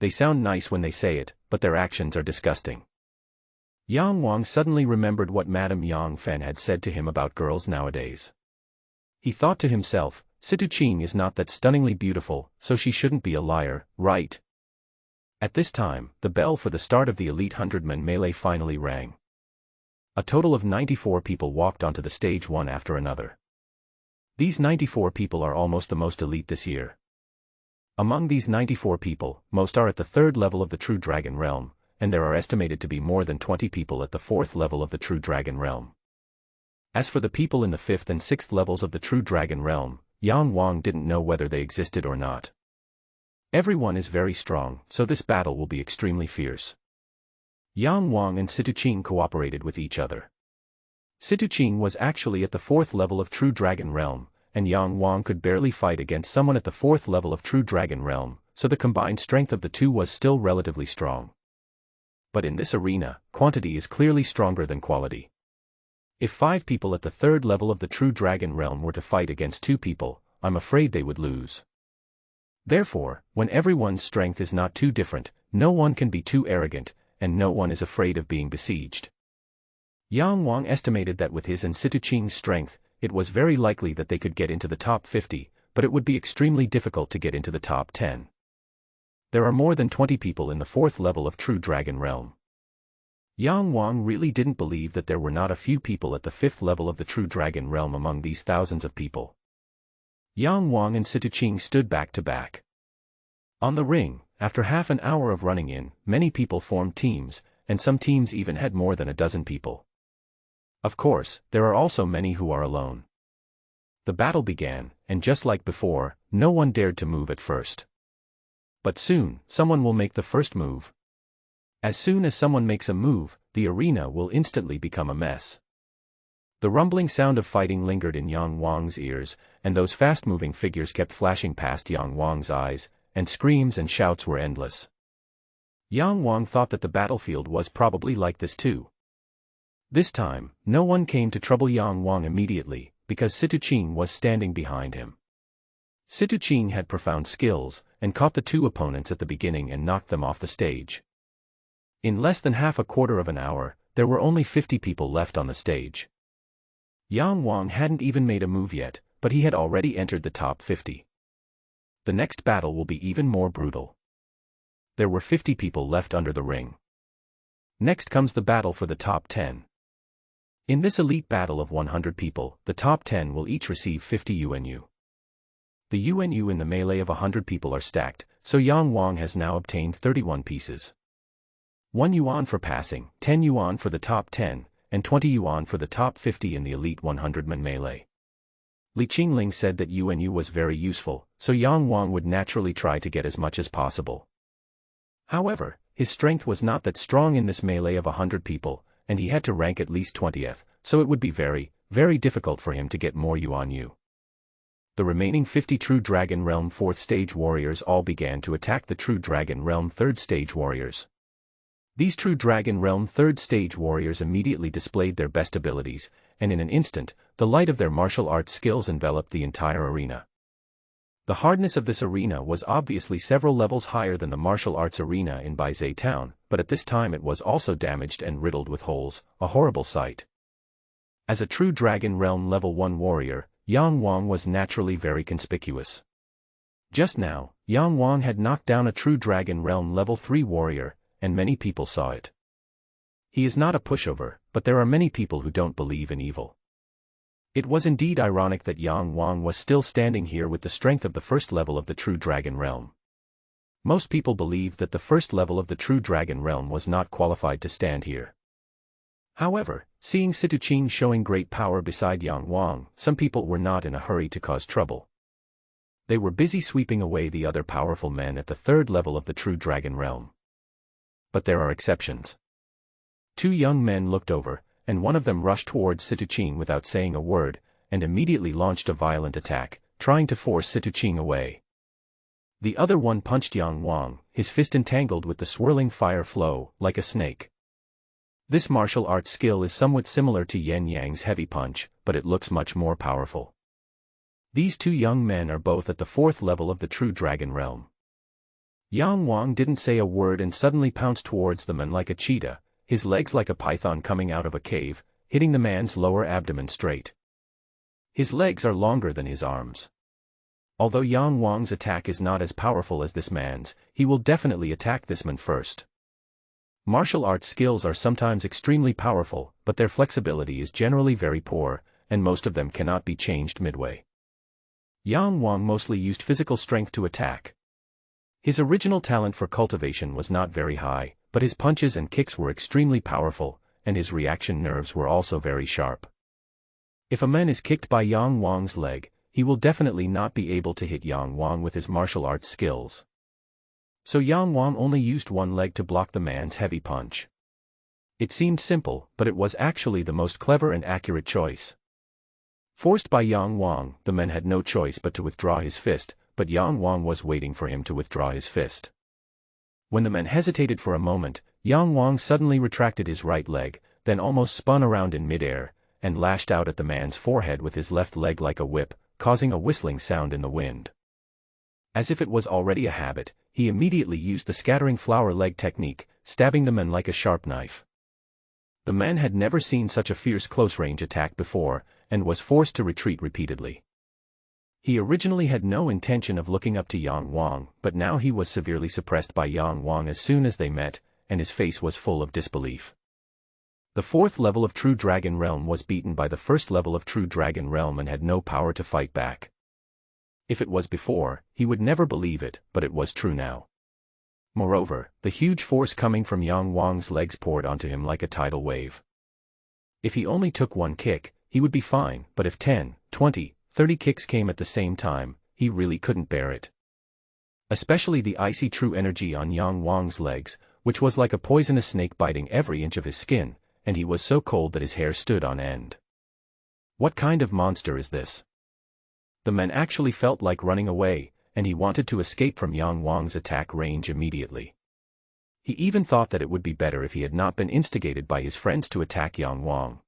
They sound nice when they say it, but their actions are disgusting." Yang Wang suddenly remembered what Madame Yang Fen had said to him about girls nowadays. He thought to himself, Situching is not that stunningly beautiful, so she shouldn't be a liar, right? At this time, the bell for the start of the Elite 100-man melee finally rang. A total of 94 people walked onto the stage one after another. These 94 people are almost the most elite this year. Among these 94 people, most are at the 3rd level of the True Dragon Realm, and there are estimated to be more than 20 people at the 4th level of the True Dragon Realm. As for the people in the 5th and 6th levels of the True Dragon Realm, Yang Wang didn't know whether they existed or not. Everyone is very strong, so this battle will be extremely fierce. Yang Wang and Situching cooperated with each other. Situching was actually at the 4th level of True Dragon Realm, and Yang Wang could barely fight against someone at the 4th level of True Dragon Realm, so the combined strength of the two was still relatively strong. But in this arena, quantity is clearly stronger than quality. If 5 people at the 3rd level of the True Dragon realm were to fight against 2 people, I'm afraid they would lose. Therefore, when everyone's strength is not too different, no one can be too arrogant, and no one is afraid of being besieged. Yang Wang estimated that with his and Situching's strength, it was very likely that they could get into the top 50, but it would be extremely difficult to get into the top 10. There are more than 20 people in the 4th level of True Dragon realm. Yang Wang really didn't believe that there were not a few people at the 5th level of the True Dragon realm among these thousands of people. Yang Wang and Situching stood back to back. On the ring, after half an hour of running in, many people formed teams, and some teams even had more than a dozen people. Of course, there are also many who are alone. The battle began, and just like before, no one dared to move at first. But soon, someone will make the first move. As soon as someone makes a move, the arena will instantly become a mess. The rumbling sound of fighting lingered in Yang Wang's ears, and those fast-moving figures kept flashing past Yang Wang's eyes, and screams and shouts were endless. Yang Wang thought that the battlefield was probably like this too. This time, no one came to trouble Yang Wang immediately, because Situching was standing behind him. Situching had profound skills, and caught the 2 opponents at the beginning and knocked them off the stage. In less than half a quarter of an hour, there were only 50 people left on the stage. Yang Wang hadn't even made a move yet, but he had already entered the top 50. The next battle will be even more brutal. There were 50 people left under the ring. Next comes the battle for the top 10. In this elite battle of 100 people, the top 10 will each receive 50 UNU. The UNU in the melee of 100 people are stacked, so Yang Wang has now obtained 31 pieces. 1 yuan for passing, 10 yuan for the top 10, and 20 yuan for the top 50 in the elite 100-man melee. Li Qingling said that UNU was very useful, so Yang Wang would naturally try to get as much as possible. However, his strength was not that strong in this melee of 100 people, and he had to rank at least 20th, so it would be very, very difficult for him to get more UNU. The remaining 50 True Dragon Realm 4th Stage warriors all began to attack the True Dragon Realm 3rd Stage warriors. These True Dragon Realm 3rd Stage warriors immediately displayed their best abilities, and in an instant, the light of their martial arts skills enveloped the entire arena. The hardness of this arena was obviously several levels higher than the martial arts arena in Baizhou town, but at this time it was also damaged and riddled with holes, a horrible sight. As a True Dragon Realm Level 1 warrior, Yang Wang was naturally very conspicuous. Just now, Yang Wang had knocked down a True Dragon Realm Level 3 warrior, and many people saw it. He is not a pushover, but there are many people who don't believe in evil. It was indeed ironic that Yang Wang was still standing here with the strength of the 1st level of the True Dragon Realm. Most people believed that the 1st level of the True Dragon Realm was not qualified to stand here. However, seeing Situching showing great power beside Yang Wang, some people were not in a hurry to cause trouble. They were busy sweeping away the other powerful men at the 3rd level of the True Dragon Realm. But there are exceptions. 2 young men looked over, and one of them rushed towards Situching without saying a word, and immediately launched a violent attack, trying to force Situching away. The other one punched Yang Wang, his fist entangled with the swirling fire flow, like a snake. This martial arts skill is somewhat similar to Yin Yang's heavy punch, but it looks much more powerful. These 2 young men are both at the 4th level of the True Dragon Realm. Yang Wang didn't say a word and suddenly pounced towards the man like a cheetah, his legs like a python coming out of a cave, hitting the man's lower abdomen straight. His legs are longer than his arms. Although Yang Wang's attack is not as powerful as this man's, he will definitely attack this man first. Martial arts skills are sometimes extremely powerful, but their flexibility is generally very poor, and most of them cannot be changed midway. Yang Wang mostly used physical strength to attack. His original talent for cultivation was not very high, but his punches and kicks were extremely powerful, and his reaction nerves were also very sharp. If a man is kicked by Yang Wang's leg, he will definitely not be able to hit Yang Wang with his martial arts skills. So Yang Wang only used one leg to block the man's heavy punch. It seemed simple, but it was actually the most clever and accurate choice. Forced by Yang Wang, the man had no choice but to withdraw his fist, but Yang Wang was waiting for him to withdraw his fist. When the man hesitated for a moment, Yang Wang suddenly retracted his right leg, then almost spun around in midair, and lashed out at the man's forehead with his left leg like a whip, causing a whistling sound in the wind. As if it was already a habit, he immediately used the scattering flower leg technique, stabbing the man like a sharp knife. The man had never seen such a fierce close-range attack before, and was forced to retreat repeatedly. He originally had no intention of looking up to Yang Wang, but now he was severely suppressed by Yang Wang as soon as they met, and his face was full of disbelief. The fourth level of True Dragon Realm was beaten by the first level of True Dragon Realm and had no power to fight back. If it was before, he would never believe it, but it was true now. Moreover, the huge force coming from Yang Wang's legs poured onto him like a tidal wave. If he only took one kick, he would be fine, but if 10, 20, 30 kicks came at the same time, he really couldn't bear it. Especially the icy true energy on Yang Wang's legs, which was like a poisonous snake biting every inch of his skin, and he was so cold that his hair stood on end. What kind of monster is this? The man actually felt like running away, and he wanted to escape from Yang Wang's attack range immediately. He even thought that it would be better if he had not been instigated by his friends to attack Yang Wang.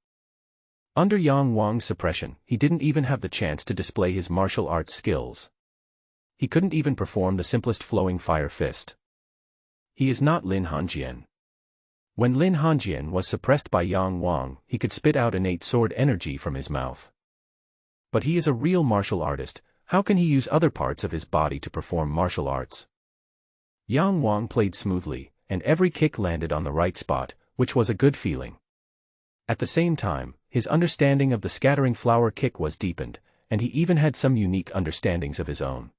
Under Yang Wang's suppression, he didn't even have the chance to display his martial arts skills. He couldn't even perform the simplest flowing fire fist. He is not Lin Hanjian. When Lin Hanjian was suppressed by Yang Wang, he could spit out innate sword energy from his mouth. But he is a real martial artist. How can he use other parts of his body to perform martial arts? Yang Wang played smoothly, and every kick landed on the right spot, which was a good feeling. At the same time, his understanding of the scattering flower kick was deepened, and he even had some unique understandings of his own.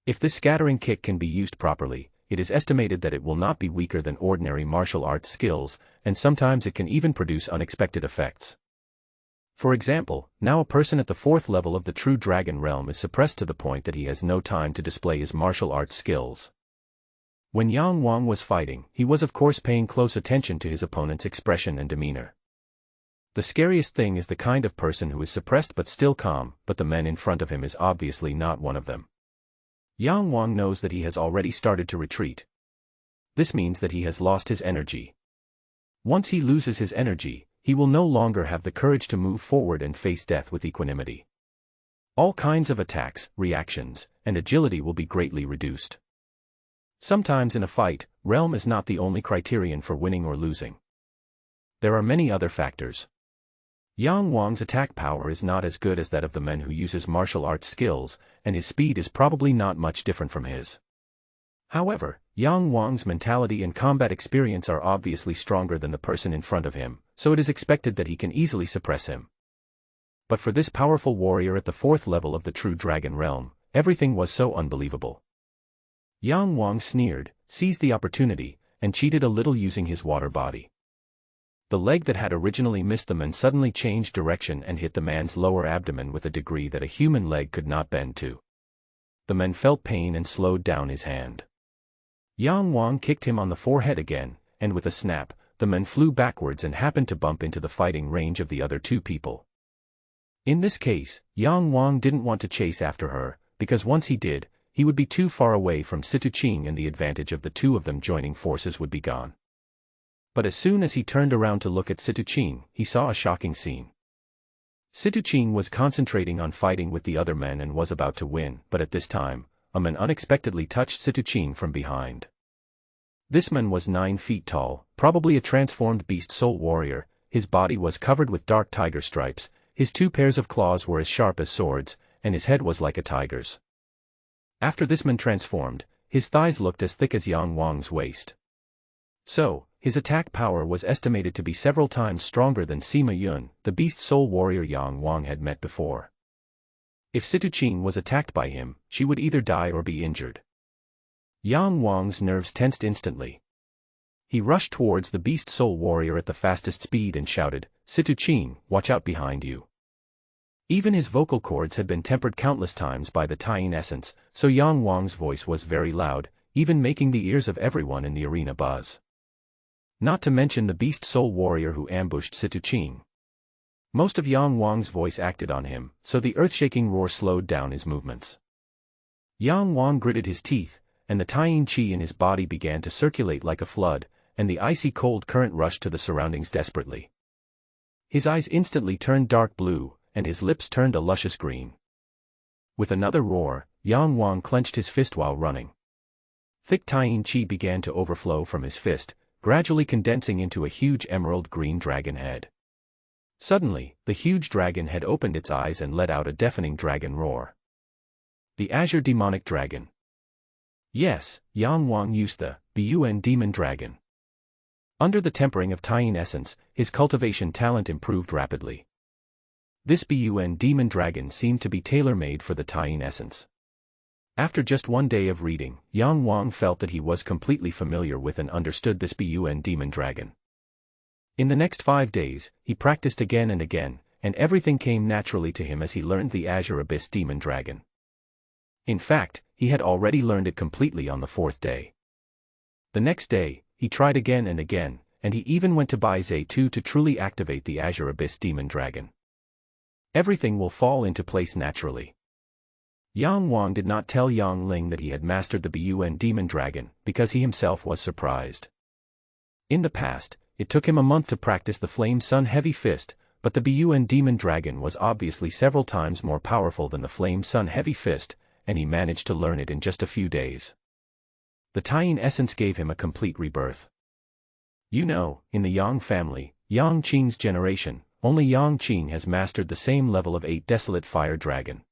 If this scattering kick can be used properly, it is estimated that it will not be weaker than ordinary martial arts skills, and sometimes it can even produce unexpected effects. For example, now a person at the fourth level of the True Dragon Realm is suppressed to the point that he has no time to display his martial arts skills. When Yang Wang was fighting, he was of course paying close attention to his opponent's expression and demeanor. The scariest thing is the kind of person who is suppressed but still calm, but the man in front of him is obviously not one of them. Yang Wang knows that he has already started to retreat. This means that he has lost his energy. Once he loses his energy, he will no longer have the courage to move forward and face death with equanimity. All kinds of attacks, reactions, and agility will be greatly reduced. Sometimes in a fight, realm is not the only criterion for winning or losing. There are many other factors. Yang Wang's attack power is not as good as that of the man who uses martial arts skills, and his speed is probably not much different from his. However, Yang Wang's mentality and combat experience are obviously stronger than the person in front of him, so it is expected that he can easily suppress him. But for this powerful warrior at the fourth level of the True Dragon Realm, everything was so unbelievable. Yang Wang sneered, seized the opportunity, and cheated a little using his water body. The leg that had originally missed the man suddenly changed direction and hit the man's lower abdomen with a degree that a human leg could not bend to. The man felt pain and slowed down his hand. Yang Wang kicked him on the forehead again, and with a snap, the man flew backwards and happened to bump into the fighting range of the other two people. In this case, Yang Wang didn't want to chase after her, because once he did, he would be too far away from Situ Qing and the advantage of the two of them joining forces would be gone. But as soon as he turned around to look at Situ Qing, he saw a shocking scene. Situ Qing was concentrating on fighting with the other men and was about to win, but at this time, a man unexpectedly touched Situ Qing from behind. This man was 9 feet tall, probably a transformed beast soul warrior. His body was covered with dark tiger stripes, his 2 pairs of claws were as sharp as swords, and his head was like a tiger's. After this man transformed, his thighs looked as thick as Yang Wang's waist. So, his attack power was estimated to be several times stronger than Sima Yun, the beast soul warrior Yang Wang had met before. If Situ Qing was attacked by him, she would either die or be injured. Yang Wang's nerves tensed instantly. He rushed towards the beast soul warrior at the fastest speed and shouted, "Situ Qing, watch out behind you." Even his vocal cords had been tempered countless times by the Taiyin essence, so Yang Wang's voice was very loud, even making the ears of everyone in the arena buzz. Not to mention the beast soul warrior who ambushed Situ Qing. Most of Yang Wang's voice acted on him, so the earth-shaking roar slowed down his movements. Yang Wang gritted his teeth, and the Taiyin qi in his body began to circulate like a flood, and the icy cold current rushed to the surroundings desperately. His eyes instantly turned dark blue, and his lips turned a luscious green. With another roar, Yang Wang clenched his fist while running. Thick Taiyin qi began to overflow from his fist, gradually condensing into a huge emerald green dragon head. Suddenly, the huge dragon head opened its eyes and let out a deafening dragon roar. The Azure Demonic Dragon. Yes, Yang Wang used the Bun Demon Dragon. Under the tempering of Taiyin essence, his cultivation talent improved rapidly. This Bun Demon Dragon seemed to be tailor-made for the Taiyin essence. After just one day of reading, Yang Wang felt that he was completely familiar with and understood this Bun Demon Dragon. In the next 5 days, he practiced again and again, and everything came naturally to him as he learned the Azure Abyss Demon Dragon. In fact, he had already learned it completely on the 4th day. The next day, he tried again and again, and he even went to buy Z2 to truly activate the Azure Abyss Demon Dragon. Everything will fall into place naturally. Yang Wang did not tell Yang Ling that he had mastered the Bun Demon Dragon, because he himself was surprised. In the past, it took him a month to practice the Flame Sun Heavy Fist, but the Bun Demon Dragon was obviously several times more powerful than the Flame Sun Heavy Fist, and he managed to learn it in just a few days. The Taiyin essence gave him a complete rebirth. You know, in the Yang family, Yang Qing's generation, only Yang Qing has mastered the same level of 8 Desolate Fire Dragon.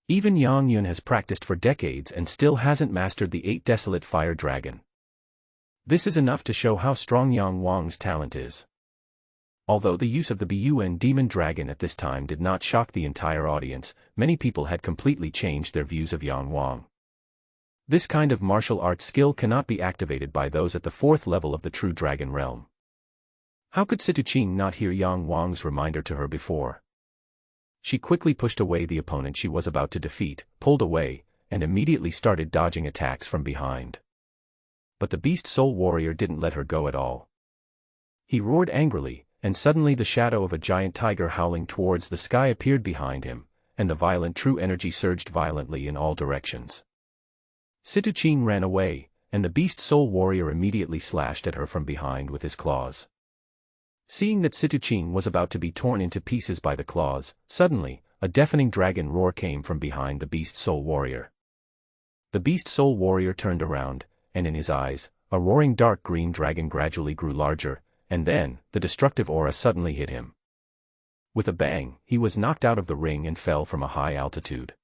Even Yang Yun has practiced for decades and still hasn't mastered the 8 Desolate Fire Dragon. This is enough to show how strong Yang Wang's talent is. Although the use of the Bun Demon Dragon at this time did not shock the entire audience, many people had completely changed their views of Yang Wang. This kind of martial arts skill cannot be activated by those at the 4th level of the True Dragon Realm. How could Situqing not hear Yang Wang's reminder to her before? She quickly pushed away the opponent she was about to defeat, pulled away, and immediately started dodging attacks from behind. But the Beast Soul Warrior didn't let her go at all. He roared angrily, and suddenly the shadow of a giant tiger howling towards the sky appeared behind him, and the violent true energy surged violently in all directions. Situqing ran away, and the Beast Soul Warrior immediately slashed at her from behind with his claws. Seeing that Situqing was about to be torn into pieces by the claws, suddenly, a deafening dragon roar came from behind the Beast Soul Warrior. The Beast Soul Warrior turned around, and in his eyes, a roaring dark green dragon gradually grew larger, and then, the destructive aura suddenly hit him. With a bang, he was knocked out of the ring and fell from a high altitude.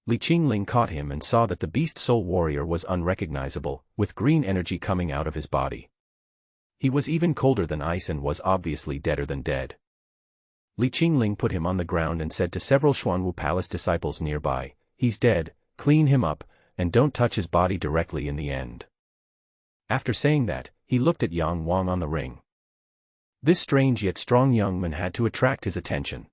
Li Qingling caught him and saw that the Beast Soul Warrior was unrecognizable, with green energy coming out of his body. He was even colder than ice and was obviously deader than dead. Li Qingling put him on the ground and said to several Xuanwu Palace disciples nearby, "He's dead, clean him up, and don't touch his body directly in the end." After saying that, he looked at Yang Wang on the ring. This strange yet strong young man had to attract his attention.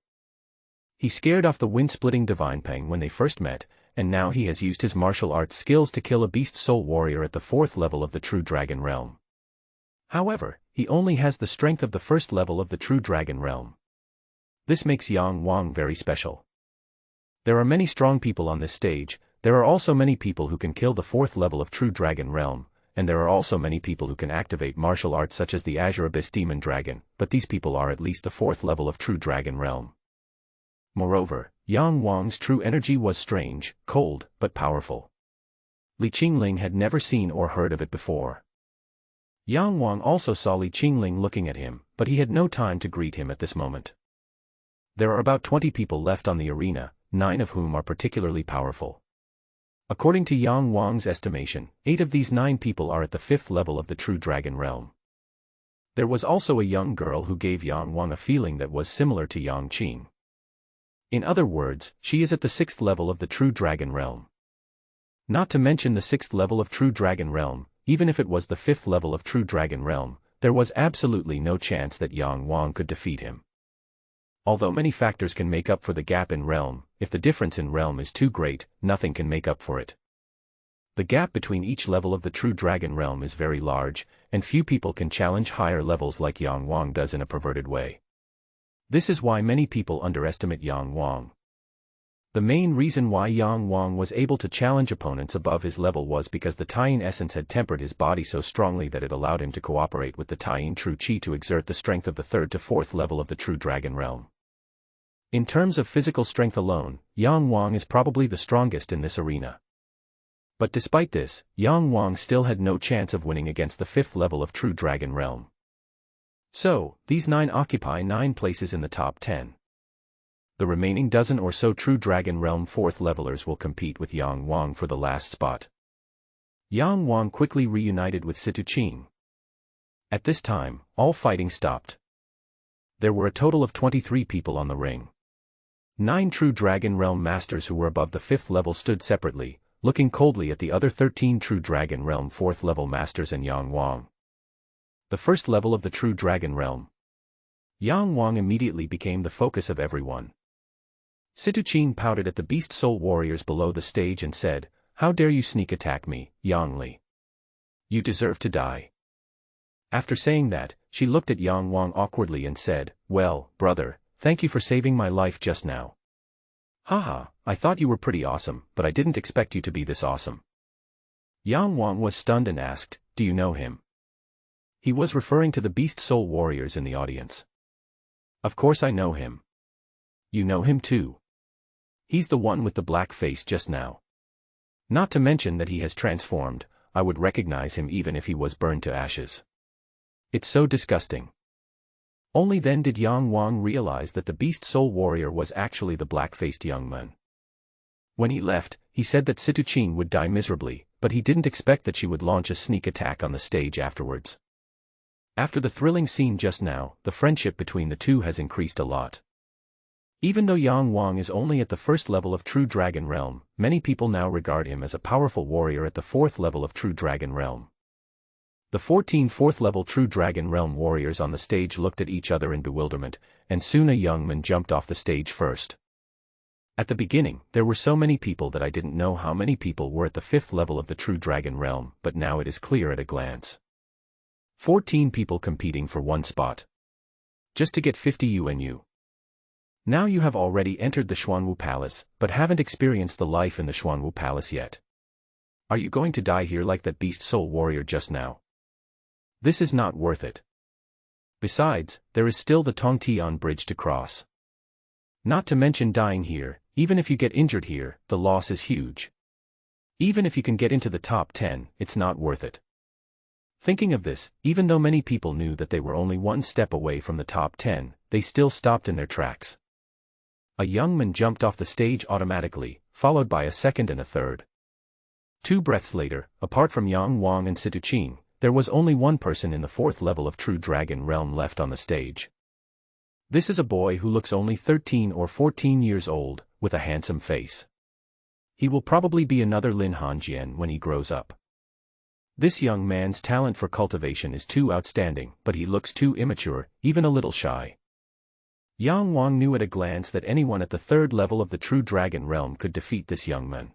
He scared off the wind-splitting Divine Pang when they first met, and now he has used his martial arts skills to kill a Beast Soul Warrior at the 4th level of the True Dragon Realm. However, he only has the strength of the 1st level of the True Dragon Realm. This makes Yang Wang very special. There are many strong people on this stage, there are also many people who can kill the 4th level of True Dragon Realm, and there are also many people who can activate martial arts such as the Azure Abyss Demon Dragon, but these people are at least the 4th level of True Dragon Realm. Moreover, Yang Wang's true energy was strange, cold, but powerful. Li Qingling had never seen or heard of it before. Yang Wang also saw Li Qingling looking at him, but he had no time to greet him at this moment. There are about 20 people left on the arena, 9 of whom are particularly powerful. According to Yang Wang's estimation, 8 of these 9 people are at the 5th level of the True Dragon Realm. There was also a young girl who gave Yang Wang a feeling that was similar to Yang Qing. In other words, she is at the 6th level of the True Dragon Realm. Not to mention the 6th level of True Dragon Realm, even if it was the 5th level of True Dragon Realm, there was absolutely no chance that Yang Wang could defeat him. Although many factors can make up for the gap in realm, if the difference in realm is too great, nothing can make up for it. The gap between each level of the True Dragon Realm is very large, and few people can challenge higher levels like Yang Wang does in a perverted way. This is why many people underestimate Yang Wang. The main reason why Yang Wang was able to challenge opponents above his level was because the Taiyin essence had tempered his body so strongly that it allowed him to cooperate with the Taiyin true qi to exert the strength of the third to fourth level of the true dragon realm. In terms of physical strength alone, Yang Wang is probably the strongest in this arena. But despite this, Yang Wang still had no chance of winning against the fifth level of true dragon realm. So, these 9 occupy 9 places in the top 10. The remaining dozen or so true dragon realm 4th levelers will compete with Yang Wang for the last spot. Yang Wang quickly reunited with Situ Qing. At this time, all fighting stopped. There were a total of 23 people on the ring. 9 true dragon realm masters who were above the 5th level stood separately, looking coldly at the other 13 true dragon realm 4th level masters and Yang Wang. The first level of the true dragon realm. Yang Wang immediately became the focus of everyone. Situ Qing pouted at the beast soul warriors below the stage and said, "How dare you sneak attack me, Yang Li? You deserve to die." After saying that, she looked at Yang Wang awkwardly and said, "Well, brother, thank you for saving my life just now. Haha, I thought you were pretty awesome, but I didn't expect you to be this awesome." Yang Wang was stunned and asked, "Do you know him?" He was referring to the beast soul warriors in the audience. "Of course I know him." "You know him too. He's the one with the black face just now. Not to mention that he has transformed, I would recognize him even if he was burned to ashes. It's so disgusting." Only then did Yang Wang realize that the beast soul warrior was actually the black-faced young man. When he left, he said that Situ Qing would die miserably, but he didn't expect that she would launch a sneak attack on the stage afterwards. After the thrilling scene just now, the friendship between the two has increased a lot. Even though Yang Wang is only at the first level of True Dragon Realm, many people now regard him as a powerful warrior at the fourth level of True Dragon Realm. The 14 fourth-level True Dragon Realm warriors on the stage looked at each other in bewilderment, and soon a young man jumped off the stage first. At the beginning, there were so many people that I didn't know how many people were at the fifth level of the True Dragon Realm, but now it is clear at a glance. 14 people competing for one spot. Just to get 50 UNU. Now you have already entered the Xuanwu Palace, but haven't experienced the life in the Xuanwu Palace yet. Are you going to die here like that beast soul warrior just now? This is not worth it. Besides, there is still the Tongtian Bridge to cross. Not to mention dying here, even if you get injured here, the loss is huge. Even if you can get into the top 10, it's not worth it. Thinking of this, even though many people knew that they were only one step away from the top 10, they still stopped in their tracks. A young man jumped off the stage automatically, followed by a second and a third. 2 breaths later, apart from Yang Wang and Situ Qing, there was only one person in the fourth level of True Dragon Realm left on the stage. This is a boy who looks only 13 or 14 years old, with a handsome face. He will probably be another Lin Hanjian when he grows up. This young man's talent for cultivation is too outstanding, but he looks too immature, even a little shy. Yang Wang knew at a glance that anyone at the third level of the True Dragon Realm could defeat this young man.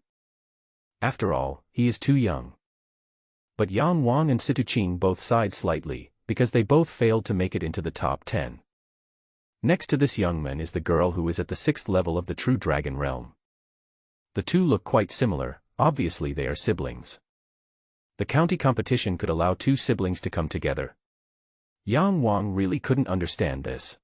After all, he is too young. But Yang Wang and Situ Qing both sighed slightly, because they both failed to make it into the top 10. Next to this young man is the girl who is at the 6th level of the True Dragon Realm. The two look quite similar, obviously they are siblings. The county competition could allow 2 siblings to come together. Yang Wang really couldn't understand this.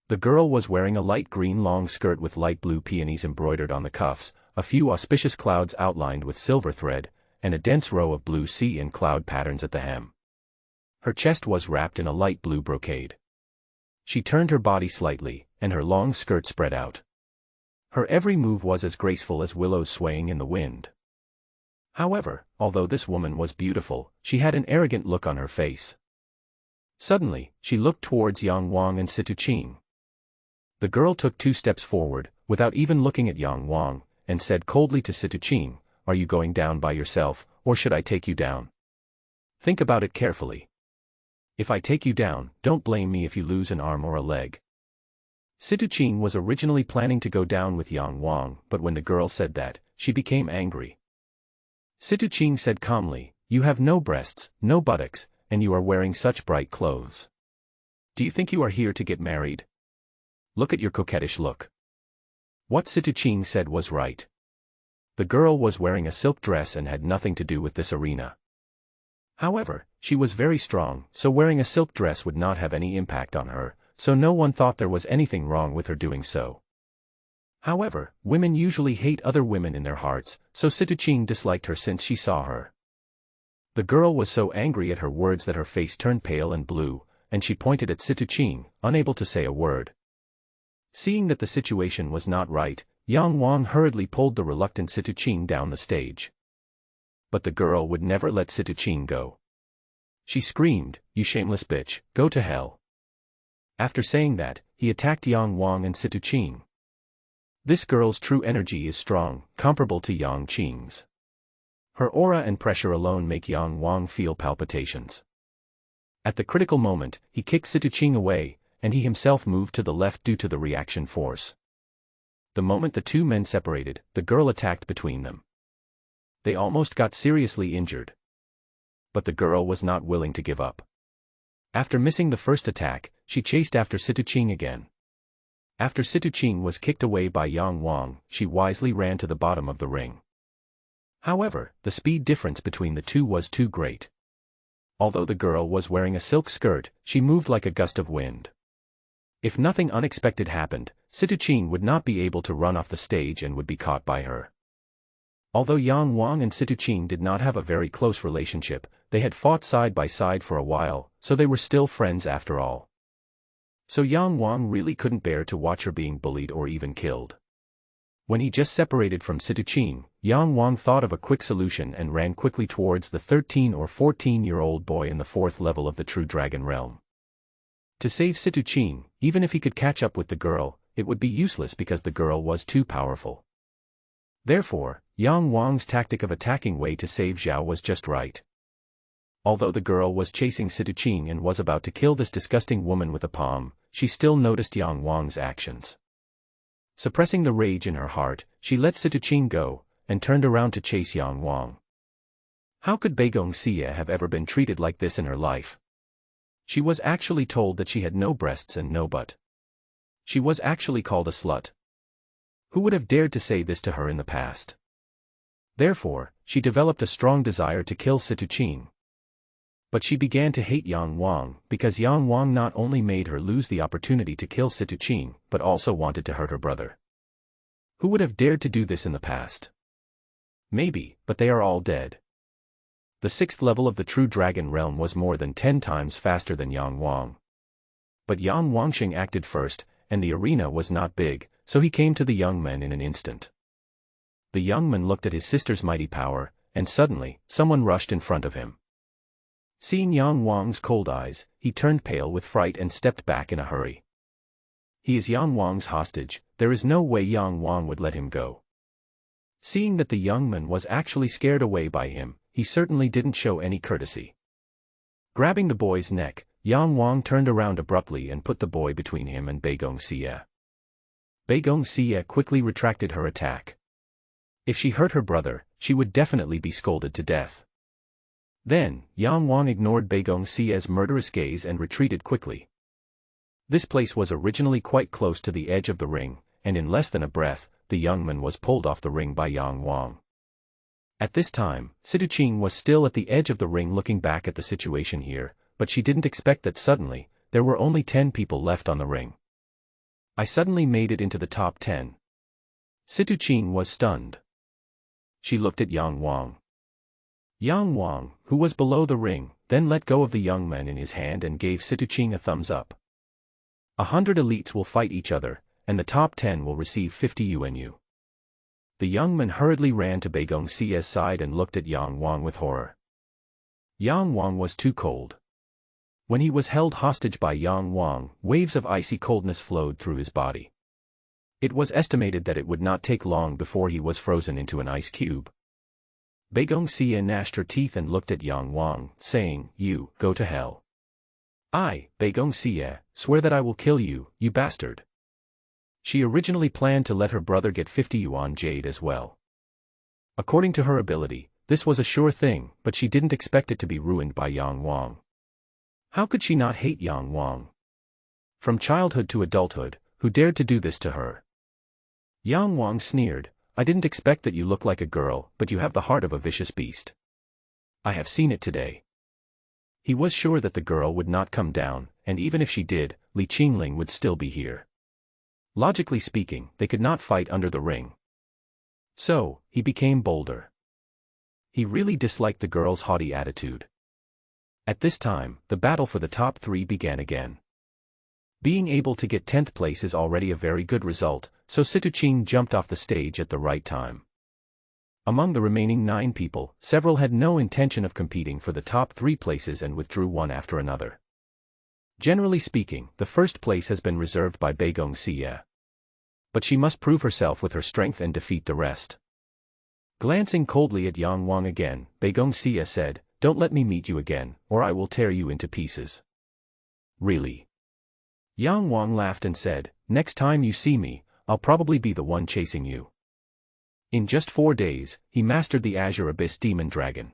The girl was wearing a light green long skirt with light blue peonies embroidered on the cuffs, a few auspicious clouds outlined with silver thread, and a dense row of blue sea and cloud patterns at the hem. Her chest was wrapped in a light blue brocade. She turned her body slightly, and her long skirt spread out. Her every move was as graceful as willows swaying in the wind. However, although this woman was beautiful, she had an arrogant look on her face. Suddenly, she looked towards Yang Wang and Situ Qing. The girl took 2 steps forward, without even looking at Yang Wang, and said coldly to Situ Qing, "Are you going down by yourself, or should I take you down? Think about it carefully. If I take you down, don't blame me if you lose an arm or a leg." Situ Qing was originally planning to go down with Yang Wang, but when the girl said that, she became angry. Situ Qing said calmly, "You have no breasts, no buttocks, and you are wearing such bright clothes. Do you think you are here to get married? Look at your coquettish look. What Situching said was right. The girl was wearing a silk dress and had nothing to do with this arena. However, she was very strong, so wearing a silk dress would not have any impact on her, so no one thought there was anything wrong with her doing so. However, women usually hate other women in their hearts, so Situching disliked her since she saw her. The girl was so angry at her words that her face turned pale and blue, and she pointed at Situching, unable to say a word. Seeing that the situation was not right, Yang Wang hurriedly pulled the reluctant Situching down the stage. But the girl would never let Situching go. She screamed, "You shameless bitch, go to hell." After saying that, he attacked Yang Wang and Situching. This girl's true energy is strong, comparable to Yang Qing's. Her aura and pressure alone make Yang Wang feel palpitations. At the critical moment, he kicked Situching away, and he himself moved to the left due to the reaction force. The moment the two men separated, the girl attacked between them. They almost got seriously injured. But the girl was not willing to give up. After missing the first attack, she chased after Situching again. After Situching was kicked away by Yang Wang, she wisely ran to the bottom of the ring. However, the speed difference between the two was too great. Although the girl was wearing a silk skirt, she moved like a gust of wind. If nothing unexpected happened, Situching would not be able to run off the stage and would be caught by her. Although Yang Wang and Situching did not have a very close relationship, they had fought side by side for a while, so they were still friends after all. So Yang Wang really couldn't bear to watch her being bullied or even killed. When he just separated from Situching, Yang Wang thought of a quick solution and ran quickly towards the 13 or 14-year-old boy in the 4th level of the True Dragon realm. To save Situching, even if he could catch up with the girl, it would be useless because the girl was too powerful. Therefore, Yang Wang's tactic of attacking Wei to save Zhao was just right. Although the girl was chasing Situching and was about to kill this disgusting woman with a palm, she still noticed Yang Wang's actions. Suppressing the rage in her heart, she let Situching go, and turned around to chase Yang Wang. How could Beigong Xie have ever been treated like this in her life? She was actually told that she had no breasts and no butt. She was actually called a slut. Who would have dared to say this to her in the past? Therefore, she developed a strong desire to kill Situching. But she began to hate Yang Wang, because Yang Wang not only made her lose the opportunity to kill Situching, but also wanted to hurt her brother. Who would have dared to do this in the past? Maybe, but they are all dead. The 6th level of the True Dragon realm was more than 10 times faster than Yang Wang. But Yang Wangxing acted first, and the arena was not big, so he came to the young man in an instant. The young man looked at his sister's mighty power, and suddenly, someone rushed in front of him. Seeing Yang Wang's cold eyes, he turned pale with fright and stepped back in a hurry. He is Yang Wang's hostage, there is no way Yang Wang would let him go. Seeing that the young man was actually scared away by him, he certainly didn't show any courtesy. Grabbing the boy's neck, Yang Wang turned around abruptly and put the boy between him and Beigong Xie. Beigong Xie quickly retracted her attack. If she hurt her brother, she would definitely be scolded to death. Then, Yang Wang ignored Beigong Xie's murderous gaze and retreated quickly. This place was originally quite close to the edge of the ring, and in less than a breath, the young man was pulled off the ring by Yang Wang. At this time, Situching was still at the edge of the ring looking back at the situation here, but she didn't expect that suddenly, there were only 10 people left on the ring. I suddenly made it into the top 10. Situching was stunned. She looked at Yang Wang. Yang Wang, who was below the ring, then let go of the young man in his hand and gave Situching a thumbs up. 100 elites will fight each other, and the top 10 will receive 50 UNU. The young man hurriedly ran to Beigong Xie's side and looked at Yang Wang with horror. Yang Wang was too cold. When he was held hostage by Yang Wang, waves of icy coldness flowed through his body. It was estimated that it would not take long before he was frozen into an ice cube. Beigong Xie gnashed her teeth and looked at Yang Wang, saying, "You, go to hell." "I, Beigong Xie, swear that I will kill you, you bastard." She originally planned to let her brother get 50 yuan jade as well. According to her ability, this was a sure thing, but she didn't expect it to be ruined by Yang Wang. How could she not hate Yang Wang? From childhood to adulthood, who dared to do this to her? Yang Wang sneered, I didn't expect that you look like a girl, but you have the heart of a vicious beast. I have seen it today. He was sure that the girl would not come down, and even if she did, Li Qingling would still be here. Logically speaking, they could not fight under the ring. So, he became bolder. He really disliked the girl's haughty attitude. At this time, the battle for the top 3 began again. Being able to get 10th place is already a very good result, so Situqing jumped off the stage at the right time. Among the remaining 9 people, several had no intention of competing for the top 3 places and withdrew one after another. Generally speaking, the first place has been reserved by Beigong Xie. But she must prove herself with her strength and defeat the rest. Glancing coldly at Yang Wang again, Beigong Xie said, Don't let me meet you again, or I will tear you into pieces. Really? Yang Wang laughed and said, Next time you see me, I'll probably be the one chasing you. In just 4 days, he mastered the Azure Abyss Demon Dragon.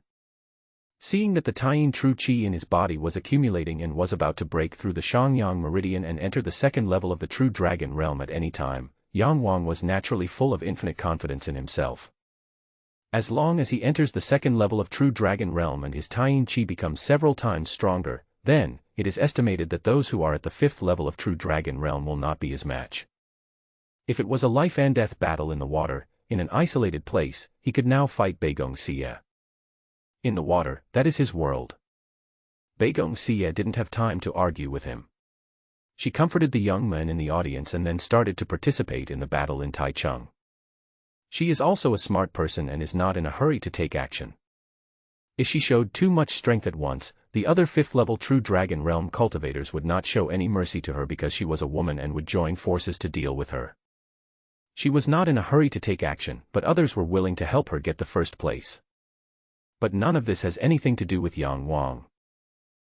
Seeing that the Taiyin True Qi in his body was accumulating and was about to break through the Shangyang Meridian and enter the 2nd level of the True Dragon realm at any time, Yang Wang was naturally full of infinite confidence in himself. As long as he enters the 2nd level of True Dragon realm and his Taiyin Qi becomes several times stronger, then, it is estimated that those who are at the 5th level of True Dragon realm will not be his match. If it was a life and death battle in the water, in an isolated place, he could now fight Beigong Xie. In the water, that is his world. Beigong Xie didn't have time to argue with him. She comforted the young men in the audience and then started to participate in the battle in Taichung. She is also a smart person and is not in a hurry to take action. If she showed too much strength at once, the other 5th level True Dragon realm cultivators would not show any mercy to her because she was a woman and would join forces to deal with her. She was not in a hurry to take action, but others were willing to help her get the 1st place. But none of this has anything to do with Yang Wang.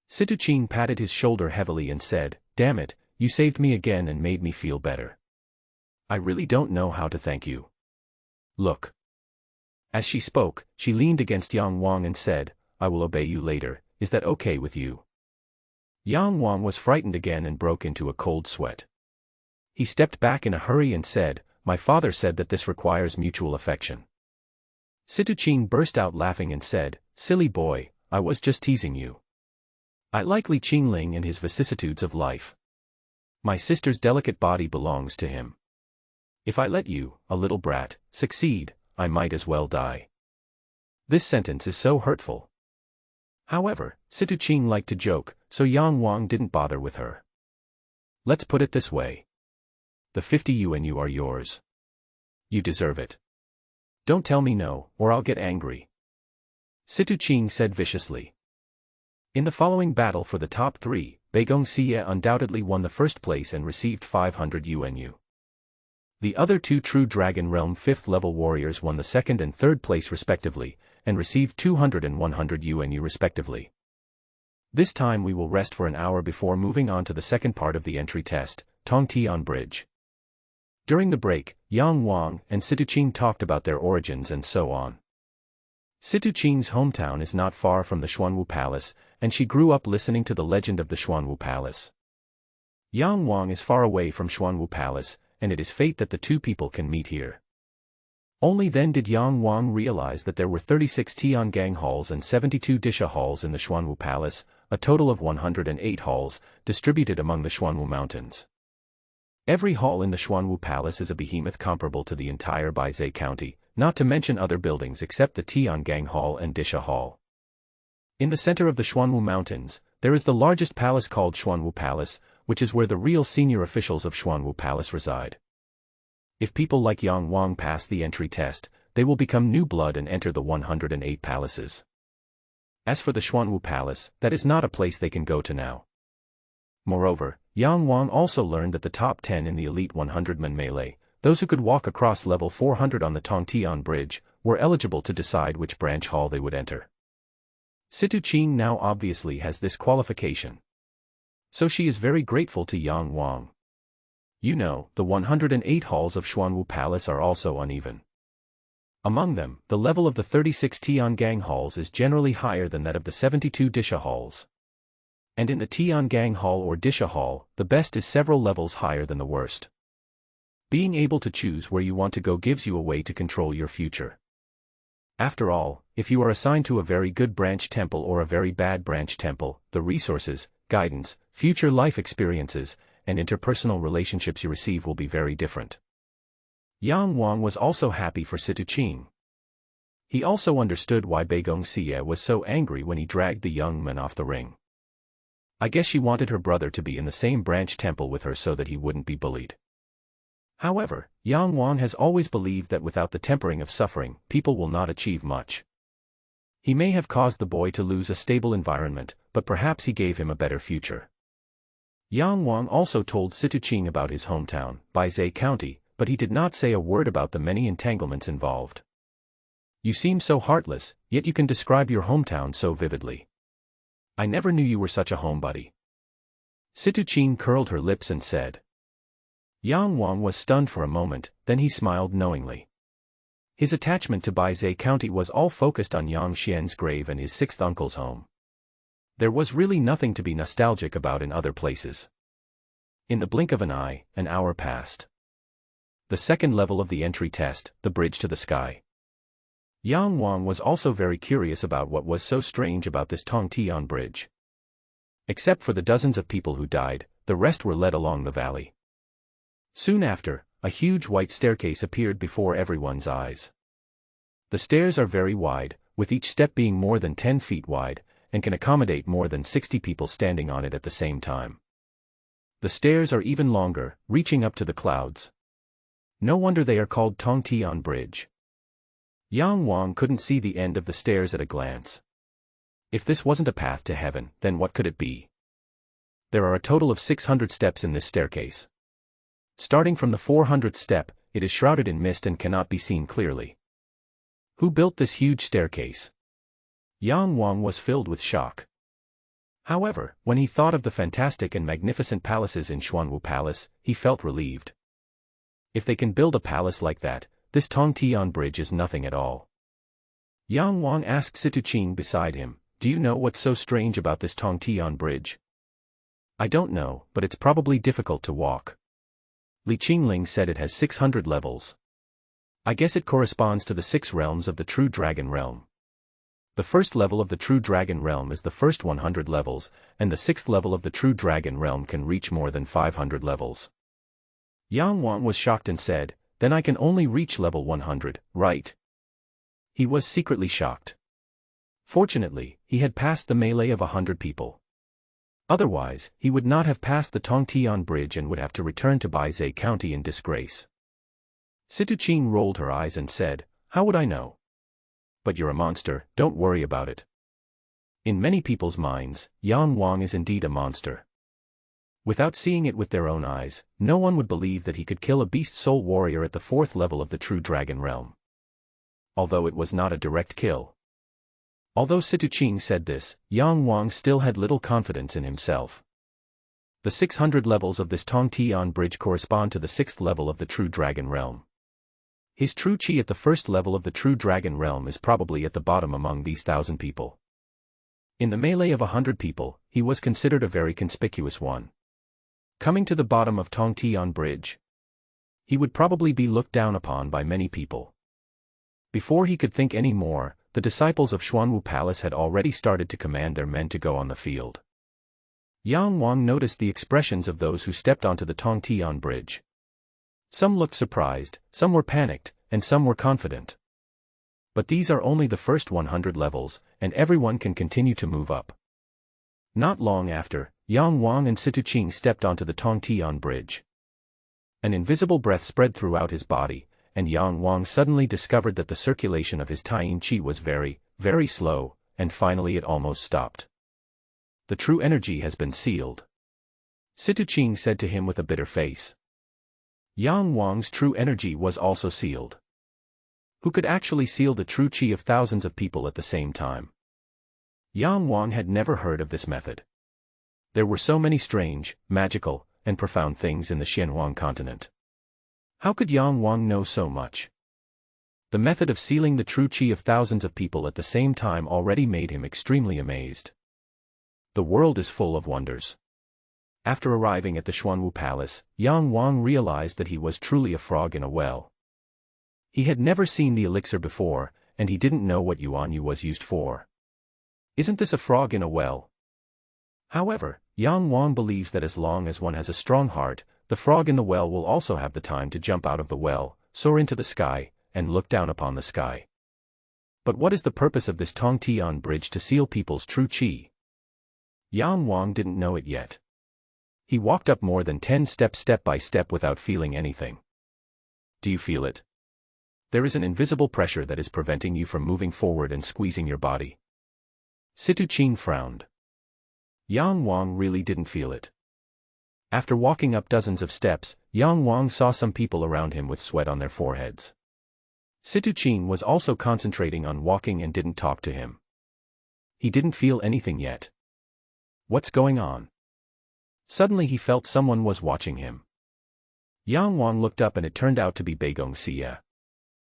Situqing patted his shoulder heavily and said, Damn it, you saved me again and made me feel better. I really don't know how to thank you. Look. As she spoke, she leaned against Yang Wang and said, I will obey you later, is that okay with you? Yang Wang was frightened again and broke into a cold sweat. He stepped back in a hurry and said, My father said that this requires mutual affection. Situqing burst out laughing and said, Silly boy, I was just teasing you. I like Li Qingling and his vicissitudes of life. My sister's delicate body belongs to him. If I let you, a little brat, succeed, I might as well die. This sentence is so hurtful. However, Situqing liked to joke, so Yang Wang didn't bother with her. Let's put it this way. The 50 yuan are yours. You deserve it. Don't tell me no, or I'll get angry. Situqing said viciously. In the following battle for the top 3, Beigong Xie undoubtedly won the 1st place and received 500 yuan. The other 2 True Dragon Realm 5th level warriors won the 2nd and 3rd place respectively, and received 200 and 100 yuan respectively. This time we will rest for an hour before moving on to the 2nd part of the entry test, Tongtian Bridge. During the break, Yang Wang and Situqing talked about their origins and so on. Situqing's hometown is not far from the Xuanwu Palace, and she grew up listening to the legend of the Xuanwu Palace. Yang Wang is far away from Xuanwu Palace, and it is fate that the 2 people can meet here. Only then did Yang Wang realize that there were 36 Tiangang halls and 72 Disha halls in the Xuanwu Palace, a total of 108 halls, distributed among the Xuanwu Mountains. Every hall in the Xuanwu Palace is a behemoth comparable to the entire Baizhe County, not to mention other buildings except the Tiangang Hall and Disha Hall. In the center of the Xuanwu Mountains, there is the largest palace called Xuanwu Palace, which is where the real senior officials of Xuanwu Palace reside. If people like Yang Wang pass the entry test, they will become new blood and enter the 108 palaces. As for the Xuanwu Palace, that is not a place they can go to now. Moreover, Yang Wang also learned that the top 10 in the Elite 100-man melee, those who could walk across level 400 on the Tongtian Bridge, were eligible to decide which branch hall they would enter. Situqing now obviously has this qualification. So she is very grateful to Yang Wang. You know, the 108 halls of Xuanwu Palace are also uneven. Among them, the level of the 36 Tiangang halls is generally higher than that of the 72 Disha halls. And in the Tiangang Hall or Disha Hall, the best is several levels higher than the worst. Being able to choose where you want to go gives you a way to control your future. After all, if you are assigned to a very good branch temple or a very bad branch temple, the resources, guidance, future life experiences, and interpersonal relationships you receive will be very different. Yang Wang was also happy for Situ Qing. He also understood why Beigong Xie was so angry when he dragged the young man off the ring. I guess she wanted her brother to be in the same branch temple with her so that he wouldn't be bullied. However, Yang Wang has always believed that without the tempering of suffering, people will not achieve much. He may have caused the boy to lose a stable environment, but perhaps he gave him a better future. Yang Wang also told Situ Qing about his hometown, Baizhe County, but he did not say a word about the many entanglements involved. You seem so heartless, yet you can describe your hometown so vividly. I never knew you were such a homebody. Situ Qing curled her lips and said. Yang Wang was stunned for a moment, then he smiled knowingly. His attachment to Baizhe County was all focused on Yang Xian's grave and his sixth uncle's home. There was really nothing to be nostalgic about in other places. In the blink of an eye, an hour passed. The second level of the entry test, the bridge to the sky. Yang Wang was also very curious about what was so strange about this Tongtian bridge. Except for the dozens of people who died, the rest were led along the valley. Soon after, a huge white staircase appeared before everyone's eyes. The stairs are very wide, with each step being more than 10 feet wide, and can accommodate more than 60 people standing on it at the same time. The stairs are even longer, reaching up to the clouds. No wonder they are called Tongtian Bridge. Yang Wang couldn't see the end of the stairs at a glance. If this wasn't a path to heaven, then what could it be? There are a total of 600 steps in this staircase. Starting from the 400th step, it is shrouded in mist and cannot be seen clearly. Who built this huge staircase? Yang Wang was filled with shock. However, when he thought of the fantastic and magnificent palaces in Xuanwu Palace, he felt relieved. If they can build a palace like that, this Tongtian Bridge is nothing at all. Yang Wang asked Situ Qing beside him, "Do you know what's so strange about this Tongtian Bridge?" "I don't know, but it's probably difficult to walk." Li Qingling said it has 600 levels. I guess it corresponds to the 6 realms of the True Dragon Realm. The first level of the True Dragon Realm is the first 100 levels, and the 6th level of the True Dragon Realm can reach more than 500 levels. Yang Wang was shocked and said, "Then I can only reach level 100, right?" He was secretly shocked. Fortunately, he had passed the melee of 100 people. Otherwise, he would not have passed the Tongtian Bridge and would have to return to Baizhe County in disgrace. Situ Qing rolled her eyes and said, "How would I know? But you're a monster, don't worry about it." In many people's minds, Yang Wang is indeed a monster. Without seeing it with their own eyes, no one would believe that he could kill a beast soul warrior at the 4th level of the True Dragon Realm. Although it was not a direct kill. Although Situ Qing said this, Yang Wang still had little confidence in himself. The 600 levels of this Tongtian Bridge correspond to the 6th level of the True Dragon Realm. His true chi at the 1st level of the True Dragon Realm is probably at the bottom among these 1,000 people. In the melee of 100 people, he was considered a very conspicuous one. Coming to the bottom of Tongtian Bridge, he would probably be looked down upon by many people. Before he could think any more, the disciples of Xuanwu Palace had already started to command their men to go on the field. Yang Wang noticed the expressions of those who stepped onto the Tongtian Bridge. Some looked surprised, some were panicked, and some were confident. But these are only the first 100 levels, and everyone can continue to move up. Not long after, Yang Wang and Situ Qing stepped onto the Tongtian Bridge. An invisible breath spread throughout his body, and Yang Wang suddenly discovered that the circulation of his Taiyin Qi was very, very slow, and finally it almost stopped. The true energy has been sealed. Situ Qing said to him with a bitter face. Yang Wang's true energy was also sealed. Who could actually seal the true Qi of thousands of people at the same time? Yang Wang had never heard of this method. There were so many strange, magical, and profound things in the Xianhuang continent. How could Yang Wang know so much? The method of sealing the true chi of thousands of people at the same time already made him extremely amazed. The world is full of wonders. After arriving at the Xuanwu Palace, Yang Wang realized that he was truly a frog in a well. He had never seen the elixir before, and he didn't know what Yuanyu was used for. Isn't this a frog in a well? However, Yang Wang believes that as long as one has a strong heart, the frog in the well will also have the time to jump out of the well, soar into the sky, and look down upon the sky. But what is the purpose of this Tongtian bridge to seal people's true qi? Yang Wang didn't know it yet. He walked up more than 10 steps step by step without feeling anything. Do you feel it? There is an invisible pressure that is preventing you from moving forward and squeezing your body. Situ Qin frowned. Yang Wang really didn't feel it. After walking up dozens of steps, Yang Wang saw some people around him with sweat on their foreheads. Situ Qin was also concentrating on walking and didn't talk to him. He didn't feel anything yet. What's going on? Suddenly he felt someone was watching him. Yang Wang looked up and it turned out to be Beigong Xie.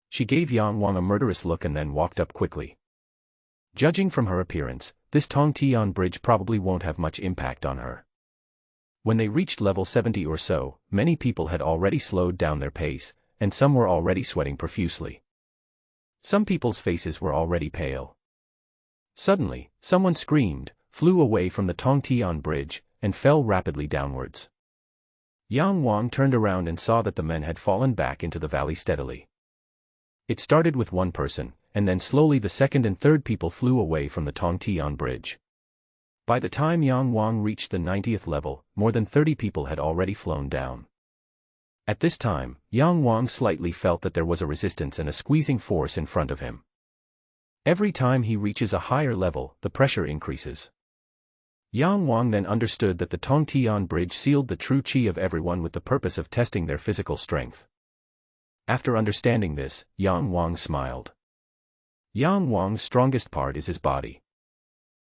She gave Yang Wang a murderous look and then walked up quickly. Judging from her appearance, this Tongtian bridge probably won't have much impact on her. When they reached level 70 or so, many people had already slowed down their pace, and some were already sweating profusely. Some people's faces were already pale. Suddenly, someone screamed, flew away from the Tongtian bridge, and fell rapidly downwards. Yang Wang turned around and saw that the men had fallen back into the valley steadily. It started with one person, and then slowly the second and third people flew away from the Tongtian bridge. By the time Yang Wang reached the 90th level, more than 30 people had already flown down. At this time, Yang Wang slightly felt that there was a resistance and a squeezing force in front of him. Every time he reaches a higher level, the pressure increases. Yang Wang then understood that the Tongtian bridge sealed the true qi of everyone with the purpose of testing their physical strength. After understanding this, Yang Wang smiled. Yang Wang's strongest part is his body.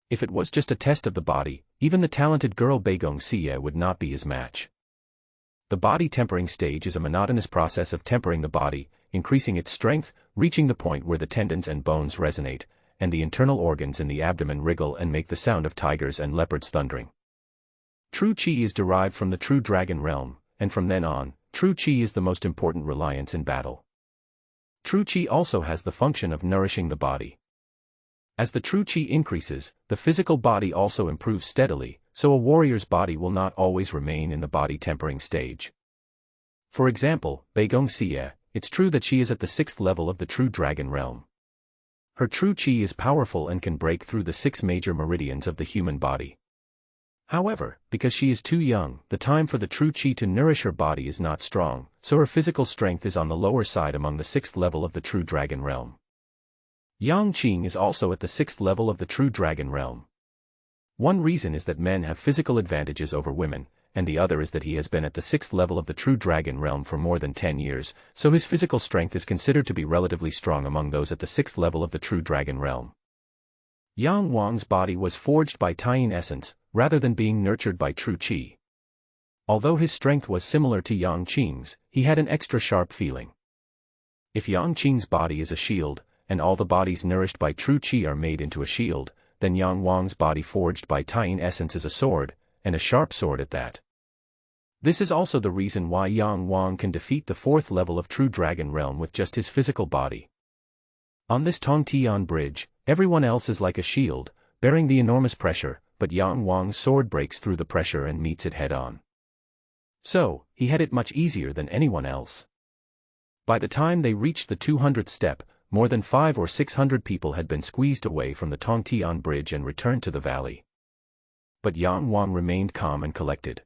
If it was just a test of the body, even the talented girl Beigong Xie would not be his match. The body tempering stage is a monotonous process of tempering the body, increasing its strength, reaching the point where the tendons and bones resonate, and the internal organs in the abdomen wriggle and make the sound of tigers and leopards thundering. True qi is derived from the true dragon realm, and from then on, true qi is the most important reliance in battle. True qi also has the function of nourishing the body. As the true qi increases, the physical body also improves steadily, so a warrior's body will not always remain in the body tempering stage. For example, Beigong Xie, it's true that she is at the 6th level of the true dragon realm. Her true qi is powerful and can break through the 6 major meridians of the human body. However, because she is too young, the time for the true qi to nourish her body is not strong, so her physical strength is on the lower side among the 6th level of the true dragon realm. Yang Qing is also at the 6th level of the true dragon realm. One reason is that men have physical advantages over women, and the other is that he has been at the 6th level of the true dragon realm for more than 10 years, so his physical strength is considered to be relatively strong among those at the 6th level of the true dragon realm. Yang Wang's body was forged by Taiyin essence, rather than being nurtured by true qi. Although his strength was similar to Yang Qing's, he had an extra sharp feeling. If Yang Qing's body is a shield, and all the bodies nourished by true qi are made into a shield, then Yang Wang's body forged by Taiyin essence is a sword, and a sharp sword at that. This is also the reason why Yang Wang can defeat the 4th level of true dragon realm with just his physical body. On this Tongtian bridge, everyone else is like a shield, bearing the enormous pressure, but Yang Wang's sword breaks through the pressure and meets it head-on. So, he had it much easier than anyone else. By the time they reached the 200th step, more than 500 or 600 people had been squeezed away from the Tongtian bridge and returned to the valley. But Yang Wang remained calm and collected.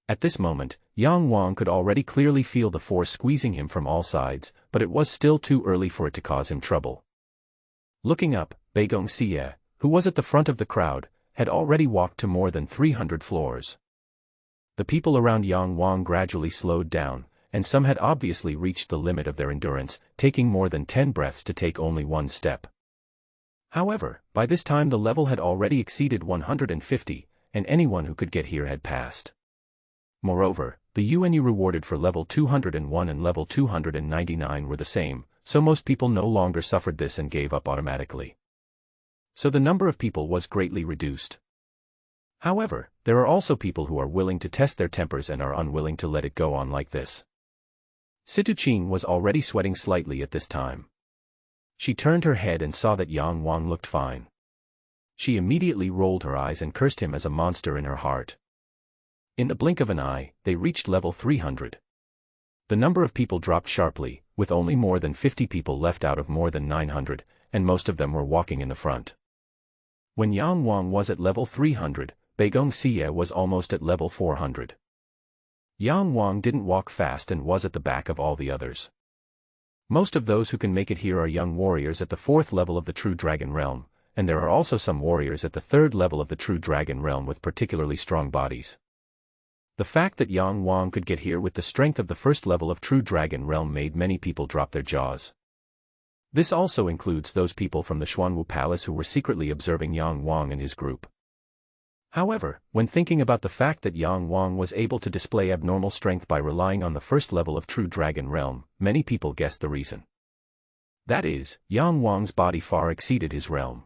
At this moment, Yang Wang could already clearly feel the force squeezing him from all sides, but it was still too early for it to cause him trouble. Looking up, Beigong Xie, who was at the front of the crowd, had already walked to more than 300 floors. The people around Yang Wang gradually slowed down, and some had obviously reached the limit of their endurance, taking more than 10 breaths to take only one step. However, by this time the level had already exceeded 150, and anyone who could get here had passed. Moreover, the UNU rewarded for level 201 and level 299 were the same, so most people no longer suffered this and gave up automatically. So the number of people was greatly reduced. However, there are also people who are willing to test their tempers and are unwilling to let it go on like this. Situching was already sweating slightly at this time. She turned her head and saw that Yang Wang looked fine. She immediately rolled her eyes and cursed him as a monster in her heart. In the blink of an eye, they reached level 300. The number of people dropped sharply, with only more than 50 people left out of more than 900, and most of them were walking in the front. When Yang Wang was at level 300, Beigong Xie was almost at level 400. Yang Wang didn't walk fast and was at the back of all the others. Most of those who can make it here are young warriors at the 4th level of the True Dragon Realm, and there are also some warriors at the 3rd level of the True Dragon Realm with particularly strong bodies. The fact that Yang Wang could get here with the strength of the 1st level of True Dragon Realm made many people drop their jaws. This also includes those people from the Xuanwu Palace who were secretly observing Yang Wang and his group. However, when thinking about the fact that Yang Wang was able to display abnormal strength by relying on the 1st level of True Dragon Realm, many people guessed the reason. That is, Yang Wang's body far exceeded his realm.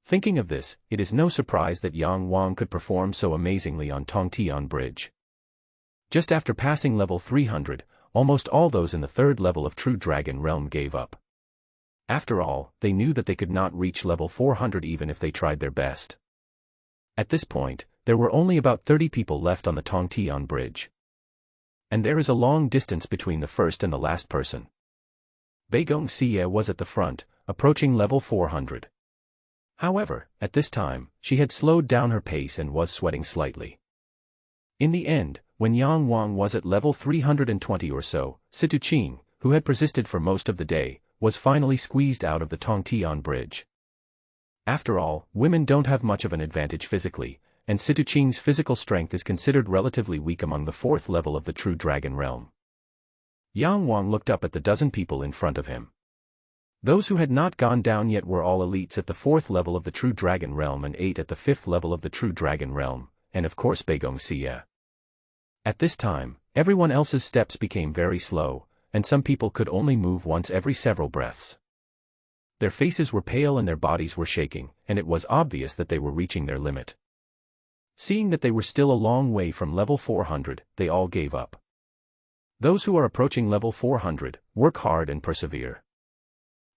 Thinking of this, it is no surprise that Yang Wang could perform so amazingly on Tongtian Bridge. Just after passing level 300, almost all those in the 3rd level of True Dragon Realm gave up. After all, they knew that they could not reach level 400 even if they tried their best. At this point, there were only about 30 people left on the Tongtian Bridge. And there is a long distance between the first and the last person. Beigong Xie was at the front, approaching level 400. However, at this time, she had slowed down her pace and was sweating slightly. In the end, when Yang Wang was at level 320 or so, Situching, who had persisted for most of the day, was finally squeezed out of the Tongtian Bridge. After all, women don't have much of an advantage physically, and Situching's physical strength is considered relatively weak among the 4th level of the True Dragon Realm. Yang Wang looked up at the dozen people in front of him. Those who had not gone down yet were all elites at the 4th level of the True Dragon Realm and 8 at the 5th level of the True Dragon Realm, and of course Beigong Xie. At this time, everyone else's steps became very slow, and some people could only move once every several breaths. Their faces were pale and their bodies were shaking, and it was obvious that they were reaching their limit. Seeing that they were still a long way from level 400, they all gave up. Those who are approaching level 400, work hard and persevere.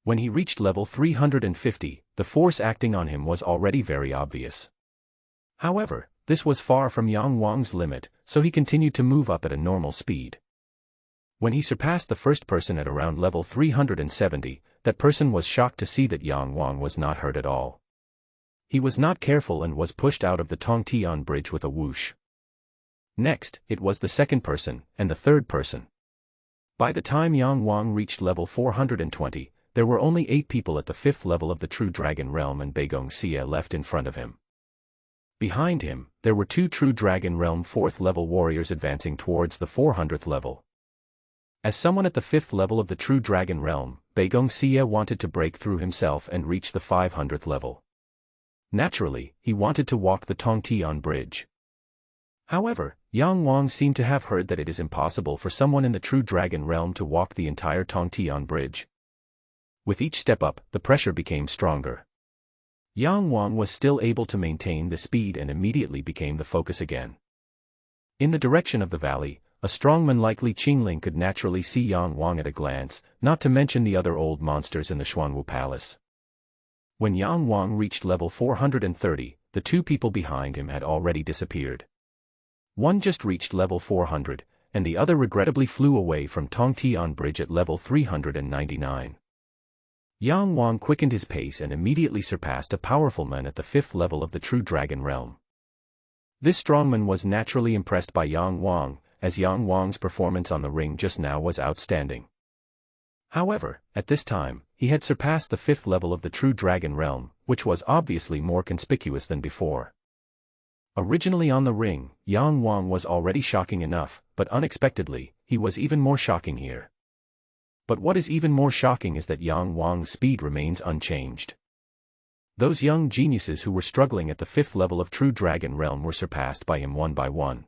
When he reached level 350, the force acting on him was already very obvious. However, this was far from Yang Wang's limit, so he continued to move up at a normal speed. When he surpassed the first person at around level 370, that person was shocked to see that Yang Wang was not hurt at all. He was not careful and was pushed out of the Tongtian Bridge with a whoosh. Next, it was the second person, and the third person. By the time Yang Wang reached level 420, there were only 8 people at the 5th level of the True Dragon Realm and Beigong Xie left in front of him. Behind him, there were 2 True Dragon Realm 4th level warriors advancing towards the 400th level. As someone at the 5th level of the True Dragon Realm, Beigong Xie wanted to break through himself and reach the 500th level. Naturally, he wanted to walk the Tongtian Bridge. However, Yang Wang seemed to have heard that it is impossible for someone in the True Dragon Realm to walk the entire Tongtian Bridge. With each step up, the pressure became stronger. Yang Wang was still able to maintain the speed and immediately became the focus again. In the direction of the valley, a strongman like Li Qingling could naturally see Yang Wang at a glance, not to mention the other old monsters in the Xuanwu Palace. When Yang Wang reached level 430, the 2 people behind him had already disappeared. One just reached level 400, and the other regrettably flew away from Tongtian Bridge at level 399. Yang Wang quickened his pace and immediately surpassed a powerful man at the 5th level of the True Dragon Realm. This strongman was naturally impressed by Yang Wang, as Yang Wang's performance on the ring just now was outstanding. However, at this time, he had surpassed the 5th level of the True Dragon Realm, which was obviously more conspicuous than before. Originally on the ring, Yang Wang was already shocking enough, but unexpectedly, he was even more shocking here. But what is even more shocking is that Yang Wang's speed remains unchanged. Those young geniuses who were struggling at the 5th level of True Dragon Realm were surpassed by him one by one.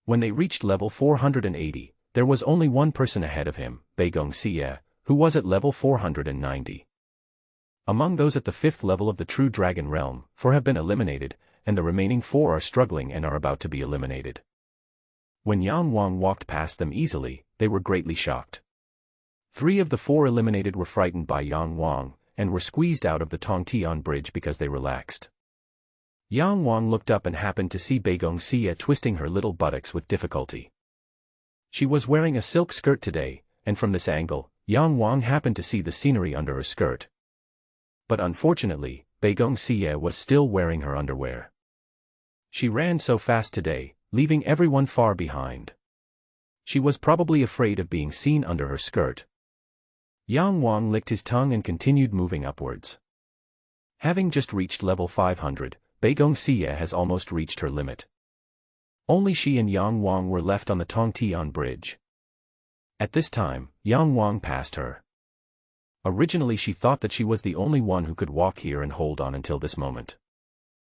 When they reached level 480, there was only one person ahead of him, Beigong Xie, who was at level 490. Among those at the 5th level of the True Dragon Realm, 4 have been eliminated, and the remaining 4 are struggling and are about to be eliminated. When Yang Wang walked past them easily, they were greatly shocked. 3 of the 4 eliminated were frightened by Yang Wang, and were squeezed out of the Tongtian bridge because they relaxed. Yang Wang looked up and happened to see Beigong Xie twisting her little buttocks with difficulty. She was wearing a silk skirt today, and from this angle, Yang Wang happened to see the scenery under her skirt. But unfortunately, Beigong Xie was still wearing her underwear. She ran so fast today, leaving everyone far behind. She was probably afraid of being seen under her skirt. Yang Wang licked his tongue and continued moving upwards. Having just reached level 500, Beigong Xie has almost reached her limit. Only she and Yang Wang were left on the Tongtian bridge. At this time, Yang Wang passed her. Originally she thought that she was the only one who could walk here and hold on until this moment.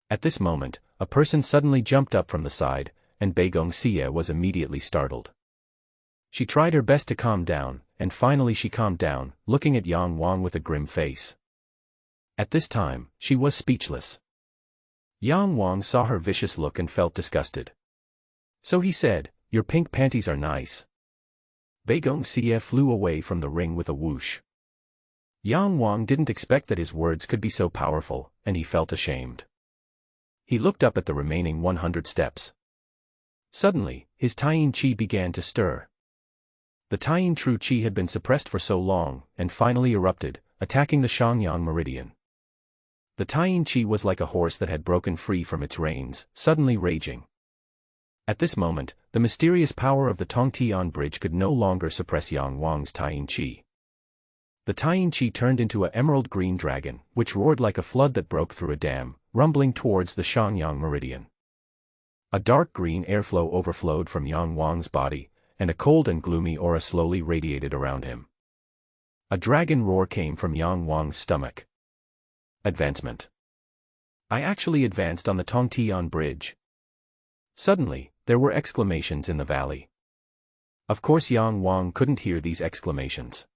At this moment, a person suddenly jumped up from the side, and Beigong Xie was immediately startled. She tried her best to calm down, and finally she calmed down, looking at Yang Wang with a grim face. At this time, she was speechless. Yang Wang saw her vicious look and felt disgusted. So he said, "Your pink panties are nice." Beigong Xie flew away from the ring with a whoosh. Yang Wang didn't expect that his words could be so powerful, and he felt ashamed. He looked up at the remaining 100 steps. Suddenly, his Taiyin Qi began to stir. The Taiyin True Qi had been suppressed for so long, and finally erupted, attacking the Shangyang meridian. The Taiyin Qi was like a horse that had broken free from its reins, suddenly raging. At this moment, the mysterious power of the Tongtian bridge could no longer suppress Yang Wang's Taiyin Qi. The Taiyin Qi turned into an emerald green dragon, which roared like a flood that broke through a dam, rumbling towards the Shangyang meridian. A dark green airflow overflowed from Yang Wang's body, and a cold and gloomy aura slowly radiated around him. A dragon roar came from Yang Wang's stomach. Advancement. I actually advanced on the Tongtian bridge. Suddenly, there were exclamations in the valley. Of course Yang Wang couldn't hear these exclamations.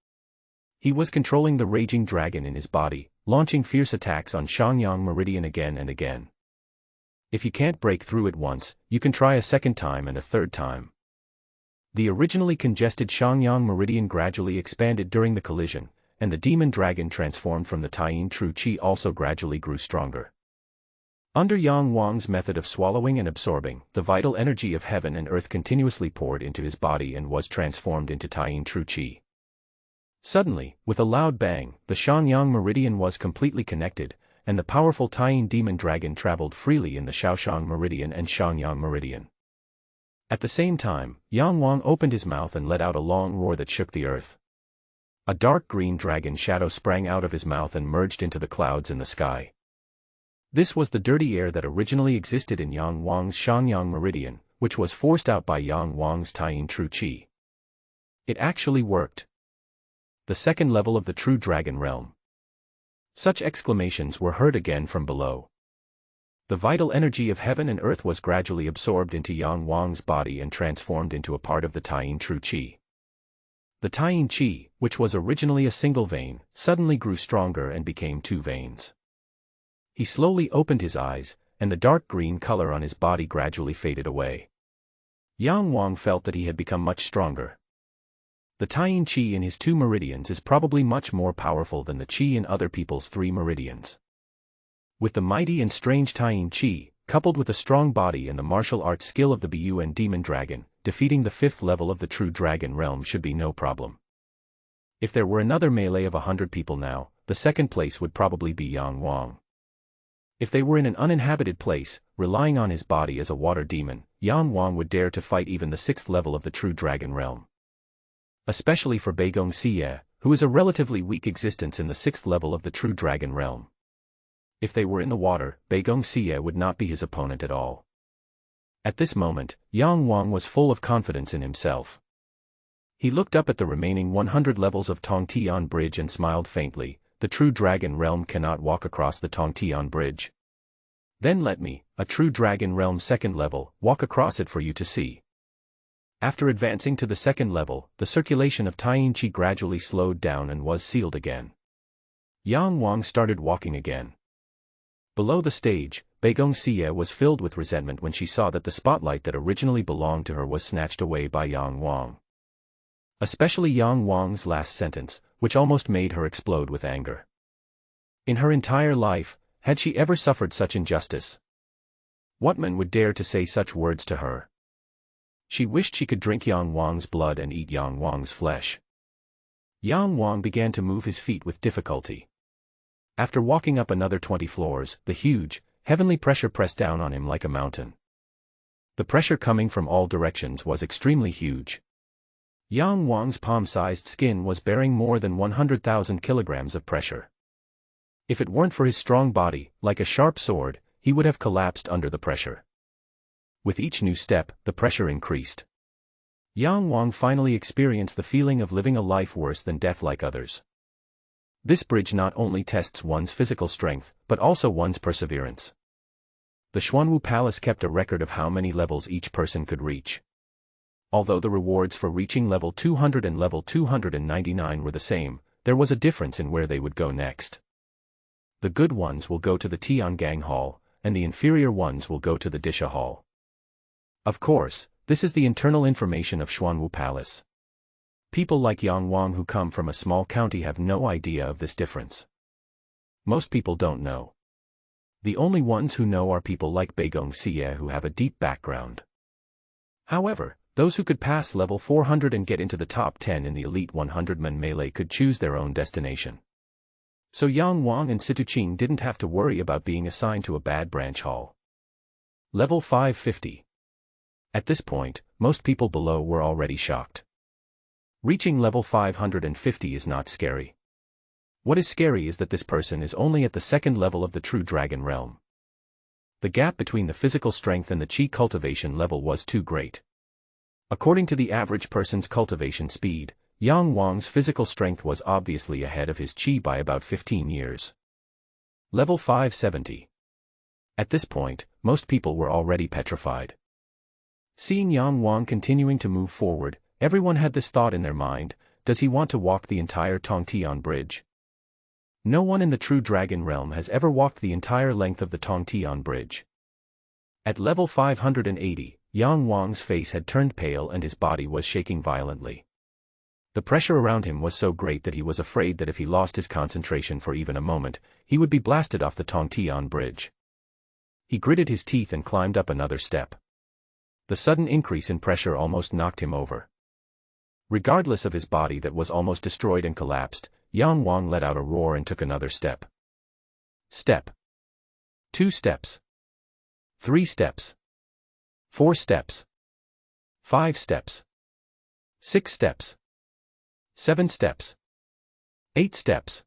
He was controlling the raging dragon in his body, launching fierce attacks on Shangyang meridian again and again. If you can't break through it once, you can try a second time and a third time. The originally congested Shangyang meridian gradually expanded during the collision, and the demon dragon transformed from the Taiyin True Qi also gradually grew stronger. Under Yang Wang's method of swallowing and absorbing, the vital energy of heaven and earth continuously poured into his body and was transformed into Taiyin True Qi. Suddenly, with a loud bang, the Shangyang meridian was completely connected, and the powerful Taiyin demon dragon traveled freely in the Shaoshang meridian and Shangyang meridian. At the same time, Yang Wang opened his mouth and let out a long roar that shook the earth. A dark green dragon shadow sprang out of his mouth and merged into the clouds in the sky. This was the dirty air that originally existed in Yang Wang's Shangyang meridian, which was forced out by Yang Wang's Taiyin True Qi. It actually worked. The second level of the True Dragon Realm. Such exclamations were heard again from below. The vital energy of heaven and earth was gradually absorbed into Yang Wang's body and transformed into a part of the Taiyin True Qi. The Taiyin Qi, which was originally a single vein, suddenly grew stronger and became 2 veins. He slowly opened his eyes, and the dark green color on his body gradually faded away. Yang Wang felt that he had become much stronger. The Taiyin Qi in his 2 meridians is probably much more powerful than the Qi in other people's 3 meridians. With the mighty and strange Taiyin Qi, coupled with a strong body and the martial arts skill of the Biyuan demon dragon, defeating the 5th level of the True Dragon Realm should be no problem. If there were another melee of 100 people now, the second place would probably be Yang Wang. If they were in an uninhabited place, relying on his body as a water demon, Yang Wang would dare to fight even the 6th level of the True Dragon Realm. Especially for Beigong Xie, who is a relatively weak existence in the 6th level of the True Dragon Realm. If they were in the water, Beigong Xie would not be his opponent at all. At this moment, Yang Wang was full of confidence in himself. He looked up at the remaining 100 levels of Tongtian Bridge and smiled faintly. The True Dragon Realm cannot walk across the Tongtian Bridge. Then let me, a True Dragon Realm 2nd level, walk across it for you to see. After advancing to the 2nd level, the circulation of Taiyin Qi gradually slowed down and was sealed again. Yang Wang started walking again. Below the stage, Baigong Xie was filled with resentment when she saw that the spotlight that originally belonged to her was snatched away by Yang Wang. Especially Yang Wang's last sentence, which almost made her explode with anger. In her entire life, had she ever suffered such injustice? What man would dare to say such words to her? She wished she could drink Yang Wang's blood and eat Yang Wang's flesh. Yang Wang began to move his feet with difficulty. After walking up another 20 floors, the huge, heavenly pressure pressed down on him like a mountain. The pressure coming from all directions was extremely huge. Yang Wang's palm-sized skin was bearing more than 100,000 kilograms of pressure. If it weren't for his strong body, like a sharp sword, he would have collapsed under the pressure. With each new step, the pressure increased. Yang Wang finally experienced the feeling of living a life worse than death like others. This bridge not only tests one's physical strength, but also one's perseverance. The Xuanwu Palace kept a record of how many levels each person could reach. Although the rewards for reaching level 200 and level 299 were the same, there was a difference in where they would go next. The good ones will go to the Tiangang Hall, and the inferior ones will go to the Disha Hall. Of course, this is the internal information of Xuanwu Palace. People like Yang Wang who come from a small county have no idea of this difference. Most people don't know. The only ones who know are people like Baigong Xie who have a deep background. However, those who could pass level 400 and get into the top 10 in the Elite 100-man melee could choose their own destination. So Yang Wang and Situqing didn't have to worry about being assigned to a bad branch hall. Level 550. At this point, most people below were already shocked. Reaching level 550 is not scary. What is scary is that this person is only at the second level of the true dragon realm. The gap between the physical strength and the chi cultivation level was too great. According to the average person's cultivation speed, Yang Wang's physical strength was obviously ahead of his chi by about 15 years. Level 570. At this point, most people were already petrified. Seeing Yang Wang continuing to move forward, everyone had this thought in their mind: does he want to walk the entire Tongtian Bridge? No one in the true dragon realm has ever walked the entire length of the Tongtian Bridge. At level 580, Yang Wang's face had turned pale and his body was shaking violently. The pressure around him was so great that he was afraid that if he lost his concentration for even a moment, he would be blasted off the Tongtian Bridge. He gritted his teeth and climbed up another step. The sudden increase in pressure almost knocked him over. Regardless of his body that was almost destroyed and collapsed, Yang Wang let out a roar and took another step. Step. 2 steps. 3 steps. 4 steps. 5 steps. 6 steps. 7 steps. 8 steps.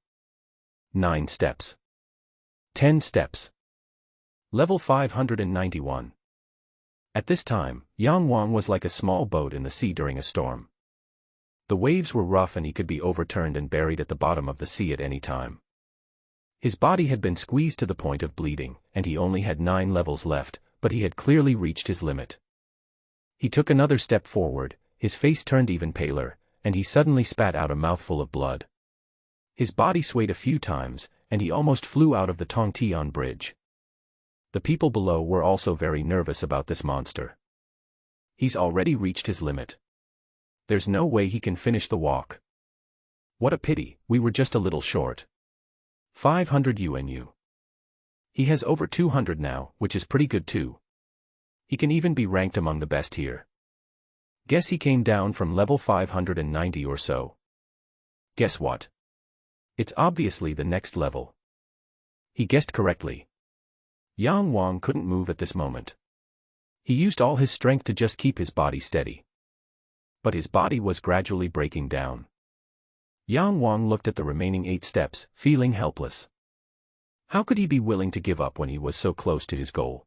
9 steps. 10 steps. Level 591. At this time, Yang Wang was like a small boat in the sea during a storm. The waves were rough and he could be overturned and buried at the bottom of the sea at any time. His body had been squeezed to the point of bleeding, and he only had 9 levels left, but he had clearly reached his limit. He took another step forward, his face turned even paler, and he suddenly spat out a mouthful of blood. His body swayed a few times, and he almost flew out of the Tongtian Bridge. The people below were also very nervous about this monster. He's already reached his limit. There's no way he can finish the walk. What a pity, we were just a little short. 500 UNU. He has over 200 now, which is pretty good too. He can even be ranked among the best here. Guess he came down from level 590 or so. Guess what? It's obviously the next level. He guessed correctly. Yang Wang couldn't move at this moment. He used all his strength to just keep his body steady. But his body was gradually breaking down. Yang Wang looked at the remaining 8 steps, feeling helpless. How could he be willing to give up when he was so close to his goal?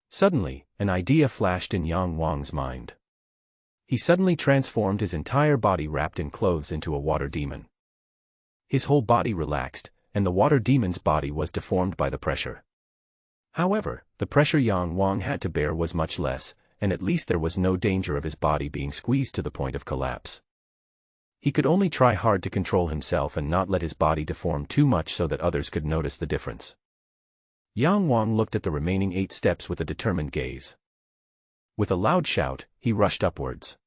Suddenly, an idea flashed in Yang Wang's mind. He suddenly transformed his entire body wrapped in clothes into a water demon. His whole body relaxed, and the water demon's body was deformed by the pressure. However, the pressure Yang Wang had to bear was much less, and at least there was no danger of his body being squeezed to the point of collapse. He could only try hard to control himself and not let his body deform too much so that others could notice the difference. Yang Wang looked at the remaining 8 steps with a determined gaze. With a loud shout, he rushed upwards.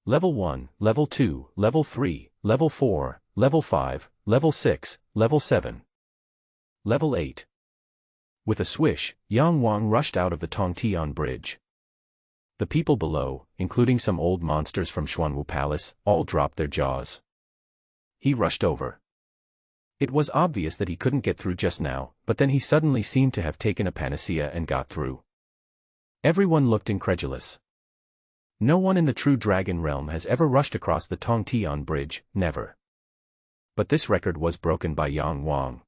Level 1, Level 2, Level 3, Level 4, Level 5, Level 6, Level 7. Level 8. With a swish, Yang Wang rushed out of the Tongtian bridge. The people below, including some old monsters from Xuanwu Palace, all dropped their jaws. He rushed over. It was obvious that he couldn't get through just now, but then he suddenly seemed to have taken a panacea and got through. Everyone looked incredulous. No one in the true dragon realm has ever rushed across the Tongtian bridge, never. But this record was broken by Yang Wang.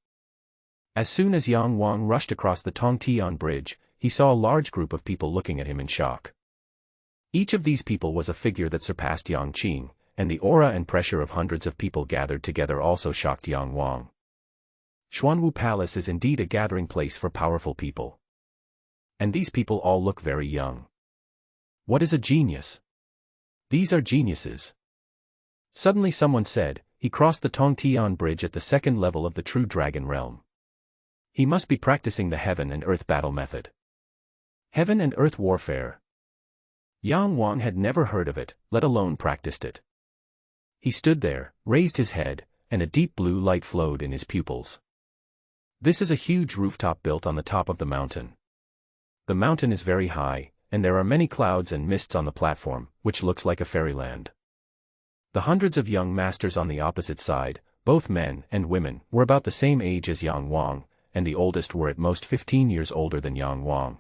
As soon as Yang Wang rushed across the Tongtian bridge, he saw a large group of people looking at him in shock. Each of these people was a figure that surpassed Yang Qing, and the aura and pressure of hundreds of people gathered together also shocked Yang Wang. Xuanwu Palace is indeed a gathering place for powerful people. And these people all look very young. What is a genius? These are geniuses. Suddenly someone said, he crossed the Tongtian bridge at the 2nd level of the true dragon realm. He must be practicing the heaven and earth battle method. Heaven and earth warfare. Yang Wang had never heard of it, let alone practiced it. He stood there, raised his head, and a deep blue light flowed in his pupils. This is a huge rooftop built on the top of the mountain. The mountain is very high, and there are many clouds and mists on the platform, which looks like a fairyland. The hundreds of young masters on the opposite side, both men and women, were about the same age as Yang Wang, and the oldest were at most 15 years older than Yang Wang.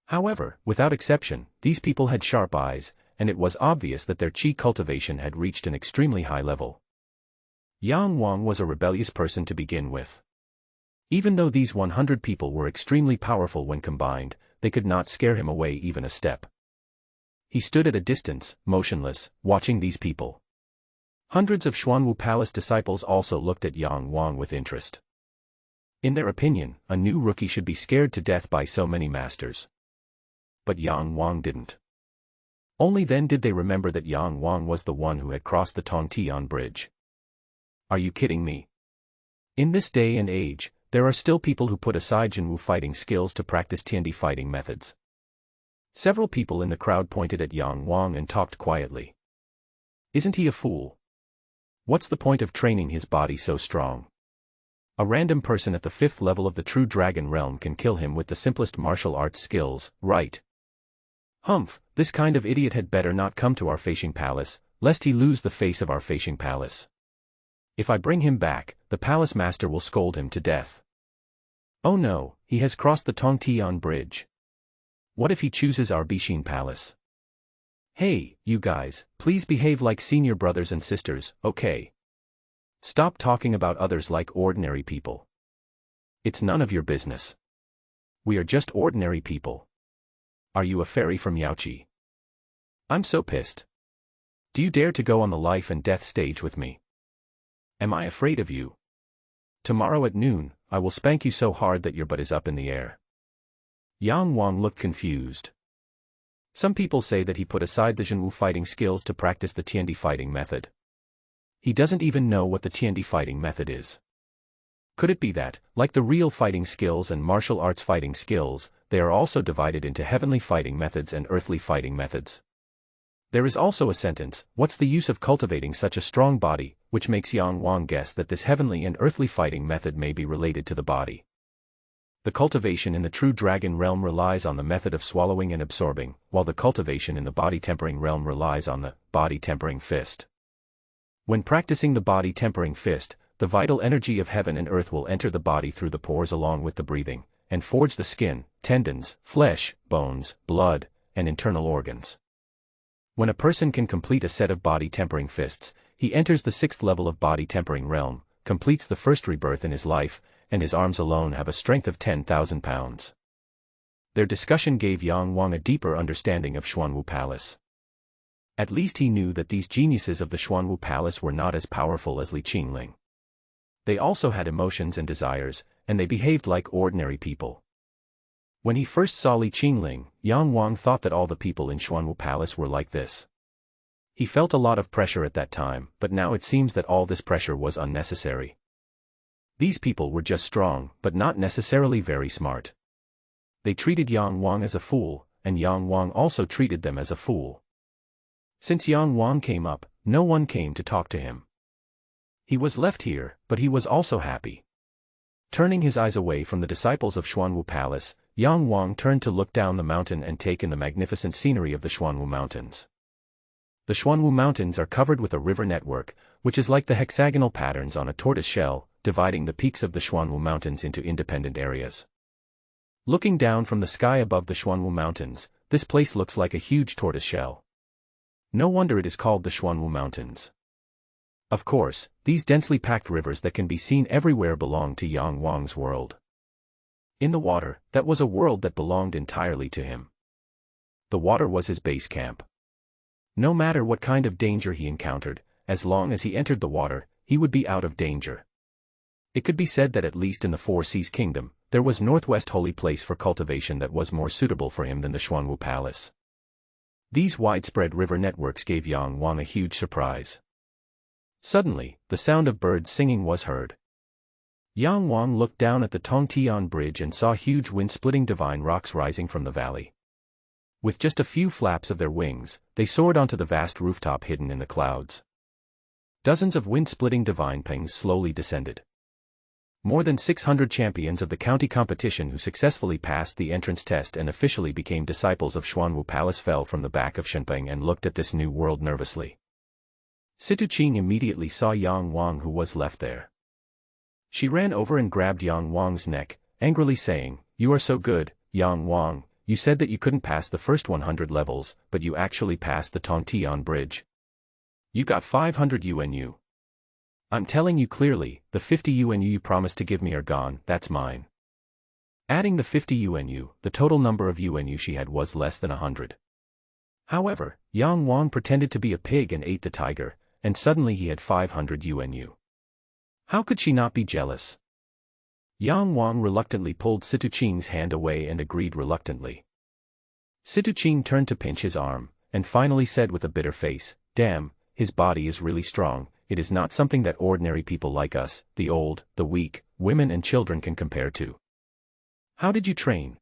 However, without exception, these people had sharp eyes, and it was obvious that their qi cultivation had reached an extremely high level. Yang Wang was a rebellious person to begin with. Even though these 100 people were extremely powerful when combined, they could not scare him away even a step. He stood at a distance, motionless, watching these people. Hundreds of Xuanwu Palace disciples also looked at Yang Wang with interest. In their opinion, a new rookie should be scared to death by so many masters. But Yang Wang didn't. Only then did they remember that Yang Wang was the one who had crossed the Tongtian bridge. Are you kidding me? In this day and age, there are still people who put aside Jinwu fighting skills to practice Tiandi fighting methods. Several people in the crowd pointed at Yang Wang and talked quietly. Isn't he a fool? What's the point of training his body so strong? A random person at the 5th level of the true dragon realm can kill him with the simplest martial arts skills, right? Humph, this kind of idiot had better not come to our Feishing Palace, lest he lose the face of our Feishing Palace. If I bring him back, the palace master will scold him to death. Oh no, he has crossed the Tongtian bridge. What if he chooses our Bixin Palace? Hey, you guys, please behave like senior brothers and sisters, okay? Stop talking about others like ordinary people. It's none of your business. We are just ordinary people. Are you a fairy from Yaoqi? I'm so pissed. Do you dare to go on the life and death stage with me? Am I afraid of you? Tomorrow at noon, I will spank you so hard that your butt is up in the air. Yang Wang looked confused. Some people say that he put aside the Jinwu fighting skills to practice the Tiandi fighting method. He doesn't even know what the Tiandi fighting method is. Could it be that, like the real fighting skills and martial arts fighting skills, they are also divided into heavenly fighting methods and earthly fighting methods? There is also a sentence, what's the use of cultivating such a strong body, which makes Yang Wang guess that this heavenly and earthly fighting method may be related to the body. The cultivation in the true dragon realm relies on the method of swallowing and absorbing, while the cultivation in the body tempering realm relies on the body tempering fist. When practicing the body tempering fist, the vital energy of heaven and earth will enter the body through the pores along with the breathing, and forge the skin, tendons, flesh, bones, blood, and internal organs. When a person can complete a set of body tempering fists, he enters the 6th level of body tempering realm, completes the first rebirth in his life, and his arms alone have a strength of 10,000 pounds. Their discussion gave Yang Wang a deeper understanding of Xuanwu Palace. At least he knew that these geniuses of the Xuanwu Palace were not as powerful as Li Qingling. They also had emotions and desires, and they behaved like ordinary people. When he first saw Li Qingling, Yang Wang thought that all the people in Xuanwu Palace were like this. He felt a lot of pressure at that time, but now it seems that all this pressure was unnecessary. These people were just strong, but not necessarily very smart. They treated Yang Wang as a fool, and Yang Wang also treated them as a fool. Since Yang Wang came up, no one came to talk to him. He was left here, but he was also happy. Turning his eyes away from the disciples of Xuanwu Palace, Yang Wang turned to look down the mountain and take in the magnificent scenery of the Xuanwu Mountains. The Xuanwu Mountains are covered with a river network, which is like the hexagonal patterns on a tortoise shell, dividing the peaks of the Xuanwu Mountains into independent areas. Looking down from the sky above the Xuanwu Mountains, this place looks like a huge tortoise shell. No wonder it is called the Xuanwu Mountains. Of course, these densely packed rivers that can be seen everywhere belong to Yang Wang's world. In the water, that was a world that belonged entirely to him. The water was his base camp. No matter what kind of danger he encountered, as long as he entered the water, he would be out of danger. It could be said that at least in the Four Seas Kingdom, there was northwest holy place for cultivation that was more suitable for him than the Xuanwu Palace. These widespread river networks gave Yang Wang a huge surprise. Suddenly, the sound of birds singing was heard. Yang Wang looked down at the Tongtian Bridge and saw huge wind-splitting divine rocks rising from the valley. With just a few flaps of their wings, they soared onto the vast rooftop hidden in the clouds. Dozens of wind-splitting divine pings slowly descended. More than 600 champions of the county competition who successfully passed the entrance test and officially became disciples of Xuanwu Palace fell from the back of Shenpeng and looked at this new world nervously. Situ Qing immediately saw Yang Wang who was left there. She ran over and grabbed Yang Wang's neck, angrily saying, "You are so good, Yang Wang, you said that you couldn't pass the first 100 levels, but you actually passed the Tongtian Bridge. You got 500 UNU. I'm telling you clearly, the 50 UNU you promised to give me are gone, that's mine." Adding the 50 UNU, the total number of UNU she had was less than 100. However, Yang Wang pretended to be a pig and ate the tiger, and suddenly he had 500 UNU. How could she not be jealous? Yang Wang reluctantly pulled Situ Qing's hand away and agreed reluctantly. Situ Qing turned to pinch his arm, and finally said with a bitter face, "Damn, his body is really strong. It is not something that ordinary people like us, the old, the weak, women and children can compare to. How did you train?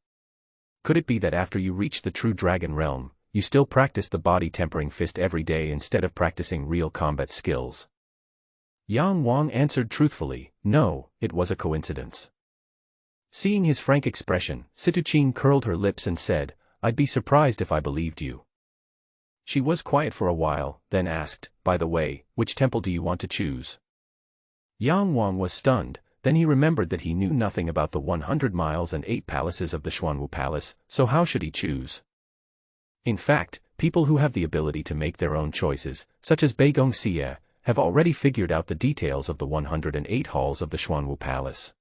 Could it be that after you reached the true dragon realm, you still practiced the body-tempering fist every day instead of practicing real combat skills?" Yang Wang answered truthfully, "No, it was a coincidence." Seeing his frank expression, Situ Qing curled her lips and said, "I'd be surprised if I believed you." She was quiet for a while, then asked, "By the way, which temple do you want to choose?" Yang Wang was stunned, then he remembered that he knew nothing about the 100 miles and 8 palaces of the Xuanwu Palace, so how should he choose? In fact, people who have the ability to make their own choices, such as Beigong Xie, have already figured out the details of the 108 halls of the Xuanwu Palace.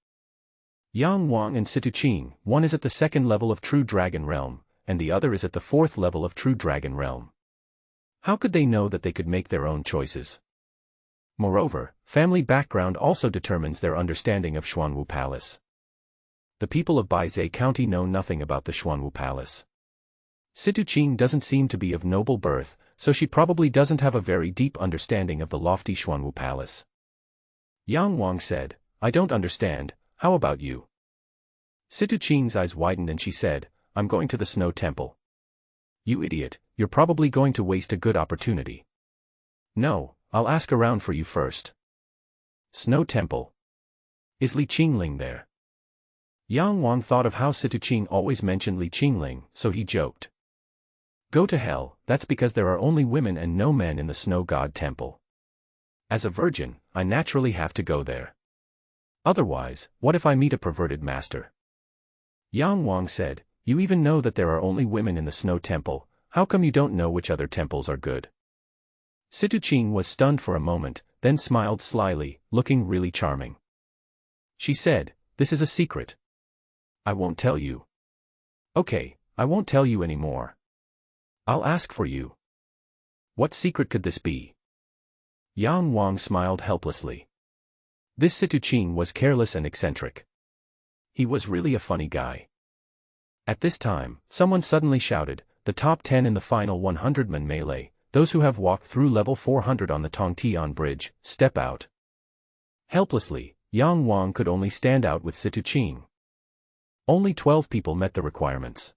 Yang Wang and Situ Qing, one is at the 2nd level of True Dragon Realm, and the other is at the 4th level of True Dragon Realm. How could they know that they could make their own choices? Moreover, family background also determines their understanding of Xuanwu Palace. The people of Baizhe County know nothing about the Xuanwu Palace. Situ Qing doesn't seem to be of noble birth, so she probably doesn't have a very deep understanding of the lofty Xuanwu Palace. Yang Wang said, "I don't understand, how about you?" Situ Qing's eyes widened and she said, "I'm going to the Snow Temple." "You idiot, you're probably going to waste a good opportunity." "No, I'll ask around for you first." Snow Temple. Is Li Qingling there? Yang Wang thought of how Situ Qing always mentioned Li Qingling, so he joked. "Go to hell, that's because there are only women and no men in the Snow God Temple. As a virgin, I naturally have to go there. Otherwise, what if I meet a perverted master?" Yang Wang said, "You even know that there are only women in the Snow Temple, how come you don't know which other temples are good?" Situ Qing was stunned for a moment, then smiled slyly, looking really charming. She said, "This is a secret. I won't tell you." "Okay, I won't tell you anymore. I'll ask for you." "What secret could this be?" Yang Wang smiled helplessly. This Situ Qing was careless and eccentric. He was really a funny guy. At this time, someone suddenly shouted, "The top 10 in the final 100-man melee, those who have walked through level 400 on the Tongtian Bridge, step out." Helplessly, Yang Wang could only stand out with Situ Qing. Only 12 people met the requirements.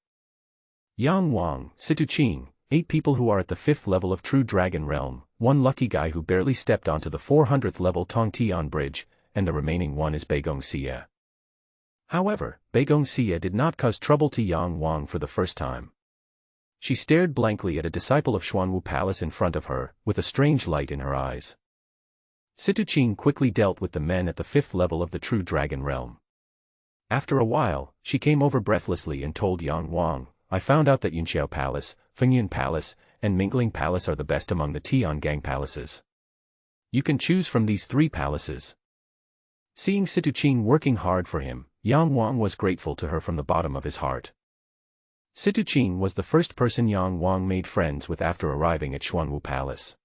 Yang Wang, Situ Qing, 8 people who are at the 5th level of True Dragon Realm, 1 lucky guy who barely stepped onto the 400th level Tongtian Bridge, and the remaining one is Beigong Xie. However, Beigong Xie did not cause trouble to Yang Wang for the first time. She stared blankly at a disciple of Xuanwu Palace in front of her, with a strange light in her eyes. Situ Qing quickly dealt with the men at the 5th level of the True Dragon Realm. After a while, she came over breathlessly and told Yang Wang, I found out that Yunxiao Palace, Fengyun Palace, and Mingling Palace are the best among the Tiangang palaces. You can choose from these 3 palaces. Seeing Situ Qing working hard for him, Yang Wang was grateful to her from the bottom of his heart. Situ Qing was the first person Yang Wang made friends with after arriving at Xuanwu Palace.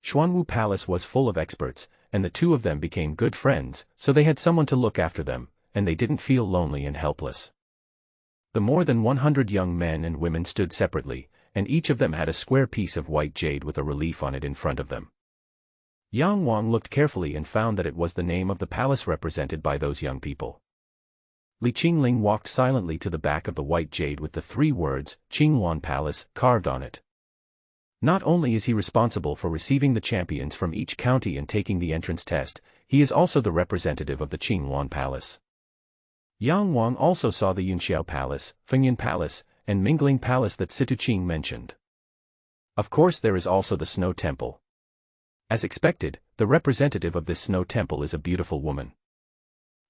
Xuanwu Palace was full of experts, and the 2 of them became good friends, so they had someone to look after them, and they didn't feel lonely and helpless. The more than 100 young men and women stood separately, and each of them had a square piece of white jade with a relief on it in front of them. Yang Wang looked carefully and found that it was the name of the palace represented by those young people. Li Qingling walked silently to the back of the white jade with the 3 words, Qinghuan Palace, carved on it. Not only is he responsible for receiving the champions from each county and taking the entrance test, he is also the representative of the Qinghuan Palace. Yang Wang also saw the Yunxiao Palace, Fengyun Palace, and Mingling Palace that Situ Qing mentioned. Of course there is also the Snow Temple. As expected, the representative of this snow temple is a beautiful woman.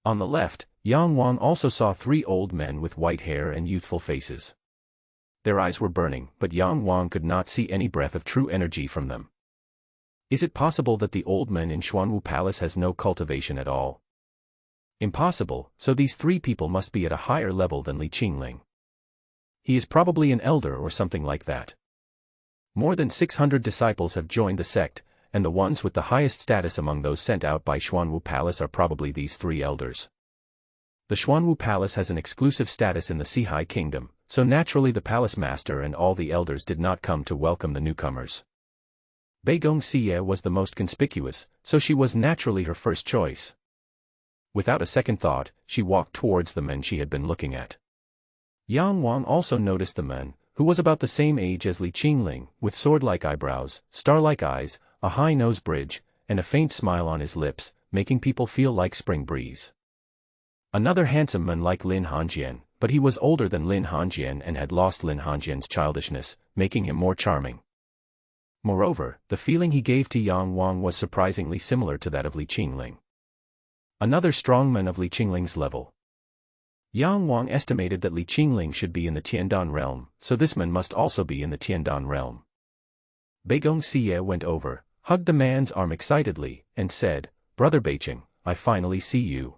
On the left, Yang Wang also saw 3 old men with white hair and youthful faces. Their eyes were burning, but Yang Wang could not see any breath of true energy from them. Is it possible that the old man in Xuanwu Palace has no cultivation at all? Impossible, so these 3 people must be at a higher level than Li Qingling. He is probably an elder or something like that. More than 600 disciples have joined the sect, and the ones with the highest status among those sent out by Xuanwu Palace are probably these 3 elders. The Xuanwu Palace has an exclusive status in the Sihai Kingdom, so naturally the palace master and all the elders did not come to welcome the newcomers. Beigong Xie was the most conspicuous, so she was naturally her first choice. Without a second thought, she walked towards the men she had been looking at. Yang Wang also noticed the man, who was about the same age as Li Qingling, with sword-like eyebrows, star-like eyes, a high nose bridge, and a faint smile on his lips, making people feel like spring breeze. Another handsome man like Lin Hanjian, but he was older than Lin Hanjian and had lost Lin Hanjian's childishness, making him more charming. Moreover, the feeling he gave to Yang Wang was surprisingly similar to that of Li Qingling. Another strong man of Li Qingling's level. Yang Wang estimated that Li Qingling should be in the Tiandan realm, so this man must also be in the Tiandan realm. Beigong Xie went over, hugged the man's arm excitedly, and said, Brother Beiqing, I finally see you.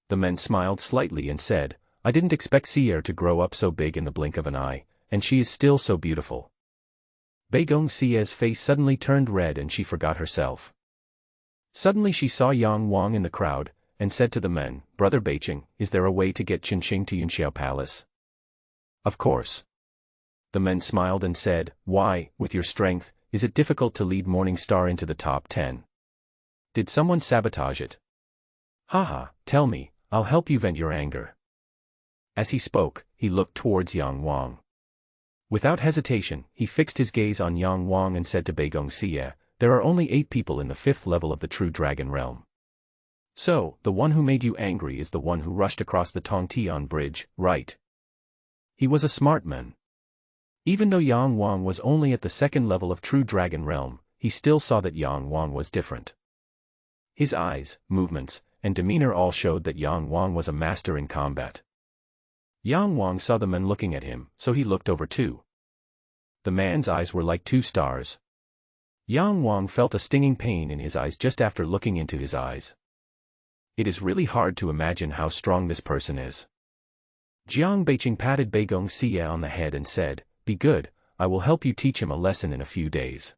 The man smiled slightly and said, I didn't expect Xie to grow up so big in the blink of an eye, and she is still so beautiful. Beigong Xie's face suddenly turned red and she forgot herself. Suddenly she saw Yang Wang in the crowd, and said to the men, Brother Beiqing, is there a way to get Qinxing to Yunxiao Palace? Of course. The men smiled and said, Why, with your strength, is it difficult to lead Morning Star into the top 10? Did someone sabotage it? Haha, tell me, I'll help you vent your anger. As he spoke, he looked towards Yang Wang. Without hesitation, he fixed his gaze on Yang Wang and said to Beigong Xie, there are only 8 people in the 5th level of the True Dragon Realm. So, the one who made you angry is the one who rushed across the Tongtian Bridge, right? He was a smart man. Even though Yang Wang was only at the 2nd level of True Dragon Realm, he still saw that Yang Wang was different. His eyes, movements, and demeanor all showed that Yang Wang was a master in combat. Yang Wang saw the man looking at him, so he looked over too. The man's eyes were like 2 stars. Yang Wang felt a stinging pain in his eyes just after looking into his eyes. It is really hard to imagine how strong this person is. Jiang Beiqing patted Beigong Xie on the head and said, Be good, I will help you teach him a lesson in a few days.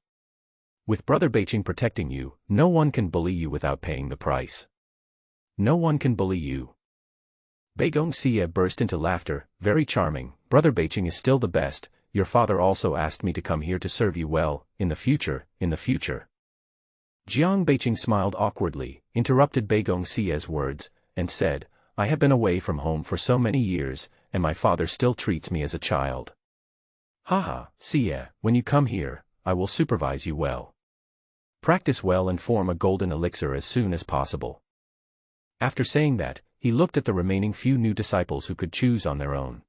With Brother Beiqing protecting you, no one can bully you without paying the price. No one can bully you. Beigong Xie burst into laughter, very charming, Brother Beiqing is still the best, your father also asked me to come here to serve you well, in the future. Jiang Beiqing smiled awkwardly, interrupted Beigong Xie's words, and said, I have been away from home for so many years, and my father still treats me as a child. Haha, Xie, when you come here, I will supervise you well. Practice well and form a golden elixir as soon as possible. After saying that, he looked at the remaining few new disciples who could choose on their own.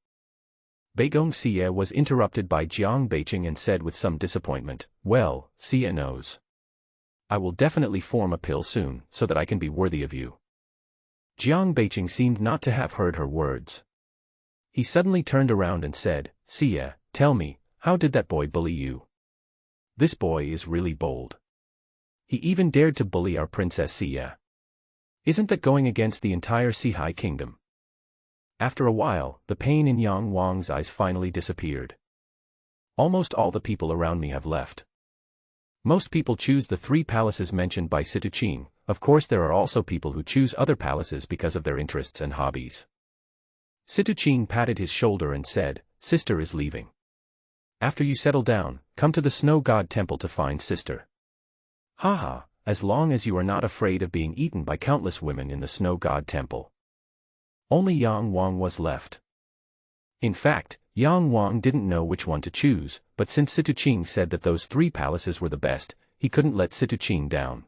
Beigong Xie was interrupted by Jiang Beiqing and said with some disappointment, well, Xie knows. I will definitely form a pill soon, so that I can be worthy of you. Jiang Beiqing seemed not to have heard her words. He suddenly turned around and said, Xie, tell me, how did that boy bully you? This boy is really bold. He even dared to bully our Princess Xie. Isn't that going against the entire Sihai kingdom? After a while, the pain in Yang Wang's eyes finally disappeared. Almost all the people around me have left. Most people choose the 3 palaces mentioned by Situqing. Of course there are also people who choose other palaces because of their interests and hobbies. Situqing patted his shoulder and said, Sister is leaving. After you settle down, come to the Snow God Temple to find Sister. Haha, as long as you are not afraid of being eaten by countless women in the Snow God Temple. Only Yang Wang was left. In fact, Yang Wang didn't know which one to choose, but since Situqing said that those 3 palaces were the best, he couldn't let Situqing down.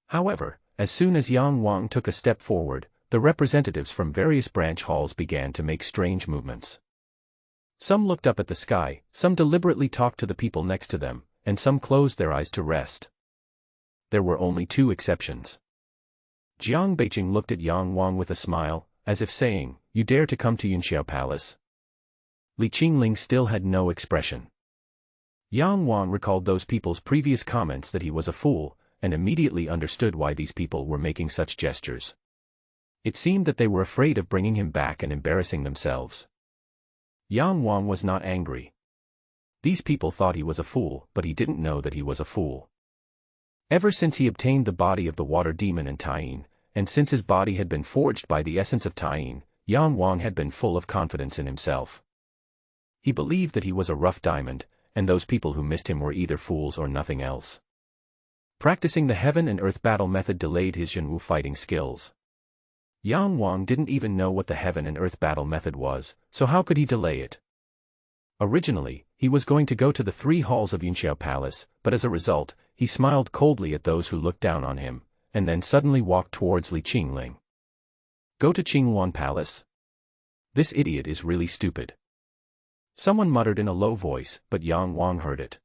However, as soon as Yang Wang took a step forward, the representatives from various branch halls began to make strange movements. Some looked up at the sky, some deliberately talked to the people next to them, and some closed their eyes to rest. There were only 2 exceptions. Jiang Beiqing looked at Yang Wang with a smile, as if saying, you dare to come to Yunxiao Palace? Li Qingling still had no expression. Yang Wang recalled those people's previous comments that he was a fool, and immediately understood why these people were making such gestures. It seemed that they were afraid of bringing him back and embarrassing themselves. Yang Wang was not angry. These people thought he was a fool, but he didn't know that he was a fool. Ever since he obtained the body of the water demon and Taiyin, and since his body had been forged by the essence of Taiyin, Yang Wang had been full of confidence in himself. He believed that he was a rough diamond, and those people who missed him were either fools or nothing else. Practicing the heaven and earth battle method delayed his Zhenwu fighting skills. Yang Wang didn't even know what the heaven and earth battle method was, so how could he delay it? Originally, he was going to go to the 3 halls of Yunxiao Palace, but as a result, he smiled coldly at those who looked down on him, and then suddenly walked towards Li Qingling. Go to Qinghuan Palace? This idiot is really stupid. Someone muttered in a low voice, but Yang Wang heard it.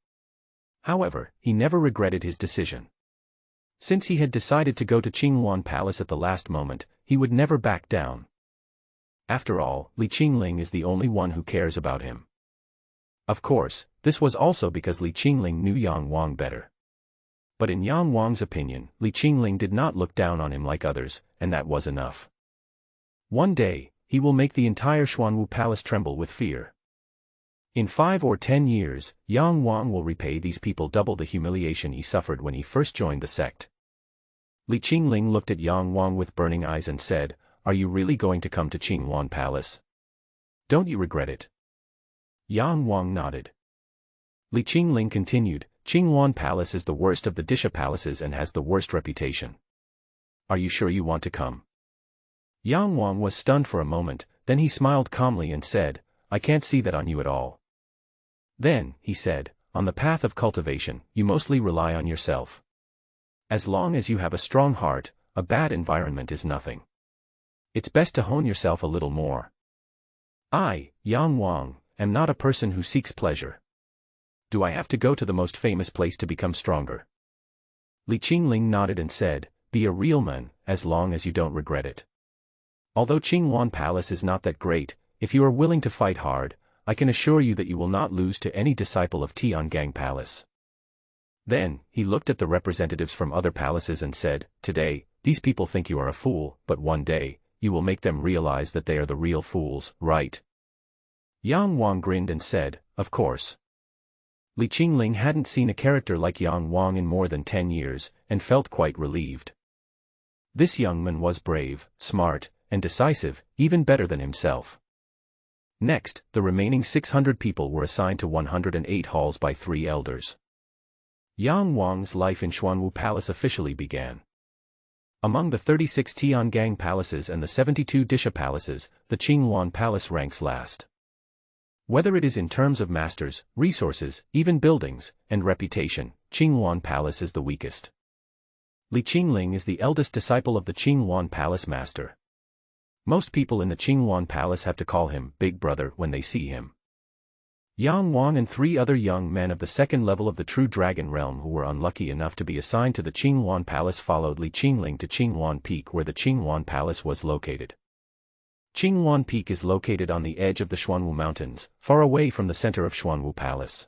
However, he never regretted his decision. Since he had decided to go to Qinghuan Palace at the last moment, he would never back down. After all, Li Qingling is the only one who cares about him. Of course, this was also because Li Qingling knew Yang Wang better. But in Yang Wang's opinion, Li Qingling did not look down on him like others, and that was enough. One day, he will make the entire Xuanwu Palace tremble with fear. In 5 or 10 years, Yang Wang will repay these people double the humiliation he suffered when he first joined the sect. Li Qingling looked at Yang Wang with burning eyes and said, Are you really going to come to Qinghuan Palace? Don't you regret it? Yang Wang nodded. Li Qingling continued, Qinghuan Palace is the worst of the Disha palaces and has the worst reputation. Are you sure you want to come? Yang Wang was stunned for a moment, then he smiled calmly and said, I can't see that on you at all. Then, he said, on the path of cultivation, you mostly rely on yourself. As long as you have a strong heart, a bad environment is nothing. It's best to hone yourself a little more. I, Yang Wang, am not a person who seeks pleasure. Do I have to go to the most famous place to become stronger? Li Qingling nodded and said, Be a real man, as long as you don't regret it. Although Qinghuan Palace is not that great, if you are willing to fight hard, I can assure you that you will not lose to any disciple of Tiangang Palace. Then, he looked at the representatives from other palaces and said, Today, these people think you are a fool, but one day, you will make them realize that they are the real fools, right? Yang Wang grinned and said, Of course. Li Qingling hadn't seen a character like Yang Wang in more than 10 years, and felt quite relieved. This young man was brave, smart, and decisive, even better than himself. Next, the remaining 600 people were assigned to 108 halls by 3 elders. Yang Wang's life in Xuanwu Palace officially began. Among the 36 Tiangang palaces and the 72 Disha palaces, the Qinghuan Palace ranks last. Whether it is in terms of masters, resources, even buildings, and reputation, Qinghuan Palace is the weakest. Li Qingling is the eldest disciple of the Qinghuan Palace master. Most people in the Qinghuan Palace have to call him Big Brother when they see him. Yang Wang and 3 other young men of the second level of the True Dragon Realm who were unlucky enough to be assigned to the Qinghuan Palace followed Li Qingling to Qinghuan Peak where the Qinghuan Palace was located. Qinghuan Peak is located on the edge of the Xuanwu Mountains, far away from the center of Xuanwu Palace.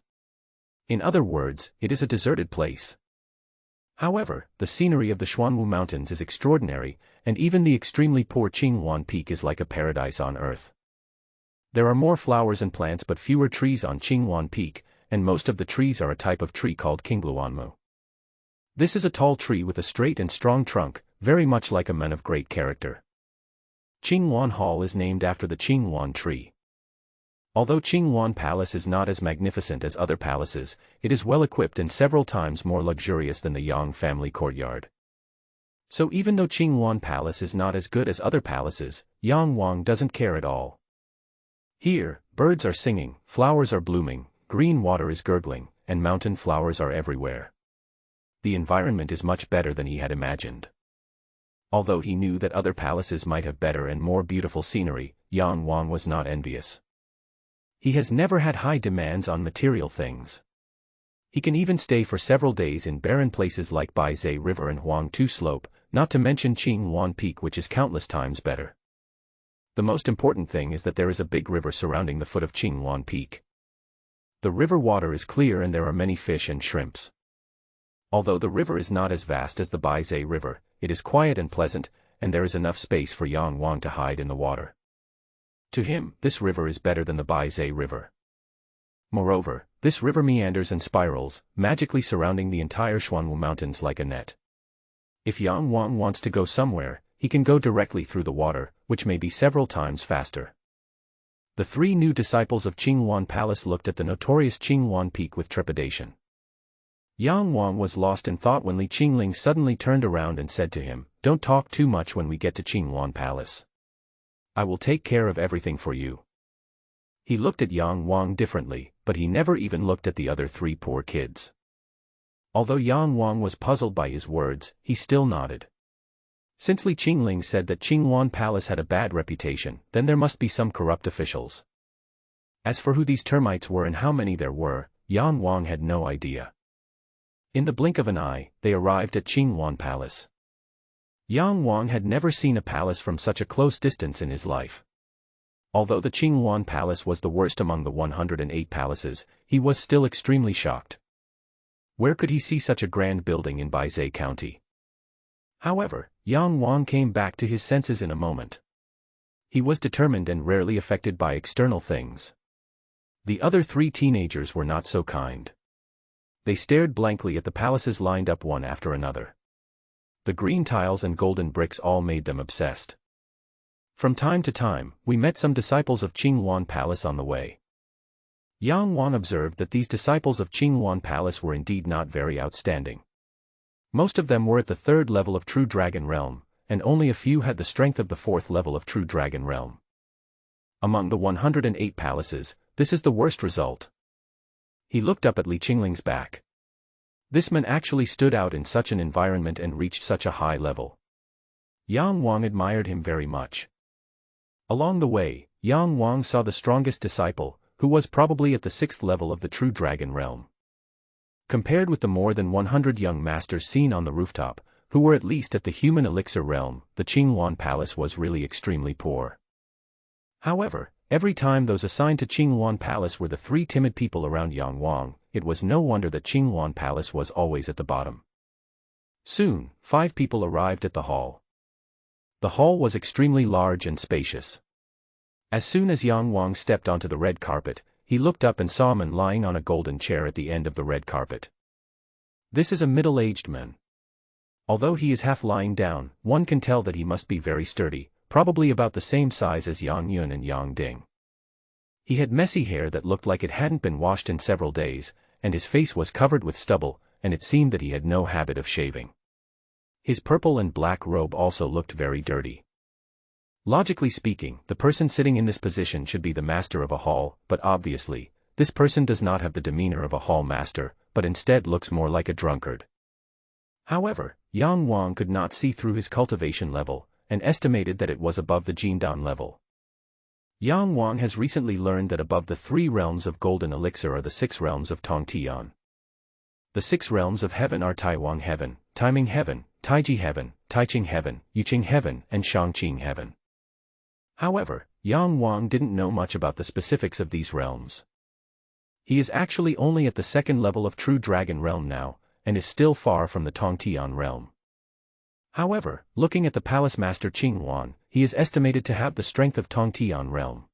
In other words, it is a deserted place. However, the scenery of the Xuanwu Mountains is extraordinary, and even the extremely poor Qinghuan Peak is like a paradise on earth. There are more flowers and plants but fewer trees on Qinghuan Peak, and most of the trees are a type of tree called Qingluanmu. This is a tall tree with a straight and strong trunk, very much like a man of great character. Qinghuan Hall is named after the Qinghuan tree. Although Qinghuan Palace is not as magnificent as other palaces, it is well equipped and several times more luxurious than the Yang family courtyard. So even though Qinghuan Palace is not as good as other palaces, Yang Wang doesn't care at all. Here, birds are singing, flowers are blooming, green water is gurgling, and mountain flowers are everywhere. The environment is much better than he had imagined. Although he knew that other palaces might have better and more beautiful scenery, Yang Wang was not envious. He has never had high demands on material things. He can even stay for several days in barren places like Baizhe River and Huangtu Slope, not to mention Qinghuan Peak which is countless times better. The most important thing is that there is a big river surrounding the foot of Qinghuan Peak. The river water is clear and there are many fish and shrimps. Although the river is not as vast as the Baizhe River, it is quiet and pleasant, and there is enough space for Yang Wang to hide in the water. To him, this river is better than the Baizhe River. Moreover, this river meanders and spirals, magically surrounding the entire Xuanwu Mountains like a net. If Yang Wang wants to go somewhere, he can go directly through the water, which may be several times faster. The 3 new disciples of Qinghuan Palace looked at the notorious Qinghuan Peak with trepidation. Yang Wang was lost in thought when Li Qingling suddenly turned around and said to him, "Don't talk too much when we get to Qinghuan Palace. I will take care of everything for you." He looked at Yang Wang differently, but he never even looked at the other 3 poor kids. Although Yang Wang was puzzled by his words, he still nodded. Since Li Qingling said that Qinghuan Palace had a bad reputation, then there must be some corrupt officials. As for who these termites were and how many there were, Yang Wang had no idea. In the blink of an eye, they arrived at Qinghuan Palace. Yang Wang had never seen a palace from such a close distance in his life. Although the Qinghuan Palace was the worst among the 108 palaces, he was still extremely shocked. Where could he see such a grand building in Baizhe County? However, Yang Wang came back to his senses in a moment. He was determined and rarely affected by external things. The other 3 teenagers were not so kind. They stared blankly at the palaces lined up one after another. The green tiles and golden bricks all made them obsessed. From time to time, we met some disciples of Qinghuan Palace on the way. Yang Wang observed that these disciples of Qinghuan Palace were indeed not very outstanding. Most of them were at the 3rd level of True Dragon Realm, and only a few had the strength of the 4th level of True Dragon Realm. Among the 108 palaces, this is the worst result. He looked up at Li Qingling's back. This man actually stood out in such an environment and reached such a high level. Yang Wang admired him very much. Along the way, Yang Wang saw the strongest disciple, who was probably at the 6th level of the True Dragon Realm. Compared with the more than 100 young masters seen on the rooftop, who were at least at the human elixir realm, the Qinghuan Palace was really extremely poor. However, every time those assigned to Qinghuan Palace were the 3 timid people around Yang Wang, it was no wonder that Qinghuan Palace was always at the bottom. Soon, 5 people arrived at the hall. The hall was extremely large and spacious. As soon as Yang Wang stepped onto the red carpet, he looked up and saw a man lying on a golden chair at the end of the red carpet. This is a middle-aged man. Although he is half lying down, one can tell that he must be very sturdy, probably about the same size as Yang Yun and Yang Ding. He had messy hair that looked like it hadn't been washed in several days, and his face was covered with stubble, and it seemed that he had no habit of shaving. His purple and black robe also looked very dirty. Logically speaking, the person sitting in this position should be the master of a hall, but obviously, this person does not have the demeanor of a hall master, but instead looks more like a drunkard. However, Yang Wang could not see through his cultivation level, and estimated that it was above the Jindan level. Yang Wang has recently learned that above the 3 realms of golden elixir are the 6 realms of Tongtian. The 6 realms of heaven are Taiwang heaven, Taiming heaven, Taiji heaven, Taiching heaven, Yuqing heaven, and Shangqing heaven. However, Yang Wang didn't know much about the specifics of these realms. He is actually only at the 2nd level of True Dragon realm now, and is still far from the Tongtian realm. However, looking at the Palace Master Qinghuan, he is estimated to have the strength of Tongtian realm.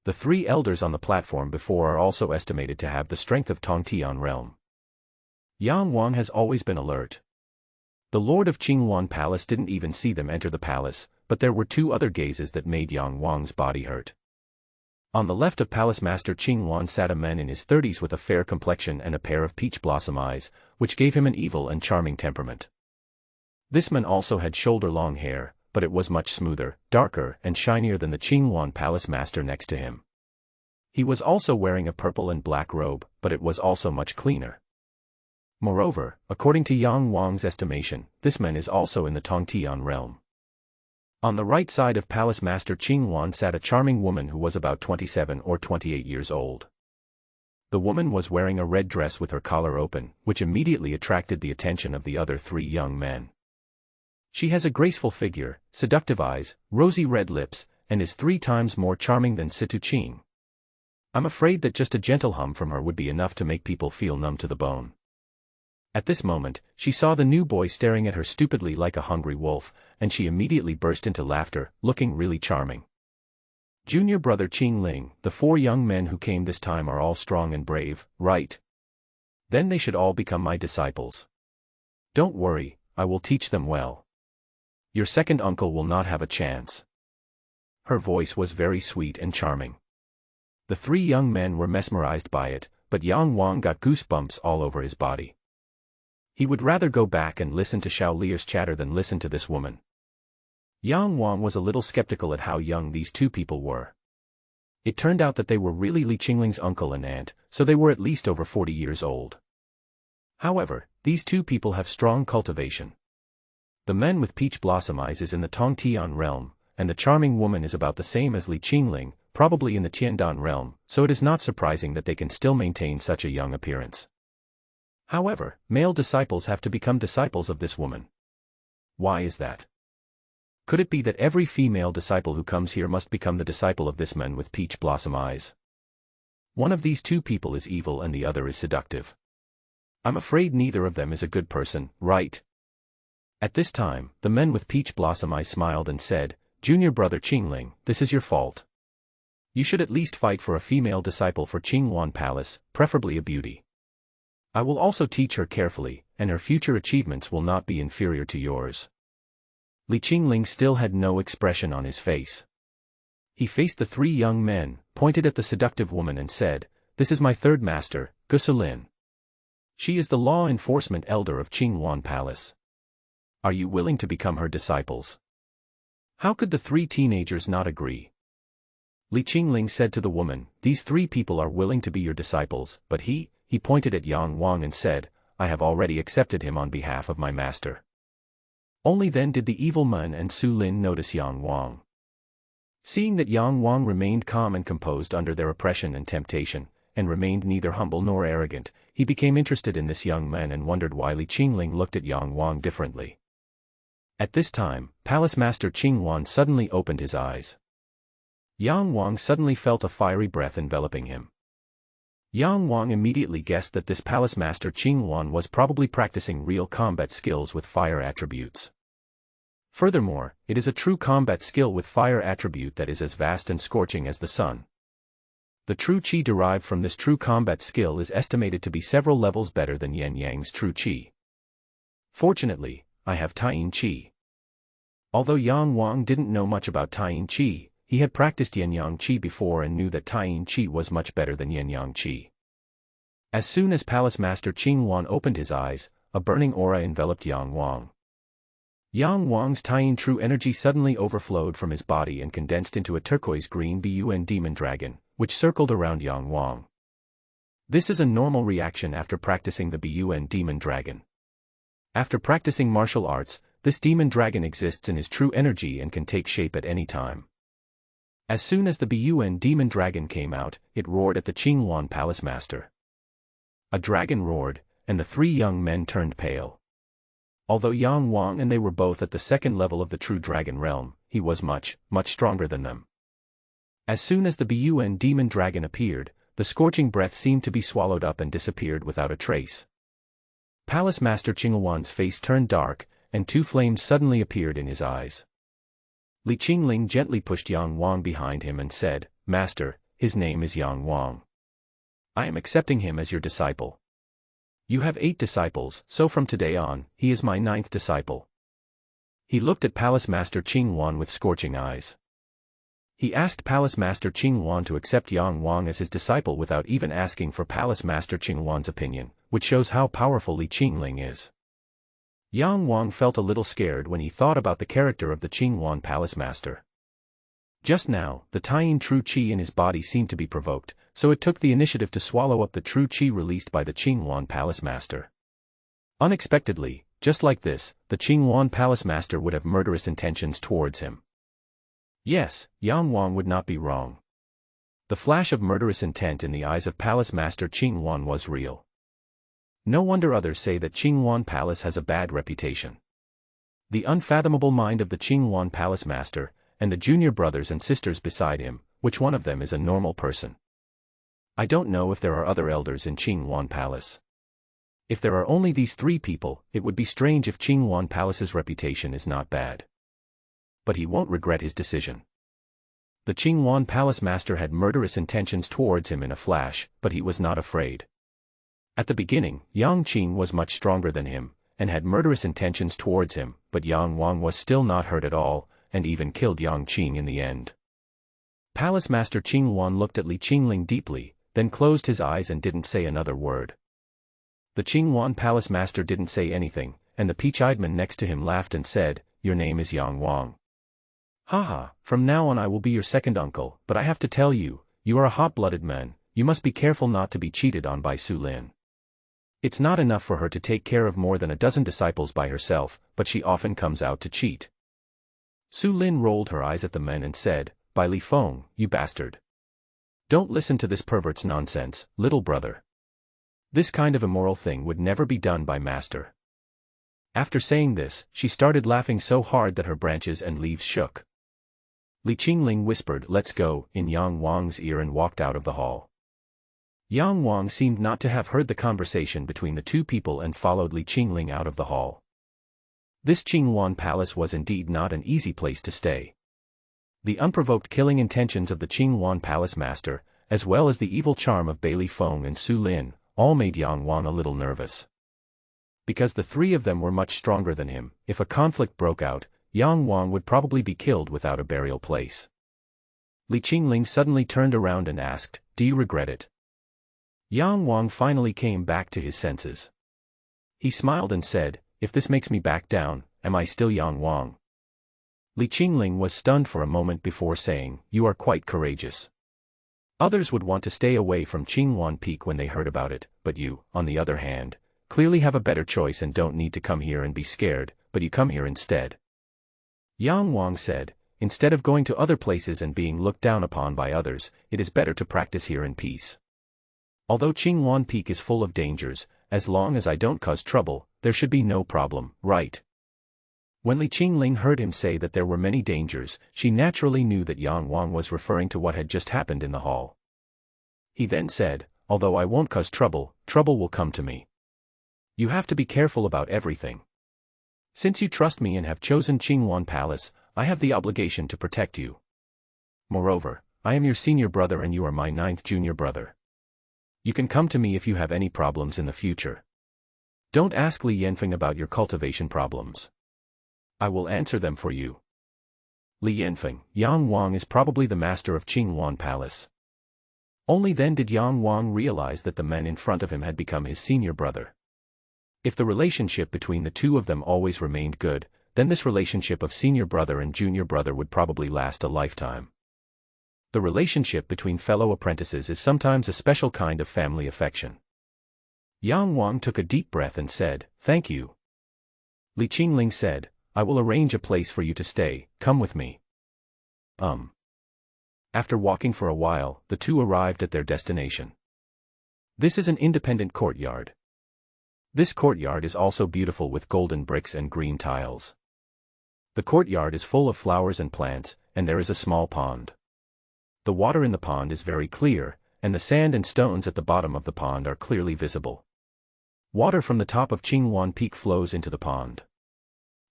The 3 elders on the platform before are also estimated to have the strength of Tongtian realm. Yang Wang has always been alert. The Lord of Qinghuan Palace didn't even see them enter the palace, but there were 2 other gazes that made Yang Wang's body hurt. On the left of Palace Master Qinghuan sat a man in his 30s with a fair complexion and a pair of peach blossom eyes, which gave him an evil and charming temperament. This man also had shoulder-long hair, but it was much smoother, darker, and shinier than the Qinghuan Palace Master next to him. He was also wearing a purple and black robe, but it was also much cleaner. Moreover, according to Yang Wang's estimation, this man is also in the Tongtian realm. On the right side of Palace Master Qinghuan sat a charming woman who was about 27 or 28 years old. The woman was wearing a red dress with her collar open, which immediately attracted the attention of the other 3 young men. She has a graceful figure, seductive eyes, rosy red lips, and is 3 times more charming than Situ Qing. I'm afraid that just a gentle hum from her would be enough to make people feel numb to the bone. At this moment, she saw the new boy staring at her stupidly like a hungry wolf, and she immediately burst into laughter, looking really charming. Junior brother Qing Ling, the 4 young men who came this time are all strong and brave, right? Then they should all become my disciples. Don't worry, I will teach them well. Your second uncle will not have a chance. Her voice was very sweet and charming. The 3 young men were mesmerized by it, but Yang Wang got goosebumps all over his body. He would rather go back and listen to Xiao Lier's chatter than listen to this woman. Yang Wang was a little skeptical at how young these 2 people were. It turned out that they were really Li Qingling's uncle and aunt, so they were at least over 40 years old. However, these 2 people have strong cultivation. The man with peach blossom eyes is in the Tongtian realm, and the charming woman is about the same as Li Qingling, probably in the Tiandan realm, so it is not surprising that they can still maintain such a young appearance. However, male disciples have to become disciples of this woman. Why is that? Could it be that every female disciple who comes here must become the disciple of this man with peach blossom eyes? One of these 2 people is evil and the other is seductive. I'm afraid neither of them is a good person, right? At this time, the man with peach blossom eyes smiled and said, Junior brother Qingling, this is your fault. You should at least fight for a female disciple for Qinghuan Palace, preferably a beauty. I will also teach her carefully, and her future achievements will not be inferior to yours. Li Qingling still had no expression on his face. He faced the 3 young men, pointed at the seductive woman and said, This is my 3rd master, Gusulin. She is the law enforcement elder of Qinghuan Palace. Are you willing to become her disciples? How could the 3 teenagers not agree? Li Qingling said to the woman, These 3 people are willing to be your disciples, but he pointed at Yang Wang and said, I have already accepted him on behalf of my master. Only then did the evil man and Su Lin notice Yang Wang. Seeing that Yang Wang remained calm and composed under their oppression and temptation, and remained neither humble nor arrogant, he became interested in this young man and wondered why Li Qingling looked at Yang Wang differently. At this time, Palace Master Qinghuan suddenly opened his eyes. Yang Wang suddenly felt a fiery breath enveloping him. Yang Wang immediately guessed that this Palace Master Qinghuan was probably practicing real combat skills with fire attributes. Furthermore, it is a true combat skill with fire attribute that is as vast and scorching as the sun. The true qi derived from this true combat skill is estimated to be several levels better than Yin Yang's true qi. Fortunately, I have Taiyin qi. Although Yang Wang didn't know much about Taiyin qi, he had practiced Yin Yang qi before and knew that Taiyin qi was much better than Yin Yang qi. As soon as Palace Master Qing Wan opened his eyes, a burning aura enveloped Yang Wang. Yang Wang's Taiyin true energy suddenly overflowed from his body and condensed into a turquoise-green Bun demon dragon, which circled around Yang Wang. This is a normal reaction after practicing the Bun demon dragon. After practicing martial arts, this demon dragon exists in his true energy and can take shape at any time. As soon as the Bun demon dragon came out, it roared at the Qing Wan Palace Master. A dragon roared, and the three young men turned pale. Although Yang Wang and they were both at the second level of the true dragon realm, he was much, much stronger than them. As soon as the Bun demon dragon appeared, the scorching breath seemed to be swallowed up and disappeared without a trace. Palace Master Qing Wan's face turned dark, and two flames suddenly appeared in his eyes. Li Qingling gently pushed Yang Wang behind him and said, "Master, his name is Yang Wang. I am accepting him as your disciple. You have 8 disciples, so from today on, he is my 9th disciple." He looked at Palace Master Qing Wan with scorching eyes. He asked Palace Master Qing Wan to accept Yang Wang as his disciple without even asking for Palace Master Qing Wan's opinion, which shows how powerful Li Qingling is. Yang Wang felt a little scared when he thought about the character of the Qing Wan Palace Master. Just now, the Taiyin true qi in his body seemed to be provoked, so it took the initiative to swallow up the true qi released by the Qing Wan Palace Master. Unexpectedly, just like this, the Qing Wan Palace Master would have murderous intentions towards him. Yes, Yang Wang would not be wrong. The flash of murderous intent in the eyes of Palace Master Qing Wan was real. No wonder others say that Qing Wan Palace has a bad reputation. The unfathomable mind of the Qing Wan Palace Master, and the junior brothers and sisters beside him, which one of them is a normal person? I don't know if there are other elders in Qing Wan Palace. If there are only these 3 people, it would be strange if Qing Wan Palace's reputation is not bad. But he won't regret his decision. The Qing Wan Palace Master had murderous intentions towards him in a flash, but he was not afraid. At the beginning, Yang Qing was much stronger than him, and had murderous intentions towards him, but Yang Wang was still not hurt at all, and even killed Yang Qing in the end. Palace Master Qing Wan looked at Li Qingling deeply, then closed his eyes and didn't say another word. The Qing Wan Palace Master didn't say anything, and the peach-eyed man next to him laughed and said, "Your name is Yang Wang. Haha, from now on I will be your second uncle, but I have to tell you, you are a hot-blooded man, you must be careful not to be cheated on by Su Lin. It's not enough for her to take care of more than a dozen disciples by herself, but she often comes out to cheat." Su Lin rolled her eyes at the men and said, "By Li Feng, you bastard. Don't listen to this pervert's nonsense, little brother. This kind of immoral thing would never be done by master." After saying this, she started laughing so hard that her branches and leaves shook. Li Qingling whispered, "Let's go," in Yang Wang's ear and walked out of the hall. Yang Wang seemed not to have heard the conversation between the 2 people and followed Li Qingling out of the hall. This Qing Wan Palace was indeed not an easy place to stay. The unprovoked killing intentions of the Qing Wan Palace Master, as well as the evil charm of Li Feng and Su Lin, all made Yang Wang a little nervous. Because the 3 of them were much stronger than him, if a conflict broke out, Yang Wang would probably be killed without a burial place. Li Qingling suddenly turned around and asked, "Do you regret it?" Yang Wang finally came back to his senses. He smiled and said, "If this makes me back down, am I still Yang Wang?" Li Qingling was stunned for a moment before saying, "You are quite courageous. Others would want to stay away from Qingwan Peak when they heard about it, but you, on the other hand, clearly have a better choice and don't need to come here and be scared, but you come here instead." Yang Wang said, "Instead of going to other places and being looked down upon by others, it is better to practice here in peace. Although Qingwan Peak is full of dangers, as long as I don't cause trouble, there should be no problem, right?" When Li Qingling heard him say that there were many dangers, she naturally knew that Yang Wang was referring to what had just happened in the hall. He then said, "Although I won't cause trouble, trouble will come to me. You have to be careful about everything. Since you trust me and have chosen Qingwan Palace, I have the obligation to protect you. Moreover, I am your senior brother and you are my 9th junior brother. You can come to me if you have any problems in the future. Don't ask Li Yanfeng about your cultivation problems. I will answer them for you." Li Yanfeng, Yang Wang is probably the master of Qingwan Palace. Only then did Yang Wang realize that the man in front of him had become his senior brother. If the relationship between the two of them always remained good, then this relationship of senior brother and junior brother would probably last a lifetime. The relationship between fellow apprentices is sometimes a special kind of family affection. Yang Wang took a deep breath and said, "Thank you." Li Qingling said, "I will arrange a place for you to stay, come with me." After walking for a while, the two arrived at their destination. This is an independent courtyard. This courtyard is also beautiful with golden bricks and green tiles. The courtyard is full of flowers and plants, and there is a small pond. The water in the pond is very clear, and the sand and stones at the bottom of the pond are clearly visible. Water from the top of Qinghuan Peak flows into the pond.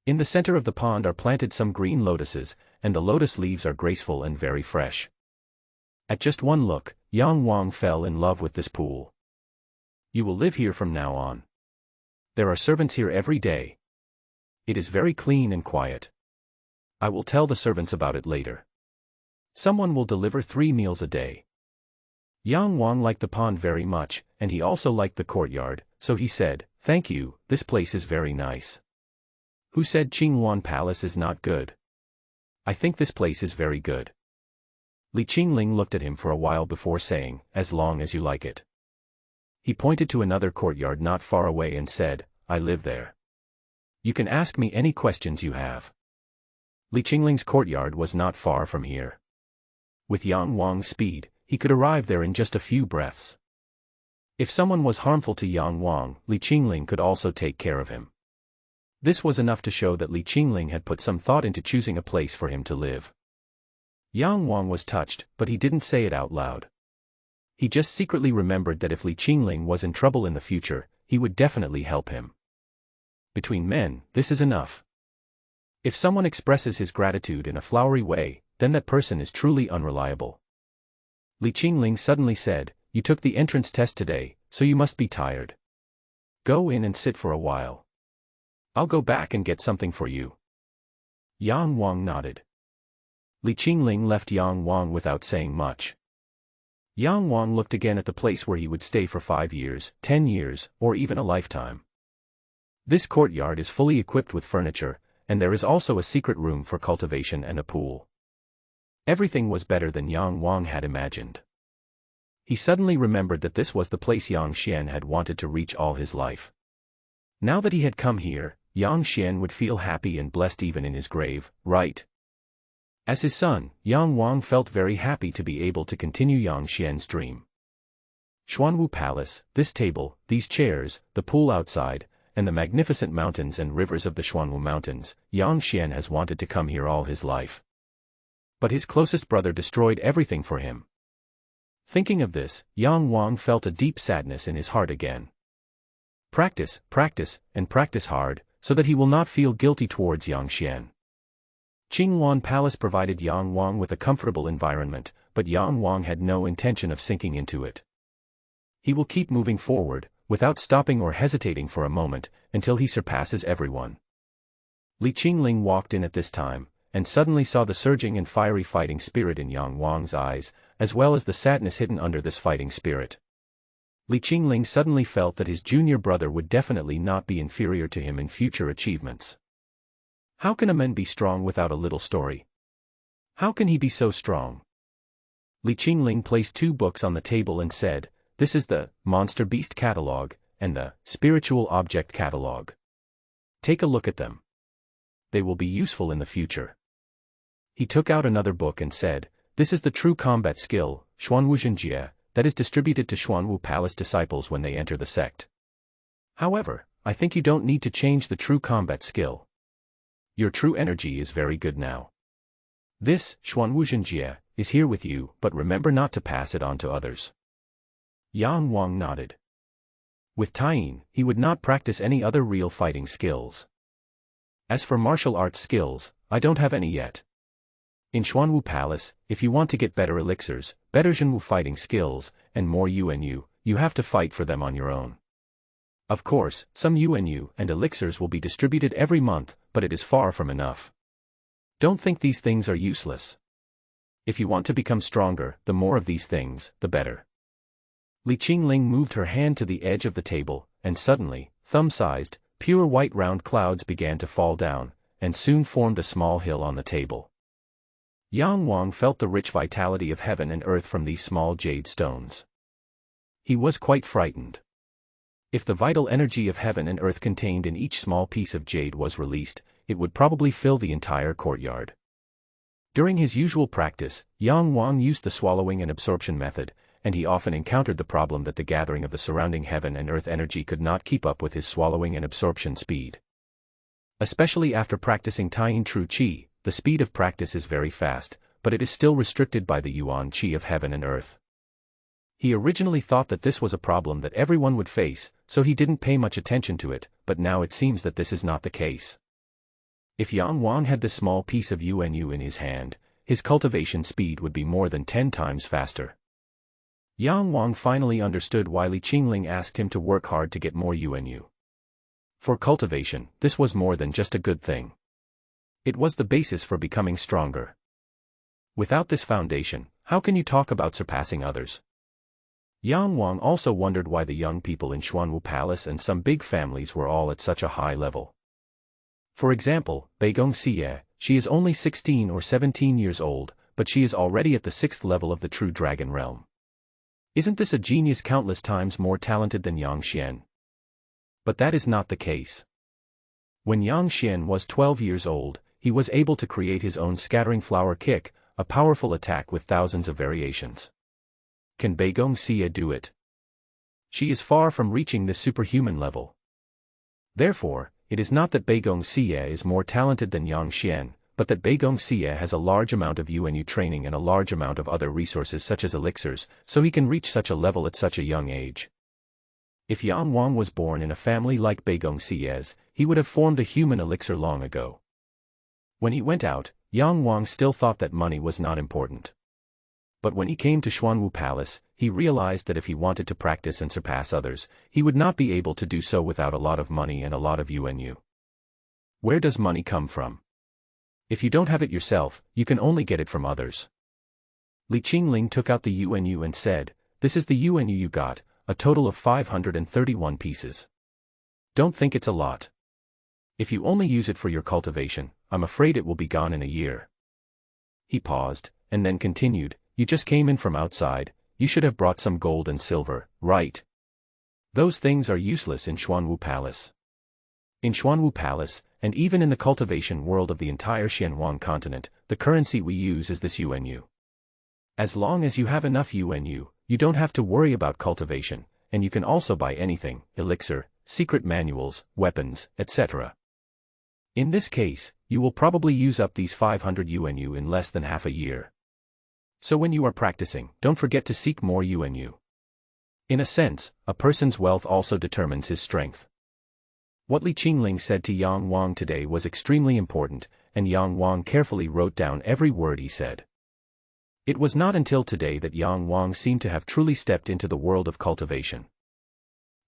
In the center of the pond are planted some green lotuses, and the lotus leaves are graceful and very fresh. At just one look, Yang Wang fell in love with this pool. "You will live here from now on. There are servants here every day. It is very clean and quiet. I will tell the servants about it later. Someone will deliver 3 meals a day." Yang Wang liked the pond very much, and he also liked the courtyard, so he said, "Thank you, this place is very nice." "Who said Qinghuan Palace is not good? I think this place is very good." Li Qingling looked at him for a while before saying, "As long as you like it." He pointed to another courtyard not far away and said, "I live there. You can ask me any questions you have." Li Qingling's courtyard was not far from here. With Yang Wang's speed, he could arrive there in just a few breaths. If someone was harmful to Yang Wang, Li Qingling could also take care of him. This was enough to show that Li Qingling had put some thought into choosing a place for him to live. Yang Wang was touched, but he didn't say it out loud. He just secretly remembered that if Li Qingling was in trouble in the future, he would definitely help him. Between men, this is enough. If someone expresses his gratitude in a flowery way, then that person is truly unreliable. Li Qingling suddenly said, "You took the entrance test today, so you must be tired. Go in and sit for a while. I'll go back and get something for you." Yang Wang nodded. Li Qingling left Yang Wang without saying much. Yang Wang looked again at the place where he would stay for 5 years, 10 years, or even a lifetime. This courtyard is fully equipped with furniture, and there is also a secret room for cultivation and a pool. Everything was better than Yang Wang had imagined. He suddenly remembered that this was the place Yang Xian had wanted to reach all his life. Now that he had come here, Yang Xian would feel happy and blessed even in his grave, right? As his son, Yang Wang felt very happy to be able to continue Yang Xian's dream. Xuanwu Palace, this table, these chairs, the pool outside, and the magnificent mountains and rivers of the Xuanwu Mountains, Yang Xian has wanted to come here all his life. But his closest brother destroyed everything for him. Thinking of this, Yang Wang felt a deep sadness in his heart again. Practice, practice, and practice hard, so that he will not feel guilty towards Yang Xian. Qinghuan Palace provided Yang Wang with a comfortable environment, but Yang Wang had no intention of sinking into it. He will keep moving forward, without stopping or hesitating for a moment, until he surpasses everyone. Li Qingling walked in at this time, and suddenly saw the surging and fiery fighting spirit in Yang Wang's eyes, as well as the sadness hidden under this fighting spirit. Li Qingling suddenly felt that his junior brother would definitely not be inferior to him in future achievements. How can a man be strong without a little story? How can he be so strong? Li Qingling placed 2 books on the table and said, "This is the Monster Beast Catalog, and the Spiritual Object Catalog. Take a look at them. They will be useful in the future." He took out another book and said, "This is the True Combat Skill, Xuanwu Zhenjie, that is distributed to Xuanwu Palace disciples when they enter the sect. However, I think you don't need to change the True Combat Skill. Your true energy is very good now. This, Xuanwu Zhenjie, is here with you, but remember not to pass it on to others." Yang Wang nodded. With Taiyin, he would not practice any other real fighting skills. As for martial arts skills, I don't have any yet. In Xuanwu Palace, if you want to get better elixirs, better Zhenwu fighting skills, and more UNU, you have to fight for them on your own. Of course, some UNU and elixirs will be distributed every month, but it is far from enough. Don't think these things are useless. If you want to become stronger, the more of these things, the better. Li Qingling moved her hand to the edge of the table, and suddenly, thumb-sized, pure white round clouds began to fall down, and soon formed a small hill on the table. Yang Wang felt the rich vitality of heaven and earth from these small jade stones. He was quite frightened. If the vital energy of heaven and earth contained in each small piece of jade was released, it would probably fill the entire courtyard. During his usual practice, Yang Wang used the swallowing and absorption method, and he often encountered the problem that the gathering of the surrounding heaven and earth energy could not keep up with his swallowing and absorption speed. Especially after practicing Taiyin True Qi, the speed of practice is very fast, but it is still restricted by the Yuan Qi of heaven and earth. He originally thought that this was a problem that everyone would face, so he didn't pay much attention to it, but now it seems that this is not the case. If Yang Wang had this small piece of UNU in his hand, his cultivation speed would be more than 10 times faster. Yang Wang finally understood why Li Qingling asked him to work hard to get more UNU. For cultivation, this was more than just a good thing. It was the basis for becoming stronger. Without this foundation, how can you talk about surpassing others? Yang Wang also wondered why the young people in Xuanwu Palace and some big families were all at such a high level. For example, Beigong Xie, she is only 16 or 17 years old, but she is already at the 6th level of the true dragon realm. Isn't this a genius countless times more talented than Yang Xian? But that is not the case. When Yang Xian was 12 years old, he was able to create his own scattering flower kick, a powerful attack with thousands of variations. Can Beigong Xie do it? She is far from reaching this superhuman level. Therefore, it is not that Beigong Xie is more talented than Yang Xian, but that Beigong Xie has a large amount of UNU training and a large amount of other resources such as elixirs, so he can reach such a level at such a young age. If Yang Wang was born in a family like Beigong Xie's, he would have formed a human elixir long ago. When he went out, Yang Wang still thought that money was not important. But when he came to Xuanwu Palace, he realized that if he wanted to practice and surpass others, he would not be able to do so without a lot of money and a lot of UNU. Where does money come from? If you don't have it yourself, you can only get it from others. Li Qingling took out the UNU and said, "This is the UNU you got, a total of 531 pieces. Don't think it's a lot. If you only use it for your cultivation, I'm afraid it will be gone in a year." He paused, and then continued, "You just came in from outside, you should have brought some gold and silver, right? Those things are useless in Xuanwu Palace. In Xuanwu Palace, and even in the cultivation world of the entire Xianhuang continent, the currency we use is this UNU. As long as you have enough UNU, you don't have to worry about cultivation, and you can also buy anything, elixir, secret manuals, weapons, etc. In this case, you will probably use up these 500 UNU in less than half a year. So when you are practicing, don't forget to seek more UNU. In a sense, a person's wealth also determines his strength." What Li Qingling said to Yang Wang today was extremely important, and Yang Wang carefully wrote down every word he said. It was not until today that Yang Wang seemed to have truly stepped into the world of cultivation.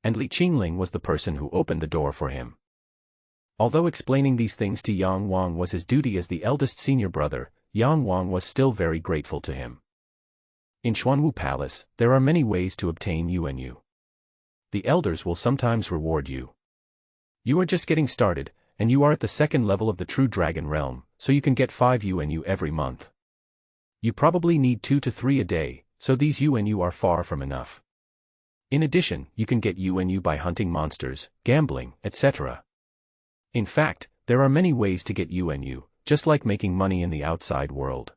And Li Qingling was the person who opened the door for him. Although explaining these things to Yang Wang was his duty as the eldest senior brother, Yang Wang was still very grateful to him. In Xuanwu Palace, there are many ways to obtain UNU. The elders will sometimes reward you. You are just getting started, and you are at the 2nd level of the true dragon realm, so you can get 5 UNU every month. You probably need 2 to 3 a day, so these UNU are far from enough. In addition, you can get UNU by hunting monsters, gambling, etc. In fact, there are many ways to get UNU, just like making money in the outside world.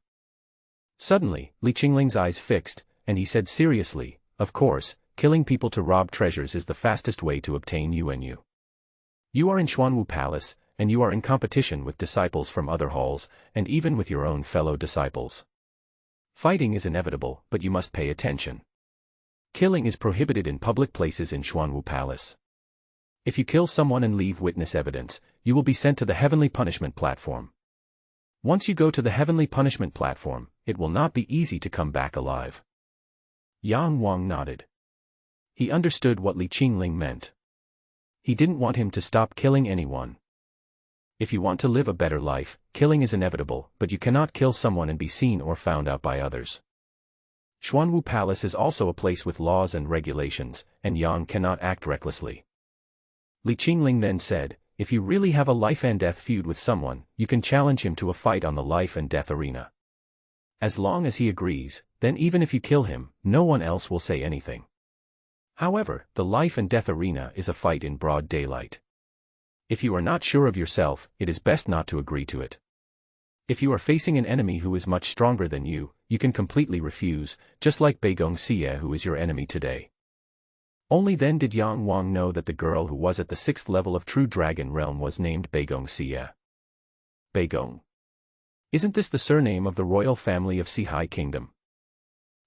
Suddenly, Li Qingling's eyes fixed, and he said seriously, "Of course, killing people to rob treasures is the fastest way to obtain UNU. You are in Xuanwu Palace, and you are in competition with disciples from other halls, and even with your own fellow disciples. Fighting is inevitable, but you must pay attention. Killing is prohibited in public places in Xuanwu Palace. If you kill someone and leave witness evidence, you will be sent to the heavenly punishment platform. Once you go to the heavenly punishment platform, it will not be easy to come back alive." Yang Wang nodded. He understood what Li Qingling meant. He didn't want him to stop killing anyone. If you want to live a better life, killing is inevitable, but you cannot kill someone and be seen or found out by others. Xuanwu Palace is also a place with laws and regulations, and Yang cannot act recklessly. Li Qingling then said, if you really have a life-and-death feud with someone, you can challenge him to a fight on the life-and-death arena. As long as he agrees, then even if you kill him, no one else will say anything. However, the life-and-death arena is a fight in broad daylight. If you are not sure of yourself, it is best not to agree to it. If you are facing an enemy who is much stronger than you, you can completely refuse, just like Beigong Xie who is your enemy today. Only then did Yang Wang know that the girl who was at the 6th level of True Dragon Realm was named Beigong Xie. Beigong. Isn't this the surname of the royal family of Sihai Kingdom?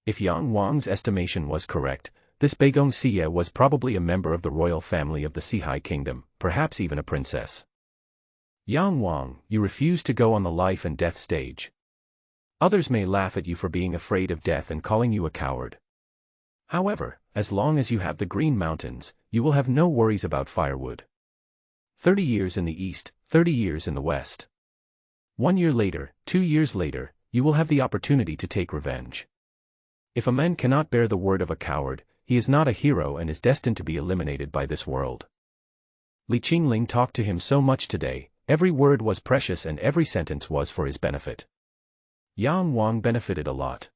If Yang Wang's estimation was correct, this Beigong Xie was probably a member of the royal family of the Sihai Kingdom, perhaps even a princess. Yang Wang, you refuse to go on the life and death stage. Others may laugh at you for being afraid of death and calling you a coward. However, as long as you have the Green Mountains, you will have no worries about firewood. 30 years in the east, 30 years in the west. 1 year later, 2 years later, you will have the opportunity to take revenge. If a man cannot bear the word of a coward, he is not a hero and is destined to be eliminated by this world. Li Qingling talked to him so much today, every word was precious and every sentence was for his benefit. Yang Wang benefited a lot.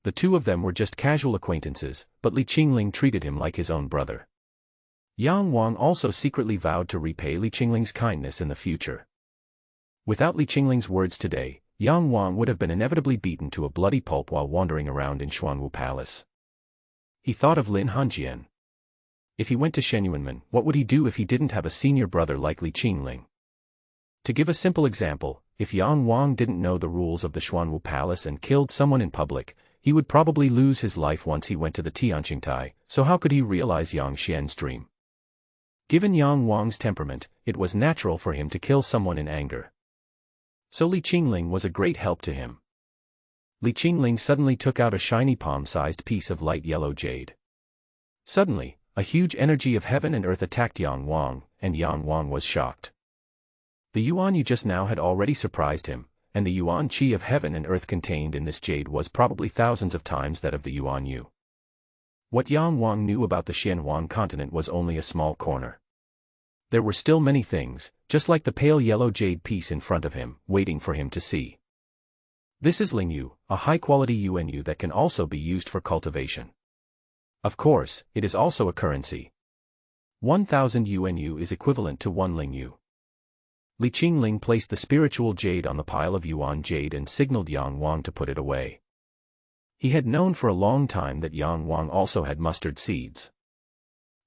The two of them were just casual acquaintances, but Li Qingling treated him like his own brother. Yang Wang also secretly vowed to repay Li Qingling's kindness in the future. Without Li Qingling's words today, Yang Wang would have been inevitably beaten to a bloody pulp while wandering around in Xuanwu Palace. He thought of Lin Hanjian. If he went to Shenyuanmen, what would he do if he didn't have a senior brother like Li Qingling? To give a simple example, if Yang Wang didn't know the rules of the Xuanwu Palace and killed someone in public, he would probably lose his life once he went to the Tianqingtai, so how could he realize Yang Xian's dream? Given Yang Wang's temperament, it was natural for him to kill someone in anger. So Li Qingling was a great help to him. Li Qingling suddenly took out a shiny palm-sized piece of light yellow jade. Suddenly, a huge energy of heaven and earth attacked Yang Wang, and Yang Wang was shocked. The yuan yu just now had already surprised him, and the yuan qi of heaven and earth contained in this jade was probably thousands of times that of the yuan yu. What Yang Wang knew about the Xianhuan continent was only a small corner. There were still many things, just like the pale yellow jade piece in front of him, waiting for him to see. This is Lingyu, a high-quality yuan yu that can also be used for cultivation. Of course, it is also a currency. 1,000 yuan yu is equivalent to 1 Lingyu. Li Qingling placed the spiritual jade on the pile of yuan jade and signaled Yang Wang to put it away. He had known for a long time that Yang Wang also had mustard seeds.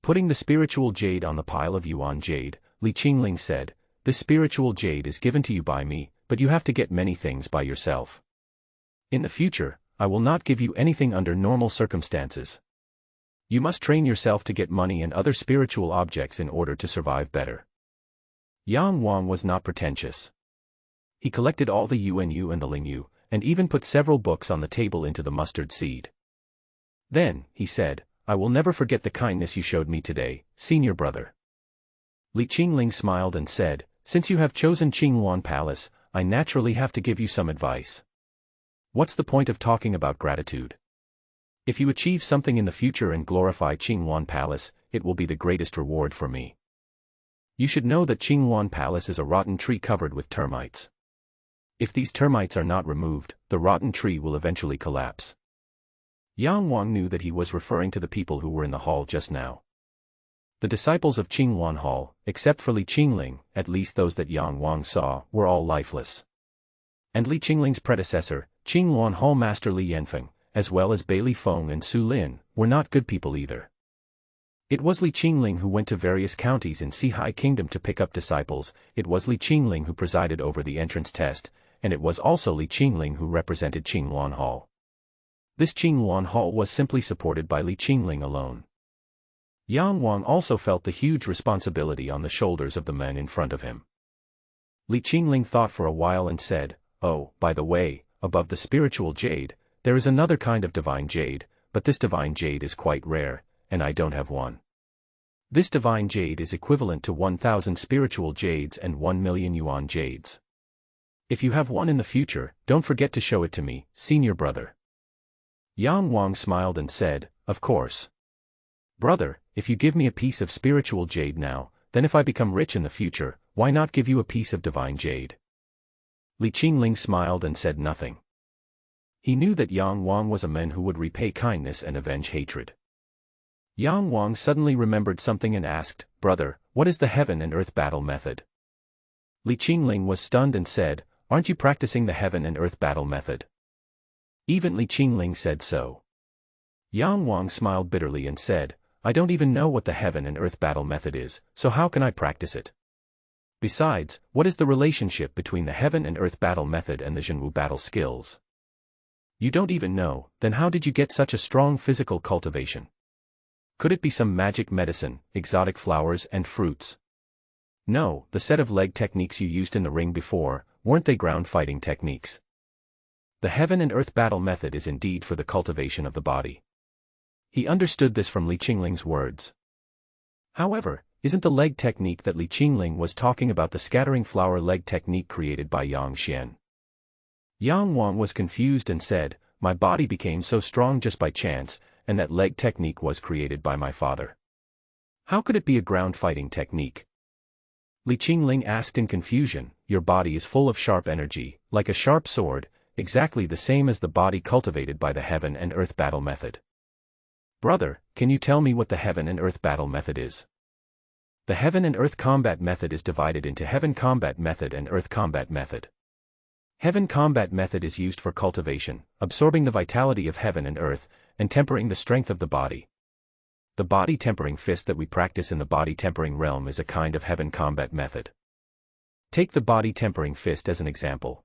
Putting the spiritual jade on the pile of yuan jade, Li Qingling said, "This spiritual jade is given to you by me, but you have to get many things by yourself. In the future, I will not give you anything under normal circumstances. You must train yourself to get money and other spiritual objects in order to survive better." Yang Wang was not pretentious. He collected all the yuan yu and the ling yu, and even put several books on the table into the mustard seed. Then, he said, "I will never forget the kindness you showed me today, senior brother." Li Qingling smiled and said, "Since you have chosen Qinghuan Palace, I naturally have to give you some advice. What's the point of talking about gratitude? If you achieve something in the future and glorify Qinghuan Palace, it will be the greatest reward for me. You should know that Qinghuan Palace is a rotten tree covered with termites. If these termites are not removed, the rotten tree will eventually collapse." Yang Wang knew that he was referring to the people who were in the hall just now. The disciples of Qinghuan Hall, except for Li Qingling, at least those that Yang Wang saw, were all lifeless. And Li Qingling's predecessor, Qinghuan Hall Master Li Yanfeng, as well as Bei Li Feng and Su Lin, were not good people either. It was Li Qingling who went to various counties in Sihai Kingdom to pick up disciples, it was Li Qingling who presided over the entrance test, and it was also Li Qingling who represented Qinghuan Hall. This Qinghuan Hall was simply supported by Li Qingling alone. Yang Wang also felt the huge responsibility on the shoulders of the men in front of him. Li Qingling thought for a while and said, "Oh, by the way, above the spiritual jade, there is another kind of divine jade, but this divine jade is quite rare, and I don't have one. This divine jade is equivalent to 1,000 spiritual jades and 1,000,000 yuan jades. If you have one in the future, don't forget to show it to me, senior brother." Yang Wang smiled and said, "Of course. Brother, if you give me a piece of spiritual jade now, then if I become rich in the future, why not give you a piece of divine jade?" Li Qingling smiled and said nothing. He knew that Yang Wang was a man who would repay kindness and avenge hatred. Yang Wang suddenly remembered something and asked, "Brother, what is the heaven and earth battle method?" Li Qingling was stunned and said, "Aren't you practicing the heaven and earth battle method?" Even Li Qingling said so. Yang Wang smiled bitterly and said, "I don't even know what the heaven and earth battle method is, so how can I practice it? Besides, what is the relationship between the heaven and earth battle method and the Zhenwu battle skills? You don't even know, then how did you get such a strong physical cultivation? Could it be some magic medicine, exotic flowers and fruits? No, the set of leg techniques you used in the ring before, weren't they ground fighting techniques? The heaven and earth battle method is indeed for the cultivation of the body." He understood this from Li Qingling's words. However, isn't the leg technique that Li Qingling was talking about the scattering flower leg technique created by Yang Xian? Yang Wang was confused and said, "My body became so strong just by chance, and that leg technique was created by my father. How could it be a ground fighting technique?" Li Qingling asked in confusion, "Your body is full of sharp energy, like a sharp sword, exactly the same as the body cultivated by the heaven and earth battle method. Brother, can you tell me what the heaven and earth battle method is?" The heaven and earth combat method is divided into heaven combat method and earth combat method. Heaven combat method is used for cultivation, absorbing the vitality of heaven and earth, and tempering the strength of the body. The body tempering fist that we practice in the body tempering realm is a kind of heaven combat method. Take the body tempering fist as an example.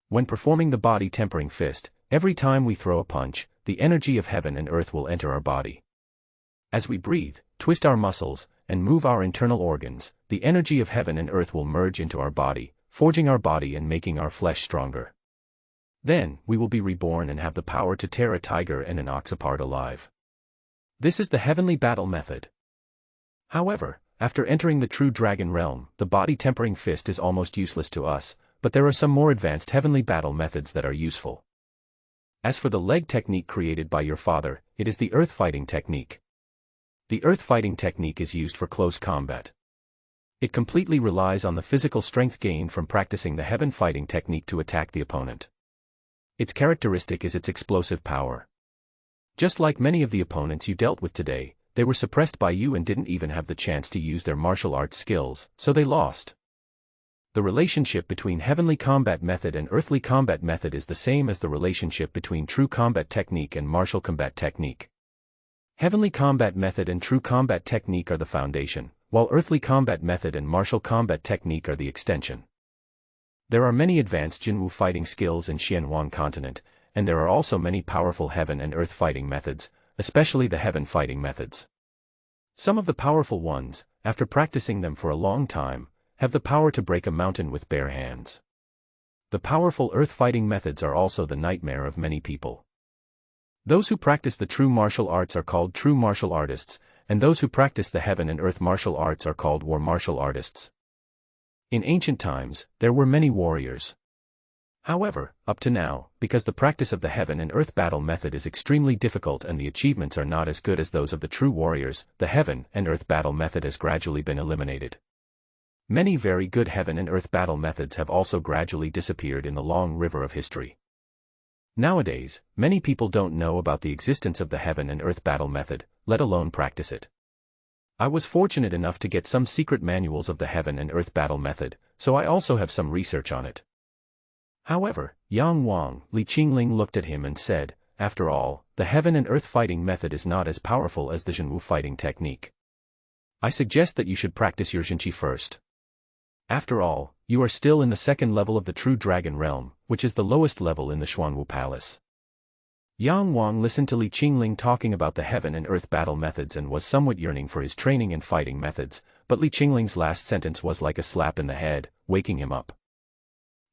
When performing the body tempering fist, every time we throw a punch, the energy of heaven and earth will enter our body. As we breathe, twist our muscles, and move our internal organs, the energy of heaven and earth will merge into our body, forging our body and making our flesh stronger. Then, we will be reborn and have the power to tear a tiger and an ox apart alive. This is the heavenly battle method. However, after entering the true dragon realm, the body tempering fist is almost useless to us, but there are some more advanced heavenly battle methods that are useful. As for the leg technique created by your father, it is the earth fighting technique. The earth fighting technique is used for close combat. It completely relies on the physical strength gained from practicing the heaven fighting technique to attack the opponent. Its characteristic is its explosive power. Just like many of the opponents you dealt with today, they were suppressed by you and didn't even have the chance to use their martial arts skills, so they lost. The relationship between heavenly combat method and earthly combat method is the same as the relationship between true combat technique and martial combat technique. Heavenly combat method and true combat technique are the foundation, while earthly combat method and martial combat technique are the extension. There are many advanced Jinwu fighting skills in Xianhuang continent, and there are also many powerful heaven and earth fighting methods, especially the heaven fighting methods. Some of the powerful ones, after practicing them for a long time, have the power to break a mountain with bare hands. The powerful earth fighting methods are also the nightmare of many people. Those who practice the true martial arts are called true martial artists, and those who practice the heaven and earth martial arts are called war martial artists. In ancient times, there were many warriors. However, up to now, because the practice of the heaven and earth battle method is extremely difficult and the achievements are not as good as those of the true warriors, the heaven and earth battle method has gradually been eliminated. Many very good heaven and earth battle methods have also gradually disappeared in the long river of history. Nowadays, many people don't know about the existence of the heaven and earth battle method, let alone practice it. I was fortunate enough to get some secret manuals of the heaven and earth battle method, so I also have some research on it. However, Yang Wang, Li Qingling looked at him and said, "After all, the heaven and earth fighting method is not as powerful as the Zhenwu fighting technique. I suggest that you should practice your Zhenqi first. After all, you are still in the second level of the true dragon realm, which is the lowest level in the Xuanwu Palace." Yang Wang listened to Li Qingling talking about the heaven and earth battle methods and was somewhat yearning for his training and fighting methods, but Li Qingling's last sentence was like a slap in the head, waking him up.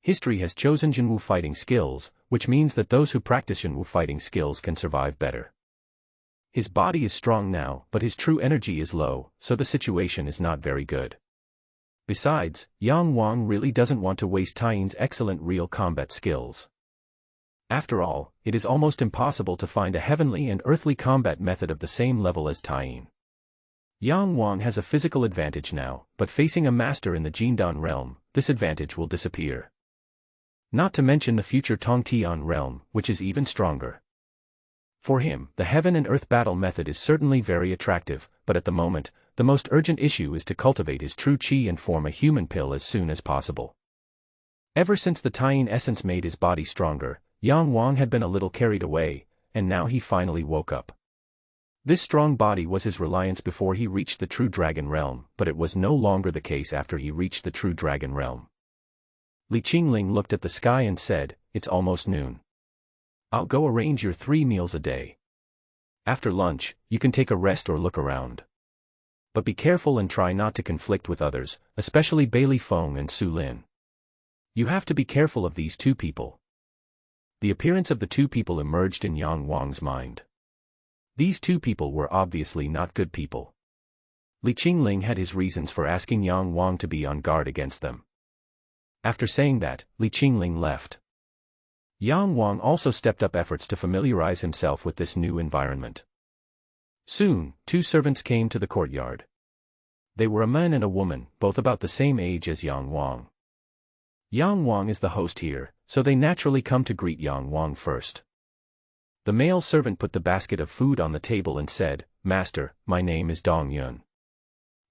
History has chosen Zhenwu fighting skills, which means that those who practice Zhenwu fighting skills can survive better. His body is strong now, but his true energy is low, so the situation is not very good. Besides, Yang Wang really doesn't want to waste Taiyin's excellent real combat skills. After all, it is almost impossible to find a heavenly and earthly combat method of the same level as Taiyin. Yang Wang has a physical advantage now, but facing a master in the Jindan realm, this advantage will disappear. Not to mention the future Tongtian realm, which is even stronger. For him, the heaven and earth battle method is certainly very attractive, but at the moment, the most urgent issue is to cultivate his true qi and form a human pill as soon as possible. Ever since the Taiyin essence made his body stronger, Yang Wang had been a little carried away, and now he finally woke up. This strong body was his reliance before he reached the true dragon realm, but it was no longer the case after he reached the true dragon realm. Li Qingling looked at the sky and said, "It's almost noon. I'll go arrange your 3 meals a day. After lunch, you can take a rest or look around. But be careful and try not to conflict with others, especially Bai Li Feng and Su Lin. You have to be careful of these 2 people." The appearance of the 2 people emerged in Yang Wang's mind. These 2 people were obviously not good people. Li Qingling had his reasons for asking Yang Wang to be on guard against them. After saying that, Li Qingling left. Yang Wang also stepped up efforts to familiarize himself with this new environment. Soon, 2 servants came to the courtyard. They were a man and a woman, both about the same age as Yang Wang. Yang Wang is the host here, so they naturally come to greet Yang Wang first. The male servant put the basket of food on the table and said, "Master, my name is Dong Yun.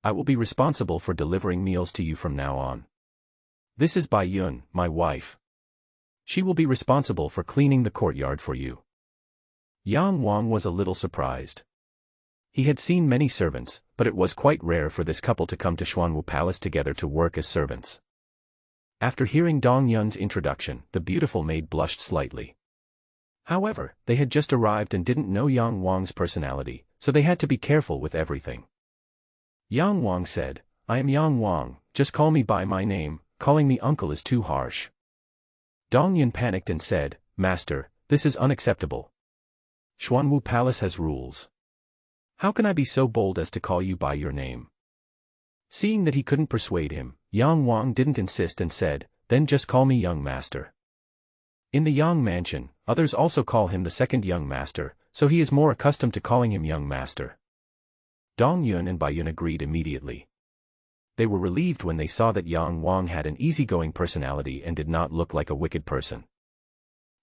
I will be responsible for delivering meals to you from now on. This is Bai Yun, my wife. She will be responsible for cleaning the courtyard for you." Yang Wang was a little surprised. He had seen many servants, but it was quite rare for this couple to come to Xuanwu Palace together to work as servants. After hearing Dong Yun's introduction, the beautiful maid blushed slightly. However, they had just arrived and didn't know Yang Wang's personality, so they had to be careful with everything. Yang Wang said, "I am Yang Wang, just call me by my name, calling me uncle is too harsh." Dong Yun panicked and said, "Master, this is unacceptable. Xuanwu Palace has rules. How can I be so bold as to call you by your name?" Seeing that he couldn't persuade him, Yang Wang didn't insist and said, "Then just call me young master." In the Yang mansion, others also call him the second young master, so he is more accustomed to calling him young master. Dong Yun and Bai Yun agreed immediately. They were relieved when they saw that Yang Wang had an easygoing personality and did not look like a wicked person.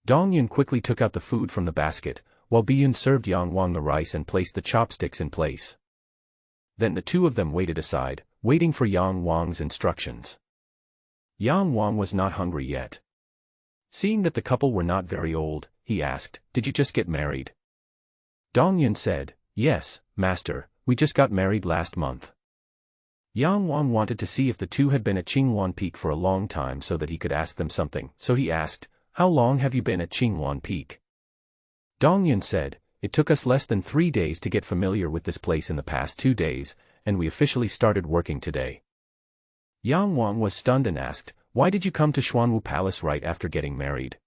Dong Yun quickly took out the food from the basket, while Bai Yun served Yang Wang the rice and placed the chopsticks in place. Then the 2 of them waited aside, waiting for Yang Wang's instructions. Yang Wang was not hungry yet. Seeing that the couple were not very old, he asked, "Did you just get married?" Dong Yun said, "Yes, master, we just got married last month." Yang Wang wanted to see if the 2 had been at Qingwan Peak for a long time so that he could ask them something, so he asked, "How long have you been at Qingwan Peak?" Dong Yun said, "It took us less than 3 days to get familiar with this place in the past 2 days, and we officially started working today." Yang Wang was stunned and asked, "Why did you come to Xuanwu Palace right after getting married?"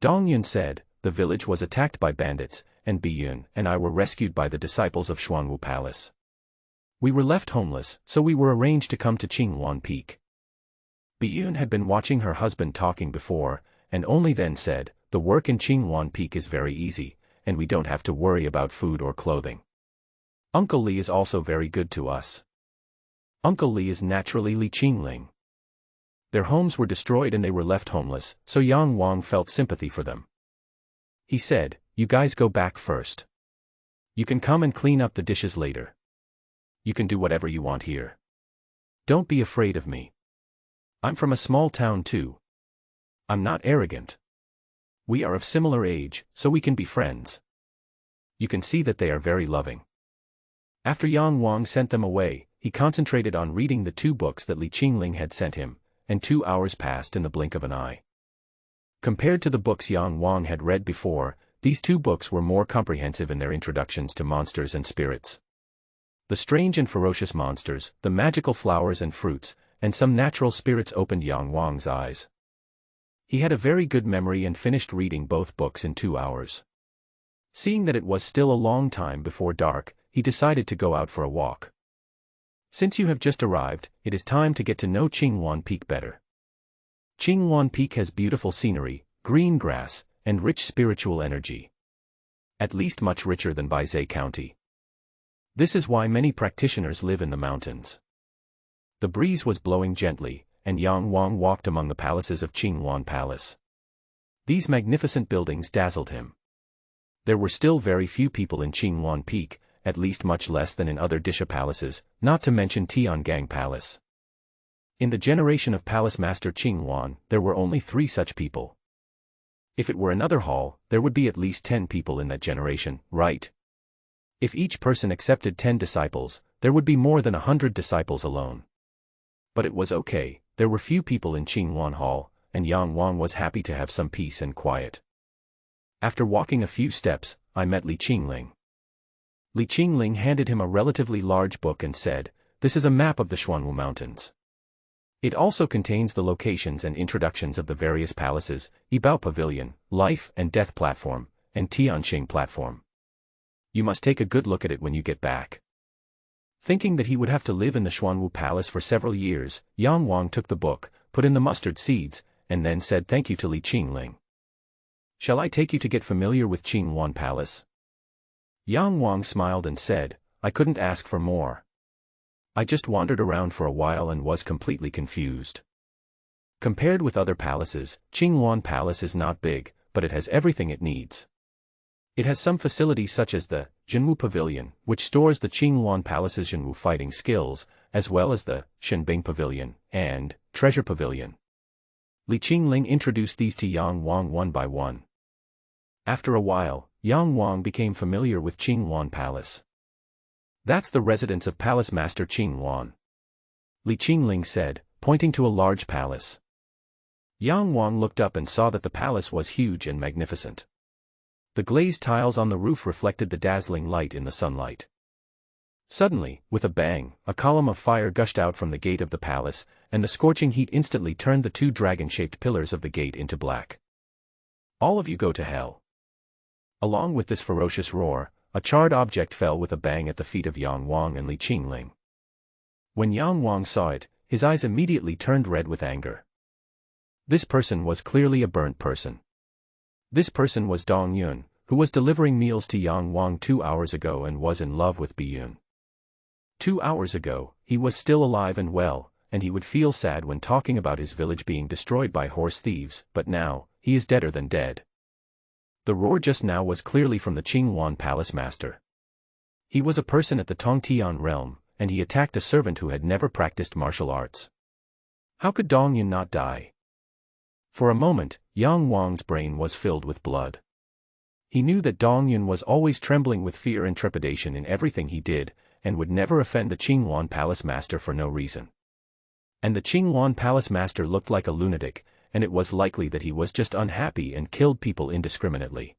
Dong Yun said, "The village was attacked by bandits, and Bai Yun and I were rescued by the disciples of Xuanwu Palace. We were left homeless, so we were arranged to come to Qingwan Peak." Bai Yun had been watching her husband talking before, and only then said, "The work in Qingwan Peak is very easy, and we don't have to worry about food or clothing. Uncle Li is also very good to us." Uncle Li is naturally Li Qingling. Their homes were destroyed and they were left homeless, so Yang Wang felt sympathy for them. He said, "You guys go back first. You can come and clean up the dishes later. You can do whatever you want here. Don't be afraid of me. I'm from a small town too. I'm not arrogant. We are of similar age, so we can be friends." You can see that they are very loving. After Yang Wang sent them away, he concentrated on reading the 2 books that Li Qingling had sent him, and 2 hours passed in the blink of an eye. Compared to the books Yang Wang had read before, these 2 books were more comprehensive in their introductions to monsters and spirits. The strange and ferocious monsters, the magical flowers and fruits, and some natural spirits opened Yang Wang's eyes. He had a very good memory and finished reading both books in 2 hours. Seeing that it was still a long time before dark, he decided to go out for a walk. "Since you have just arrived, it is time to get to know Qingwan Peak better. Qingwan Peak has beautiful scenery, green grass, and rich spiritual energy. At least much richer than Baizé County. This is why many practitioners live in the mountains. The breeze was blowing gently, and Yang Wang walked among the palaces of Qingwan Palace. These magnificent buildings dazzled him. There were still very few people in Qingwan Peak, at least much less than in other Disha palaces, not to mention Tiangang Palace. In the generation of Palace Master Qingwan, there were only 3 such people. If it were another hall, there would be at least 10 people in that generation, right? If each person accepted 10 disciples, there would be more than 100 disciples alone. But it was okay, there were few people in Qingwan Hall, and Yang Wang was happy to have some peace and quiet. After walking a few steps, I met Li Qingling. Li Qingling handed him a relatively large book and said, "This is a map of the Xuanwu Mountains. It also contains the locations and introductions of the various palaces, Yibao Pavilion, Life and Death Platform, and Tianxing Platform. You must take a good look at it when you get back." Thinking that he would have to live in the Xuanwu Palace for several years, Yang Wang took the book, put in the mustard seeds, and then said thank you to Li Qingling. "Shall I take you to get familiar with Qingwan Palace?" Yang Wang smiled and said, "I couldn't ask for more. I just wandered around for a while and was completely confused. Compared with other palaces, Qingwan Palace is not big, but it has everything it needs. It has some facilities such as the Zhenwu Pavilion, which stores the Qingwan Palace's Zhenwu fighting skills, as well as the Shenbing Pavilion and Treasure Pavilion." Li Qingling introduced these to Yang Wang one by one. After a while, Yang Wang became familiar with Qingwan Palace. "That's the residence of Palace Master Qingwan," Li Qingling said, pointing to a large palace. Yang Wang looked up and saw that the palace was huge and magnificent. The glazed tiles on the roof reflected the dazzling light in the sunlight. Suddenly, with a bang, a column of fire gushed out from the gate of the palace, and the scorching heat instantly turned the 2 dragon-shaped pillars of the gate into black. "All of you go to hell." Along with this ferocious roar, a charred object fell with a bang at the feet of Yang Wang and Li Qingling. When Yang Wang saw it, his eyes immediately turned red with anger. This person was clearly a burnt person. This person was Dong Yun, who was delivering meals to Yang Wang 2 hours ago and was in love with Biyun. 2 hours ago, he was still alive and well, and he would feel sad when talking about his village being destroyed by horse thieves, but now, he is deader than dead. The roar just now was clearly from the Qingwan Palace Master. He was a person at the Tongtian realm, and he attacked a servant who had never practiced martial arts. How could Dong Yun not die? For a moment, Yang Wang's brain was filled with blood. He knew that Dong Yun was always trembling with fear and trepidation in everything he did, and would never offend the Qingwan Palace Master for no reason. And the Qingwan Palace Master looked like a lunatic, and it was likely that he was just unhappy and killed people indiscriminately.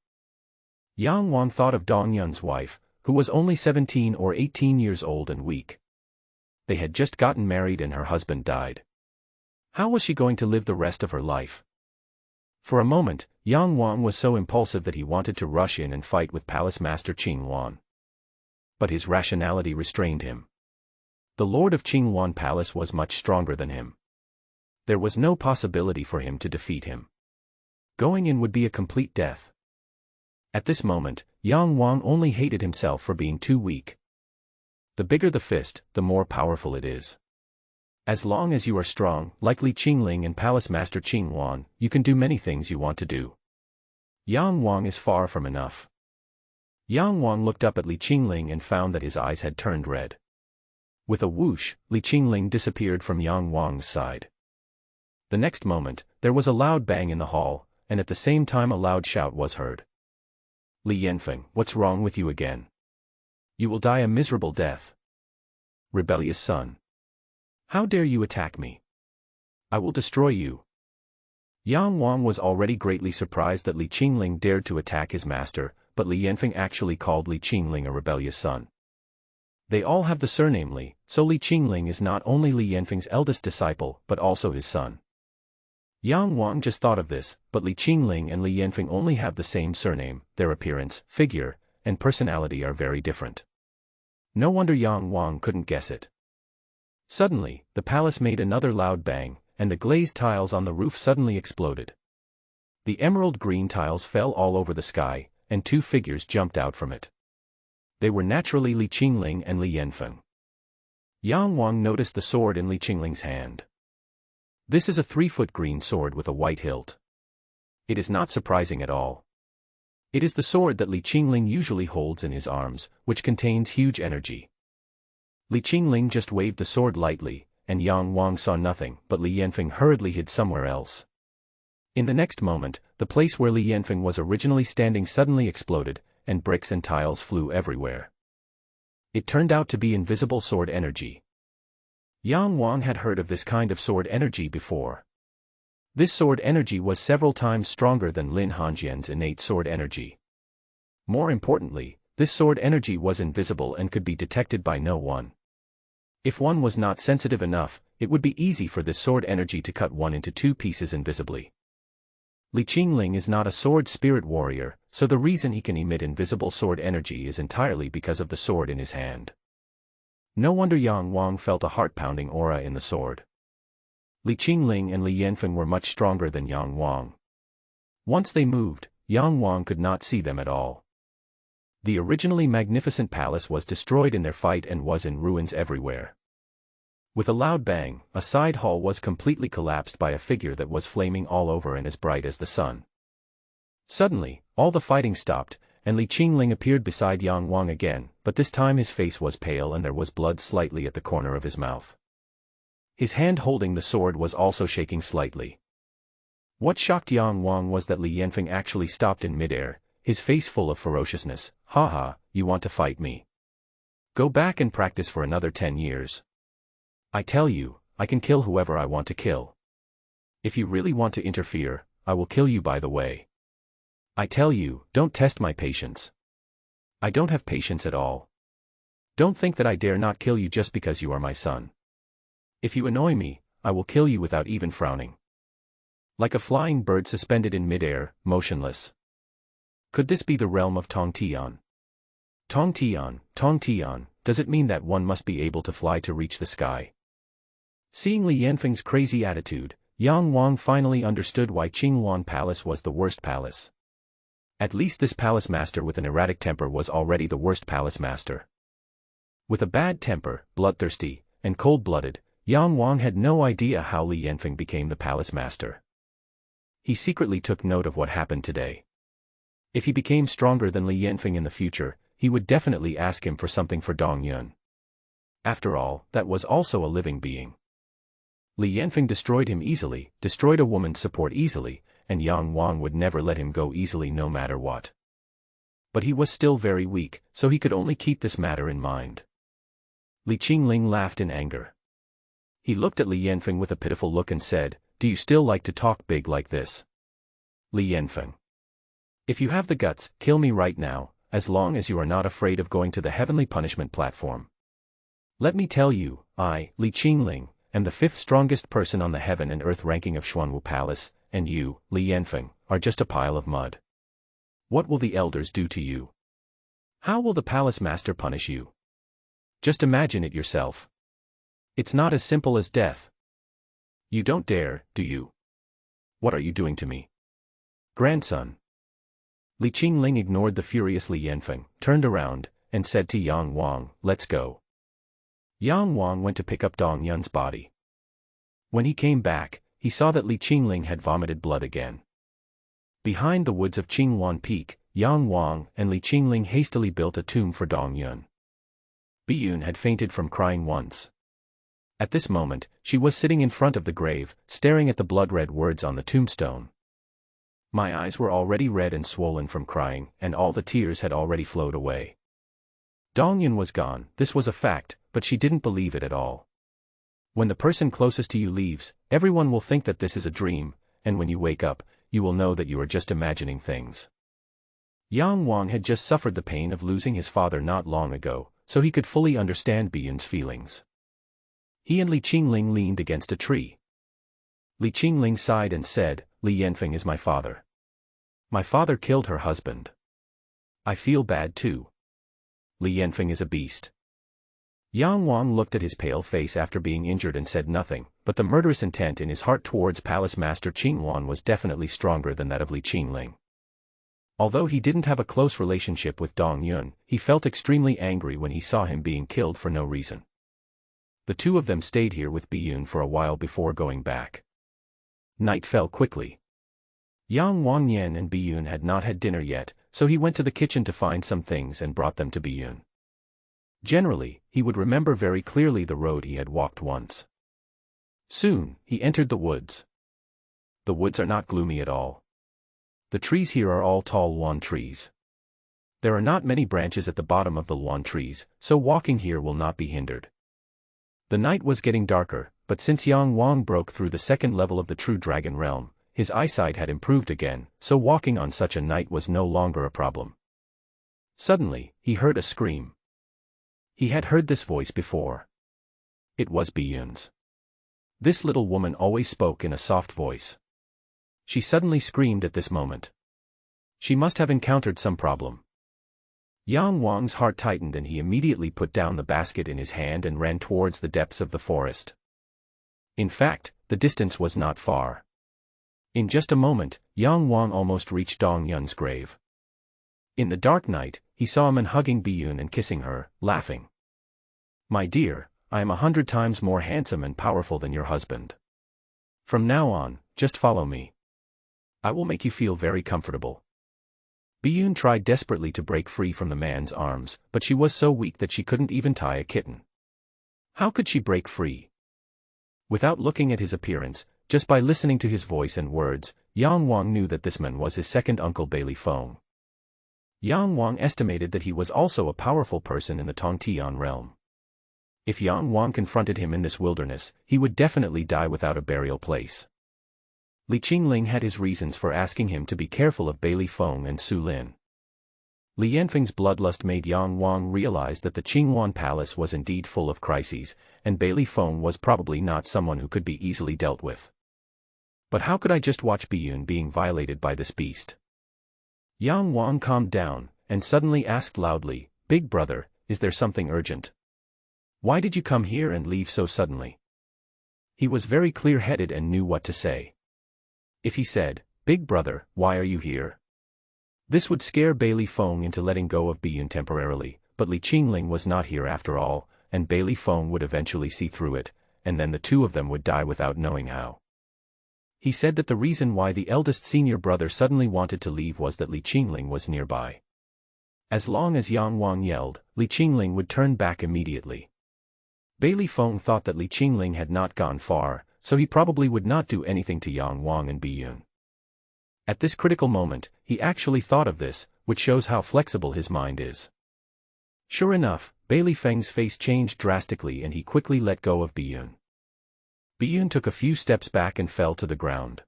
Yang Wang thought of Dong Yun's wife, who was only 17 or 18 years old and weak. They had just gotten married and her husband died. How was she going to live the rest of her life? For a moment, Yang Wang was so impulsive that he wanted to rush in and fight with Palace Master Qingwan. But his rationality restrained him. The Lord of Qingwan Palace was much stronger than him. There was no possibility for him to defeat him. Going in would be a complete death. At this moment, Yang Wang only hated himself for being too weak. The bigger the fist, the more powerful it is. As long as you are strong, like Li Qingling and Palace Master Qingwan, you can do many things you want to do. Yang Wang is far from enough. Yang Wang looked up at Li Qingling and found that his eyes had turned red. With a whoosh, Li Qingling disappeared from Yang Wang's side. The next moment, there was a loud bang in the hall, and at the same time a loud shout was heard. "Li Yanfeng, what's wrong with you again? You will die a miserable death. Rebellious son. How dare you attack me? I will destroy you." Yang Wang was already greatly surprised that Li Qingling dared to attack his master, but Li Yanfeng actually called Li Qingling a rebellious son. They all have the surname Li, so Li Qingling is not only Li Yanfeng's eldest disciple but also his son. Yang Wang just thought of this, but Li Qingling and Li Yanfeng only have the same surname, their appearance, figure, and personality are very different. No wonder Yang Wang couldn't guess it. Suddenly, the palace made another loud bang, and the glazed tiles on the roof suddenly exploded. The emerald green tiles fell all over the sky, and two figures jumped out from it. They were naturally Li Qingling and Li Yanfeng. Yang Wang noticed the sword in Li Qingling's hand. This is a 3-foot green sword with a white hilt. It is not surprising at all. It is the sword that Li Qingling usually holds in his arms, which contains huge energy. Li Qingling just waved the sword lightly, and Yang Wang saw nothing, but Li Yanfeng hurriedly hid somewhere else. In the next moment, the place where Li Yanfeng was originally standing suddenly exploded, and bricks and tiles flew everywhere. It turned out to be invisible sword energy. Yang Wang had heard of this kind of sword energy before. This sword energy was several times stronger than Lin Hanjian's innate sword energy. More importantly, this sword energy was invisible and could be detected by no one. If one was not sensitive enough, it would be easy for this sword energy to cut one into two pieces invisibly. Li Qingling is not a sword spirit warrior, so the reason he can emit invisible sword energy is entirely because of the sword in his hand. No wonder Yang Wang felt a heart-pounding aura in the sword. Li Qingling and Li Yanfeng were much stronger than Yang Wang. Once they moved, Yang Wang could not see them at all. The originally magnificent palace was destroyed in their fight and was in ruins everywhere. With a loud bang, a side hall was completely collapsed by a figure that was flaming all over and as bright as the sun. Suddenly, all the fighting stopped, and Li Qingling appeared beside Yang Wang again, but this time his face was pale and there was blood slightly at the corner of his mouth. His hand holding the sword was also shaking slightly. What shocked Yang Wang was that Li Yanfeng actually stopped in midair, his face full of ferociousness. "Haha, you want to fight me? Go back and practice for another 10 years. I tell you, I can kill whoever I want to kill. If you really want to interfere, I will kill you by the way. I tell you, don't test my patience. I don't have patience at all. Don't think that I dare not kill you just because you are my son. If you annoy me, I will kill you without even frowning." Like a flying bird suspended in midair, motionless. Could this be the realm of Tong Tian? Tong Tian, does it mean that one must be able to fly to reach the sky? Seeing Li Yanfeng's crazy attitude, Yang Wang finally understood why Qinghuan Palace was the worst palace. At least this palace master with an erratic temper was already the worst palace master. With a bad temper, bloodthirsty, and cold-blooded, Yang Wang had no idea how Li Yanfeng became the palace master. He secretly took note of what happened today. If he became stronger than Li Yanfeng in the future, he would definitely ask him for something for Dong Yun. After all, that was also a living being. Li Yanfeng destroyed him easily, destroyed a woman's support easily, and Yang Wang would never let him go easily no matter what. But he was still very weak, so he could only keep this matter in mind. Li Qingling laughed in anger. He looked at Li Yanfeng with a pitiful look and said, "Do you still like to talk big like this? Li Yanfeng. If you have the guts, kill me right now, as long as you are not afraid of going to the heavenly punishment platform. Let me tell you, I, Li Qingling, am the 5th strongest person on the heaven and earth ranking of Xuanwu Palace, and you, Li Yanfeng, are just a pile of mud. What will the elders do to you? How will the palace master punish you? Just imagine it yourself. It's not as simple as death. You don't dare, do you? What are you doing to me? Grandson." Li Qingling ignored the furious Li Yanfeng, turned around, and said to Yang Wang, "Let's go." Yang Wang went to pick up Dong Yun's body. When he came back, he saw that Li Qingling had vomited blood again. Behind the woods of Qinghuan Peak, Yang Wang and Li Qingling hastily built a tomb for Dong Yun. Biyun had fainted from crying once. At this moment, she was sitting in front of the grave, staring at the blood-red words on the tombstone. "My eyes were already red and swollen from crying, and all the tears had already flowed away." Dong Yun was gone, this was a fact, but she didn't believe it at all. When the person closest to you leaves, everyone will think that this is a dream, and when you wake up, you will know that you are just imagining things. Yang Wang had just suffered the pain of losing his father not long ago, so he could fully understand Biyun's feelings. He and Li Qingling leaned against a tree. Li Qingling sighed and said, "Li Yanfeng is my father. My father killed her husband. I feel bad too. Li Yanfeng is a beast. Yang Wang looked at his pale face after being injured and said nothing, but the murderous intent in his heart towards Palace Master Qing Wan was definitely stronger than that of Li Qingling. Although he didn't have a close relationship with Dong Yun, he felt extremely angry when he saw him being killed for no reason. The two of them stayed here with Biyun for a while before going back. Night fell quickly. Yang Wangyan and Biyun had not had dinner yet, so he went to the kitchen to find some things and brought them to Biyun. Generally, he would remember very clearly the road he had walked once. Soon, he entered the woods. The woods are not gloomy at all. The trees here are all tall luan trees. There are not many branches at the bottom of the luan trees, so walking here will not be hindered. The night was getting darker, but since Yang Wang broke through the second level of the true dragon realm, his eyesight had improved again, so walking on such a night was no longer a problem. Suddenly, he heard a scream. He had heard this voice before. It was Biyun's. This little woman always spoke in a soft voice. She suddenly screamed at this moment. She must have encountered some problem. Yang Wang's heart tightened and he immediately put down the basket in his hand and ran towards the depths of the forest. In fact, the distance was not far. In just a moment, Yang Wang almost reached Dong Yun's grave. In the dark night, he saw a man hugging Biyun and kissing her, laughing. "My dear, I am 100 times more handsome and powerful than your husband. From now on, just follow me. I will make you feel very comfortable." Biyun tried desperately to break free from the man's arms, but she was so weak that she couldn't even tie a kitten. How could she break free? Without looking at his appearance, just by listening to his voice and words, Yang Wang knew that this man was his second uncle Bailey Feng. Yang Wang estimated that he was also a powerful person in the Tongtian realm. If Yang Wang confronted him in this wilderness, he would definitely die without a burial place. Li Qingling had his reasons for asking him to be careful of Bailey Feng and Su Lin. Li Yanfeng's bloodlust made Yang Wang realize that the Qingwan Palace was indeed full of crises, and Bailey Feng was probably not someone who could be easily dealt with. But how could I just watch Biyun being violated by this beast? Yang Wang calmed down, and suddenly asked loudly, "Big brother, is there something urgent? Why did you come here and leave so suddenly?" He was very clear-headed and knew what to say. If he said, "Big brother, why are you here?" this would scare Bailey Feng into letting go of Biyun temporarily, but Li Qingling was not here after all, and Bailey Feng would eventually see through it, and then the two of them would die without knowing how. He said that the reason why the eldest senior brother suddenly wanted to leave was that Li Qingling was nearby. As long as Yang Wang yelled, Li Qingling would turn back immediately. Bailey Feng thought that Li Qingling had not gone far, so he probably would not do anything to Yang Wang and Biyun. At this critical moment, he actually thought of this, which shows how flexible his mind is. Sure enough, Bailey Feng's face changed drastically and he quickly let go of Biyun. Biyun took a few steps back and fell to the ground.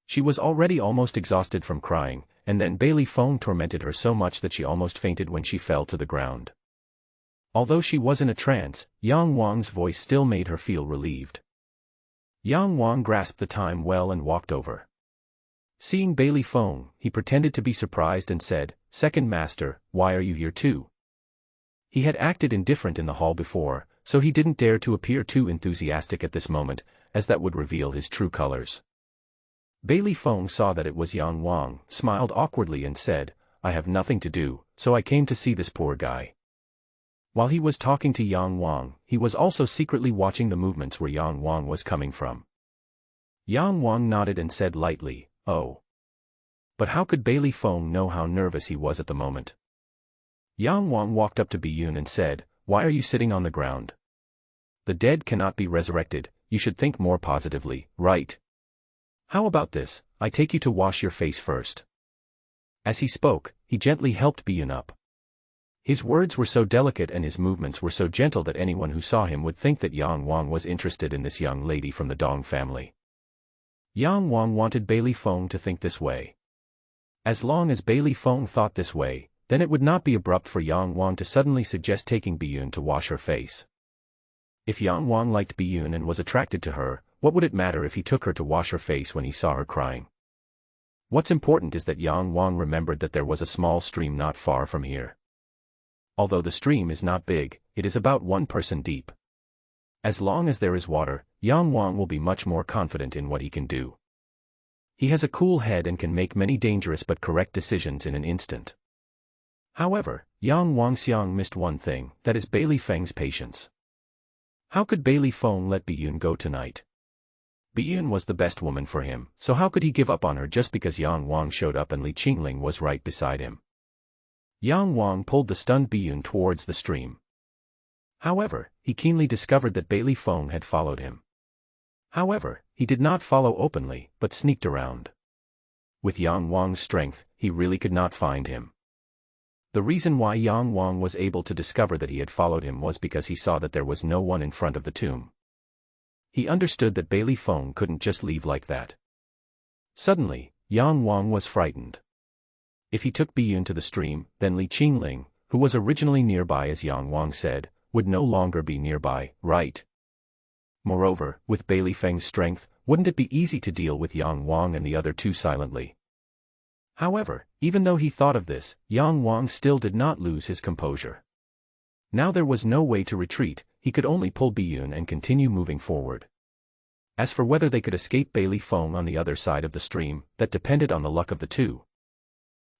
She was already almost exhausted from crying, and then Bailey Feng tormented her so much that she almost fainted when she fell to the ground. Although she was in a trance, Yang Wang's voice still made her feel relieved. Yang Wang grasped the time well and walked over. Seeing Bailey Feng, he pretended to be surprised and said, "Second master, why are you here too?" He had acted indifferent in the hall before, so he didn't dare to appear too enthusiastic at this moment, as that would reveal his true colors. Bailey Feng saw that it was Yang Wang, smiled awkwardly and said, "I have nothing to do, so I came to see this poor guy." While he was talking to Yang Wang, he was also secretly watching the movements where Yang Wang was coming from. Yang Wang nodded and said lightly, "Oh." But how could Bailey Feng know how nervous he was at the moment? Yang Wang walked up to Biyun and said, "Why are you sitting on the ground? The dead cannot be resurrected, you should think more positively, right? How about this, I take you to wash your face first." As he spoke, he gently helped Biyun up. His words were so delicate and his movements were so gentle that anyone who saw him would think that Yang Wang was interested in this young lady from the Dong family. Yang Wang wanted Bailey Feng to think this way. As long as Bailey Feng thought this way, then it would not be abrupt for Yang Wang to suddenly suggest taking Biyun to wash her face. If Yang Wang liked Biyun and was attracted to her, what would it matter if he took her to wash her face when he saw her crying? What's important is that Yang Wang remembered that there was a small stream not far from here. Although the stream is not big, it is about 1 person deep. As long as there is water, Yang Wang will be much more confident in what he can do. He has a cool head and can make many dangerous but correct decisions in an instant. However, Yang Wangxiang missed one thing, that is Bailey Feng's patience. How could Bailey Feng let Biyun go tonight? Biyun was the best woman for him, so how could he give up on her just because Yang Wang showed up and Li Qingling was right beside him? Yang Wang pulled the stunned Biyun towards the stream. However, he keenly discovered that Bailey Feng had followed him. However, he did not follow openly, but sneaked around. With Yang Wang's strength, he really could not find him. The reason why Yang Wang was able to discover that he had followed him was because he saw that there was no one in front of the tomb. He understood that Bailey Feng couldn't just leave like that. Suddenly, Yang Wang was frightened. If he took Biyun to the stream, then Li Qingling, who was originally nearby as Yang Wang said, would no longer be nearby, right? Moreover, with Bailey Feng's strength, wouldn't it be easy to deal with Yang Wang and the other two silently? However, even though he thought of this, Yang Wang still did not lose his composure. Now there was no way to retreat, he could only pull Biyun and continue moving forward. As for whether they could escape Bailey Feng on the other side of the stream, that depended on the luck of the two.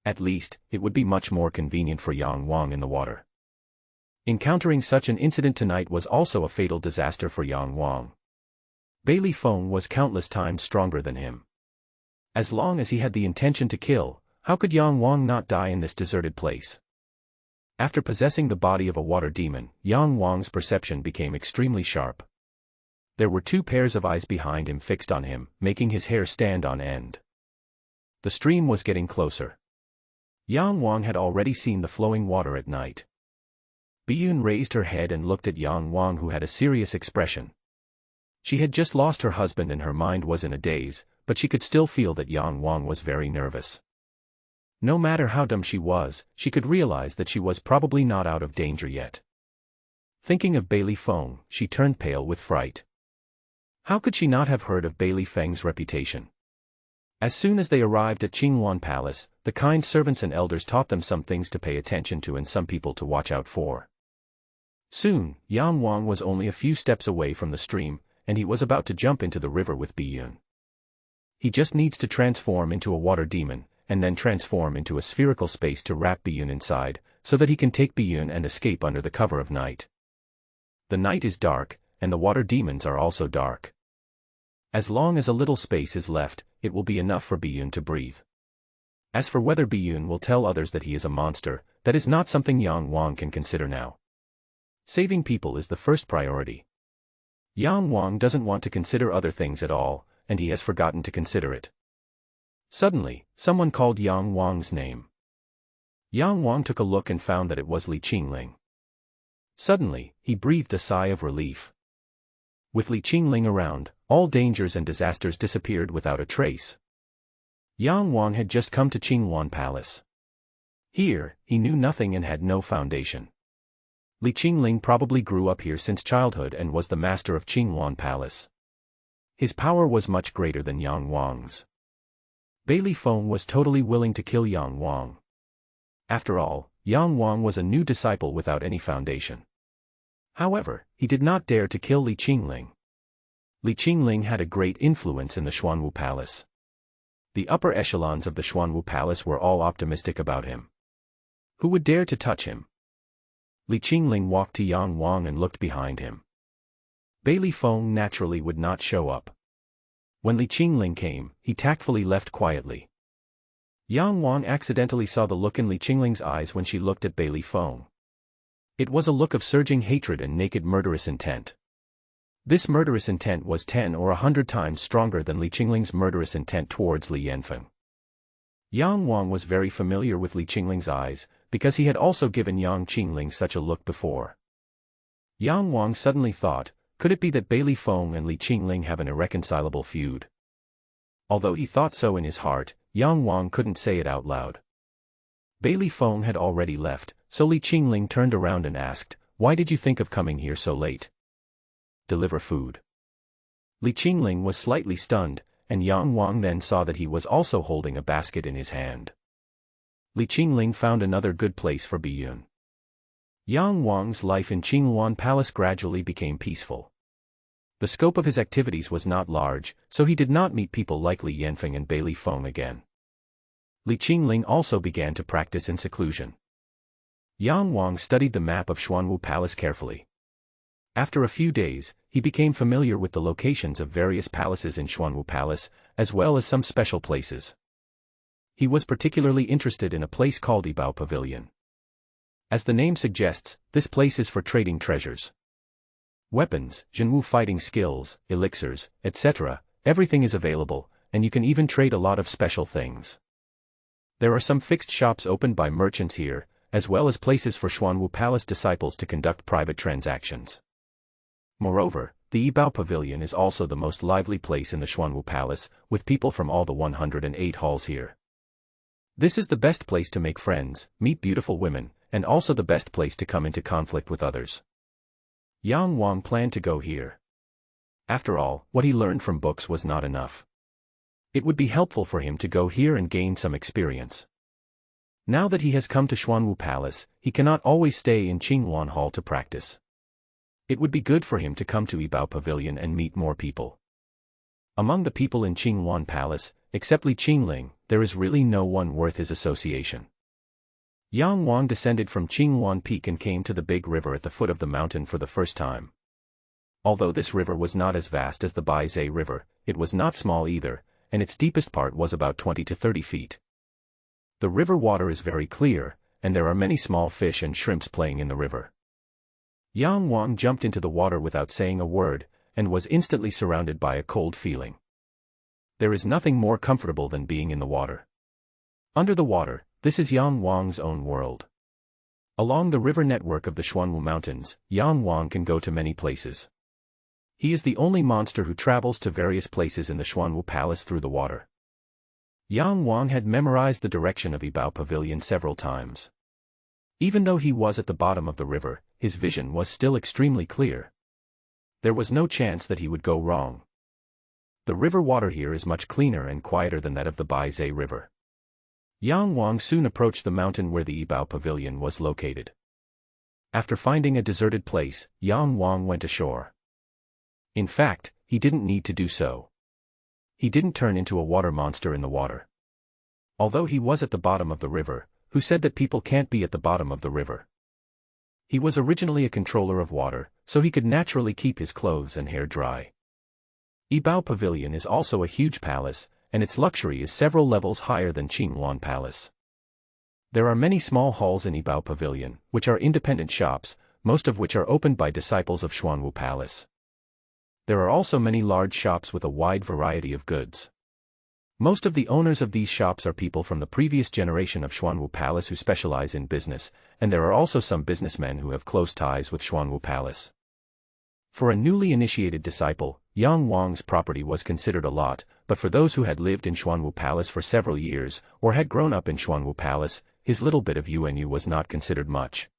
At least, it would be much more convenient for Yang Wang in the water. Encountering such an incident tonight was also a fatal disaster for Yang Wang. Bailey Feng was countless times stronger than him. As long as he had the intention to kill, how could Yang Wang not die in this deserted place? After possessing the body of a water demon, Yang Wang's perception became extremely sharp. There were 2 pairs of eyes behind him fixed on him, making his hair stand on end. The stream was getting closer. Yang Wang had already seen the flowing water at night. Biyun raised her head and looked at Yang Wang, who had a serious expression. She had just lost her husband and her mind was in a daze, but she could still feel that Yang Wang was very nervous. No matter how dumb she was, she could realize that she was probably not out of danger yet. Thinking of Bailey Feng, she turned pale with fright. How could she not have heard of Bailey Feng's reputation? As soon as they arrived at Qingluan Palace, the kind servants and elders taught them some things to pay attention to and some people to watch out for. Soon, Yang Wang was only a few steps away from the stream, and he was about to jump into the river with Biyun. He just needs to transform into a water demon, and then transform into a spherical space to wrap Biyun inside, so that he can take Biyun and escape under the cover of night. The night is dark, and the water demons are also dark. As long as a little space is left, it will be enough for Biyun to breathe. As for whether Biyun will tell others that he is a monster, that is not something Yang Wang can consider now. Saving people is the first priority. Yang Wang doesn't want to consider other things at all, and he has forgotten to consider it. Suddenly, someone called Yang Wang's name. Yang Wang took a look and found that it was Li Qingling. Suddenly, he breathed a sigh of relief. With Li Qingling around, all dangers and disasters disappeared without a trace. Yang Wang had just come to Qingluan Palace. Here, he knew nothing and had no foundation. Li Qingling probably grew up here since childhood and was the master of Qingluan Palace. His power was much greater than Yang Wang's. Bailey Feng was totally willing to kill Yang Wang. After all, Yang Wang was a new disciple without any foundation. However, he did not dare to kill Li Qingling. Li Qingling had a great influence in the Xuanwu Palace. The upper echelons of the Xuanwu Palace were all optimistic about him. Who would dare to touch him? Li Qingling walked to Yang Wang and looked behind him. Bailey Feng naturally would not show up. When Li Qingling came, he tactfully left quietly. Yang Wang accidentally saw the look in Li Qingling's eyes when she looked at Bailey Feng. It was a look of surging hatred and naked murderous intent. This murderous intent was 10 or 100 times stronger than Li Qingling's murderous intent towards Li Yanfeng. Yang Wang was very familiar with Li Qingling's eyes, because he had also given Yang Qingling such a look before. Yang Wang suddenly thought, could it be that Bailey Feng and Li Qingling have an irreconcilable feud? Although he thought so in his heart, Yang Wang couldn't say it out loud. Bailey Feng had already left, so Li Qingling turned around and asked, "Why did you think of coming here so late?" "Deliver food." Li Qingling was slightly stunned, and Yang Wang then saw that he was also holding a basket in his hand. Li Qingling found another good place for Biyun. Yang Wang's life in Qinghuan Palace gradually became peaceful. The scope of his activities was not large, so he did not meet people like Li Yanfeng and Bai Li Feng again. Li Qingling also began to practice in seclusion. Yang Wang studied the map of Xuanwu Palace carefully. After a few days, he became familiar with the locations of various palaces in Xuanwu Palace, as well as some special places. He was particularly interested in a place called Yibao Pavilion. As the name suggests, this place is for trading treasures. Weapons, Jinwu fighting skills, elixirs, etc., everything is available, and you can even trade a lot of special things. There are some fixed shops opened by merchants here, as well as places for Xuanwu Palace disciples to conduct private transactions. Moreover, the Yibao Pavilion is also the most lively place in the Xuanwu Palace, with people from all the 108 halls here. This is the best place to make friends, meet beautiful women, and also the best place to come into conflict with others. Yang Wang planned to go here. After all, what he learned from books was not enough. It would be helpful for him to go here and gain some experience. Now that he has come to Xuanwu Palace, he cannot always stay in Qinghuan Hall to practice. It would be good for him to come to Yibao Pavilion and meet more people. Among the people in Qinghuan Palace, except Li Qingling, there is really no one worth his association. Yang Wang descended from Qinghuan Peak and came to the big river at the foot of the mountain for the first time. Although this river was not as vast as the Baizhe River, it was not small either, and its deepest part was about 20 to 30 feet. The river water is very clear, and there are many small fish and shrimps playing in the river. Yang Wang jumped into the water without saying a word, and was instantly surrounded by a cold feeling. There is nothing more comfortable than being in the water. Under the water, this is Yang Wang's own world. Along the river network of the Xuanwu Mountains, Yang Wang can go to many places. He is the only monster who travels to various places in the Xuanwu Palace through the water. Yang Wang had memorized the direction of Yibao Pavilion several times. Even though he was at the bottom of the river, his vision was still extremely clear. There was no chance that he would go wrong. The river water here is much cleaner and quieter than that of the Baizhe River. Yang Wang soon approached the mountain where the Yibao Pavilion was located. After finding a deserted place, Yang Wang went ashore. In fact, he didn't need to do so. He didn't turn into a water monster in the water. Although he was at the bottom of the river, who said that people can't be at the bottom of the river? He was originally a controller of water, so he could naturally keep his clothes and hair dry. Yibao Pavilion is also a huge palace, and its luxury is several levels higher than Qinghuan Palace. There are many small halls in Yibao Pavilion, which are independent shops, most of which are opened by disciples of Xuanwu Palace. There are also many large shops with a wide variety of goods. Most of the owners of these shops are people from the previous generation of Xuanwu Palace who specialize in business, and there are also some businessmen who have close ties with Xuanwu Palace. For a newly initiated disciple, Yang Wang's property was considered a lot, but for those who had lived in Xuanwu Palace for several years, or had grown up in Xuanwu Palace, his little bit of yuanyu was not considered much.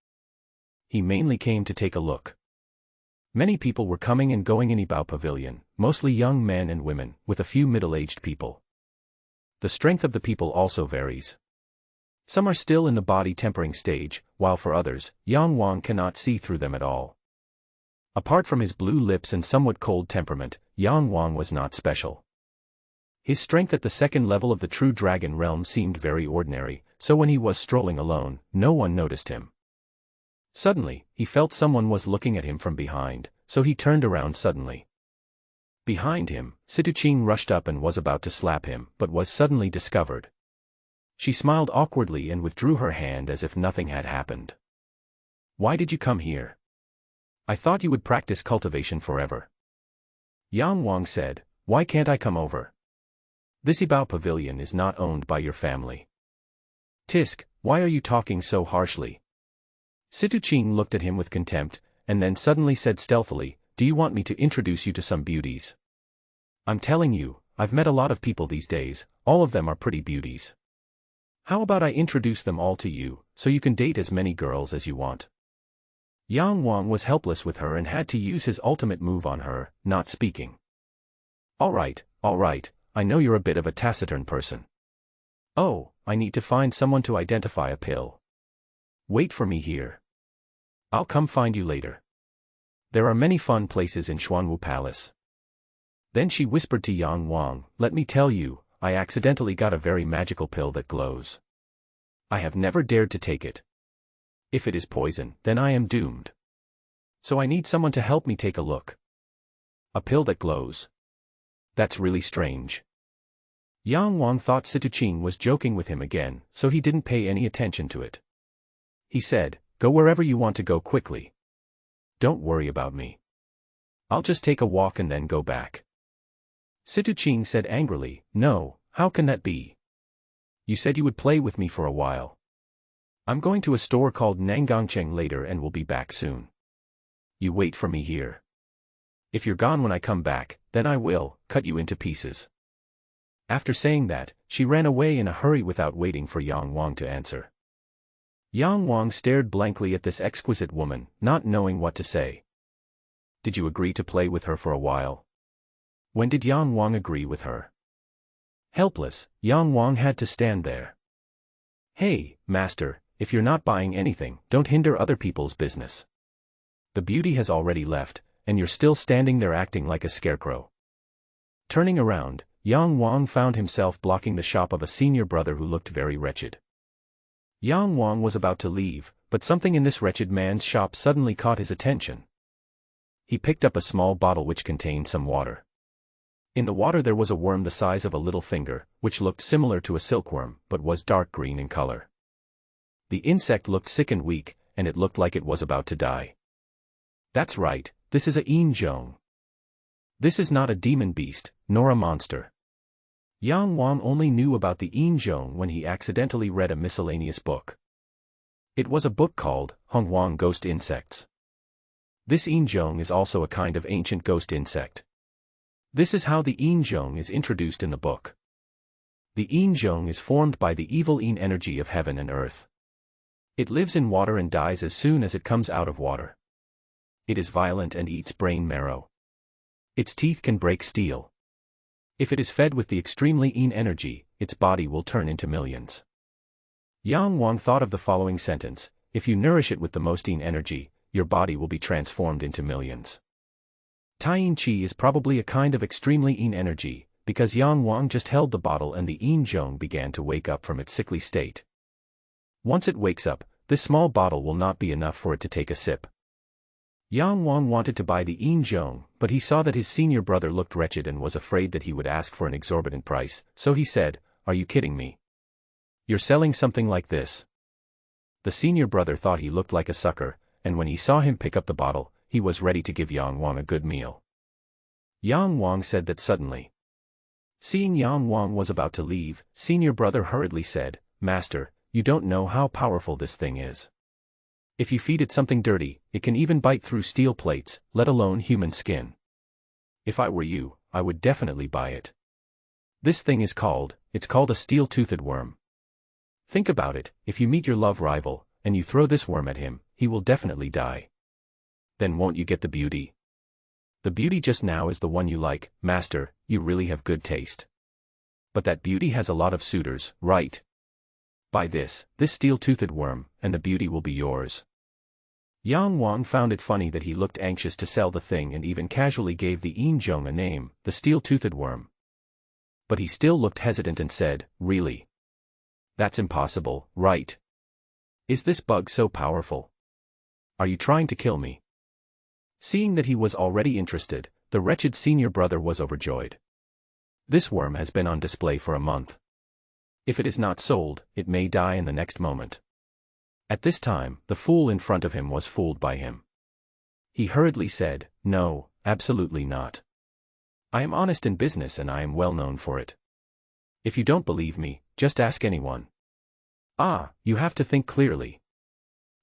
He mainly came to take a look. Many people were coming and going in Yibao Pavilion, mostly young men and women, with a few middle-aged people. The strength of the people also varies. Some are still in the body tempering stage, while for others, Yang Wang cannot see through them at all. Apart from his blue lips and somewhat cold temperament, Yang Wang was not special. His strength at the second level of the true dragon realm seemed very ordinary, so when he was strolling alone, no one noticed him. Suddenly, he felt someone was looking at him from behind, so he turned around suddenly. Behind him, Situqing rushed up and was about to slap him, but was suddenly discovered. She smiled awkwardly and withdrew her hand as if nothing had happened. "Why did you come here? I thought you would practice cultivation forever." Yang Wang said, "Why can't I come over? This Yibao Pavilion is not owned by your family." "Tisk, why are you talking so harshly?" Situqing looked at him with contempt, and then suddenly said stealthily, "Do you want me to introduce you to some beauties? I'm telling you, I've met a lot of people these days, all of them are pretty beauties. How about I introduce them all to you, so you can date as many girls as you want?" Yang Wang was helpless with her and had to use his ultimate move on her, not speaking. All right, I know you're a bit of a taciturn person. Oh, I need to find someone to identify a pill. Wait for me here." I'll come find you later. There are many fun places in Xuanwu Palace. Then she whispered to Yang Wang, let me tell you, I accidentally got a very magical pill that glows. I have never dared to take it. If it is poison, then I am doomed. So I need someone to help me take a look. A pill that glows. That's really strange. Yang Wang thought Situching was joking with him again, so he didn't pay any attention to it. He said, go wherever you want to go quickly. Don't worry about me. I'll just take a walk and then go back. Situching said angrily, no, how can that be? You said you would play with me for a while. I'm going to a store called Nangangcheng later and will be back soon. You wait for me here. If you're gone when I come back, then I will cut you into pieces. After saying that, she ran away in a hurry without waiting for Yang Wang to answer. Yang Wang stared blankly at this exquisite woman, not knowing what to say. Did you agree to play with her for a while? When did Yang Wang agree with her? Helpless, Yang Wang had to stand there. Hey, master, if you're not buying anything, don't hinder other people's business. The beauty has already left, and you're still standing there acting like a scarecrow. Turning around, Yang Wang found himself blocking the shop of a senior brother who looked very wretched. Yang Wang was about to leave, but something in this wretched man's shop suddenly caught his attention. He picked up a small bottle which contained some water. In the water there was a worm the size of a little finger, which looked similar to a silkworm, but was dark green in color. The insect looked sick and weak, and it looked like it was about to die. That's right, this is a Yinzhong. This is not a demon beast, nor a monster. Yang Wang only knew about the Yinzhong when he accidentally read a miscellaneous book. It was a book called Hongwang Ghost Insects. This Yinzhong is also a kind of ancient ghost insect. This is how the Yinzhong is introduced in the book. The Yinzhong is formed by the evil Yin energy of heaven and earth. It lives in water and dies as soon as it comes out of water. It is violent and eats brain marrow. Its teeth can break steel. If it is fed with the extremely Yin energy, its body will turn into millions. Yang Wang thought of the following sentence, if you nourish it with the most Yin energy, your body will be transformed into millions. Taiyin Qi is probably a kind of extremely Yin energy, because Yang Wang just held the bottle and the Yinzhong began to wake up from its sickly state. Once it wakes up, this small bottle will not be enough for it to take a sip. Yang Wang wanted to buy the Yinzhong, but he saw that his senior brother looked wretched and was afraid that he would ask for an exorbitant price, so he said, are you kidding me? You're selling something like this? The senior brother thought he looked like a sucker, and when he saw him pick up the bottle, he was ready to give Yang Wang a good meal. Yang Wang said that suddenly. Seeing Yang Wang was about to leave, senior brother hurriedly said, Master, you don't know how powerful this thing is. If you feed it something dirty, it can even bite through steel plates, let alone human skin. If I were you, I would definitely buy it. This thing is called a steel-toothed worm. Think about it, if you meet your love rival, and you throw this worm at him, he will definitely die. Then won't you get the beauty? The beauty just now is the one you like, master, you really have good taste. But that beauty has a lot of suitors, right? Buy this steel-toothed worm, and the beauty will be yours. Yang Wang found it funny that he looked anxious to sell the thing and even casually gave the Yinzhong a name, the steel-toothed worm. But he still looked hesitant and said, really? That's impossible, right? Is this bug so powerful? Are you trying to kill me? Seeing that he was already interested, the wretched senior brother was overjoyed. This worm has been on display for a month. If it is not sold, it may die in the next moment. At this time, the fool in front of him was fooled by him. He hurriedly said, no, absolutely not. I am honest in business and I am well known for it. If you don't believe me, just ask anyone. Ah, you have to think clearly.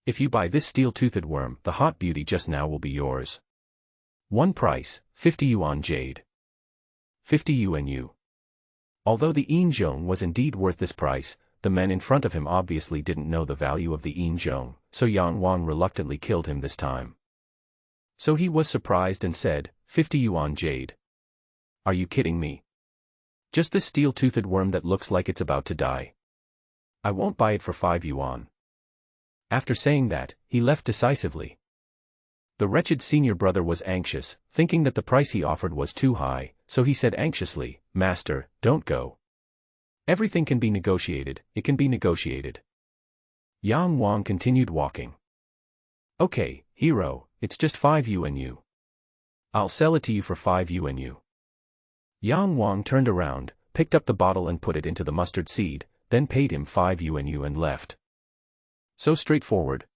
If you buy this steel-toothed worm, the hot beauty just now will be yours. One price, 50 yuan jade. 50 yuan. Although the Yinzhong was indeed worth this price, the men in front of him obviously didn't know the value of the Yinzhong, so Yang Wang reluctantly killed him this time. So he was surprised and said, 50 yuan jade. Are you kidding me? Just this steel-toothed worm that looks like it's about to die. I won't buy it for 5 yuan. After saying that, he left decisively. The wretched senior brother was anxious, thinking that the price he offered was too high, so he said anxiously, "Master, don't go. Everything can be negotiated, it can be negotiated." Yang Wang continued walking. "Okay, hero, it's just 5 yuan. I'll sell it to you for 5 yuan." Yang Wang turned around, picked up the bottle and put it into the mustard seed, then paid him 5 yuan and left. So straightforward.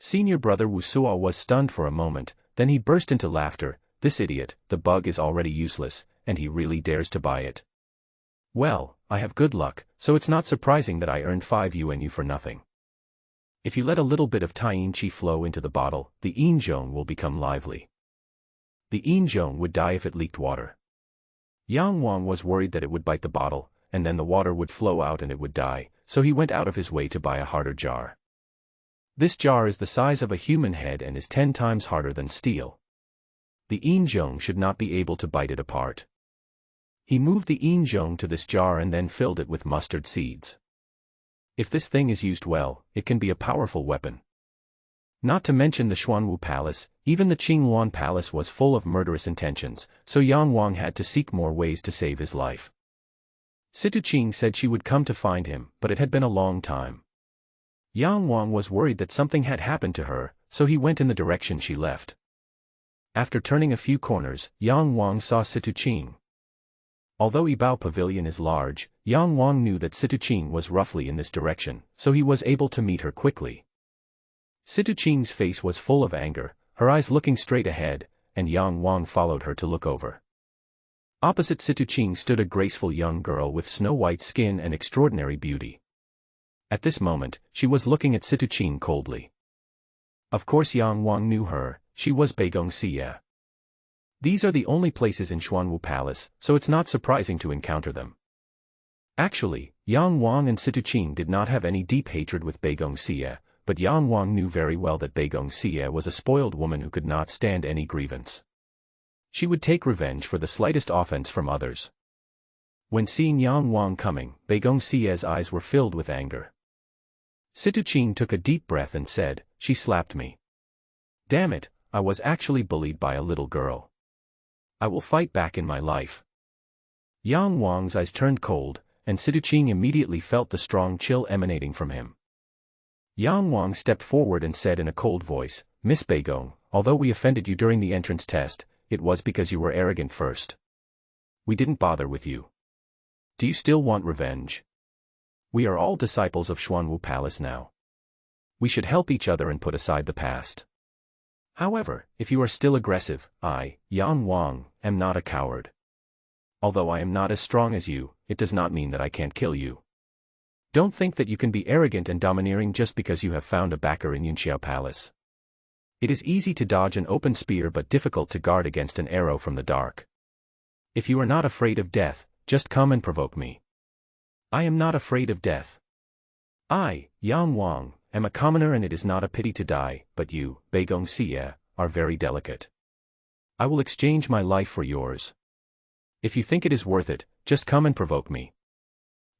Senior brother Wu Suo was stunned for a moment, then he burst into laughter. "This idiot, the bug is already useless, and he really dares to buy it. Well, I have good luck, so it's not surprising that I earned 5 yuan for nothing. If you let a little bit of Taiyin Qi flow into the bottle, the Yinzhong will become lively. The Yinzhong would die if it leaked water." Yang Wang was worried that it would bite the bottle, and then the water would flow out and it would die, so he went out of his way to buy a harder jar. This jar is the size of a human head and is 10 times harder than steel. The Yinzhong should not be able to bite it apart. He moved the Yinzhong to this jar and then filled it with mustard seeds. If this thing is used well, it can be a powerful weapon. Not to mention the Xuanwu Palace, even the Qingluan Palace was full of murderous intentions, so Yang Wang had to seek more ways to save his life. Situ Qing said she would come to find him, but it had been a long time. Yang Wang was worried that something had happened to her, so he went in the direction she left. After turning a few corners, Yang Wang saw Situ Qing. Although Yibao Pavilion is large, Yang Wang knew that Situ Qing was roughly in this direction, so he was able to meet her quickly. Situ Qing's face was full of anger, her eyes looking straight ahead, and Yang Wang followed her to look over. Opposite Situ Qing stood a graceful young girl with snow-white skin and extraordinary beauty. At this moment, she was looking at Situ Qing coldly. Of course Yang Wang knew her, she was Beigong Xie. These are the only places in Xuanwu Palace, so it's not surprising to encounter them. Actually, Yang Wang and Situ Qing did not have any deep hatred with Beigong Xie, but Yang Wang knew very well that Beigong Xie was a spoiled woman who could not stand any grievance. She would take revenge for the slightest offense from others. When seeing Yang Wang coming, Beigong Xie's eyes were filled with anger. Situ Qing took a deep breath and said, "She slapped me. Damn it, I was actually bullied by a little girl. I will fight back in my life." Yang Wang's eyes turned cold, and Situ Qing immediately felt the strong chill emanating from him. Yang Wang stepped forward and said in a cold voice, "Miss Beigong, although we offended you during the entrance test, it was because you were arrogant first. We didn't bother with you. Do you still want revenge? We are all disciples of Xuanwu Palace now. We should help each other and put aside the past. However, if you are still aggressive, I, Yang Wang, am not a coward. Although I am not as strong as you, it does not mean that I can't kill you. Don't think that you can be arrogant and domineering just because you have found a backer in Yunxiao Palace. It is easy to dodge an open spear but difficult to guard against an arrow from the dark. If you are not afraid of death, just come and provoke me. I am not afraid of death. I, Yang Wang, am a commoner and it is not a pity to die, but you, Beigong Xie, are very delicate. I will exchange my life for yours. If you think it is worth it, just come and provoke me.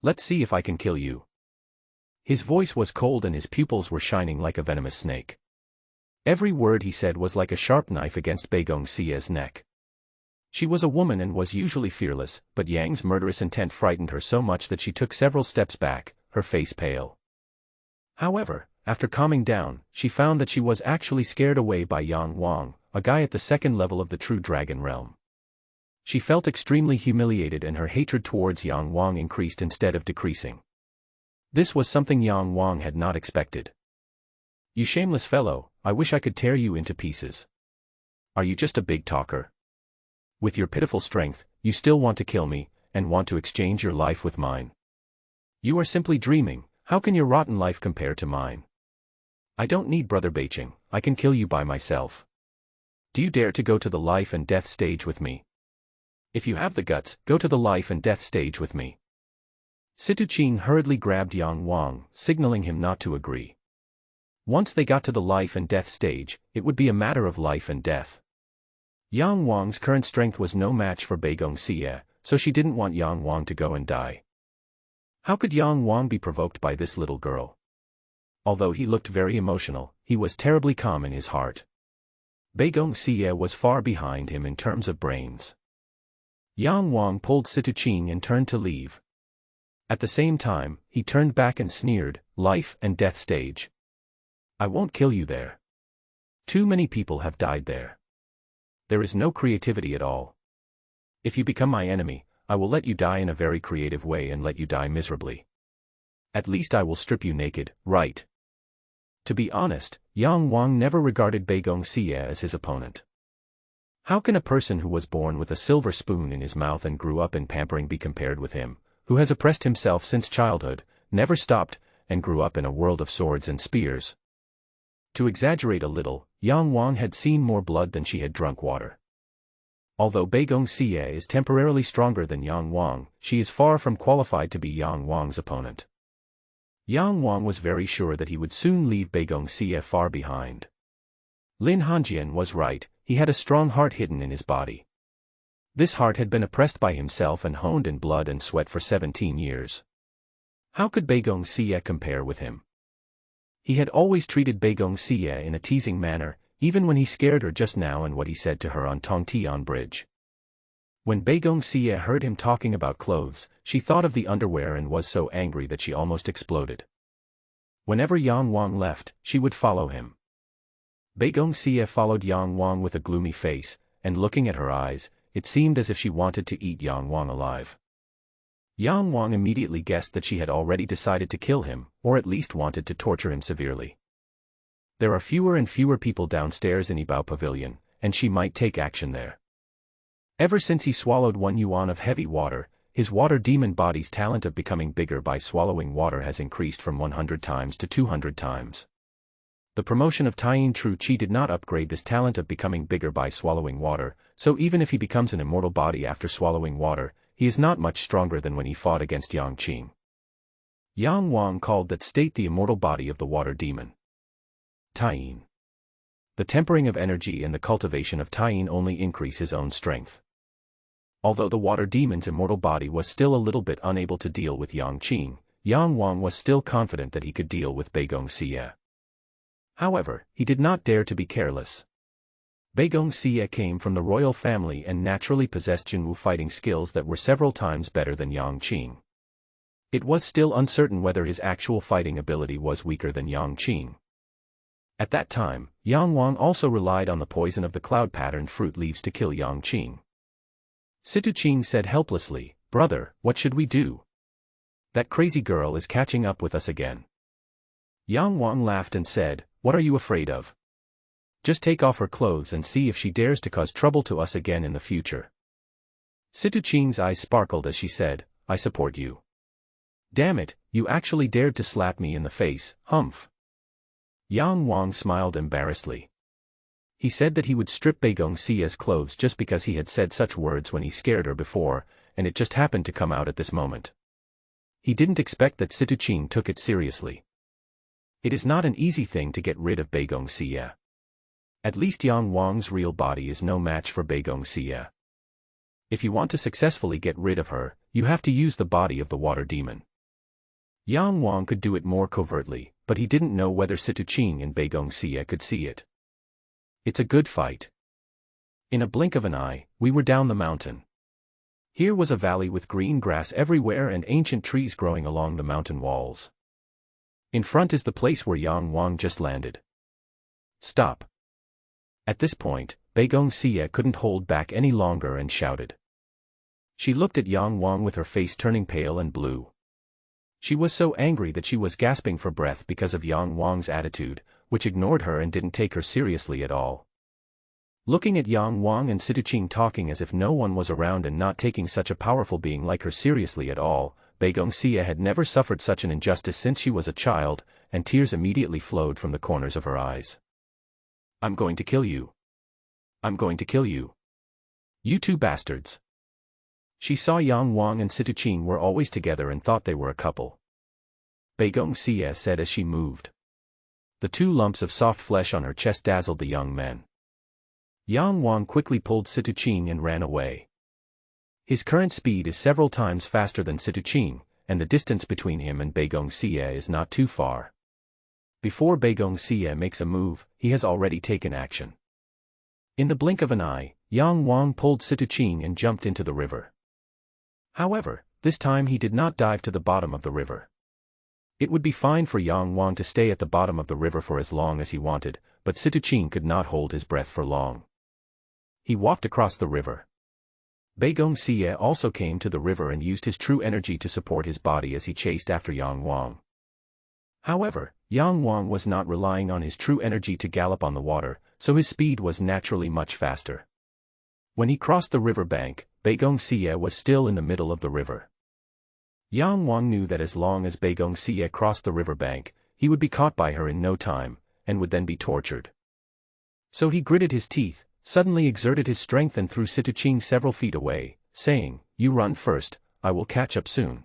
Let's see if I can kill you." His voice was cold and his pupils were shining like a venomous snake. Every word he said was like a sharp knife against Beigong Xie's neck. She was a woman and was usually fearless, but Yang's murderous intent frightened her so much that she took several steps back, her face pale. However, after calming down, she found that she was actually scared away by Yang Wang, a guy at the second level of the true dragon realm. She felt extremely humiliated and her hatred towards Yang Wang increased instead of decreasing. This was something Yang Wang had not expected. "You shameless fellow, I wish I could tear you into pieces. Are you just a big talker? With your pitiful strength, you still want to kill me, and want to exchange your life with mine. You are simply dreaming. How can your rotten life compare to mine? I don't need brother Beiching, I can kill you by myself. Do you dare to go to the life and death stage with me? If you have the guts, go to the life and death stage with me." Situ Qing hurriedly grabbed Yang Wang, signaling him not to agree. Once they got to the life and death stage, it would be a matter of life and death. Yang Wang's current strength was no match for Beigong Xie, so she didn't want Yang Wang to go and die. How could Yang Wang be provoked by this little girl? Although he looked very emotional, he was terribly calm in his heart. Beigong Xie was far behind him in terms of brains. Yang Wang pulled Situching and turned to leave. At the same time, he turned back and sneered, "Life and death stage. I won't kill you there. Too many people have died there. There is no creativity at all. If you become my enemy, I will let you die in a very creative way and let you die miserably. At least I will strip you naked, right?" To be honest, Yang Wang never regarded Beigong Xie as his opponent. How can a person who was born with a silver spoon in his mouth and grew up in pampering be compared with him, who has oppressed himself since childhood, never stopped, and grew up in a world of swords and spears? To exaggerate a little, Yang Wang had seen more blood than she had drunk water. Although Beigong Xie is temporarily stronger than Yang Wang, she is far from qualified to be Yang Wang's opponent. Yang Wang was very sure that he would soon leave Beigong Xie far behind. Lin Hanjian was right, he had a strong heart hidden in his body. This heart had been oppressed by himself and honed in blood and sweat for 17 years. How could Beigong Xie compare with him? He had always treated Beigong Xie in a teasing manner, even when he scared her just now and what he said to her on Tongtian Bridge. When Beigong Xie heard him talking about clothes, she thought of the underwear and was so angry that she almost exploded. Whenever Yang Wang left, she would follow him. Beigong Xie followed Yang Wang with a gloomy face, and looking at her eyes, it seemed as if she wanted to eat Yang Wang alive. Yang Wang immediately guessed that she had already decided to kill him, or at least wanted to torture him severely. There are fewer and fewer people downstairs in Yibao Pavilion, and she might take action there. Ever since he swallowed 1 yuan of heavy water, his water demon body's talent of becoming bigger by swallowing water has increased from 100 times to 200 times. The promotion of Taiyin True Qi did not upgrade this talent of becoming bigger by swallowing water, so even if he becomes an immortal body after swallowing water, he is not much stronger than when he fought against Yang Qing. Yang Wang called that state the immortal body of the water demon. Taiyin. The tempering of energy and the cultivation of Taiyin only increase his own strength. Although the water demon's immortal body was still a little bit unable to deal with Yang Qing, Yang Wang was still confident that he could deal with Beigong Xie. However, he did not dare to be careless. Beigong Xie came from the royal family and naturally possessed Jinwu fighting skills that were several times better than Yang Qing. It was still uncertain whether his actual fighting ability was weaker than Yang Qing. At that time, Yang Wang also relied on the poison of the cloud-patterned fruit leaves to kill Yang Qing. Situching said helplessly, "Brother, what should we do? That crazy girl is catching up with us again." Yang Wang laughed and said, "What are you afraid of? Just take off her clothes and see if she dares to cause trouble to us again in the future." Situching's eyes sparkled as she said, "I support you." "Damn it, you actually dared to slap me in the face, humph." Yang Wang smiled embarrassedly. He said that he would strip Beigong Xie's clothes just because he had said such words when he scared her before, and it just happened to come out at this moment. He didn't expect that Situching took it seriously. It is not an easy thing to get rid of Beigong Xie. At least Yang Wang's real body is no match for Beigong Xie. If you want to successfully get rid of her, you have to use the body of the water demon. Yang Wang could do it more covertly, but he didn't know whether Situching and Beigong Xie could see it. It's a good fight. In a blink of an eye, we were down the mountain. Here was a valley with green grass everywhere and ancient trees growing along the mountain walls. In front is the place where Yang Wang just landed. Stop. At this point, Beigong Xie couldn't hold back any longer and shouted. She looked at Yang Wang with her face turning pale and blue. She was so angry that she was gasping for breath because of Yang Wang's attitude, which ignored her and didn't take her seriously at all. Looking at Yang Wang and Situching talking as if no one was around and not taking such a powerful being like her seriously at all, Beigong Xie had never suffered such an injustice since she was a child, and tears immediately flowed from the corners of her eyes. "I'm going to kill you. I'm going to kill you. You two bastards." She saw Yang Wang and Situching were always together and thought they were a couple. Beigong Xie said as she moved. The 2 lumps of soft flesh on her chest dazzled the young men. Yang Wang quickly pulled Situching and ran away. His current speed is several times faster than Situching, and the distance between him and Beigong Xie is not too far. Before Beigong Xie makes a move, he has already taken action. In the blink of an eye, Yang Wang pulled Situqing and jumped into the river. However, this time he did not dive to the bottom of the river. It would be fine for Yang Wang to stay at the bottom of the river for as long as he wanted, but Situqing could not hold his breath for long. He walked across the river. Beigong Xie also came to the river and used his true energy to support his body as he chased after Yang Wang. However, Yang Wang was not relying on his true energy to gallop on the water, so his speed was naturally much faster. When he crossed the river bank, Beigong Xie was still in the middle of the river. Yang Wang knew that as long as Beigong Xie crossed the river bank, he would be caught by her in no time, and would then be tortured. So he gritted his teeth, suddenly exerted his strength and threw Situqing several feet away, saying, "You run first, I will catch up soon."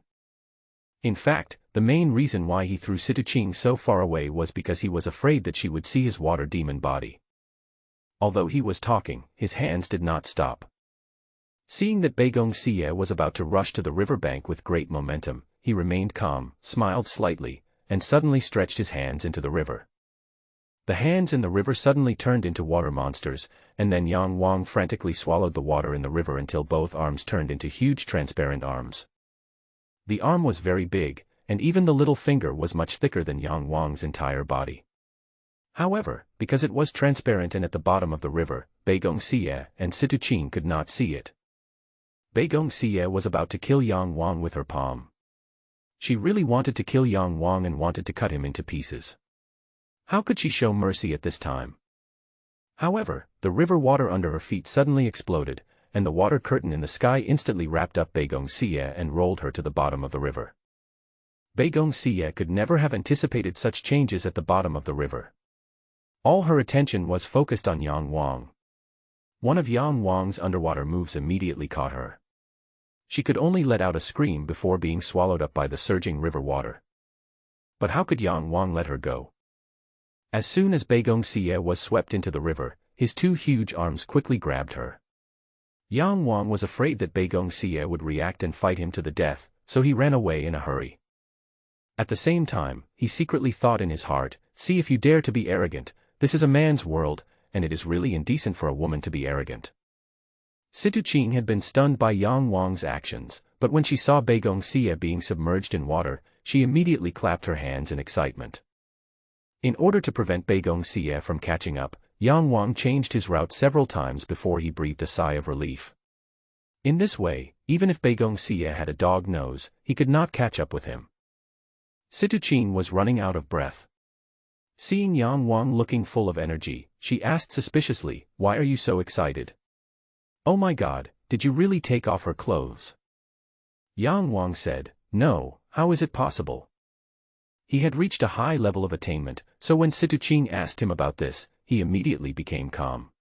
In fact, the main reason why he threw Situqing so far away was because he was afraid that she would see his water demon body. Although he was talking, his hands did not stop. Seeing that Beigong Xie was about to rush to the riverbank with great momentum, he remained calm, smiled slightly, and suddenly stretched his hands into the river. The hands in the river suddenly turned into water monsters, and then Yang Wang frantically swallowed the water in the river until both arms turned into huge transparent arms. The arm was very big, and even the little finger was much thicker than Yang Wang's entire body. However, because it was transparent and at the bottom of the river, Beigong Xie and Situqing could not see it. Beigong Xie was about to kill Yang Wang with her palm. She really wanted to kill Yang Wang and wanted to cut him into pieces. How could she show mercy at this time? However, the river water under her feet suddenly exploded, and the water curtain in the sky instantly wrapped up Beigong Xie and rolled her to the bottom of the river. Beigong Xie could never have anticipated such changes at the bottom of the river. All her attention was focused on Yang Wang. One of Yang Wang's underwater moves immediately caught her. She could only let out a scream before being swallowed up by the surging river water. But how could Yang Wang let her go? As soon as Beigong Xie was swept into the river, his two huge arms quickly grabbed her. Yang Wang was afraid that Beigong Xie would react and fight him to the death, so he ran away in a hurry. At the same time, he secretly thought in his heart, "See if you dare to be arrogant, this is a man's world, and it is really indecent for a woman to be arrogant." Situqing had been stunned by Yang Wang's actions, but when she saw Beigong Xie being submerged in water, she immediately clapped her hands in excitement. In order to prevent Beigong Xie from catching up, Yang Wang changed his route several times before he breathed a sigh of relief. In this way, even if Beigong Xie had a dog nose, he could not catch up with him. Situqing was running out of breath. Seeing Yang Wang looking full of energy, she asked suspiciously, "Why are you so excited?" "Oh my God, did you really take off her clothes?" Yang Wang said, "No, how is it possible?" He had reached a high level of attainment, so when Situqing asked him about this, he immediately became calm.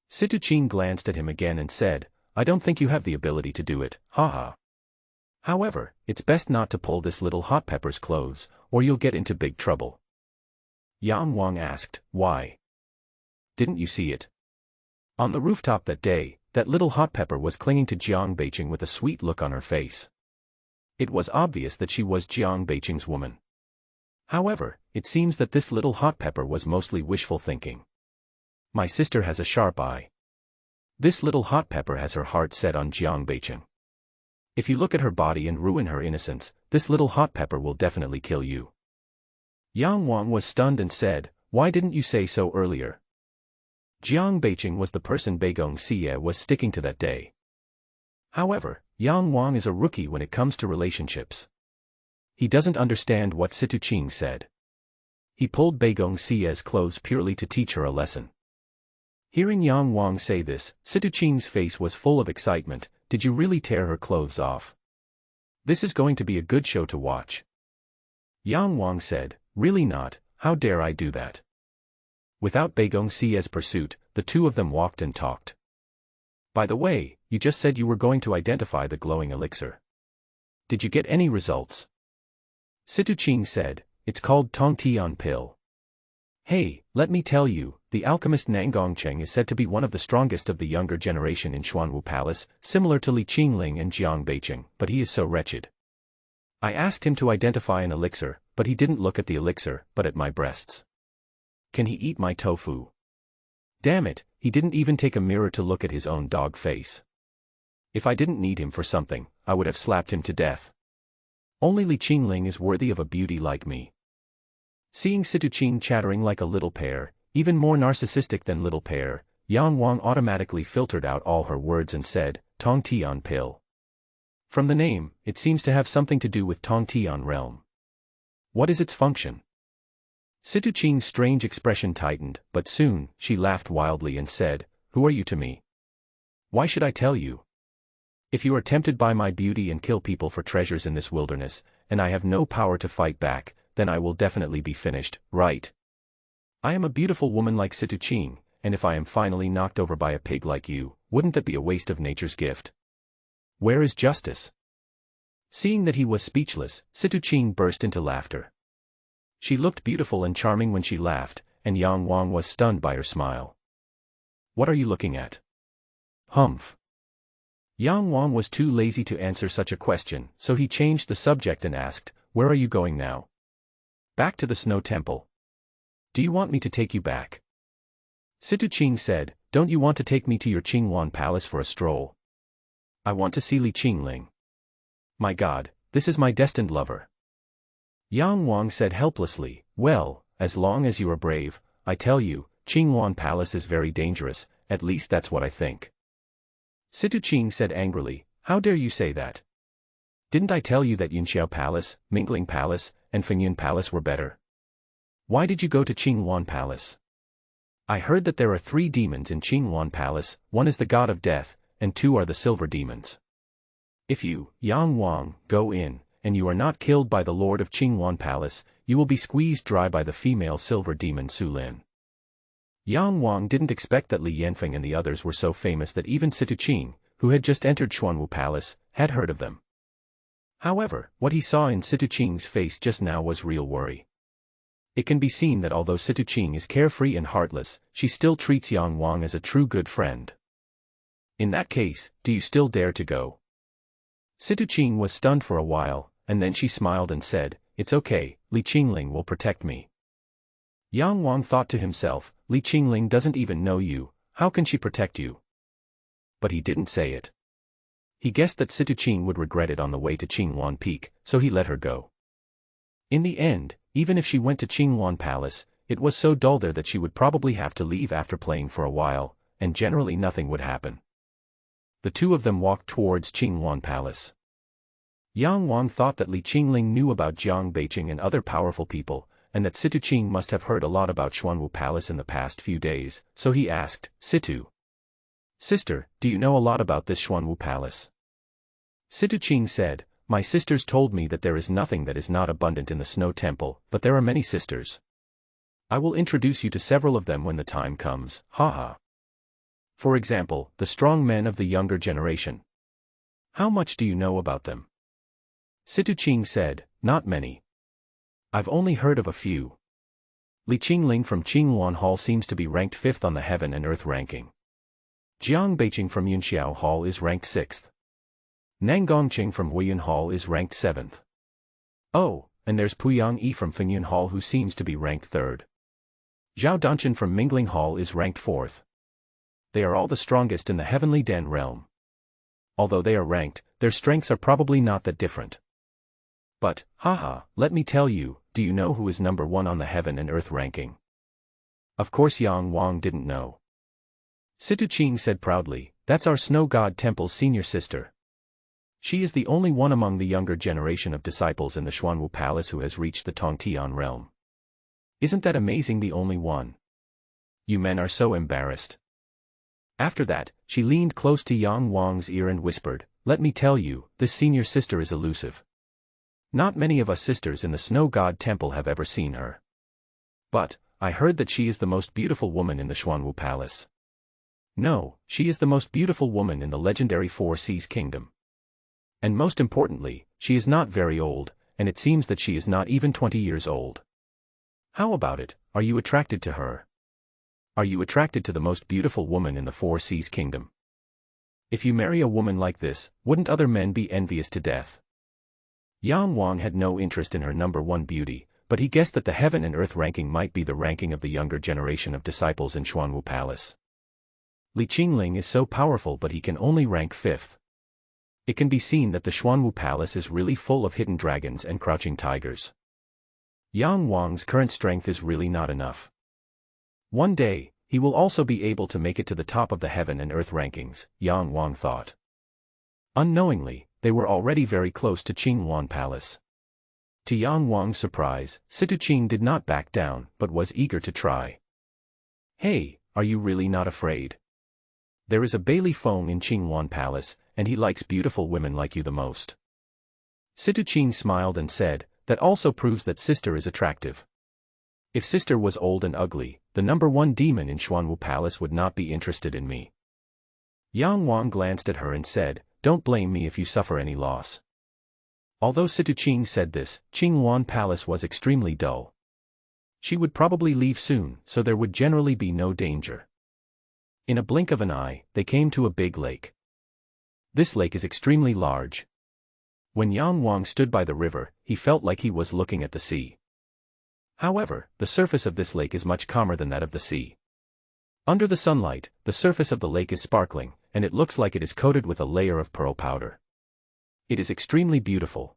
Situqing glanced at him again and said, "I don't think you have the ability to do it, haha. However, it's best not to pull this little hot pepper's clothes, or you'll get into big trouble." Yang Wang asked, "Why? Didn't you see it? On the rooftop that day, that little hot pepper was clinging to Jiang Beiqing with a sweet look on her face. It was obvious that she was Jiang Beiqing's woman. However, it seems that this little hot pepper was mostly wishful thinking. My sister has a sharp eye. This little hot pepper has her heart set on Jiang Beiqing. If you look at her body and ruin her innocence, this little hot pepper will definitely kill you." Yang Wang was stunned and said, "Why didn't you say so earlier?" Jiang Beiqing was the person Beigong Xie was sticking to that day. However, Yang Wang is a rookie when it comes to relationships. He doesn't understand what Situqing said. He pulled Beigong Xie's clothes purely to teach her a lesson. Hearing Yang Wang say this, Situqing's face was full of excitement. "Did you really tear her clothes off? This is going to be a good show to watch." Yang Wang said, "Really not, how dare I do that?" Without Beigong Xie's pursuit, the two of them walked and talked. "By the way, you just said you were going to identify the glowing elixir. Did you get any results?" Situqing said, "It's called Tong Tian pill. Hey, let me tell you, the alchemist Nangongcheng is said to be one of the strongest of the younger generation in Xuanwu Palace, similar to Li Qingling and Jiang Beiqing, but he is so wretched. I asked him to identify an elixir, but he didn't look at the elixir, but at my breasts. Can he eat my tofu? Damn it, he didn't even take a mirror to look at his own dog face. If I didn't need him for something, I would have slapped him to death. Only Li Qingling is worthy of a beauty like me. Seeing Situqing chattering like a little pear, even more narcissistic than little pear, Yang Wang automatically filtered out all her words and said, Tong Tian pill. From the name, it seems to have something to do with Tong Tian realm. What is its function? Situqing's strange expression tightened, but soon, she laughed wildly and said, Who are you to me? Why should I tell you? If you are tempted by my beauty and kill people for treasures in this wilderness, and I have no power to fight back, then I will definitely be finished, right? I am a beautiful woman like Situqing, and if I am finally knocked over by a pig like you, wouldn't that be a waste of nature's gift? Where is justice? Seeing that he was speechless, Situqing burst into laughter. She looked beautiful and charming when she laughed, and Yang Wang was stunned by her smile. What are you looking at? Humph. Yang Wang was too lazy to answer such a question, so he changed the subject and asked, Where are you going now? Back to the Snow Temple. Do you want me to take you back? Situqing said, Don't you want to take me to your Qingwan palace for a stroll? I want to see Li Qingling. My God, this is my destined lover. Yang Wang said helplessly, Well, as long as you are brave, I tell you, Qingwan palace is very dangerous, at least that's what I think. Situqing said angrily, How dare you say that? Didn't I tell you that Yunxiao Palace, Mingling Palace, and Fengyun Palace were better? Why did you go to Qingwan Palace? I heard that there are 3 demons in Qingwan Palace, one is the god of death, and 2 are the silver demons. If you, Yang Wang, go in, and you are not killed by the lord of Qingwan Palace, you will be squeezed dry by the female silver demon Su Lin. Yang Wang didn't expect that Li Yanfeng and the others were so famous that even Situqing, who had just entered Xuanwu Palace, had heard of them. However, what he saw in Situqing's face just now was real worry. It can be seen that although Situqing is carefree and heartless, she still treats Yang Wang as a true good friend. In that case, do you still dare to go? Situqing was stunned for a while, and then she smiled and said, It's okay, Li Qingling will protect me. Yang Wang thought to himself, Li Qingling doesn't even know you, how can she protect you? But he didn't say it. He guessed that Situqing would regret it on the way to Qingwan Peak, so he let her go. In the end, even if she went to Qingwan Palace, it was so dull there that she would probably have to leave after playing for a while, and generally nothing would happen. The 2 of them walked towards Qingwan Palace. Yang Wang thought that Li Qingling knew about Jiang Beiqing and other powerful people, and that Situqing must have heard a lot about Xuanwu Palace in the past few days, so he asked, Situ. Sister, do you know a lot about this Xuanwu Palace? Situqing said, My sisters told me that there is nothing that is not abundant in the Snow Temple, but there are many sisters. I will introduce you to several of them when the time comes, haha. For example, the strong men of the younger generation. How much do you know about them? Situqing said, Not many. I've only heard of a few. Li Qingling from Qingwan Hall seems to be ranked 5th on the heaven and earth ranking. Jiang Beiqing from Yunxiao Hall is ranked 6th. Nang Gongqing from Huiyun Hall is ranked 7th. Oh, and there's Puyang Yi from Fengyun Hall who seems to be ranked 3rd. Zhao Danchen from Mingling Hall is ranked 4th. They are all the strongest in the Heavenly Den realm. Although they are ranked, their strengths are probably not that different. But, haha, let me tell you, do you know who is number 1 on the heaven and earth ranking? Of course Yang Wang didn't know. Situqing said proudly, That's our Snow God Temple's senior sister. She is the only one among the younger generation of disciples in the Xuanwu Palace who has reached the Tongtian realm. Isn't that amazing, the only one? You men are so embarrassed. After that, she leaned close to Yang Wang's ear and whispered, Let me tell you, this senior sister is elusive. Not many of us sisters in the Snow God Temple have ever seen her. But, I heard that she is the most beautiful woman in the Xuanwu Palace. No, she is the most beautiful woman in the legendary Four Seas Kingdom. And most importantly, she is not very old, and it seems that she is not even 20 years old. How about it, are you attracted to her? Are you attracted to the most beautiful woman in the Four Seas Kingdom? If you marry a woman like this, wouldn't other men be envious to death? Yang Wang had no interest in her number 1 beauty, but he guessed that the heaven and earth ranking might be the ranking of the younger generation of disciples in Xuanwu Palace. Li Qingling is so powerful, but he can only rank 5th. It can be seen that the Xuanwu Palace is really full of hidden dragons and crouching tigers. Yang Wang's current strength is really not enough. One day, he will also be able to make it to the top of the heaven and earth rankings, Yang Wang thought. Unknowingly, they were already very close to Qingwan Palace. To Yang Wang's surprise, Situqing did not back down, but was eager to try. Hey, are you really not afraid? There is a Bailey Feng in Qingwan Palace, and he likes beautiful women like you the most. Situqing smiled and said, that also proves that sister is attractive. If sister was old and ugly, the #1 demon in Xuanwu Palace would not be interested in me. Yang Wang glanced at her and said, don't blame me if you suffer any loss. Although Situqing said this, Qingwan Palace was extremely dull. She would probably leave soon, so there would generally be no danger. In a blink of an eye, they came to a big lake. This lake is extremely large. When Yang Wang stood by the river, he felt like he was looking at the sea. However, the surface of this lake is much calmer than that of the sea. Under the sunlight, the surface of the lake is sparkling, and it looks like it is coated with a layer of pearl powder. It is extremely beautiful.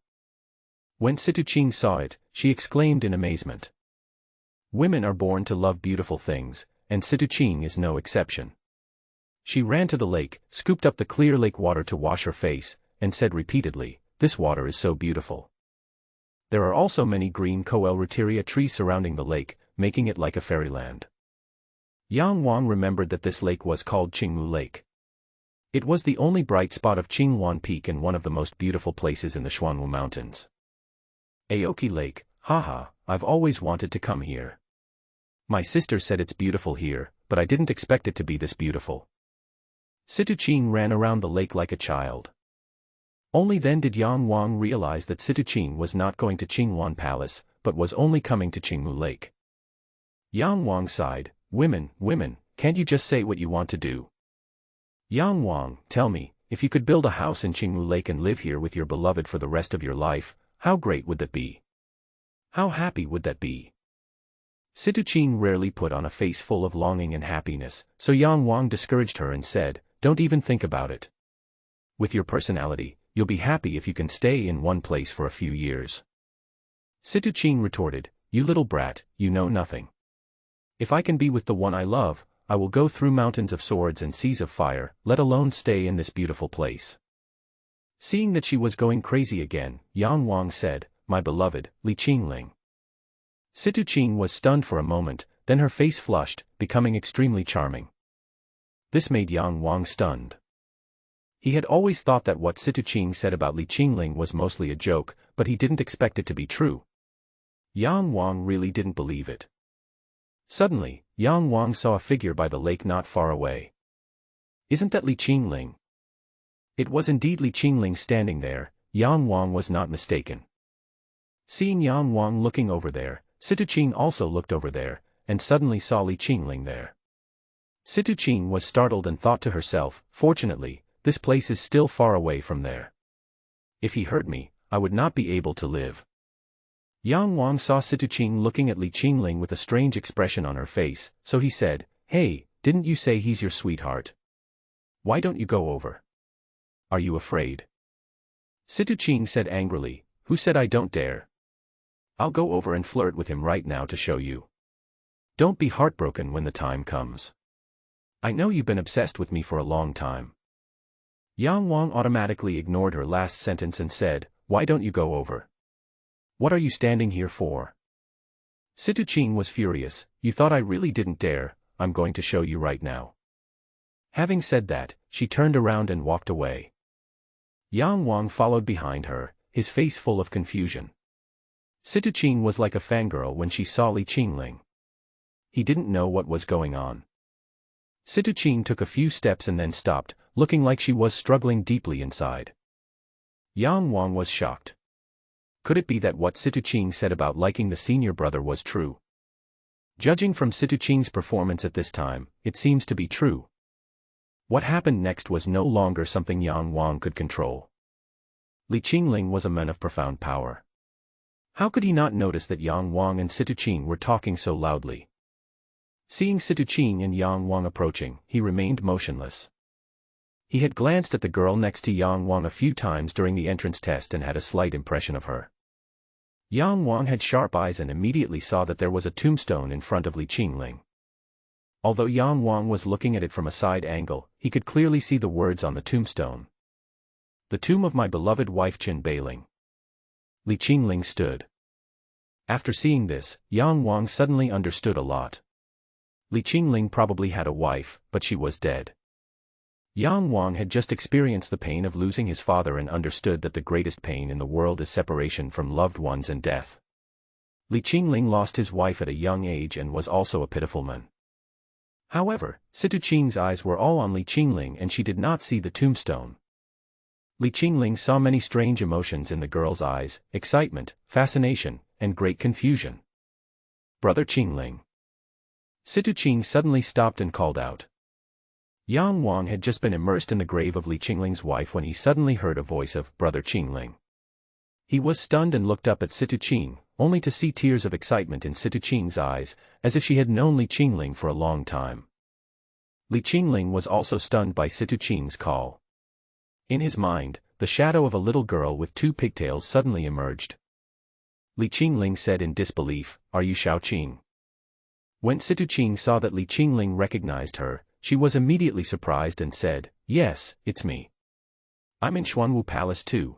When Situqing saw it, she exclaimed in amazement. Women are born to love beautiful things, and Situqing is no exception. She ran to the lake, scooped up the clear lake water to wash her face, and said repeatedly, this water is so beautiful. There are also many green Coelruteria trees surrounding the lake, making it like a fairyland. Yang Wang remembered that this lake was called Qingmu Lake. It was the only bright spot of Qingwan Peak and one of the most beautiful places in the Xuanwu Mountains. Aoki Lake, haha, I've always wanted to come here. My sister said it's beautiful here, but I didn't expect it to be this beautiful. Situqing ran around the lake like a child. Only then did Yang Wang realize that Situqing was not going to Qingwan Palace, but was only coming to Qingmu Lake. Yang Wang sighed, women, can't you just say what you want to do? Yang Wang, tell me, if you could build a house in Qingmu Lake and live here with your beloved for the rest of your life, how great would that be? How happy would that be? Situqing rarely put on a face full of longing and happiness, so Yang Wang discouraged her and said, don't even think about it. With your personality, you'll be happy if you can stay in one place for a few years. Situqing retorted, you little brat, you know nothing. If I can be with the one I love, I will go through mountains of swords and seas of fire, let alone stay in this beautiful place. Seeing that she was going crazy again, Yang Wang said, my beloved, Li Qingling. Situqing was stunned for a moment, then her face flushed, becoming extremely charming. This made Yang Wang stunned. He had always thought that what Situqing said about Li Qingling was mostly a joke, but he didn't expect it to be true. Yang Wang really didn't believe it. Suddenly, Yang Wang saw a figure by the lake not far away. Isn't that Li Qingling? It was indeed Li Qingling standing there. Yang Wang was not mistaken. Seeing Yang Wang looking over there, Situqing also looked over there, and suddenly saw Li Qingling there. Situqing was startled and thought to herself, fortunately, this place is still far away from there. If he hurt me, I would not be able to live. Yang Wang saw Situqing looking at Li Qingling with a strange expression on her face, so he said, hey, didn't you say he's your sweetheart? Why don't you go over? Are you afraid? Situqing said angrily, who said I don't dare? I'll go over and flirt with him right now to show you. Don't be heartbroken when the time comes. I know you've been obsessed with me for a long time. Yang Wang automatically ignored her last sentence and said, why don't you go over? What are you standing here for? Situqing was furious, you thought I really didn't dare, I'm going to show you right now. Having said that, she turned around and walked away. Yang Wang followed behind her, his face full of confusion. Situqing was like a fangirl when she saw Li Qingling. He didn't know what was going on. Situqing took a few steps and then stopped, looking like she was struggling deeply inside. Yang Wang was shocked. Could it be that what Situqing said about liking the senior brother was true? Judging from Situqing's performance at this time, it seems to be true. What happened next was no longer something Yang Wang could control. Li Qingling was a man of profound power. How could he not notice that Yang Wang and Situching were talking so loudly? Seeing Situching and Yang Wang approaching, he remained motionless. He had glanced at the girl next to Yang Wang a few times during the entrance test and had a slight impression of her. Yang Wang had sharp eyes and immediately saw that there was a tombstone in front of Li Qingling. Although Yang Wang was looking at it from a side angle, he could clearly see the words on the tombstone. The tomb of my beloved wife Qin Beiling. Li Qingling stood. After seeing this, Yang Wang suddenly understood a lot. Li Qingling probably had a wife, but she was dead. Yang Wang had just experienced the pain of losing his father and understood that the greatest pain in the world is separation from loved ones and death. Li Qingling lost his wife at a young age and was also a pitiful man. However, Situching's eyes were all on Li Qingling and she did not see the tombstone. Li Qingling saw many strange emotions in the girl's eyes: excitement, fascination, and great confusion. "Brother Qingling." Situching suddenly stopped and called out. Yang Wang had just been immersed in the grave of Li Qingling's wife when he suddenly heard a voice of "Brother Qingling." He was stunned and looked up at Situching, only to see tears of excitement in Situching's eyes, as if she had known Li Qingling for a long time. Li Qingling was also stunned by Situching's call. In his mind, the shadow of a little girl with 2 pigtails suddenly emerged. Li Qingling said in disbelief, "Are you Xiaoqing?" When Situching saw that Li Qingling recognized her, she was immediately surprised and said, "Yes, it's me. I'm in Xuanwu Palace too."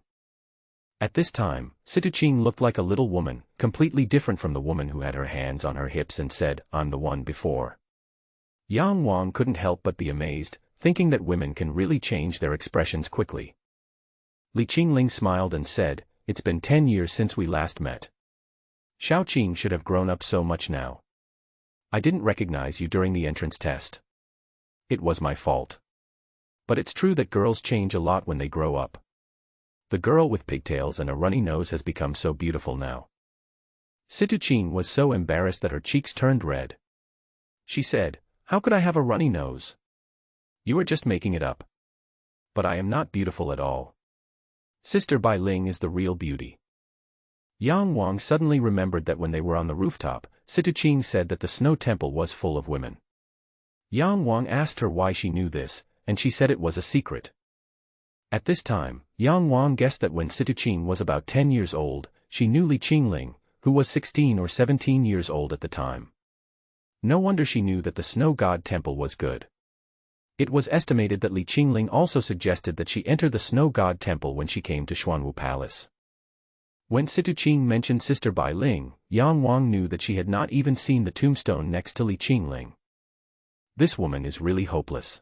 At this time, Situching looked like a little woman, completely different from the woman who had her hands on her hips and said, "I'm the one before." Yang Wang couldn't help but be amazed, thinking that women can really change their expressions quickly. Li Qingling smiled and said, "It's been 10 years since we last met. Xiaoqing should have grown up so much now. I didn't recognize you during the entrance test. It was my fault. But it's true that girls change a lot when they grow up. The girl with pigtails and a runny nose has become so beautiful now." Situching was so embarrassed that her cheeks turned red. She said, "How could I have a runny nose? You are just making it up. But I am not beautiful at all. Sister Bai Ling is the real beauty." Yang Wang suddenly remembered that when they were on the rooftop, Situching said that the snow temple was full of women. Yang Wang asked her why she knew this, and she said it was a secret. At this time, Yang Wang guessed that when Situching was about 10 years old, she knew Li Qingling, who was 16 or 17 years old at the time. No wonder she knew that the snow god temple was good. It was estimated that Li Qingling also suggested that she enter the snow god temple when she came to Xuanwu Palace. When Situching mentioned Sister Bai Ling, Yang Wang knew that she had not even seen the tombstone next to Li Qingling. This woman is really hopeless.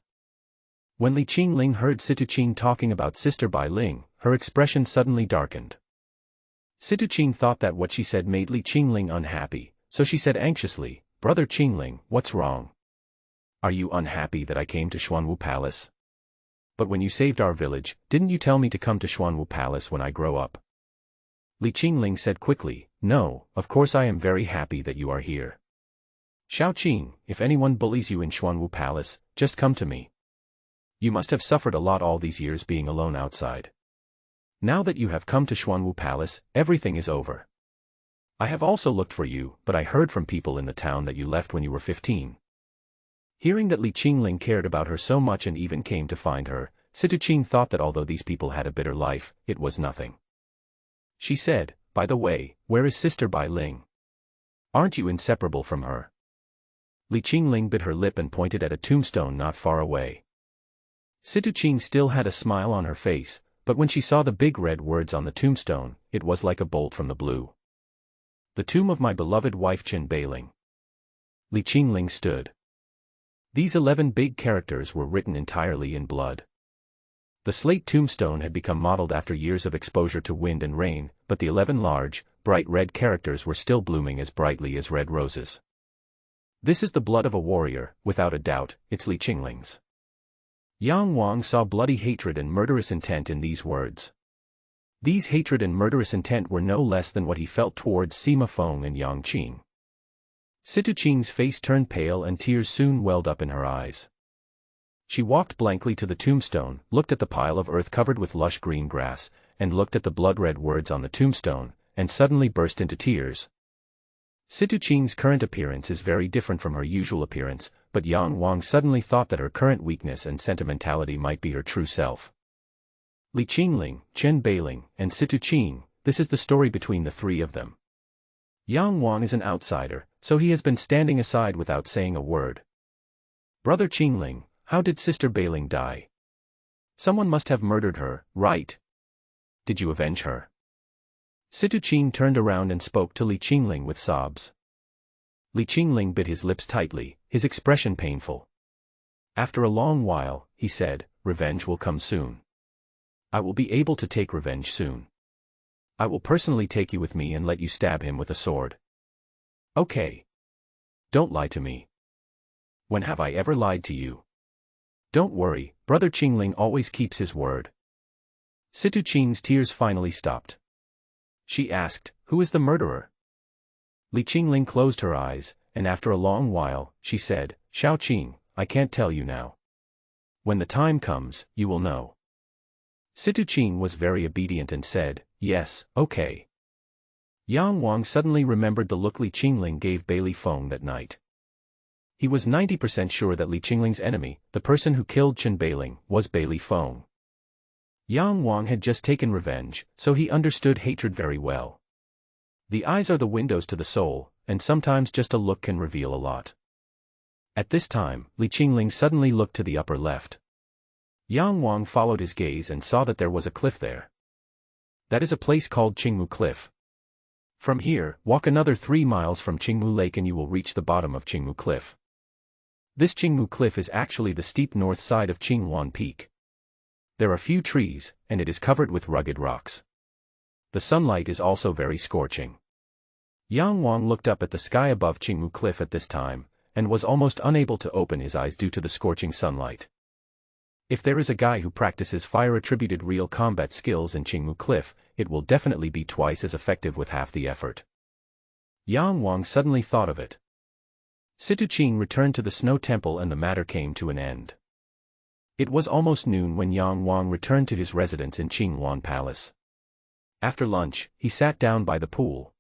When Li Qingling heard Situching talking about Sister Bai Ling, her expression suddenly darkened. Situching thought that what she said made Li Qingling unhappy, so she said anxiously, "Brother Qingling, what's wrong? Are you unhappy that I came to Xuanwu Palace? But when you saved our village, didn't you tell me to come to Xuanwu Palace when I grow up?" Li Qingling said quickly, "No, of course I am very happy that you are here. Xiaoqing, if anyone bullies you in Xuanwu Palace, just come to me. You must have suffered a lot all these years being alone outside. Now that you have come to Xuanwu Palace, everything is over. I have also looked for you, but I heard from people in the town that you left when you were 15. Hearing that Li Qingling cared about her so much and even came to find her, Situching thought that although these people had a bitter life, it was nothing. She said, "By the way, where is Sister Bai Ling? Aren't you inseparable from her?" Li Qingling bit her lip and pointed at a tombstone not far away. Situching still had a smile on her face, but when she saw the big red words on the tombstone, it was like a bolt from the blue. "The tomb of my beloved wife Qin Beiling." Li Qingling stood. These 11 big characters were written entirely in blood. The slate tombstone had become mottled after years of exposure to wind and rain, but the 11 large, bright red characters were still blooming as brightly as red roses. This is the blood of a warrior, without a doubt, it's Li Qingling's. Yang Wang saw bloody hatred and murderous intent in these words. These hatred and murderous intent were no less than what he felt towards Sima Feng and Yang Qing. Situching's face turned pale and tears soon welled up in her eyes. She walked blankly to the tombstone, looked at the pile of earth covered with lush green grass, and looked at the blood-red words on the tombstone, and suddenly burst into tears. Situ Qing's current appearance is very different from her usual appearance, but Yang Wang suddenly thought that her current weakness and sentimentality might be her true self. Li Qingling, Chen Beiling, and Situ Qing, this is the story between the three of them. Yang Wang is an outsider, so he has been standing aside without saying a word. Brother Qingling, how did Sister Beiling die? Someone must have murdered her, right? Did you avenge her? Situ Qing turned around and spoke to Li Qingling with sobs. Li Qingling bit his lips tightly, his expression painful. After a long while, he said, "Revenge will come soon. I will be able to take revenge soon. I will personally take you with me and let you stab him with a sword. Okay. Don't lie to me. When have I ever lied to you? Don't worry, Brother Qingling always keeps his word." Situ Qing's tears finally stopped. She asked, "Who is the murderer?" Li Qingling closed her eyes, and after a long while, she said, "Xiao Qing, I can't tell you now. When the time comes, you will know." Situ Qing was very obedient and said, "Yes, okay." Yang Wang suddenly remembered the look Li Qingling gave Bei Li Feng that night. He was 90% sure that Li Qingling's enemy, the person who killed Chen Beiling, was Bei Li Feng. Yang Wang had just taken revenge, so he understood hatred very well. The eyes are the windows to the soul, and sometimes just a look can reveal a lot. At this time, Li Qingling suddenly looked to the upper left. Yang Wang followed his gaze and saw that there was a cliff there. That is a place called Qingmu Cliff. From here, walk another 3 miles from Qingmu Lake and you will reach the bottom of Qingmu Cliff. This Qingmu Cliff is actually the steep north side of Qinghuan Peak. There are few trees, and it is covered with rugged rocks. The sunlight is also very scorching. Yang Wang looked up at the sky above Qingmu Cliff at this time, and was almost unable to open his eyes due to the scorching sunlight. If there is a guy who practices fire-attributed real combat skills in Qingmu Cliff, it will definitely be twice as effective with half the effort. Yang Wang suddenly thought of it. Situ Qing returned to the Snow Temple and the matter came to an end. It was almost noon when Yang Wang returned to his residence in Qinghuan Palace. After lunch, he sat down by the pool.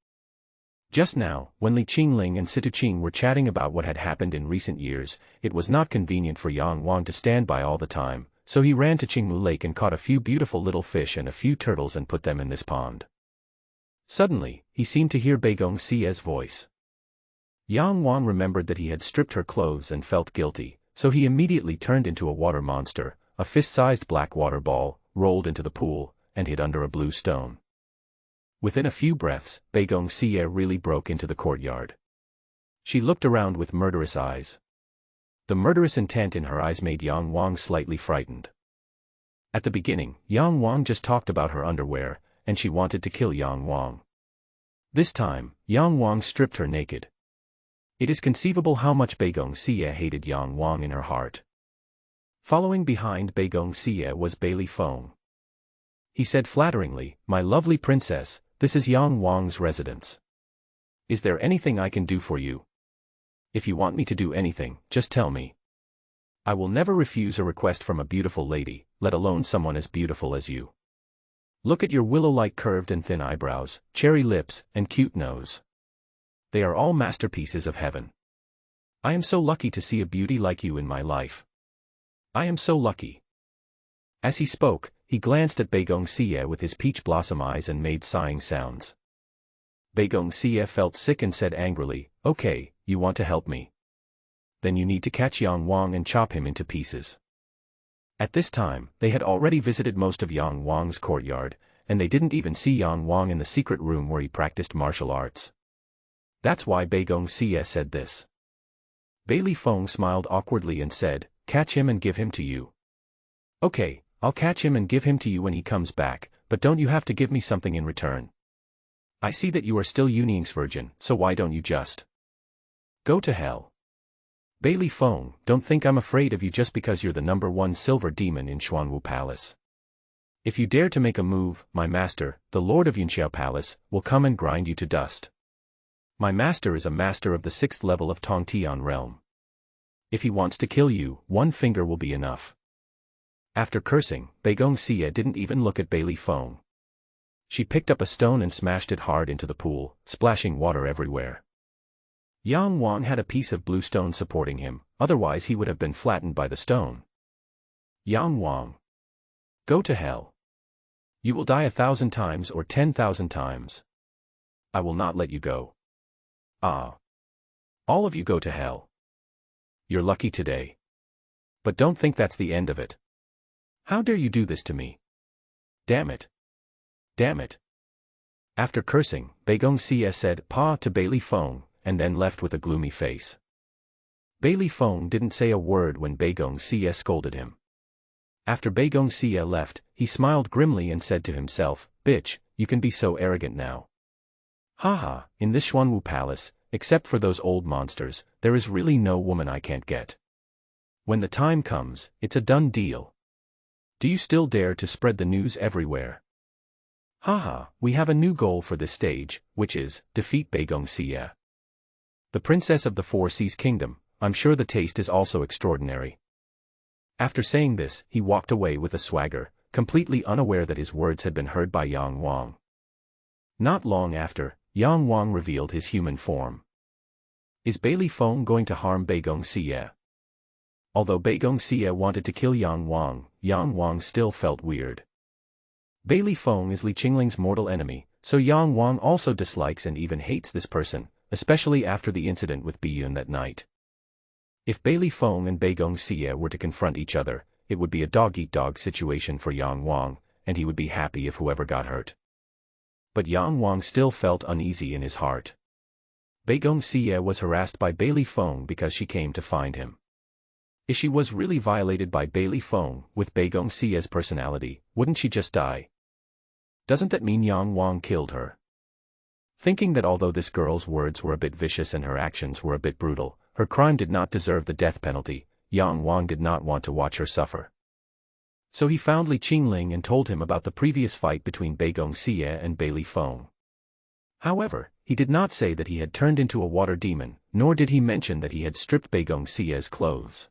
Just now, when Li Qingling and Situ Qing were chatting about what had happened in recent years, it was not convenient for Yang Wang to stand by all the time, so he ran to Qingmu Lake and caught a few beautiful little fish and a few turtles and put them in this pond. Suddenly, he seemed to hear Beigong Xie's voice. Yang Wang remembered that he had stripped her clothes and felt guilty, so he immediately turned into a water monster, a fist-sized black water ball, rolled into the pool, and hid under a blue stone. Within a few breaths, Beigong Xie really broke into the courtyard. She looked around with murderous eyes. The murderous intent in her eyes made Yang Wang slightly frightened. At the beginning, Yang Wang just talked about her underwear, and she wanted to kill Yang Wang. This time, Yang Wang stripped her naked. It is conceivable how much Beigong Xie hated Yang Wang in her heart. Following behind Beigong Xie was Bei Li Feng. He said flatteringly, "My lovely princess, this is Yang Wang's residence. Is there anything I can do for you? If you want me to do anything, just tell me. I will never refuse a request from a beautiful lady, let alone someone as beautiful as you. Look at your willow-like curved and thin eyebrows, cherry lips, and cute nose. They are all masterpieces of heaven. I am so lucky to see a beauty like you in my life. I am so lucky." As he spoke, he glanced at Beigong Xie with his peach blossom eyes and made sighing sounds. Beigong Xie felt sick and said angrily, "Okay, you want to help me? Then you need to catch Yang Wang and chop him into pieces." At this time, they had already visited most of Yang Wang's courtyard, and they didn't even see Yang Wang in the secret room where he practiced martial arts. That's why Beigong Xie said this. Bei Li Feng smiled awkwardly and said, "Catch him and give him to you." "Okay, I'll catch him and give him to you when he comes back, but don't you have to give me something in return? I see that you are still Yuning's virgin, so why don't you just go to hell? Bei Li Feng, don't think I'm afraid of you just because you're the #1 silver demon in Xuanwu Palace. If you dare to make a move, my master, the Lord of Yunxiao Palace, will come and grind you to dust. My master is a master of the 6th level of Tongtian realm. If he wants to kill you, 1 finger will be enough." After cursing, Beigong Xie didn't even look at Bei Li Feng. She picked up a stone and smashed it hard into the pool, splashing water everywhere. Yang Wang had a piece of blue stone supporting him, otherwise he would have been flattened by the stone. Yang Wang. Go to hell. You will die 1,000 times or 10,000 times. I will not let you go. Ah. All of you go to hell. You're lucky today. But don't think that's the end of it. How dare you do this to me? Damn it. Damn it. After cursing, Bei Gongxie said "Pa" to Bei Li Feng, and then left with a gloomy face. Bei Li Feng didn't say a word when Bei Gongxie scolded him. After Bei Gongxie left, he smiled grimly and said to himself, "Bitch, you can be so arrogant now. Haha, in this Xuanwu palace, except for those old monsters, there is really no woman I can't get. When the time comes, it's a done deal. Do you still dare to spread the news everywhere? Haha, we have a new goal for this stage, which is, defeat Bei Gongxie. The princess of the Four Seas Kingdom. I'm sure the taste is also extraordinary." After saying this, he walked away with a swagger, completely unaware that his words had been heard by Yang Wang. Not long after, Yang Wang revealed his human form. Is Bei Li Feng going to harm Bei Gongxie? Although Bei Gongxie wanted to kill Yang Wang still felt weird. Bei Li Feng is Li Qingling's mortal enemy, so Yang Wang also dislikes and even hates this person, especially after the incident with Biyun that night. If Bei Li Feng and Bei Gongxie were to confront each other, it would be a dog-eat-dog situation for Yang Wang, and he would be happy if whoever got hurt. But Yang Wang still felt uneasy in his heart. Bei Gongxie was harassed by Bei Li Feng because she came to find him. If she was really violated by Bei Li Feng, with Bei Gongxie's personality, wouldn't she just die? Doesn't that mean Yang Wang killed her? Thinking that although this girl's words were a bit vicious and her actions were a bit brutal, her crime did not deserve the death penalty, Yang Wang did not want to watch her suffer. So he found Li Qingling and told him about the previous fight between Bei Gongxie and Bei Li Feng. However, he did not say that he had turned into a water demon, nor did he mention that he had stripped Bei Gongxie's clothes.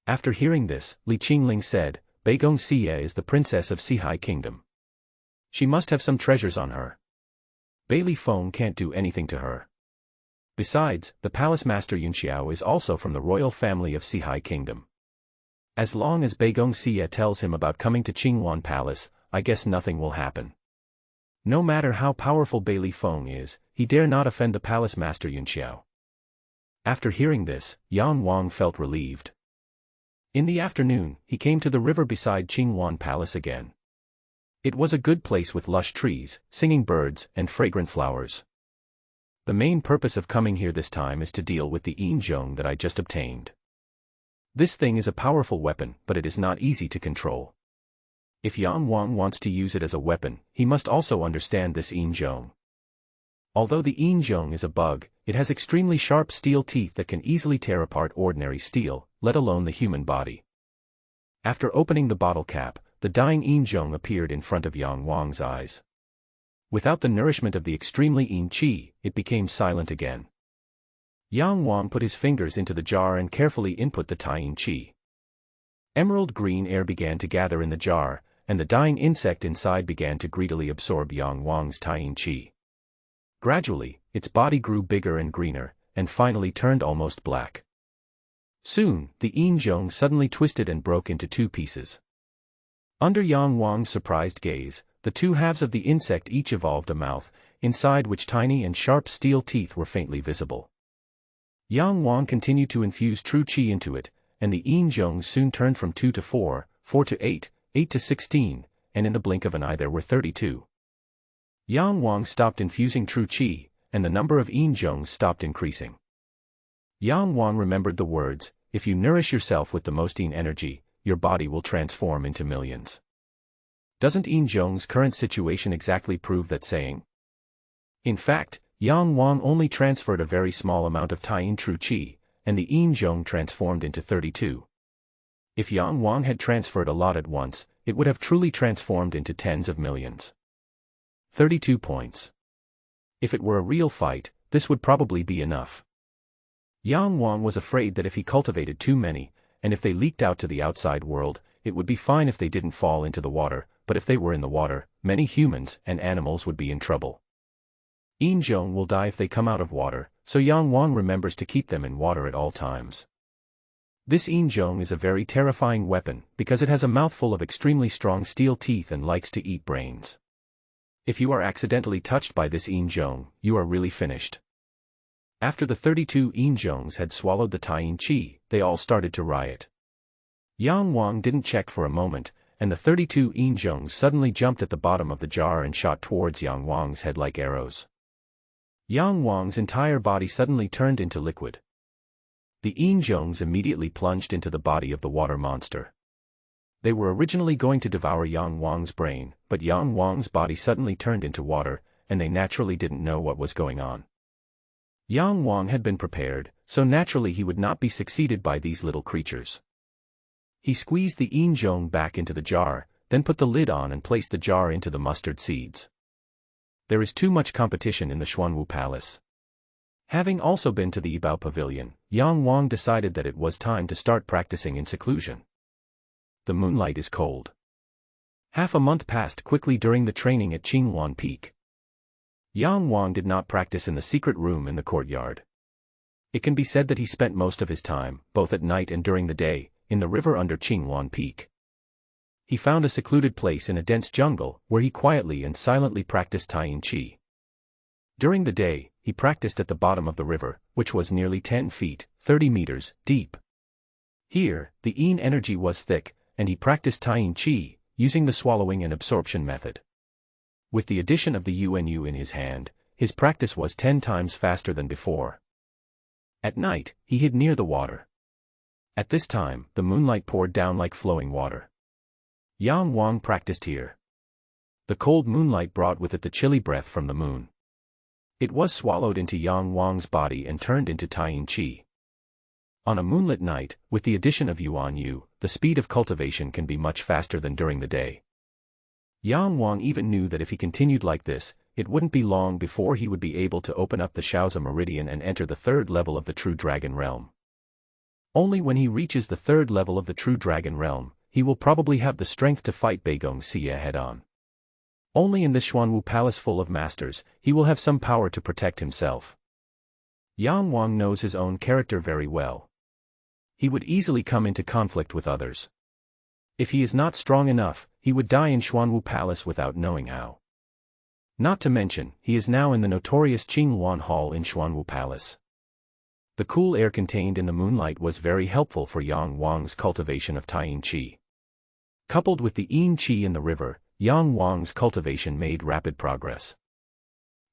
After hearing this, Li Qingling said, "Bei Gongxie is the princess of Sihai Kingdom. She must have some treasures on her. Bei Li Feng can't do anything to her. Besides, the palace master Yunxiao is also from the royal family of Sihai Kingdom. As long as Bei Gongxie tells him about coming to Qingwan Palace, I guess nothing will happen. No matter how powerful Bei Li Feng is, he dare not offend the palace master Yunxiao." After hearing this, Yang Wang felt relieved. In the afternoon, he came to the river beside Qingwan Palace again. It was a good place with lush trees, singing birds, and fragrant flowers. The main purpose of coming here this time is to deal with the Yinzhong that I just obtained. This thing is a powerful weapon, but it is not easy to control. If Yang Wang wants to use it as a weapon, he must also understand this Yinzhong. Although the Yinzhong is a bug, it has extremely sharp steel teeth that can easily tear apart ordinary steel, let alone the human body. After opening the bottle cap, the dying Yinzhong appeared in front of Yang Wang's eyes. Without the nourishment of the extremely Yin Qi, it became silent again. Yang Wang put his fingers into the jar and carefully input the Taiyin Qi. Emerald green air began to gather in the jar, and the dying insect inside began to greedily absorb Yang Wang's Taiyin Qi. Gradually, its body grew bigger and greener, and finally turned almost black. Soon, the Yinzhong suddenly twisted and broke into two pieces. Under Yang Wang's surprised gaze, the two halves of the insect each evolved a mouth, inside which tiny and sharp steel teeth were faintly visible. Yang Wang continued to infuse true qi into it, and the Yinzhong soon turned from 2 to 4, 4 to 8, 8 to 16, and in the blink of an eye there were 32. Yang Wang stopped infusing true qi, and the number of Yinzhongs stopped increasing. Yang Wang remembered the words, "If you nourish yourself with the most Yin energy, your body will transform into millions." Doesn't Yinzhong's current situation exactly prove that saying? In fact, Yang Wang only transferred a very small amount of Taiyin true qi, and the Yinzhong transformed into 32. If Yang Wang had transferred a lot at once, it would have truly transformed into tens of millions. 32 points. If it were a real fight, this would probably be enough. Yang Wang was afraid that if he cultivated too many, and if they leaked out to the outside world, it would be fine if they didn't fall into the water, but if they were in the water, many humans and animals would be in trouble. Inzhong will die if they come out of water, so Yang Wang remembers to keep them in water at all times. This Inzhong is a very terrifying weapon because it has a mouthful of extremely strong steel teeth and likes to eat brains. If you are accidentally touched by this Inzhong, you are really finished. After the 32 Inzhongs had swallowed the Taiyin Qi, they all started to riot. Yang Wang didn't check for a moment, and the 32 Inzhongs suddenly jumped at the bottom of the jar and shot towards Yang Wang's head like arrows. Yang Wang's entire body suddenly turned into liquid. The Inzhongs immediately plunged into the body of the water monster. They were originally going to devour Yang Wang's brain, but Yang Wang's body suddenly turned into water, and they naturally didn't know what was going on. Yang Wang had been prepared, so naturally he would not be succeeded by these little creatures. He squeezed the Inzhong back into the jar, then put the lid on and placed the jar into the mustard seeds. There is too much competition in the Xuanwu Palace. Having also been to the Yibao Pavilion, Yang Wang decided that it was time to start practicing in seclusion. The moonlight is cold. Half a month passed quickly during the training at Qinghuan Peak. Yang Wang did not practice in the secret room in the courtyard. It can be said that he spent most of his time, both at night and during the day, in the river under Qinghuan Peak. He found a secluded place in a dense jungle, where he quietly and silently practiced Taiyin Qi. During the day, he practiced at the bottom of the river, which was nearly 10 feet, 30 meters, deep. Here, the Yin energy was thick, and he practiced Taiyin Qi, using the swallowing and absorption method. With the addition of the UNU in his hand, his practice was 10 times faster than before. At night, he hid near the water. At this time, the moonlight poured down like flowing water. Yang Wang practiced here. The cold moonlight brought with it the chilly breath from the moon. It was swallowed into Yang Wang's body and turned into Taiyin Qi. On a moonlit night, with the addition of Yuan Yu, the speed of cultivation can be much faster than during the day. Yang Wang even knew that if he continued like this, it wouldn't be long before he would be able to open up the Shaozi Meridian and enter the third level of the True Dragon Realm. Only when he reaches the third level of the True Dragon Realm, he will probably have the strength to fight Beigong Xie head-on. Only in this Xuanwu Palace full of masters, he will have some power to protect himself. Yang Wang knows his own character very well. He would easily come into conflict with others. If he is not strong enough, he would die in Xuanwu Palace without knowing how. Not to mention, he is now in the notorious Qinghuan Hall in Xuanwu Palace. The cool air contained in the moonlight was very helpful for Yang Wang's cultivation of Taiyin Qi. Coupled with the Yin Qi in the river, Yang Wang's cultivation made rapid progress.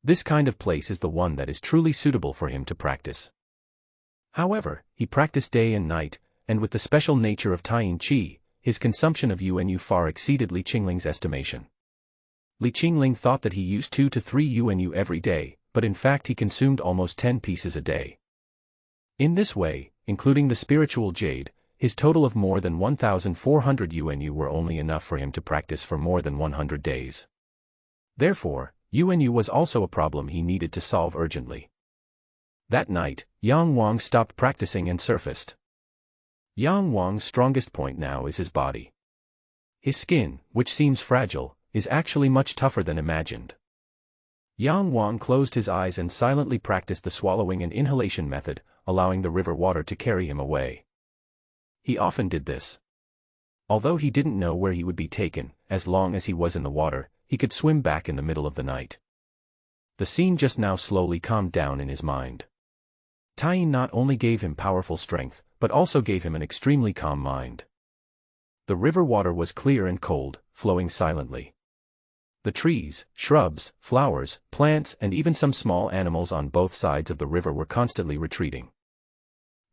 This kind of place is the one that is truly suitable for him to practice. However, he practiced day and night, and with the special nature of Taiyin Qi, his consumption of UNU far exceeded Li Qingling's estimation. Li Qingling thought that he used 2 to 3 UNU every day, but in fact he consumed almost 10 pieces a day. In this way, including the spiritual jade, his total of more than 1,400 UNU were only enough for him to practice for more than 100 days. Therefore, UNU was also a problem he needed to solve urgently. That night, Yang Wang stopped practicing and surfaced. Yang Wang's strongest point now is his body. His skin, which seems fragile, is actually much tougher than imagined. Yang Wang closed his eyes and silently practiced the swallowing and inhalation method, allowing the river water to carry him away. He often did this. Although he didn't know where he would be taken, as long as he was in the water, he could swim back in the middle of the night. The scene just now slowly calmed down in his mind. Taiyin not only gave him powerful strength, but also gave him an extremely calm mind. The river water was clear and cold, flowing silently. The trees, shrubs, flowers, plants and even some small animals on both sides of the river were constantly retreating.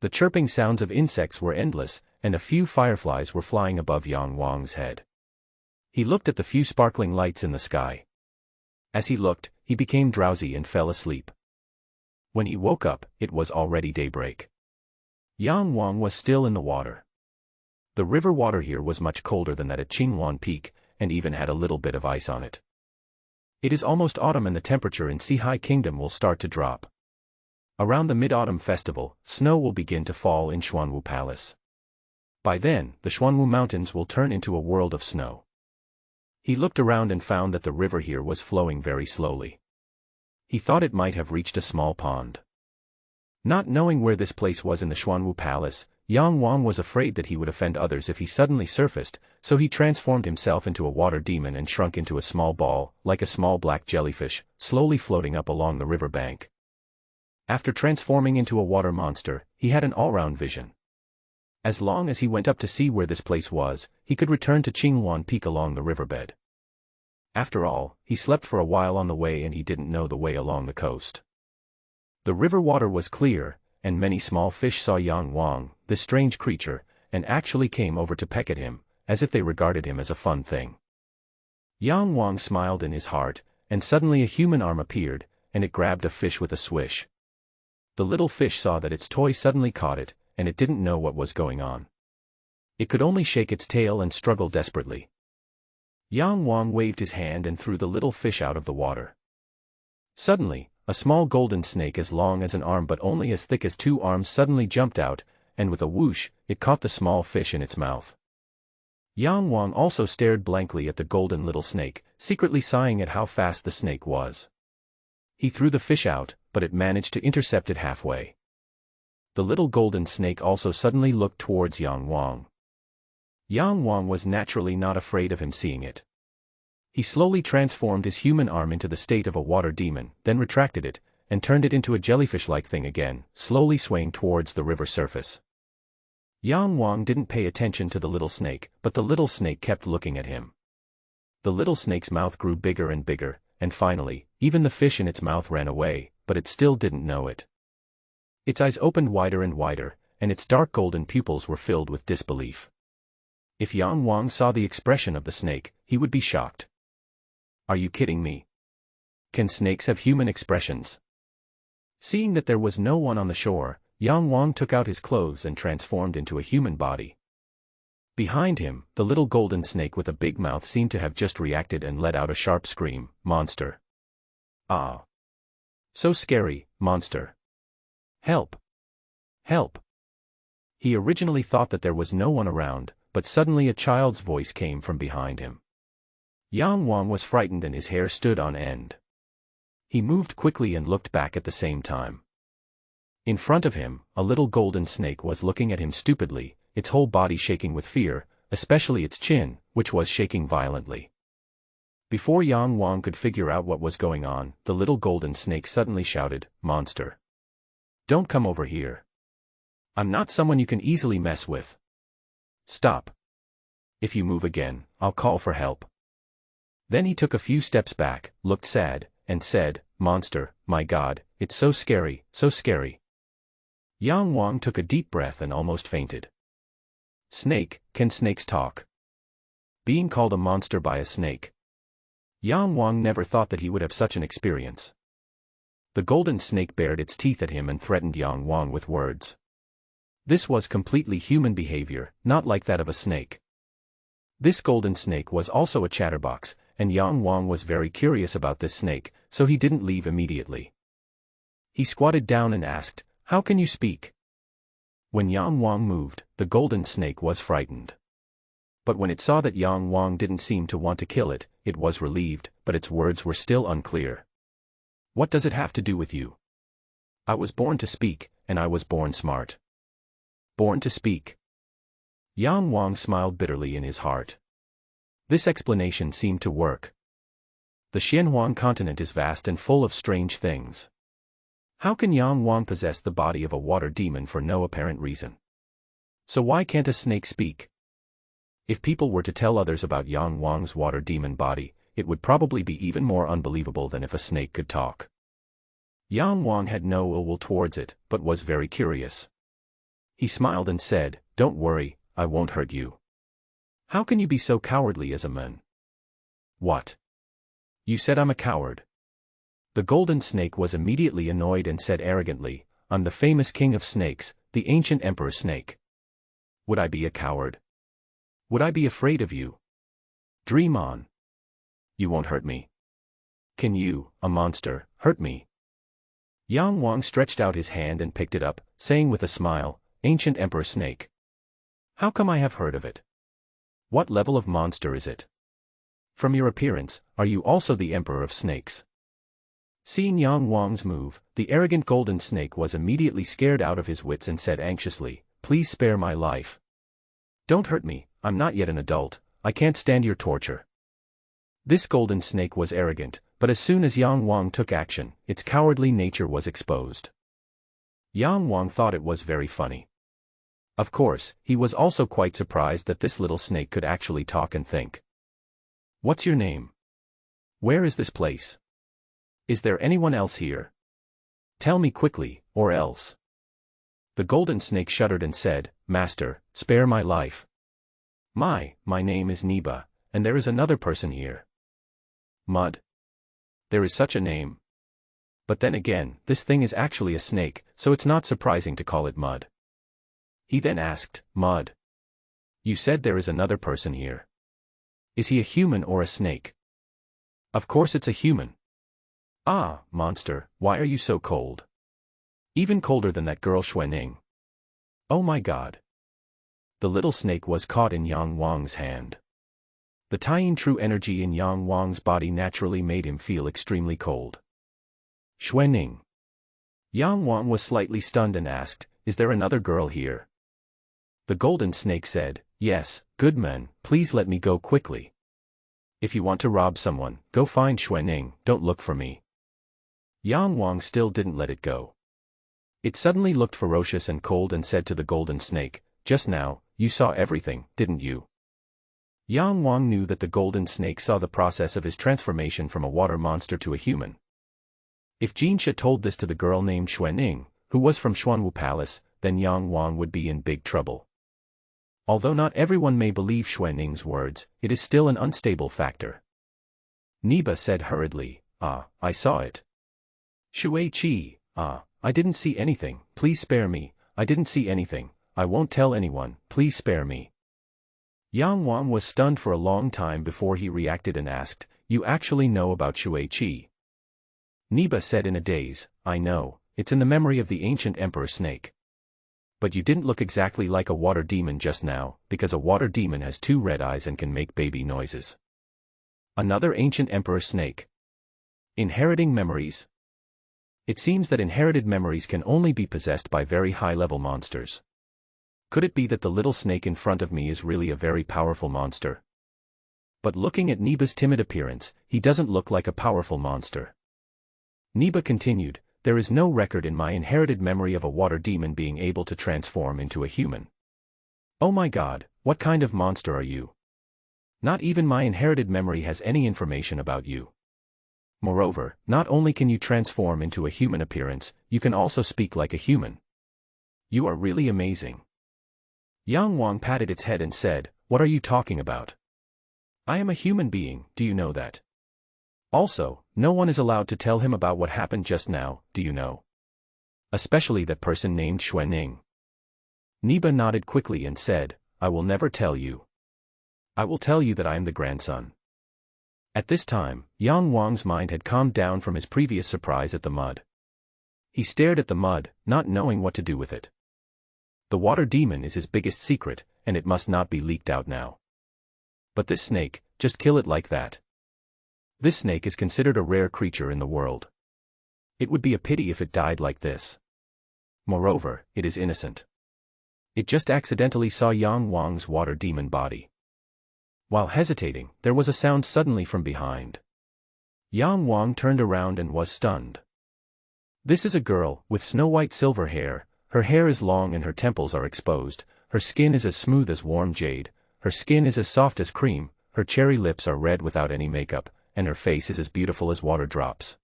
The chirping sounds of insects were endless, and a few fireflies were flying above Yang Wang's head. He looked at the few sparkling lights in the sky. As he looked, he became drowsy and fell asleep. When he woke up, it was already daybreak. Yang Wang was still in the water. The river water here was much colder than that at Qinghuan Peak, and even had a little bit of ice on it. It is almost autumn and the temperature in Sihai Kingdom will start to drop. Around the Mid-Autumn Festival, snow will begin to fall in Xuanwu Palace. By then, the Xuanwu Mountains will turn into a world of snow. He looked around and found that the river here was flowing very slowly. He thought it might have reached a small pond. Not knowing where this place was in the Xuanwu Palace, Yang Wang was afraid that he would offend others if he suddenly surfaced, so he transformed himself into a water demon and shrunk into a small ball, like a small black jellyfish, slowly floating up along the river bank. After transforming into a water monster, he had an all-round vision. As long as he went up to see where this place was, he could return to Qinghuan Peak along the riverbed. After all, he slept for a while on the way and he didn't know the way along the coast. The river water was clear, and many small fish saw Yang Wang, this strange creature, and actually came over to peck at him, as if they regarded him as a fun thing. Yang Wang smiled in his heart, and suddenly a human arm appeared, and it grabbed a fish with a swish. The little fish saw that its toy suddenly caught it, and it didn't know what was going on. It could only shake its tail and struggle desperately. Yang Wang waved his hand and threw the little fish out of the water. Suddenly, a small golden snake as long as an arm but only as thick as two arms suddenly jumped out, and with a whoosh, it caught the small fish in its mouth. Yang Wang also stared blankly at the golden little snake, secretly sighing at how fast the snake was. He threw the fish out, but it managed to intercept it halfway. The little golden snake also suddenly looked towards Yang Wang. Yang Wang was naturally not afraid of him seeing it. He slowly transformed his human arm into the state of a water demon, then retracted it, and turned it into a jellyfish-like thing again, slowly swaying towards the river surface. Yang Wang didn't pay attention to the little snake, but the little snake kept looking at him. The little snake's mouth grew bigger and bigger, and finally, even the fish in its mouth ran away, but it still didn't know it. Its eyes opened wider and wider, and its dark golden pupils were filled with disbelief. If Yang Wang saw the expression of the snake, he would be shocked. Are you kidding me? Can snakes have human expressions? Seeing that there was no one on the shore, Yang Wang took out his clothes and transformed into a human body. Behind him, the little golden snake with a big mouth seemed to have just reacted and let out a sharp scream, "Monster! Ah! So scary, monster! Help! Help!" He originally thought that there was no one around, but suddenly a child's voice came from behind him. Yang Wang was frightened and his hair stood on end. He moved quickly and looked back at the same time. In front of him, a little golden snake was looking at him stupidly, its whole body shaking with fear, especially its chin, which was shaking violently. Before Yang Wang could figure out what was going on, the little golden snake suddenly shouted, "Monster! Don't come over here. I'm not someone you can easily mess with. Stop. If you move again, I'll call for help." Then he took a few steps back, looked sad, and said, "Monster, my God, it's so scary, so scary." Yang Wang took a deep breath and almost fainted. Snake, can snakes talk? Being called a monster by a snake. Yang Wang never thought that he would have such an experience. The golden snake bared its teeth at him and threatened Yang Wang with words. This was completely human behavior, not like that of a snake. This golden snake was also a chatterbox, and Yang Wang was very curious about this snake, so he didn't leave immediately. He squatted down and asked, "How can you speak?" When Yang Wang moved, the golden snake was frightened. But when it saw that Yang Wang didn't seem to want to kill it, it was relieved, but its words were still unclear. "What does it have to do with you? I was born to speak, and I was born smart." Born to speak. Yang Wang smiled bitterly in his heart. This explanation seemed to work. The Xianhuan continent is vast and full of strange things. How can Yang Wang possess the body of a water demon for no apparent reason? So why can't a snake speak? If people were to tell others about Yang Wang's water demon body, it would probably be even more unbelievable than if a snake could talk. Yang Wang had no ill will towards it, but was very curious. He smiled and said, "Don't worry, I won't hurt you. How can you be so cowardly as a man?" "What? You said I'm a coward." The golden snake was immediately annoyed and said arrogantly, "I'm the famous king of snakes, the ancient emperor snake. Would I be a coward? Would I be afraid of you? Dream on. You won't hurt me. Can you, a monster, hurt me?" Yang Wang stretched out his hand and picked it up, saying with a smile, "Ancient emperor snake. How come I have heard of it? What level of monster is it? From your appearance, are you also the Emperor of Snakes? Seeing Yang Wang's move, the arrogant golden snake was immediately scared out of his wits and said anxiously, "Please spare my life. Don't hurt me, I'm not yet an adult, I can't stand your torture." This golden snake was arrogant, but as soon as Yang Wang took action, its cowardly nature was exposed. Yang Wang thought it was very funny. Of course, he was also quite surprised that this little snake could actually talk and think. "What's your name? Where is this place? Is there anyone else here? Tell me quickly, or else." The golden snake shuddered and said, "Master, spare my life. My name is Neba, and there is another person here." Mud. There is such a name. But then again, this thing is actually a snake, so it's not surprising to call it Mud. He then asked, "Mud, you said there is another person here. Is he a human or a snake?" "Of course it's a human." "Ah, monster, why are you so cold? Even colder than that girl Xuening. Oh my god." The little snake was caught in Yang Wang's hand. The tying true energy in Yang Wang's body naturally made him feel extremely cold. "Xuening." Yang Wang was slightly stunned and asked, "Is there another girl here?" The golden snake said, "Yes, good man, please let me go quickly. If you want to rob someone, go find Xuening, don't look for me." Yang Wang still didn't let it go. It suddenly looked ferocious and cold and said to the golden snake, "Just now, you saw everything, didn't you?" Yang Wang knew that the golden snake saw the process of his transformation from a water monster to a human. If Jinsha told this to the girl named Xuening, who was from Xuanwu Palace, then Yang Wang would be in big trouble. Although not everyone may believe Xuening's words, it is still an unstable factor. Neba said hurriedly, I saw it." Shui Qi, I didn't see anything, please spare me, I didn't see anything, I won't tell anyone, please spare me." Yang Wang was stunned for a long time before he reacted and asked, "You actually know about Shui Qi?" Neba said in a daze, "I know, it's in the memory of the ancient Emperor Snake. But you didn't look exactly like a water demon just now, because a water demon has 2 red eyes and can make baby noises." Another ancient Emperor Snake. Inheriting memories. It seems that inherited memories can only be possessed by very high-level monsters. Could it be that the little snake in front of me is really a very powerful monster? But looking at Neba's timid appearance, he doesn't look like a powerful monster. Neba continued, "There is no record in my inherited memory of a water demon being able to transform into a human. Oh my god, what kind of monster are you? Not even my inherited memory has any information about you. Moreover, not only can you transform into a human appearance, you can also speak like a human. You are really amazing." Yang Wang patted its head and said, "What are you talking about? I am a human being, do you know that? Also, no one is allowed to tell him about what happened just now, do you know? Especially that person named Xuening." Neba nodded quickly and said, "I will never tell you. I will tell you that I am the grandson." At this time, Yang Wang's mind had calmed down from his previous surprise at the mud. He stared at the mud, not knowing what to do with it. The water demon is his biggest secret, and it must not be leaked out now. But this snake, just kill it like that. This snake is considered a rare creature in the world. It would be a pity if it died like this. Moreover, it is innocent. It just accidentally saw Yang Wang's water demon body. While hesitating, there was a sound suddenly from behind. Yang Wang turned around and was stunned. This is a girl, with snow-white silver hair, her hair is long and her temples are exposed, her skin is as smooth as warm jade, her skin is as soft as cream, her cherry lips are red without any makeup, and her face is as beautiful as water drops.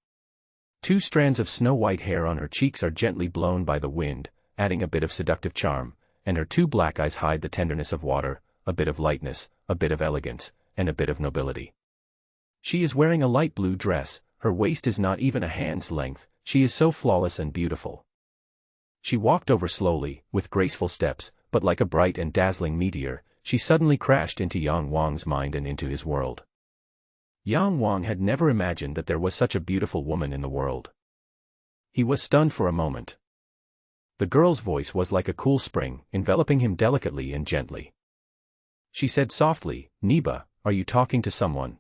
2 strands of snow-white hair on her cheeks are gently blown by the wind, adding a bit of seductive charm, and her 2 black eyes hide the tenderness of water, a bit of lightness, a bit of elegance, and a bit of nobility. She is wearing a light blue dress, her waist is not even a hand's length, she is so flawless and beautiful. She walked over slowly, with graceful steps, but like a bright and dazzling meteor, she suddenly crashed into Yang Wang's mind and into his world. Yang Wang had never imagined that there was such a beautiful woman in the world. He was stunned for a moment. The girl's voice was like a cool spring, enveloping him delicately and gently. She said softly, "Neba, are you talking to someone?"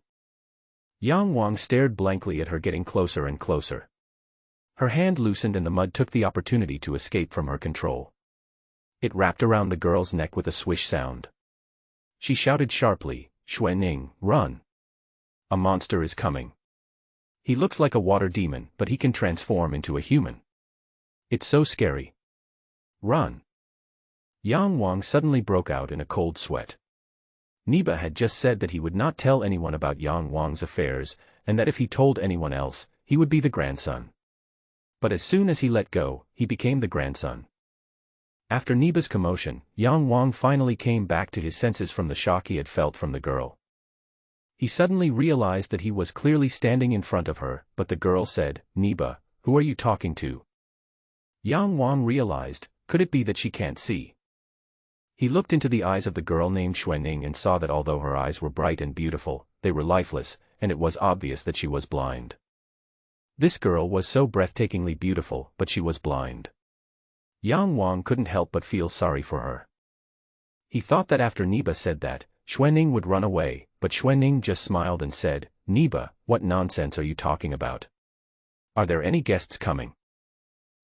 Yang Wang stared blankly at her, getting closer and closer. Her hand loosened and the mud took the opportunity to escape from her control. It wrapped around the girl's neck with a swish sound. She shouted sharply, "Xuanning, run! A monster is coming. He looks like a water demon, but he can transform into a human. It's so scary. Run!" Yang Wang suddenly broke out in a cold sweat. Niba had just said that he would not tell anyone about Yang Wang's affairs, and that if he told anyone else, he would be the grandson. But as soon as he let go, he became the grandson. After Niba's commotion, Yang Wang finally came back to his senses from the shock he had felt from the girl. He suddenly realized that he was clearly standing in front of her, but the girl said, "Niba, who are you talking to?" Yang Wang realized, could it be that she can't see? He looked into the eyes of the girl named Xuanning and saw that although her eyes were bright and beautiful, they were lifeless, and it was obvious that she was blind. This girl was so breathtakingly beautiful, but she was blind. Yang Wang couldn't help but feel sorry for her. He thought that after Niba said that, Xuanning would run away, but Xuanning just smiled and said, "Niba, what nonsense are you talking about? Are there any guests coming?"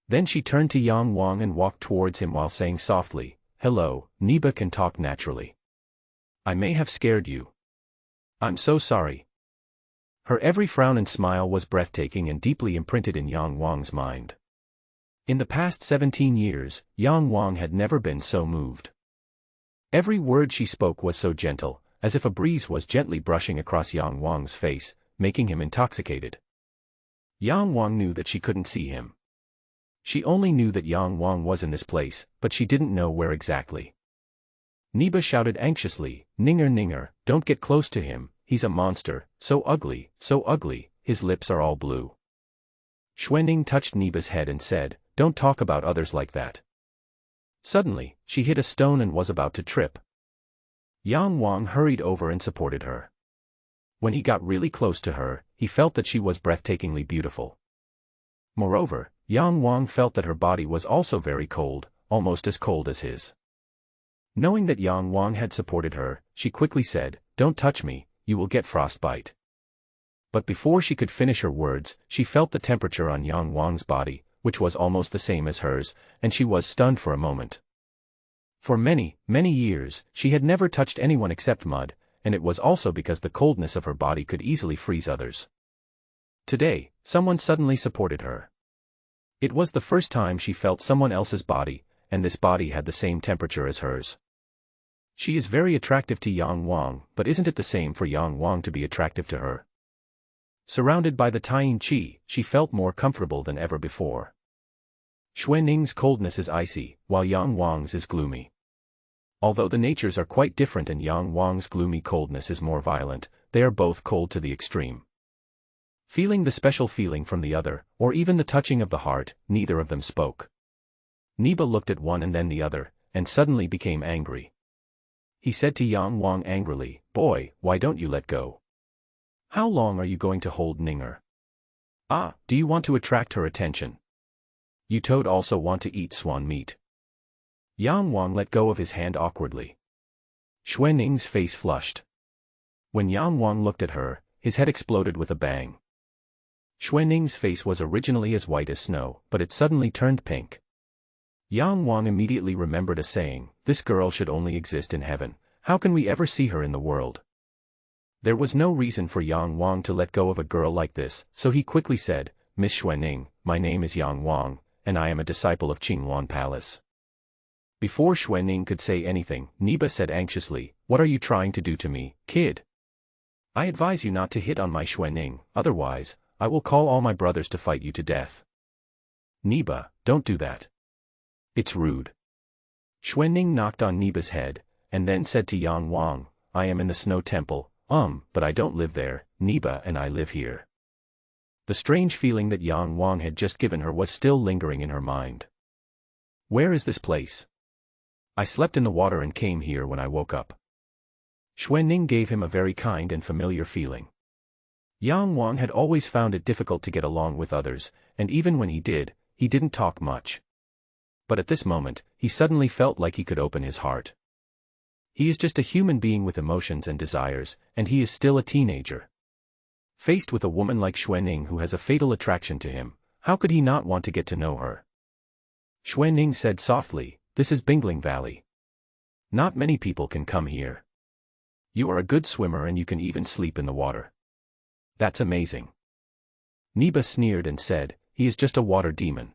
Then she turned to Yang Wang and walked towards him while saying softly, "Hello, Niba can talk naturally. I may have scared you. I'm so sorry." Her every frown and smile was breathtaking and deeply imprinted in Yang Wang's mind. In the past 17 years, Yang Wang had never been so moved. Every word she spoke was so gentle, as if a breeze was gently brushing across Yang Wang's face, making him intoxicated. Yang Wang knew that she couldn't see him. She only knew that Yang Wang was in this place, but she didn't know where exactly. Niba shouted anxiously, "Ninger Ninger, don't get close to him, he's a monster, so ugly, his lips are all blue." Xuanning touched Niba's head and said, "Don't talk about others like that." Suddenly, she hit a stone and was about to trip. Yang Wang hurried over and supported her. When he got really close to her, he felt that she was breathtakingly beautiful. Moreover, Yang Wang felt that her body was also very cold, almost as cold as his. Knowing that Yang Wang had supported her, she quickly said, "Don't touch me, you will get frostbite." But before she could finish her words, she felt the temperature on Yang Wang's body, which was almost the same as hers, and she was stunned for a moment. For many, many years, she had never touched anyone except mud, and it was also because the coldness of her body could easily freeze others. Today, someone suddenly supported her. It was the first time she felt someone else's body, and this body had the same temperature as hers. She is very attractive to Yang Wang, but isn't it the same for Yang Wang to be attractive to her? Surrounded by the Tying Qi, she felt more comfortable than ever before. Xuanning's coldness is icy, while Yang Wang's is gloomy. Although the natures are quite different and Yang Wang's gloomy coldness is more violent, they are both cold to the extreme. Feeling the special feeling from the other, or even the touching of the heart, neither of them spoke. Niba looked at one and then the other, and suddenly became angry. He said to Yang Wang angrily, "Boy, why don't you let go? How long are you going to hold Ninger? Ah, do you want to attract her attention? You toad also want to eat swan meat." Yang Wang let go of his hand awkwardly. Xuanning's face flushed. When Yang Wang looked at her, his head exploded with a bang. Xuanning's face was originally as white as snow, but it suddenly turned pink. Yang Wang immediately remembered a saying, "This girl should only exist in heaven, how can we ever see her in the world?" There was no reason for Yang Wang to let go of a girl like this, so he quickly said, "Miss Xuanning, my name is Yang Wang, and I am a disciple of Qingluan Palace." Before Xuanning could say anything, Niba said anxiously, "What are you trying to do to me, kid? I advise you not to hit on my Xuanning, otherwise, I will call all my brothers to fight you to death." "Niba, don't do that. It's rude." Xuanning knocked on Niba's head, and then said to Yang Wang, "I am in the Snow Temple, but I don't live there, Niba and I live here." The strange feeling that Yang Wang had just given her was still lingering in her mind. "Where is this place? I slept in the water and came here when I woke up." Xuanning gave him a very kind and familiar feeling. Yang Wang had always found it difficult to get along with others, and even when he did, he didn't talk much. But at this moment, he suddenly felt like he could open his heart. He is just a human being with emotions and desires, and he is still a teenager. Faced with a woman like Xuanning who has a fatal attraction to him, how could he not want to get to know her? Xuanning said softly, "This is Bingling Valley. Not many people can come here. You are a good swimmer and you can even sleep in the water. That's amazing." Niba sneered and said, "He is just a water demon.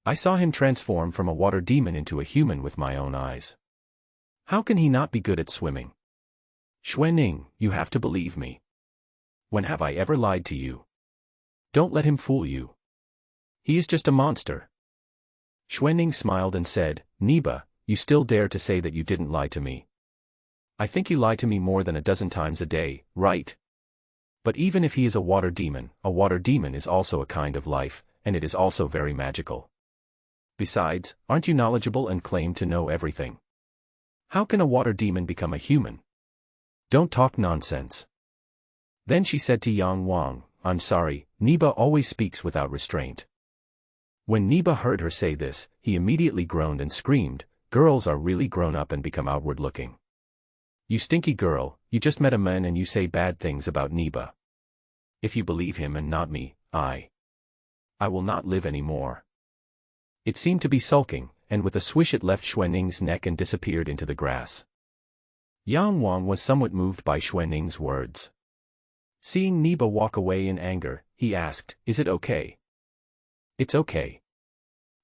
I saw him transform from a water demon into a human with my own eyes. How can he not be good at swimming?" Xuanning, you have to believe me. When have I ever lied to you? Don't let him fool you. He is just a monster. Xuanning smiled and said, "Niba, you still dare to say that you didn't lie to me. I think you lie to me more than a dozen times a day, right? But even if he is a water demon is also a kind of life, and it is also very magical. Besides, aren't you knowledgeable and claim to know everything? How can a water demon become a human? Don't talk nonsense." Then she said to Yang Wang, "I'm sorry, Niba always speaks without restraint." When Niba heard her say this, he immediately groaned and screamed, "Girls are really grown up and become outward looking. You stinky girl, you just met a man and you say bad things about Niba. If you believe him and not me, I will not live anymore." It seemed to be sulking, and with a swish it left Xuanning's neck and disappeared into the grass. Yang Wang was somewhat moved by Xuanning's words. Seeing Niba walk away in anger, he asked, "Is it okay?" "It's okay.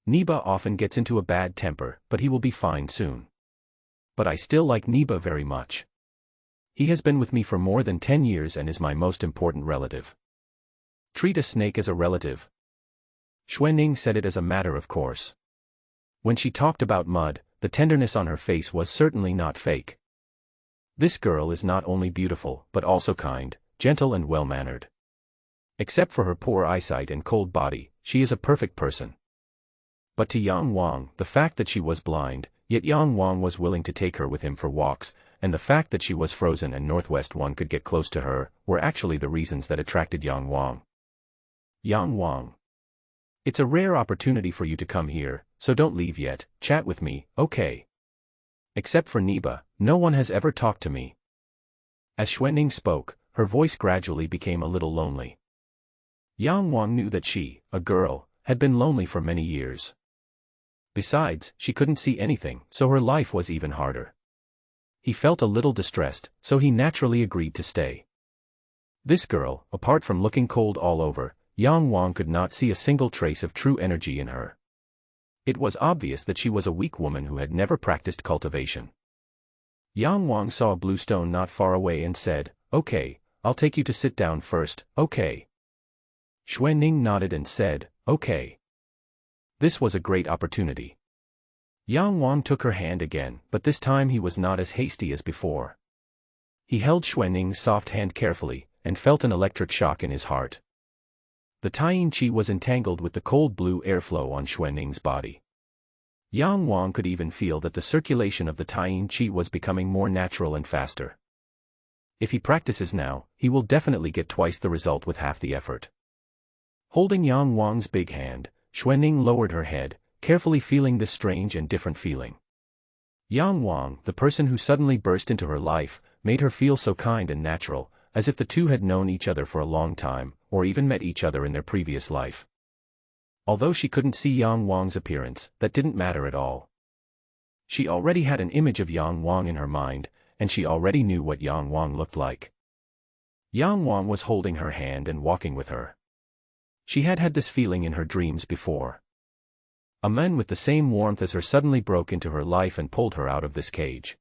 Niba often gets into a bad temper, but he will be fine soon. But I still like Niba very much. He has been with me for more than 10 years and is my most important relative. Treat a snake as a relative." Xuanning said it as a matter of course. When she talked about mud, the tenderness on her face was certainly not fake. This girl is not only beautiful, but also kind, gentle and well-mannered. Except for her poor eyesight and cold body, she is a perfect person. But to Yang Wang, the fact that she was blind, yet Yang Wang was willing to take her with him for walks, and the fact that she was frozen and Northwest One could get close to her, were actually the reasons that attracted Yang Wang. "Yang Wang, it's a rare opportunity for you to come here, so don't leave yet, chat with me, okay? Except for Niba, no one has ever talked to me." As Xuanning spoke, her voice gradually became a little lonely. Yang Wang knew that she, a girl, had been lonely for many years. Besides, she couldn't see anything, so her life was even harder. He felt a little distressed, so he naturally agreed to stay. This girl, apart from looking cold all over, Yang Wang could not see a single trace of true energy in her. It was obvious that she was a weak woman who had never practiced cultivation. Yang Wang saw a blue stone not far away and said, "Okay, I'll take you to sit down first, okay?" Xuanning nodded and said, "Okay." This was a great opportunity. Yang Wang took her hand again, but this time he was not as hasty as before. He held Xuanning's soft hand carefully, and felt an electric shock in his heart. The Taiyin Qi was entangled with the cold blue airflow on Xuanning's body. Yang Wang could even feel that the circulation of the Taiyin Qi was becoming more natural and faster. If he practices now, he will definitely get twice the result with half the effort. Holding Yang Wang's big hand, Xuanning lowered her head, carefully feeling this strange and different feeling. Yang Wang, the person who suddenly burst into her life, made her feel so kind and natural, as if the two had known each other for a long time, or even met each other in their previous life. Although she couldn't see Yang Wang's appearance, that didn't matter at all. She already had an image of Yang Wang in her mind, and she already knew what Yang Wang looked like. Yang Wang was holding her hand and walking with her. She had had this feeling in her dreams before. A man with the same warmth as her suddenly broke into her life and pulled her out of this cage.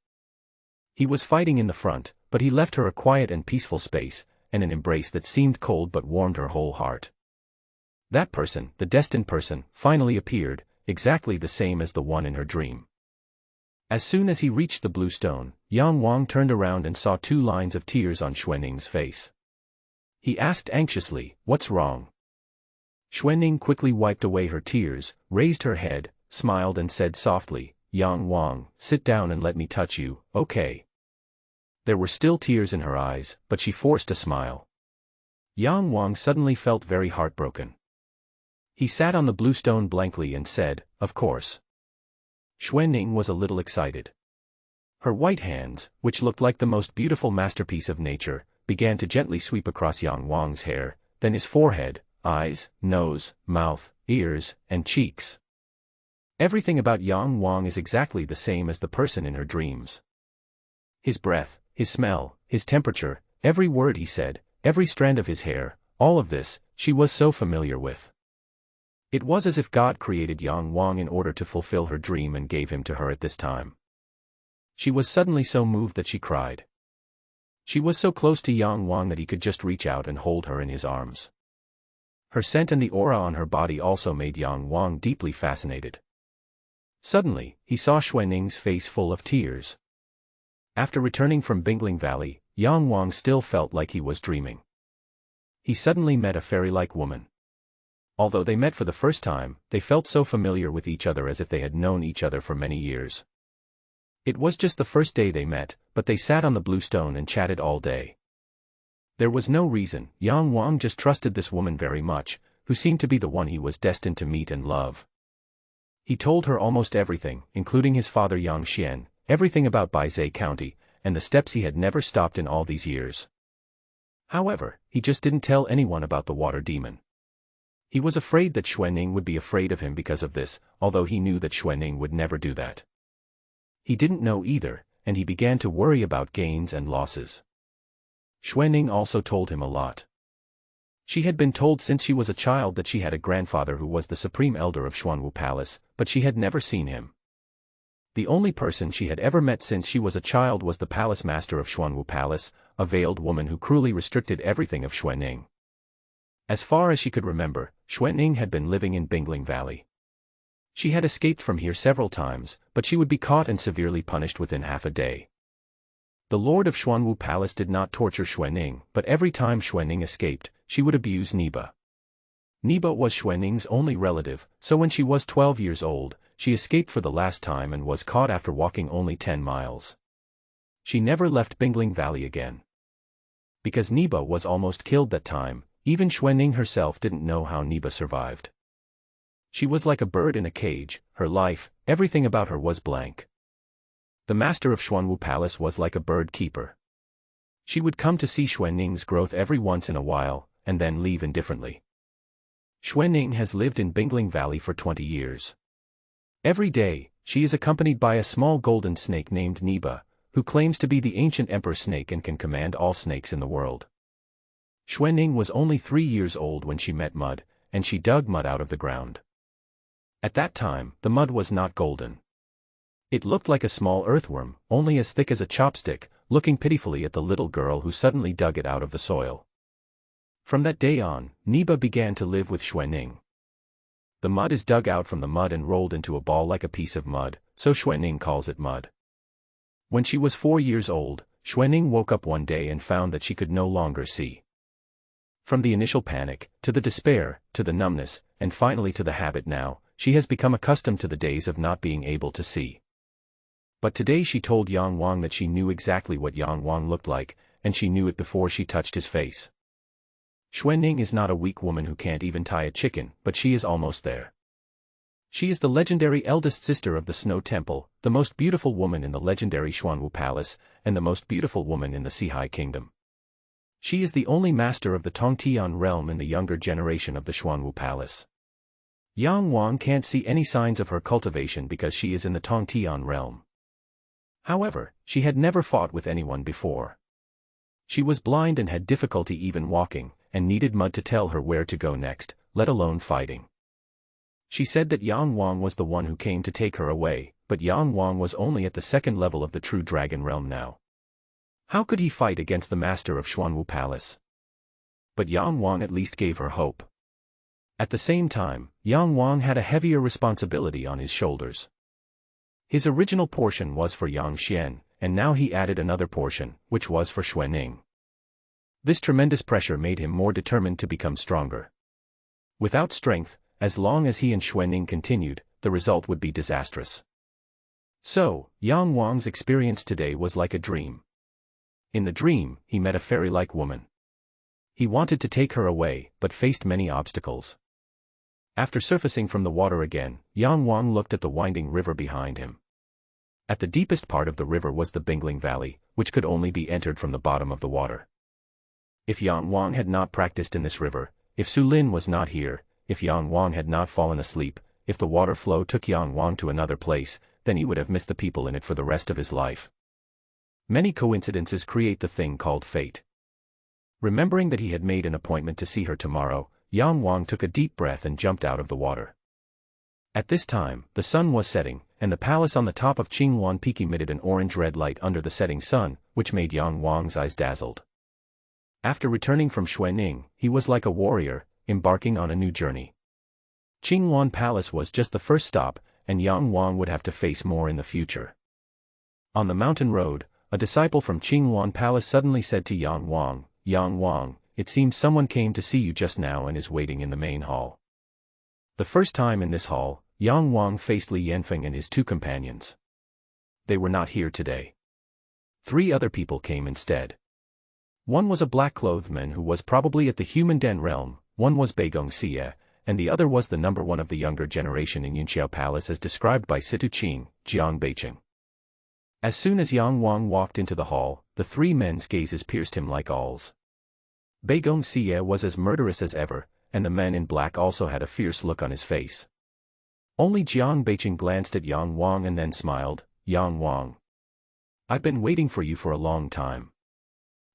He was fighting in the front, but he left her a quiet and peaceful space, and an embrace that seemed cold but warmed her whole heart. That person, the destined person, finally appeared, exactly the same as the one in her dream. As soon as he reached the blue stone, Yang Wang turned around and saw 2 lines of tears on Xuanning's face. He asked anxiously, "What's wrong?" Xuanning quickly wiped away her tears, raised her head, smiled and said softly, "Yang Wang, sit down and let me touch you, okay?" There were still tears in her eyes, but she forced a smile. Yang Wang suddenly felt very heartbroken. He sat on the blue stone blankly and said, "Of course." Xuanning was a little excited. Her white hands, which looked like the most beautiful masterpiece of nature, began to gently sweep across Yang Wang's hair, then his forehead, eyes, nose, mouth, ears, and cheeks. Everything about Yang Wang is exactly the same as the person in her dreams. His breath, his smell, his temperature, every word he said, every strand of his hair, all of this, she was so familiar with. It was as if God created Yang Wang in order to fulfill her dream and gave him to her at this time. She was suddenly so moved that she cried. She was so close to Yang Wang that he could just reach out and hold her in his arms. Her scent and the aura on her body also made Yang Wang deeply fascinated. Suddenly, he saw Xuaning's face full of tears. After returning from Bingling Valley, Yang Wang still felt like he was dreaming. He suddenly met a fairy-like woman. Although they met for the first time, they felt so familiar with each other as if they had known each other for many years. It was just the first day they met, but they sat on the blue stone and chatted all day. There was no reason, Yang Wang just trusted this woman very much, who seemed to be the one he was destined to meet and love. He told her almost everything, including his father Yang Xian, everything about Baizhou County, and the steps he had never stopped in all these years. However, he just didn't tell anyone about the water demon. He was afraid that Xuanning would be afraid of him because of this, although he knew that Xuanning would never do that. He didn't know either, and he began to worry about gains and losses. Xuanning also told him a lot. She had been told since she was a child that she had a grandfather who was the supreme elder of Xuanwu Palace, but she had never seen him. The only person she had ever met since she was a child was the palace master of Xuanwu Palace, a veiled woman who cruelly restricted everything of Xuanning. As far as she could remember, Xuanning had been living in Bingling Valley. She had escaped from here several times, but she would be caught and severely punished within half a day. The lord of Xuanwu Palace did not torture Xuanning, but every time Xuanning escaped, she would abuse Niba. Niba was Xuanning's only relative, so when she was 12 years old, she escaped for the last time and was caught after walking only 10 miles. She never left Bingling Valley again. Because Niba was almost killed that time, even Xuanning herself didn't know how Niba survived. She was like a bird in a cage, her life, everything about her was blank. The master of Xuanwu Palace was like a bird keeper. She would come to see Xuanning's growth every once in a while, and then leave indifferently. Xuanning has lived in Bingling Valley for 20 years. Every day, she is accompanied by a small golden snake named Niba, who claims to be the ancient emperor snake and can command all snakes in the world. Xuanning was only 3 years old when she met mud, and she dug mud out of the ground. At that time, the mud was not golden. It looked like a small earthworm, only as thick as a chopstick, looking pitifully at the little girl who suddenly dug it out of the soil. From that day on, Niba began to live with Xuanning. The mud is dug out from the mud and rolled into a ball like a piece of mud, so Xuanning calls it mud. When she was 4 years old, Xuanning woke up one day and found that she could no longer see. From the initial panic, to the despair, to the numbness, and finally to the habit now, she has become accustomed to the days of not being able to see. But today she told Yang Wang that she knew exactly what Yang Wang looked like, and she knew it before she touched his face. Xuanning is not a weak woman who can't even tie a chicken, but she is almost there. She is the legendary eldest sister of the Snow Temple, the most beautiful woman in the legendary Xuanwu Palace, and the most beautiful woman in the Sihai Kingdom. She is the only master of the Tongtian realm in the younger generation of the Xuanwu Palace. Yang Wang can't see any signs of her cultivation because she is in the Tongtian realm. However, she had never fought with anyone before. She was blind and had difficulty even walking, and needed mud to tell her where to go next, let alone fighting. She said that Yang Wang was the one who came to take her away, but Yang Wang was only at the second level of the true dragon realm now. How could he fight against the master of Xuanwu Palace? But Yang Wang at least gave her hope. At the same time, Yang Wang had a heavier responsibility on his shoulders. His original portion was for Yang Xian, and now he added another portion, which was for Xuanning. This tremendous pressure made him more determined to become stronger. Without strength, as long as he and Xuanning continued, the result would be disastrous. So, Yang Wang's experience today was like a dream. In the dream, he met a fairy-like woman. He wanted to take her away, but faced many obstacles. After surfacing from the water again, Yang Wang looked at the winding river behind him. At the deepest part of the river was the Bingling Valley, which could only be entered from the bottom of the water. If Yang Wang had not practiced in this river, if Su Lin was not here, if Yang Wang had not fallen asleep, if the water flow took Yang Wang to another place, then he would have missed the people in it for the rest of his life. Many coincidences create the thing called fate. Remembering that he had made an appointment to see her tomorrow, Yang Wang took a deep breath and jumped out of the water. At this time, the sun was setting, and the palace on the top of Qinghuan Peak emitted an orange-red light under the setting sun, which made Yang Wang's eyes dazzled. After returning from Xuening, he was like a warrior, embarking on a new journey. Qinghuan Palace was just the first stop, and Yang Wang would have to face more in the future. On the mountain road, a disciple from Qinghuan Palace suddenly said to Yang Wang, it seems someone came to see you just now and is waiting in the main hall. The first time in this hall, Yang Wang faced Li Yanfeng and his two companions. They were not here today. 3 other people came instead. One was a black-clothed man who was probably at the human den realm, one was Beigong Xie, and the other was the number 1 of the younger generation in Yunqiao Palace as described by Situ Qing, Jiang Beiqing. As soon as Yang Wang walked into the hall, the 3 men's gazes pierced him like awls. Beigong Xie was as murderous as ever, and the man in black also had a fierce look on his face. Only Jiang Beiqing glanced at Yang Wang and then smiled. Yang Wang, I've been waiting for you for a long time.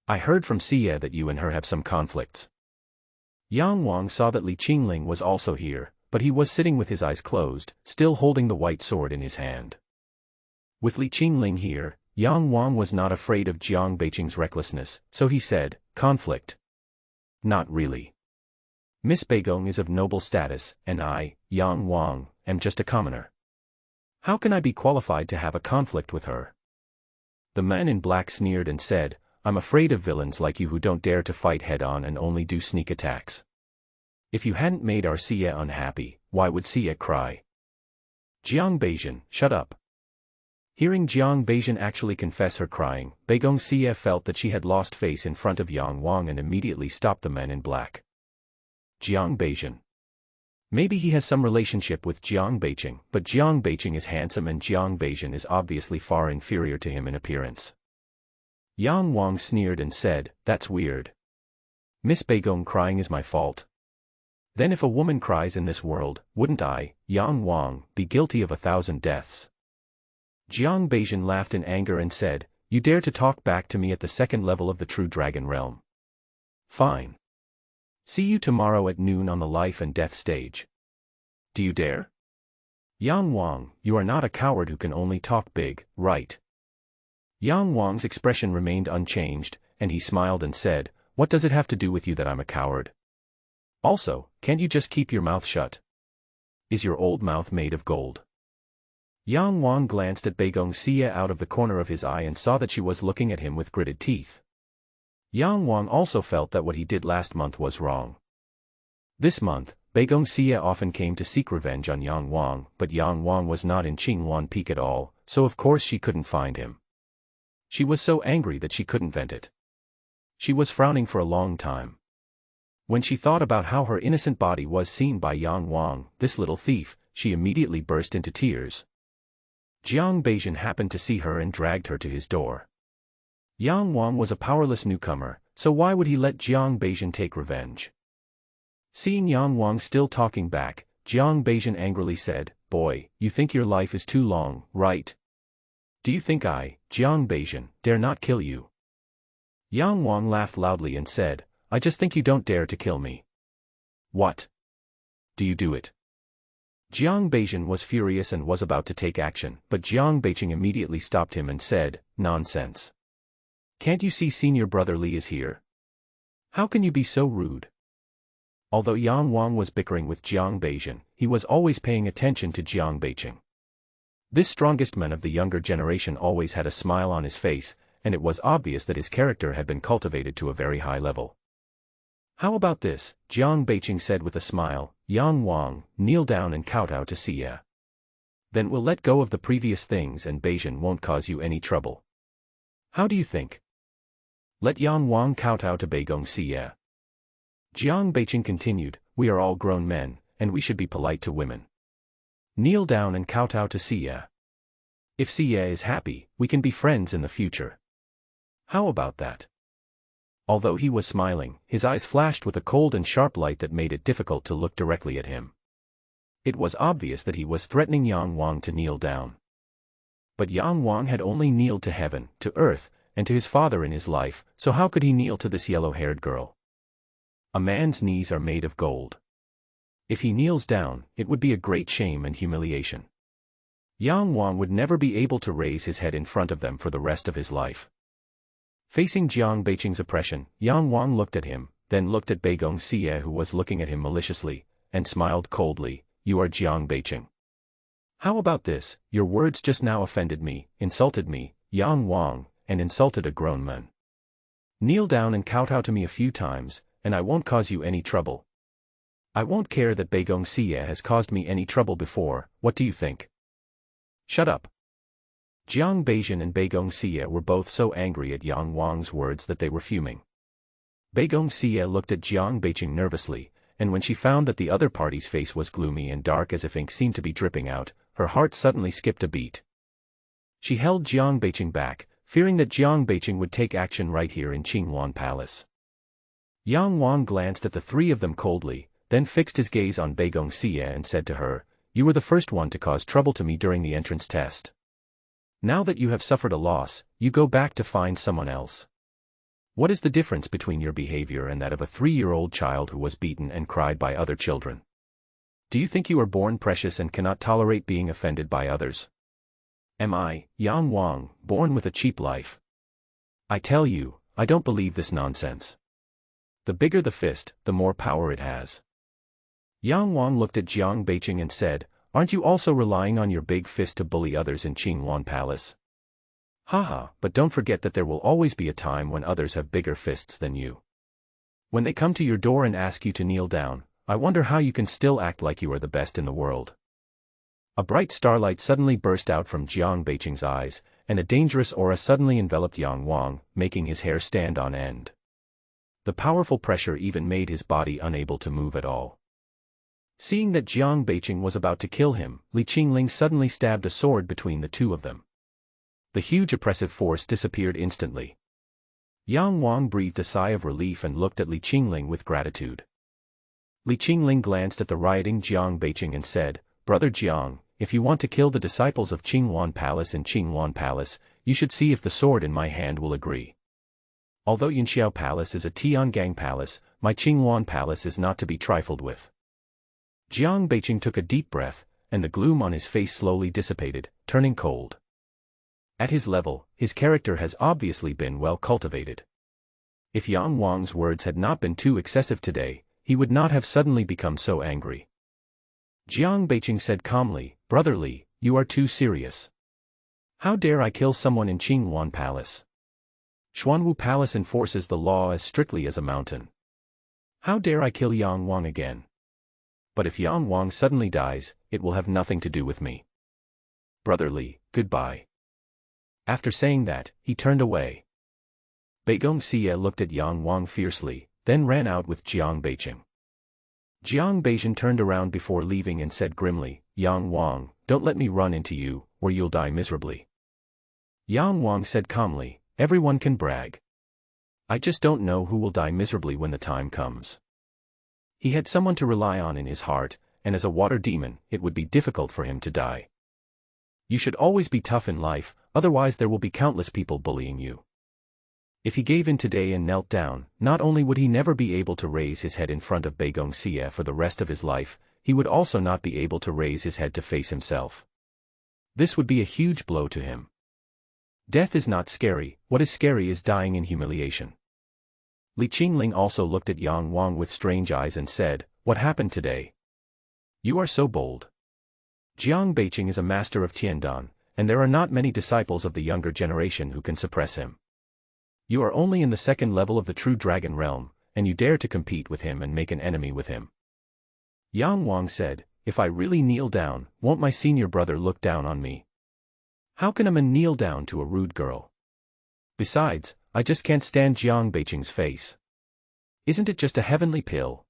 I heard from Xie that you and her have some conflicts. Yang Wang saw that Li Qingling was also here, but he was sitting with his eyes closed, still holding the white sword in his hand. With Li Qingling here, Yang Wang was not afraid of Jiang Beiqing's recklessness, so he said, conflict. Not really. Miss Beigong is of noble status, and I, Yang Wang, am just a commoner. How can I be qualified to have a conflict with her? The man in black sneered and said, I'm afraid of villains like you who don't dare to fight head-on and only do sneak attacks. If you hadn't made our Xie unhappy, why would Xie cry? Jiang Beijian, shut up. Hearing Jiang Beijian actually confess her crying, Beigong Xie felt that she had lost face in front of Yang Wang and immediately stopped the man in black. Jiang Beijian. Maybe he has some relationship with Jiang Beiqing, but Jiang Beiqing is handsome and Jiang Beijian is obviously far inferior to him in appearance. Yang Wang sneered and said, that's weird. Miss Beigong crying is my fault. Then if a woman cries in this world, wouldn't I, Yang Wang, be guilty of 1,000 deaths? Jiang Beijian laughed in anger and said, you dare to talk back to me at the 2nd level of the True Dragon Realm. Fine. See you tomorrow at noon on the life and death stage. Do you dare? Yang Wang, you are not a coward who can only talk big, right? Yang Wang's expression remained unchanged, and he smiled and said, what does it have to do with you that I'm a coward? Also, can't you just keep your mouth shut? Is your old mouth made of gold? Yang Wang glanced at Beigong Xie out of the corner of his eye and saw that she was looking at him with gritted teeth. Yang Wang also felt that what he did last month was wrong. This month, Beigong Xie often came to seek revenge on Yang Wang, but Yang Wang was not in Qinghuan Peak at all, so of course she couldn't find him. She was so angry that she couldn't vent it. She was frowning for a long time. When she thought about how her innocent body was seen by Yang Wang, this little thief, she immediately burst into tears. Jiang Beijian happened to see her and dragged her to his door. Yang Wang was a powerless newcomer, so why would he let Jiang Beijian take revenge? Seeing Yang Wang still talking back, Jiang Beijian angrily said, boy, you think your life is too long, right? Do you think I, Jiang Beijian, dare not kill you? Yang Wang laughed loudly and said, I just think you don't dare to kill me. What? Do you do it? Jiang Beijian was furious and was about to take action, but Jiang Beiqing immediately stopped him and said, nonsense. Can't you see senior brother Li is here? How can you be so rude? Although Yang Wang was bickering with Jiang Beijian, he was always paying attention to Jiang Beiqing. This strongest man of the younger generation always had a smile on his face, and it was obvious that his character had been cultivated to a very high level. How about this? Jiang Beiqing said with a smile, Yang Wang, kneel down and kowtow to Xie. Then we'll let go of the previous things and Beijian won't cause you any trouble. How do you think? Let Yang Wang kowtow to Beigong Xie. Jiang Beiqing continued, we are all grown men, and we should be polite to women. Kneel down and kowtow to Xie. If Xie is happy, we can be friends in the future. How about that? Although he was smiling, his eyes flashed with a cold and sharp light that made it difficult to look directly at him. It was obvious that he was threatening Yang Wang to kneel down. But Yang Wang had only kneeled to heaven, to earth, and to his father in his life, so how could he kneel to this yellow-haired girl? A man's knees are made of gold. If he kneels down, it would be a great shame and humiliation. Yang Wang would never be able to raise his head in front of them for the rest of his life. Facing Jiang Beiqing's oppression, Yang Wang looked at him, then looked at Bei Gong Xie who was looking at him maliciously, and smiled coldly. You are Jiang Beiqing. How about this? Your words just now offended me, insulted me, Yang Wang, and insulted a grown man. Kneel down and kowtow to me a few times, and I won't cause you any trouble. I won't care that Bei Gong Xie has caused me any trouble before. What do you think? Shut up. Jiang Beijian and Bei Gong Xie were both so angry at Yang Wang's words that they were fuming. Bei Gong Xie looked at Jiang Beiqing nervously, and when she found that the other party's face was gloomy and dark as if ink seemed to be dripping out, her heart suddenly skipped a beat. She held Jiang Beiqing back, fearing that Jiang Beiqing would take action right here in Qinghuan Palace. Yang Wang glanced at the three of them coldly, then fixed his gaze on Bei Gong Xie and said to her, You were the first one to cause trouble to me during the entrance test. Now that you have suffered a loss, you go back to find someone else. What is the difference between your behavior and that of a 3-year-old child who was beaten and cried by other children? Do you think you are born precious and cannot tolerate being offended by others? Am I, Yang Wang, born with a cheap life? I tell you, I don't believe this nonsense. The bigger the fist, the more power it has. Yang Wang looked at Jiang Beiqing and said, Aren't you also relying on your big fist to bully others in Qinghuan Palace? Haha, but don't forget that there will always be a time when others have bigger fists than you. When they come to your door and ask you to kneel down, I wonder how you can still act like you are the best in the world. A bright starlight suddenly burst out from Jiang Beiqing's eyes, and a dangerous aura suddenly enveloped Yang Wang, making his hair stand on end. The powerful pressure even made his body unable to move at all. Seeing that Jiang Beiqing was about to kill him, Li Qingling suddenly stabbed a sword between the two of them. The huge oppressive force disappeared instantly. Yang Wang breathed a sigh of relief and looked at Li Qingling with gratitude. Li Qingling glanced at the rioting Jiang Beiqing and said, Brother Jiang, if you want to kill the disciples of Qinghuan Palace in Qinghuan Palace, you should see if the sword in my hand will agree. Although Yunxiao Palace is a Tiangang Palace, my Qinghuan Palace is not to be trifled with. Jiang Beiqing took a deep breath, and the gloom on his face slowly dissipated, turning cold. At his level, his character has obviously been well cultivated. If Yang Wang's words had not been too excessive today, he would not have suddenly become so angry. Jiang Beiqing said calmly, Brother Li, you are too serious. How dare I kill someone in Qinghuan Palace? Xuanwu Palace enforces the law as strictly as a mountain. How dare I kill Yang Wang again? But if Yang Wang suddenly dies, it will have nothing to do with me. Brother Li, goodbye. After saying that, he turned away. Bei Gong Xie looked at Yang Wang fiercely, then ran out with Jiang Beiqing. Jiang Beijian turned around before leaving and said grimly, Yang Wang, don't let me run into you, or you'll die miserably. Yang Wang said calmly, Everyone can brag. I just don't know who will die miserably when the time comes. He had someone to rely on in his heart, and as a water demon, it would be difficult for him to die. You should always be tough in life, otherwise there will be countless people bullying you. If he gave in today and knelt down, not only would he never be able to raise his head in front of Bei Gong Xie for the rest of his life, he would also not be able to raise his head to face himself. This would be a huge blow to him. Death is not scary, what is scary is dying in humiliation. Li Qingling also looked at Yang Wang with strange eyes and said, What happened today? You are so bold. Jiang Beiqing is a master of Tiandan, and there are not many disciples of the younger generation who can suppress him. You are only in the second level of the true dragon realm, and you dare to compete with him and make an enemy with him. Yang Wang said, If I really kneel down, won't my senior brother look down on me? How can a man kneel down to a rude girl? Besides, I just can't stand Jiang Beiqing's face. Isn't it just a heavenly pill?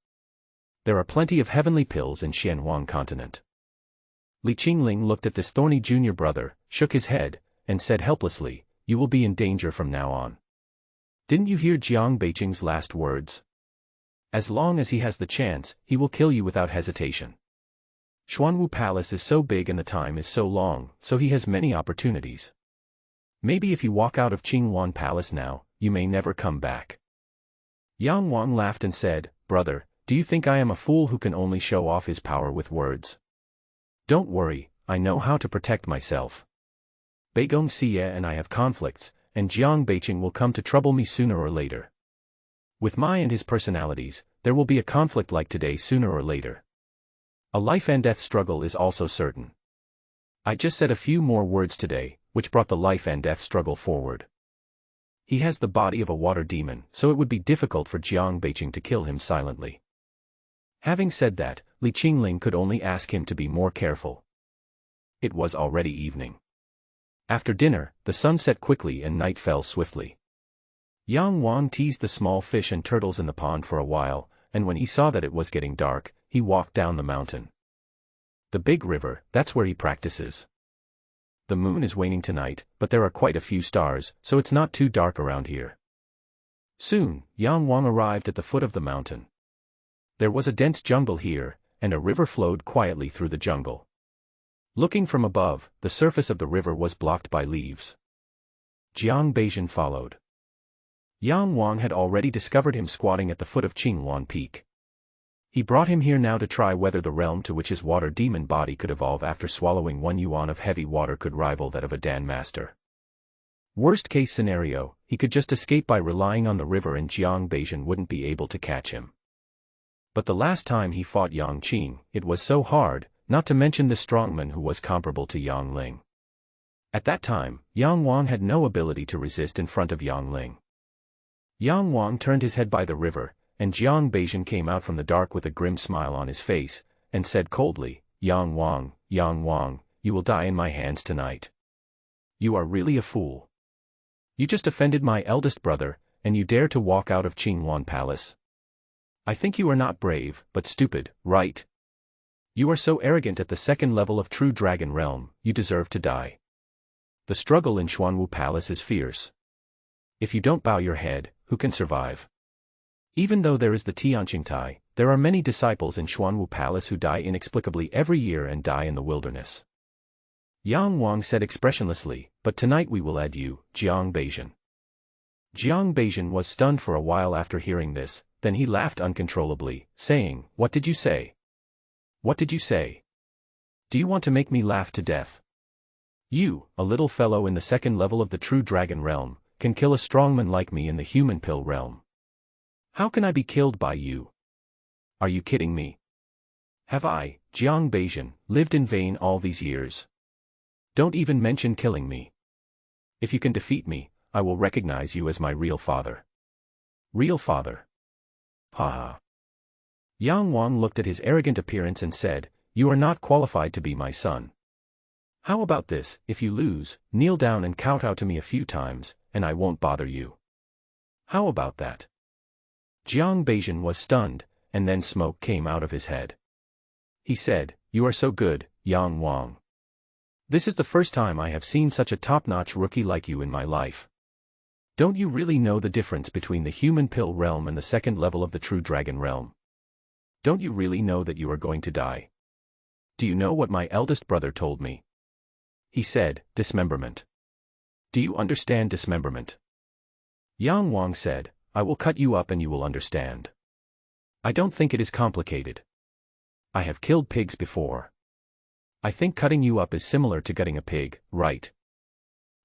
There are plenty of heavenly pills in Xianhuang continent. Li Qingling looked at this thorny junior brother, shook his head, and said helplessly, You will be in danger from now on. Didn't you hear Jiang Beiqing's last words? As long as he has the chance, he will kill you without hesitation. Xuanwu Palace is so big and the time is so long, so he has many opportunities. Maybe if you walk out of Qingwan Palace now, you may never come back. Yang Wang laughed and said, Brother, do you think I am a fool who can only show off his power with words? Don't worry, I know how to protect myself. Beigong Xie and I have conflicts, and Jiang Beiqing will come to trouble me sooner or later. With my and his personalities, there will be a conflict like today sooner or later. A life and death struggle is also certain. I just said a few more words today, which brought the life and death struggle forward. He has the body of a water demon, so it would be difficult for Jiang Beiqing to kill him silently. Having said that, Li Qingling could only ask him to be more careful. It was already evening. After dinner, the sun set quickly and night fell swiftly. Yang Wang teased the small fish and turtles in the pond for a while, and when he saw that it was getting dark, he walked down the mountain. The big river, that's where he practices. The moon is waning tonight, but there are quite a few stars, so it's not too dark around here. Soon, Yang Wang arrived at the foot of the mountain. There was a dense jungle here, and a river flowed quietly through the jungle. Looking from above, the surface of the river was blocked by leaves. Jiang Beiqing followed. Yang Wang had already discovered him squatting at the foot of Qingwan Peak. He brought him here now to try whether the realm to which his water demon body could evolve after swallowing 1 yuan of heavy water could rival that of a Dan master. Worst case scenario, he could just escape by relying on the river and Jiang Beiqing wouldn't be able to catch him. But the last time he fought Yang Qing, it was so hard, not to mention the strongman who was comparable to Yang Ling. At that time, Yang Wang had no ability to resist in front of Yang Ling. Yang Wang turned his head by the river, and Jiang Beiqing came out from the dark with a grim smile on his face, and said coldly, Yang Wang, you will die in my hands tonight. You are really a fool. You just offended my eldest brother, and you dare to walk out of Qingwan Palace. I think you are not brave, but stupid, right? You are so arrogant at the second level of True Dragon Realm, you deserve to die. The struggle in Xuanwu Palace is fierce. If you don't bow your head, who can survive? Even though there is the Tianqingtai, there are many disciples in Xuanwu Palace who die inexplicably every year and die in the wilderness. Yang Wang said expressionlessly, but tonight we will add you, Jiang Beiqing. Jiang Beiqing was stunned for a while after hearing this, then he laughed uncontrollably, saying, What did you say? What did you say? Do you want to make me laugh to death? You, a little fellow in the second level of the True Dragon Realm, can kill a strongman like me in the human pill realm. How can I be killed by you? Are you kidding me? Have I, Jiang Beiqing, lived in vain all these years? Don't even mention killing me. If you can defeat me, I will recognize you as my real father. Real father? Ha ha. Yang Wang looked at his arrogant appearance and said, You are not qualified to be my son. How about this, if you lose, kneel down and kowtow to me a few times, and I won't bother you. How about that? Jiang Beiqing was stunned, and then smoke came out of his head. He said, You are so good, Yang Wang. This is the first time I have seen such a top-notch rookie like you in my life. Don't you really know the difference between the human pill realm and the second level of the True Dragon Realm? Don't you really know that you are going to die? Do you know what my eldest brother told me? He said, dismemberment. Do you understand dismemberment? Yang Wang said, I will cut you up and you will understand. I don't think it is complicated. I have killed pigs before. I think cutting you up is similar to gutting a pig, right?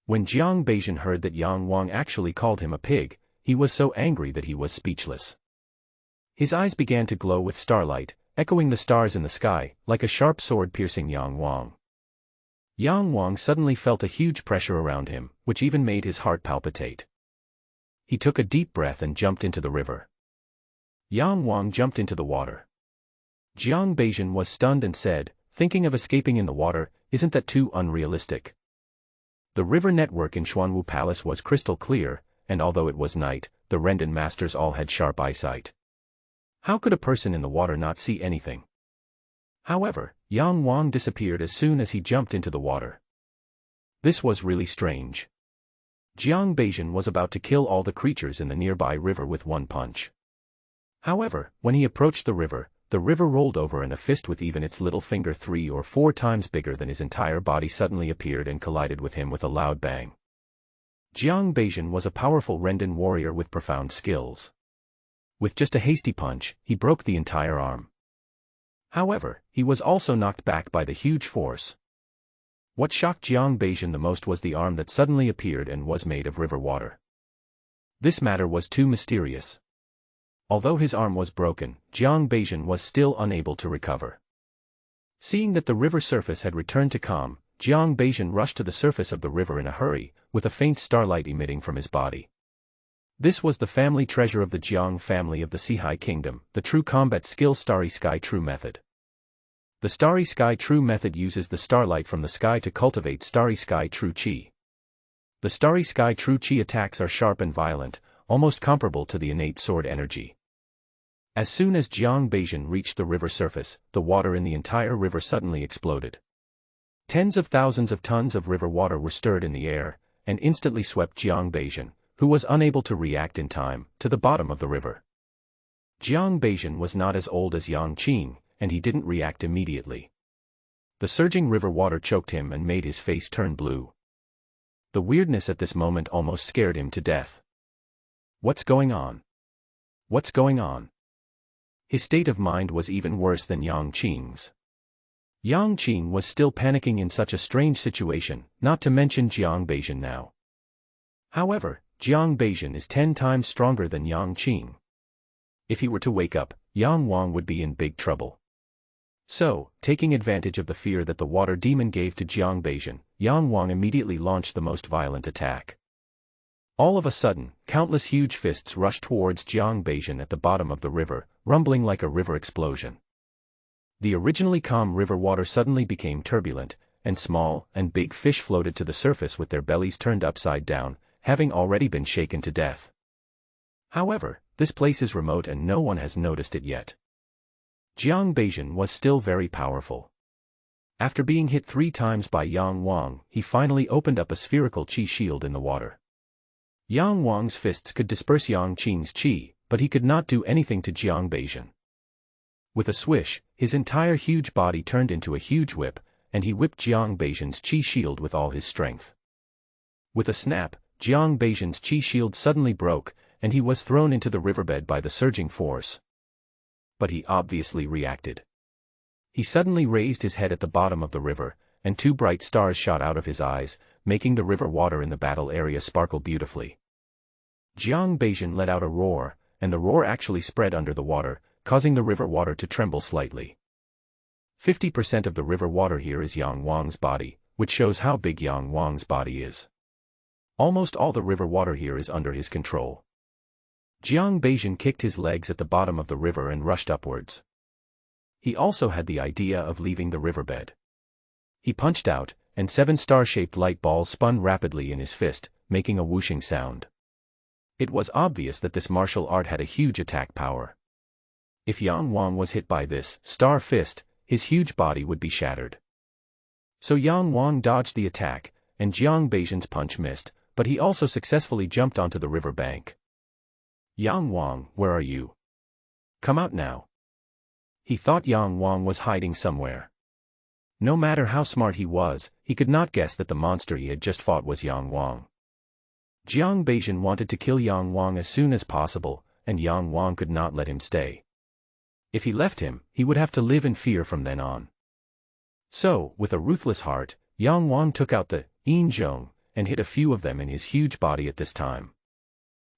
When Jiang Beiqing heard that Yang Wang actually called him a pig, he was so angry that he was speechless. His eyes began to glow with starlight, echoing the stars in the sky, like a sharp sword piercing Yang Wang. Yang Wang suddenly felt a huge pressure around him, which even made his heart palpitate. He took a deep breath and jumped into the river. Yang Wang jumped into the water. Jiang Beiqing was stunned and said, thinking of escaping in the water, isn't that too unrealistic? The river network in Xuanwu Palace was crystal clear, and although it was night, the Rendan masters all had sharp eyesight. How could a person in the water not see anything? However, Yang Wang disappeared as soon as he jumped into the water. This was really strange. Jiang Beijing was about to kill all the creatures in the nearby river with one punch. However, when he approached the river rolled over and a fist with even its little finger 3 or 4 times bigger than his entire body suddenly appeared and collided with him with a loud bang. Jiang Beijing was a powerful Rendan warrior with profound skills. With just a hasty punch, he broke the entire arm. However, he was also knocked back by the huge force. What shocked Jiang Beijing the most was the arm that suddenly appeared and was made of river water. This matter was too mysterious. Although his arm was broken, Jiang Beijing was still unable to recover. Seeing that the river surface had returned to calm, Jiang Beijing rushed to the surface of the river in a hurry, with a faint starlight emitting from his body. This was the family treasure of the Jiang family of the Sihai Kingdom, the true combat skill Starry Sky True Method. The Starry Sky True Method uses the starlight from the sky to cultivate Starry Sky True Chi. The Starry Sky True Chi attacks are sharp and violent, almost comparable to the innate sword energy. As soon as Jiang Beijing reached the river surface, the water in the entire river suddenly exploded. Tens of thousands of tons of river water were stirred in the air, and instantly swept Jiang Beijing, who was unable to react in time, to the bottom of the river. Jiang Beijing was not as old as Yang Qing, and he didn't react immediately. The surging river water choked him and made his face turn blue. The weirdness at this moment almost scared him to death. What's going on? What's going on? His state of mind was even worse than Yang Qing's. Yang Qing was still panicking in such a strange situation, not to mention Jiang Beijing now. However, Jiang Beijing is 10 times stronger than Yang Qing. If he were to wake up, Yang Wang would be in big trouble. So, taking advantage of the fear that the water demon gave to Jiang Beijing, Yang Wang immediately launched the most violent attack. All of a sudden, countless huge fists rushed towards Jiang Beijing at the bottom of the river, rumbling like a river explosion. The originally calm river water suddenly became turbulent, and small and big fish floated to the surface with their bellies turned upside down, having already been shaken to death. However, this place is remote and no one has noticed it yet. Jiang Beijing was still very powerful. After being hit 3 times by Yang Wang, he finally opened up a spherical qi shield in the water. Yang Wang's fists could disperse Yang Qing's qi, but he could not do anything to Jiang Beijing. With a swish, his entire huge body turned into a huge whip, and he whipped Jiang Beijing's qi shield with all his strength. With a snap, Jiang Beijing's qi shield suddenly broke, and he was thrown into the riverbed by the surging force. But he obviously reacted. He suddenly raised his head at the bottom of the river, and 2 bright stars shot out of his eyes, making the river water in the battle area sparkle beautifully. Jiang Beijing let out a roar, and the roar actually spread under the water, causing the river water to tremble slightly. 50% of the river water here is Yang Wang's body, which shows how big Yang Wang's body is. Almost all the river water here is under his control. Jiang Beijing kicked his legs at the bottom of the river and rushed upwards. He also had the idea of leaving the riverbed. He punched out, and 7 star-shaped light balls spun rapidly in his fist, making a whooshing sound. It was obvious that this martial art had a huge attack power. If Yang Wang was hit by this star fist, his huge body would be shattered. So Yang Wang dodged the attack, and Jiang Beijing's punch missed, but he also successfully jumped onto the river bank. Yang Wang, where are you? Come out now. He thought Yang Wang was hiding somewhere. No matter how smart he was, he could not guess that the monster he had just fought was Yang Wang. Jiang Beijing wanted to kill Yang Wang as soon as possible, and Yang Wang could not let him stay. If he left him, he would have to live in fear from then on. So, with a ruthless heart, Yang Wang took out the yin zhong and hit a few of them in his huge body at this time.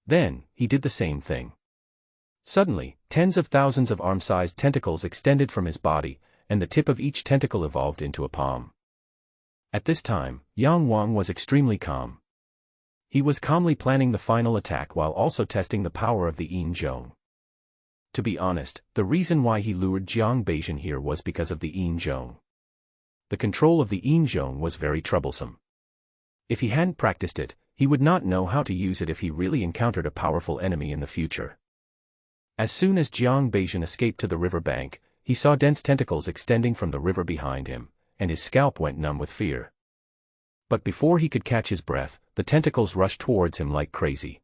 Then, he did the same thing. Suddenly, tens of thousands of arm-sized tentacles extended from his body, and the tip of each tentacle evolved into a palm. At this time, Yang Wang was extremely calm. He was calmly planning the final attack while also testing the power of the yin zhong. To be honest, the reason why he lured Jiang Beijing here was because of the yin zhong. The control of the yin zhong was very troublesome. If he hadn't practiced it, he would not know how to use it if he really encountered a powerful enemy in the future. As soon as Jiang Beijing escaped to the river bank, he saw dense tentacles extending from the river behind him, and his scalp went numb with fear. But before he could catch his breath, the tentacles rushed towards him like crazy.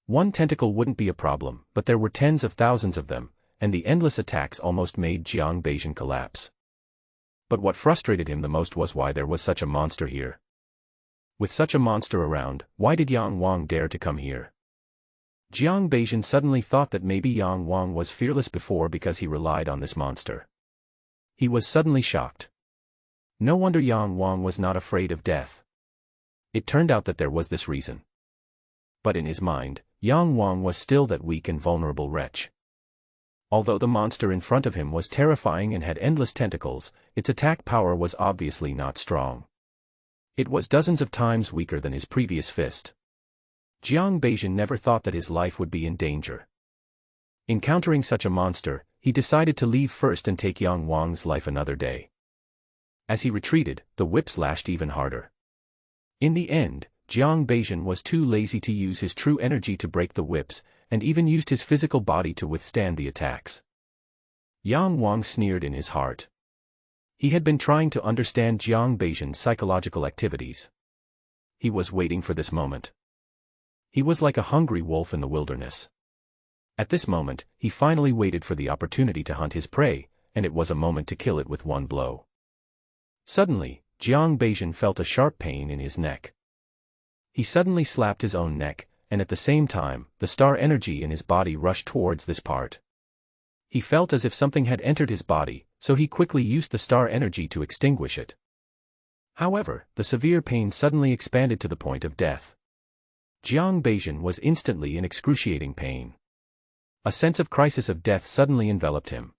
One tentacle wouldn't be a problem, but there were tens of thousands of them, and the endless attacks almost made Jiang Beijing collapse. But what frustrated him the most was why there was such a monster here. With such a monster around, why did Yang Wang dare to come here? Jiang Beijing suddenly thought that maybe Yang Wang was fearless before because he relied on this monster. He was suddenly shocked. No wonder Yang Wang was not afraid of death. It turned out that there was this reason. But in his mind, Yang Wang was still that weak and vulnerable wretch. Although the monster in front of him was terrifying and had endless tentacles, its attack power was obviously not strong. It was dozens of times weaker than his previous fist. Jiang Beijing never thought that his life would be in danger. Encountering such a monster, he decided to leave first and take Yang Wang's life another day. As he retreated, the whips lashed even harder. In the end, Jiang Beijing was too lazy to use his true energy to break the whips, and even used his physical body to withstand the attacks. Yang Wang sneered in his heart. He had been trying to understand Jiang Beijing's psychological activities. He was waiting for this moment. He was like a hungry wolf in the wilderness. At this moment, he finally waited for the opportunity to hunt his prey, and it was a moment to kill it with one blow. Suddenly, Jiang Beijing felt a sharp pain in his neck. He suddenly slapped his own neck, and at the same time, the star energy in his body rushed towards this part. He felt as if something had entered his body, so he quickly used the star energy to extinguish it. However, the severe pain suddenly expanded to the point of death. Jiang Beijing was instantly in excruciating pain. A sense of crisis of death suddenly enveloped him.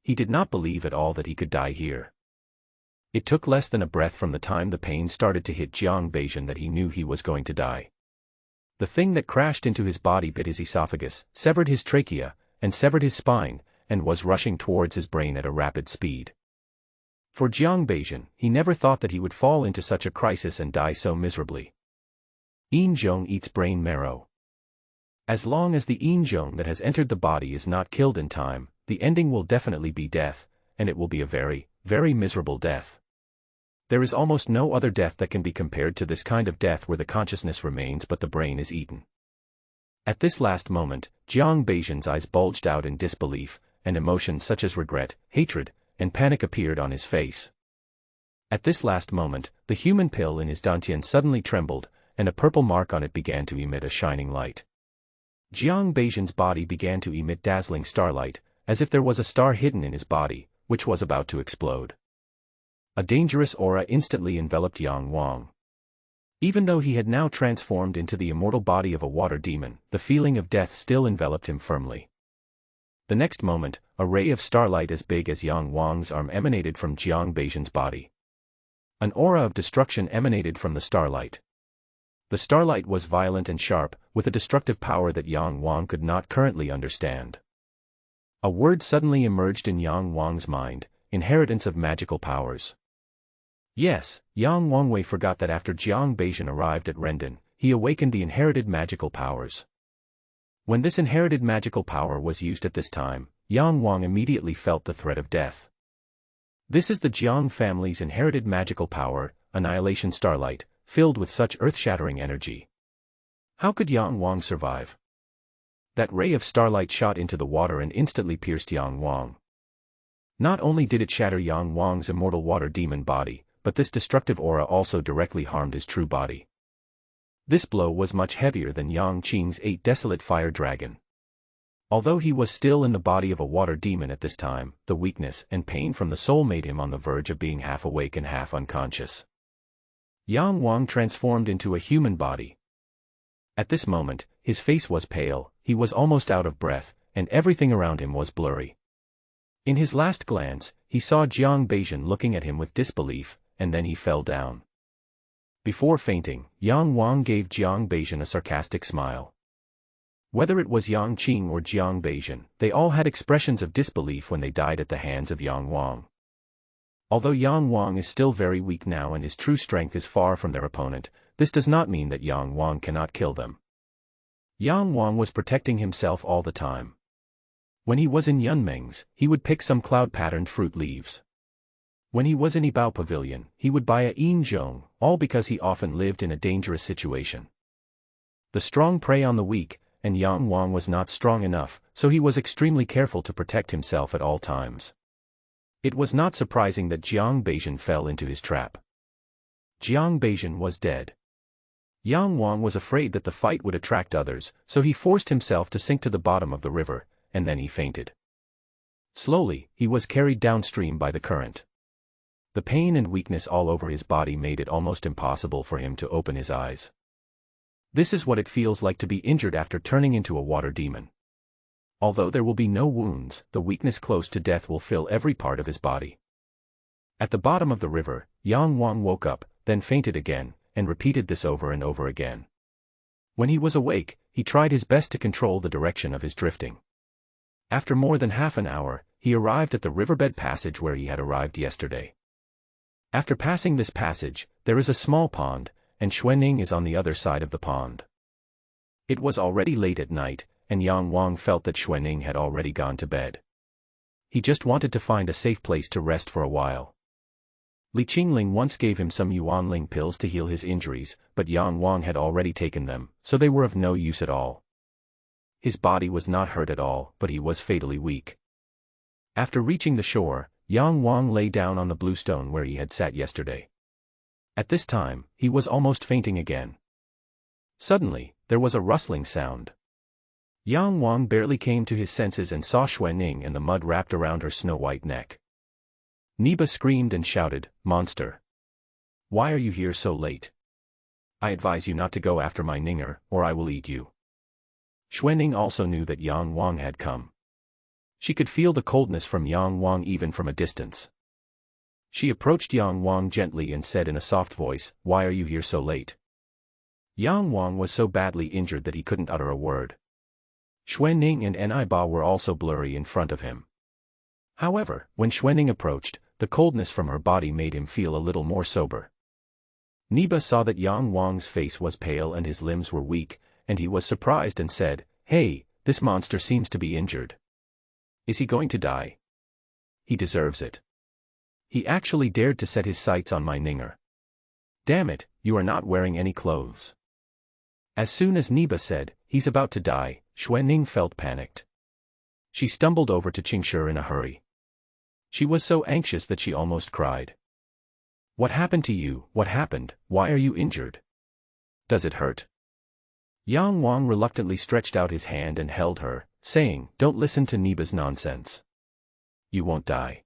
He did not believe at all that he could die here. It took less than a breath from the time the pain started to hit Jiang Beijing that he knew he was going to die. The thing that crashed into his body bit his esophagus, severed his trachea, and severed his spine, and was rushing towards his brain at a rapid speed. For Jiang Beijing, he never thought that he would fall into such a crisis and die so miserably. Yinzhong eats brain marrow. As long as the yinzhong that has entered the body is not killed in time, the ending will definitely be death, and it will be a very, very miserable death. There is almost no other death that can be compared to this kind of death where the consciousness remains but the brain is eaten. At this last moment, Jiang Beijing's eyes bulged out in disbelief, and emotions such as regret, hatred, and panic appeared on his face. At this last moment, the human pill in his dantian suddenly trembled, and a purple mark on it began to emit a shining light. Jiang Beijing's body began to emit dazzling starlight, as if there was a star hidden in his body, which was about to explode. A dangerous aura instantly enveloped Yang Wang. Even though he had now transformed into the immortal body of a water demon, the feeling of death still enveloped him firmly. The next moment, a ray of starlight as big as Yang Wang's arm emanated from Jiang Beijing's body. An aura of destruction emanated from the starlight. The starlight was violent and sharp, with a destructive power that Yang Wang could not currently understand. A word suddenly emerged in Yang Wang's mind: inheritance of magical powers. Yes, Yang Wangwei forgot that after Jiang Beijing arrived at Rendon, he awakened the inherited magical powers. When this inherited magical power was used at this time, Yang Wang immediately felt the threat of death. This is the Jiang family's inherited magical power, Annihilation Starlight, filled with such earth-shattering energy. How could Yang Wang survive? That ray of starlight shot into the water and instantly pierced Yang Wang. Not only did it shatter Yang Wang's immortal water demon body, but this destructive aura also directly harmed his true body. This blow was much heavier than Yang Qing's 8 desolate fire dragon. Although he was still in the body of a water demon at this time, the weakness and pain from the soul made him on the verge of being half awake and half unconscious. Yang Wang transformed into a human body. At this moment, his face was pale, he was almost out of breath, and everything around him was blurry. In his last glance, he saw Jiang Beijing looking at him with disbelief, and then he fell down. Before fainting, Yang Wang gave Jiang Beijing a sarcastic smile. Whether it was Yang Qing or Jiang Beijing, they all had expressions of disbelief when they died at the hands of Yang Wang. Although Yang Wang is still very weak now and his true strength is far from their opponent, this does not mean that Yang Wang cannot kill them. Yang Wang was protecting himself all the time. When he was in Yunmeng's, he would pick some cloud-patterned fruit leaves. When he was in Ibao Pavilion, he would buy a Zhong, all because he often lived in a dangerous situation. The strong prey on the weak, and Yang Wang was not strong enough, so he was extremely careful to protect himself at all times. It was not surprising that Jiang Beijing fell into his trap. Jiang Beijing was dead. Yang Wang was afraid that the fight would attract others, so he forced himself to sink to the bottom of the river, and then he fainted. Slowly, he was carried downstream by the current. The pain and weakness all over his body made it almost impossible for him to open his eyes. This is what it feels like to be injured after turning into a water demon. Although there will be no wounds, the weakness close to death will fill every part of his body. At the bottom of the river, Yang Wang woke up, then fainted again, and repeated this over and over again. When he was awake, he tried his best to control the direction of his drifting. After more than half an hour, he arrived at the riverbed passage where he had arrived yesterday. After passing this passage, there is a small pond, and Xuanning is on the other side of the pond. It was already late at night, and Yang Wang felt that Xuanning had already gone to bed. He just wanted to find a safe place to rest for a while. Li Qingling once gave him some Yuanling pills to heal his injuries, but Yang Wang had already taken them, so they were of no use at all. His body was not hurt at all, but he was fatally weak. After reaching the shore, Yang Wang lay down on the blue stone where he had sat yesterday. At this time, he was almost fainting again. Suddenly, there was a rustling sound. Yang Wang barely came to his senses and saw Xuanning and the mud wrapped around her snow-white neck. Niba screamed and shouted, "Monster! Why are you here so late? I advise you not to go after my Ninger, or I will eat you." Xuanning also knew that Yang Wang had come. She could feel the coldness from Yang Wang even from a distance. She approached Yang Wang gently and said in a soft voice, "Why are you here so late?" Yang Wang was so badly injured that he couldn't utter a word. Xuanning and Niba were also blurry in front of him. However, when Xuanning approached, the coldness from her body made him feel a little more sober. Niba saw that Yang Wang's face was pale and his limbs were weak, and he was surprised and said, "Hey, this monster seems to be injured. Is he going to die? He deserves it. He actually dared to set his sights on my Ninger. Damn it, you are not wearing any clothes." As soon as Niba said, "He's about to die," Xuanning felt panicked. She stumbled over to Qingshi in a hurry. She was so anxious that she almost cried. "What happened to you? What happened? Why are you injured? Does it hurt?" Yang Wang reluctantly stretched out his hand and held her, saying, "Don't listen to Niba's nonsense. You won't die."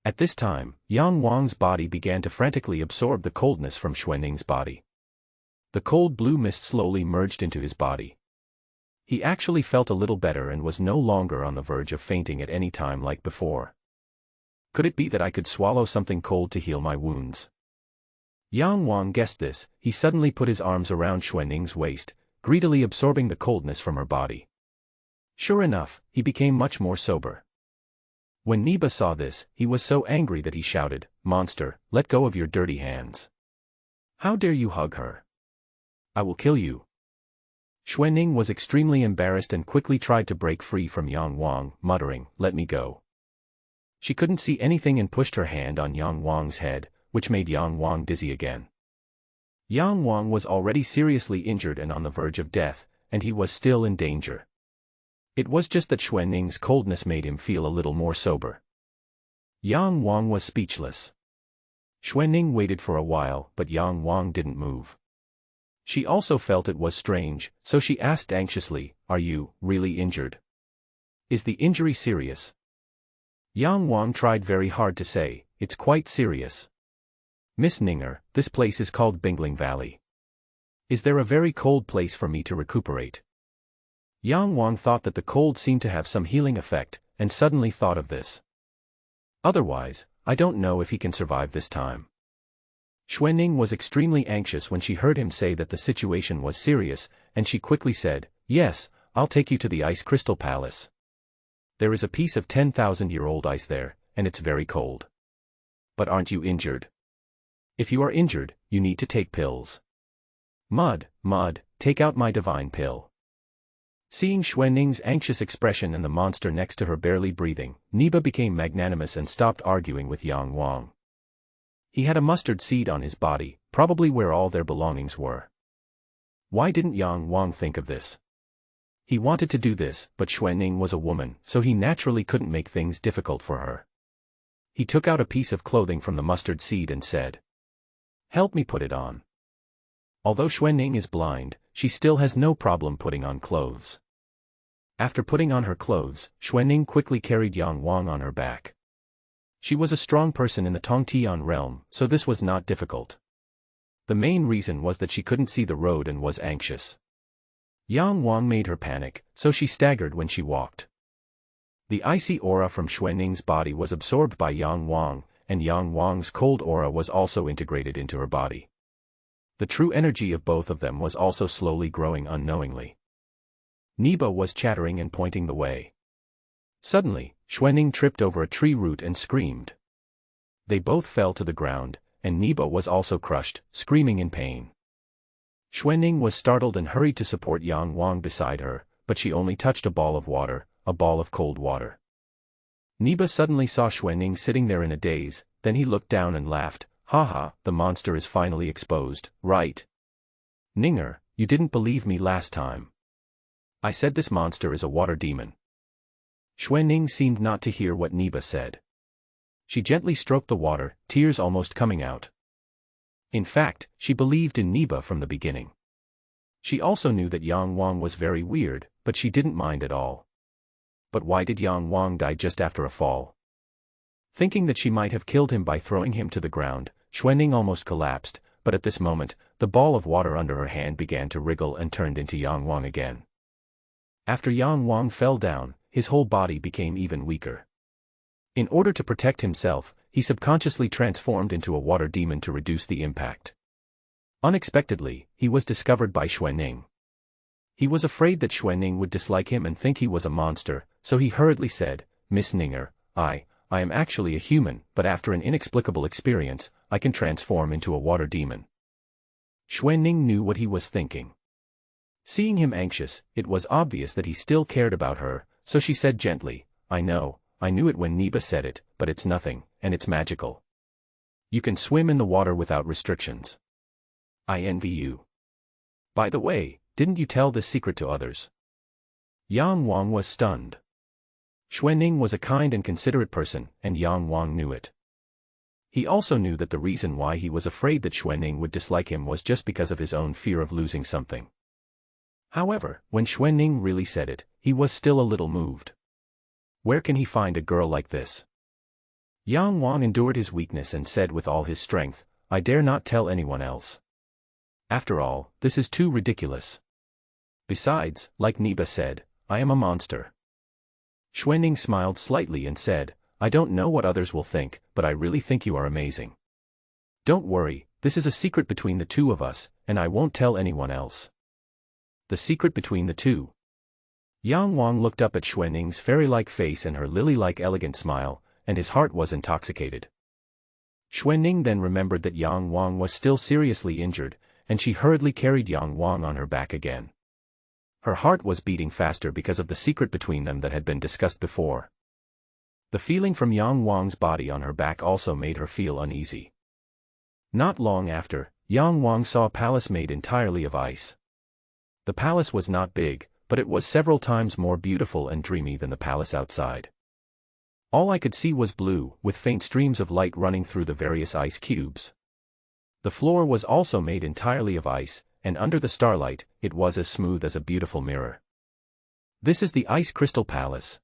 At this time, Yang Wang's body began to frantically absorb the coldness from Xuanning's body. The cold blue mist slowly merged into his body. He actually felt a little better and was no longer on the verge of fainting at any time like before. Could it be that I could swallow something cold to heal my wounds? Yang Wang guessed this. He suddenly put his arms around Xuanning's waist, greedily absorbing the coldness from her body. Sure enough, he became much more sober. When Niba saw this, he was so angry that he shouted, "Monster, let go of your dirty hands. How dare you hug her? I will kill you." Xuanning was extremely embarrassed and quickly tried to break free from Yang Wang, muttering, "Let me go." She couldn't see anything and pushed her hand on Yang Wang's head, which made Yang Wang dizzy again. Yang Wang was already seriously injured and on the verge of death, and he was still in danger. It was just that Xuanning's coldness made him feel a little more sober. Yang Wang was speechless. Xuanning waited for a while, but Yang Wang didn't move. She also felt it was strange, so she asked anxiously, "Are you really injured? Is the injury serious?" Yang Wang tried very hard to say, "It's quite serious. Miss Ninger, this place is called Bingling Valley. Is there a very cold place for me to recuperate?" Yang Wang thought that the cold seemed to have some healing effect, and suddenly thought of this. "Otherwise, I don't know if he can survive this time." Xuanning was extremely anxious when she heard him say that the situation was serious, and she quickly said, "Yes, I'll take you to the Ice Crystal Palace. There is a piece of 10,000-year-old ice there, and it's very cold. But aren't you injured? If you are injured, you need to take pills. Mud, take out my divine pill." Seeing Xuanning's anxious expression and the monster next to her barely breathing, Niba became magnanimous and stopped arguing with Yang Wang. He had a mustard seed on his body, probably where all their belongings were. Why didn't Yang Wang think of this? He wanted to do this, but Xuanning was a woman, so he naturally couldn't make things difficult for her. He took out a piece of clothing from the mustard seed and said, "Help me put it on." Although Xuanning is blind, she still has no problem putting on clothes. After putting on her clothes, Xuanning quickly carried Yang Wang on her back. She was a strong person in the Tongtian realm, so this was not difficult. The main reason was that she couldn't see the road and was anxious. Yang Wang made her panic, so she staggered when she walked. The icy aura from Xuanning's body was absorbed by Yang Wang, and Yang Wang's cold aura was also integrated into her body. The true energy of both of them was also slowly growing unknowingly. Niba was chattering and pointing the way. Suddenly, Xuanning tripped over a tree root and screamed. They both fell to the ground, and Niba was also crushed, screaming in pain. Xuanning was startled and hurried to support Yang Wang beside her, but she only touched a ball of water, a ball of cold water. Niba suddenly saw Xuanning sitting there in a daze, then he looked down and laughed. "Haha, the monster is finally exposed, right? Ninger, you didn't believe me last time. I said this monster is a water demon." Xuanning seemed not to hear what Niba said. She gently stroked the water, tears almost coming out. In fact, she believed in Niba from the beginning. She also knew that Yang Wang was very weird, but she didn't mind at all. But why did Yang Wang die just after a fall? Thinking that she might have killed him by throwing him to the ground, Xuanning almost collapsed, but at this moment, the ball of water under her hand began to wriggle and turned into Yang Wang again. After Yang Wang fell down, his whole body became even weaker. In order to protect himself, he subconsciously transformed into a water demon to reduce the impact. Unexpectedly, he was discovered by Xuanning. He was afraid that Xuanning would dislike him and think he was a monster, so he hurriedly said, "Miss Ninger, I am actually a human, but after an inexplicable experience, I can transform into a water demon." Xuanning knew what he was thinking. Seeing him anxious, it was obvious that he still cared about her, so she said gently, I knew it when Niba said it, but it's nothing, and it's magical. You can swim in the water without restrictions. I envy you. By the way, didn't you tell this secret to others?" Yang Wang was stunned. Xuanning was a kind and considerate person, and Yang Wang knew it. He also knew that the reason why he was afraid that Xuanning would dislike him was just because of his own fear of losing something. However, when Xuanning really said it, he was still a little moved. Where can he find a girl like this? Yang Wang endured his weakness and said with all his strength, "I dare not tell anyone else. After all, this is too ridiculous. Besides, like Niba said, I am a monster." Xuanning smiled slightly and said, "I don't know what others will think, but I really think you are amazing. Don't worry, this is a secret between the two of us, and I won't tell anyone else." The secret between the two. Yang Wang looked up at Xuanning's fairy-like face and her lily-like elegant smile, and his heart was intoxicated. Xuanning then remembered that Yang Wang was still seriously injured, and she hurriedly carried Yang Wang on her back again. Her heart was beating faster because of the secret between them that had been discussed before. The feeling from Yang Wang's body on her back also made her feel uneasy. Not long after, Yang Wang saw a palace made entirely of ice. The palace was not big, but it was several times more beautiful and dreamy than the palace outside. All I could see was blue, with faint streams of light running through the various ice cubes. The floor was also made entirely of ice, and under the starlight, it was as smooth as a beautiful mirror. This is the Ice Crystal Palace.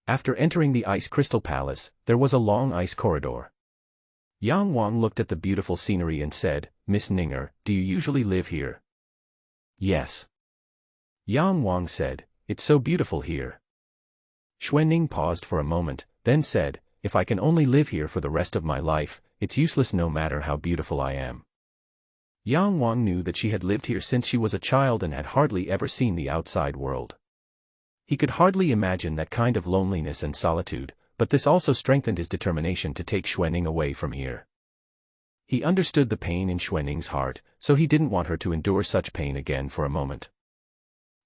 After entering the Ice Crystal Palace, there was a long ice corridor. Yang Wang looked at the beautiful scenery and said, "Miss Ninger, do you usually live here?" "Yes." Yang Wang said, "It's so beautiful here." Xuanning paused for a moment, then said, "If I can only live here for the rest of my life, it's useless no matter how beautiful I am." Yang Wang knew that she had lived here since she was a child and had hardly ever seen the outside world. He could hardly imagine that kind of loneliness and solitude, but this also strengthened his determination to take Xuanning away from here. He understood the pain in Xuanning's heart, so he didn't want her to endure such pain again for a moment.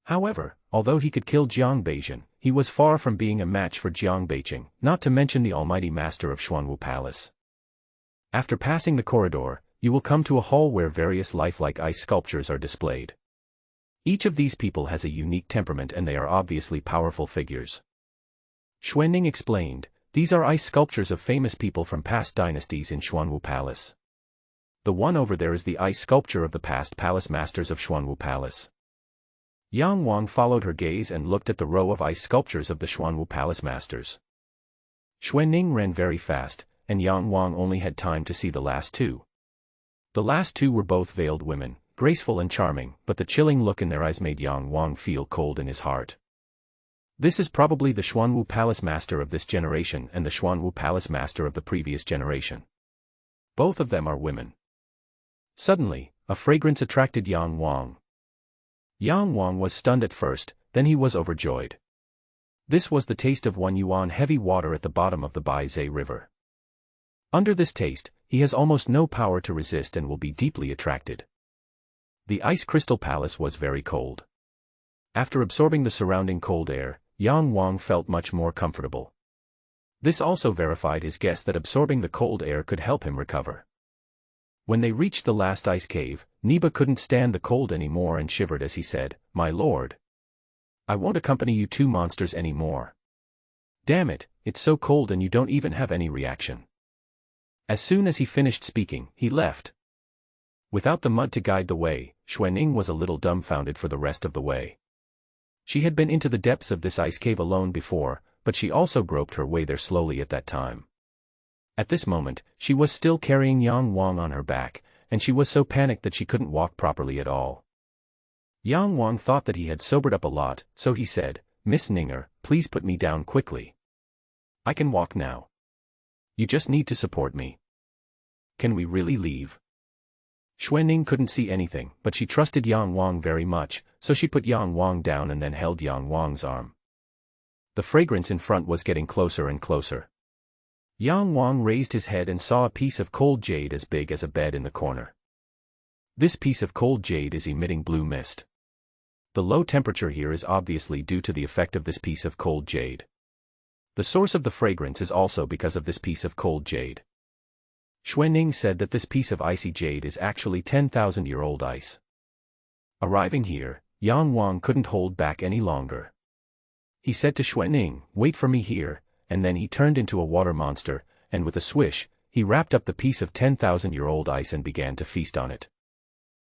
However, although he could kill Jiang Beijian, he was far from being a match for Jiang Beiqing, not to mention the almighty master of Xuanwu Palace. After passing the corridor, you will come to a hall where various lifelike ice sculptures are displayed. Each of these people has a unique temperament and they are obviously powerful figures. Xuanning explained, these are ice sculptures of famous people from past dynasties in Xuanwu Palace. The one over there is the ice sculpture of the past palace masters of Xuanwu Palace. Yang Wang followed her gaze and looked at the row of ice sculptures of the Xuanwu Palace masters. Xuanning ran very fast, and Yang Wang only had time to see the last two. The last two were both veiled women, graceful and charming, but the chilling look in their eyes made Yang Wang feel cold in his heart. This is probably the Xuanwu Palace master of this generation and the Xuanwu Palace master of the previous generation. Both of them are women. Suddenly, a fragrance attracted Yang Wang. Yang Wang was stunned at first, then he was overjoyed. This was the taste of 1 yuan heavy water at the bottom of the Baizhe River. Under this taste, he has almost no power to resist and will be deeply attracted. The ice crystal palace was very cold. After absorbing the surrounding cold air, Yang Wang felt much more comfortable. This also verified his guess that absorbing the cold air could help him recover. When they reached the last ice cave, Niba couldn't stand the cold anymore and shivered as he said, "My lord, I won't accompany you two monsters anymore. Damn it, it's so cold and you don't even have any reaction." As soon as he finished speaking, he left. Without the mud to guide the way, Xuanning was a little dumbfounded for the rest of the way. She had been into the depths of this ice cave alone before, but she also groped her way there slowly at that time. At this moment, she was still carrying Yang Wang on her back, and she was so panicked that she couldn't walk properly at all. Yang Wang thought that he had sobered up a lot, so he said, "Miss Ninger, please put me down quickly. I can walk now. You just need to support me. Can we really leave?" Xuanning couldn't see anything, but she trusted Yang Wang very much, so she put Yang Wang down and then held Yang Wang's arm. The fragrance in front was getting closer and closer. Yang Wang raised his head and saw a piece of cold jade as big as a bed in the corner. This piece of cold jade is emitting blue mist. The low temperature here is obviously due to the effect of this piece of cold jade. The source of the fragrance is also because of this piece of cold jade. Xuanning said that this piece of icy jade is actually 10,000-year-old ice. Arriving here, Yang Wang couldn't hold back any longer. He said to Xuanning, "Wait for me here," and then he turned into a water monster, and with a swish, he wrapped up the piece of 10,000-year-old ice and began to feast on it.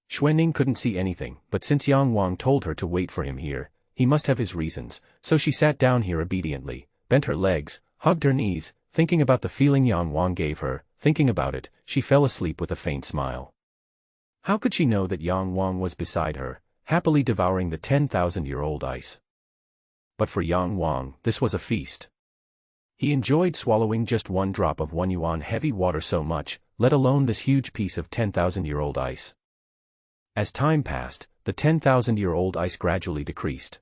Xuanning couldn't see anything, but since Yang Wang told her to wait for him here, he must have his reasons, so she sat down here obediently, bent her legs, hugged her knees, thinking about the feeling Yang Wang gave her. Thinking about it, she fell asleep with a faint smile. How could she know that Yang Wang was beside her, happily devouring the 10,000-year-old ice? But for Yang Wang, this was a feast. He enjoyed swallowing just 1 drop of 1 yuan heavy water so much, let alone this huge piece of 10,000-year-old ice. As time passed, the 10,000-year-old ice gradually decreased.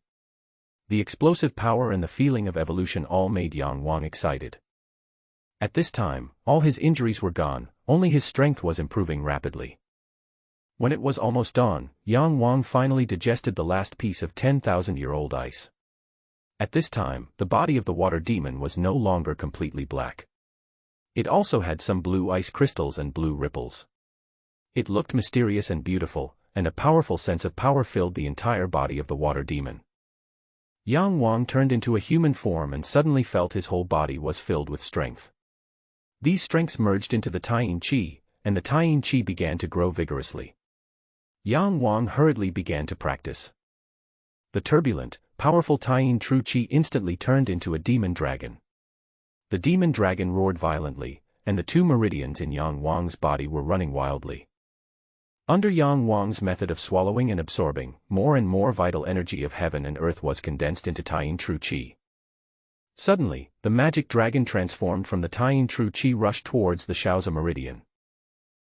The explosive power and the feeling of evolution all made Yang Wang excited. At this time, all his injuries were gone, only his strength was improving rapidly. When it was almost dawn, Yang Wang finally digested the last piece of 10,000-year-old ice. At this time, the body of the water demon was no longer completely black. It also had some blue ice crystals and blue ripples. It looked mysterious and beautiful, and a powerful sense of power filled the entire body of the water demon. Yang Wang turned into a human form and suddenly felt his whole body was filled with strength. These strengths merged into the Taiyin Qi, and the Taiyin Qi began to grow vigorously. Yang Wang hurriedly began to practice. The turbulent, powerful Taiyin True Qi instantly turned into a demon dragon. The demon dragon roared violently, and the 2 meridians in Yang Wang's body were running wildly. Under Yang Wang's method of swallowing and absorbing, more and more vital energy of heaven and earth was condensed into Taiyin True Qi. Suddenly, the magic dragon transformed from the Taiyin True Qi rushed towards the Shaozi meridian.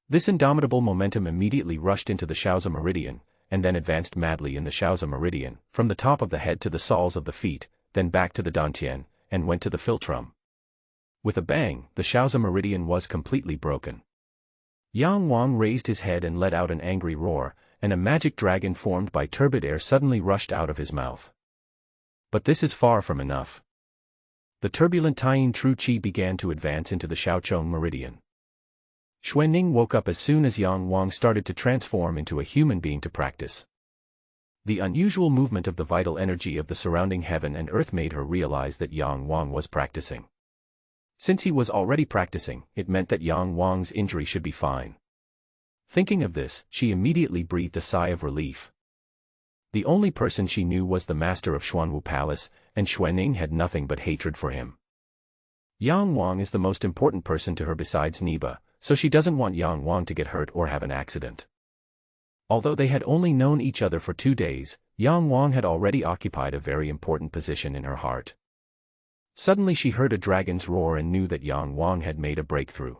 This indomitable momentum immediately rushed into the Shaozi meridian, and then advanced madly in the Shaozi meridian, from the top of the head to the soles of the feet, then back to the dantian, and went to the philtrum. With a bang, the Shaozi meridian was completely broken. Yang Wang raised his head and let out an angry roar, and a magic dragon formed by turbid air suddenly rushed out of his mouth. But this is far from enough. The turbulent Taiyin True Qi began to advance into the Shaochong meridian. Xuanning woke up as soon as Yang Wang started to transform into a human being to practice. The unusual movement of the vital energy of the surrounding heaven and earth made her realize that Yang Wang was practicing. Since he was already practicing, it meant that Yang Wang's injury should be fine. Thinking of this, she immediately breathed a sigh of relief. The only person she knew was the master of Xuanwu Palace, and Xuanning had nothing but hatred for him. Yang Wang is the most important person to her besides Niba, so she doesn't want Yang Wang to get hurt or have an accident. Although they had only known each other for 2 days, Yang Wang had already occupied a very important position in her heart. Suddenly she heard a dragon's roar and knew that Yang Wang had made a breakthrough.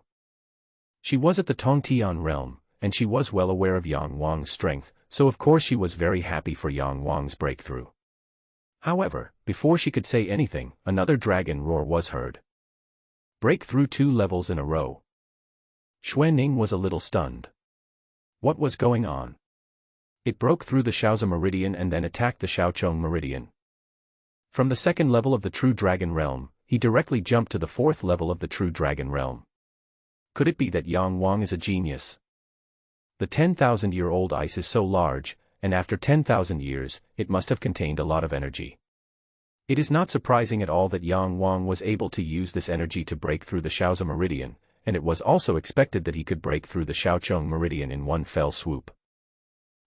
She was at the Tongtian realm, and she was well aware of Yang Wang's strength, so of course she was very happy for Yang Wang's breakthrough. However, before she could say anything, another dragon roar was heard. Break through 2 levels in a row. Xuanning was a little stunned. What was going on? It broke through the Shaozi meridian and then attacked the Shaochong meridian. From the 2nd level of the True Dragon Realm, he directly jumped to the 4th level of the True Dragon Realm. Could it be that Yang Wang is a genius? The 10,000-year-old ice is so large, and after 10,000 years, it must have contained a lot of energy. It is not surprising at all that Yang Wang was able to use this energy to break through the Shaozi meridian, and it was also expected that he could break through the Shaochong meridian in one fell swoop.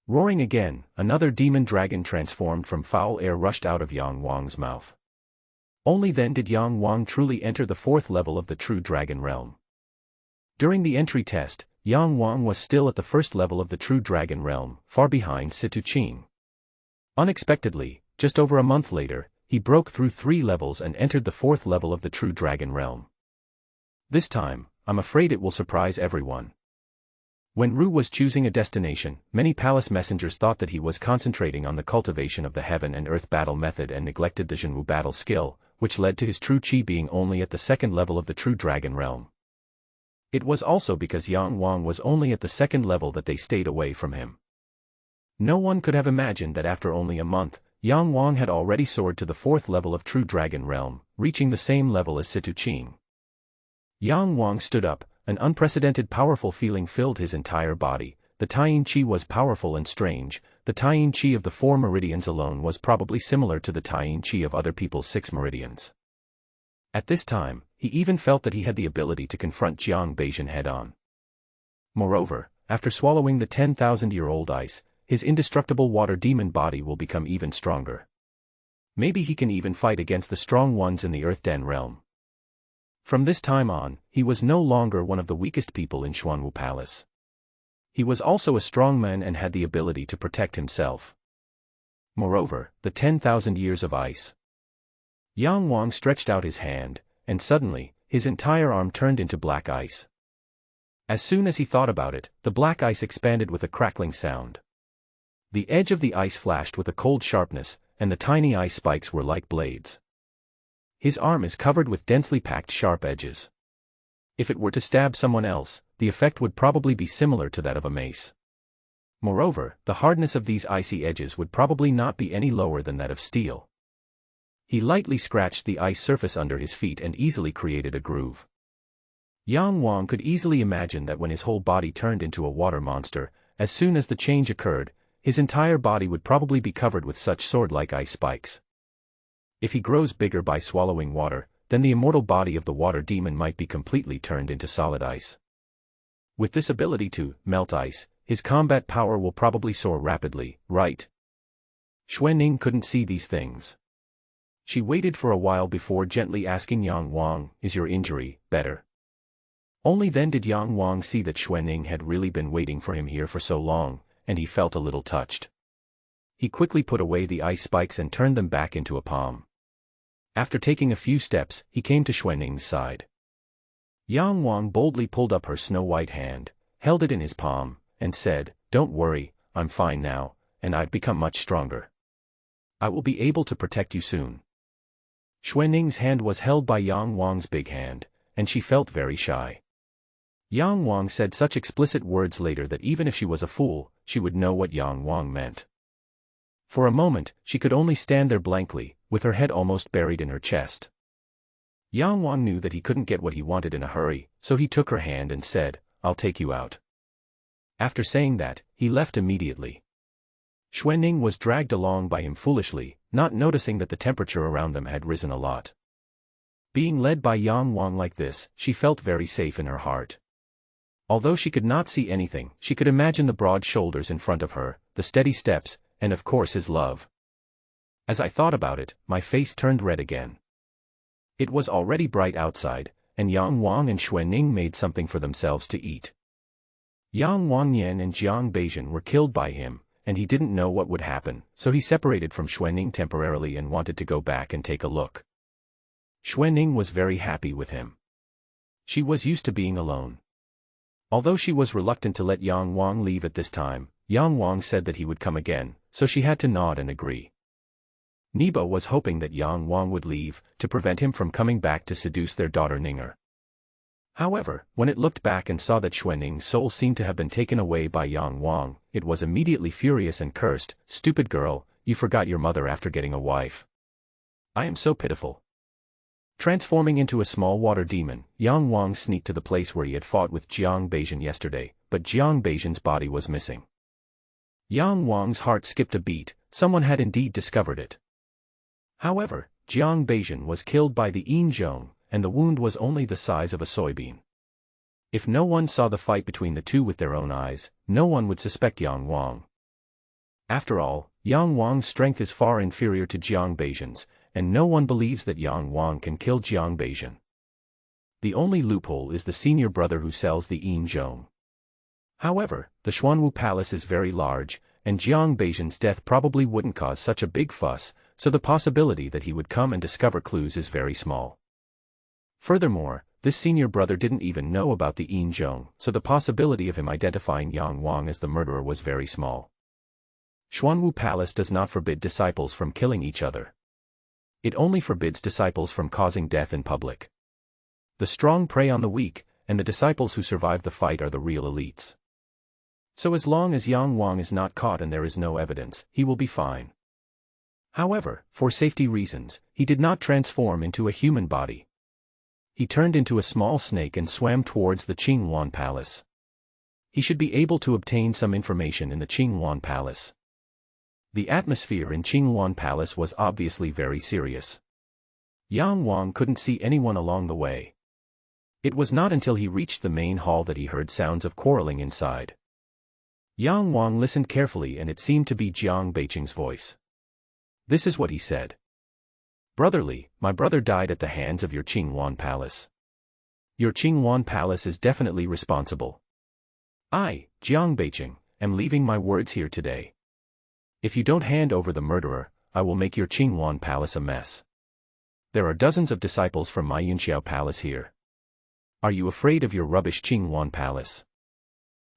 Roaring again, another demon dragon transformed from foul air rushed out of Yang Wang's mouth. Only then did Yang Wang truly enter the 4th level of the True Dragon Realm. During the entry test, Yang Wang was still at the 1st level of the True Dragon Realm, far behind Situ Qing. Unexpectedly, just over a month later, he broke through 3 levels and entered the 4th level of the True Dragon Realm. This time, I'm afraid it will surprise everyone. When Ru was choosing a destination, many palace messengers thought that he was concentrating on the cultivation of the heaven and earth battle method and neglected the Zhenwu battle skill, which led to his true qi being only at the 2nd level of the True Dragon Realm. It was also because Yang Wang was only at the 2nd level that they stayed away from him. No one could have imagined that after only a month, Yang Wang had already soared to the 4th level of True Dragon Realm, reaching the same level as Situ Qing. Yang Wang stood up, an unprecedented powerful feeling filled his entire body. The Taiyin Qi was powerful and strange. The Taiyin Qi of the 4 meridians alone was probably similar to the Taiyin Qi of other people's 6 meridians. At this time, he even felt that he had the ability to confront Jiang Beijian head-on. Moreover, after swallowing the 10,000-year-old ice, his indestructible water demon body will become even stronger. Maybe he can even fight against the strong ones in the Earth Den realm. From this time on, he was no longer one of the weakest people in Xuanwu Palace. He was also a strong man and had the ability to protect himself. Moreover, the 10,000 years of ice. Yang Wang stretched out his hand, and suddenly, his entire arm turned into black ice. As soon as he thought about it, the black ice expanded with a crackling sound. The edge of the ice flashed with a cold sharpness, and the tiny ice spikes were like blades. His arm is covered with densely packed sharp edges. If it were to stab someone else, the effect would probably be similar to that of a mace. Moreover, the hardness of these icy edges would probably not be any lower than that of steel. He lightly scratched the ice surface under his feet and easily created a groove. Yang Wang could easily imagine that when his whole body turned into a water monster, as soon as the change occurred, his entire body would probably be covered with such sword-like ice spikes. If he grows bigger by swallowing water, then the immortal body of the water demon might be completely turned into solid ice. With this ability to melt ice, his combat power will probably soar rapidly, right? Xuanning couldn't see these things. She waited for a while before gently asking Yang Wang, "Is your injury better?" Only then did Yang Wang see that Xuanning had really been waiting for him here for so long, and he felt a little touched. He quickly put away the ice spikes and turned them back into a palm. After taking a few steps, he came to Xuanning's side. Yang Wang boldly pulled up her snow-white hand, held it in his palm, and said, "Don't worry, I'm fine now, and I've become much stronger. I will be able to protect you soon." Xuanning's hand was held by Yang Wang's big hand, and she felt very shy. Yang Wang said such explicit words later that even if she was a fool, she would know what Yang Wang meant. For a moment, she could only stand there blankly, with her head almost buried in her chest. Yang Wang knew that he couldn't get what he wanted in a hurry, so he took her hand and said, "I'll take you out." After saying that, he left immediately. Xuanning was dragged along by him foolishly, not noticing that the temperature around them had risen a lot. Being led by Yang Wang like this, she felt very safe in her heart. Although she could not see anything, she could imagine the broad shoulders in front of her, the steady steps, and of course his love. As I thought about it, my face turned red again. It was already bright outside, and Yang Wang and Xuanning made something for themselves to eat. Yang Wangyan and Jiang Beijian were killed by him, and he didn't know what would happen, so he separated from Xuanning temporarily and wanted to go back and take a look. Xuanning was very happy with him. She was used to being alone. Although she was reluctant to let Yang Wang leave at this time, Yang Wang said that he would come again, so she had to nod and agree. Nibo was hoping that Yang Wang would leave, to prevent him from coming back to seduce their daughter Ninger. However, when it looked back and saw that Xuanning's soul seemed to have been taken away by Yang Wang, it was immediately furious and cursed, "Stupid girl, you forgot your mother after getting a wife. I am so pitiful." Transforming into a small water demon, Yang Wang sneaked to the place where he had fought with Jiang Beijian yesterday, but Jiang Beijian's body was missing. Yang Wang's heart skipped a beat, someone had indeed discovered it. However, Jiang Beijian was killed by the Yin Zhong, and the wound was only the size of a soybean. If no one saw the fight between the two with their own eyes, no one would suspect Yang Wang. After all, Yang Wang's strength is far inferior to Jiang Beijian's, and no one believes that Yang Wang can kill Jiang Beijian. The only loophole is the senior brother who sells the Yin Zhong. However, the Xuanwu Palace is very large, and Jiang Beijian's death probably wouldn't cause such a big fuss, so the possibility that he would come and discover clues is very small. Furthermore, this senior brother didn't even know about the Yin Zhong, so the possibility of him identifying Yang Wang as the murderer was very small. Xuanwu Palace does not forbid disciples from killing each other. It only forbids disciples from causing death in public. The strong prey on the weak, and the disciples who survive the fight are the real elites. So as long as Yang Wang is not caught and there is no evidence, he will be fine. However, for safety reasons, he did not transform into a human body. He turned into a small snake and swam towards the Qingwan Palace. He should be able to obtain some information in the Qingwan Palace. The atmosphere in Qingwan Palace was obviously very serious. Yang Wang couldn't see anyone along the way. It was not until he reached the main hall that he heard sounds of quarreling inside. Yang Wang listened carefully and it seemed to be Jiang Beiqing's voice. This is what he said. "Brotherly, my brother died at the hands of your Qingwan Palace. Your Qingwan Palace is definitely responsible. I, Jiang Beiqing, am leaving my words here today. If you don't hand over the murderer, I will make your Qingwan Palace a mess. There are dozens of disciples from my Yunxiao Palace here. Are you afraid of your rubbish Qingwan Palace?"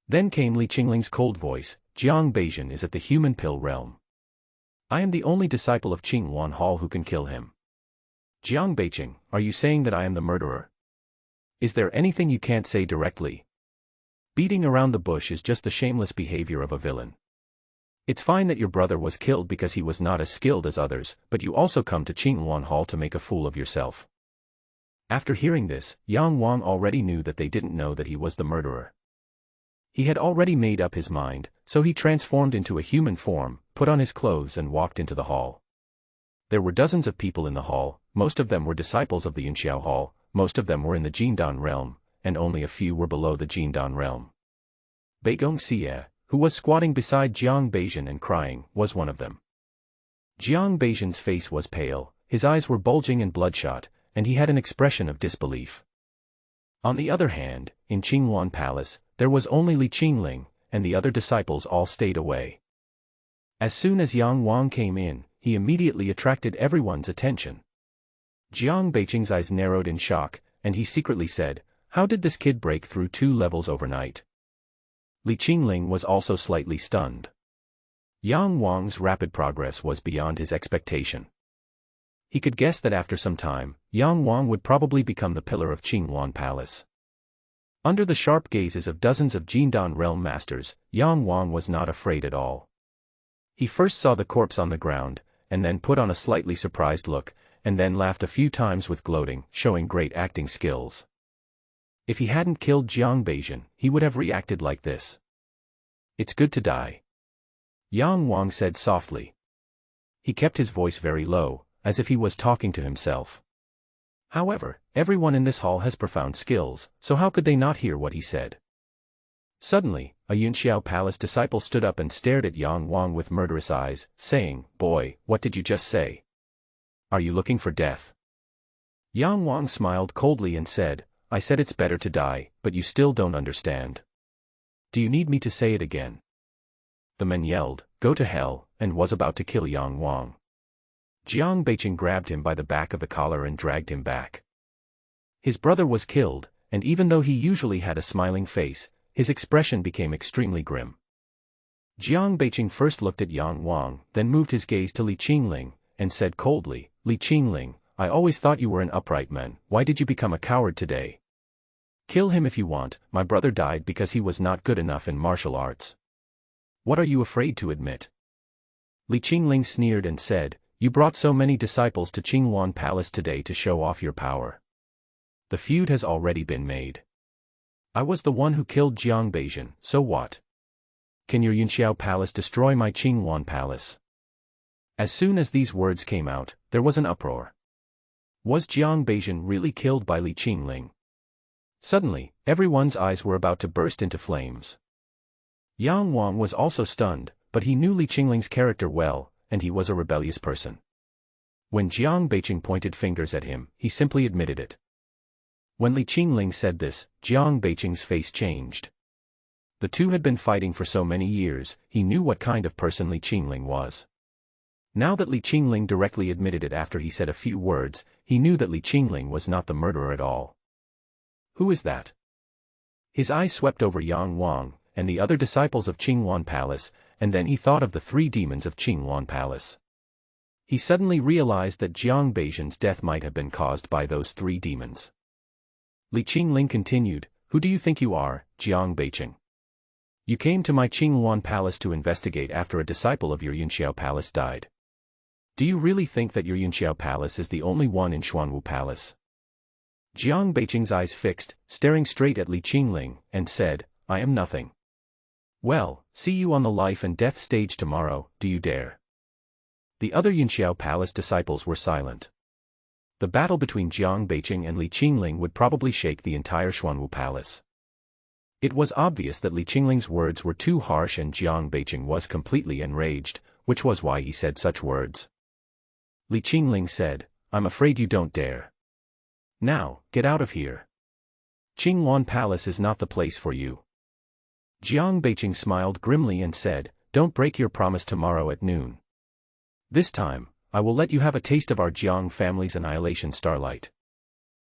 Then came Li Qingling's cold voice, "Jiang Beijian is at the human pill realm. I am the only disciple of Qingwan Hall who can kill him. Jiang Beiqing, are you saying that I am the murderer? Is there anything you can't say directly? Beating around the bush is just the shameless behavior of a villain. It's fine that your brother was killed because he was not as skilled as others, but you also come to Qingwan Hall to make a fool of yourself." After hearing this, Yang Wang already knew that they didn't know that he was the murderer. He had already made up his mind, so he transformed into a human form, put on his clothes and walked into the hall. There were dozens of people in the hall, most of them were disciples of the Yunxiao Hall, most of them were in the Jindan realm, and only a few were below the Jindan realm. Beigong Xie, who was squatting beside Jiang Beijian and crying, was one of them. Jiang Beijian's face was pale, his eyes were bulging and bloodshot, and he had an expression of disbelief. On the other hand, in Qingwan Palace, there was only Li Qingling, and the other disciples all stayed away. As soon as Yang Wang came in, he immediately attracted everyone's attention. Jiang Beiqing's eyes narrowed in shock, and he secretly said, "How did this kid break through 2 levels overnight?" Li Qingling was also slightly stunned. Yang Wang's rapid progress was beyond his expectation. He could guess that after some time, Yang Wang would probably become the pillar of Qingwan Palace. Under the sharp gazes of dozens of Jindan realm masters, Yang Wang was not afraid at all. He first saw the corpse on the ground, and then put on a slightly surprised look, and then laughed a few times with gloating, showing great acting skills. If he hadn't killed Jiang Beijing, he would have reacted like this. "It's good to die," Yang Wang said softly. He kept his voice very low, as if he was talking to himself. However, everyone in this hall has profound skills, so how could they not hear what he said? Suddenly, a Yunxiao Palace disciple stood up and stared at Yang Wang with murderous eyes, saying, "Boy, what did you just say? Are you looking for death?" Yang Wang smiled coldly and said, "I said it's better to die, but you still don't understand. Do you need me to say it again?" The man yelled, "Go to hell," and was about to kill Yang Wang. Jiang Beiqing grabbed him by the back of the collar and dragged him back. His brother was killed, and even though he usually had a smiling face, his expression became extremely grim. Jiang Beiqing first looked at Yang Wang, then moved his gaze to Li Qingling, and said coldly, "Li Qingling, I always thought you were an upright man, why did you become a coward today? Kill him if you want, my brother died because he was not good enough in martial arts. What are you afraid to admit?" Li Qingling sneered and said, "You brought so many disciples to Qingwan Palace today to show off your power. The feud has already been made. I was the one who killed Jiang Beijing, so what? Can your Yunxiao Palace destroy my Qingwan Palace?" As soon as these words came out, there was an uproar. Was Jiang Beijing really killed by Li Qingling? Suddenly, everyone's eyes were about to burst into flames. Yang Wang was also stunned, but he knew Li Qingling's character well, and he was a rebellious person. When Jiang Beiqing pointed fingers at him, he simply admitted it. When Li Qingling said this, Jiang Beiqing's face changed. The two had been fighting for so many years, he knew what kind of person Li Qingling was. Now that Li Qingling directly admitted it after he said a few words, he knew that Li Qingling was not the murderer at all. "Who is that?" His eyes swept over Yang Wang, and the other disciples of Qingwan Palace, and then he thought of the 3 demons of Qingwan Palace. He suddenly realized that Jiang Beijing's death might have been caused by those 3 demons. Li Qingling continued, "Who do you think you are, Jiang Beiqing? You came to my Qingwan Palace to investigate after a disciple of your Yunxiao Palace died. Do you really think that your Yunxiao Palace is the only one in Xuanwu Palace?" Jiang Beiqing's eyes fixed, staring straight at Li Qingling, and said, "I am nothing." "Well, see you on the life and death stage tomorrow, do you dare?" The other Yunxiao Palace disciples were silent. The battle between Jiang Beiqing and Li Qingling would probably shake the entire Xuanwu Palace. It was obvious that Li Qingling's words were too harsh and Jiang Beiqing was completely enraged, which was why he said such words. Li Qingling said, "I'm afraid you don't dare. Now, get out of here. Qingwan Palace is not the place for you." Jiang Beiqing smiled grimly and said, "Don't break your promise tomorrow at noon. This time, I will let you have a taste of our Jiang family's annihilation starlight."